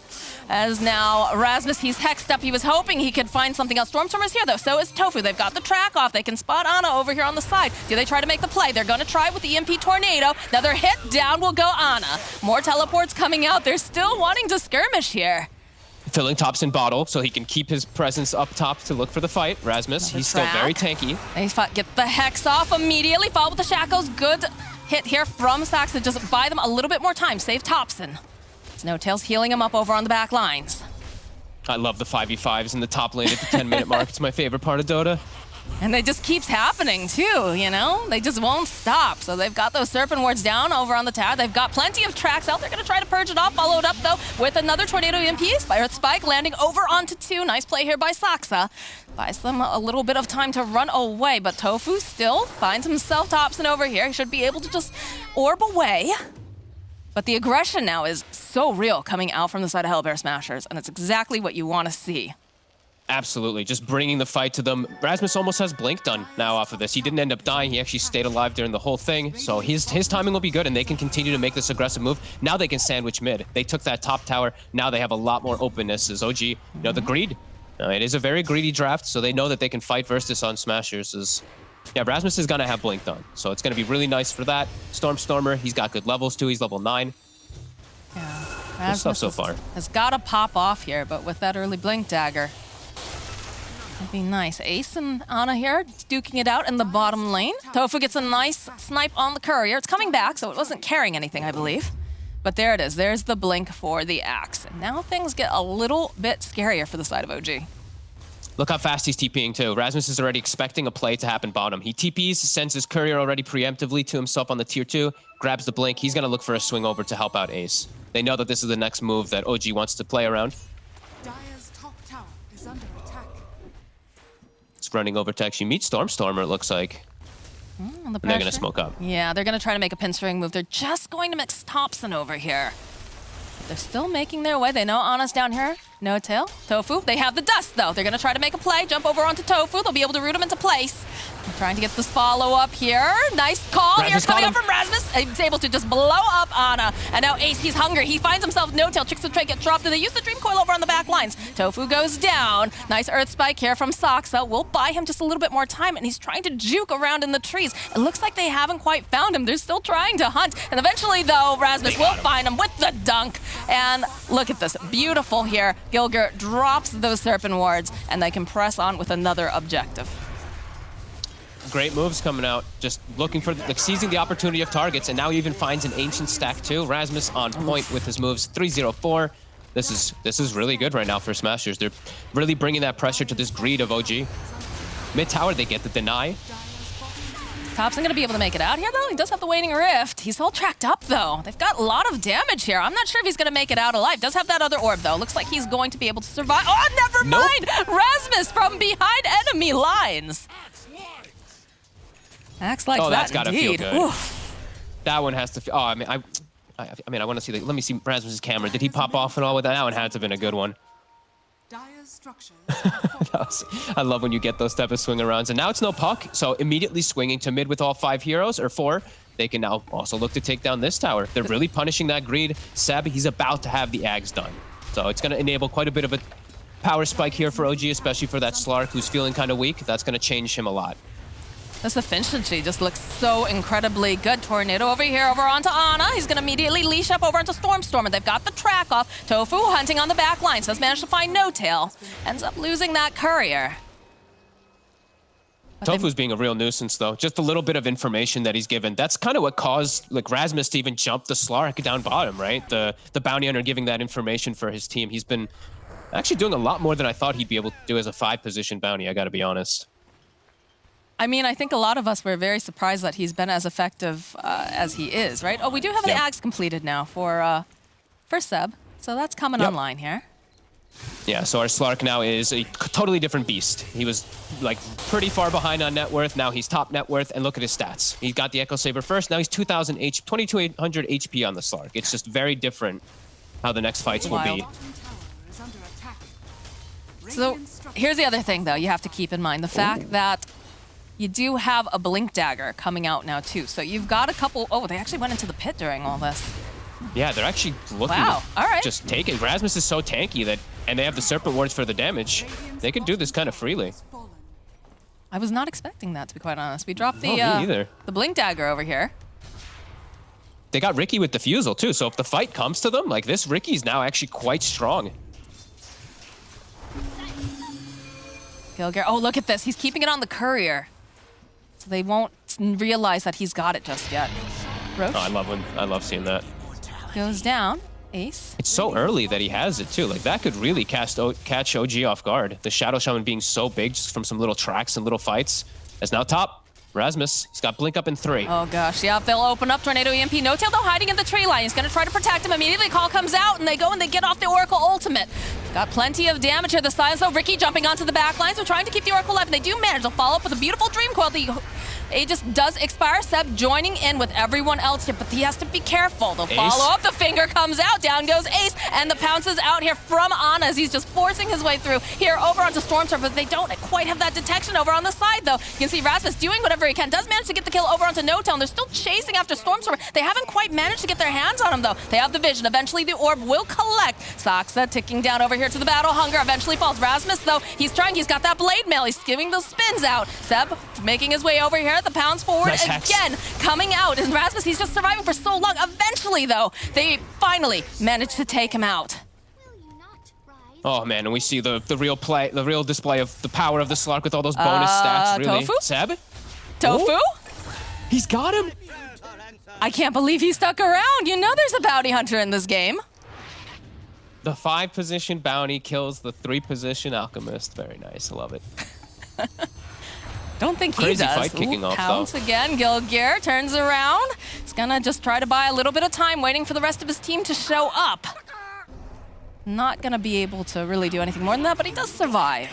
As now Rasmus, he's hexed up. He was hoping he could find something else. Stormstormer's here, though. So is Tofu. They've got the track off. They can spot Ana over here on the side. Do they try to make the play? They're going to try with the EMP Tornado. Another hit down will go Ana. More teleports coming out. They're still wanting to skirmish here. Filling Thompson bottle so he can keep his presence up top to look for the fight. Rasmus, he's still very tanky. They get the hex off immediately. Follow with the shackles. Good hit here from Sax to just buy them a little bit more time. Save Thompson. No Tail's healing him up over on the back lines. I love the 5v5s in the top lane at the 10-minute mark. It's my favorite part of Dota. And it just keeps happening too, you know? They just won't stop. So they've got those Serpent Wards down over on the tower. They've got plenty of tracks out. They're going to try to purge it off. Followed up, though, with another Tornado EMP. Earth Spike landing over onto 2. Nice play here by Saxa. Buys them a little bit of time to run away, but Tofu still finds himself Thompson over here. He should be able to just orb away. But the aggression now is so real coming out from the side of Hellbear Smashers, and it's exactly what you want to see. Absolutely, just bringing the fight to them. Rasmus almost has Blink done now off of this. He didn't end up dying. He actually stayed alive during the whole thing. So his timing will be good, and they can continue to make this aggressive move. Now they can sandwich mid. They took that top tower. Now they have a lot more openness as OG. You know, the greed. It is a very greedy draft, so they know that they can fight versus on Smashers. Yeah, Rasmus is going to have Blink done. So it's going to be really nice for that. Stormer, he's got good levels too. He's level 9. Yeah, Good stuff so far. Has got to pop off here, but with that early Blink dagger, it'd be nice. Ace and Ana here, duking it out in the bottom lane. Tofu gets a nice snipe on the courier. It's coming back, so it wasn't carrying anything, I believe. But there it is. There's the blink for the axe. And now things get a little bit scarier for the side of OG. Look how fast he's TPing too. Rasmus is already expecting a play to happen bottom. He TPs, sends his courier already preemptively to himself on the tier 2, grabs the blink. He's going to look for a swing over to help out Ace. They know that this is the next move that OG wants to play around. Dire's top tower is under attack. It's running over to actually meet Stormer, it looks like. And they're going to smoke up. Yeah, they're going to try to make a pinstring move. They're just going to mix Thompson over here. They're still making their way. They know Ana's down here. No Tail. Tofu. They have the dust, though. They're going to try to make a play. Jump over onto Tofu. They'll be able to root him into place. I'm trying to get this follow-up here. Nice call here coming up from Rasmus. He's able to just blow up Ana. And now Ace, he's hungry. He finds himself No Tail. Tricks the trade get dropped, and they use the Dream Coil over on the back lines. Tofu goes down. Nice Earth Spike here from Saxa. We'll buy him just a little bit more time, and he's trying to juke around in the trees. It looks like they haven't quite found him. They're still trying to hunt. And eventually, though, Rasmus will find him with the dunk. And look at this. Beautiful here. Gilgir drops those Serpent Wards, and they can press on with another objective. Great moves coming out, just looking for, seizing the opportunity of targets, and now he even finds an Ancient stack too. Rasmus on point with his moves, 3-0-4. This is really good right now for Smashers. They're really bringing that pressure to this greed of OG. Mid tower, they get the deny. Thompson going to be able to make it out here, though. He does have the Waning Rift. He's all tracked up, though. They've got a lot of damage here. I'm not sure if he's going to make it out alive. Does have that other orb, though. Looks like he's going to be able to survive. Oh, never mind! Rasmus from behind enemy lines. Axe likes that, that's gotta feel good. Oof. That one has to feel, I mean, I want to see, let me see Rasmus's camera. Did he pop off and all with that? That one had to have been a good one. I love when you get those type of swing arounds. And now it's no puck, so immediately swinging to mid with all 5 heroes, or 4. They can now also look to take down this tower. They're really punishing that greed. Seb, he's about to have the Ags done. So it's going to enable quite a bit of a power spike here for OG, especially for that Slark who's feeling kind of weak. That's going to change him a lot. This efficiency just looks so incredibly good. Tornado over here, over onto Ana. He's going to immediately leash up over onto Stormstormer. They've got the track off. Tofu hunting on the back line. So has managed to find No Tail. Ends up losing that courier. Tofu's being a real nuisance, though. Just a little bit of information that he's given. That's kind of what caused like Rasmus to even jump the Slark down bottom, right? The bounty hunter giving that information for his team. He's been actually doing a lot more than I thought he'd be able to do as a 5-position bounty, I got to be honest. I mean, I think a lot of us were very surprised that he's been as effective as he is, right? Oh, we do have the Ags completed now for Seb. So that's coming online here. Yeah, so our Slark now is a totally different beast. He was like pretty far behind on net worth. Now he's top net worth, and look at his stats. He got the Echo Saber first. Now he's 2200 HP on the Slark. It's just very different how the next fights will be. So here's the other thing, though, you have to keep in mind. The fact that you do have a Blink Dagger coming out now, too. So you've got a couple... Oh, they actually went into the pit during all this. Yeah, they're actually looking to just take it. Rasmus is so tanky that... And they have the Serpent Wards for the damage. They could do this kind of freely. I was not expecting that, to be quite honest. We dropped the, me either. The Blink Dagger over here. They got Ricky with Diffusal, too. So if the fight comes to them, like this, Ricky's now actually quite strong. Gilgir. Oh, look at this. He's keeping it on the courier. So they won't realize that he's got it just yet. Roche Oh, I love seeing that. goes down. Ace. It's so early that he has it, too. Like, that could really catch OG off guard. The Shadow Shaman being so big just from some little tracks and little fights. Is now top. Rasmus, he's got Blink up in 3. Oh gosh, yeah, they'll open up Tornado EMP. No Tail, though, hiding in the tree line. He's gonna try to protect him. Immediately, call comes out, and they go and they get off the Oracle ultimate. Got plenty of damage here. The Silence, though, Ricky jumping onto the back line, so trying to keep the Oracle alive, and they do manage to follow up with a beautiful Dream Coil. The Aegis does expire. Seb joining in with everyone else here, but he has to be careful. They'll follow up. The finger comes out. Down goes Ace, and the pounce is out here from Ana as he's just forcing his way through here over onto Stormstorm, but they don't quite have that detection over on the side, though. You can see Rasmus doing whatever he can. Does manage to get the kill over onto No Tail, and they're still chasing after Stormstorm. They haven't quite managed to get their hands on him, though. They have the vision. Eventually, the orb will collect. Saksa ticking down over here to the Battle Hunger. Eventually falls. Rasmus, though, he's trying. He's got that blade mail. He's giving those spins out. Seb making his way over here. The pounds forward again, coming out. And Rasmus, he's just surviving for so long. Eventually, though, they finally managed to take him out. Oh man, and we see the real display of the power of the Slark with all those bonus stats. Really, Tofu? Seb? Tofu? Oh, he's got him. I can't believe he stuck around. You know there's a bounty hunter in this game. The 5-position bounty kills the 3-position alchemist. Very nice. I love it. Don't think he Crazy does. fight kicking off, Pounce though. again. Gilgir turns around. He's gonna just try to buy a little bit of time, waiting for the rest of his team to show up. Not gonna be able to really do anything more than that, but he does survive.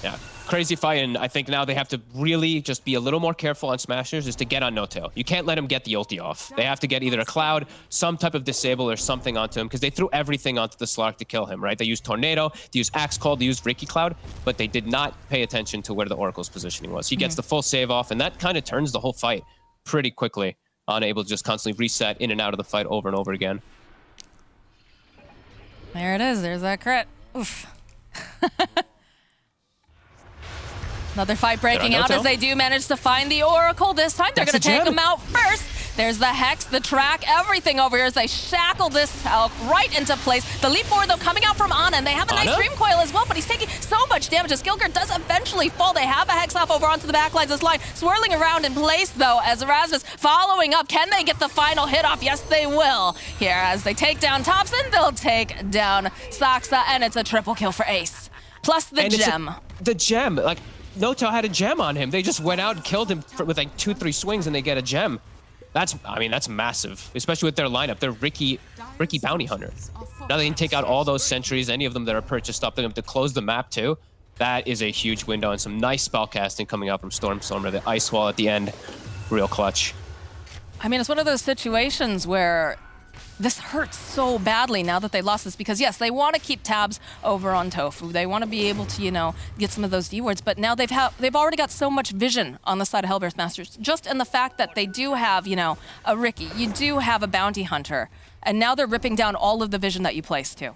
Yeah, crazy fight, and I think now they have to really just be a little more careful on Smashers is to get on No Tail. You can't let him get the ulti off. They have to get either a Cloud, some type of disable or something onto him, because they threw everything onto the Slark to kill him, right? They used Tornado, they used Axe Call, they used Ricky Cloud, but they did not pay attention to where the Oracle's positioning was. He gets the full save off, and that kind of turns the whole fight pretty quickly, unable to just constantly reset in and out of the fight over and over again. There it is. There's that crit. Oof. Another fight breaking out as they do manage to find the Oracle. This time they're going to take him out first. There's the Hex, the track, everything over here as they shackle this out right into place. The leap forward, though, coming out from Ana, and they have a nice Dream Coil as well, but he's taking so much damage as Gilgir does eventually fall. They have a Hex off over onto the back lines. This line swirling around in place, though, as Erasmus following up. Can they get the final hit off? Yes, they will. Here, as they take down Thompson, they'll take down Saksa, and it's a triple kill for Ace. Plus the gem. The gem, like, No Tail had a gem on him. They just went out and killed him with like 2-3 swings, and they get a gem. That's massive, especially with their lineup. They're Ricky Bounty Hunter. Now they can take out all those sentries, any of them that are purchased up. They're going to close the map too. That is a huge window, and some nice spell casting coming out from Stormstormer. The Ice Wall at the end, real clutch. I mean, it's one of those situations where this hurts so badly now that they lost this, because yes, they want to keep tabs over on Tofu. They want to be able to, you know, get some of those D wards, but now they've already got so much vision on the side of Hellbear's Masters, just in the fact that they do have, you know, a Ricky, you do have a bounty hunter, and now they're ripping down all of the vision that you placed too.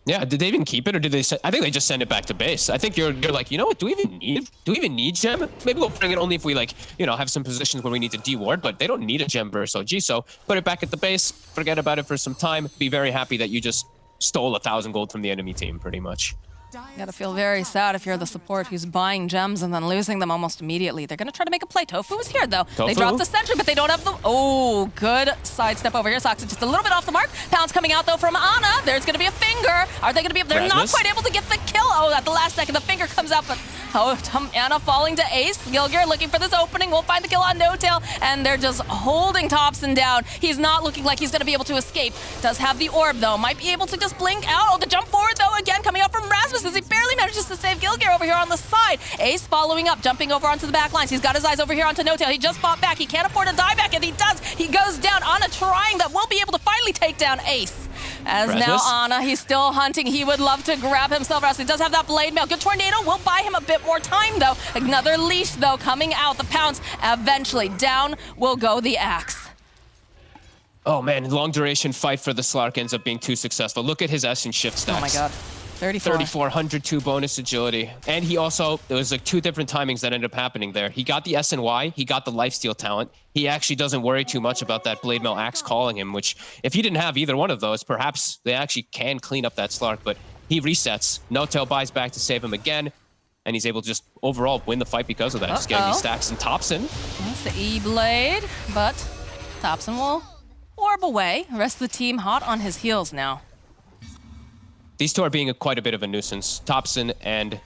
Yeah, did they even keep it, or did they? I think they just send it back to base. I think you're like, you know what? Do we even need gem? Maybe we'll bring it only if we, like, you know, have some positions where we need to deward, but they don't need a gem versus OG. So put it back at the base, forget about it for some time. Be very happy that you just stole 1,000 gold from the enemy team, pretty much. You gotta feel very sad if you're the support who's buying gems and then losing them almost immediately. They're gonna try to make a play. Tofu is here though. Tofu. They dropped the sentry, but they don't have the... Oh, good sidestep over here. Sox just a little bit off the mark. Pounds coming out though from Ana. There's gonna be a finger. Are they gonna be... They're not quite able to get the kill. Oh, at the last second, the finger comes out, but... Oh, Ana falling to Ace. Gilgir looking for this opening. We'll find the kill on No Tail, and they're just holding Thompson down. He's not looking like he's gonna be able to escape. Does have the orb though. Might be able to just blink out. Oh, the jump forward though, again coming out from Rasmus as he barely manages to save Gilgir over here on the side. Ace following up, jumping over onto the back lines. He's got his eyes over here onto No Tail. He just fought back. He can't afford a die back, and he does. He goes down. Ana trying that will be able to finally take down Ace. As Rasmus. now Ana, he's still hunting. He would love to grab himself. Rasmus, he does have that blade mail. Good tornado will buy him a bit more time though. Another leash though coming out. The Pounds eventually down will go the axe. Oh man, long duration fight for the Slark ends up being too successful. Look at his S and shift stats. Oh my god. 3,402 bonus agility. And he also, there was like 2 different timings that ended up happening there. He got the SNY, he got the lifesteal talent. He actually doesn't worry too much about that Blade Mail Axe calling him, which if he didn't have either one of those, perhaps they actually can clean up that Slark, but he resets. No Tail buys back to save him again, and he's able to just overall win the fight because of that. Just getting these stacks. And Thompson. That's the E-Blade, but Thompson will orb away. The rest of the team hot on his heels now. These two are being quite a bit of a nuisance. Thompson and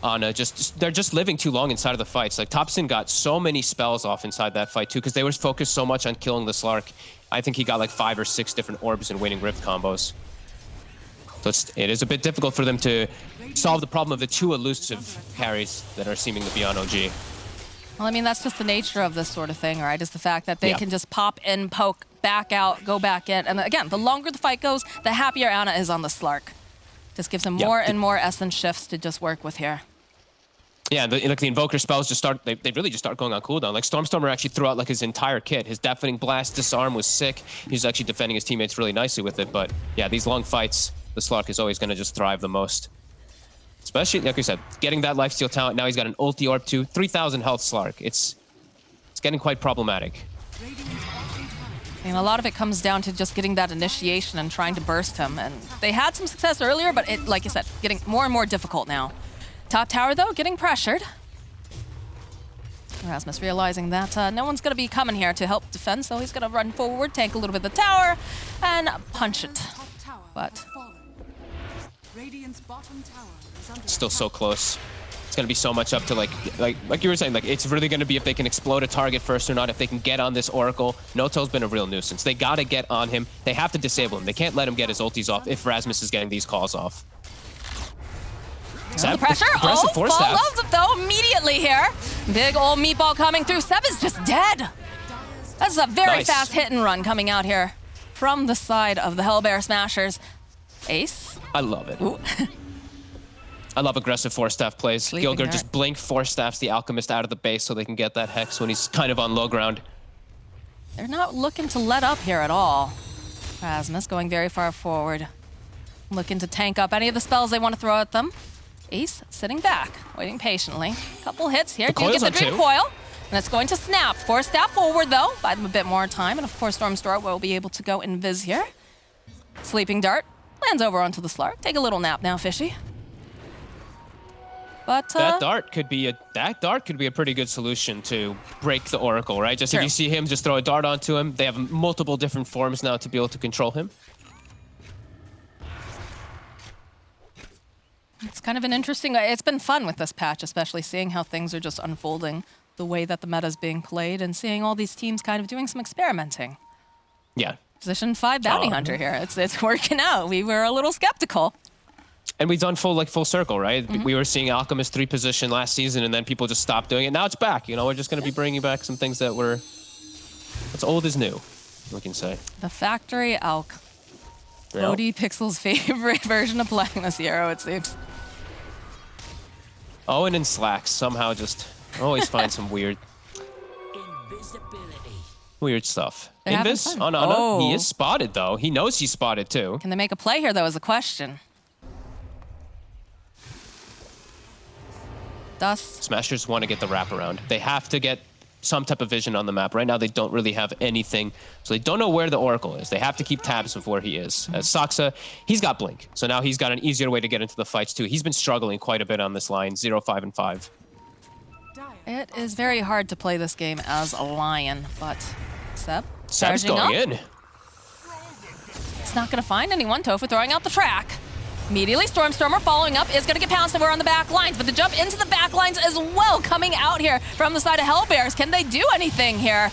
Ana, they're just living too long inside of the fights. Like, Thompson got so many spells off inside that fight too, because they were focused so much on killing the Slark. I think he got like 5 or 6 different orbs and winning Rift combos. So it is a bit difficult for them to solve the problem of the 2 elusive carries that are seeming to be on OG. Well, I mean, that's just the nature of this sort of thing, right? Is the fact that they can just pop in, poke, back out, go back in. And again, the longer the fight goes, the happier Ana is on the Slark. Just gives him more and more essence shifts to just work with here. Yeah, like the Invoker spells just start, they really just start going on cooldown. Like Stormstormer actually threw out like his entire kit. His Deafening Blast, Disarm was sick. He's actually defending his teammates really nicely with it. But yeah, these long fights, the Slark is always going to just thrive the most. Especially, like we said, getting that lifesteal talent. Now he's got an ulti orb too. 3,000 health Slark. It's getting quite problematic. And a lot of it comes down to just getting that initiation and trying to burst him. And they had some success earlier, but it, like you said, getting more and more difficult now. Top tower, though, getting pressured. Rasmus realizing that no one's going to be coming here to help defend, so he's going to run forward, tank a little bit of the tower, and punch it. But still so close. It's going to be so much up to like you were saying, like it's really going to be if they can explode a target first or not, if they can get on this Oracle. No-Tail's been a real nuisance. They got to get on him. They have to disable him. They can't let him get his ultis off if Rasmus is getting these calls off. The pressure, follows it though immediately here. Big old meatball coming through. Seb is just dead. That's a very fast hit and run coming out here from the side of the Hellbear Smashers. Ace. I love it. I love aggressive 4-staff plays. Gilgir just blink 4-staffs the Alchemist out of the base so they can get that Hex when he's kind of on low ground. They're not looking to let up here at all. Rasmus going very far forward. Looking to tank up any of the spells they want to throw at them. Ace sitting back, waiting patiently. Couple hits here. Do get the Dream Coil. And it's going to snap. 4-staff forward though. Buy them a bit more time. And of course Stormstorm will be able to go invis here. Sleeping Dart lands over onto the Slark. Take a little nap now, Fishy. But that dart could be a pretty good solution to break the Oracle, right? Just if you see him, just throw a dart onto him. They have multiple different forms now to be able to control him. It's kind of an interesting, it's been fun with this patch, especially seeing how things are just unfolding, the way that the meta is being played, and seeing all these teams kind of doing some experimenting. Yeah. Position 5 bounty hunter here. It's working out. We were a little skeptical. And we've done full circle, right? We were seeing Alchemist 3 position last season, and then people just stopped doing it. Now it's back. You know, we're just going to be bringing back some things that were, what's old is new. we can say. The Factory Elk. Yeah. OD Pixel's favorite version of playing this hero, it seems. Owen and Slacks somehow just always find some weird stuff. They're having Invis fun. on Ana. Oh. He is spotted, though. He knows he's spotted, too. Can they make a play here, though, is the question. Dust. Smashers want to get the wraparound. They have to get some type of vision on the map. Right now, they don't really have anything, so they don't know where the Oracle is. They have to keep tabs of where he is. As Saksa, he's got Blink, so now he's got an easier way to get into the fights, too. He's been struggling quite a bit on this line, 0, 5, and 5. It is very hard to play this game as a Lion, but Seb Seb's charging going up. in. It's not going to find anyone. Tofu throwing out the track. Immediately, Stormstormer following up is going to get pounced over on the back lines, but the jump into the back lines as well coming out here from the side of Hellbears. Can they do anything here?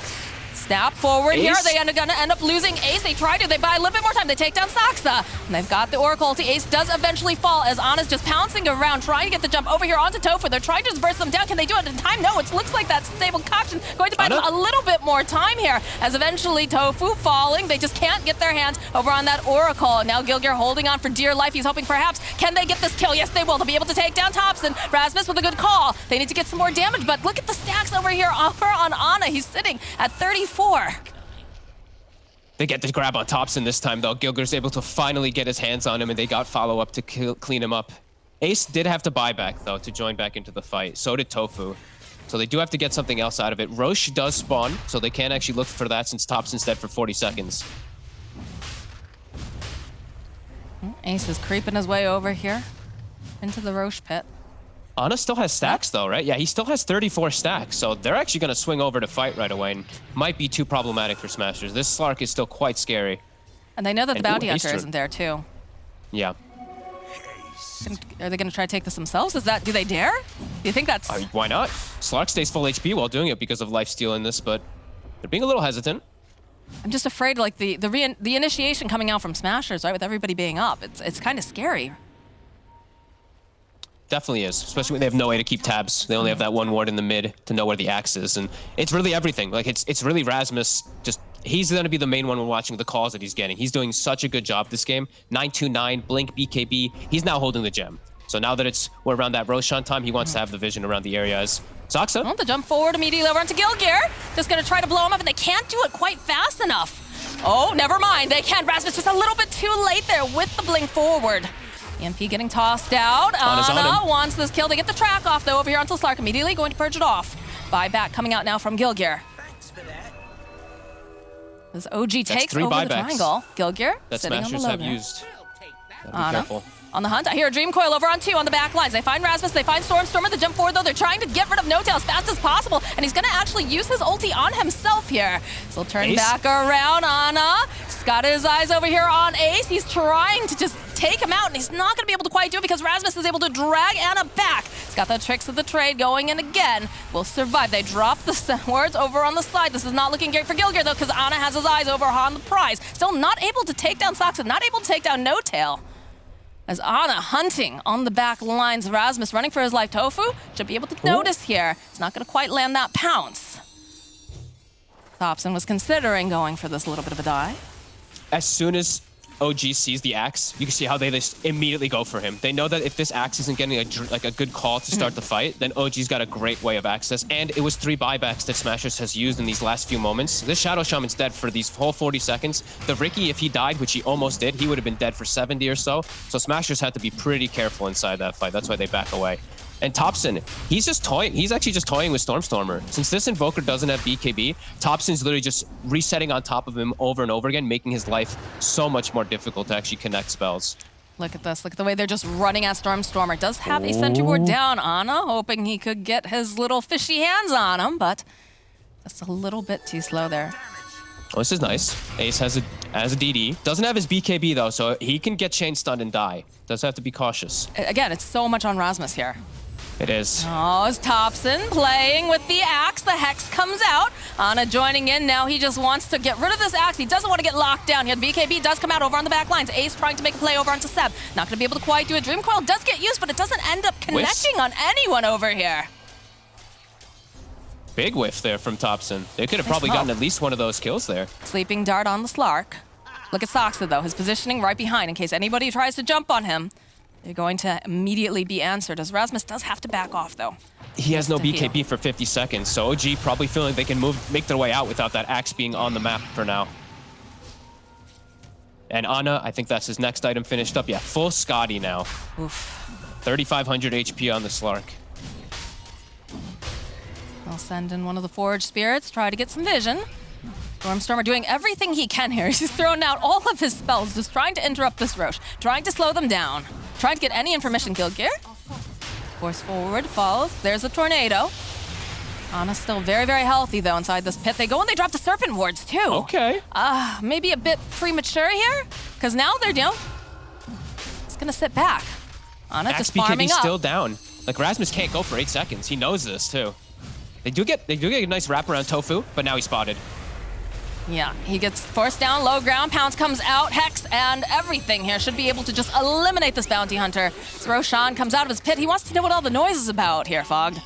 Snap forward here. Ace. They are going to end up losing Ace. They try to. They buy a little bit more time. They take down Saksa. And they've got the Oracle ulti. Ace does eventually fall as Ana's just pouncing around, trying to get the jump over here onto Tofu. They're trying to just burst them down. Can they do it in time? No, it looks like that stable concoction going to buy them a little bit more time here as eventually Tofu falling. They just can't get their hands over on that Oracle. Now Gilgir holding on for dear life. He's hoping perhaps, can they get this kill? Yes, they will. They'll be able to take down Thompson. Rasmus with a good call. They need to get some more damage, but look at the stacks over here over on Ana. He's sitting at 34. They get the grab on Thompson this time, though. Gilgir's able to finally get his hands on him, and they got follow-up to clean him up. Ace did have to buy back, though, to join back into the fight. So did Tofu. So they do have to get something else out of it. Roche does spawn, so they can't actually look for that since Thompson's dead for 40 seconds. Ace is creeping his way over here into the Roche pit. Ana still has stacks, though, right? Yeah, he still has 34 stacks, so they're actually going to swing over to fight right away, and might be too problematic for Smashers. This Slark is still quite scary. And they know that the bounty Ace hunter isn't there, too. Yeah. Are they going to try to take this themselves? Do they dare? Do you think that's... Why not? Slark stays full HP while doing it because of lifesteal in this, but they're being a little hesitant. I'm just afraid, like, the initiation coming out from Smashers, right, with everybody being up. It's kind of scary. Definitely is, especially when they have no way to keep tabs. They only have that one ward in the mid to know where the axe is, and it's really everything. Like, it's really Rasmus. Just he's going to be the main one when watching the calls that he's getting. He's doing such a good job this game. 929, Blink, BKB. He's now holding the gem. So now that we're around that Roshan time, he wants to have the vision around the area as Saksa. Well, the jump forward immediately over onto Gilgir. Just going to try to blow him up, and they can't do it quite fast enough. Oh, never mind. They can. Rasmus just a little bit too late there with the blink forward. EMP getting tossed out. Ana wants this kill. They get the track off, though, over here onto Slark. Immediately going to purge it off. Buyback coming out now from Gilgir. This OG takes over the triangle. Gilgir that sitting on the Smashers low have there. used. Be Ana careful. on the hunt. I hear a Dream Coil over on 2 on the back lines. They find Rasmus, they find Stormstormer. The jump forward, though, they're trying to get rid of No-Tail as fast as possible, and he's going to actually use his ulti on himself here. So he'll turn back around. Ana he's got his eyes over here on Ace. He's trying to just take him out, and he's not going to be able to quite do it because Rasmus is able to drag Ana back. He's got the tricks of the trade going in again. Will survive. They drop the wards over on the side. This is not looking great for Gilgir, though, because Ana has his eyes over on the prize. Still not able to take down Saksa, not able to take down No-Tail. As Ana hunting on the back lines, Rasmus running for his life. Tofu should be able to notice here. He's not going to quite land that pounce. Thompson was considering going for this little bit of a die. As soon as OG sees the axe, you can see how they just immediately go for him. They know that if this axe isn't getting a good call to start the fight, then OG's got a great way of access. And it was 3 buybacks that Smashers has used in these last few moments. This Shadow Shaman's dead for these whole 40 seconds. The Riki, if he died, which he almost did, he would have been dead for 70 or so. So Smashers had to be pretty careful inside that fight. That's why they back away. And Thompson, he's just toying. He's actually just toying with Stormstormer. Since this Invoker doesn't have BKB, Thompson's literally just resetting on top of him over and over again, making his life so much more difficult to actually connect spells. Look at this. Look at the way they're just running at Stormstormer. Does have a sentry ward down. Ana hoping he could get his little fishy hands on him, but just a little bit too slow there. Oh, this is nice. Ace has a DD. Doesn't have his BKB, though, so he can get chain stunned and die. Does have to be cautious. Again, it's so much on Rasmus here. It is. Oh, it's Thompson playing with the axe. The Hex comes out. Ana joining in. Now he just wants to get rid of this axe. He doesn't want to get locked down. Here, the BKB does come out over on the back lines. Ace trying to make a play over onto Seb. Not going to be able to quite do it. Dream Coil does get used, but it doesn't end up connecting on anyone over here. Big whiff there from Thompson. They could have probably gotten at least one of those kills there. Sleeping dart on the Slark. Look at Soxa, though. His positioning right behind in case anybody tries to jump on him. They're going to immediately be answered, as Rasmus does have to back off, though. He has no BKB for 50 seconds, so OG probably feeling they can make their way out without that axe being on the map for now. And Ana, I think that's his next item finished up. Yeah, full Scotty now. Oof. 3,500 HP on the Slark. I'll send in one of the Forge Spirits, try to get some vision. Stormstormer doing everything he can here. He's thrown out all of his spells, just trying to interrupt this Roche, trying to slow them down, trying to get any information killed. Gear. Force forward, falls. There's a tornado. Ana's still very, very healthy, though, inside this pit. They go and they drop the Serpent Wards, too. Okay. Maybe a bit premature here, because now they're, it's going to sit back. Ana just farming BKB up. still down. Like, Rasmus can't go for 8 seconds. He knows this, too. They do get a nice wraparound Tofu, but now he's spotted. Yeah, he gets forced down, low ground, Pounce comes out, Hex and everything here should be able to just eliminate this bounty hunter. So Roshan comes out of his pit. He wants to know what all the noise is about here, Fogged.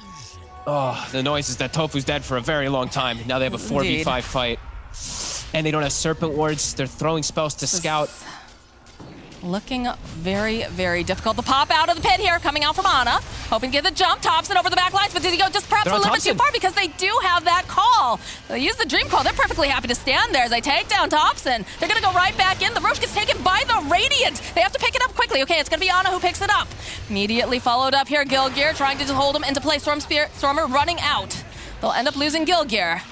Oh, the noise is that Tofu's dead for a very long time. Now they have a 4v5 fight. And they don't have Serpent Wards. They're throwing spells to scout. Looking very, very difficult. The pop out of the pit here, coming out from Ana. Hoping to get the jump. Thompson over the back lines, but did he go just perhaps a little bit too far? Because they do have that call. They use the Dream Call. They're perfectly happy to stand there as they take down Thompson. They're going to go right back in. The Roche gets taken by the Radiant. They have to pick it up quickly. Okay, it's going to be Ana who picks it up. Immediately followed up here, Gilgear, trying to just hold him into play. Stormer running out. They'll end up losing Gilgear.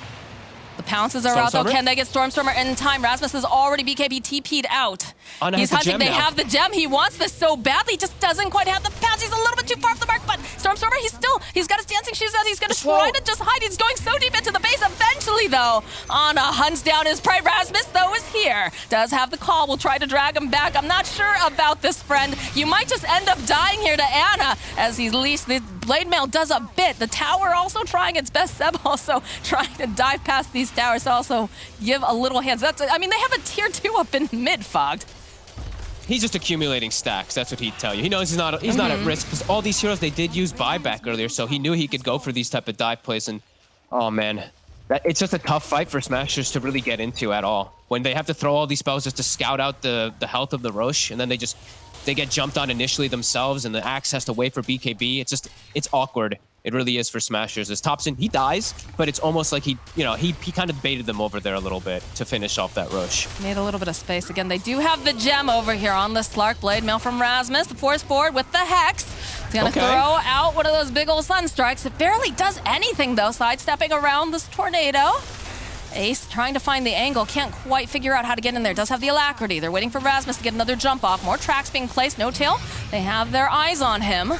The Pounces are out, though. Can they get Stormstormer in time? Rasmus has already BKB TP'd out. He's hunting. They have the gem. He wants this so badly. He just doesn't quite have the Pounce. He's a little bit too far off the mark, but Stormstormer, he's got his dancing shoes out. He's going to try to just hide. He's going so deep into the base. Eventually, though, Ana hunts down his prey. Rasmus, though, is here. Does have the call. Will try to drag him back. I'm not sure about this, friend. You might just end up dying here to Ana as he's leashed. The Blade Mail does a bit. The tower also trying its best. Seb also trying to dive past these towers to also give a little hands. I mean, they have a tier 2 up in mid, Fogged. He's just accumulating stacks. That's what he'd tell you. He knows he's not at risk because all these heroes, they did use buyback earlier, so he knew he could go for these type of dive plays. And oh man, it's just a tough fight for Smashers to really get into at all. When they have to throw all these spells just to scout out the health of the Roche, and then they get jumped on initially themselves, and the Axe has to wait for BKB. It's awkward. It really is for Smashers. As Thompson, he dies, but it's almost like he kind of baited them over there a little bit to finish off that Roche. Made a little bit of space again. They do have the gem over here on the Slark. Blade Mail from Rasmus. The force forward with the Hex. He's gonna throw out one of those big old sun strikes. It barely does anything though, sidestepping around this tornado. Ace trying to find the angle, can't quite figure out how to get in there. Does have the alacrity. They're waiting for Rasmus to get another jump off. More tracks being placed, no tail. They have their eyes on him.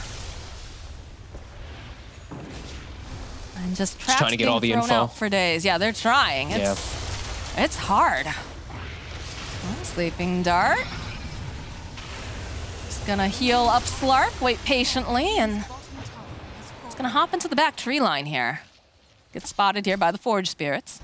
And just traps trying to get all the thrown info out for days. Yeah, they're trying. It's hard. Oh, sleeping dart. Just gonna heal up Slark, wait patiently, and it's gonna hop into the back tree line here. Gets spotted here by the Forge Spirits.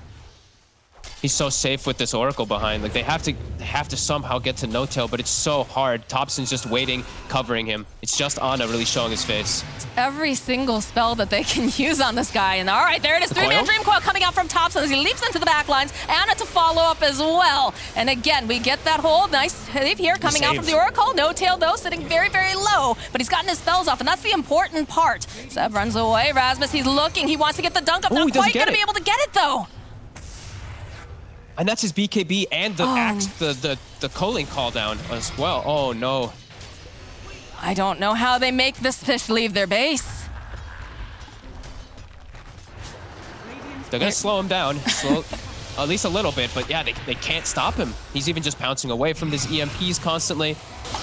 He's so safe with this Oracle behind. Like they have to somehow get to no tail, but it's so hard. Thompson's just waiting, covering him. It's just Ana really showing his face. It's every single spell that they can use on this guy. And all right, there it is. 3-man Dream Coil coming out from Thompson as he leaps into the back lines. Ana to follow up as well. And again, we get that hold. Nice save here coming out from the Oracle. No tail though, sitting very, very low. But he's gotten his spells off, and that's the important part. Seb runs away. Rasmus, he's looking. He wants to get the dunk up. Not quite going to be able to get it though. And that's his BKB and the axe, the culling call down as well. Oh no. I don't know how they make this fish leave their base. They're gonna slow him down, at least a little bit, but yeah, they can't stop him. He's even just pouncing away from these EMPs constantly.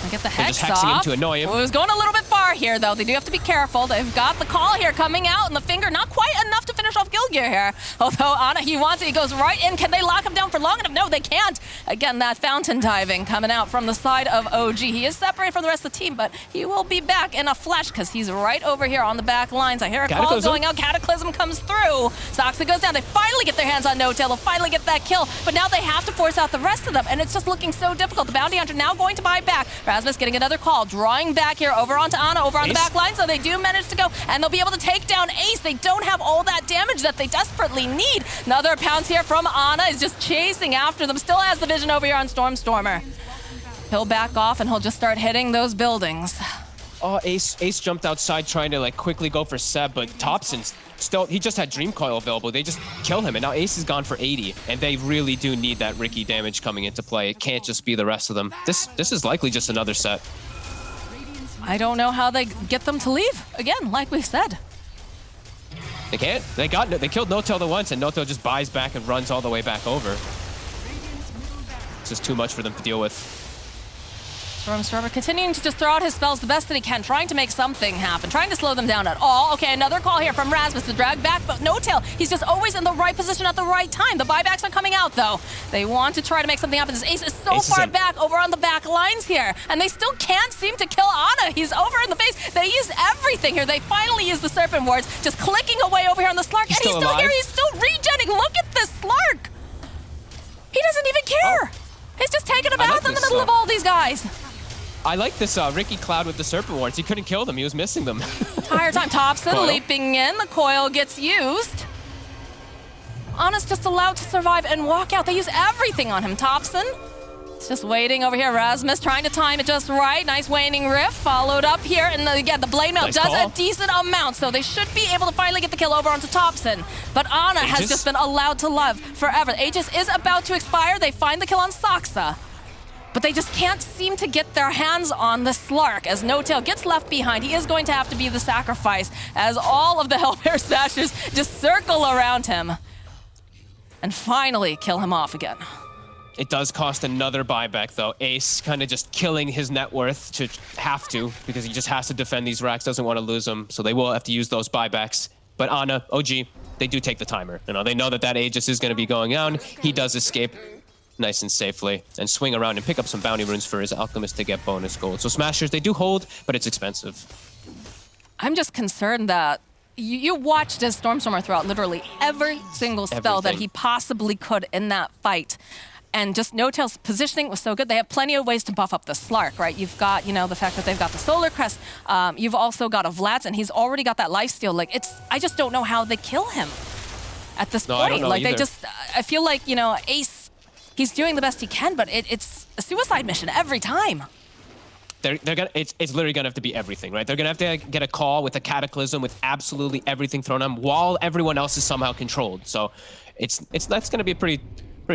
And get the Hex off. Just hexing him to annoy him. Well, it was going a little bit far here, though. They do have to be careful. They've got the call here coming out, and the finger not quite enough to finish off Gilgear here. Although Ana, he wants it. He goes right in. Can they lock him down for long enough? No, they can't. Again, that fountain diving coming out from the side of OG. He is separated from the rest of the team, but he will be back in a flash because he's right over here on the back lines. I hear a call going out. Cataclysm comes through. Soxa goes down. They finally get their hands on No Tail. They'll finally get that kill, but now they have to force out the rest of them, and it's just looking so difficult. The Bounty Hunter now going to buy back. Rasmus getting another call, drawing back here over onto Ana. Ana over on the back line, so they do manage to go, and they'll be able to take down Ace. They don't have all that damage that they desperately need. Another pounce here from Ana is just chasing after them. Still has the vision over here on Stormstormer. He'll back off, and he'll just start hitting those buildings. Oh, Ace jumped outside trying to like quickly go for Seb, but Thompson's still, he just had Dream Coil available. They just kill him, and now Ace is gone for 80, and they really do need that Ricky damage coming into play. It can't just be the rest of them. This is likely just another set. I don't know how they get them to leave. Again, like we said. They can't. They killed No-Tail the once, and No-Tail just buys back and runs all the way back over. It's just too much for them to deal with. Stormstormer continuing to just throw out his spells the best that he can, trying to make something happen, trying to slow them down at all. Okay, another call here from Rasmus to drag back, but No-Tail, he's just always in the right position at the right time. The buybacks are coming out, though. They want to try to make something happen. This Ace is so far back over on the back lines here, and they still can't seem to kill Ana. He's over in the base. They use everything here. They finally use the Serpent Wards, just clicking away over here on the Slark, and he's still here. He's still regenning. Look at this Slark. He doesn't even care. He's just taking a bath in the middle of all these guys. I like this Ricky Cloud with the Serpent Wards. He couldn't kill them. He was missing them. Entire time. Thompson leaping in. The coil gets used. Ana's just allowed to survive and walk out. They use everything on him. Thompson is just waiting over here. Rasmus trying to time it just right. Nice waning rift. Followed up here. And again, the blade mail does a decent amount. So they should be able to finally get the kill over onto Thompson. But Ana has just been allowed to live forever. Aegis is about to expire. They find the kill on Saksa. But they just can't seem to get their hands on the Slark. As No-Tail gets left behind, he is going to have to be the sacrifice as all of the Hellbear Smashers just circle around him and finally kill him off again. It does cost another buyback, though. Ace kind of just killing his net worth to have to, because he just has to defend these racks, doesn't want to lose them, so they will have to use those buybacks. But Ana, OG, they do take the timer. You know, they know that that Aegis is going to be going down. He does escape nice and safely and swing around and pick up some bounty runes for his Alchemist to get bonus gold. So Smashers, they do hold, but it's expensive. I'm just concerned that you watched as Stormstormer throw out literally every single spell that he possibly could in that fight. And just No-Tail's positioning was so good. They have plenty of ways to buff up the Slark, right? You've got, you know, the fact that they've got the Solar Crest. You've also got a Vlad's, and he's already got that lifesteal. Like, I just don't know how they kill him at this point. I don't know like, either. I feel like, you know, Ace, he's doing the best he can, but it's a suicide mission every time. They're gonna, it's literally gonna have to be everything, right? They're gonna have to get a call with a Cataclysm with absolutely everything thrown on them while everyone else is somehow controlled. So that's gonna be a pretty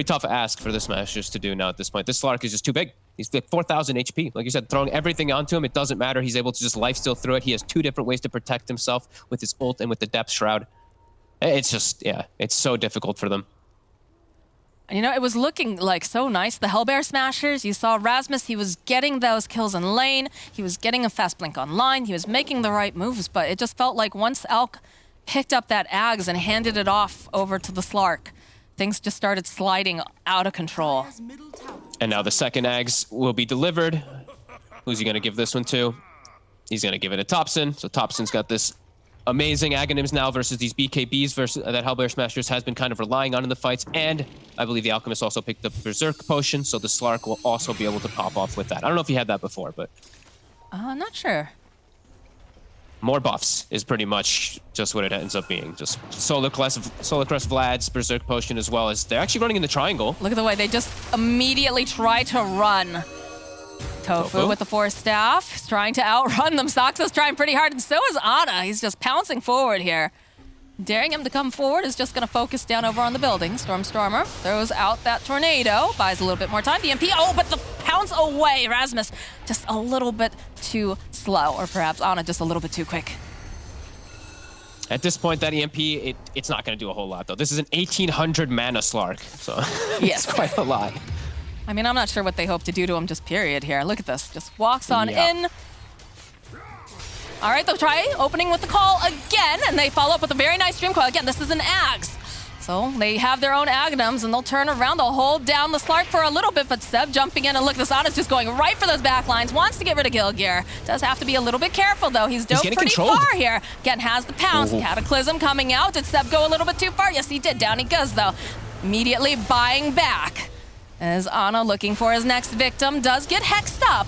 tough ask for the Smashers to do now at this point. This Slark is just too big. He's like 4,000 HP. Like you said, throwing everything onto him, it doesn't matter. He's able to just lifesteal through it. He has 2 different ways to protect himself with his ult and with the Depth Shroud. It's just, yeah, it's so difficult for them. And you know, it was looking like so nice. The Hellbear Smashers, you saw Rasmus, he was getting those kills in lane. He was getting a fast blink online. He was making the right moves, but it just felt like once Elk picked up that Ags and handed it off over to the Slark, things just started sliding out of control. And now the second Ags will be delivered. Who's he going to give this one to? He's going to give it to Thompson. So Thompson's got this amazing Aghanims now versus these BKBs versus that Hellbear Smashers has been kind of relying on in the fights. And I believe the Alchemist also picked up Berserk Potion, so the Slark will also be able to pop off with that. I don't know if he had that before, but... Not sure. More buffs is pretty much just what it ends up being. Just Solar Crest Vlad's, Berserk Potion, as well as they're actually running in the triangle. Look at the way they just immediately try to run. Tofu with the Force Staff. He's trying to outrun them. Saksa's trying pretty hard, and so is Ana. He's just pouncing forward here. Daring him to come forward is just going to focus down over on the building. Stormstormer throws out that tornado, buys a little bit more time. The MP, oh, but the pounce away. Rasmus just a little bit too slow, or perhaps Ana just a little bit too quick. At this point, that EMP, it's not going to do a whole lot, though. This is an 1,800 mana Slark, so yes, it's quite a lot. I mean, I'm not sure what they hope to do to him, just period here. Look at this. Just walks on in. All right, they'll try opening with the call again, and they follow up with a very nice Dream Coil. Again, this is an Ags. So they have their own Aghanims, and they'll turn around. They'll hold down the Slark for a little bit, but Seb jumping in, and look, this Ana's just going right for those back lines. Wants to get rid of Gilgear. Does have to be a little bit careful, though. He's dove pretty far here. Again, has the pounce. Cataclysm coming out. Did Seb go a little bit too far? Yes, he did. Down he goes, though. Immediately buying back. As Ana looking for his next victim, does get hexed up.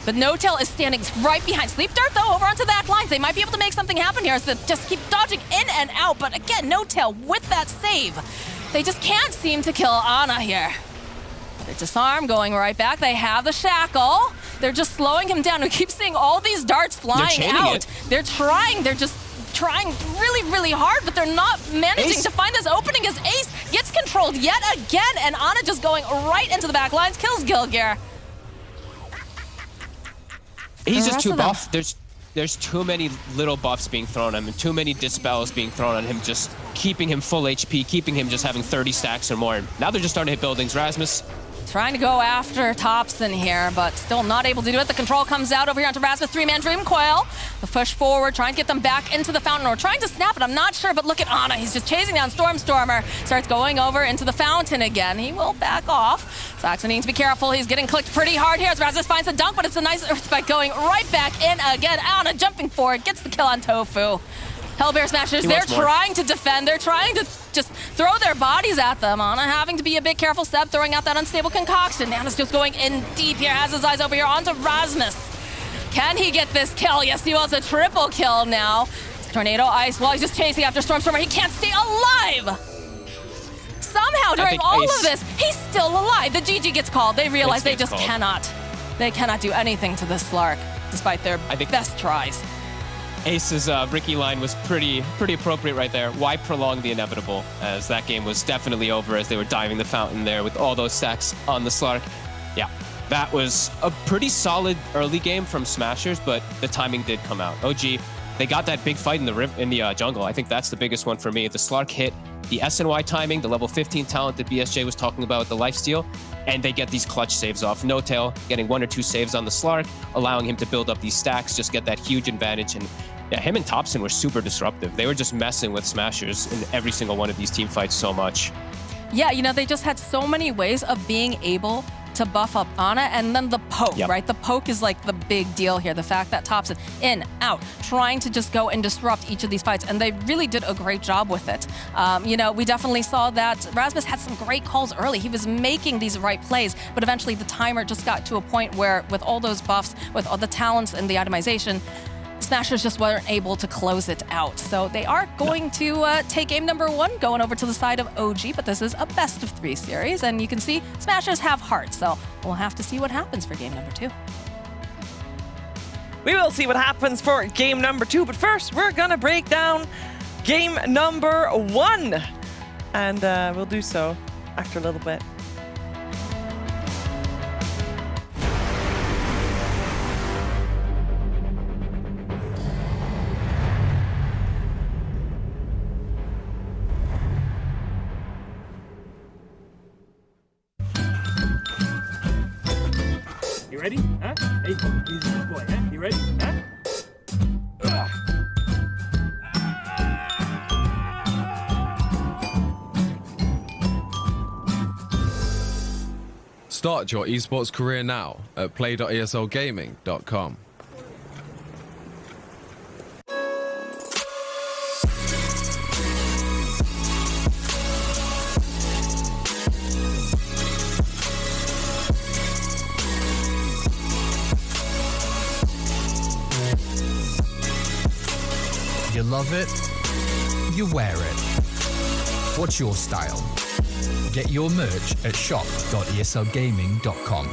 But No-Tail is standing right behind. Sleep Dart, though, over onto the back lines. They might be able to make something happen here as they just keep dodging in and out. But again, No-Tail with that save. They just can't seem to kill Ana here. The disarm going right back. They have the shackle. They're just slowing him down. We keep seeing all these darts flying out. They're just trying really, really hard, but they're not managing to find this opening as Ace gets controlled yet again, and Ana just going right into the back lines, kills Gilgear. He's just too buff. There's too many little buffs being thrown on him, too many dispels being thrown on him, just keeping him full HP, keeping him just having 30 stacks or more. Now they're just starting to hit buildings. Rasmus trying to go after Thompson here, but still not able to do it. The control comes out over here onto Rasmus, 3-man Dream Coil. The push forward, trying to get them back into the fountain, or trying to snap it, I'm not sure, but look at Ana. He's just chasing down Stormstormer. Starts going over into the fountain again. He will back off. Saxon needs to be careful. He's getting clicked pretty hard here as Rasmus finds a dunk, but it's a nice respect going right back in again. Ana jumping forward, gets the kill on Tofu. Hellbear Smashers, they're trying to defend. They're trying to just throw their bodies at them. Ana having to be a bit careful. Seb throwing out that unstable concoction. Ana's just going in deep here, has his eyes over here onto Rasmus. Can he get this kill? Yes, he wants a triple kill now. Tornado Ice, while he's just chasing after Stormstormer, he can't stay alive. Somehow during all of this, he's still alive. The GG gets called. They realize they just cannot do anything to this Slark, despite their best tries. Ace's Ricky line was pretty appropriate right there. Why prolong the inevitable? As that game was definitely over as they were diving the fountain there with all those stacks on the Slark. Yeah, that was a pretty solid early game from Smashers, but the timing did come out. OG, they got that big fight in the jungle. I think that's the biggest one for me. The Slark hit the SNY timing, the level 15 talent that BSJ was talking about, the lifesteal, and they get these clutch saves off. No-Tail getting 1 or 2 saves on the Slark, allowing him to build up these stacks, just get that huge advantage. And yeah, him and Thompson were super disruptive. They were just messing with Smashers in every single one of these team fights so much. Yeah, you know, they just had so many ways of being able to buff up Ana, and then the poke, right? The poke is like the big deal here. The fact that Thompson in, out, trying to just go and disrupt each of these fights, and they really did a great job with it. You know, we definitely saw that Rasmus had some great calls early. He was making these right plays, but eventually the timer just got to a point where with all those buffs, with all the talents and the itemization, Smashers just weren't able to close it out. So they are going to take game number 1, going over to the side of OG, but this is a best of 3 series, and you can see Smashers have heart, so we'll have to see what happens for game number 2. We will see what happens for game number 2, but first we're gonna break down game number 1, and we'll do so after a little bit. You ready? Huh? Hey, he's a good boy, huh? You ready? Huh? Start your esports career now at play.eslgaming.com. You love it, you wear it. What's your style? Get your merch at shop.eslgaming.com.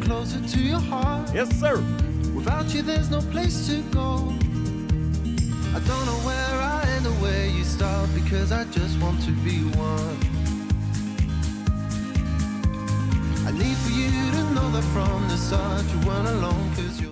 closer to your heart. Yes, sir. Without you, there's no place to go. I don't know where I end or where you start, because I just want to be one. I need for you to know that from the start you weren't alone, cause you're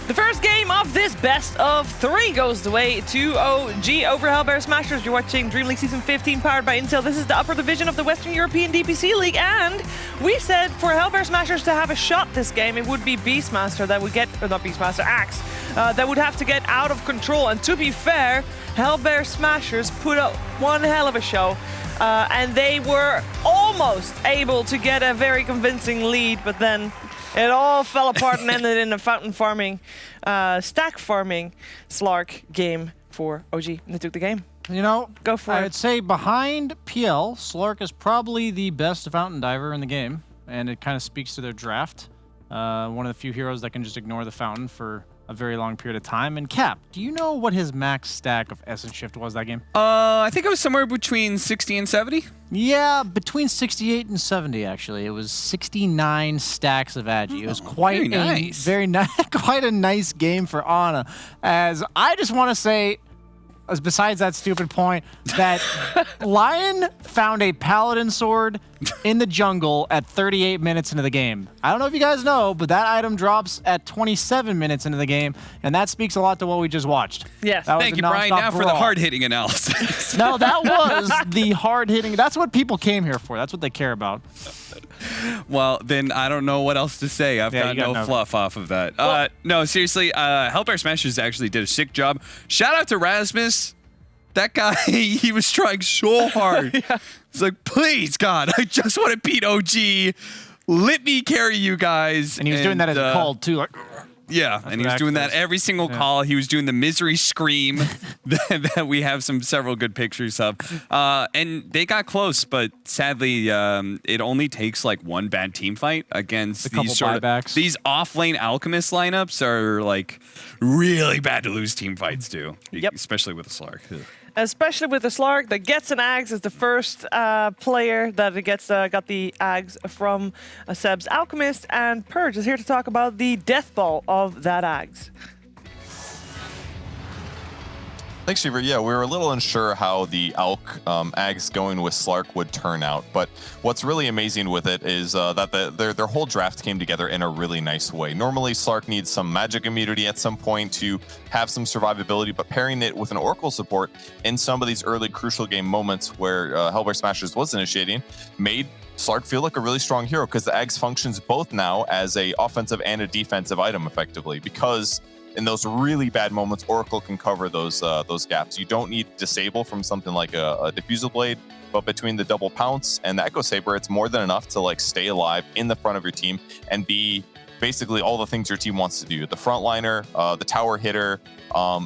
The first game of this best of 3 goes the way to OG over Hellbear Smashers. You're watching DreamLeague Season 15 powered by Intel. This is the upper division of the Western European DPC League, and we said for Hellbear Smashers to have a shot this game, it would be Beastmaster that would get, or not Beastmaster, Axe, that would have to get out of control. And to be fair, Hellbear Smashers put up one hell of a show. And they were almost able to get a very convincing lead, but then it all fell apart and ended in a fountain farming, stack farming Slark game for OG. And they took the game. You know, go for it. I'd say behind PL, Slark is probably the best fountain diver in the game, and it kind of speaks to their draft. One of the few heroes that can just ignore the fountain for a very long period of time. And Cap, do you know what his max stack of Essence Shift was that game? I think it was somewhere between 60 and 70. Yeah, between 68 and 70, actually. It was 69 stacks of Agi. It was quite quite a nice game for Ana. As I just want to say, as besides that stupid point, that Lion found a Paladin sword in the jungle at 38 minutes into the game. I don't know if you guys know, but that item drops at 27 minutes into the game, and that speaks a lot to what we just watched. Yes. Thank you, Brian. Now for the hard-hitting analysis. No, that was the hard-hitting. That's what people came here for. That's what they care about. Well, then I don't know what else to say. I've got no fluff off of that. No, seriously, Hellbear Smashers actually did a sick job. Shout out to Rasmus. That guy, he was trying so hard. He's like, please, God, I just want to beat OG. Let me carry you guys. And he was doing that as a call, too. Like, yeah, and he was doing that every single call. He was doing the misery scream that we have several good pictures of. And they got close, but sadly, it only takes like one bad team fight against these off-lane Alchemist lineups are like really bad to lose team fights to. Yep. Especially with a Slark. Especially with the Slark that gets an Ags as the first player that gets got the Ags from Seb's Alchemist, and Purge is here to talk about the death ball of that Ags. Thanks, Shiver. Yeah, we were a little unsure how the Alk Ags going with Slark would turn out, but what's really amazing with it is that their whole draft came together in a really nice way. Normally, Slark needs some magic immunity at some point to have some survivability, but pairing it with an Oracle support in some of these early crucial game moments where Hellbear Smashers was initiating made Slark feel like a really strong hero, because the Ags functions both now as a offensive and a defensive item effectively, because in those really bad moments, Oracle can cover those gaps. You don't need Disable from something like a Diffusal Blade, but between the double pounce and the Echo Saber, it's more than enough to like stay alive in the front of your team and be basically all the things your team wants to do. The frontliner, the tower hitter,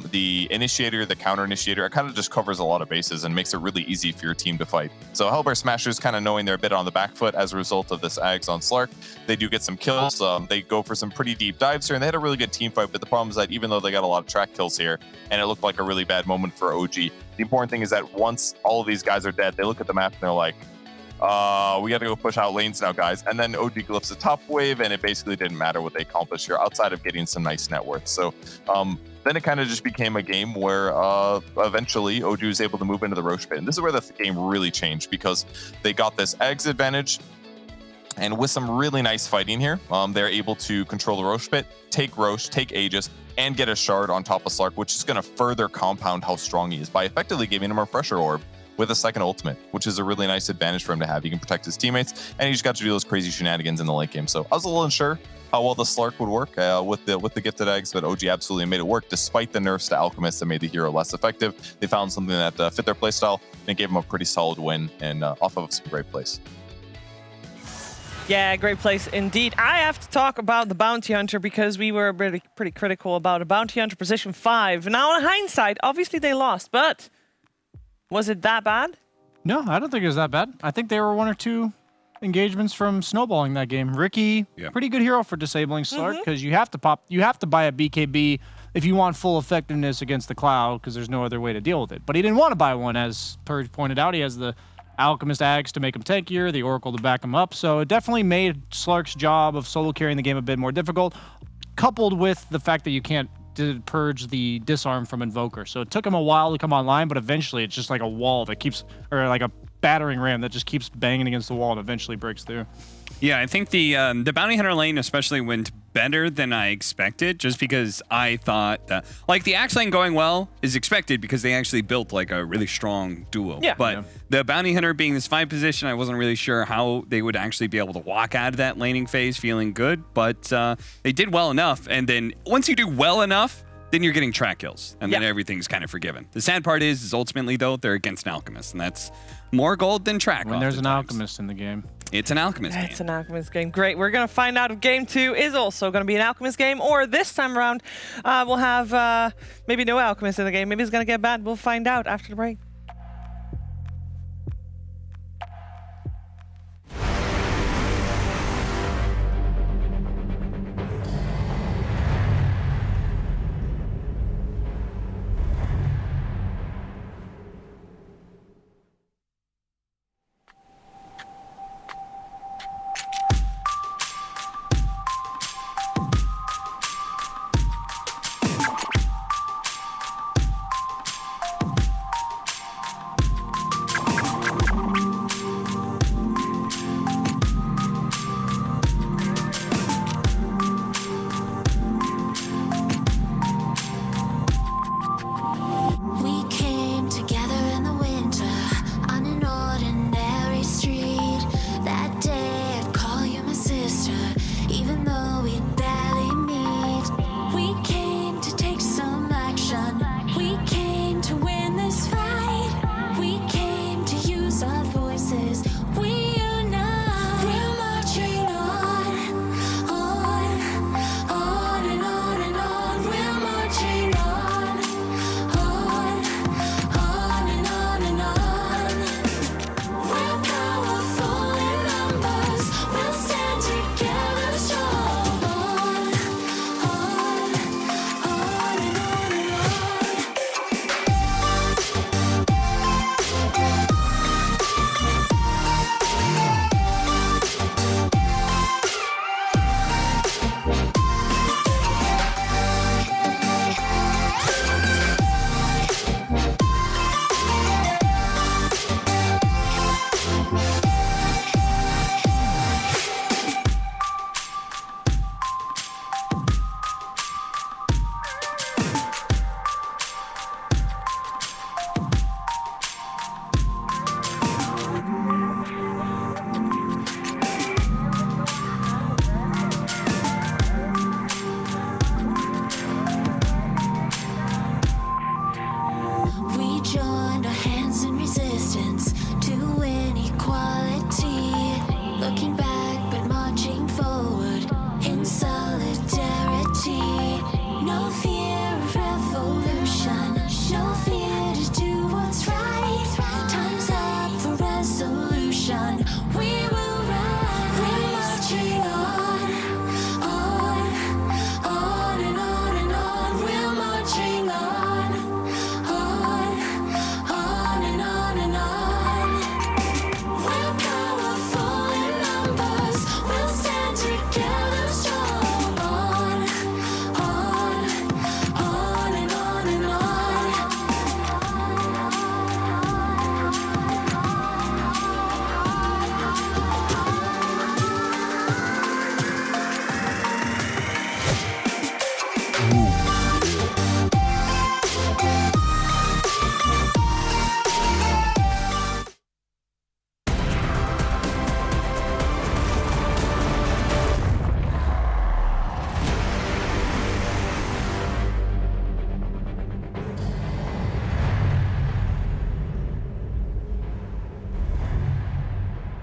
the initiator, the counter initiator. It kind of just covers a lot of bases and makes it really easy for your team to fight. So Hellbear Smashers kind of knowing they're a bit on the back foot as a result of this Ags on Slark. They do get some kills. They go for some pretty deep dives here, and they had a really good team fight. But the problem is that even though they got a lot of track kills here, and it looked like a really bad moment for OG, the important thing is that once all of these guys are dead, they look at the map and they're like, we got to go push out lanes now, guys. And then OG glyphs the top wave, and it basically didn't matter what they accomplished here outside of getting some nice net worth. So then it kind of just became a game where eventually OG was able to move into the Roche pit. And this is where the game really changed, because they got this Ags advantage. And with some really nice fighting here, they're able to control the Roche pit, take Roche, take Aegis, and get a shard on top of Slark, which is going to further compound how strong he is by effectively giving him a pressure orb with a second ultimate, which is a really nice advantage for him to have. He can protect his teammates, and he just got to do those crazy shenanigans in the late game. So I was a little unsure how well the Slark would work with the gifted eggs, but OG absolutely made it work despite the nerfs to Alchemist that made the hero less effective. They found something that fit their playstyle, and it gave them a pretty solid win, and off of some great plays. Yeah, great place indeed. I have to talk about the Bounty Hunter, because we were pretty critical about a Bounty Hunter position 5. Now, in hindsight, obviously they lost, but was it that bad? No, I don't think it was that bad. I think they were one or two engagements from snowballing that game. Ricky, pretty good hero for disabling Slark because you have to buy a BKB if you want full effectiveness against the Cloud because there's no other way to deal with it. But he didn't want to buy one, as Purge pointed out. He has the Alchemist Axe to make him tankier, the Oracle to back him up. So it definitely made Slark's job of solo carrying the game a bit more difficult, coupled with the fact that you can't purge the disarm from Invoker. So it took him a while to come online, but eventually it's just like a wall that keeps, or like a battering ram that just keeps banging against the wall and eventually breaks through. Yeah, I think the Bounty Hunter lane especially went better than I expected, just because I thought that, like, the Axe lane going well is expected because they actually built like a really strong duo. Yeah. But the Bounty Hunter being this 5 position, I wasn't really sure how they would actually be able to walk out of that laning phase feeling good, but they did well enough. And then once you do well enough, then you're getting track kills, and then everything's kind of forgiven. The sad part is ultimately, though, they're against an Alchemist, and that's more gold than track. When there's an Alchemist in the game. It's an Alchemist game. It's an Alchemist game. Great. We're going to find out if Game 2 is also going to be an Alchemist game, or this time around, we'll have maybe no Alchemist in the game. Maybe it's going to get bad. We'll find out after the break.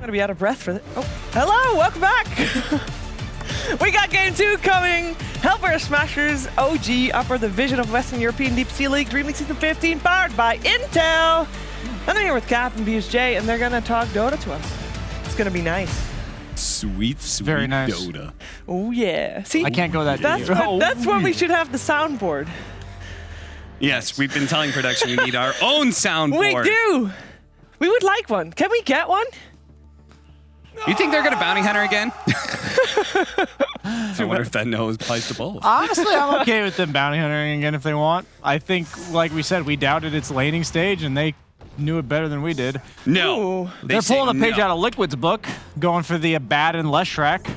I'm gonna be out of breath for this. Oh, hello, welcome back. We got game 2 coming. Hellbear Smashers OG Upper Division of Western European DPC League, DreamLeague Season 15, powered by Intel. And I'm here with Cap and BSJ, and they're gonna talk Dota to us. It's gonna be nice. Sweet, sweet Very nice. Dota. Oh yeah. See, I can't go that That's deep. that's when we should have the soundboard. Yes, we've been telling production we need our own soundboard. We do. We would like one. Can we get one? You think they're gonna bounty hunter again? I wonder if that no applies to both. Honestly, I'm okay with them bounty hunting again if they want. I think, like we said, we doubted its laning stage, and they knew it better than we did. No. They're pulling a page out of Liquid's book, going for the Abaddon Leshrac.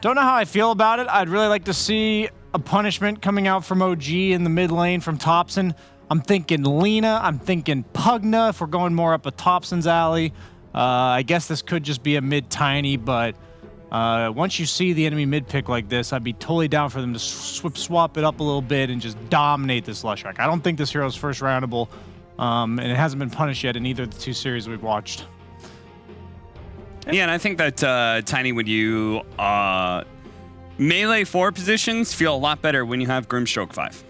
Don't know how I feel about it. I'd really like to see a punishment coming out from OG in the mid lane from Thompson. I'm thinking Lena. I'm thinking Pugna if we're going more up a Thompson's alley. I guess this could just be a mid-tiny, but once you see the enemy mid-pick like this, I'd be totally down for them to swap it up a little bit and just dominate this Leshrac. I don't think this hero's first roundable, and it hasn't been punished yet in either of the two series we've watched. Yeah, and I think that Tiny, when you melee 4 positions feel a lot better when you have Grimstroke 5.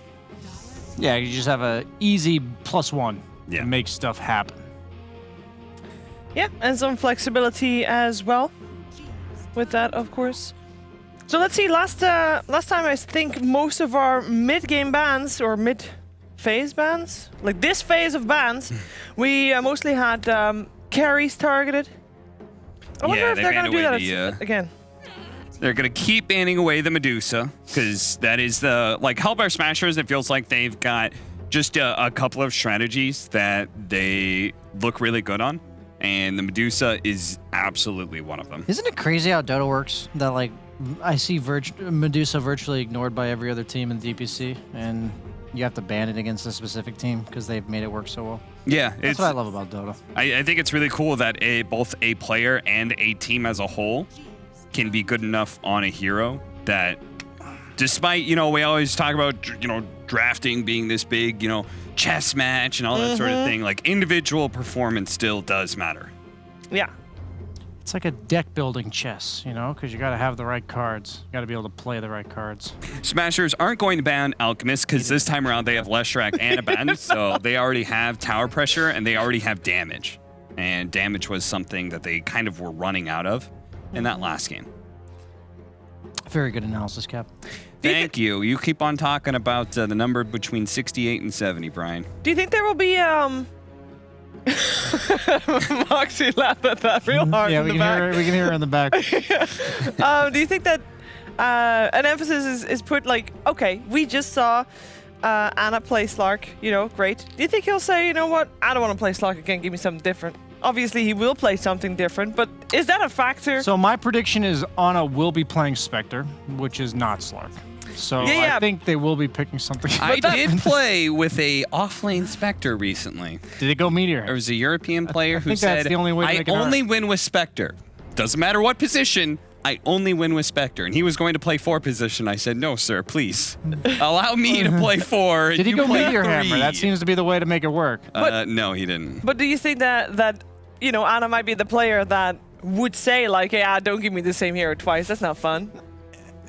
Yeah, you just have a easy +1 to make stuff happen. Yeah, and some flexibility as well with that, of course. So let's see, last time I think most of our mid-game bans, or mid-phase bans, like this phase of bans, we mostly had carries targeted. I wonder if they're going to do that again. They're going to keep banning away the Medusa, because that is the, like, Hellbear Smashers, it feels like they've got just a couple of strategies that they look really good on, and the Medusa is absolutely one of them. Isn't it crazy how Dota works? That, like, I see Medusa virtually ignored by every other team in DPC, and you have to ban it against a specific team because they've made it work so well. Yeah, That's what I love about Dota. I think it's really cool that both a player and a team as a whole can be good enough on a hero that, despite, we always talk about, drafting being this big, chess match and all that sort of thing, like, individual performance still does matter. Yeah. It's like a deck building chess, because you got to have the right cards. You got to be able to play the right cards. Smashers aren't going to ban Alchemist because this time around they have Leshrac and Abaddon, so they already have tower pressure and they already have damage. And damage was something that they kind of were running out of in that last game. Very good analysis, Cap. Thank you. You keep on talking about the number between 68 and 70, Brian. Do you think there will be Moxie laughed at that real hard Yeah, in we the can back. hear her. We can hear her in the back. Do you think that an emphasis is put, like, okay, we just saw Anna play Slark, great. Do you think he'll say, you know what, I don't want to play Slark again, give me something different? Obviously, he will play something different, but is that a factor? So my prediction is Anna will be playing Spectre, which is not Slark. So I think they will be picking something. I did play with a offlane Spectre recently. Did it go Meteor? There was a European player who think said, that's the only way to I make it only hard." win with Spectre. Doesn't matter what position, I only win with Spectre. And he was going to play 4 position. I said, no, sir, please. Allow me to play 4. Did he you go play Meteor 3. Hammer? That seems to be the way to make it work. No, he didn't. But do you think that Anna might be the player that would say, like, yeah, don't give me the same hero twice. That's not fun.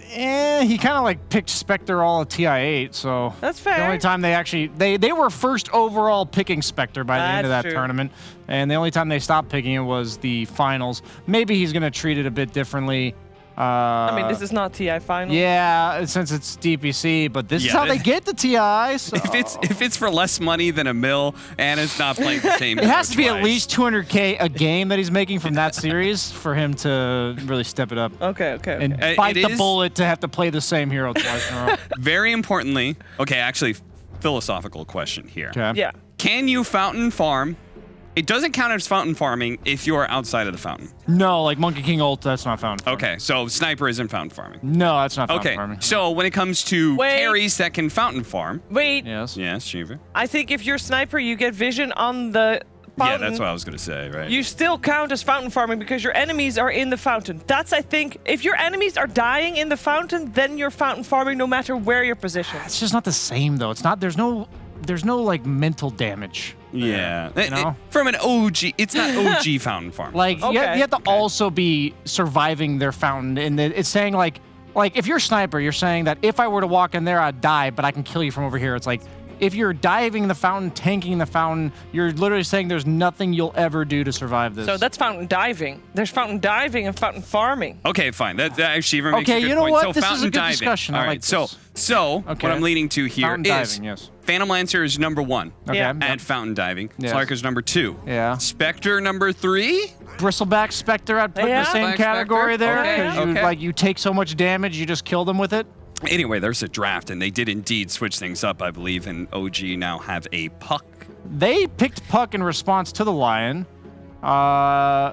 He kind of like picked Spectre all of TI8, so that's fair. The only time they actually they were first overall picking Spectre by the end of that That's true. tournament, and the only time they stopped picking it was the finals. Maybe he's gonna treat it a bit differently. I mean, this is not TI final. Yeah, since it's DPC, but this is how they get the TI. So. If it's for less money than a mil, and it's not playing the same. It has to be twice. at least 200K a game that he's making from that series for him to really step it up. Okay. And bite the bullet to have to play the same hero twice in a row. Very importantly, actually, philosophical question here. Yeah. Can you fountain farm? It doesn't count as fountain farming if you're outside of the fountain. No, like Monkey King ult, that's not fountain farming. Okay, so Sniper isn't fountain farming. No, that's not fountain farming. So when it comes to carries that can fountain farm. Wait. Yes, Shiva. I think if you're Sniper, you get vision on the fountain. Yeah, that's what I was going to say, right? You still count as fountain farming because your enemies are in the fountain. That's, I think, if your enemies are dying in the fountain, then you're fountain farming no matter where you're positioned. It's just not the same, though. It's not. There's no like mental damage. Yeah. You know? From an OG, it's not OG fountain farm. Like, you have to also be surviving their fountain. And it's saying, like if you're Sniper, you're saying that if I were to walk in there, I'd die, but I can kill you from over here. It's like, if you're diving the fountain, tanking the fountain, you're literally saying there's nothing you'll ever do to survive this. So that's fountain diving. There's fountain diving and fountain farming. Okay, fine. That actually makes a good you know point. what? So This is fountain a good diving. discussion. All I right. like So this. what I'm leading to here Fountain is diving, yes. Phantom Lancer is number 1. Okay. Yeah. At fountain diving. Yes. Slarker's number 2. Yeah. Spectre number 3. Bristleback Spectre, I'd put in the same Bristleback category Spectre? there. Okay, You, okay. like, you take so much damage, you just kill them with it. Anyway, there's a draft, and they did indeed switch things up, I believe, and OG now have a Puck. They picked Puck in response to the Lion. Yeah,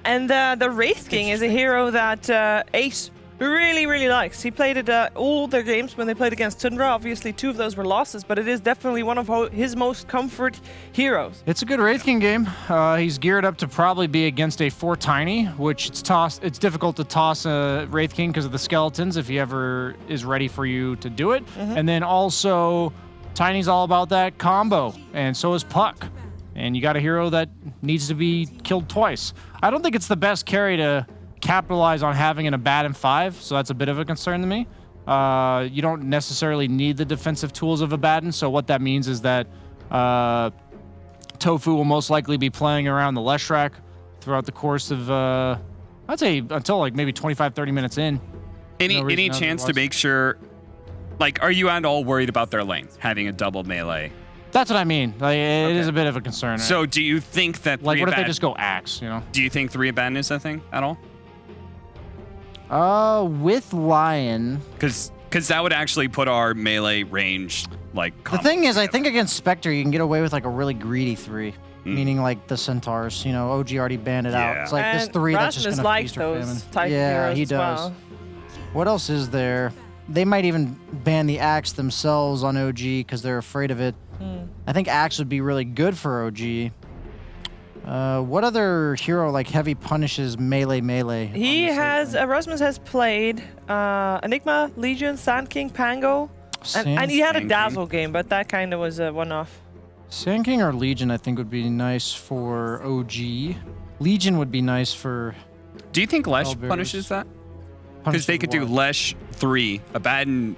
and the Wraith King is a hero that Ace really likes. He played it all their games when they played against Tundra. Obviously, 2 of those were losses, but it is definitely one of his most comfort heroes. It's a good Wraith King game. He's geared up to probably be against a 4 Tiny, which it's difficult to toss a Wraith King because of the skeletons if he ever is ready for you to do it. And then also, Tiny's all about that combo, and so is Puck. And you got a hero that needs to be killed twice. I don't think it's the best carry to capitalize on having an Abaddon 5, so that's a bit of a concern to me. You don't necessarily need the defensive tools of Abaddon, so what that means is that Tofu will most likely be playing around the Leshrac throughout the course of, I'd say until like maybe 25, 30 minutes in. Any chance to make sure, like, are you at all worried about their lane, having a double melee? That's what I mean. Like, it is a bit of a concern. So do you think that Like, what if they Abaddon- just go Axe, you know? Do you think 3 Abaddon is a thing at all? With Lion. Because that would actually put our melee range, like, The thing is, I think against Spectre, you can get away with like a really greedy 3. Meaning like the Centaurs. You know, OG already banned it out. It's like this And 3 that's just Rasmus going to likes feast or famine. those type of Yeah, heroes he as does. well. What else is there? They might even ban the Axe themselves on OG because they're afraid of it. I think Axe would be really good for OG. What other hero like heavy punishes melee? He has, Rasmus has played Enigma, Legion, Sand King, Pango, and he had a Sand King. Dazzle game, but that kind of was a one-off. Sand King or Legion I think would be nice for OG. Legion would be nice for... Do you think Lesh Owlbears. punishes that? Because they could do what? Lesh 3. Abaddon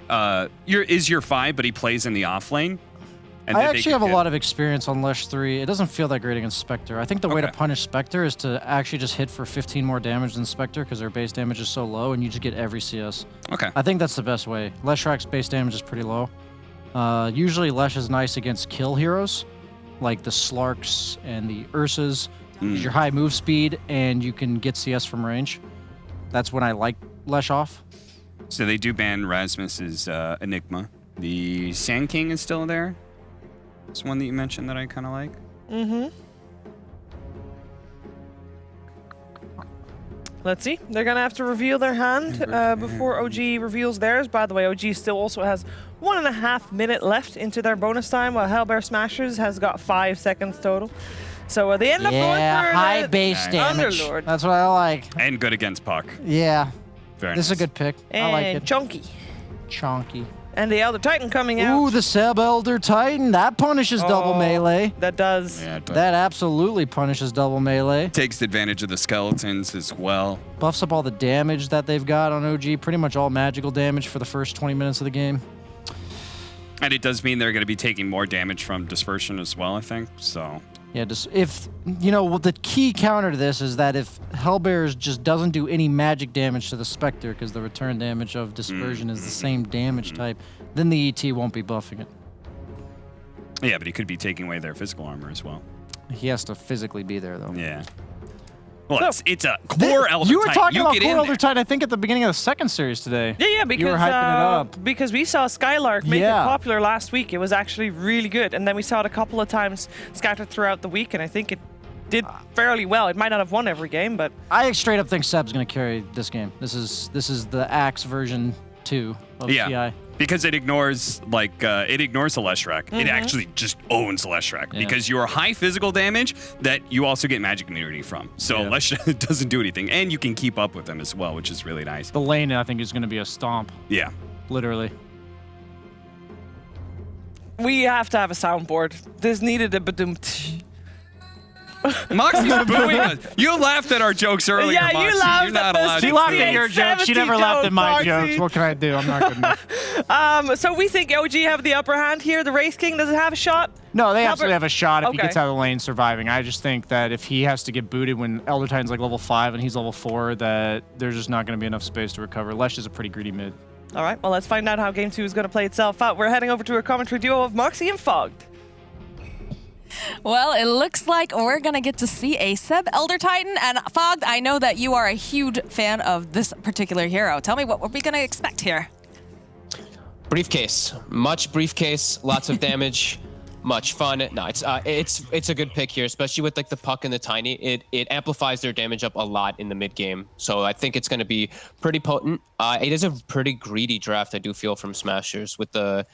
is your 5, but he plays in the off lane. And I then they actually could have a get- lot of experience on Lesh 3. It doesn't feel that great against Spectre. I think the way to punish Spectre is to actually just hit for 15 more damage than Spectre because their base damage is so low and you just get every CS. Okay. I think that's the best way. Leshrac's base damage is pretty low. Usually Lesh is nice against kill heroes like the Slarks and the Ursas. Because your high move speed and you can get CS from range. That's when I like Lesh off. So they do ban Rasmus's Enigma. The Sand King is still there. It's one that you mentioned that I kind of like. Let's see. They're going to have to reveal their hand before OG reveals theirs. By the way, OG still also has 1.5 minutes left into their bonus time, while Hellbear Smashers has got 5 seconds total. So they end up going for high the base damage. Underlord. That's what I like. And good against Puck. Yeah. Very This is a good pick. I like And it. Chunky. Chonky. And the Elder Titan coming out. Ooh, the Seb Elder Titan. That punishes double melee. That does. Yeah, That absolutely punishes double melee. takes advantage of the skeletons as well. Buffs up all the damage that they've got on OG. Pretty much all magical damage for the first 20 minutes of the game. And it does mean they're going to be taking more damage from dispersion as well, I think. So Yeah, just if, you know, the key counter to this is that if Hellbears just doesn't do any magic damage to the Spectre, because the return damage of Dispersion is the same damage type, then the ET won't be buffing it. yeah, but he could be taking away their physical armor as well. He has to physically be there, though. Yeah. Well, it's a core Elder You were Titan. talking about get core in Elder there. Titan, I think, at the beginning of the second series today. Yeah, because you were hyping it up. Because we saw Skylark make it Yeah. popular last week. It was actually really good, and then we saw it a couple of times scattered throughout the week, and I think it did fairly well. It might not have won every game, but I straight up think Seb's going to carry this game. This is the Axe version 2 of CI. Because it ignores the Leshrac. It actually just owns Leshrac because you are high physical damage that you also get magic immunity from. So Leshrac doesn't do anything, and you can keep up with them as well, which is really nice. The lane, I think, is going to be a stomp. Yeah. Literally. we have to have a soundboard. This needed a badum. Moxie's booing us. You laughed at our jokes earlier, Yeah, Moxie. you laughed You're not at allowed She to laughed do at that. your jokes. She never laughed at my jokes. What can I do? I'm not good enough. So we think OG have the upper hand here. The Race King, does it have a shot? No, they Halberd- absolutely have a shot if he Okay. gets out of the lane surviving. I just think that if he has to get booted when Elder Titan's like level 5 and he's level 4, that there's just not going to be enough space to recover. Lesh is a pretty greedy mid. All right, well, let's find out how Game 2 is going to play itself out. We're heading over to a commentary duo of Moxie and Fogged. Well, it looks like we're going to get to see a Seb Elder Titan. And Fogged, I know that you are a huge fan of this particular hero. Tell me, what are we going to expect here? Briefcase. Much briefcase, lots of damage, much fun. No, it's a good pick here, especially with like the puck and the tiny. It amplifies their damage up a lot in the mid game. So I think it's going to be pretty potent. It is a pretty greedy draft, I do feel, from Smashers with the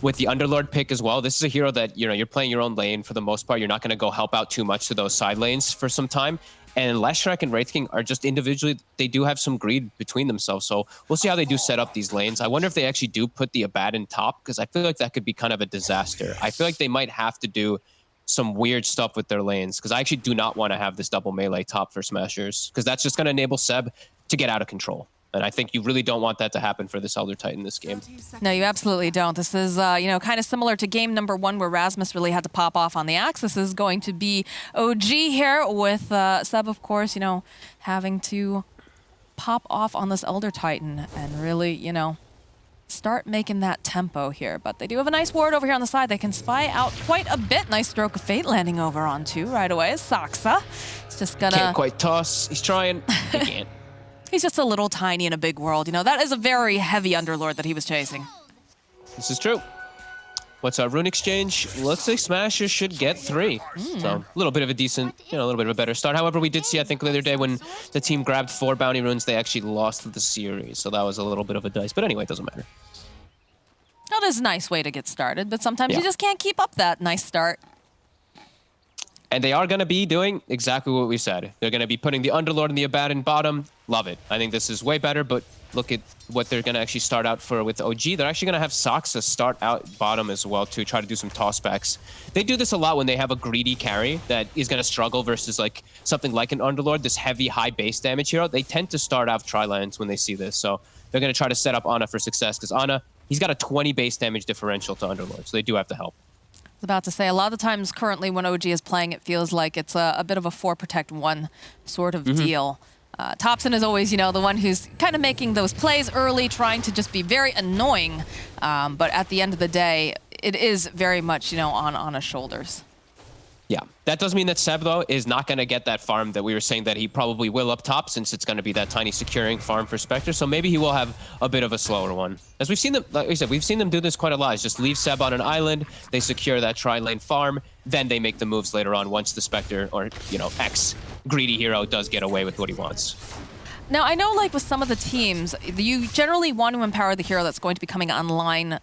Underlord pick as well. This is a hero that, you know, you're playing your own lane for the most part. You're not going to go help out too much to those side lanes for some time. And Leshrac and Wraith King are just individually, they do have some greed between themselves. So we'll see how they do set up these lanes. I wonder if they actually do put the Abaddon top, because I feel like that could be kind of a disaster. I feel like they might have to do some weird stuff with their lanes, because I actually do not want to have this double melee top for Smashers, because that's just going to enable Seb to get out of control. And I think you really don't want that to happen for this Elder Titan this game. No, you absolutely don't. This is, you know, kind of similar to game number 1 where Rasmus really had to pop off on the axe. This is going to be OG here with Seb, of course, you know, having to pop off on this Elder Titan and really, you know, start making that tempo here. But they do have a nice ward over here on the side. They can spy out quite a bit. Nice stroke of fate landing over on 2 right away. Saksa. It's just gonna... Can't quite toss. He's trying. He can't. He's just a little tiny in a big world. You know, that is a very heavy Underlord that he was chasing. This is true. What's our rune exchange? Looks like Smashers should get 3. So a little bit of a decent, you know, a little bit of a better start. However, we did see, I think, the other day when the team grabbed 4 bounty runes, they actually lost the series. So that was a little bit of a dice. But anyway, it doesn't matter. That is a nice way to get started, but sometimes Yeah. you just can't keep up that nice start. And they are going to be doing exactly what we said. They're going to be putting the Underlord and the Abaddon bottom. Love it. I think this is way better, but look at what they're going to actually start out for with OG. They're actually going to have Saksa start out bottom as well to try to do some tossbacks. They do this a lot when they have a greedy carry that is going to struggle versus like something like an Underlord, this heavy, high base damage hero. They tend to start out tri-lands when they see this. So they're going to try to set up Ana for success because Ana, he's got a 20 base damage differential to Underlord, so they do have to help. I was about to say, a lot of the times currently when OG is playing, it feels like it's a bit of a 4 protect 1 sort of deal. Thompson is always, you know, the one who's kind of making those plays early, trying to just be very annoying. But at the end of the day, it is very much, you know, on Ana's shoulders. Yeah, that does mean that Seb, though, is not going to get that farm that we were saying that he probably will up top, since it's going to be that tiny securing farm for Spectre. So maybe he will have a bit of a slower one. As we've seen them, like we said, we've seen them do this quite a lot. It's just leave Seb on an island, they secure that tri-lane farm, then they make the moves later on once the Spectre or, you know, ex-greedy hero does get away with what he wants. Now, I know, like, with some of the teams, you generally want to empower the hero that's going to be coming online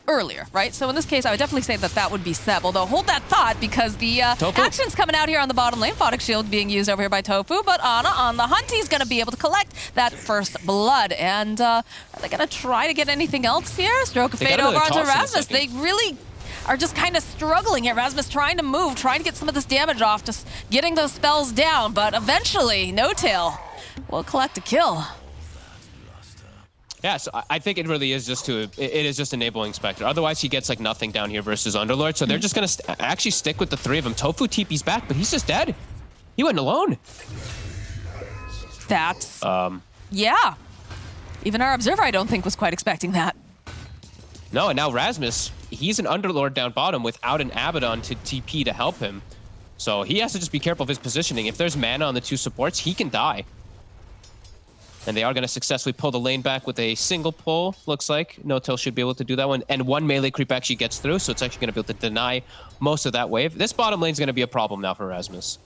earlier, right? So in this case, I would definitely say that that would be Seb, although hold that thought because the action's coming out here on the bottom lane. Photic Shield being used over here by Tofu, but Ana on the hunt, he's going to be able to collect that first blood. And are they going to try to get anything else here? Stroke of Fate over onto Rasmus. They really are just kind of struggling here. Rasmus trying to move, trying to get some of this damage off, just getting those spells down, but eventually, No Tail will collect a kill. Yeah, so I think it really is just it is just enabling Spectre. Otherwise, he gets like nothing down here versus Underlord. So they're just going to actually stick with the 3 of them. Tofu TP's back, but he's just dead. He went alone. That's... yeah. Even our observer, I don't think, was quite expecting that. No, and now Rasmus, he's an Underlord down bottom without an Abaddon to TP to help him. So he has to just be careful of his positioning. If there's mana on the 2 supports, he can die. And they are going to successfully pull the lane back with a single pull, looks like. No-Tail should be able to do that one. And 1 melee creep actually gets through, so it's actually going to be able to deny most of that wave. This bottom lane is going to be a problem now for Rasmus.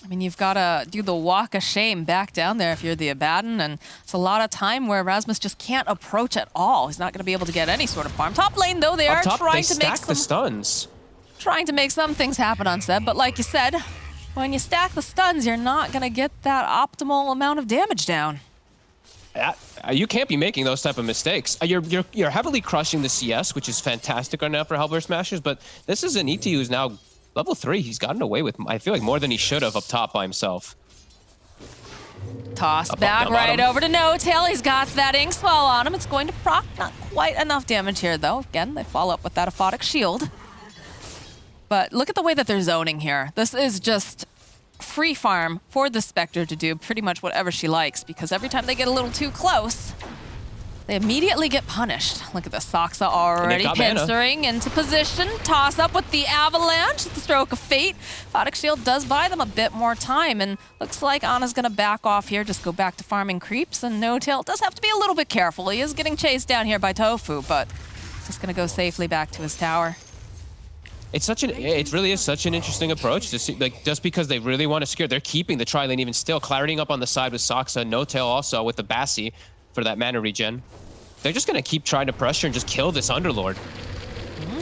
I mean, you've got to do the walk of shame back down there if you're the Abaddon, and it's a lot of time where Rasmus just can't approach at all. He's not going to be able to get any sort of farm. Top lane, though, they are trying to make some... the stuns. Trying to make some things happen on Seb, but like you said, when you stack the stuns, you're not going to get that optimal amount of damage down. You can't be making those type of mistakes. You're heavily crushing the CS, which is fantastic right now for Hellbear Smashers, but this is an ET who's now level 3, he's gotten away with, I feel like, more than he should have up top by himself. Toss back right over to No Tail. He's got that ink swell on him. It's going to proc. Not quite enough damage here, though. Again, they follow up with that aphotic shield. But look at the way that they're zoning here. This is just free farm for the Spectre to do pretty much whatever she likes, because every time they get a little too close, they immediately get punished. Look at the Saksa already pincering into position. Toss up with the avalanche, the stroke of fate. Aphotic shield does buy them a bit more time, and looks like Ana's gonna back off here, just go back to farming creeps, and No Tail does have to be a little bit careful. He is getting chased down here by Tofu, but just gonna go safely back to his tower. It really is such an interesting approach to see, like, just because they really want to secure, they're keeping the tri-lane even still, clarity up on the side with Saksa, No Tail also with the Bassi for that mana regen. They're just going to keep trying to pressure and just kill this Underlord.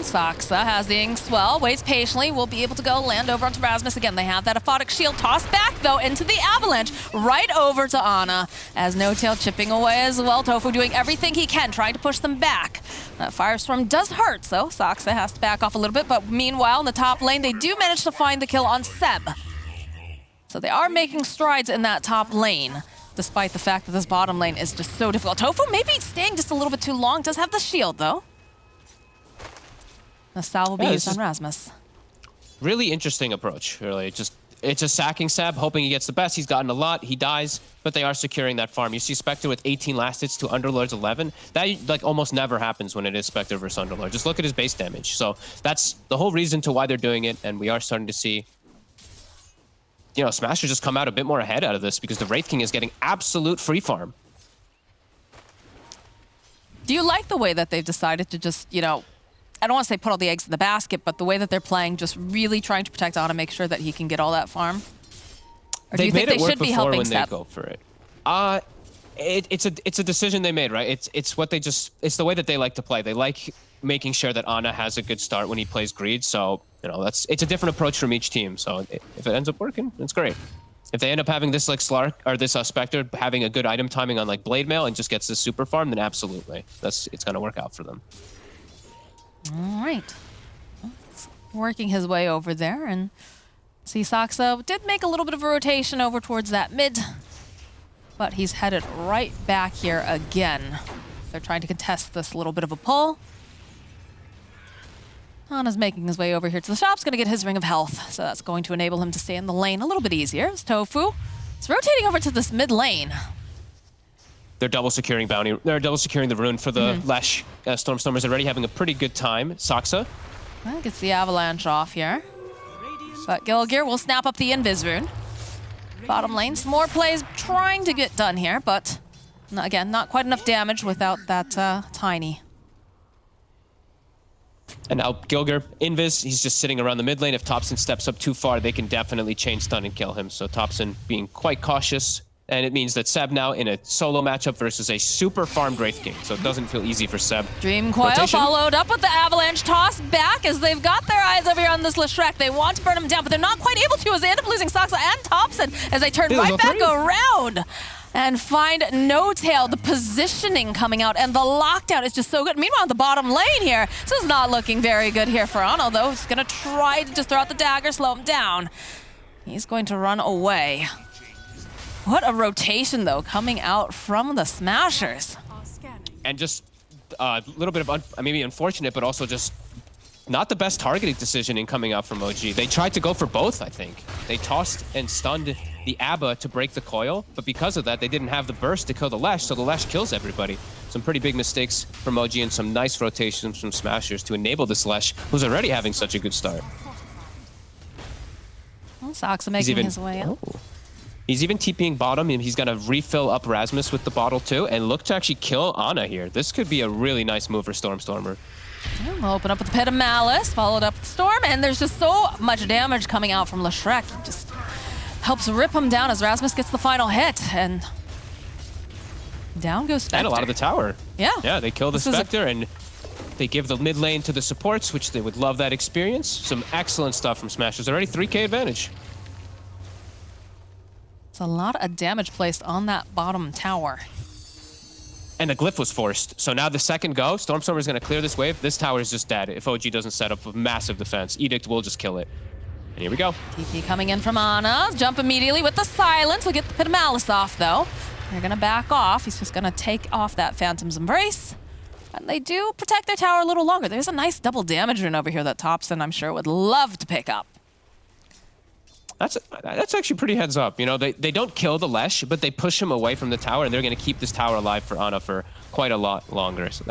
Saksa has the ink swell, waits patiently, will be able to go land over onto Rasmus again. They have that aphotic shield tossed back, though, into the avalanche, right over to Ana, as No Tail chipping away as well. Tofu doing everything he can, trying to push them back. That Firestorm does hurt, so Saksa has to back off a little bit, but meanwhile, in the top lane, they do manage to find the kill on Seb. So they are making strides in that top lane, despite the fact that this bottom lane is just so difficult. Tofu maybe staying just a little bit too long, does have the shield, though. The salve will be used on Rasmus. Really interesting approach, really. It's a sacking Seb, hoping he gets the best. He's gotten a lot, he dies, but they are securing that farm. You see Spectre with 18 last hits to Underlord's 11. That like almost never happens when it is Spectre versus Underlord. Just look at his base damage. So that's the whole reason to why they're doing it, and we are starting to see, you know, Smasher just come out a bit more ahead out of this because the Wraith King is getting absolute free farm. Do you like the way that they've decided to just, you know, I don't want to say put all the eggs in the basket, but the way that they're playing, just really trying to protect Ana, make sure that he can get all that farm? Or do you think they should be helping when Seb? they go for it? It's a decision they made, right? It's what they it's the way that they like to play. They like making sure that Ana has a good start when he plays Greed. So, you know, it's a different approach from each team. So if it ends up working, it's great. If they end up having this like Slark or this Spectre having a good item timing on like Blade Mail and just gets this super farm, then absolutely, it's gonna work out for them. All right. Working his way over there, and see Saksa did make a little bit of a rotation over towards that mid, but he's headed right back here again. They're trying to contest this little bit of a pull. Ana's making his way over here to the shop's gonna get his Ring of Health, so that's going to enable him to stay in the lane a little bit easier. As Tofu is rotating over to this mid lane. They're double securing bounty. They're double securing the rune for the Lesh. Stormstormer's already having a pretty good time. Saksa. Well, gets the avalanche off here. But Gilgir will snap up the Invis rune. Bottom lane, some more plays trying to get done here, but again, not quite enough damage without that Tiny. And now Gilgir, Invis, he's just sitting around the mid lane. If Thompson steps up too far, they can definitely chain stun and kill him. So Thompson being quite cautious. And it means that Seb now in a solo matchup versus a super farmed Wraith King. So it doesn't feel easy for Seb. Dream Coil followed up with the avalanche toss back as they've got their eyes over here on this Leshreck. They want to burn him down, but they're not quite able to as they end up losing Saksa and Thompson as they turn right back around and find No Tail. The positioning coming out and the lockdown is just so good. Meanwhile, on the bottom lane here, this is not looking very good here for Ana, though. He's going to try to just throw out the dagger, slow him down. He's going to run away. What a rotation, though, coming out from the Smashers. And just a little bit of maybe unfortunate, but also just not the best targeting decision in coming out from OG. They tried to go for both, I think. They tossed and stunned the Abba to break the coil, but because of that, they didn't have the burst to kill the Lesh, so the Lesh kills everybody. Some pretty big mistakes from OG and some nice rotations from Smashers to enable this Lesh, who's already having such a good start. Well, Saksa making his way up. He's even TPing bottom, and he's going to refill up Rasmus with the bottle too, and look to actually kill Ana here. This could be a really nice move for Stormstormer. We'll open up with the Pit of Malice, followed up with Storm, and there's just so much damage coming out from Leshreck. He just helps rip him down as Rasmus gets the final hit, and down goes Spectre. And a lot of the tower. Yeah. Yeah, they kill the Spectre, and they give the mid lane to the supports, which they would love that experience. Some excellent stuff from Smashers. Already 3K advantage. It's a lot of damage placed on that bottom tower. And the glyph was forced. So now the second go, Stormstormer is going to clear this wave. This tower is just dead if OG doesn't set up a massive defense. Edict will just kill it. And here we go. TP coming in from Ana. Jump immediately with the silence. We'll get the Pit of Malice off, though. They're going to back off. He's just going to take off that Phantom's Embrace. And they do protect their tower a little longer. There's a nice double damage rune over here that Topson, I'm sure, would love to pick up. That's actually pretty heads up. You know, they don't kill the Lesh, but they push him away from the tower, and they're going to keep this tower alive for Ana for quite a lot longer. So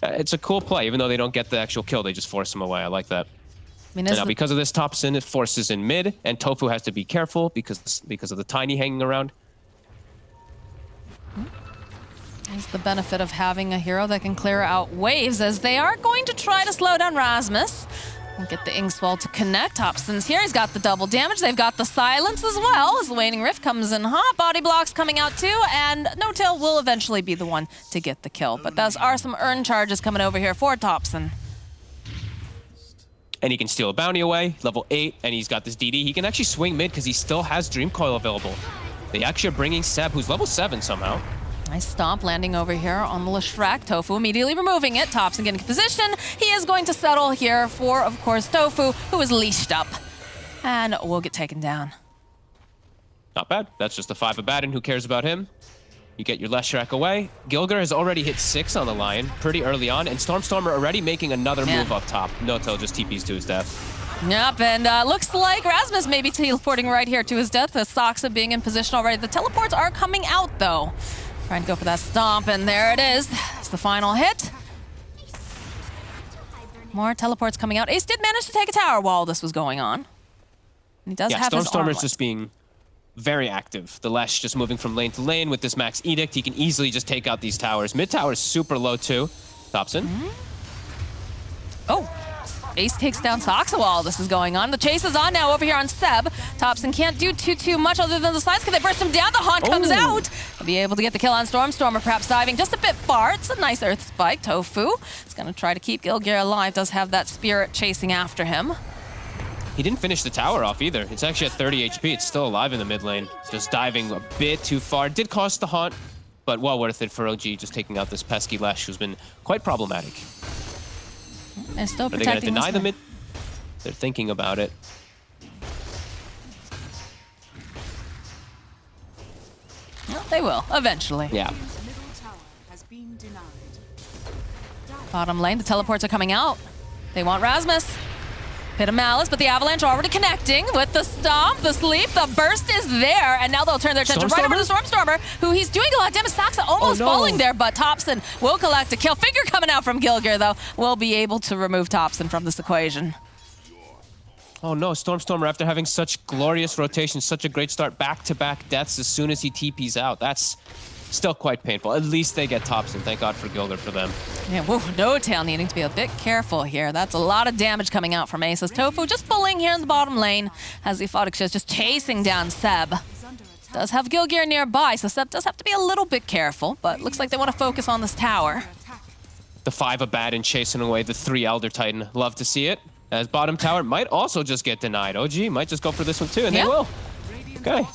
it's a cool play. Even though they don't get the actual kill, they just force him away. I like that. I mean, now, because of this Topson, it forces in mid, and Tofu has to be careful because of the Tiny hanging around. There's the benefit of having a hero that can clear out waves, as they are going to try to slow down Rasmus. We'll get the Inkswell to connect. Topson's here. He's got the double damage. They've got the silence as well, as the Waning Rift comes in hot. Body blocks coming out too, and No Tail will eventually be the one to get the kill. But those are some earn charges coming over here for Topson. And he can steal a bounty away, level 8, and he's got this DD. He can actually swing mid because he still has Dream Coil available. They actually are bringing Seb, who's level 7 somehow. Nice stomp landing over here on the Leshrac. Tofu immediately removing it. Topson getting position. He is going to settle here for, of course, Tofu, who is leashed up. And will get taken down. Not bad. That's just a 5 Abaddon. Who cares about him? You get your Leshrac away. Gilger has already hit 6 on the Lion pretty early on, and Stormstormer already making another move up top. No-Tail just TPs to his death. Yep, and looks like Rasmus may be teleporting right here to his death, with Soxa being in position already. The teleports are coming out, though. Trying to go for that stomp, and there it is. It's the final hit. More teleports coming out. Ace did manage to take a tower while this was going on. And he does have his Stormstormer's armlet. just being very active. The Lesh just moving from lane to lane with this max edict. He can easily just take out these towers. Mid tower is super low too. Topson. Oh, Ace takes down Soxa while this is going on. The chase is on now over here on Seb. Topson can't do too much other than the slides. Can they burst him down? The Haunt comes out. He'll be able to get the kill on Stormstormer, perhaps diving just a bit far. It's a nice Earth Spike. Tofu is going to try to keep Gilgear alive. Does have that Spirit chasing after him. He didn't finish the tower off either. It's actually at 30 HP. It's still alive in the mid lane. Just diving a bit too far. Did cost the Haunt, but well worth it for OG, just taking out this pesky Lesh who's been quite problematic. They're still Are they going to protecting deny this the mid? They're thinking about it. Well, they will, eventually. Yeah. Bottom lane, the teleports are coming out. They want Rasmus. Pit of Malice, but the Avalanche already connecting with the stomp, the sleep, the burst is there, and now they'll turn their attention right over to Stormstormer, who he's doing a lot of damage. Soxa almost falling there, but Topson will collect a kill. Finger coming out from Gilgear, though, will be able to remove Topson from this equation. Oh no, Stormstormer, after having such glorious rotation, such a great start, back-to-back deaths as soon as he TPs out. That's still quite painful. At least they get Topson. Thank God for Gilder for them. Yeah, whoa, No Tail needing to be a bit careful here. That's a lot of damage coming out from Aces. Tofu just bullying here in the bottom lane as the Photic is just chasing down Seb. Does have Gilgear nearby, so Seb does have to be a little bit careful, but looks like they want to focus on this tower. The 5 Abaddon chasing away the 3 Elder Titan. Love to see it. As bottom tower might also just get denied. OG might just go for this one too, and they will. Okay.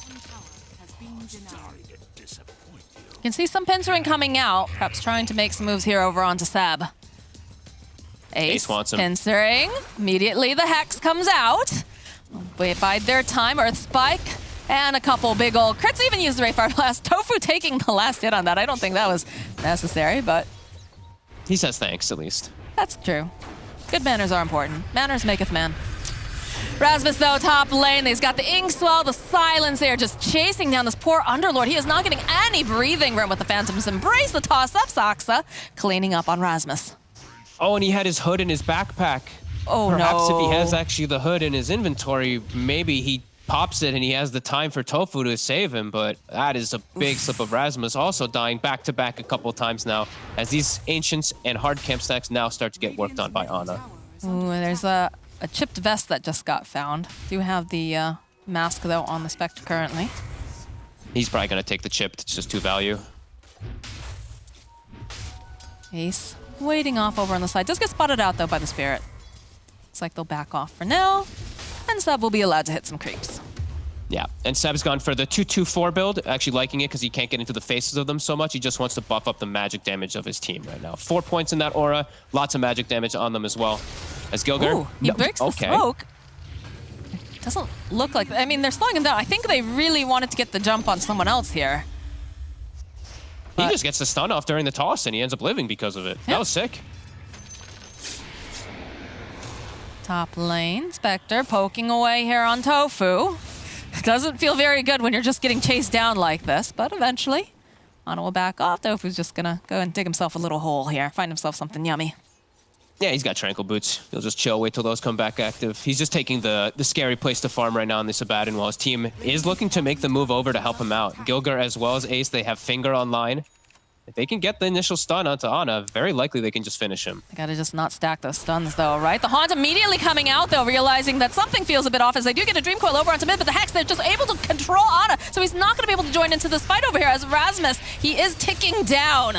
You can see some pincering coming out, perhaps trying to make some moves here over onto Seb. Ace wants him. Pincering. Immediately the Hex comes out. They bide their time. Earth Spike and a couple big old crits. Even used the Ray Fire Blast. Tofu taking the last hit on that. I don't think that was necessary, but He says thanks, at least. that's true. Good manners are important. Manners maketh man. Rasmus, though, top lane. He's got the Inkswell, the Silence there, just chasing down this poor Underlord. He is not getting any breathing room with the Phantom's Embrace. The toss-up, Soxa cleaning up on Rasmus. Oh, and he had his hood in his backpack. Oh, Perhaps no. if he has actually the hood in his inventory, maybe he pops it and he has the time for Tofu to save him, but that is a big slip of Rasmus, also dying back-to-back a couple of times now, as these Ancients and hard camp stacks now start to get worked on by Ana. Ooh, there's a chipped vest that just got found. Do have the mask, though, on the Spectre currently. He's probably going to take the chip. It's just 2 value. Ace waiting off over on the side. Does get spotted out, though, by the Spirit. Looks like they'll back off for now, and Seb will be allowed to hit some creeps. Yeah, and Seb's gone for the 2-2-4 build, actually liking it because he can't get into the faces of them so much. He just wants to buff up the magic damage of his team right now. 4 points in that aura, lots of magic damage on them as well. As Gilger... Ooh, he breaks the smoke. Doesn't look like... I mean, they're slowing him down. I think they really wanted to get the jump on someone else here. He just gets the stun off during the toss, and he ends up living because of it. That was sick. Top lane, Spectre poking away here on Tofu. Doesn't feel very good when you're just getting chased down like this, but eventually, Ana will back off. Tofu's just gonna go and dig himself a little hole here, find himself something yummy. Yeah, he's got Tranquil Boots. He'll just chill, wait till those come back active. He's just taking the scary place to farm right now in this Abaddon while his team is looking to make the move over to help him out. Gilger as well as Ace, they have Finger online. If they can get the initial stun onto Ana, very likely they can just finish him. They gotta just not stack those stuns though, right? The Haunt immediately coming out though, realizing that something feels a bit off as they do get a Dream Coil over onto mid, but the Hex, they're just able to control Ana, so he's not gonna be able to join into this fight over here as Rasmus, he is ticking down.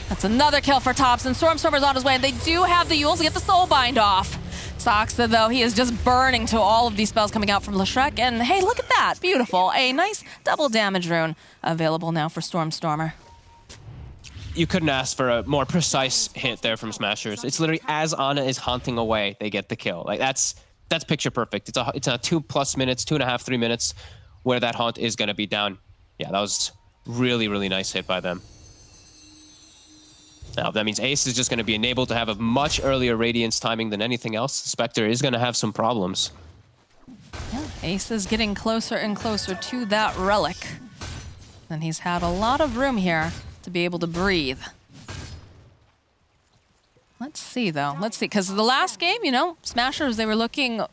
That's another kill for Tops, and Stormstormer's on his way, and they do have the Yules to get the Soulbind off. Soxa, though, he is just burning to all of these spells coming out from Leshreq, and hey, look at that, beautiful. A nice double damage rune available now for Stormstormer. You couldn't ask for a more precise hit there from Smashers. It's literally as Ana is haunting away, they get the kill. Like that's picture perfect. It's a 2+ minutes, 2.5, 3 minutes where that haunt is going to be down. Yeah, that was really, really nice hit by them. Now, that means Ace is just going to be enabled to have a much earlier Radiance timing than anything else. Spectre is going to have some problems. Yeah, Ace is getting closer and closer to that relic. And he's had a lot of room here to be able to breathe. Let's see, though. Let's see, because the last game, you know, Smashers, they were looking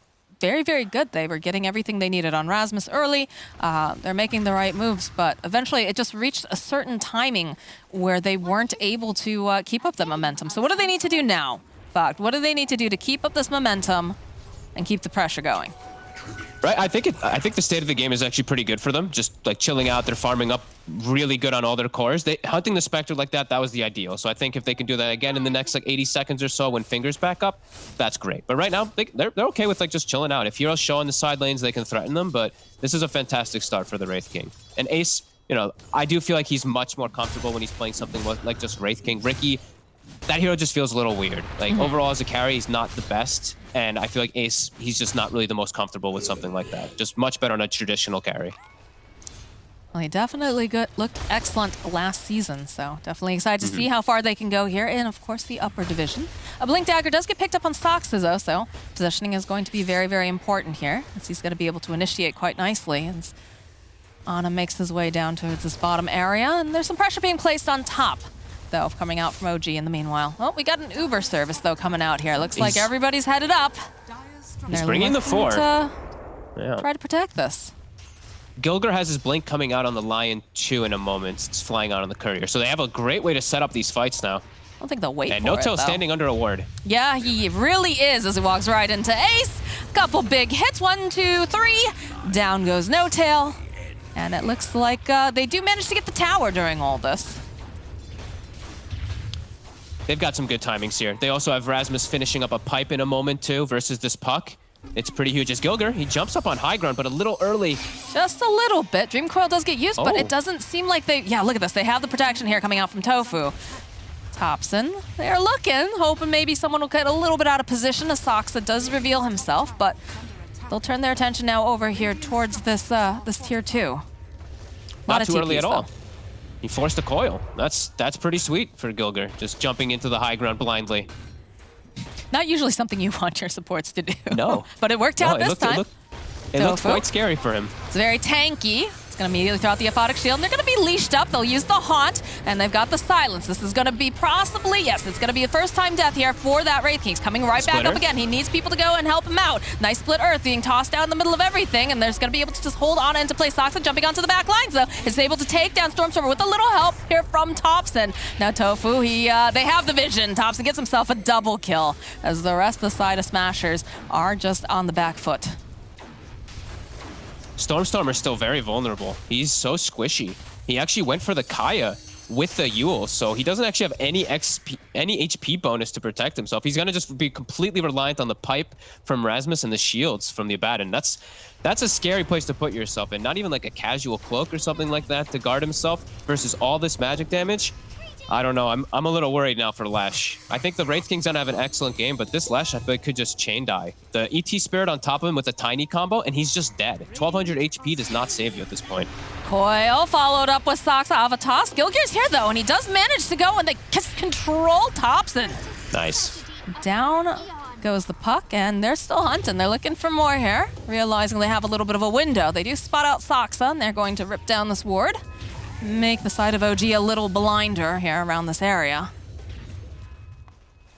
very, very good. They were getting everything they needed on Rasmus early. They're making the right moves, but eventually it just reached a certain timing where they weren't able to keep up the momentum. So what do they need to do now, Vogt? What do they need to do to keep up this momentum and keep the pressure going? Right, I think the state of the game is actually pretty good for them. Just like chilling out, they're farming up really good on all their cores. Hunting the Spectre like that was the ideal. So I think if they can do that again in the next like 80 seconds or so when Finger's back up, that's great. But right now, they're okay with like just chilling out. If heroes show on the side lanes, they can threaten them. But this is a fantastic start for the Wraith King. And Ace, you know, I do feel like he's much more comfortable when he's playing something like just Wraith King. Riki, that hero just feels a little weird. Like overall as a carry, he's not the best. And I feel like Ace, he's just not really the most comfortable with something like that. Just much better on a traditional carry. Well, he definitely looked excellent last season, so definitely excited to see how far they can go here in, of course, the upper division. A Blink Dagger does get picked up on Soxa, though, so positioning is going to be very, very important here, as he's going to be able to initiate quite nicely. And Ana makes his way down towards this bottom area, and there's some pressure being placed on top, though, coming out from OG in the meanwhile. Oh, we got an Uber service, though, coming out here. Looks like everybody's headed up. He's bringing the 4. Try to protect this. Gilger has his Blink coming out on the Lion 2 in a moment. It's flying out on the Courier. So they have a great way to set up these fights now. I don't think they'll wait and for it, No-Tail standing under a ward. Yeah, he really is as he walks right into Ace. Couple big hits, 1, 2, 3. Down goes No-Tail. And it looks like they do manage to get the tower during all this. They've got some good timings here. They also have Rasmus finishing up a pipe in a moment too versus this puck. It's pretty huge. As Gilger, he jumps up on high ground, but a little early. Just a little bit. Dream Coil does get used, but it doesn't seem like they... Yeah, look at this. They have the protection here coming out from Tofu. Topson, they're looking, hoping maybe someone will get a little bit out of position as Soxa does reveal himself, but they'll turn their attention now over here towards this this tier 2. Not too early at all. He forced a coil. That's pretty sweet for Gilger, just jumping into the high ground blindly. Not usually something you want your supports to do. No. But it worked out this time. It looked quite scary for him. It's very tanky. It's going to immediately throw out the Aphotic Shield, and they're going to be leashed up. They'll use the Haunt, and they've got the Silence. This is going to be possibly, yes, it's going to be a first-time death here for that Wraith King. He's coming right back up again. He needs people to go and help him out. Nice split Earth being tossed out in the middle of everything, and there's going to be able to just hold on into play. Soxa jumping onto the back lines, though. Is able to take down Stormstormer with a little help here from Topson. Now Tofu, they have the vision. Topson gets himself a double kill, as the rest of the side of Smashers are just on the back foot. Stormstormer's still very vulnerable. He's so squishy. He actually went for the Kaya with the Yule, so he doesn't actually have any HP bonus to protect himself. He's gonna just be completely reliant on the pipe from Rasmus and the shields from the Abaddon. That's a scary place to put yourself in. Not even like a casual cloak or something like that to guard himself versus all this magic damage. I don't know. I'm a little worried now for Lesh. I think the Wraith King's gonna have an excellent game, but this Lesh I feel like could just chain die. The ET Spirit on top of him with a tiny combo, and he's just dead. 1200 HP does not save you at this point. Coil followed up with Sox Avatos. Gilgear's here though, and he does manage to go, and they just control Thompson. Nice. Down goes the puck, and they're still hunting. They're looking for more here, realizing they have a little bit of a window. They do spot out Soxa, and they're going to rip down this ward. Make the side of OG a little blinder here around this area.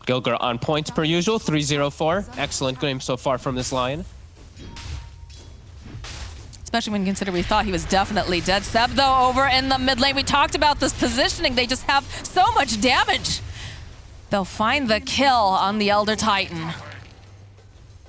Gilger on points per usual, 3-0-4. Excellent game so far from this Lion. Especially when you consider we thought he was definitely dead. Seb, though, over in the mid lane. We talked about this positioning. They just have so much damage. They'll find the kill on the Elder Titan.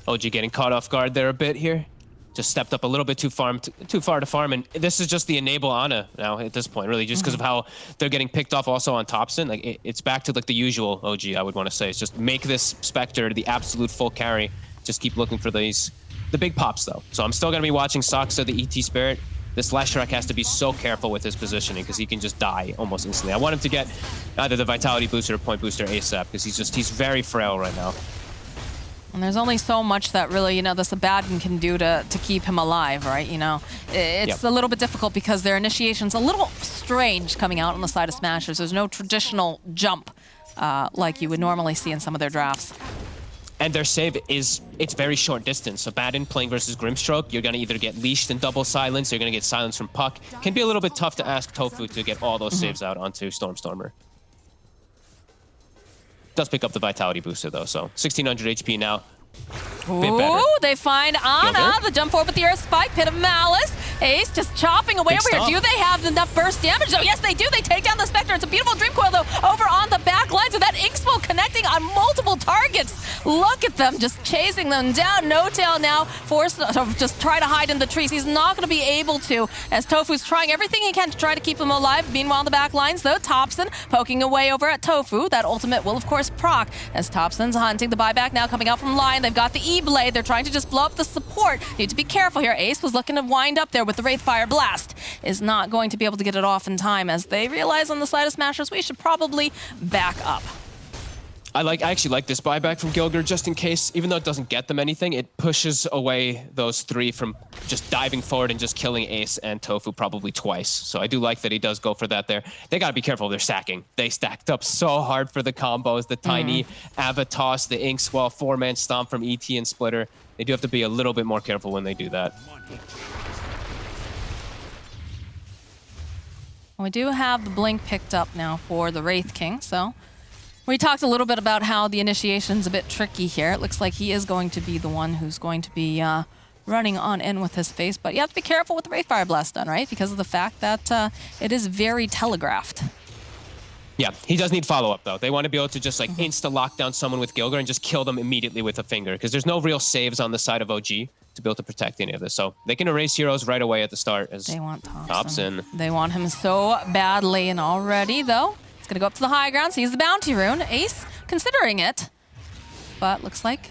OG getting caught off guard there a bit here. Just stepped up a little bit too far to farm, and this is just the enable Ana now at this point, really, just because of how they're getting picked off also on Thompson. Like it's back to like the usual OG, I would want to say. It's just make this Spectre the absolute full carry. Just keep looking for the big pops though. So I'm still gonna be watching Soxa, the ET Spirit. This Leshrac has to be so careful with his positioning because he can just die almost instantly. I want him to get either the Vitality Booster or Point Booster ASAP because he's very frail right now. And there's only so much that really, this Abaddon can do to keep him alive, right? It's a little bit difficult because their initiation's a little strange coming out on the side of Smashers. There's no traditional jump like you would normally see in some of their drafts. And their save it's very short distance. Abaddon playing versus Grimstroke, you're gonna either get leashed and double silence, or you're gonna get silence from Puck. Can be a little bit tough to ask Tofu to get all those saves out onto Stormstormer. Does pick up the Vitality Booster though, so 1600 HP now. Ooh, they find Ana, the jump forward with the Earth Spike, Pit of Malice. Ace just chopping away over here. Do they have enough burst damage though? Yes, they do. They take down the Spectre. It's a beautiful Dream Coil though over on the back lines, and that Inkswell connecting on multiple targets. Look at them just chasing them down. No Tail now forced to just try to hide in the trees. He's not going to be able to, as Tofu's trying everything he can to try to keep him alive. Meanwhile, on the back lines though, Thompson poking away over at Tofu. That ultimate will of course proc as Thompson's hunting the buyback now coming out from Lion. They've got the E-Blade. They're trying to just blow up the support. Need to be careful here. Ace was looking to wind up there with the Wraithfire Blast. Is not going to be able to get it off in time as they realize on the side of Smashers we should probably back up. I actually like this buyback from Gilger just in case, even though it doesn't get them anything, it pushes away those three from just diving forward and just killing Ace and Tofu probably twice. So I do like that he does go for that there. They got to be careful of their stacking. They stacked up so hard for the combos, the tiny Avatos, the Inkswell, 4-man stomp from ET and Splitter. They do have to be a little bit more careful when they do that. We do have the blink picked up now for the Wraith King, so we talked a little bit about how the initiation's a bit tricky here. It looks like he is going to be the one who's going to be running on in with his face, but you have to be careful with the Wraithfire Blast done, right? Because of the fact that it is very telegraphed. Yeah, he does need follow-up, though. They want to be able to just, insta-lock down someone with Gilger and just kill them immediately with a finger, because there's no real saves on the side of OG to be able to protect any of this. So they can erase heroes right away at the start as they want Thompson. They want him so badly, and already, though, he's going to go up to the high ground, sees the bounty rune. Ace considering it, but looks like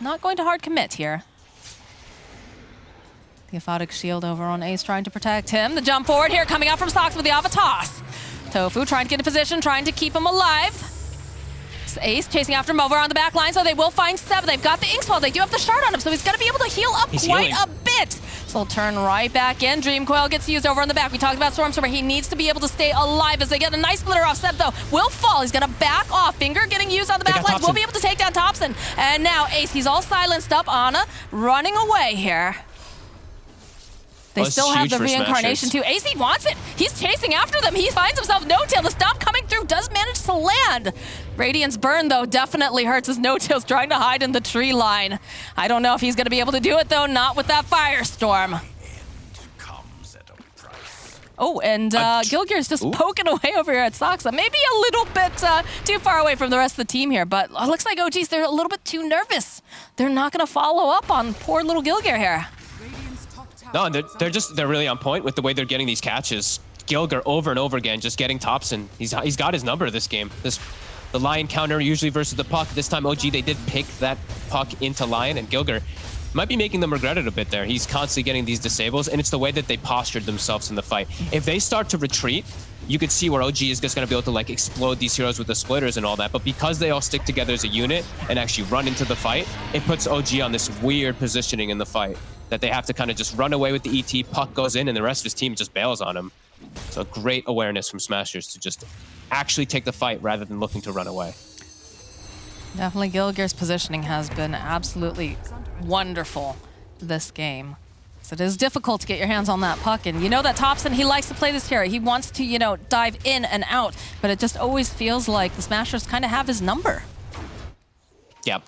not going to hard commit here. The Aphotic Shield over on Ace trying to protect him. The jump forward here coming out from Sox with the Alpha Toss. Tofu trying to get in position, trying to keep him alive. Ace chasing after him over on the back line, so they will find Seb. They've got the Inkswell. They do have the shard on him, so he's going to be able to heal up quite a bit. So he'll turn right back in. Dream Coil gets used over on the back. We talked about Stormstormer. He needs to be able to stay alive as they get a nice splitter off. Seb, though, will fall. He's going to back off. Finger getting used on the back line. We'll be able to take down Thompson. And now Ace, he's all silenced up. Ana running away here. They still have the reincarnation too. AC wants it. He's chasing after them. He finds himself No-Tail. The stomp coming through does manage to land. Radiant's burn, though, definitely hurts as No-Tail's trying to hide in the tree line. I don't know if he's going to be able to do it, though. Not with that Firestorm. Oh, and Gilgear's just poking away over here at Soxa. Maybe a little bit too far away from the rest of the team here, but it looks like OGs, they're a little bit too nervous. They're not going to follow up on poor little Gilgear here. No, they're really on point with the way they're getting these catches. Gilger over and over again, just getting Thompson. He's got his number this game. The Lion counter usually versus the Puck. This time OG, they did pick that Puck into Lion, and Gilger, might be making them regret it a bit there. He's constantly getting these disables, and it's the way that they postured themselves in the fight. If they start to retreat, you could see where OG is just going to be able to like explode these heroes with the splitters and all that. But because they all stick together as a unit and actually run into the fight, it puts OG on this weird positioning in the fight that they have to kind of just run away with the ET, puck goes in, and the rest of his team just bails on him. So great awareness from Smashers to just actually take the fight rather than looking to run away. Definitely Gilgir's positioning has been absolutely wonderful this game. So it is difficult to get your hands on that puck, and you know that Thompson, he likes to play this hero. He wants to, you know, dive in and out, but it just always feels like the Smashers kind of have his number. Yeah.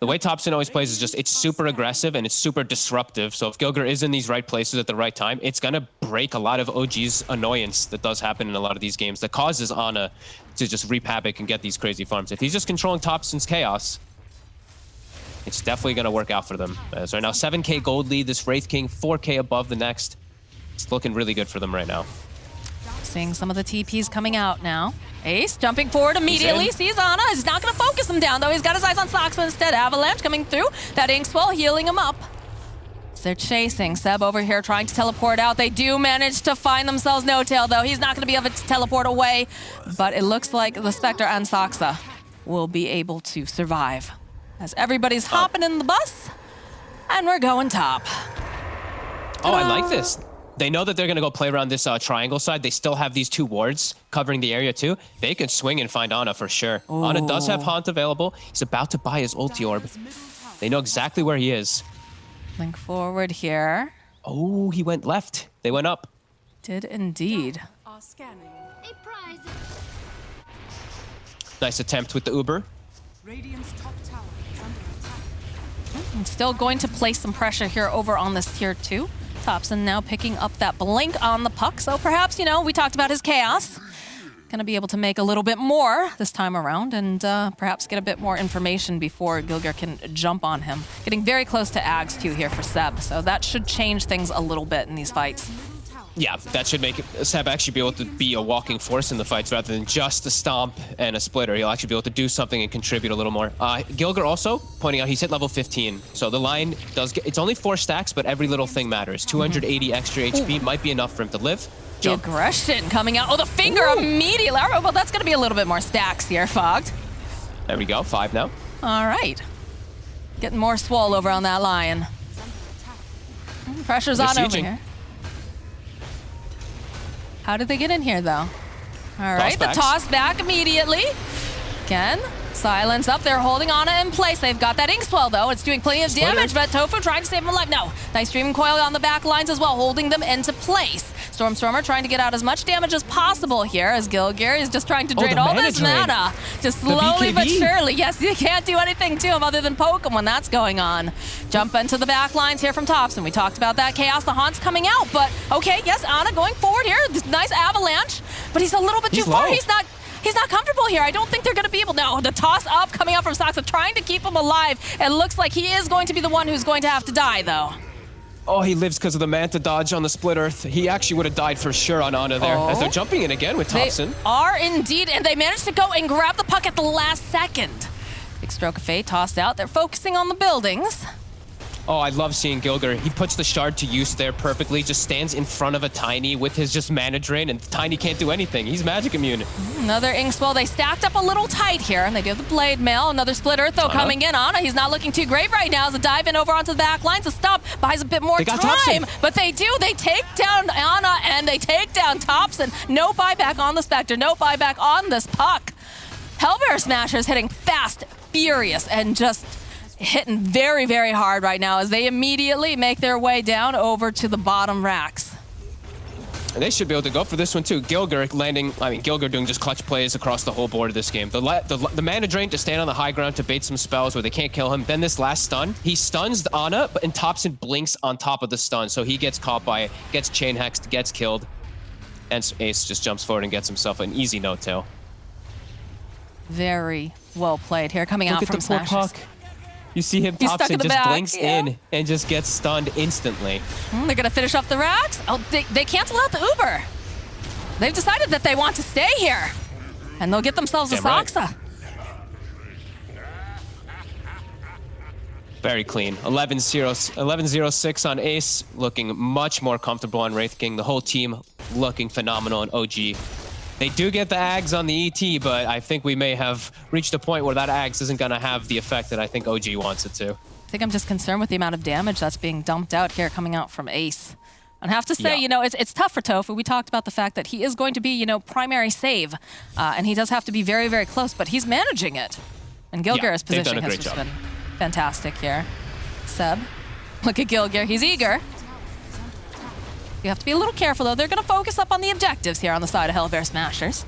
The way Thompson always plays is just, it's super aggressive and it's super disruptive. So if Gilgir is in these right places at the right time, it's going to break a lot of OG's annoyance that does happen in a lot of these games that causes Ana to just reap havoc and get these crazy farms. If he's just controlling Thompson's chaos, it's definitely going to work out for them. So right now, 7K gold lead, this Wraith King, 4K above the next. It's looking really good for them right now. Seeing some of the TPs coming out now. Ace jumping forward immediately, sees Ana. He's not going to focus him down, though. He's got his eyes on Soxa instead. Avalanche coming through. That Inkswell healing him up. So they're chasing. Seb over here trying to teleport out. They do manage to find themselves No-Tail, though. He's not going to be able to teleport away, but it looks like the Spectre and Soxa will be able to survive. As everybody's hopping in the bus, and we're going top. Oh, I like this. They know that they're going to go play around this triangle side. They still have these two wards covering the area too. They can swing and find Ana for sure. Ooh. Ana does have Haunt available. He's about to buy his ulti orb. They know exactly where he is. Link forward here. Oh, he went left. They went up. Did indeed. Nice attempt with the Uber. Radiant's top tower is under attack. And still going to place some pressure here over on this tier 2. Thompson now picking up that blink on the puck. So perhaps, you know, we talked about his chaos. Going to be able to make a little bit more this time around and perhaps get a bit more information before Gilgir can jump on him. Getting very close to Ags too here for Seb. So that should change things a little bit in these fights. Yeah, that should make Seb actually be able to be a walking force in the fights rather than just a stomp and a splitter. He'll actually be able to do something and contribute a little more. Gilgir also pointing out he's hit level 15. So the line does get, it's only 4 stacks, but every little thing matters. 280 extra HP might be enough for him to live. The aggression coming out. Oh, the finger immediately. All right, well, that's going to be a little bit more stacks here, Fogged. There we go, 5 now. All right. Getting more swole over on that lion. Pressure's on over here. How did they get in here, though? All right, the toss back immediately. Again, silence up. They're holding Ana in place. They've got that Inkswell, though. It's doing plenty of damage, but Tofu trying to save him alive. No, nice Dream Coil on the back lines as well, holding them into place. Stormstormer trying to get out as much damage as possible here as Gilgir is just trying to drain all this mana. Just slowly but surely. Yes, you can't do anything to him other than poke him when that's going on. Jump into the back lines here from Thompson. We talked about that chaos. The Haunt's coming out, but okay, yes, Ana going forward here. This nice avalanche, but he's a little bit too far. He's not comfortable here. I don't think they're going to be able to. No, the toss up coming out from Soxa, trying to keep him alive. It looks like he is going to be the one who's going to have to die, though. Oh, he lives because of the Manta dodge on the Split Earth. He actually would have died for sure on Ana there, as they're jumping in again with Thompson. They are indeed, and they managed to go and grab the puck at the last second. Big stroke of fate tossed out. They're focusing on the buildings. Oh, I love seeing Gilgir. He puts the shard to use there perfectly, just stands in front of a Tiny with his just mana drain, and Tiny can't do anything. He's magic immune. Another Inkswell. They stacked up a little tight here, and they do have the Blade Mail. Another Split Earth, though, coming in. Ana, he's not looking too great right now as a dive in over onto the back lines. The stop buys a bit more time, but they do. They take down Ana, and they take down Thompson. No buyback on the Spectre. No buyback on this puck. Hellbear Smashers hitting fast, furious, and just hitting very, very hard right now as they immediately make their way down over to the bottom racks. And they should be able to go for this one too. Gilgir landing, Gilgir doing just clutch plays across the whole board of this game. The mana drain to stand on the high ground to bait some spells where they can't kill him. Then this last stun, he stuns Ana, and Thompson blinks on top of the stun. So he gets caught by it, gets chain hexed, gets killed. And Ace just jumps forward and gets himself an easy no-tail. Very well played here, coming out from Smashers. You see him, Thompson just blinks in and just gets stunned instantly. They're going to finish off the racks. Oh, they cancel out the Uber. They've decided that they want to stay here. And they'll get themselves a Soxa. Very clean. 11-0-6 on Ace, looking much more comfortable on Wraith King. The whole team looking phenomenal on OG. They do get the Ags on the ET, but I think we may have reached a point where that Ags isn't going to have the effect that I think OG wants it to. I think I'm just concerned with the amount of damage that's being dumped out here coming out from Ace. I have to say, it's tough for Tofu. We talked about the fact that he is going to be, primary save, and he does have to be very, very close, but he's managing it. And Gilgir's positioning has just been fantastic here. Seb, look at Gilgir. He's eager. You have to be a little careful, though. They're going to focus up on the objectives here on the side of Hellbear Smashers.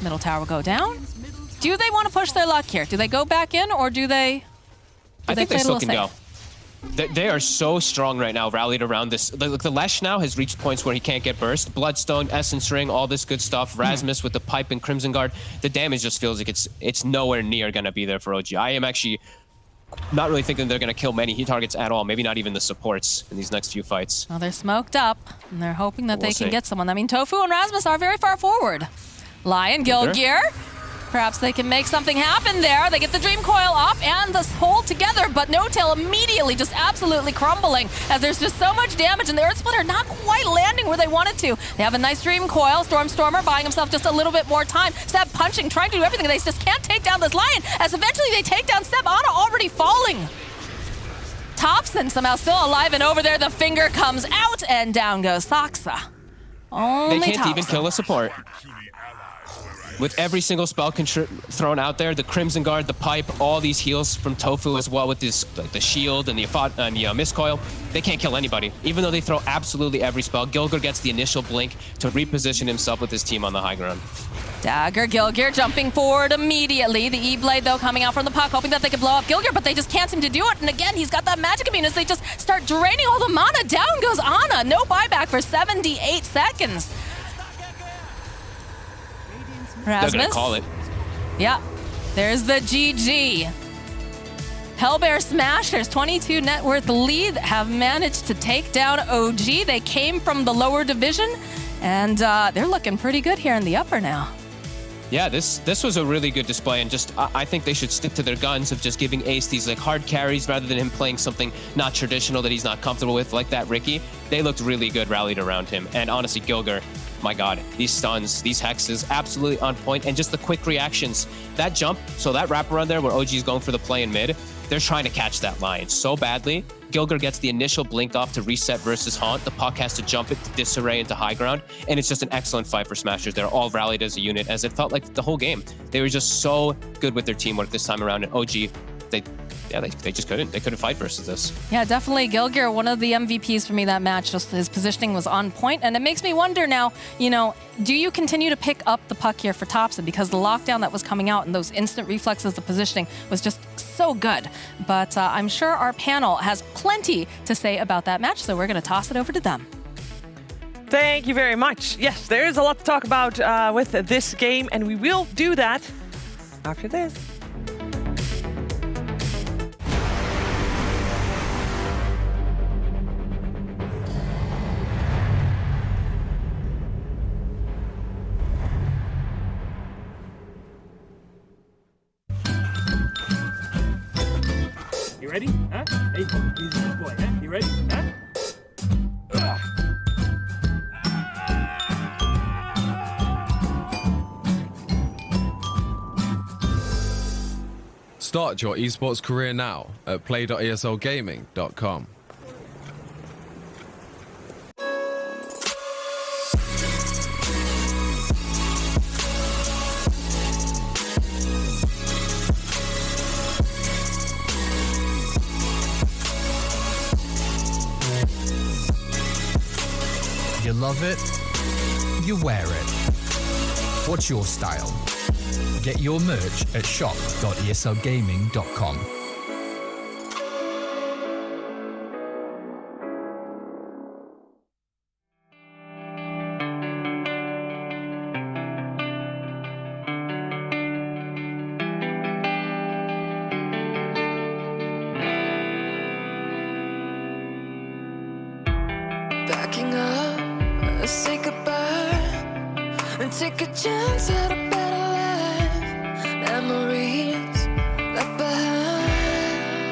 Middle tower will go down. Do they want to push their luck here? Do they go back in, or do they I think they still can go. They are so strong right now, rallied around this. The Lesh now has reached points where he can't get burst. Bloodstone, Essence Ring, all this good stuff. Rasmus with the pipe and Crimson Guard. The damage just feels like it's nowhere near going to be there for OG. I am actually not really thinking they're going to kill many Heat targets at all. Maybe not even the supports in these next few fights. Well, they're smoked up, and they're hoping that they can get someone. I mean, Tofu and Rasmus are very far forward. Lion, Gilgir. Perhaps they can make something happen there. They get the Dream Coil off and the hold together, but No Tail immediately just absolutely crumbling as there's just so much damage, and the Earth Splitter not quite landing where they wanted to. They have a nice Dream Coil. Stormstormer buying himself just a little bit more time. Seb punching, trying to do everything. They just can't take down this Lion, as eventually they take down Seb. Ana already falling. Thompson somehow still alive, and over there the finger comes out, and down goes Saksa. Only they can't even kill a support. With every single spell thrown out there, the Crimson Guard, the pipe, all these heals from Tofu as well with this, the shield and the Mistcoil, they can't kill anybody. Even though they throw absolutely every spell, Gilgir gets the initial blink to reposition himself with his team on the high ground. Dagger, Gilgir jumping forward immediately. The E-Blade, though, coming out from the puck, hoping that they could blow up Gilgir, but they just can't seem to do it. And again, he's got that magic immune as they just start draining all the mana. Down goes Ana. No buyback for 78 seconds. Rasmus. They're gonna call it. Yeah, there's the GG. Hellbear Smashers, 22 net worth lead, have managed to take down OG. They came from the lower division, and they're looking pretty good here in the upper now. Yeah, this was a really good display, and just I think they should stick to their guns of just giving Ace these hard carries rather than him playing something not traditional that he's not comfortable with, like that Ricky. They looked really good rallied around him, and honestly, Gilgir, my God, these stuns, these hexes, absolutely on point, and just the quick reactions. That jump, so that wraparound there where OG is going for the play in mid, they're trying to catch that Lion so badly. Gilgir gets the initial blink off to reset versus Haunt. The puck has to jump it to disarray into high ground, and it's just an excellent fight for Smashers. They're all rallied as a unit, as it felt like the whole game. They were just so good with their teamwork this time around, and OG, they just couldn't. They couldn't fight versus this. Yeah, definitely Gilgir, one of the MVPs for me that match. Just his positioning was on point, and it makes me wonder now, do you continue to pick up the puck here for Thompson? Because the lockdown that was coming out and those instant reflexes, the positioning was just so good. But I'm sure our panel has plenty to say about that match, so we're going to toss it over to them. Thank you very much. Yes, there is a lot to talk about with this game, and we will do that after this. You ready? Huh? Hey, he's a good boy, huh? You ready? Huh? Start your esports career now at play.eslgaming.com. You love it, you wear it. What's your style? Get your merch at shop.eslgaming.com. Backing up, let's say goodbye and take a chance at a better life. Memories left behind.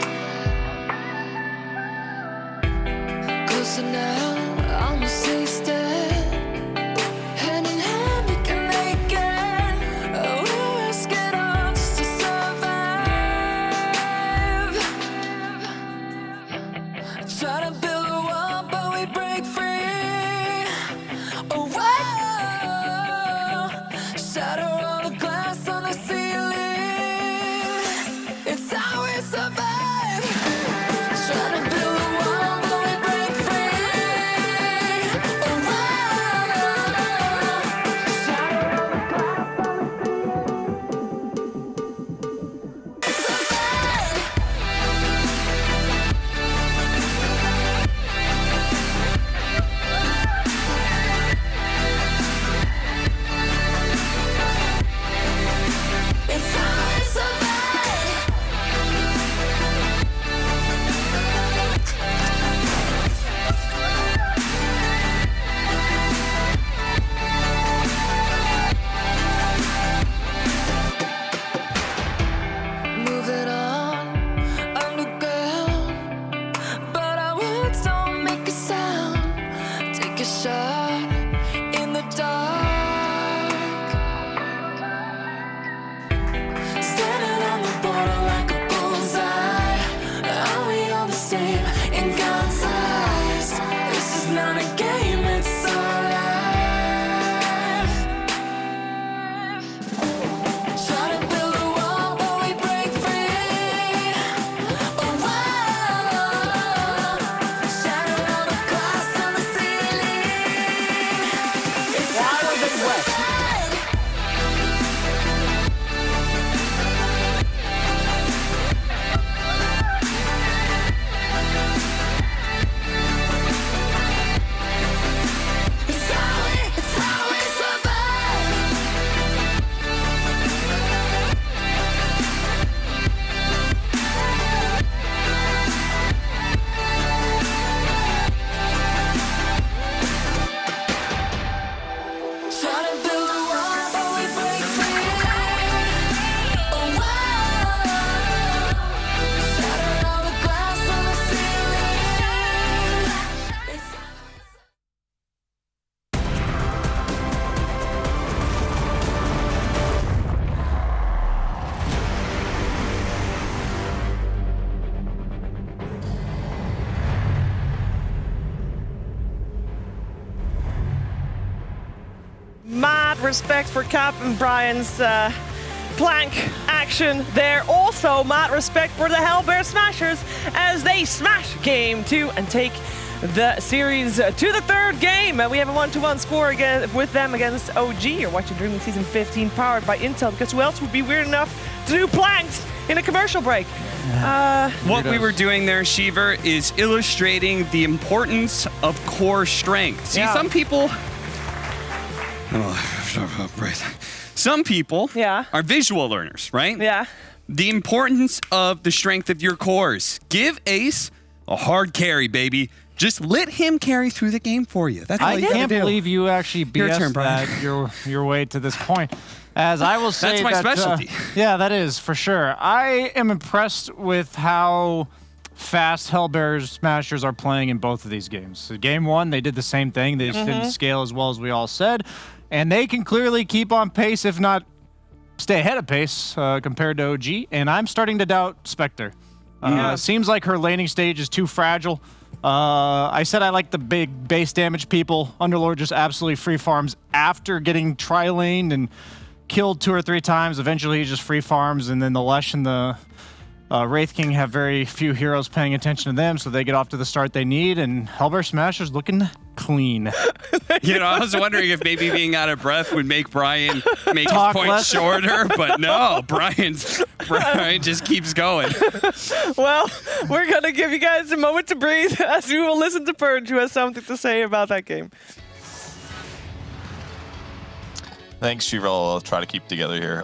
respect for Cap and Brian's plank action there. Also, mad respect for the Hellbear Smashers as they smash game 2 and take the series to the third game. We have a 1-1 score again with them against OG. You're watching DreamLeague Season 15 powered by Intel, because who else would be weird enough to do planks in a commercial break? What we were doing there, Shiver, is illustrating the importance of core strength. See, some people... Some people are visual learners, right? Yeah. The importance of the strength of your cores. Give Ace a hard carry, baby. Just let him carry through the game for you. That's all I you gotta can't do. believe you actually Your BS turn, Brian. that your way to this point. As I will say, That's my specialty. Yeah, that is for sure. I am impressed with how fast Hellbear Smashers are playing in both of these games. So game 1, they did the same thing. They just didn't scale as well as we all said, and they can clearly keep on pace, if not stay ahead of pace compared to OG. And I'm starting to doubt Spectre. Seems like her laning stage is too fragile. I said I like the big base damage people. Underlord just absolutely free farms after getting tri-laned and killed 2 or 3 times. Eventually he just free farms, and then the Lush and the Wraith King have very few heroes paying attention to them, so they get off to the start they need, and Hellbear Smasher's looking clean. You know, I was wondering if maybe being out of breath would make Brian make his point less. shorter, but no, Brian just keeps going. Well, we're going to give you guys a moment to breathe as we will listen to Purge, who has something to say about that game. Thanks, Shiva. I'll try to keep together here.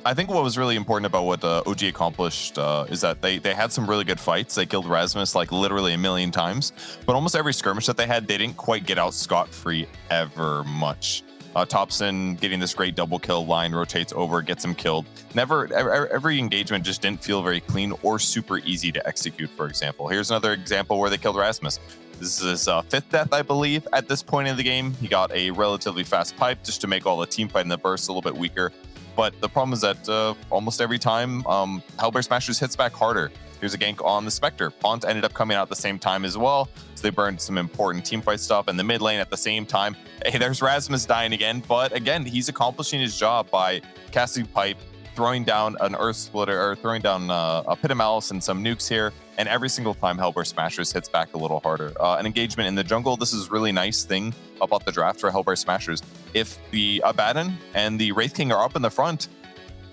I think what was really important about what OG accomplished is that they had some really good fights. They killed Rasmus like literally a million times, but almost every skirmish that they had, they didn't quite get out scot-free ever much. Thompson getting this great double kill, line rotates over, gets him killed. Every engagement just didn't feel very clean or super easy to execute, for example. Here's another example where they killed Rasmus. This is his 5th death, I believe, at this point in the game. He got a relatively fast pipe just to make all the team fight and the burst a little bit weaker. But the problem is that almost every time, Hellbear Smashers hits back harder. Here's a gank on the Spectre. Pont ended up coming out at the same time as well, so they burned some important teamfight stuff in the mid lane at the same time. Hey, there's Rasmus dying again, but again, he's accomplishing his job by casting pipe, throwing down an Earth Splitter, or throwing down a Pit of Malice and some nukes here, and every single time Hellbear Smashers hits back a little harder. An engagement in the jungle, this is a really nice thing about the draft for Hellbear Smashers. If the Abaddon and the Wraith King are up in the front,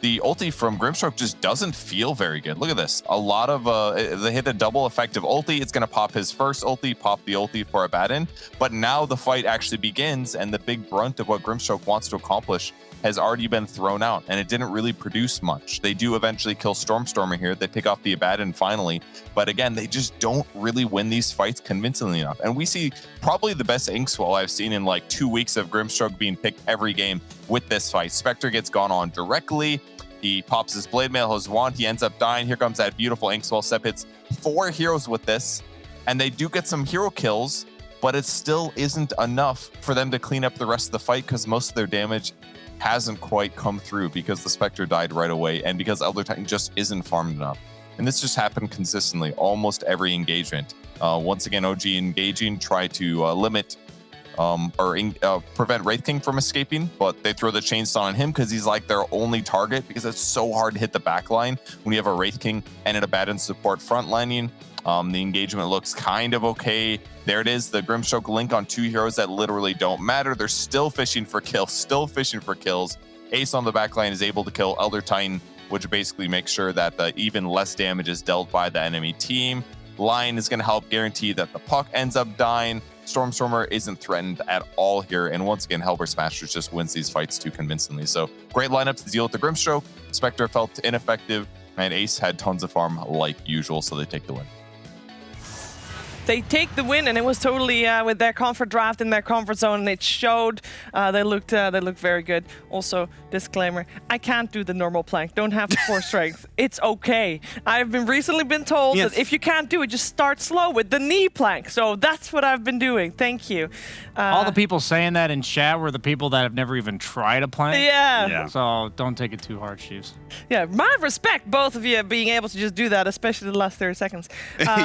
the ulti from Grimstroke just doesn't feel very good. Look at this. A lot of, they hit a double effective ulti. It's going to pop his first ulti, pop the ulti for Abaddon. But now the fight actually begins, and the big brunt of what Grimstroke wants to accomplish has already been thrown out, and it didn't really produce much. They do eventually kill Stormstormer here. They pick off the Abaddon finally, but again, they just don't really win these fights convincingly enough. And we see probably the best Inkswell I've seen in like 2 weeks of Grimstroke being picked every game with this fight. Spectre gets gone on directly. He pops his Blade Mail, his wand. He ends up dying. Here comes that beautiful Inkswell. Sep hits 4 heroes with this, and they do get some hero kills, but it still isn't enough for them to clean up the rest of the fight, because most of their damage hasn't quite come through because the Spectre died right away and because Elder Titan just isn't farmed enough. And this just happened consistently, almost every engagement. Once again, OG engaging, try to limit or prevent Wraith King from escaping, but they throw the chainsaw on him because he's like their only target, because it's so hard to hit the back line when you have a Wraith King and an Abaddon support frontlining. The engagement looks kind of okay. There it is, the Grimstroke link on 2 heroes that literally don't matter. They're still fishing for kills, Ace on the backline is able to kill Elder Titan, which basically makes sure that even less damage is dealt by the enemy team. Lion is going to help guarantee that the puck ends up dying. Stormstormer isn't threatened at all here, and once again, Hellbear Smashers just wins these fights too convincingly. So great lineup to deal with the Grimstroke. Spectre felt ineffective, and Ace had tons of farm like usual, so they take the win. They take the win, and it was totally with their comfort draft in their comfort zone, and it showed. They looked very good. Also, disclaimer: I can't do the normal plank. Don't have 4 strength. It's okay. I've recently been told that if you can't do it, just start slow with the knee plank. So that's what I've been doing. Thank you. All the people saying that in chat were the people that have never even tried a plank. Yeah. So don't take it too hard, Chiefs. Yeah, my respect, both of you being able to just do that, especially the last 30 seconds.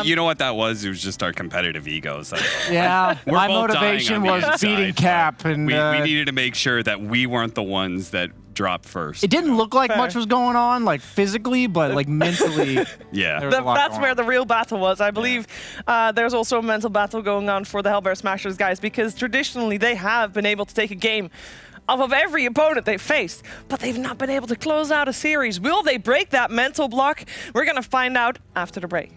You know what that was? It was just our our competitive egos. Yeah, We're my both motivation dying on the was beating inside, Cap, and we needed to make sure that we weren't the ones that dropped first. it didn't look like much was going on, like physically, but like mentally. Yeah. there was a lot That's going where on. the real battle was. I believe there's also a mental battle going on for the Hellbear Smashers guys, because traditionally they have been able to take a game off of every opponent they've faced, but they've not been able to close out a series. Will they break that mental block? We're going to find out after the break.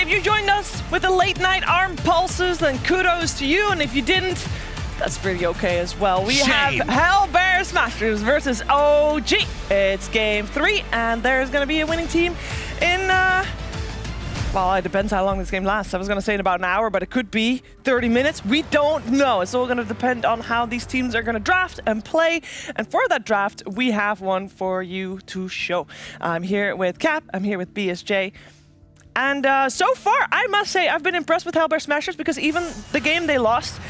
If you joined us with the late night arm pulses, then kudos to you. And if you didn't, that's pretty okay as well. We have Hellbear Smashers versus OG. It's game 3, and there's going to be a winning team in, well, it depends how long this game lasts. I was going to say in about an hour, but it could be 30 minutes. We don't know. It's all going to depend on how these teams are going to draft and play. And for that draft, we have one for you to show. I'm here with Cap. I'm here with BSJ. And so far, I must say, I've been impressed with Hellbear Smashers, because even the game they lost,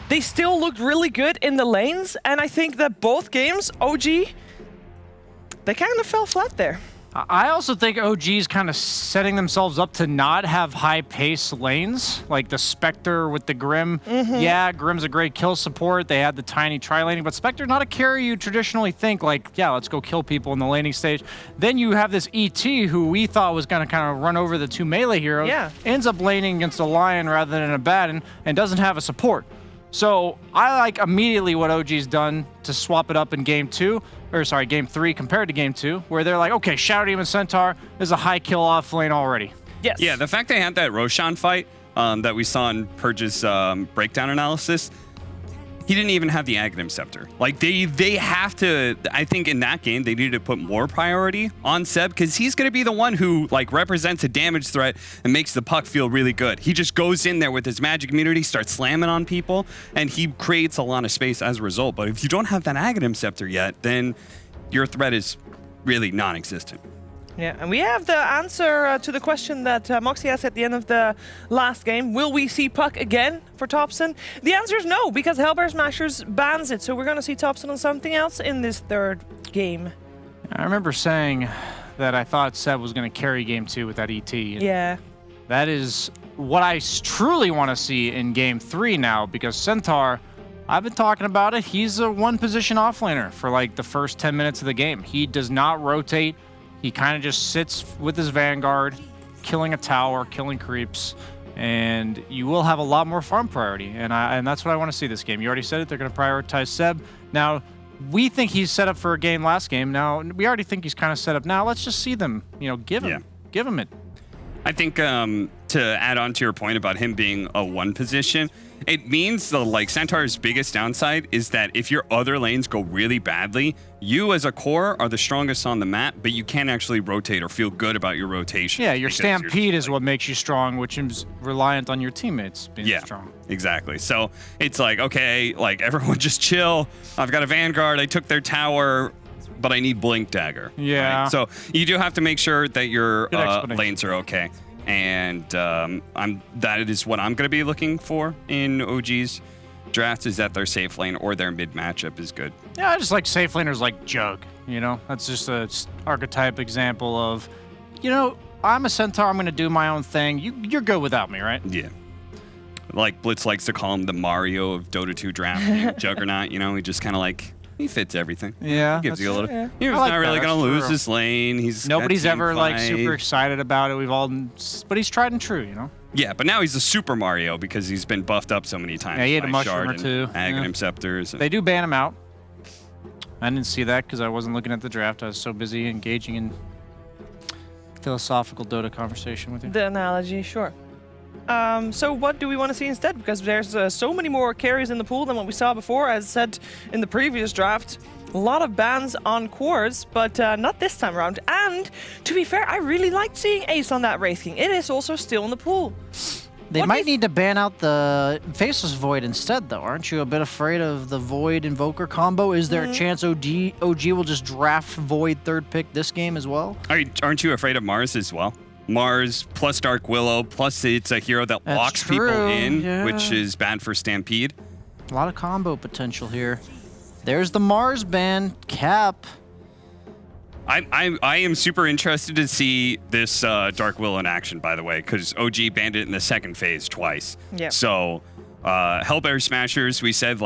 they still looked really good in the lanes. And I think that both games, OG, they kind of fell flat there. I also think OG's kind of setting themselves up to not have high-pace lanes, like the Spectre with the Grim. Yeah, Grim's a great kill support. They had the tiny tri-laning, but Spectre not a carry you traditionally think, like, yeah, let's go kill people in the laning stage. Then you have this ET, who we thought was going to kind of run over the 2 melee heroes, ends up laning against a Lion rather than a Batten, and doesn't have a support. So I like immediately what OG's done to swap it up in game 3 compared to game 2, where they're like, okay, Shadow Demon Centaur is a high kill off lane already. Yes. Yeah, the fact they had that Roshan fight that we saw in Purge's breakdown analysis, he didn't even have the Aghanim Scepter. Like, they have to, I think in that game, they needed to put more priority on Seb, because he's going to be the one who, like, represents a damage threat and makes the puck feel really good. He just goes in there with his magic immunity, starts slamming on people, and he creates a lot of space as a result. But if you don't have that Aghanim Scepter yet, then your threat is really non-existent. Yeah, and we have the answer to the question that Moxie asked at the end of the last game. Will we see Puck again for Thompson? The answer is no, because Hellbear Smashers bans it. So we're going to see Thompson on something else in this 3rd game. I remember saying that I thought Seb was going to carry game 2 with that ET. Yeah. That is what I truly want to see in game 3 now, because Centaur, I've been talking about it. He's a 1-position offlaner for like the first 10 minutes of the game. He does not rotate. He kind of just sits with his Vanguard, killing a tower, killing creeps, and you will have a lot more farm priority. And that's what I want to see this game. You already said it. They're going to prioritize Seb. Now, we think he's set up for a game last game. Now, we already think he's kind of set up now. Let's just see them, give him it. I think to add on to your point about him being a 1 position, it means Centaur's biggest downside is that if your other lanes go really badly, you as a core are the strongest on the map, but you can't actually rotate or feel good about your rotation. Yeah, your Stampede is what makes you strong, which is reliant on your teammates being strong. Exactly. So it's like, okay, like everyone just chill. I've got a Vanguard. I took their tower, but I need Blink Dagger. Yeah. Right? So you do have to make sure that your lanes are okay. And that is what I'm going to be looking for in OG's draft, is that their safe lane or their mid matchup is good. Yeah, I just like safe laners like Jug, That's just an archetype example of, I'm a Centaur, I'm going to do my own thing. You're good without me, right? Yeah. Like Blitz likes to call him the Mario of Dota 2 draft Juggernaut, he just kind of like, he fits everything. Yeah. He gives you a little. Yeah. He's not really going to lose his lane. Nobody's ever like super excited about it. But he's tried and true, Yeah, but now he's a Super Mario because he's been buffed up so many times. Yeah, he had a mushroom or 2. Aghanim Scepters. They do ban him out. I didn't see that because I wasn't looking at the draft. I was so busy engaging in philosophical Dota conversation with you. The analogy, sure. So what do we want to see instead? Because there's so many more carries in the pool than what we saw before. As said in the previous draft, a lot of bans on cores, but not this time around. And to be fair, I really liked seeing Ace on that Wraith King. It is also still in the pool. They might need to ban out the Faceless Void instead, though. Aren't you a bit afraid of the Void Invoker combo? Is there a chance OG will just draft Void 3rd pick this game as well? Aren't you afraid of Mars as well? Mars plus Dark Willow, plus it's a hero that locks people in, which is bad for Stampede. A lot of combo potential here. There's the Mars ban. Cap. I am super interested to see this Dark Willow in action, by the way, because OG banned it in the 2nd phase twice. Yeah. So Hellbear Smashers, we said,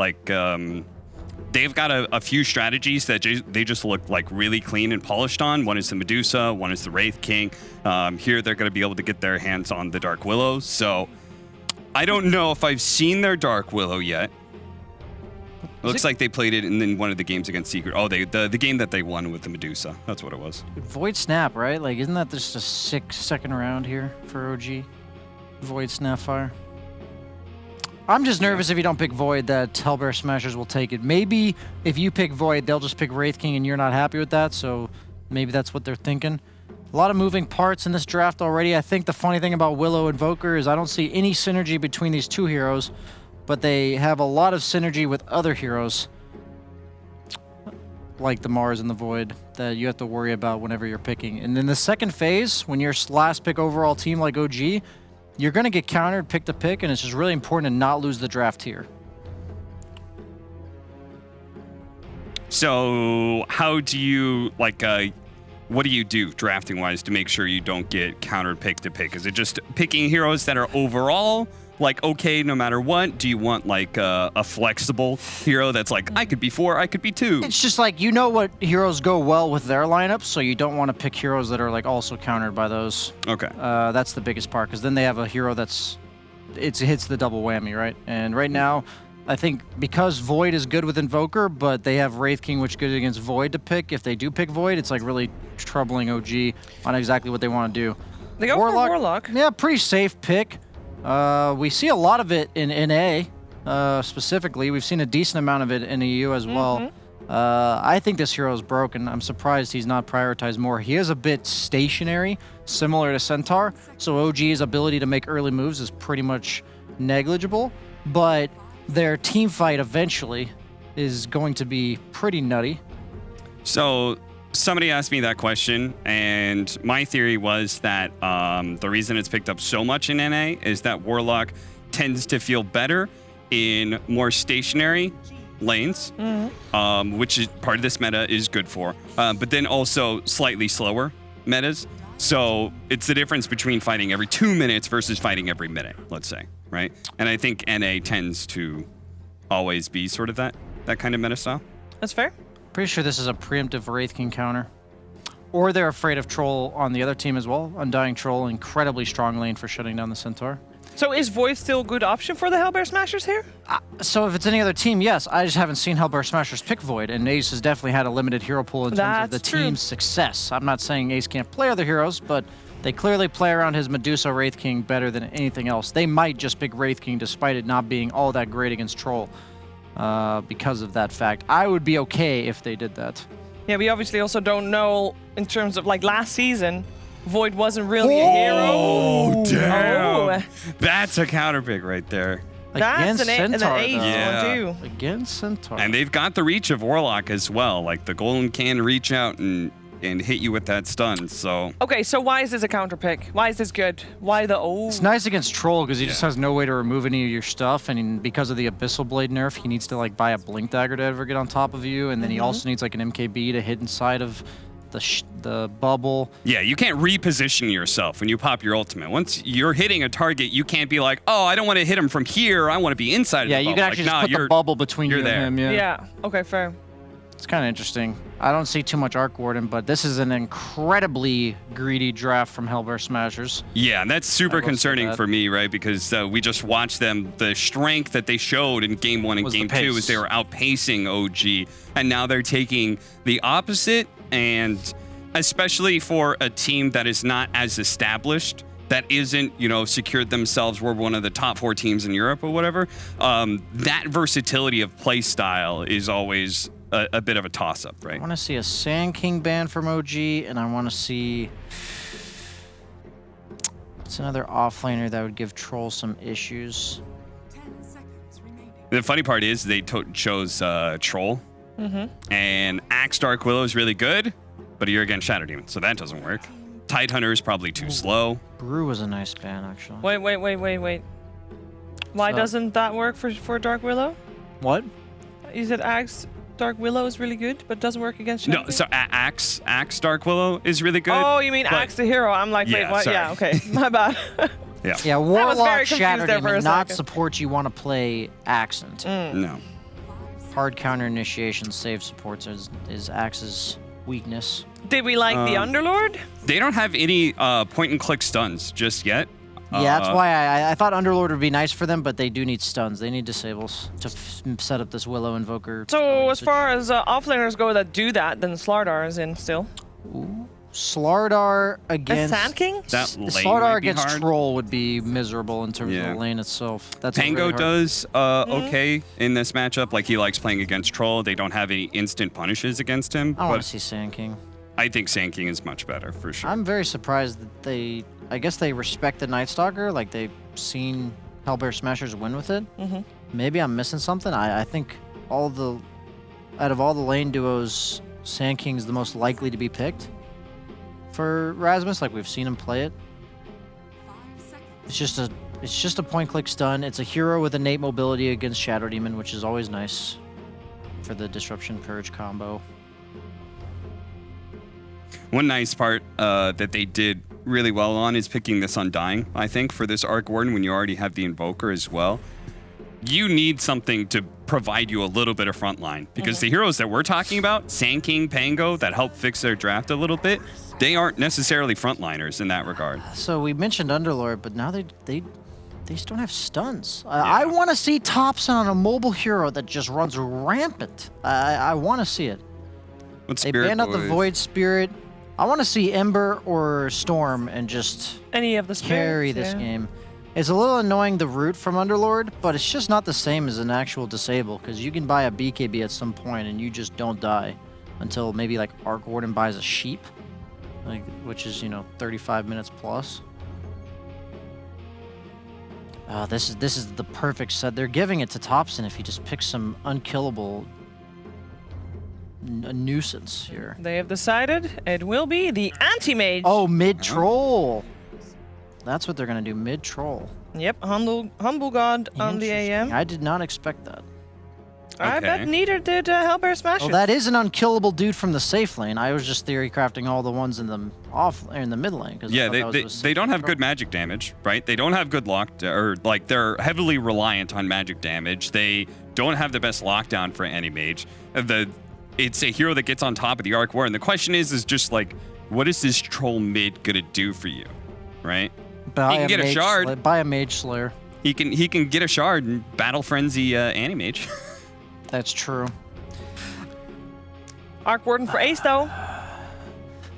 they've got a few strategies that they just look like really clean and polished on. One is the Medusa, one is the Wraith King. Here they're going to be able to get their hands on the Dark Willow. So I don't know if I've seen their Dark Willow yet. Looks like they played it in one of the games against Secret. Oh, the game that they won with the Medusa. That's what it was. Void Snap, right? Like, isn't that just a sick 2nd round here for OG? Void Snapfire. I'm just nervous if you don't pick Void that Hellbear Smashers will take it. Maybe if you pick Void, they'll just pick Wraith King and you're not happy with that, so maybe that's what they're thinking. A lot of moving parts in this draft already. I think the funny thing about Willow Invoker is I don't see any synergy between these 2 heroes, but they have a lot of synergy with other heroes, like the Mars and the Void, that you have to worry about whenever you're picking. And in the 2nd phase, when you're last pick overall team like OG, you're going to get countered pick to pick, and it's just really important to not lose the draft here. So how do you, what do you do drafting-wise to make sure you don't get countered pick to pick? Is it just picking heroes that are overall like okay no matter what? Do you want like a flexible hero that's like I could be 4, I could be 2? It's just like you know what heroes go well with their lineup, so you don't want to pick heroes that are like also countered by those. Okay. That's the biggest part, because then they have a hero that's it hits the double whammy, right? And right now, I think because Void is good with Invoker, but they have Wraith King, which is good against Void to pick. If they do pick Void, it's like really troubling OG on exactly what they want to do. They go for Warlock. Yeah, pretty safe pick. We see a lot of it in NA, specifically. We've seen a decent amount of it in EU as well. I think this hero is broken. I'm surprised he's not prioritized more. He is a bit stationary, similar to Centaur, so OG's ability to make early moves is pretty much negligible, but their team fight eventually is going to be pretty nutty. So somebody asked me that question, and my theory was that the reason it's picked up so much in NA is that Warlock tends to feel better in more stationary lanes, which is part of this meta is good for, but then also slightly slower metas. So it's the difference between fighting every 2 minutes versus fighting every minute, let's say, right? And I think NA tends to always be sort of that kind of meta style. That's fair. Pretty sure this is a preemptive Wraith King counter. Or they're afraid of Troll on the other team as well. Undying Troll, incredibly strong lane for shutting down the Centaur. So is Void still a good option for the Hellbear Smashers here? So if it's any other team, yes. I just haven't seen Hellbear Smashers pick Void, and Ace has definitely had a limited hero pool in terms of the team's success. I'm not saying Ace can't play other heroes, but they clearly play around his Medusa Wraith King better than anything else. They might just pick Wraith King despite it not being all that great against Troll because of that fact. I would be okay if they did that. Yeah, we obviously also don't know in terms of like last season, Void wasn't really a hero. Oh, damn. Oh. That's a counter pick right there. That's an ace Yeah. one too. Against Centaur. And they've got the reach of Warlock as well. Like the Golem can reach out and hit you with that stun, so. Okay, so why is this a counter pick? Why is this good? Why the It's nice against Troll because he just has no way to remove any of your stuff, and because of the Abyssal Blade nerf, he needs to like buy a Blink Dagger to ever get on top of you, and then he also needs like an MKB to hit inside of the bubble. Yeah, you can't reposition yourself when you pop your ultimate. Once you're hitting a target, you can't be like, oh, I don't want to hit him from here. I want to be inside of the bubble. Yeah, you can actually just put the bubble between you and him. Yeah, okay, fair. It's kind of interesting. I don't see too much Arc Warden, but this is an incredibly greedy draft from Hellbear Smashers. Yeah, and that's super concerning for me, right? Because we just watched them, the strength that they showed in Game 1 and Game 2 is they were outpacing OG, and now they're taking the opposite, and especially for a team that is not as established, that isn't, secured themselves, we're one of the top 4 teams in Europe or whatever, that versatility of play style is always a bit of a toss-up, right? I want to see a Sand King ban from OG, and I want to see... It's another offlaner that would give Troll some issues. The funny part is they chose Troll, and Axe Dark Willow is really good, but you're against Shadow Demon, so that doesn't work. Tidehunter is probably too slow. Brew was a nice ban, actually. Wait. Why doesn't that work for Dark Willow? What? You said Axe Dark Willow is really good, but doesn't work against Shadow No, so Axe Dark Willow is really good. Oh, you mean Axe the hero? I'm like, wait, what? sorry. Yeah, okay, my bad. Yeah, Warlock Shadow Demon, not support you want to play Accent. No. Hard counter initiation save supports is Axe's weakness. Did we like the Underlord? They don't have any point-and-click stuns just yet. Yeah, that's why I thought Underlord would be nice for them, but they do need stuns. They need disables to set up this Willow Invoker. So as far as offlaners go that do that, then Slardar is in still. Ooh. Slardar against... Sand King? Slardar against Troll would be miserable in terms of the lane itself. That's Tango does okay in this matchup. Like, he likes playing against Troll. They don't have any instant punishes against him. I want to see Sand King. I think Sand King is much better, for sure. I'm very surprised that I guess they respect the Night Stalker, like they've seen Hellbear Smashers win with it. Maybe I'm missing something. I think out of all the lane duos, Sand King's the most likely to be picked for Rasmus. Like, we've seen him play it. It's just a point-click stun. It's a hero with innate mobility against Shadow Demon, which is always nice for the Disruption Purge combo. One nice part that they did really well on is picking this Undying, I think, for this Arc Warden when you already have the Invoker as well. You need something to provide you a little bit of frontline because the heroes that we're talking about, Sand King, Pango, that help fix their draft a little bit, they aren't necessarily frontliners in that regard. So we mentioned Underlord, but now they just don't have stuns. I want to see Thompson on a mobile hero that just runs rampant. I want to see it. They banned out the Void Spirit. I want to see Ember or Storm and just any of the carry this game. It's a little annoying, the root from Underlord, but it's just not the same as an actual disable, because you can buy a BKB at some point and you just don't die until maybe like Arc Warden buys a sheep, like, which is, 35 minutes plus. This is the perfect set. They're giving it to Thompson if he just picks some unkillable nuisance here. They have decided it will be the anti-mage. Oh, mid-troll. That's what they're going to do, mid-troll. Yep, Humble God on the AM. I did not expect that. I bet neither did Hellbear Smashers. Well, that is an unkillable dude from the safe lane. I was just theory crafting all the ones in the mid lane. Yeah, they don't have good magic damage, right? They don't have good they're heavily reliant on magic damage. They don't have the best lockdown for any mage. It's a hero that gets on top of the Arc Warden. The question is just like, what is this troll mid gonna do for you, right? He can get a shard. Buy a Mage Slayer. He can get a shard and battle frenzy Anti-Mage. That's true. Arc Warden for Ace though.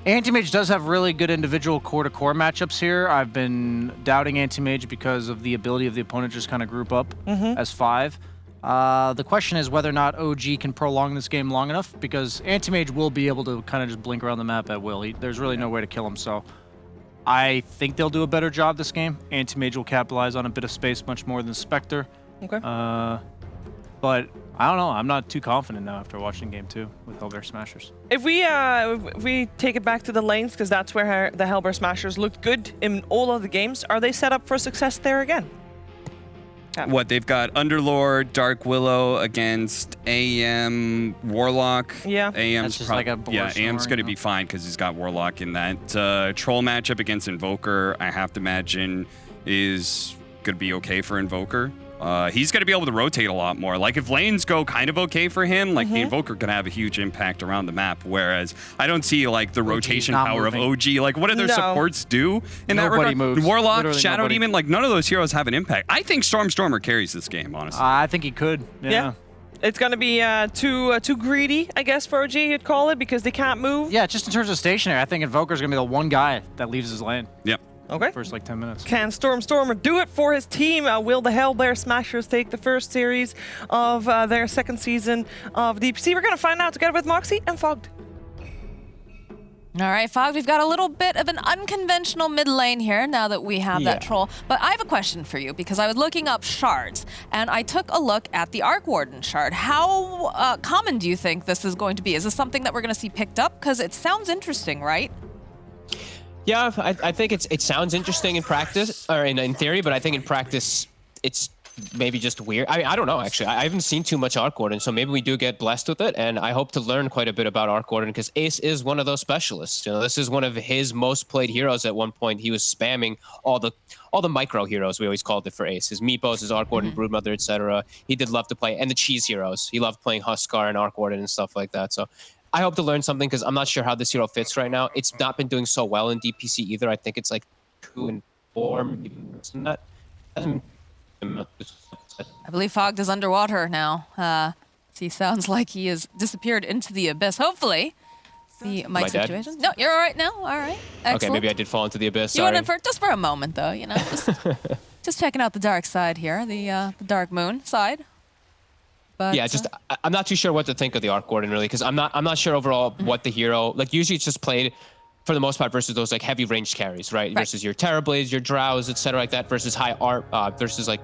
Anti-Mage does have really good individual core-to-core matchups here. I've been doubting Anti-Mage because of the ability of the opponent just kind of group up as 5. The question is whether or not OG can prolong this game long enough, because Anti-Mage will be able to kind of just blink around the map at will. There's really no way to kill him, so I think they'll do a better job this game. Anti-Mage will capitalize on a bit of space much more than Spectre. Okay. But I don't know. I'm not too confident now after watching game 2 with Hellbear Smashers. If we take it back to the lanes, because that's where the Hellbear Smashers looked good in all of the games, are they set up for success there again? What, they've got Underlord, Dark Willow against AM, Warlock. Yeah. AM's just like a AM's going to be fine because he's got Warlock in that. Troll matchup against Invoker, I have to imagine, is going to be okay for Invoker. He's going to be able to rotate a lot more. Like, if lanes go kind of okay for him, like, the Invoker can have a huge impact around the map, whereas I don't see, like, the rotation power of OG. Like, what do their supports do in that regard? Moves. Warlock, Literally Shadow Demon, like, none of those heroes have an impact. I think Stormer carries this game, honestly. I think he could. Yeah. It's going to be too greedy, I guess, for OG, you'd call it, because they can't move. Yeah, just in terms of stationary, I think Invoker's going to be the one guy that leaves his lane. Yep. Okay. First, like, 10 minutes. Can Stormer do it for his team? Will the Hellbear Smashers take the first series of their second season of DPC? We're going to find out together with Moxie and Fogged. All right, Fogged, we've got a little bit of an unconventional mid lane here now that we have that troll. But I have a question for you, because I was looking up shards, and I took a look at the Arc Warden shard. How common do you think this is going to be? Is this something that we're going to see picked up? Because it sounds interesting, right? Yeah, I think it sounds interesting in practice, or in theory, but I think in practice it's maybe just weird. I don't know, actually. I haven't seen too much Arc Warden, so maybe we do get blessed with it, and I hope to learn quite a bit about Arc Warden, because Ace is one of those specialists. You know, this is one of his most played heroes at one point. He was spamming all the micro heroes, we always called it for Ace. His Meepos, his Arc Warden, Broodmother, etc. He did love to play, and the cheese heroes. He loved playing Huskar and Arc Warden and stuff like that, so I hope to learn something, because I'm not sure how this hero fits right now. It's not been doing so well in DPC either. I think it's like 2 and 4, maybe worse than that. I believe Fogged is underwater now. He sounds like he has disappeared into the abyss. Hopefully, the mic situation. No, you're all right now. All right. Excellent. Okay, maybe I did fall into the abyss. You went in for just for a moment, though. You know, just checking out the dark side here, the dark moon side. But, yeah, just I'm not too sure what to think of the Arc Warden, really, because I'm not sure overall what the hero, like, usually it's just played for the most part versus those like heavy ranged carries, right? Versus your Terrorblades, your Drows, etc. like that, versus high art versus like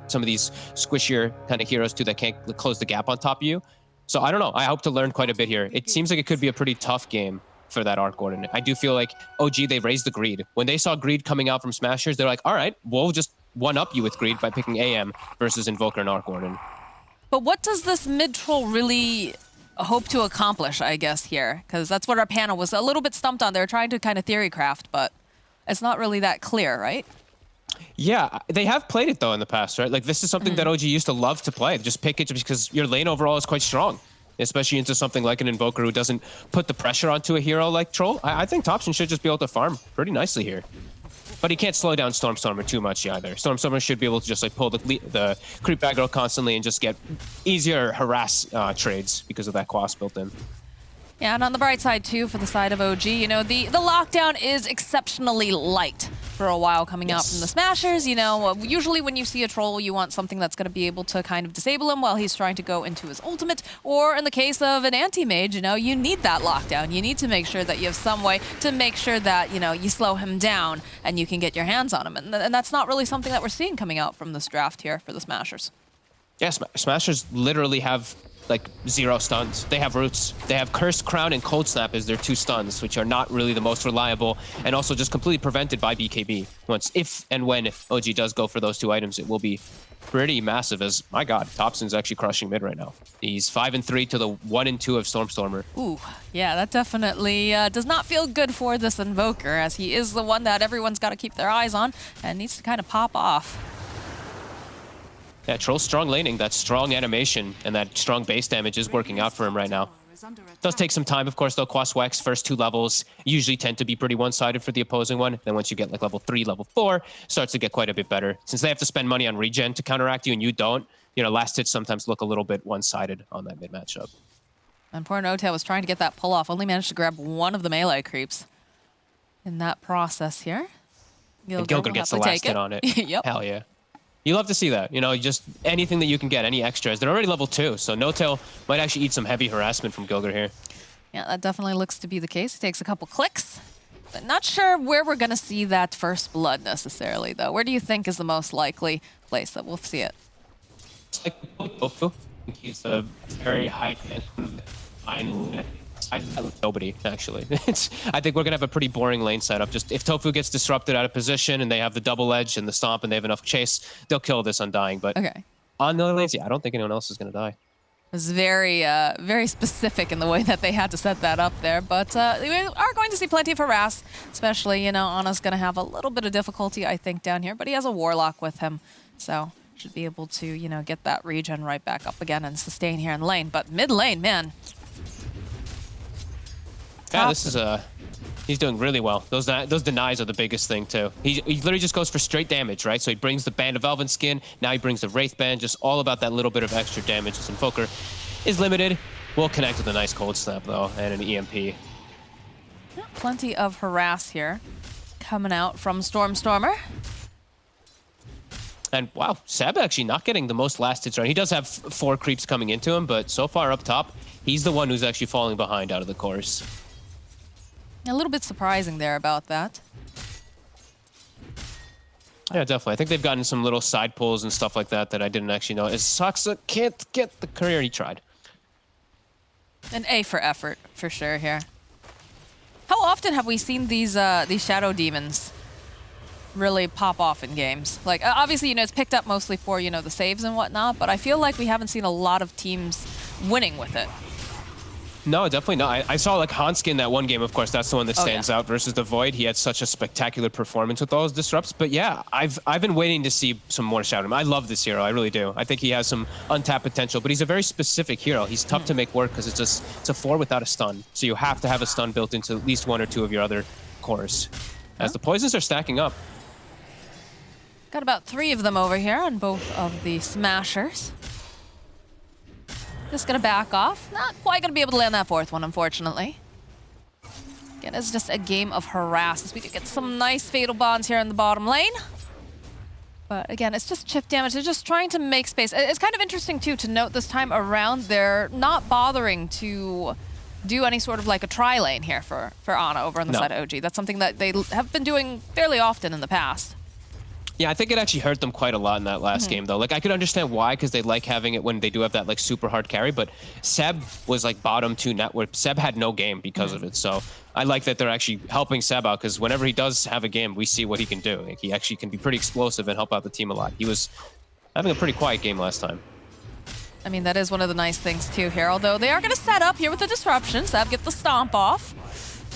some of these squishier kind of heroes too that can't close the gap on top of you. So I don't know. I hope to learn quite a bit here. It seems like it could be a pretty tough game for that Arc Warden. I do feel like OG, they raised the greed. When they saw greed coming out from Smashers, they're like, all right, we'll just one up you with greed by picking AM versus Invoker and Arc Warden. But what does this mid troll really hope to accomplish, I guess, here? Because that's what our panel was a little bit stumped on. They're trying to kind of theory craft, but it's not really that clear, right? Yeah, they have played it though in the past, right? Like this is something that OG used to love to play. Just pick it just because your lane overall is quite strong, especially into something like an Invoker who doesn't put the pressure onto a hero like Troll. I think Topson should just be able to farm pretty nicely here. But he can't slow down Stormstormer too much either. Stormstormer should be able to just like pull the creep aggro constantly and just get easier harass trades because of that quas built in. Yeah, and on the bright side too, for the side of OG, you know, the lockdown is exceptionally light for a while coming out from the Smashers. You know, usually when you see a Troll, you want something that's going to be able to kind of disable him while he's trying to go into his ultimate. Or in the case of an anti-mage, you know, you need that lockdown. You need to make sure that you have some way to make sure that, you know, you slow him down and you can get your hands on him. And that's not really something that we're seeing coming out from this draft here for the Smashers. Yeah, Smashers literally have like 0 stuns. They have roots. They have Cursed Crown and Cold Snap as their 2 stuns, which are not really the most reliable, and also just completely prevented by BKB. Once, if and when OG does go for those 2 items, it will be pretty massive. As my God, Topson's actually crushing mid right now. He's 5-3 to the 1-2 of Stormstormer. Ooh, yeah, that definitely does not feel good for this Invoker, as he is the one that everyone's got to keep their eyes on and needs to kind of pop off. Yeah, Troll's strong laning, that strong animation, and that strong base damage is working out for him right now. Does take some time, of course, though. Quas Wex, first 2 levels usually tend to be pretty one-sided for the opposing one. Then once you get like level 3, level 4, starts to get quite a bit better. Since they have to spend money on regen to counteract you and you don't, you know, last hits sometimes look a little bit one-sided on that mid matchup. And poor Notail was trying to get that pull-off, only managed to grab one of the melee creeps in that process here. Gilgir gets the last hit on it. Yep. Hell yeah. You love to see that, you know, just anything that you can get, any extras. They're already level 2, so Notail might actually eat some heavy harassment from Gilgir here. Yeah, that definitely looks to be the case. It takes a couple clicks. But not sure where we're going to see that first blood necessarily, though. Where do you think is the most likely place that we'll see it? It's like Tofu. He's a very high chance nobody, actually. I think we're going to have a pretty boring lane setup. Just if Tofu gets disrupted out of position and they have the double edge and the stomp and they have enough chase, they'll kill this Undying. But on the other lanes, yeah, I don't think anyone else is going to die. It was very, very specific in the way that they had to set that up there. But we are going to see plenty of harass, especially, you know, Ana's going to have a little bit of difficulty, I think, down here. But he has a Warlock with him, so should be able to, you know, get that regen right back up again and sustain here in the lane. But mid lane, man. Yeah, this is he's doing really well. Those denies are the biggest thing too. He literally just goes for straight damage, right? So he brings the Band of Elven Skin, now he brings the Wraith Band, just all about that little bit of extra damage. This Invoker is limited. We'll connect with a nice Cold Snap though, and an EMP. Yeah, plenty of harass here coming out from Stormstormer. And wow, Seb actually not getting the most last hits right. He does have 4 creeps coming into him, but so far up top, he's the one who's actually falling behind out of the course. A little bit surprising there about that. Yeah, definitely. I think they've gotten some little side pulls and stuff like that that I didn't actually know. Saksa can't get the career he tried. An A for effort, for sure here. How often have we seen these Shadow Demons really pop off in games? Like, obviously, you know, it's picked up mostly for, you know, the saves and whatnot, but I feel like we haven't seen a lot of teams winning with it. No, definitely not. I saw like Hanskin that one game, of course, that's the one that stands out versus the Void. He had such a spectacular performance with all his disrupts. But yeah, I've been waiting to see some more Shadow. I love this hero, I really do. I think he has some untapped potential, but he's a very specific hero. He's tough to make work because it's a 4 without a stun. So you have to have a stun built into at least 1 or 2 of your other cores. As the poisons are stacking up. Got about 3 of them over here on both of the Smashers. Just gonna back off. Not quite gonna be able to land that 4th one, unfortunately. Again, it's just a game of harass as we do get some nice fatal bonds here in the bottom lane. But again, it's just chip damage. They're just trying to make space. It's kind of interesting too to note this time around they're not bothering to do any sort of like a tri-lane here for Ana over on the side of OG. That's something that they have been doing fairly often in the past. Yeah, I think it actually hurt them quite a lot in that last game, though. Like, I could understand why, because they like having it when they do have that, like, super hard carry, but Seb was, like, bottom 2 net, where Seb had no game because of it. So I like that they're actually helping Seb out, because whenever he does have a game, we see what he can do. Like, he actually can be pretty explosive and help out the team a lot. He was having a pretty quiet game last time. I mean, that is one of the nice things too here. Although they are going to set up here with the disruption. Seb get the stomp off.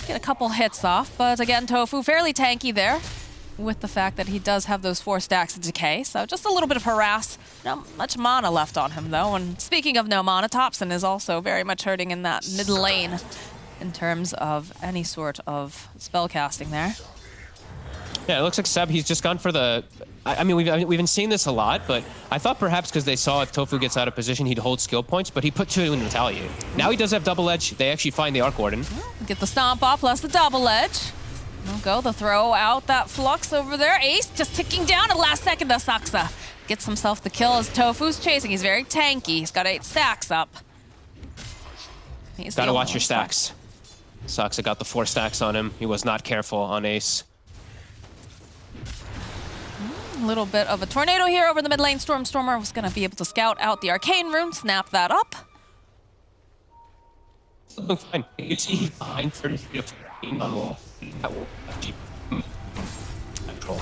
Get a couple hits off. But again, Tofu fairly tanky there with the fact that he does have those 4 stacks of decay. So just a little bit of harass. Not much mana left on him though. And speaking of no mana, Thompson is also very much hurting in that mid lane in terms of any sort of spell casting there. Yeah, it looks like Seb, he's just gone for the... I mean, we've been seeing this a lot, but I thought perhaps because they saw if Tofu gets out of position, he'd hold skill points, but he put 2 in retaliate. Now he does have double edge. They actually find the Arc Warden. Get the stomp off plus the double edge. They'll go, they'll throw out that flux over there. Ace just ticking down at the last second. Saksa gets himself the kill as Tofu's chasing. He's very tanky. He's got 8 stacks up. Gotta watch your stacks. Saksa got the 4 stacks on him. He was not careful on Ace. A little bit of a tornado here over the mid lane. Stormer was going to be able to scout out the arcane rune, snap that up. Looking fine. You see he's behind 33 to 14 on wall. That will control.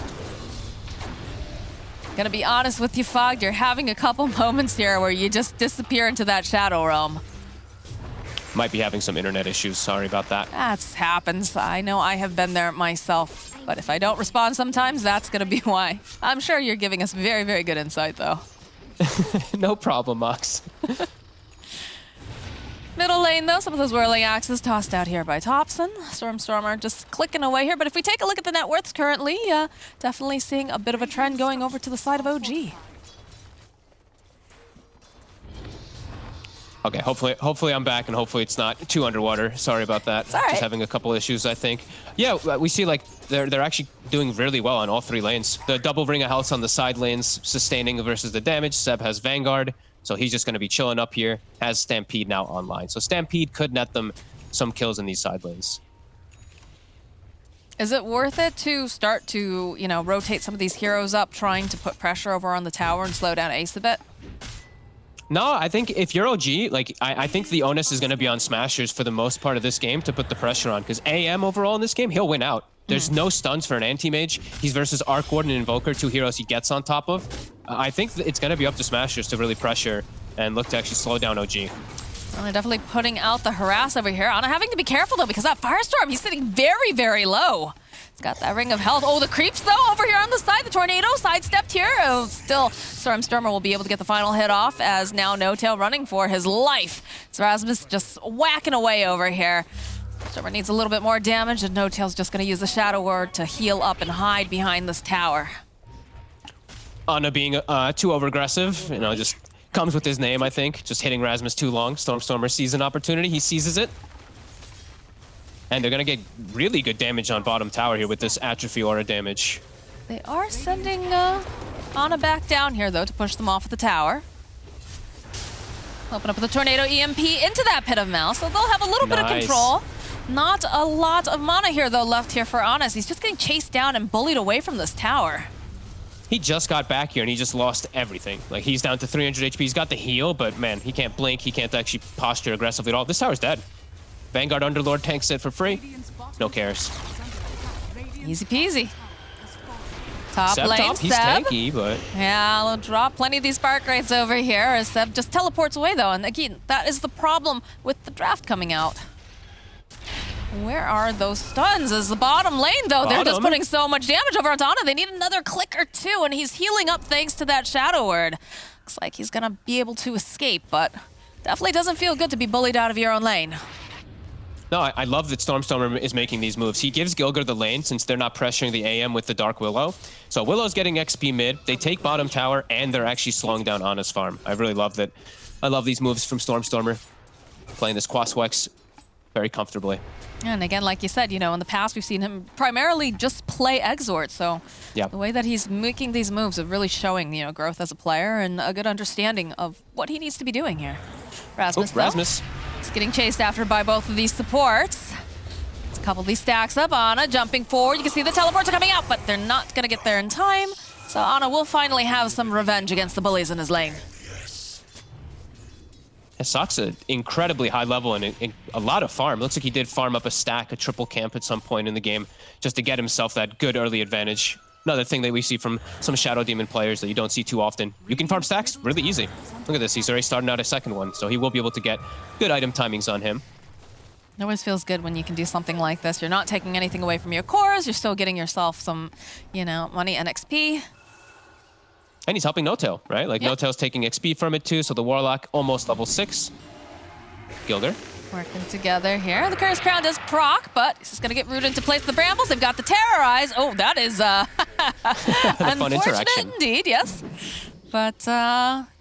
Gonna be honest with you, Fog, you're having a couple moments here where you just disappear into that shadow realm. Might be having some internet issues. Sorry about that. That happens. I know I have been there myself. But if I don't respond sometimes, that's going to be why. I'm sure you're giving us very, very good insight, though. No problem, Mox. Middle lane, though, some of those whirling axes tossed out here by Thompson. Stormer just clicking away here. But if we take a look at the net worths currently, definitely seeing a bit of a trend going over to the side of OG. Okay, hopefully I'm back, and hopefully it's not too underwater. Sorry about that. It's all right. Just having a couple issues, I think. Yeah, we see like they're actually doing really well on all 3 lanes. The double ring of health on the side lanes, sustaining versus the damage. Seb has Vanguard, so he's just going to be chilling up here. Has Stampede now online, so Stampede could net them some kills in these side lanes. Is it worth it to start to, rotate some of these heroes up, trying to put pressure over on the tower and slow down Ace a bit? No, I think if you're OG, like I think the onus is going to be on Smashers for the most part of this game to put the pressure on, because AM overall in this game, he'll win out. There's no stuns for an anti-mage. He's versus Arc Warden and Invoker, 2 heroes he gets on top of. I think it's going to be up to Smashers to really pressure and look to actually slow down OG. Well, they're definitely putting out the harass over here. Anna having to be careful, though, because that Firestorm, he's sitting very, very low. He's got that ring of health. Oh, the creeps, though, over here on the side. The tornado sidestepped here. Oh, still, Stormer will be able to get the final hit off, as now No Tail running for his life. So Rasmus just whacking away over here. Stormer needs a little bit more damage, and No Tail's just going to use the Shadow Word to heal up and hide behind this tower. Anna being too over-aggressive, just comes with his name, I think. Just hitting Rasmus too long. Stormer sees an opportunity. He seizes it. And they're going to get really good damage on bottom tower here with this Atrophy Aura damage. They are sending Anna back down here, though, to push them off of the tower. Open up with a Tornado EMP into that Pit of Mal, so they'll have a little bit of control. Not a lot of mana here, though, left here for Anna. He's just getting chased down and bullied away from this tower. He just got back here, and he just lost everything. Like, he's down to 300 HP. He's got the heal, but, man, he can't blink. He can't actually posture aggressively at all. This tower's dead. Vanguard Underlord tanks it for free. No cares. Easy peasy. Top Seb lane, top, he's tanky, but... Yeah, I'll drop plenty of these spark rates over here as Seb just teleports away, though. And again, that is the problem with the draft coming out. Where are those stuns? As the bottom lane, though, they're just putting so much damage over onto Anna. They need another click or two, and he's healing up thanks to that Shadow Word. Looks like he's going to be able to escape, but definitely doesn't feel good to be bullied out of your own lane. No, I love that Stormer is making these moves. He gives Gilgir the lane since they're not pressuring the AM with the Dark Willow. So Willow's getting XP mid. They take bottom tower, and they're actually slowing down Anna's farm. I really love that. I love these moves from Stormer. Playing this Quaswex very comfortably. And again, like you said, in the past we've seen him primarily just play Exort. So the way that he's making these moves is really showing, growth as a player and a good understanding of what he needs to be doing here. Rasmus. He's getting chased after by both of these supports. Let's couple these stacks up. Anna jumping forward. You can see the teleports are coming out, but they're not going to get there in time. So Anna will finally have some revenge against the bullies in his lane. Saksa, incredibly high level and a lot of farm. Looks like he did farm up a triple camp at some point in the game, just to get himself that good early advantage. Another thing that we see from some Shadow Demon players that you don't see too often. You can farm stacks really easy. Look at this. He's already starting out a second one, so he will be able to get good item timings on him. It always feels good when you can do something like this. You're not taking anything away from your cores. You're still getting yourself some, you know, money and XP. And he's helping No-Tail, right? Like, No-Tail's taking XP from it too, so the Warlock almost level 6. Gilder. Working together here. The Curse Crown does proc, but he's just going to get rooted into place with the Brambles. They've got the Terrorize. Oh, that is unfortunate indeed, yes. But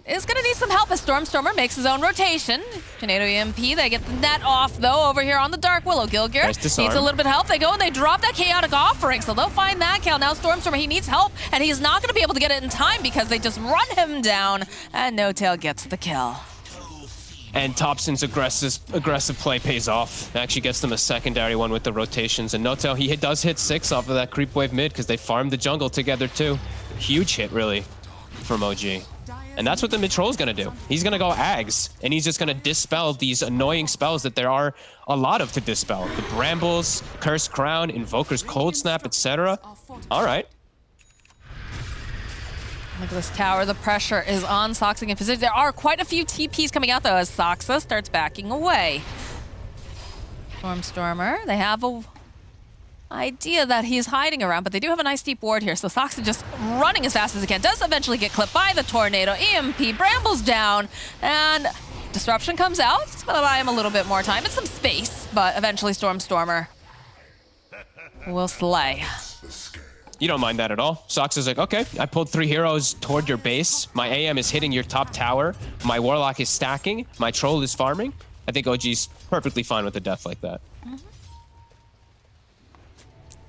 is going to need some help as Stormstormer makes his own rotation. Tornado EMP, they get the net off, though, over here on the Dark Willow. Gilgir needs a little bit of help. They go and they drop that Chaotic Offering, so they'll find that kill. Now Stormstormer, he needs help, and he's not going to be able to get it in time because they just run him down, and No-Tail gets the kill. And Thompson's aggressive play pays off. Actually gets them a secondary one with the rotations. And No-Tail, he does hit 6 off of that creep wave mid because they farmed the jungle together too. Huge hit, really, from OG. And that's what the mid troll is going to do. He's going to go Ags, and he's just going to dispel these annoying spells that there are a lot of to dispel. The Brambles, Cursed Crown, Invoker's Cold Snap, etc. All right. Look at this tower. The pressure is on Soxa in position. There are quite a few TPs coming out, though, as Soxa starts backing away. Stormstormer, they have a idea that he's hiding around, but they do have a nice deep ward here, so Soxa just running as fast as he can. Does eventually get clipped by the Tornado. EMP, Brambles down, and Disruption comes out. It's going to buy him a little bit more time and some space, but eventually Stormstormer will slay. You don't mind that at all. Sox is like, okay, I pulled 3 heroes toward your base. My AM is hitting your top tower. My Warlock is stacking. My Troll is farming. I think OG's perfectly fine with a death like that. You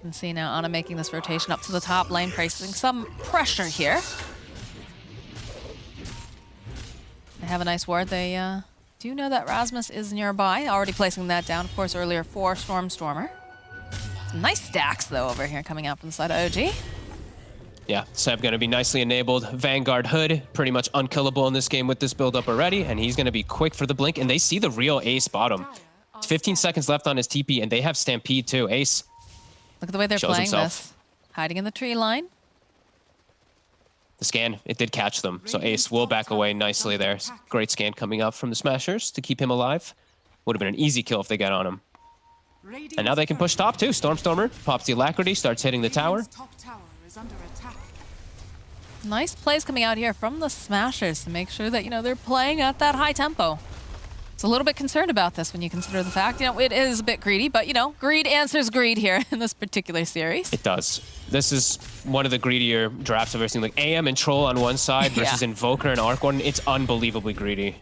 can see now Ana making this rotation up to the top lane, placing some pressure here. They have a nice ward. They do know that Rasmus is nearby, already placing that down, of course, earlier for Stormstormer. Some nice stacks, though, over here coming out from the side of OG. Yeah, Seb going to be nicely enabled. Vanguard Hood, pretty much unkillable in this game with this build-up already, and he's going to be quick for the blink, and they see the real Ace bottom. 15 seconds left on his TP, and they have Stampede, too. Ace look at the way they're playing this. Hiding in the tree line. The scan, it did catch them, so Ace will back away nicely there. Great scan coming up from the Smashers to keep him alive. Would have been an easy kill if they got on him. And now they can push top too. Stormstormer pops the Alacrity, starts hitting the tower. Nice plays coming out here from the Smashers to make sure that, you know, they're playing at that high tempo. It's a little bit concerned about this when you consider the fact, you know, it is a bit greedy, but, you know, greed answers greed here in this particular series. It does. This is one of the greedier drafts I've ever seen. Like AM and Troll on one side versus Invoker and Arc Warden. It's unbelievably greedy.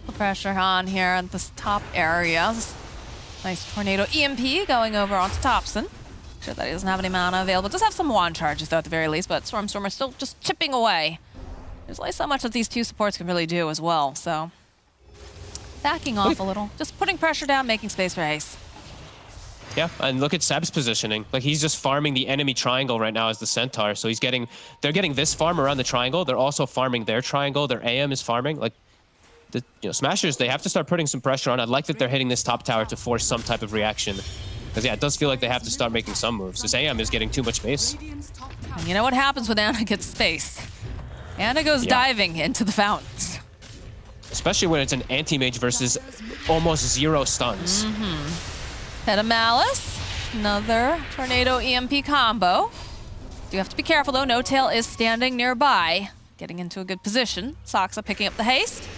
The pressure on here at this top area. Nice Tornado EMP going over onto Thompson. Sure that he doesn't have any mana available. Does have some wand charges though at the very least, but Stormstormer still just chipping away. There's only so much that these two supports can really do as well, so backing off a little, just putting pressure down, making space for Ace. Yeah, and look at Seb's positioning. Like he's just farming the enemy triangle right now as the Centaur. So they're getting this farm around the triangle. They're also farming their triangle. Their AM is farming. Like the Smashers, they have to start putting some pressure on. I like that they're hitting this top tower to force some type of reaction. Because, yeah, it does feel like they have to start making some moves. This AM is getting too much space. And you know what happens when Ana gets space? Ana goes diving into the fountains. Especially when it's an anti-mage versus almost 0 stuns. Head of Malice. Another Tornado EMP combo. Do have to be careful, though. No-Tail is standing nearby, getting into a good position. Soxa picking up the haste.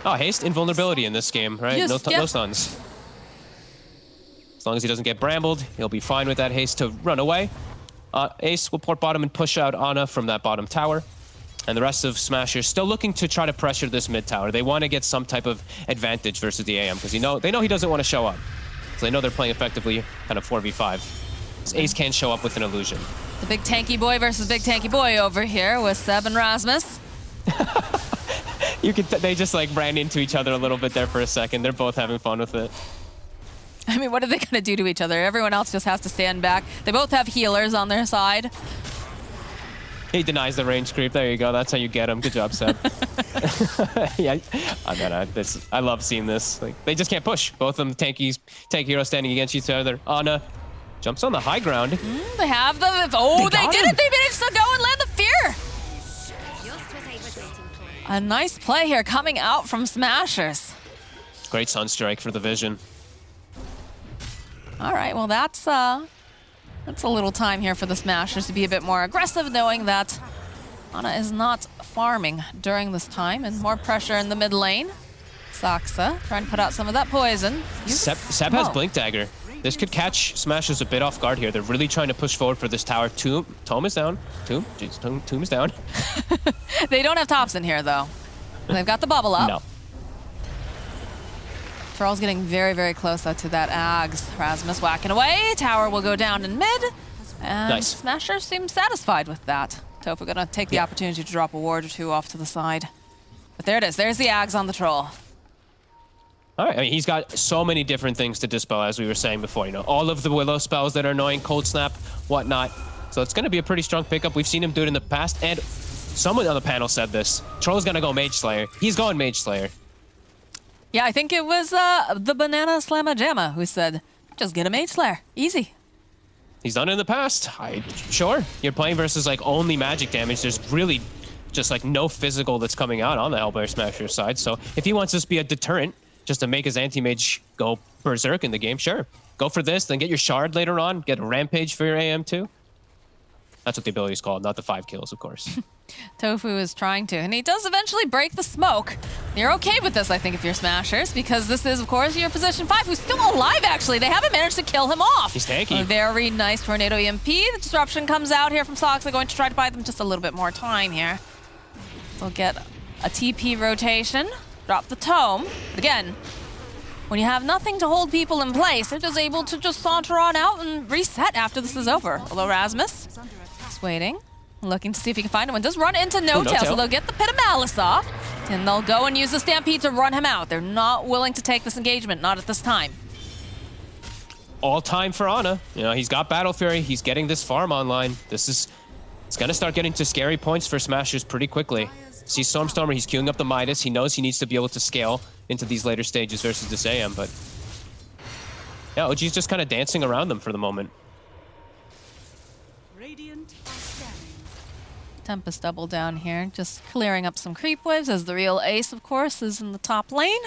Oh, haste, invulnerability in this game, right? Yes, no stuns. As long as he doesn't get brambled, he'll be fine with that haste to run away. Ace will port bottom and push out Ana from that bottom tower. And the rest of Smashers still looking to try to pressure this mid tower. They want to get some type of advantage versus the AM because they know he doesn't want to show up. So they know they're playing effectively kind of 4v5. So Ace can't show up with an illusion. The big tanky boy versus big tanky boy over here with Seb and Rasmus. They just like ran into each other a little bit there for a second. They're both having fun with it. I mean, what are they going to do to each other? Everyone else just has to stand back. They both have healers on their side. He denies the range creep. There you go. That's how you get him. Good job, Seb. Yeah, I love seeing this. Like, they just can't push. Both of them tank heroes standing against each other. Ana Jumps on the high ground. They have the... Oh, they did it! They managed to go and land the fear! A nice play here coming out from Smashers. Great Sunstrike for the vision. All right, well, that's a little time here for the Smashers to be a bit more aggressive, knowing that Ana is not farming during this time, and more pressure in the mid lane. Saksa trying to put out some of that poison. Seb has Blink Dagger. This could catch Smashers a bit off guard here. They're really trying to push forward for this tower. Tomb is down. Tomb is down. They don't have tops in here, though. They've got the bubble up. No. Thrall's getting very, very close, though, to that Ags. Rasmus whacking away. Tower will go down in mid. And nice. Smashers seem satisfied with that. Tofu gonna take the opportunity to drop a ward or two off to the side. But there it is. There's the Ags on the troll. All right, I mean, he's got so many different things to dispel, as we were saying before. You know, all of the Willow spells that are annoying, Cold Snap, whatnot. So it's going to be a pretty strong pickup. We've seen him do it in the past, and someone on the panel said this. Troll's going to go Mage Slayer. He's going Mage Slayer. Yeah, I think it was the Banana Slamma Jamma who said, just get a Mage Slayer. Easy. He's done it in the past. Sure, you're playing versus like only magic damage. There's really just like no physical that's coming out on the Hellbear Smasher side. So if he wants this to be a deterrent, just to make his anti-mage go berserk in the game, sure. Go for this, then get your shard later on, get a rampage for your AM too. That's what the ability is called, not the 5 kills, of course. Tofu is trying to, and he does eventually break the smoke. You're okay with this, I think, if you're Smashers, because this is, of course, your position 5, who's still alive, actually. They haven't managed to kill him off. He's tanky. A very nice Tornado EMP. The disruption comes out here from Sox. They're going to try to buy them just a little bit more time here. They'll get a TP rotation, drop the tome. But again, when you have nothing to hold people in place, they're just able to just saunter on out and reset after this is over. Although Rasmus is waiting, looking to see if he can find him, and does run into No-Tail, so they'll get the Pit of Malice off, and they'll go and use the Stampede to run him out. They're not willing to take this engagement, not at this time. All time for Ana. You know, he's got Battle Fury, he's getting this farm online. It's gonna start getting to scary points for Smashers pretty quickly. See Stormstormer, he's queuing up the Midas. He knows he needs to be able to scale into these later stages versus this AM, but yeah, OG's just kind of dancing around them for the moment. Tempest double down here, just clearing up some creep waves as the real ace, of course, is in the top lane.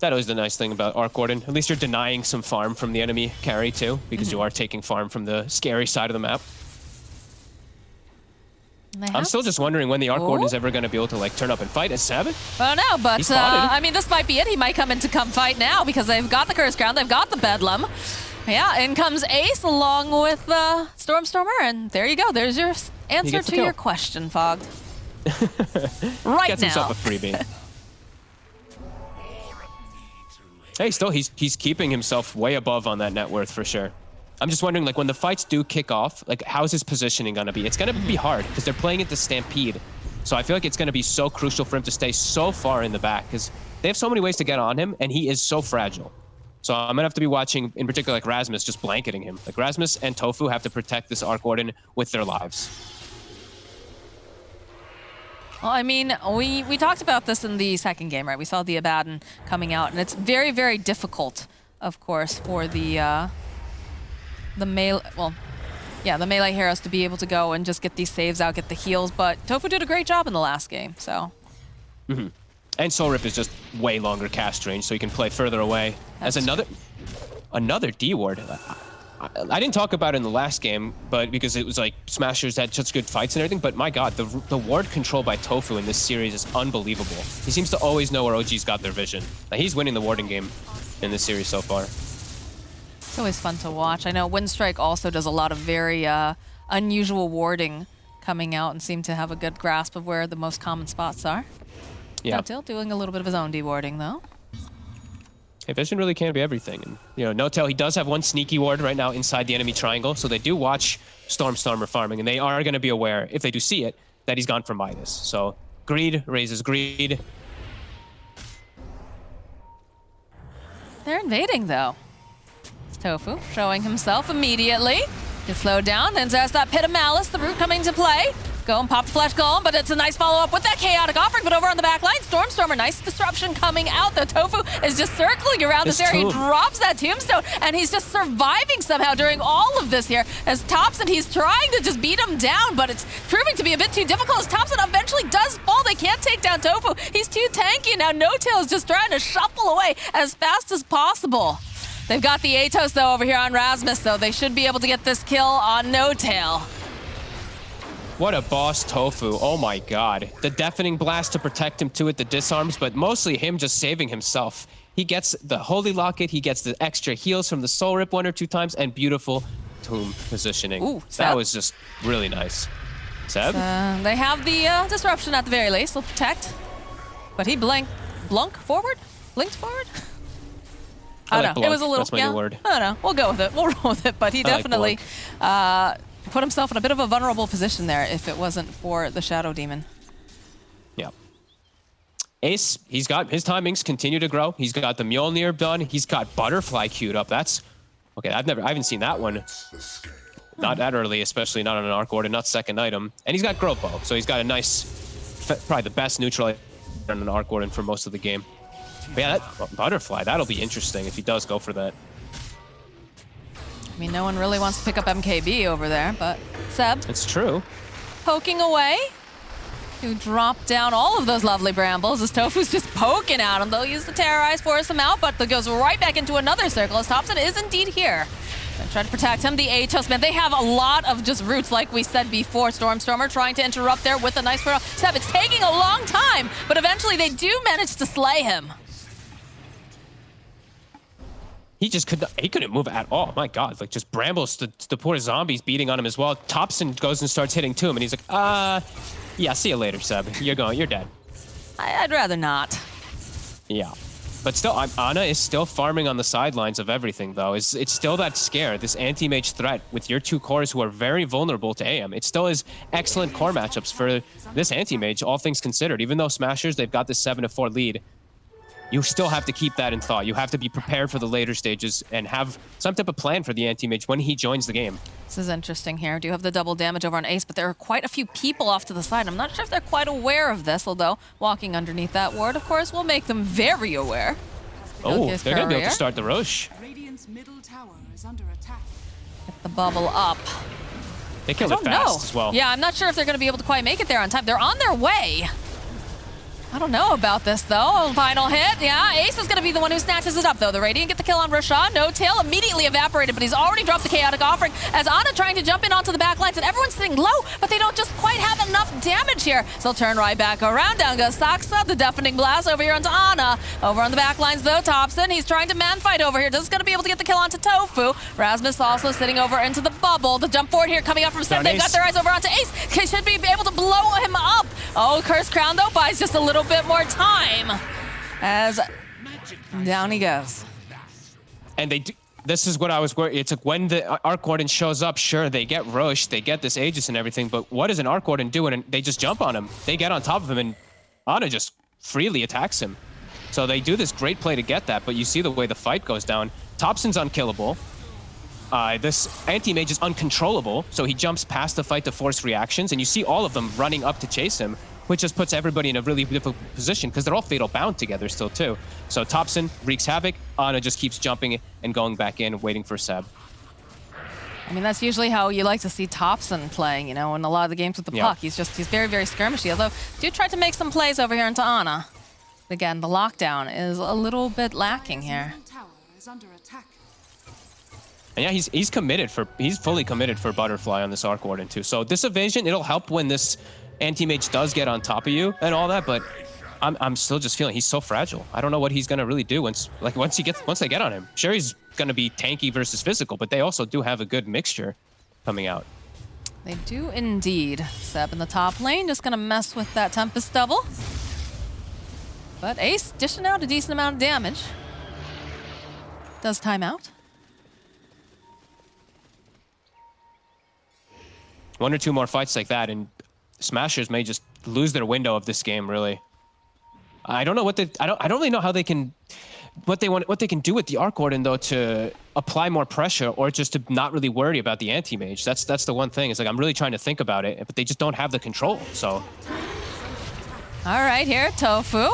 That always the nice thing about Arc Warden. At least you're denying some farm from the enemy carry too, because you are taking farm from the scary side of the map. I'm still just wondering when the Arc Warden is ever going to be able to like turn up and fight as Sabbath. I don't know, but I mean, this might be it. He might come in to come fight now because they've got the Curse Crown, they've got the Bedlam. Yeah, in comes Ace along with Stormstormer, and there you go. There's your answer to your question, Fog. Right Gets now. himself a freebie. Hey, still, he's keeping himself way above on that net worth for sure. I'm just wondering, like, when the fights do kick off, like, how's his positioning going to be? It's going to be hard because they're playing it to Stampede. So I feel like it's going to be so crucial for him to stay so far in the back because they have so many ways to get on him, and he is so fragile. So I'm going to have to be watching, in particular, like, Rasmus just blanketing him. Like, Rasmus and Tofu have to protect this Arc Warden with their lives. Well, I mean, we talked about this in the second game, right? We saw the Abaddon coming out, and it's very, very difficult, of course, for the melee heroes to be able to go and just get these saves out, get the heals, but Tofu did a great job in the last game, so. And Soul Rip is just way longer cast range, so you can play further away. As another D ward. I didn't talk about it in the last game, but because it was like Smashers had such good fights and everything, but my god, the ward control by Tofu in this series is unbelievable. He seems to always know where OG's got their vision. Like, he's winning the warding game in this series so far. It's always fun to watch. I know Windstrike also does a lot of very unusual warding coming out and seem to have a good grasp of where the most common spots are. Yeah. No-Tail doing a little bit of his own dewarding though. Hey, vision really can be everything. And, you know, No-Tail, he does have one sneaky ward right now inside the enemy triangle, so they do watch Stormstormer farming, and they are going to be aware, if they do see it, that he's gone for Midas. So greed raises greed. They're invading though. Tofu showing himself immediately. Gets slowed down, then there's that Pit of Malice, the root coming to play. Go and pop the Flash Golem, but it's a nice follow-up with that Chaotic Offering. But over on the back line, Stormstormer, nice disruption coming out. The Tofu is just circling around this area. He drops that Tombstone, and he's just surviving somehow during all of this here. As Thompson, he's trying to just beat him down, but it's proving to be a bit too difficult as Thompson eventually does fall. They can't take down Tofu. He's too tanky. Now No-Tail is just trying to shuffle away as fast as possible. They've got the Atos, though, over here on Rasmus, so they should be able to get this kill on No-Tail. What a boss, Tofu. Oh my god. The Deafening Blast to protect him too with the disarms, but mostly him just saving himself. He gets the Holy Locket, he gets the extra heals from the Soul Rip 1 or 2 times, and beautiful tomb positioning. Ooh, that was just really nice. Seb? They have the disruption at the very least. They'll protect. But he blinked forward? Blinked forward? I don't know. It was a little, That's my new word. I don't know. We'll go with it. We'll roll with it. But he definitely put himself in a bit of a vulnerable position there if it wasn't for the Shadow Demon. Yeah. Ace, he's got his timings continue to grow. He's got the Mjolnir done. He's got Butterfly queued up. That's okay. I haven't seen that one. Not that early, especially not on an Arc Order, not second item. And he's got Growth Bow, so he's got a nice, probably the best neutral on an Arc Order for most of the game. But yeah, that Butterfly, that'll be interesting if he does go for that. I mean, no one really wants to pick up MKB over there, but Seb. It's true. Poking away. To drop down all of those lovely brambles as Tofu's just poking at him. They'll use the Terrorize, force him out, but that goes right back into another circle as Thompson is indeed here. Gonna try to protect him. The Atos, man, they have a lot of just roots, like we said before. Stormstormer trying to interrupt there with a nice throw. Seb, it's taking a long time, but eventually they do manage to slay him. He just couldn't move at all. My God, like just brambles, the poor zombies beating on him as well. Thompson goes and starts hitting to him, and he's like, yeah, see you later, Seb. You're dead. I'd rather not. Yeah. But still, Ana is still farming on the sidelines of everything, though. It's still that scare, this anti-mage threat with your 2 cores who are very vulnerable to AM. It still is excellent core matchups for this anti-mage, all things considered. Even though Smashers, they've got this 7-4 lead, you still have to keep that in thought. You have to be prepared for the later stages and have some type of plan for the anti-mage when he joins the game. This is interesting here. Do have the double damage over on Ace, but there are quite a few people off to the side. I'm not sure if they're quite aware of this, although walking underneath that ward, of course, will make them very aware. Oh, they're going to be able to start the Roche. Radiant's middle tower is under attack. Get the bubble up. They killed it fast as well. Yeah, I'm not sure if they're going to be able to quite make it there on time. They're on their way. I don't know about this, though. Final hit. Yeah, Ace is going to be the one who snatches it up, though. The Radiant get the kill on Rashad. No-Tail immediately evaporated, but he's already dropped the Chaotic Offering as Ana trying to jump in onto the back lines, and everyone's sitting low, but they don't just quite have enough damage here. So they'll turn right back around. Down goes Saksa, the Deafening Blast over here onto Ana. Over on the back lines, though, Thompson, he's trying to man-fight over here. Just going to be able to get the kill onto Tofu. Rasmus also sitting over into the bubble. The jump forward here coming up from Seb. They've got their eyes over onto Ace. They should be able to blow him up. Oh, Cursed Crown, though, buys just a little bit more time. As down he goes. And they do, this is what I was worried. It's like when the Arc Warden shows up, sure, they get Roche, they get this Aegis and everything, but what does an Arc Warden do? And they just jump on him. They get on top of him, and Ana just freely attacks him. So they do this great play to get that, but you see the way the fight goes down. Thompson's unkillable. This anti-mage is uncontrollable, so he jumps past the fight to force reactions, and you see all of them running up to chase him, which just puts everybody in a really difficult position because they're all fatal bound together still too. So Thompson wreaks havoc. Ana just keeps jumping and going back in, waiting for Seb. I mean, that's usually how you like to see Thompson playing, you know, in a lot of the games with the puck. He's very, very skirmishy, although do try to make some plays over here into Ana. Again, the lockdown is a little bit lacking here. And yeah, he's fully committed for Butterfly on this Arc Warden too. So this evasion, it'll help when this anti-mage does get on top of you and all that, but I'm still just feeling he's so fragile. I don't know what he's gonna really do once they get on him. Sure, he's gonna be tanky versus physical, but they also do have a good mixture coming out. They do indeed. Seb in the top lane, just gonna mess with that Tempest double. But Ace dishing out a decent amount of damage. Does time out. 1 or 2 more fights like that, and Smashers may just lose their window of this game, really. I don't know what I don't really know how they can what they can do with the Arc Warden though to apply more pressure or just to not really worry about the anti-mage. That's the one thing. It's like I'm really trying to think about it, but they just don't have the control. So. All right, here, Tofu.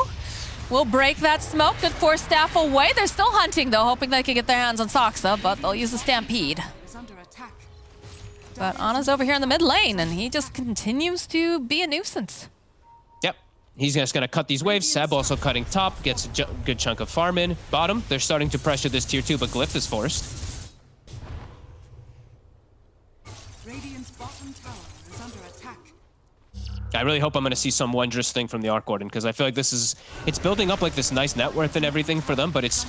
We'll break that smoke. Good force staff away. They're still hunting, though, hoping they can get their hands on Saksa, but they'll use the Stampede. But Ana's over here in the mid lane, and he just continues to be a nuisance. Yep. He's just going to cut these waves. Seb also cutting top, gets a good chunk of farm in. Bottom, they're starting to pressure this tier 2, but Glyph is forced. Radiant's bottom tower is under attack. I really hope I'm going to see some wondrous thing from the Arc Warden, because I feel like it's building up like this nice net worth and everything for them, but it's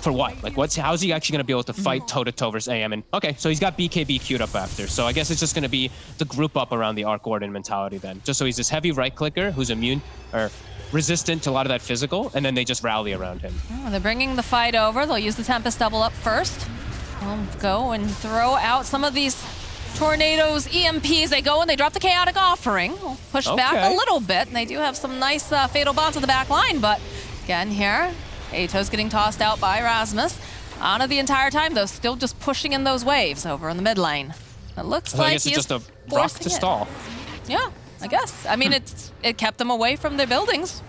for what? Like, how's he actually going to be able to fight toe-to-toe versus AM? And okay, so he's got BKB queued up after, so I guess it's just going to be the group up around the Arc Warden mentality then. Just so he's this heavy right clicker who's immune or resistant to a lot of that physical, and then they just rally around him. Oh, they're bringing the fight over. They'll use the Tempest double up first. They'll go and throw out some of these Tornadoes, EMPs. They go and they drop the Chaotic Offering. We'll push back a little bit, and they do have some nice Fatal Bonds on the back line, but again here, Ato's getting tossed out by Rasmus. Ana the entire time, though, still just pushing in those waves over in the mid lane. It looks like he's just a rock to stall. Yeah, I guess. I mean, it kept them away from their buildings.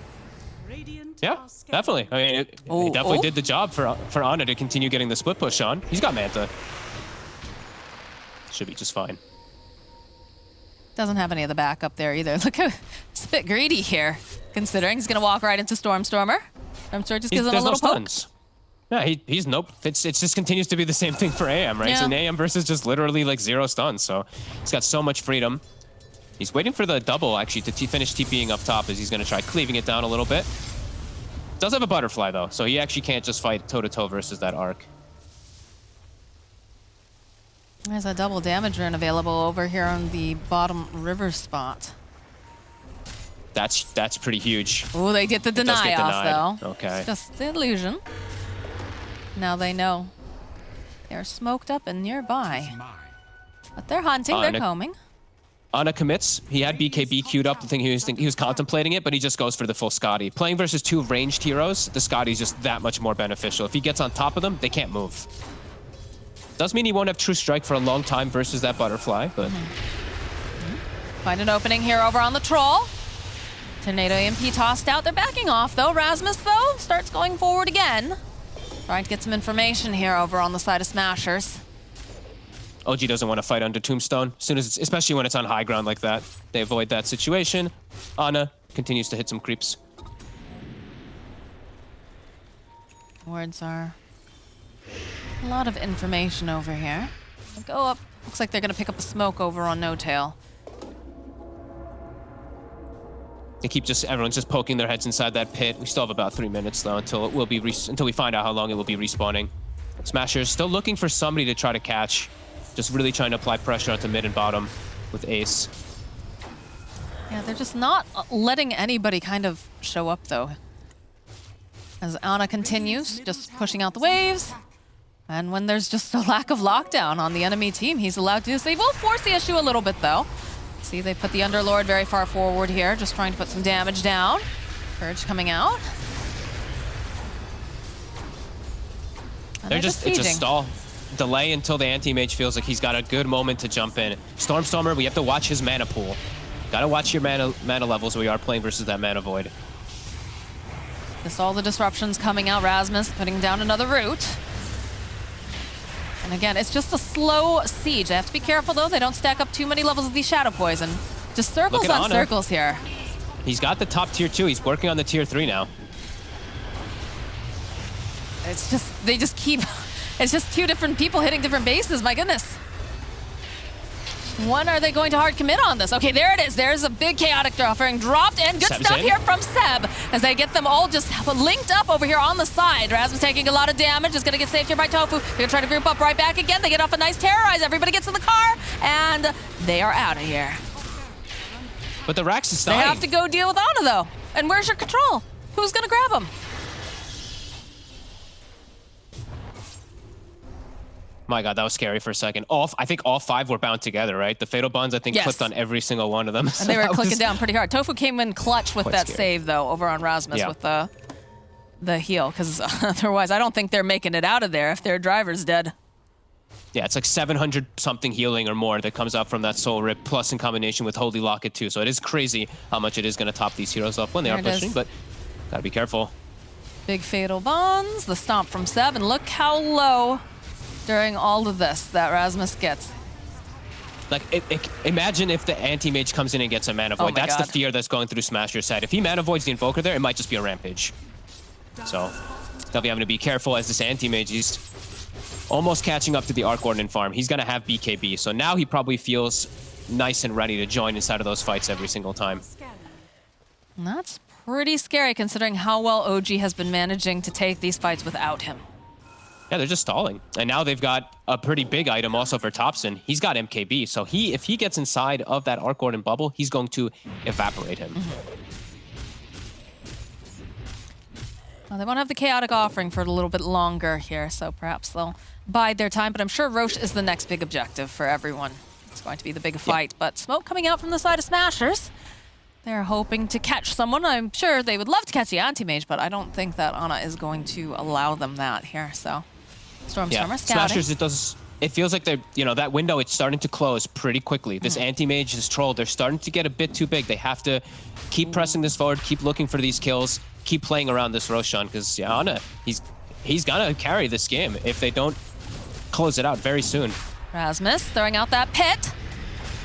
Yeah, definitely. I mean, it definitely did the job for Ana to continue getting the split push on. He's got Manta. Should be just fine. Doesn't have any of the backup there either. Look, it's a bit greedy here, considering he's going to walk right into Stormstormer. Stormstormer just gives him a little poke. Yeah, he's nope. It just continues to be the same thing for AM, right? Yeah. So AM versus just literally like 0 stuns. So he's got so much freedom. He's waiting for the double actually to finish TPing up top as he's going to try cleaving it down a little bit. Does have a butterfly though, so he actually can't just fight toe-to-toe versus that Arc. There's a double damage rune available over here on the bottom river spot. That's pretty huge. Oh, they get the deny off though. Okay. It's just the illusion. Now they know. They're smoked up and nearby. But they're hunting, they're combing. Ana commits. He had BKB queued up. The thing he was contemplating it, but he just goes for the full Scotty. Playing versus 2 ranged heroes, the Scotty's just that much more beneficial. If he gets on top of them, they can't move. Does mean he won't have True Strike for a long time versus that butterfly, but... Find an opening here over on the Troll. Tornado EMP tossed out. They're backing off, though. Rasmus, though, starts going forward again. Trying to get some information here over on the side of Smashers. OG doesn't want to fight under Tombstone, especially when it's on high ground like that. They avoid that situation. Ana continues to hit some creeps. Words are... a lot of information over here. We'll go up. Looks like they're going to pick up a smoke over on No Tail. They keep everyone's just poking their heads inside that pit. We still have about 3 minutes though until we find out how long it will be respawning. Smashers still looking for somebody to try to catch. Just really trying to apply pressure onto mid and bottom with Ace. Yeah, they're just not letting anybody kind of show up though. As Ana continues, just pushing out the waves. And when there's just a lack of lockdown on the enemy team, he's allowed to do this. They will force the issue a little bit though. See, they put the Underlord very far forward here, just trying to put some damage down. Purge coming out. And it's a stall. Delay until the anti-mage feels like he's got a good moment to jump in. Stormstormer, we have to watch his mana pool. Gotta watch your mana levels. We are playing versus that mana void. Just all the disruptions coming out. Rasmus putting down another root. And again, it's just a slow siege. They have to be careful though. They don't stack up too many levels of the Shadow Poison. Just circles on circles here. He's got the top tier 2. He's working on the tier 3 now. It's just, they just keep, it's just 2 different people hitting different bases. My goodness. When are they going to hard commit on this? Okay, there it is. There's a big Chaotic Offering dropped, and good stuff here from Seb as they get them all just linked up over here on the side. Rasmus taking a lot of damage, is going to get saved here by Tofu. They're going to try to group up right back again. They get off a nice Terrorize. Everybody gets in the car, and they are out of here. But the Rax is dying. They have to go deal with Ana, though. And where's your control? Who's going to grab him? My God, that was scary for a second. I think all 5 were bound together, right? The Fatal Bonds, I think, clipped on every single one of them. And they were clicking down pretty hard. Tofu came in clutch with that scary. save, though, over on Rasmus with the the heal, because otherwise I don't think they're making it out of there if their driver's dead. Yeah, it's like 700 something healing or more that comes out from that Soul Rip, plus in combination with Holy Locket too. So it is crazy how much it is going to top these heroes off when they are pushing, but gotta be careful. Big Fatal Bonds, the stomp from Seb, and look how low during all of this that Rasmus gets. Like, imagine if the anti-mage comes in and gets a Mana Void. That's the fear that's going through Smasher's head. If he Mana Voids the Invoker there, it might just be a Rampage. So they'll be having to be careful as this anti-mage is almost catching up to the Arc Warden farm. He's going to have BKB, so now he probably feels nice and ready to join inside of those fights every single time. And that's pretty scary considering how well OG has been managing to take these fights without him. Yeah, they're just stalling. And now they've got a pretty big item also for Thompson. He's got MKB, so if he gets inside of that Arc Warden bubble, he's going to evaporate him. Well, they won't have the Chaotic Offering for a little bit longer here, so perhaps they'll bide their time, but I'm sure Roche is the next big objective for everyone. It's going to be the big fight, but smoke coming out from the side of Smashers. They're hoping to catch someone. I'm sure they would love to catch the anti-mage, but I don't think that Ana is going to allow them that here, so. Stormstormer scouting. Smashers, it feels like they're, that window, it's starting to close pretty quickly. This anti-mage, this troll, they're starting to get a bit too big. They have to keep pressing this forward, keep looking for these kills, keep playing around this Roshan, because Ana, he's gonna carry this game if they don't close it out very soon. Rasmus throwing out that pit.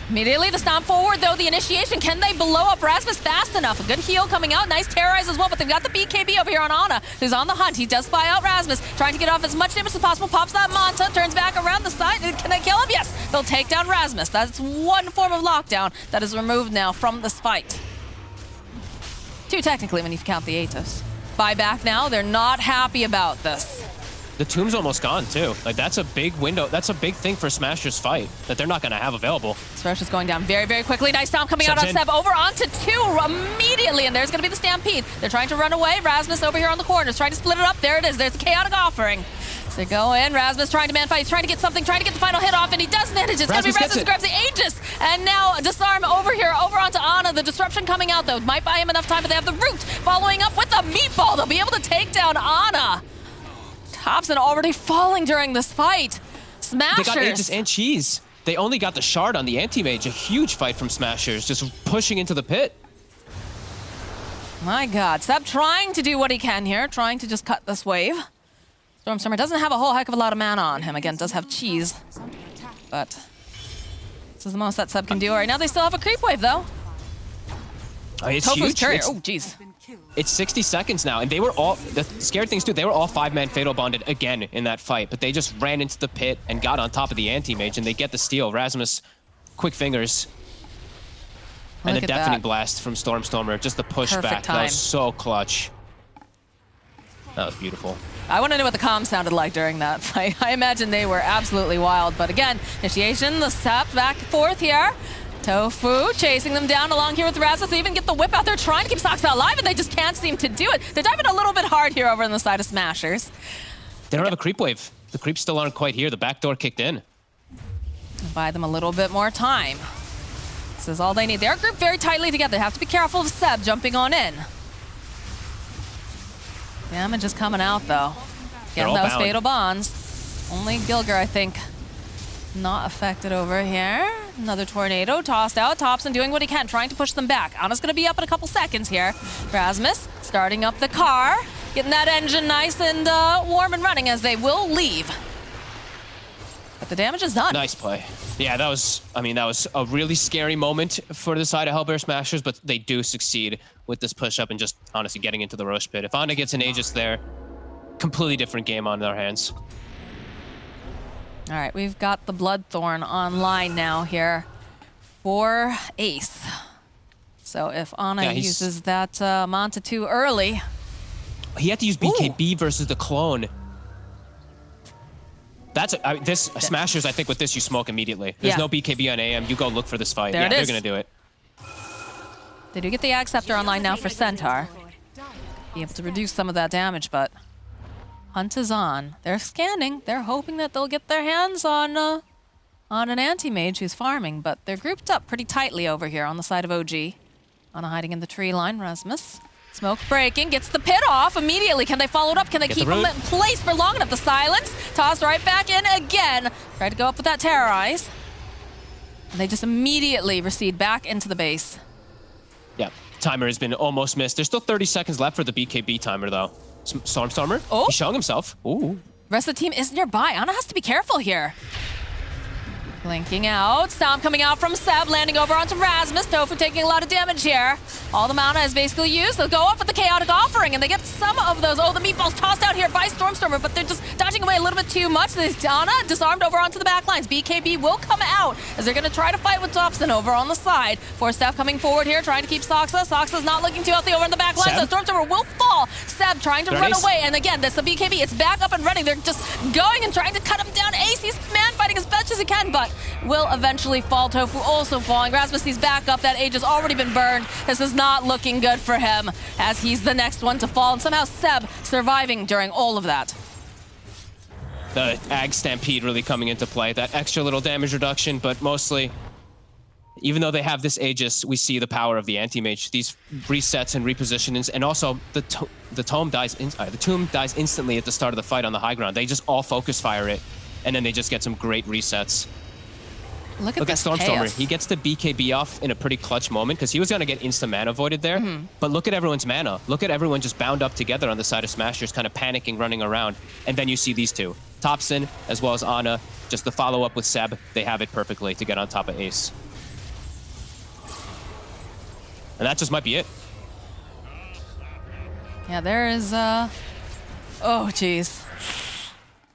Immediately the stomp forward, though, the initiation. Can they blow up Rasmus fast enough? A good heal coming out. Nice terrorize as well, but they've got the BKB over here on Ana, who's on the hunt. He does spy out Rasmus, trying to get off as much damage as possible. Pops that Manta, turns back around the side. Can they kill him? Yes, they'll take down Rasmus. That's one form of lockdown that is removed now from this fight. Two technically when you count the Atos. Buyback now, they're not happy about this. The Tomb's almost gone, too. Like, that's a big window. That's a big thing for Smasher's fight that they're not going to have available. Smash is going down very, very quickly. Nice stomp coming out on Seb. Over onto 2 immediately, and there's going to be the Stampede. They're trying to run away. Rasmus over here on the corners, trying to split it up. There it is. There's the Chaotic Offering. So they go in. Rasmus trying to man fight. He's trying to get something, trying to get the final hit off, and he does manage. It's going to be Rasmus grabs the Aegis. And now Disarm over here, over onto Ana. The disruption coming out, though. Might buy him enough time, but they have the Root following up with the Meatball. They'll be able to take down Ana. Thompson already falling during this fight. Smashers. They got Aegis and Cheese. They only got the shard on the anti-mage. A huge fight from Smashers, just pushing into the pit. My God, Seb trying to do what he can here, trying to just cut this wave. Stormstormer doesn't have a whole heck of a lot of mana on him. Again, does have Cheese, but this is the most that Seb can do right now. They still have a creep wave, though. Oh, it's Tofu's huge. Oh, jeez. It's 60 seconds now, and they were all, the scary things too, they were all 5-man Fatal Bonded again in that fight, but they just ran into the pit and got on top of the anti-mage, and they get the steal. Rasmus, quick fingers. And a deafening blast from Stormstormer, just the pushback. That was so clutch. That was beautiful. I want to know what the comms sounded like during that fight. I imagine they were absolutely wild, but again, initiation, the step back and forth here. Tofu chasing them down along here with Rasmus. They even get the whip out there trying to keep Soxa alive, and they just can't seem to do it. They're diving a little bit hard here over on the side of Smashers. They don't have a creep wave. The creeps still aren't quite here. The back door kicked in. Buy them a little bit more time. This is all they need. They're grouped very tightly together. They have to be careful of Seb jumping on in. Damage is coming out, though. Getting those Fatal Bonds. Only Gilger, I think, not affected over here. Another tornado tossed out. Thompson doing what he can, trying to push them back. Ana's going to be up in a couple seconds here. Rasmus starting up the car, getting that engine nice and warm and running as they will leave. But the damage is done. Nice play. Yeah, that was a really scary moment for the side of Hellbear Smashers, but they do succeed with this push-up and just honestly getting into the Roche pit. If Ana gets an Aegis there, completely different game on their hands. All right, we've got the Bloodthorn online now here for Ace. So if Ana uses that Manta too early. He had to use BKB versus the clone. That's this Smashers, I think with this you smoke immediately. There's no BKB on AM. You go look for this fight. There they're going to do it. They do get the Ag Scepter online now for Centaur. Be able to reduce some of that damage, but hunt is on. They're scanning. They're hoping that they'll get their hands on an anti-mage who's farming, but they're grouped up pretty tightly over here on the side of OG. Ana hiding in the tree line. Rasmus Smoke breaking, gets the pit off immediately. Can they follow it up? Can they keep him in place for long enough? The silence, tossed right back in again. Tried to go up with that terrorize. And they just immediately recede back into the base. Yeah, timer has been almost missed. There's still 30 seconds left for the BKB timer, though. Stormstormer, he's showing himself. Ooh. Rest of the team is nearby. Ana has to be careful here. Blinking out. Stomp coming out from Seb, landing over onto Rasmus. Tofu taking a lot of damage here. All the mana is basically used. They'll go up with the Chaotic Offering, and they get some of those. Oh, the meatballs tossed out here by Stormstormer, but they're just dodging away a little bit too much. Ana disarmed over onto the back lines. BKB will come out as they're going to try to fight with Dobson over on the side. Force Staff coming forward here, trying to keep Soxa. Soxa's not looking too healthy over on the back lines. So Stormstormer will fall. Seb trying to run away, and again, this the BKB. It's back up and running. They're just going and trying to cut him down. Ace, he's man fighting as best as he can, but will eventually fall. Tofu also falling. Rasmus, he's back up. That age has already been burned. This is not looking good for him as he's the next one to fall. And somehow Seb surviving during all of that. The Ag Stampede really coming into play. That extra little damage reduction, but mostly, even though they have this Aegis, we see the power of the Anti-Mage. These resets and repositionings, and also the Tomb dies instantly at the start of the fight on the high ground. They just all focus fire it, and then they just get some great resets. Look at Stormstormer. chaos. He gets the BKB off in a pretty clutch moment because he was going to get instant mana voided there. But look at everyone's mana. Look at everyone just bound up together on the side of Smashers, kind of panicking, running around. And then you see these two. Topson, as well as Ana, just the follow-up with Seb. They have it perfectly to get on top of Ace. And that just might be it. Yeah, there is, oh, jeez.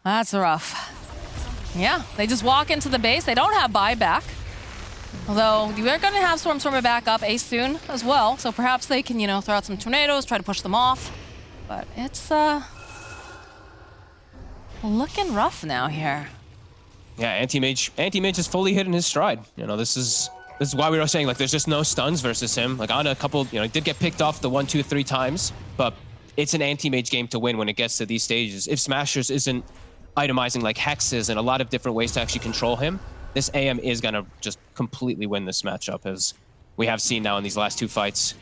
That's rough. Yeah, they just walk into the base. They don't have buyback. Although, we're going to have Stormstormer back up Ace soon as well. So perhaps they can, throw out some tornadoes, try to push them off. But it's, looking rough now here. Yeah, Anti-Mage is fully hitting his stride. This is why we were saying, like, there's just no stuns versus him. Like, on a couple, he did get picked off the 1, 2, 3 times, but it's an Anti-Mage game to win when it gets to these stages. If Smashers isn't itemizing like hexes and a lot of different ways to actually control him, this AM is going to just completely win this matchup, as we have seen now in these last 2 fights.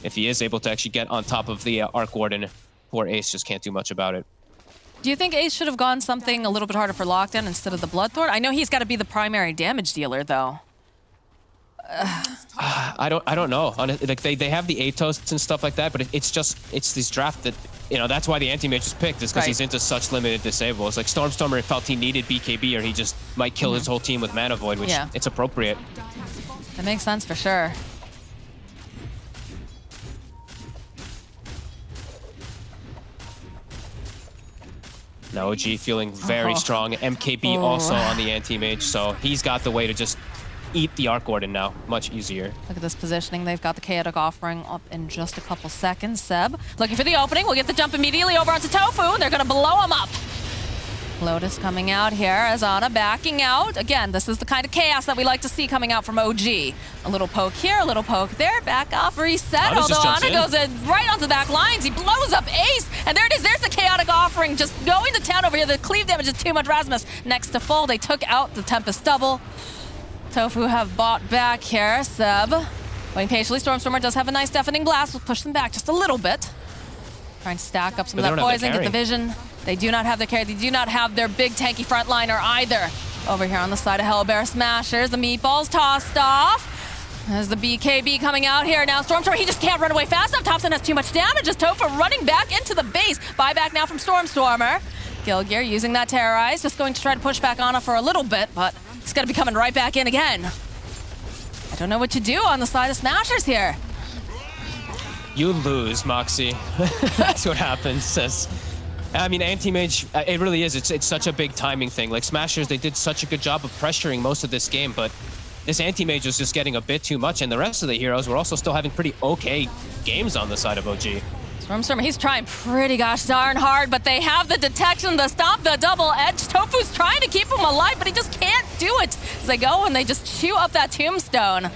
If he is able to actually get on top of the Arc Warden, poor Ace just can't do much about it. Do you think Ace should have gone something a little bit harder for Lockdown instead of the Bloodthorn? I know he's got to be the primary damage dealer, though. I don't know. Like they have the Atos and stuff like that, but it's this draft that, that's why the Anti-Mage was picked, is because he's into such limited disables. Like Stormstormer felt he needed BKB, or he just might kill his whole team with Mana Void, which it's appropriate. That makes sense for sure. Now OG feeling very strong. MKB also on the Anti-Mage, so he's got the way to just eat the Arc Warden now. Much easier. Look at this positioning. They've got the Chaotic Offering up in just a couple seconds. Seb looking for the opening. We'll get the jump immediately over onto Tofu. They're going to blow him up. Lotus coming out here as Ana backing out. Again, this is the kind of chaos that we like to see coming out from OG. A little poke here, a little poke there. Back off, reset. Although Ana goes right onto the back lines. He blows up Ace. And there it is. There's the Chaotic Offering just going to town over here. The cleave damage is too much. Rasmus next to full. They took out the Tempest double. Tofu have bought back here. Seb waiting patiently. Stormstormer does have a nice deafening blast. We'll push them back just a little bit. Trying to stack up some of that poison, get the vision. They do not have their carry. They do not have their big tanky frontliner either. Over here on the side of Hellbear Smashers, the meatballs tossed off. There's the BKB coming out here. Now Stormstormer, he just can't run away fast enough. Topson has too much damage as Tofu running back into the base. Buyback now from Stormstormer. Gilgear using that Terrorize, just going to try to push back Ana for a little bit, but it's going to be coming right back in again. I don't know what to do on the side of Smashers here. You lose, Moxie. That's what happens. I mean, Anti-Mage, it really is. It's such a big timing thing. Like Smashers, they did such a good job of pressuring most of this game, but this Anti-Mage was just getting a bit too much, and the rest of the heroes were also still having pretty okay games on the side of OG. Stormstormer, he's trying pretty gosh darn hard, but they have the detection, the stomp, the double edge. Tofu's trying to keep him alive, but he just can't do it. As they go and they just chew up that tombstone.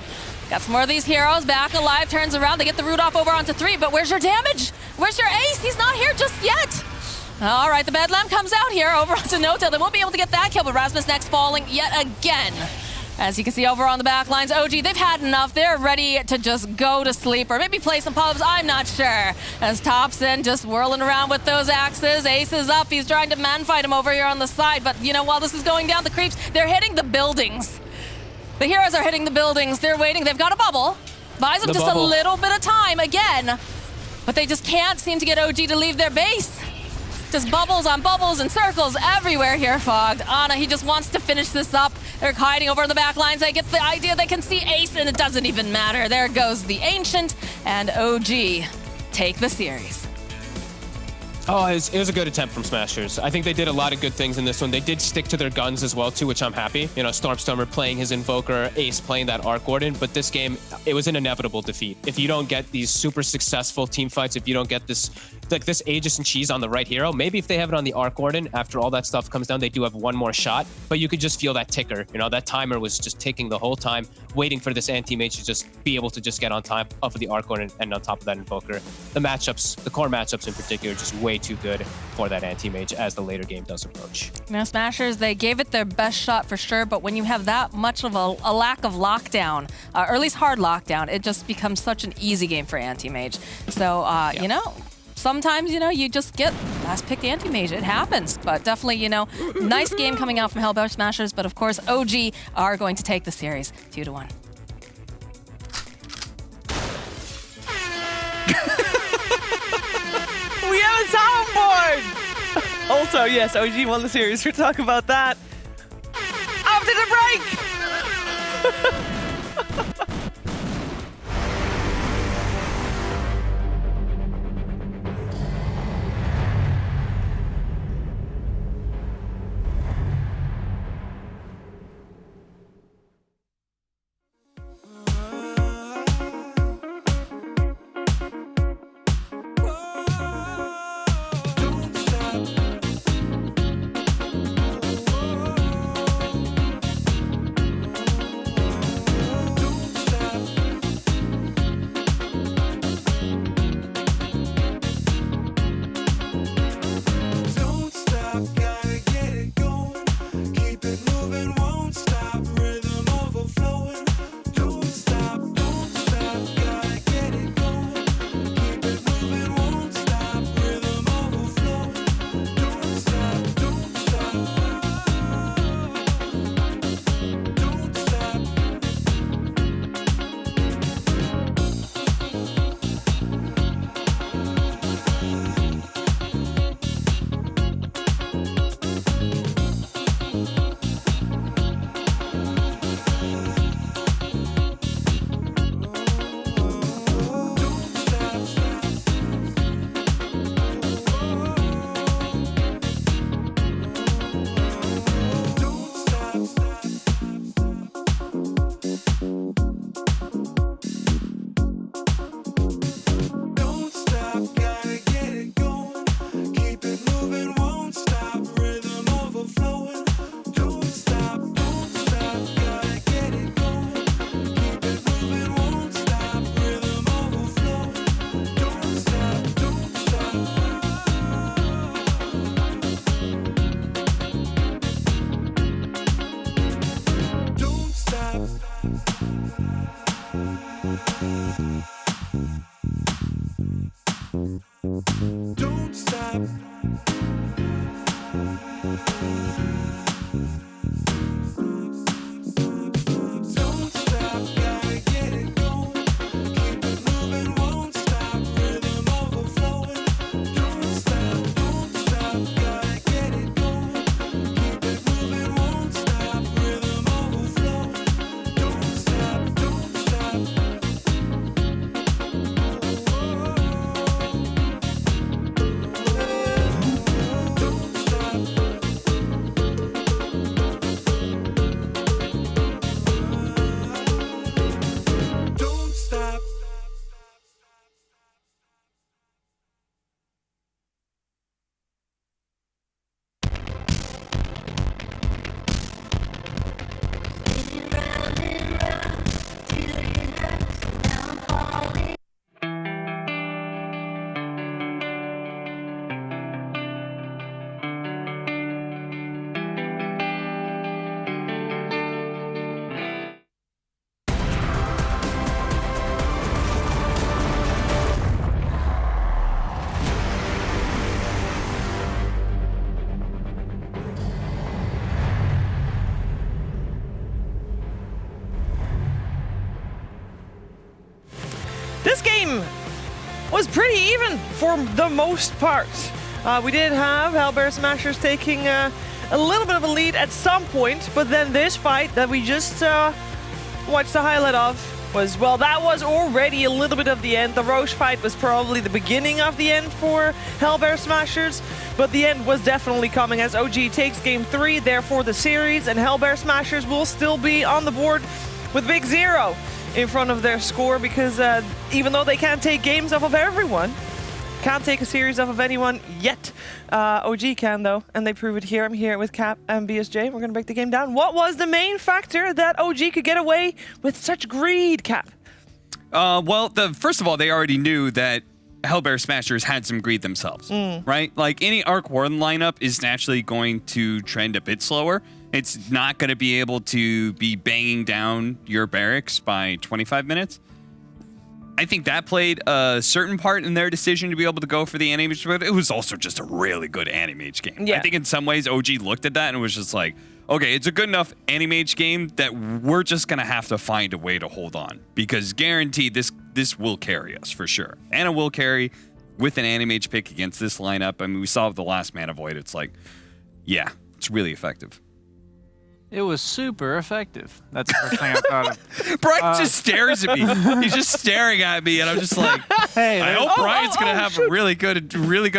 Got some more of these heroes back alive, turns around, they get the root off over onto 3, but where's your damage? Where's your Ace? He's not here just yet. All right, the Bedlam comes out here over onto Noto. They won't be able to get that kill, but Rasmus next falling yet again. As you can see over on the back lines, OG, they've had enough. They're ready to just go to sleep or maybe play some pubs. I'm not sure. As Thompson just whirling around with those axes. Ace is up. He's trying to man fight him over here on the side. But, you know, while this is going down, the creeps, they're hitting the buildings. The heroes are hitting the buildings. They're waiting. They've got a bubble. Buys them just a little bit of time again. But they just can't seem to get OG to leave their base. Just bubbles on bubbles and circles everywhere here, Fogged. Ana, he just wants to finish this up. They're hiding over in the back lines. I get the idea they can see Ace, and it doesn't even matter. There goes the Ancient, and OG take the series. Oh, it was a good attempt from Smashers. I think they did a lot of good things in this one. They did stick to their guns as well, too, which I'm happy. You know, Stormstormer playing his Invoker, Ace playing that Arc Warden, but this game, it was an inevitable defeat. If you don't get these super successful team fights, if you don't get this, like this Aegis and Cheese on the right hero, maybe if they have it on the Arc Warden, after all that stuff comes down, they do have one more shot, but you could just feel that ticker. You know, that timer was just ticking the whole time, waiting for this anti-mage to just be able to just get on top of the Arc Warden and on top of that Invoker. The matchups, the core matchups in particular, are just way too good for that anti-mage as the later game does approach. Now, Smashers, they gave it their best shot for sure, but when you have that much of a lack of lockdown, or at least hard lockdown, it just becomes such an easy game for anti-mage. So, you know, sometimes, you know, you just get last pick anti-mage. It happens, but definitely, you know, nice game coming out from Hellbear Smashers, but of course, OG are going to take the series 2-1. We have a soundboard! Also, yes, OG won the series. We'll talk about that after the break! Don't stop. Don't stop, gotta get it going. Keep it moving, won't stop. Rhythm overflowing. Don't stop, gotta get it going. Keep it moving, won't stop. Rhythm overflowing. Don't stop, don't stop. game was pretty even for the most part. We did have Hellbear Smashers taking a little bit of a lead at some point, but then this fight that we just watched the highlight of was, well, that was already a little bit of the end. The Roche fight was probably the beginning of the end for Hellbear Smashers, but the end was definitely coming as OG takes game 3, therefore the series, and Hellbear Smashers will still be on the board with big 0 in front of their score, because even though they can't take games off of everyone, can't take a series off of anyone yet. OG can, though, and they prove it here. I'm here with Cap and BSJ. We're going to break the game down. What was the main factor that OG could get away with such greed, Cap? Well, first of all, they already knew that Hellbear Smashers had some greed themselves, right? Like, any Arc Warden lineup is naturally going to trend a bit slower. It's not going to be able to be banging down your barracks by 25 minutes. I think that played a certain part in their decision to be able to go for the Anti-Mage, but it was also just a really good Anti-Mage game. Yeah. I think in some ways OG looked at that and was just like, okay, it's a good enough Anti-Mage game that we're just going to have to find a way to hold on, because guaranteed this will carry us for sure. And it will carry with an Anti-Mage pick against this lineup. I mean, we saw with the last Mana Void, it's like, yeah, it's really effective. It was super effective. That's the first thing I thought of. Brian just stares at me. He's just staring at me, and I'm just like, hey, I hope Brian's gonna have a really good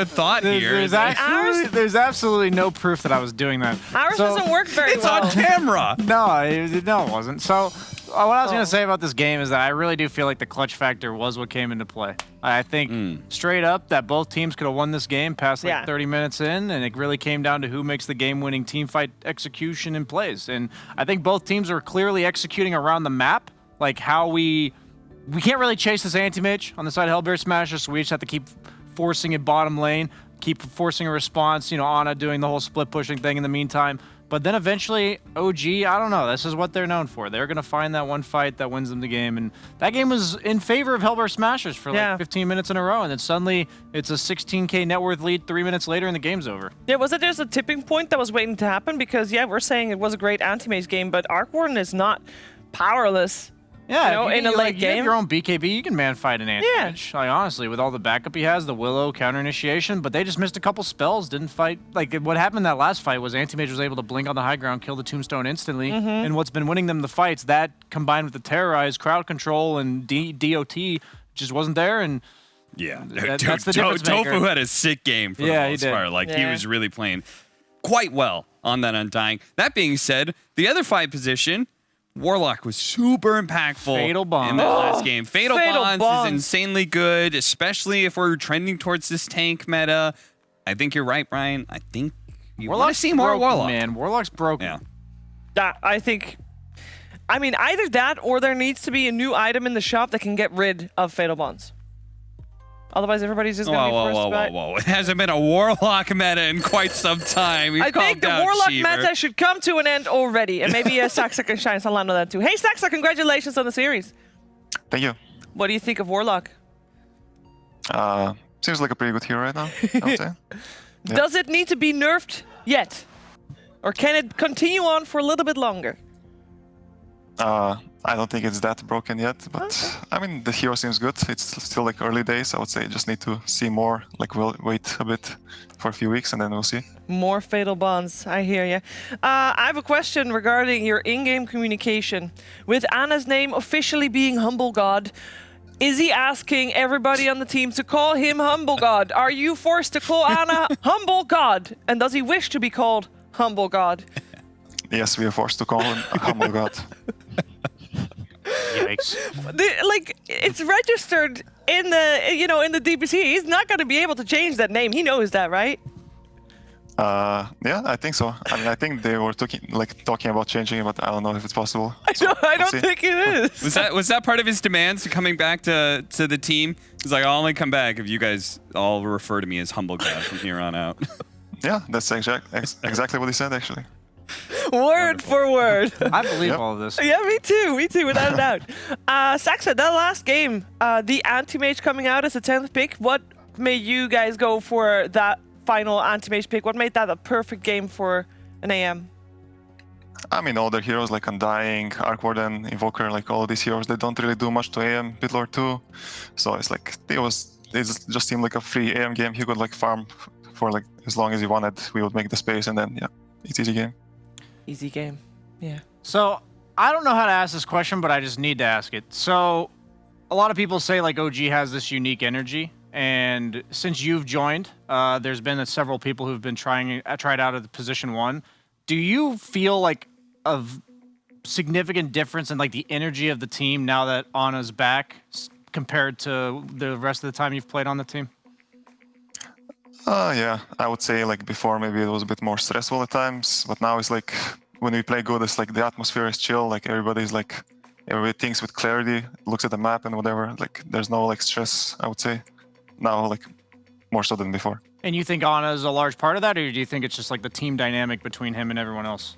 thought here. There's absolutely no proof that I was doing that. Ours doesn't work very well. It's on camera. No, it wasn't. So what I was going to say about this game is that I really do feel like the clutch factor was what came into play. I think straight up that both teams could have won this game past 30 minutes in, and it really came down to who makes the game-winning team fight execution and plays. And I think both teams are clearly executing around the map, like how we can't really chase this anti-mage on the side of Hellbear Smasher, so we just have to keep forcing it bottom lane, keep forcing a response, Ana doing the whole split pushing thing in the meantime. But then eventually, OG, I don't know, this is what they're known for. They're going to find that one fight that wins them the game. And that game was in favor of Hellbear Smashers for like 15 minutes in a row. And then suddenly, it's a 16k net worth lead 3 minutes later and the game's over. Yeah, was it just a tipping point that was waiting to happen? Because, yeah, we're saying it was a great anti-mage game, but Arc Warden is not powerless. Yeah, in a late game. You have your own BKB, you can man fight an anti-mage. Like, honestly, with all the backup he has, the Willow, counter initiation, but they just missed a couple spells, didn't fight. Like, what happened in that last fight was anti-mage was able to blink on the high ground, kill the tombstone instantly, and what's been winning them the fights, that combined with the terrorize, crowd control, and DOT just wasn't there, and yeah, that's the difference maker. Tofu had a sick game for the most part. Like, he was really playing quite well on that Undying. That being said, the other fight position, Warlock was super impactful in that last game. Fatal Bonds is insanely good, especially if we're trending towards this tank meta. I think you're right, Brian. I think you want to see more Warlock. Man, Warlock's broken. Yeah. I mean, either that or there needs to be a new item in the shop that can get rid of Fatal Bonds. Otherwise, everybody's just going to be forced to Whoa. It hasn't been a Warlock meta in quite some time. I think the Warlock meta should come to an end already, and maybe Saxa can shine some light on that too. Hey, Saxa, congratulations on the series. Thank you. What do you think of Warlock? Seems like a pretty good hero right now, I would say. Yeah. Does it need to be nerfed yet? Or can it continue on for a little bit longer? I don't think it's that broken yet, but I mean, the hero seems good. It's still like early days. I would say just need to see more. Like, we'll wait a bit for a few weeks and then we'll see. More Fatal Bonds. I hear you. I have a question regarding your in-game communication. With Anna's name officially being Humble God, is he asking everybody on the team to call him Humble God? Are you forced to call Anna Humble God? And does he wish to be called Humble God? Yes, we are forced to call him Humble God. Yikes. Like, it's registered in the, in the DPC. He's not going to be able to change that name. He knows that, right? Yeah, I think so. I mean, I think they were talking about changing it, but I don't know if it's possible. I don't think it is. Was that part of his demands to coming back to the team? He's like, I'll only come back if you guys all refer to me as Humble God from here on out. Yeah, that's exactly what he said, actually. Word for word. I believe all of this. Yeah, me too, without a doubt. Saxa, that last game, the anti-mage coming out as a 10th pick, what made you guys go for that final anti-mage pick? What made that a perfect game for an AM? I mean, all the heroes like Undying, Arc Warden, Invoker, like all these heroes, they don't really do much to AM, Pitlord too. So it's like it just seemed like a free AM game. You could like farm for like as long as you wanted. We would make the space, and then yeah, it's easy game. Easy game. Yeah. So I don't know how to ask this question, but I just need to ask it. So a lot of people say like OG has this unique energy, and since you've joined, there's been several people who've been tried out of the position 1. Do you feel like a significant difference in like the energy of the team now that Anna's back compared to the rest of the time you've played on the team? Yeah, I would say like before maybe it was a bit more stressful at times, but now it's like when we play good, it's like the atmosphere is chill. Like everybody thinks with clarity, looks at the map and whatever. Like there's no like stress, I would say. Now like more so than before. And you think Anna is a large part of that, or do you think it's just like the team dynamic between him and everyone else?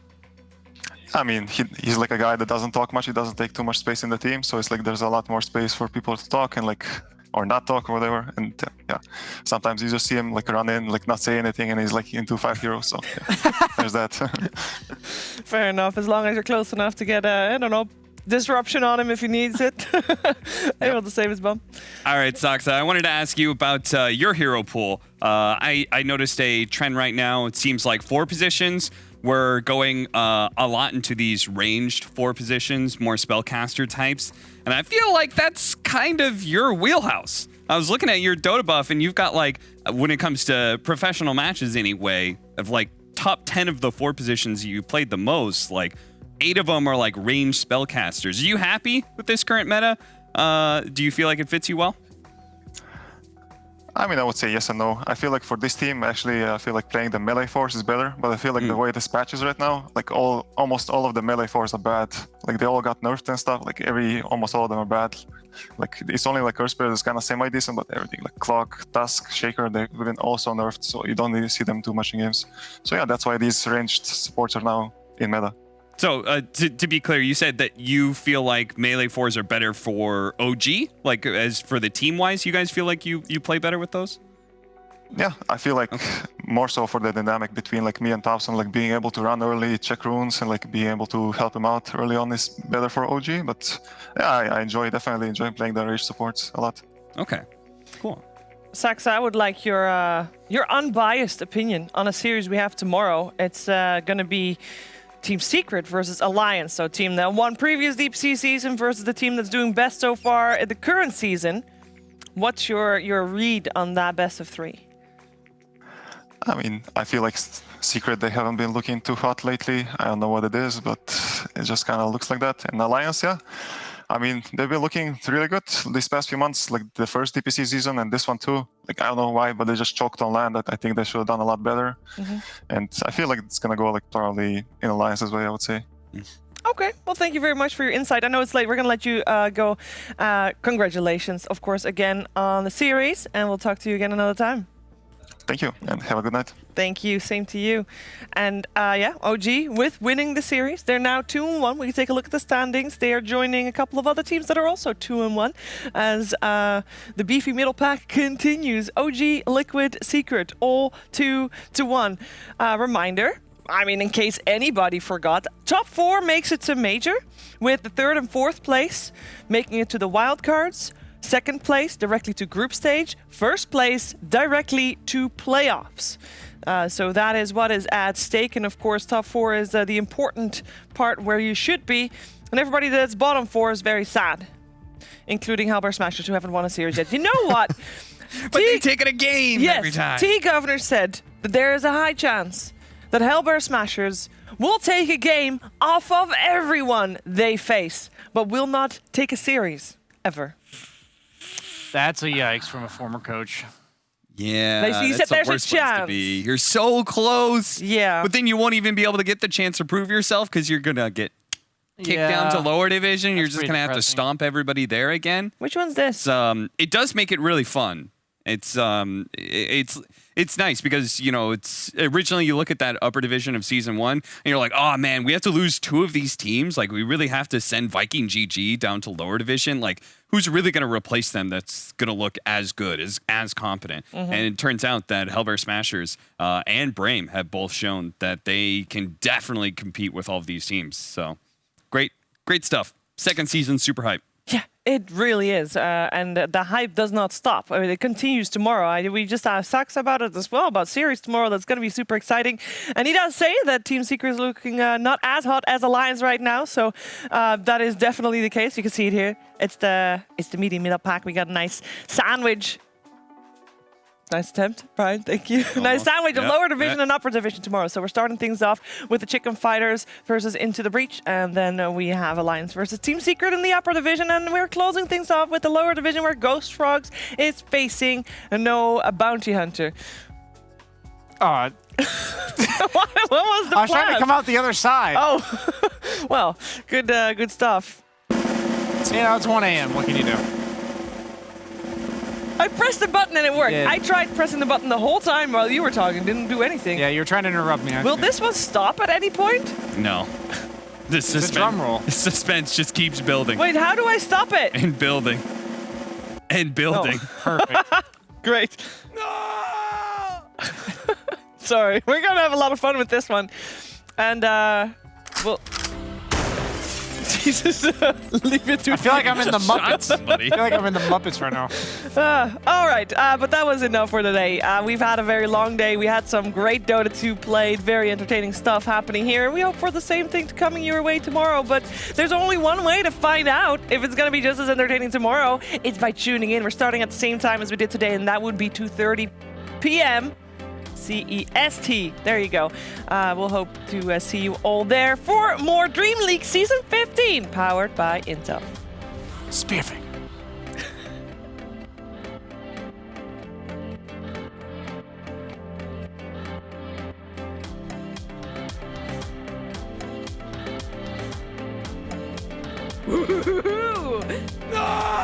I mean, he's like a guy that doesn't talk much. He doesn't take too much space in the team, so it's like there's a lot more space for people to talk and like or not talk or whatever. And yeah, sometimes you just see him like run in, like not say anything, and he's like into 5 heroes. So yeah, there's that. Fair enough. As long as you're close enough to get I don't know, disruption on him if he needs it. Able to save his bum. All right, Saksa, I wanted to ask you about your hero pool. I noticed a trend right now. It seems like 4 positions. We're going a lot into these ranged 4 positions, more spellcaster types. And I feel like that's kind of your wheelhouse. I was looking at your Dota buff, and you've got like, when it comes to professional matches anyway, of like top 10 of the 4 positions you played the most, like 8 of them are like ranged spellcasters. Are you happy with this current meta? Do you feel like it fits you well? I mean, I would say yes and no. I feel like for this team, actually, I feel like playing the melee force is better. But I feel like the way this patch is right now, like almost all of the melee force are bad. Like they all got nerfed and stuff. Like almost all of them are bad. Like it's only like Earth Spirit is kind of semi-decent, but everything like Clock, Tusk, Shaker, they've been also nerfed. So you don't really see them too much in games. So yeah, that's why these ranged supports are now in meta. So, to be clear, you said that you feel like melee 4s are better for OG? Like, as for the team-wise, you guys feel like you play better with those? Yeah, I feel like more so for the dynamic between like me and Thompson, like being able to run early, check runes, and like being able to help him out early on is better for OG. But yeah, I definitely enjoy playing the ranged supports a lot. Okay, cool. Saksa, I would like your unbiased opinion on a series we have tomorrow. It's going to be Team Secret versus Alliance. So team that won previous DPC season versus the team that's doing best so far in the current season. What's your read on that best of 3? I mean, I feel like Secret, they haven't been looking too hot lately. I don't know what it is, but it just kind of looks like that. And Alliance, yeah. I mean, they've been looking really good these past few months, like the first DPC season and this one too. Like, I don't know why, but they just choked on land. I think they should have done a lot better. And I feel like it's going to go like probably in Alliance's way, I would say. Okay, well, thank you very much for your insight. I know it's late. We're going to let you go. Congratulations, of course, again on the series, and we'll talk to you again another time. Thank you, and have a good night. Thank you. Same to you. And yeah, OG with winning the series. They're now 2-1. We can take a look at the standings. They are joining a couple of other teams that are also 2-1 as the beefy middle pack continues. OG, Liquid, Secret, all 2-1. Reminder, I mean, in case anybody forgot, top 4 makes it to Major, with the 3rd and 4th place making it to the wildcards. 2nd place directly to group stage. 1st place directly to playoffs. So that is what is at stake. And of course, top 4 is the important part where you should be. And everybody that's bottom 4 is very sad, including Hellbear Smashers, who haven't won a series yet. You know what? But they take it a game every time. T-Governor said that there is a high chance that Hellbear Smashers will take a game off of everyone they face, but will not take a series ever. That's a yikes from a former coach. Yeah, He that's said the there's worst a place chance. to be. You're so close. Yeah. But then you won't even be able to get the chance to prove yourself because you're going to get kicked down to lower division. You're just going to have to stomp everybody there again. Which one's this? It does make it really fun. It's it's nice because, you know, it's originally you look at that upper division of season 1 and you're like, oh man, we have to lose 2 of these teams. Like, we really have to send Viking GG down to lower division. Like, who's really going to replace them that's going to look as good, as competent? And it turns out that Hellbear Smashers and Brame have both shown that they can definitely compete with all of these teams. So great stuff. Second season, super hype. Yeah, it really is. And the hype does not stop. I mean, it continues tomorrow. We just asked Sax about it as well, about series tomorrow. That's going to be super exciting. And he does say that Team Secret is looking not as hot as Alliance right now. So that is definitely the case. You can see it here. It's the medium mid-up pack. We got a nice sandwich. Nice attempt, Brian. Thank you. Nice sandwich of lower division and upper division tomorrow. So we're starting things off with the Chicken Fighters versus Into the Breach. And then we have Alliance versus Team Secret in the upper division. And we're closing things off with the lower division where Ghost Frogs is facing a Bounty Hunter. What was the plan? I was trying to come out the other side. Oh, well, good stuff. Yeah, it's 1 a.m. What can you do? I pressed the button and it worked. Yeah. I tried pressing the button the whole time while you were talking. Didn't do anything. Yeah, you're trying to interrupt me. Will this one stop at any point? No. It's a drum roll. The suspense just keeps building. Wait, how do I stop it? And building. And building. Oh, perfect. Great. No! Sorry. We're going to have a lot of fun with this one. And, well... Jesus, leave it to I feel like I'm in the Muppets. Shot somebody. I feel like I'm in the Muppets right now. All right, but that was enough for today. We've had a very long day. We had some great Dota 2 played, very entertaining stuff happening here. We hope for the same thing coming your way tomorrow, but there's only one way to find out if it's going to be just as entertaining tomorrow. It's by tuning in. We're starting at the same time as we did today, and that would be 2:30 p.m. CEST. There you go. We'll hope to see you all there for more Dream League Season 15, powered by Intel. Spearfing. No!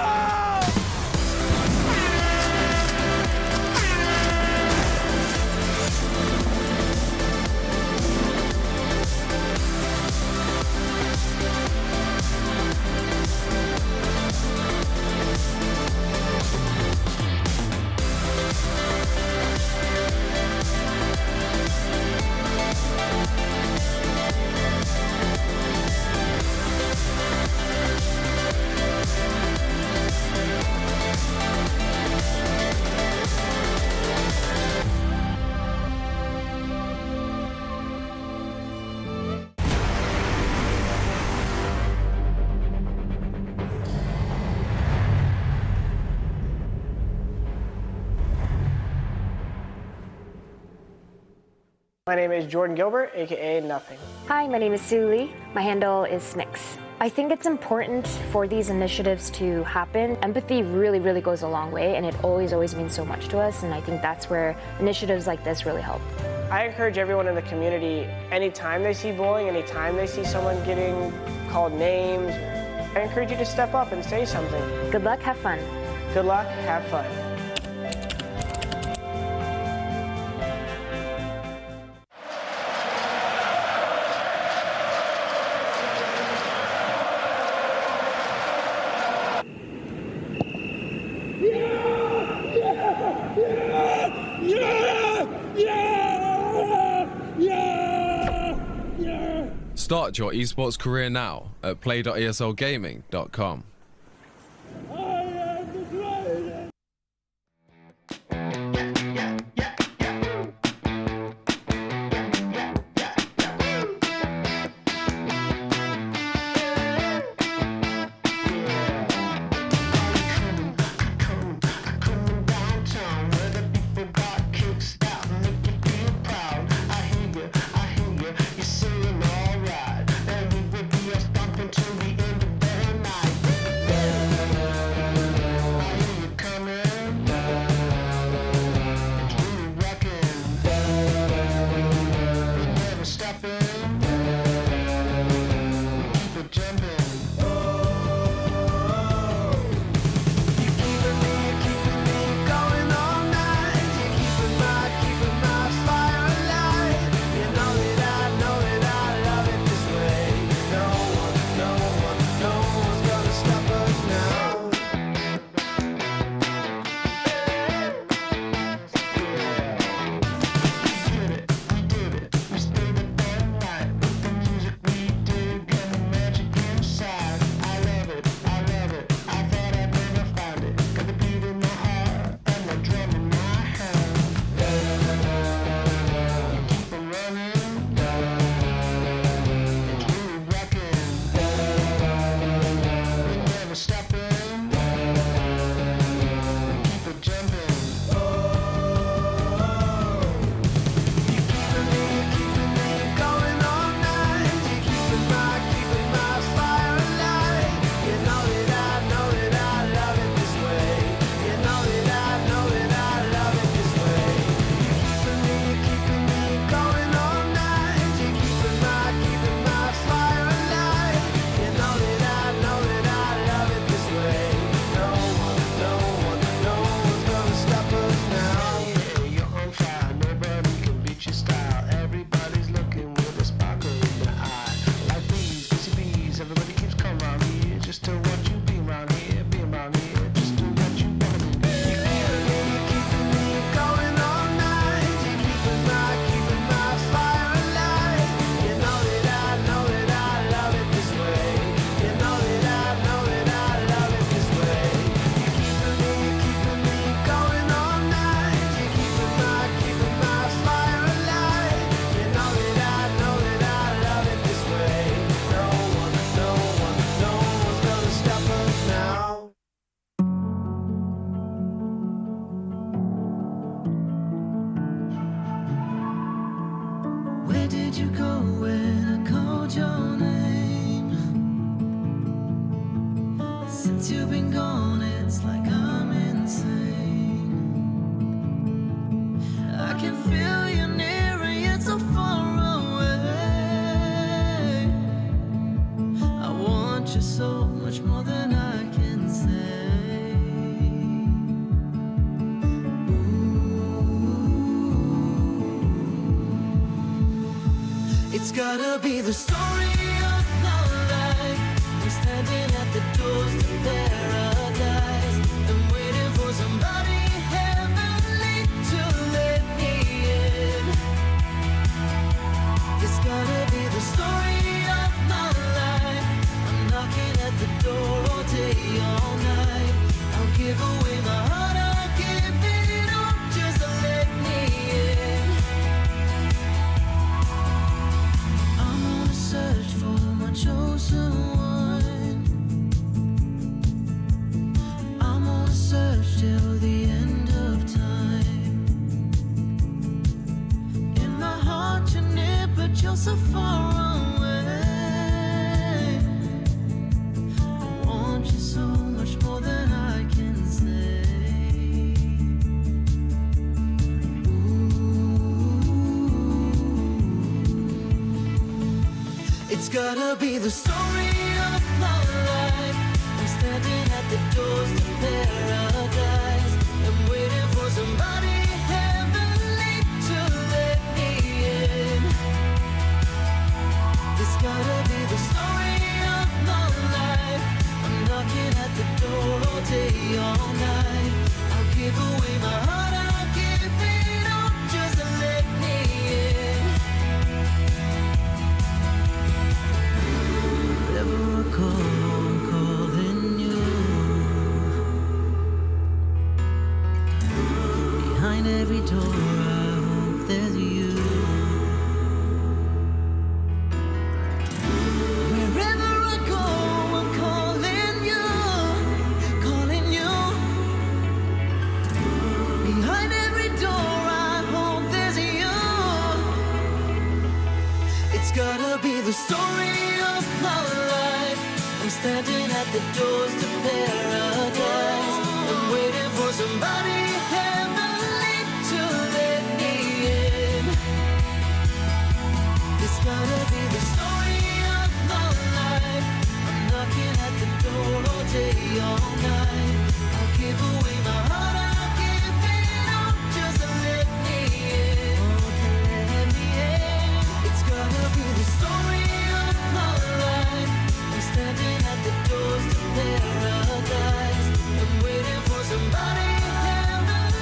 My name is Jordan Gilbert, aka Nothing. Hi, my name is Sue Lee. My handle is Smix. I think it's important for these initiatives to happen. Empathy really, really goes a long way, and it always means so much to us, and I think that's where initiatives like this really help. I encourage everyone in the community, anytime they see bullying, anytime they see someone getting called names, I encourage you to step up and say something. Good luck, have fun. Good luck, have fun. Start your esports career now at play.eslgaming.com. Going all night, you're keeping my did you go when I called your name? Since you've been gone, it's like I'm insane. I can feel you near and yet so far away. I want you so much more than I can say. It's gotta be the story of my life. I'm standing at the doors to paradise. I'm waiting for somebody heavenly to let me in. It's gotta be the story of my life. I'm knocking at the door all day, all night. I'll give away my heart, I'll give it all just to let me in. Search for my chosen one. I'm on a search till the end of time. In my heart you're near, but you're so far away. I want you so much more than I can say. It's gotta be the story of my life. I'm standing at the doors to paradise. I'm waiting for somebody heavenly to let me in. It's gotta be the story of my life. I'm knocking at the door all day, all night. I'll give away my heart, I'll give it all just to let me in. Whenever I call, I'm calling you. Behind every door, I hope there's you. Wherever I go, I'm calling you, calling you. Behind every door, I hope there's you. It's gotta be the story of my life. I'm standing at the doors to paradise. I'm waiting for somebody heavenly to let me in. It's gotta be the story of my life. I'm knocking at the door all day, all night. I'll give away my heart, I'll give it all just to let me in. Oh, to let me in. It's gotta be the story of my life. I'm standing at the doors to paradise. I'm waiting for somebody heavenly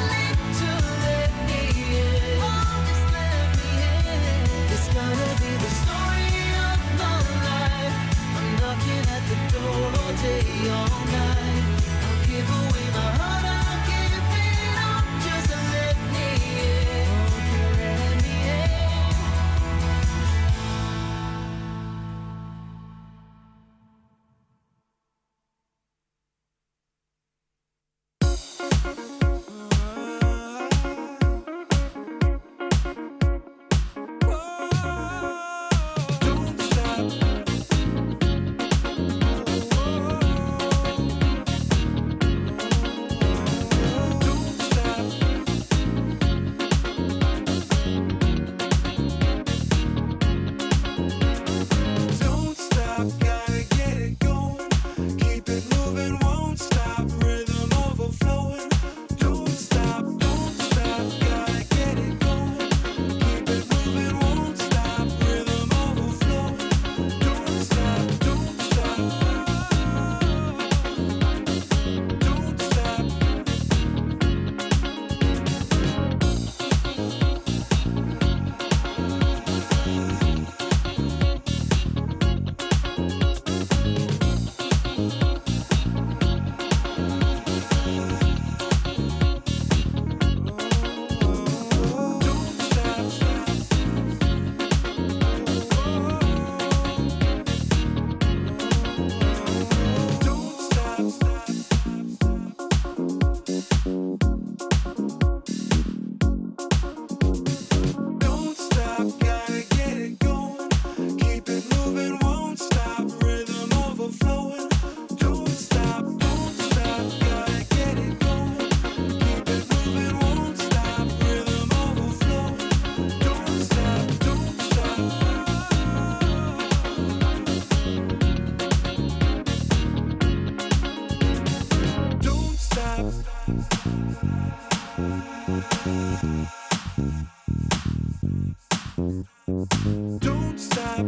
Don't stop.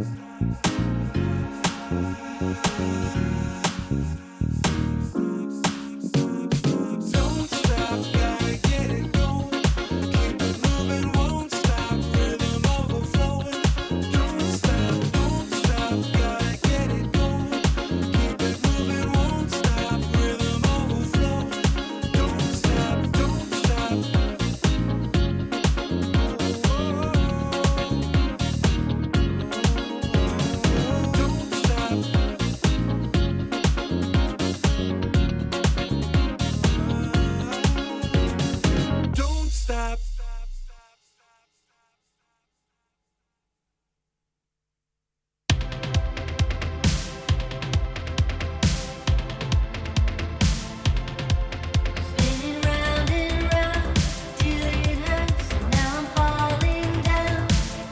Don't stop, gotta get it going. Keep it moving, won't stop. Rhythm overflowing. Don't stop, gotta get it going. Keep it moving, won't stop. Rhythm overflowing. Don't stop, don't stop. Don't stop. Spinning round and round till it hurts. Now I'm falling down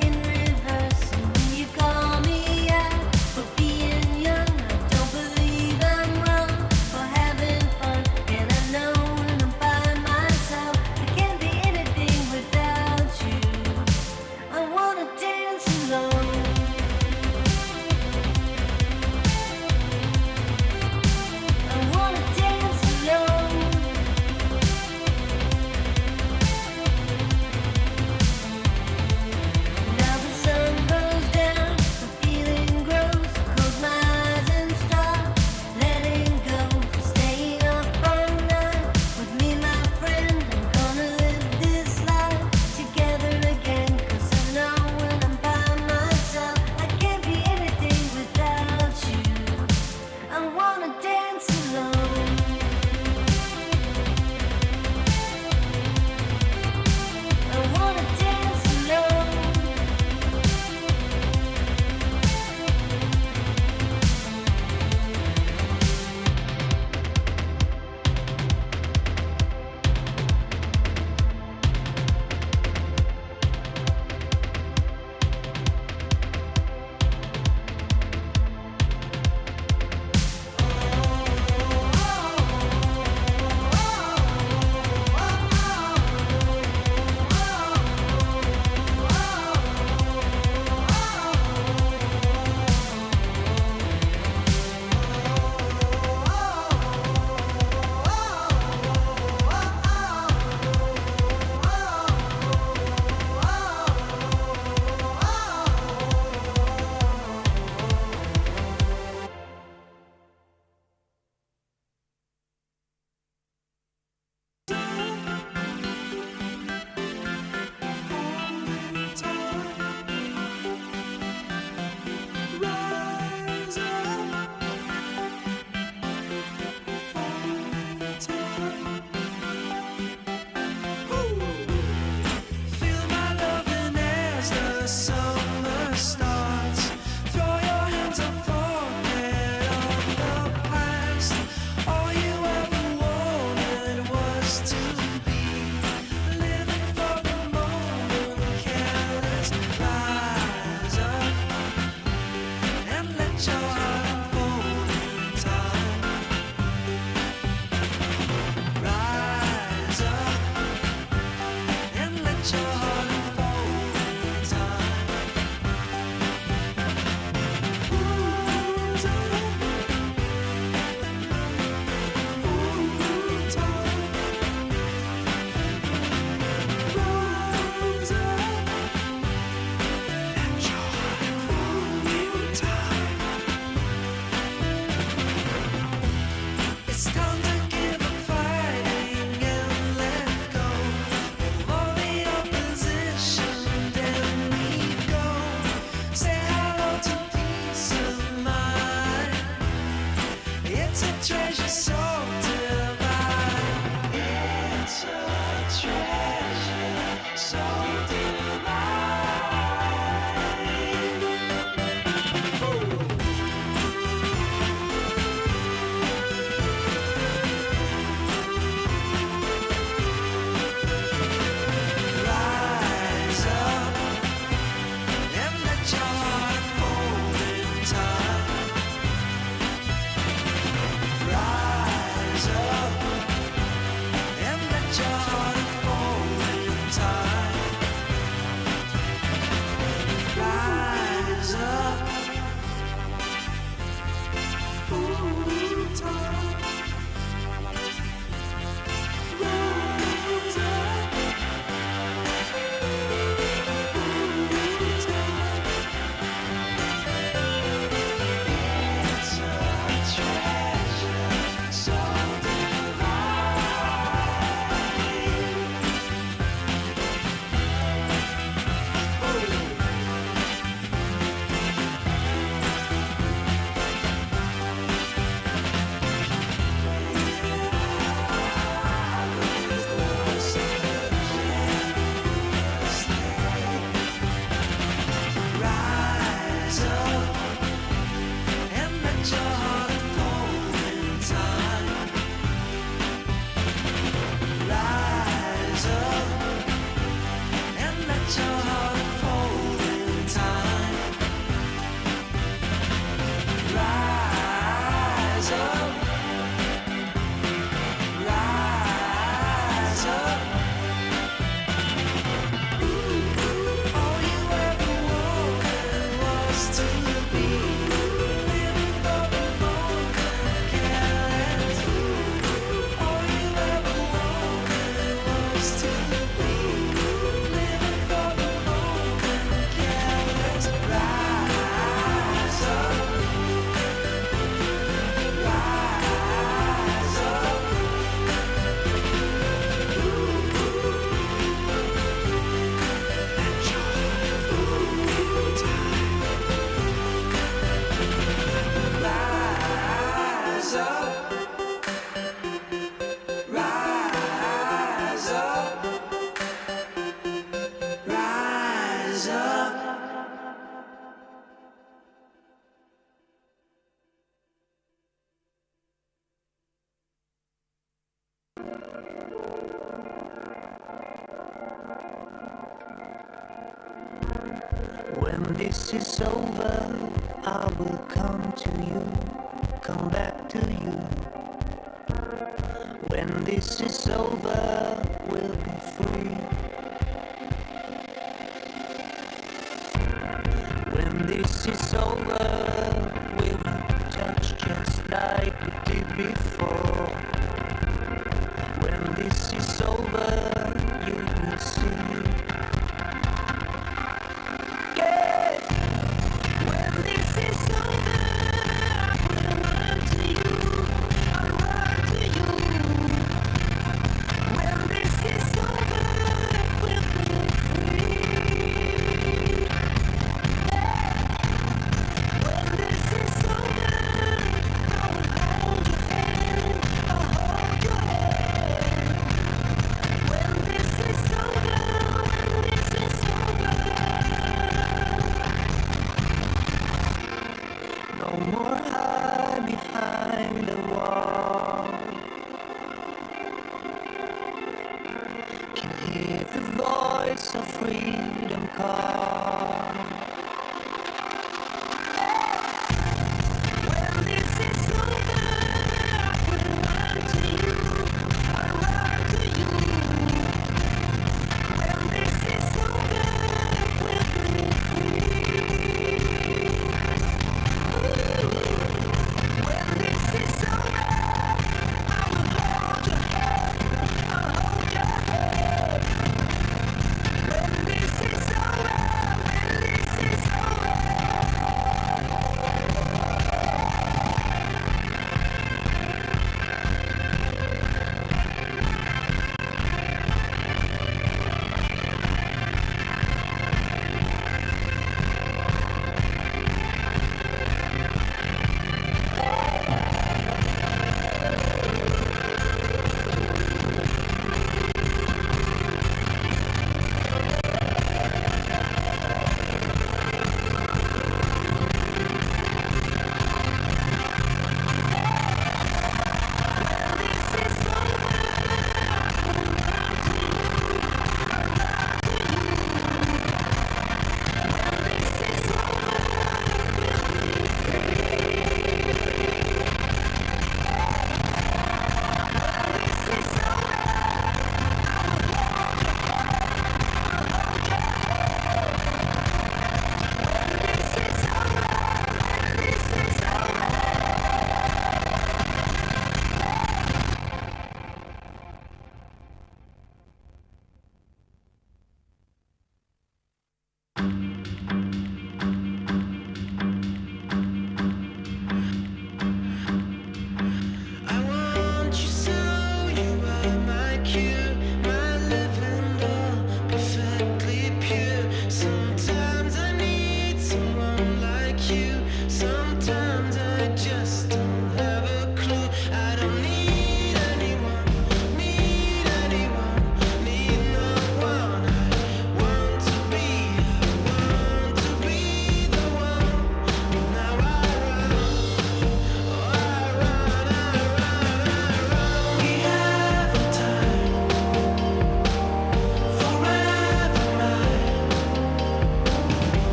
in reverse. And when you call me out for being young, I don't believe I'm wrong for having fun. And I know when I'm by myself, I can't be anything without you. I wanna dance alone. I wanna dance alone. Now the sun goes down, the feeling grows. Close my eyes and start letting go. Staying up all night with me, my friend. I'm gonna live this life together again. 'Cause I know when I'm by myself, I can't be anything without you. I wanna dance alone. I wanna dance alone. Feel my loving as the summer starts. Throw your hands up, forget all the past. All you ever wanted was to be living for the moment, careless. Rise up and let your heart unfold in time. Rise up and let your heart unfold in time. Rise up, hold time. Rise up, let your heart unfold in time. It's time to give up fighting and let go of all the opposition. Then we go. Say hello to peace of mind. It's a treasure so divine. It's a treasure so divine. Rise up and let your heart unfold in time. Rise up and let your heart unfold in time. Rise us to be. Living for the moment, careless. All you ever wanted was to be. Living for the moment, careless. Rise up. Rise up. Rise up, rise up, rise up. When this is over, I will come to you, come back to you. When this is over, we'll be free. When this is over,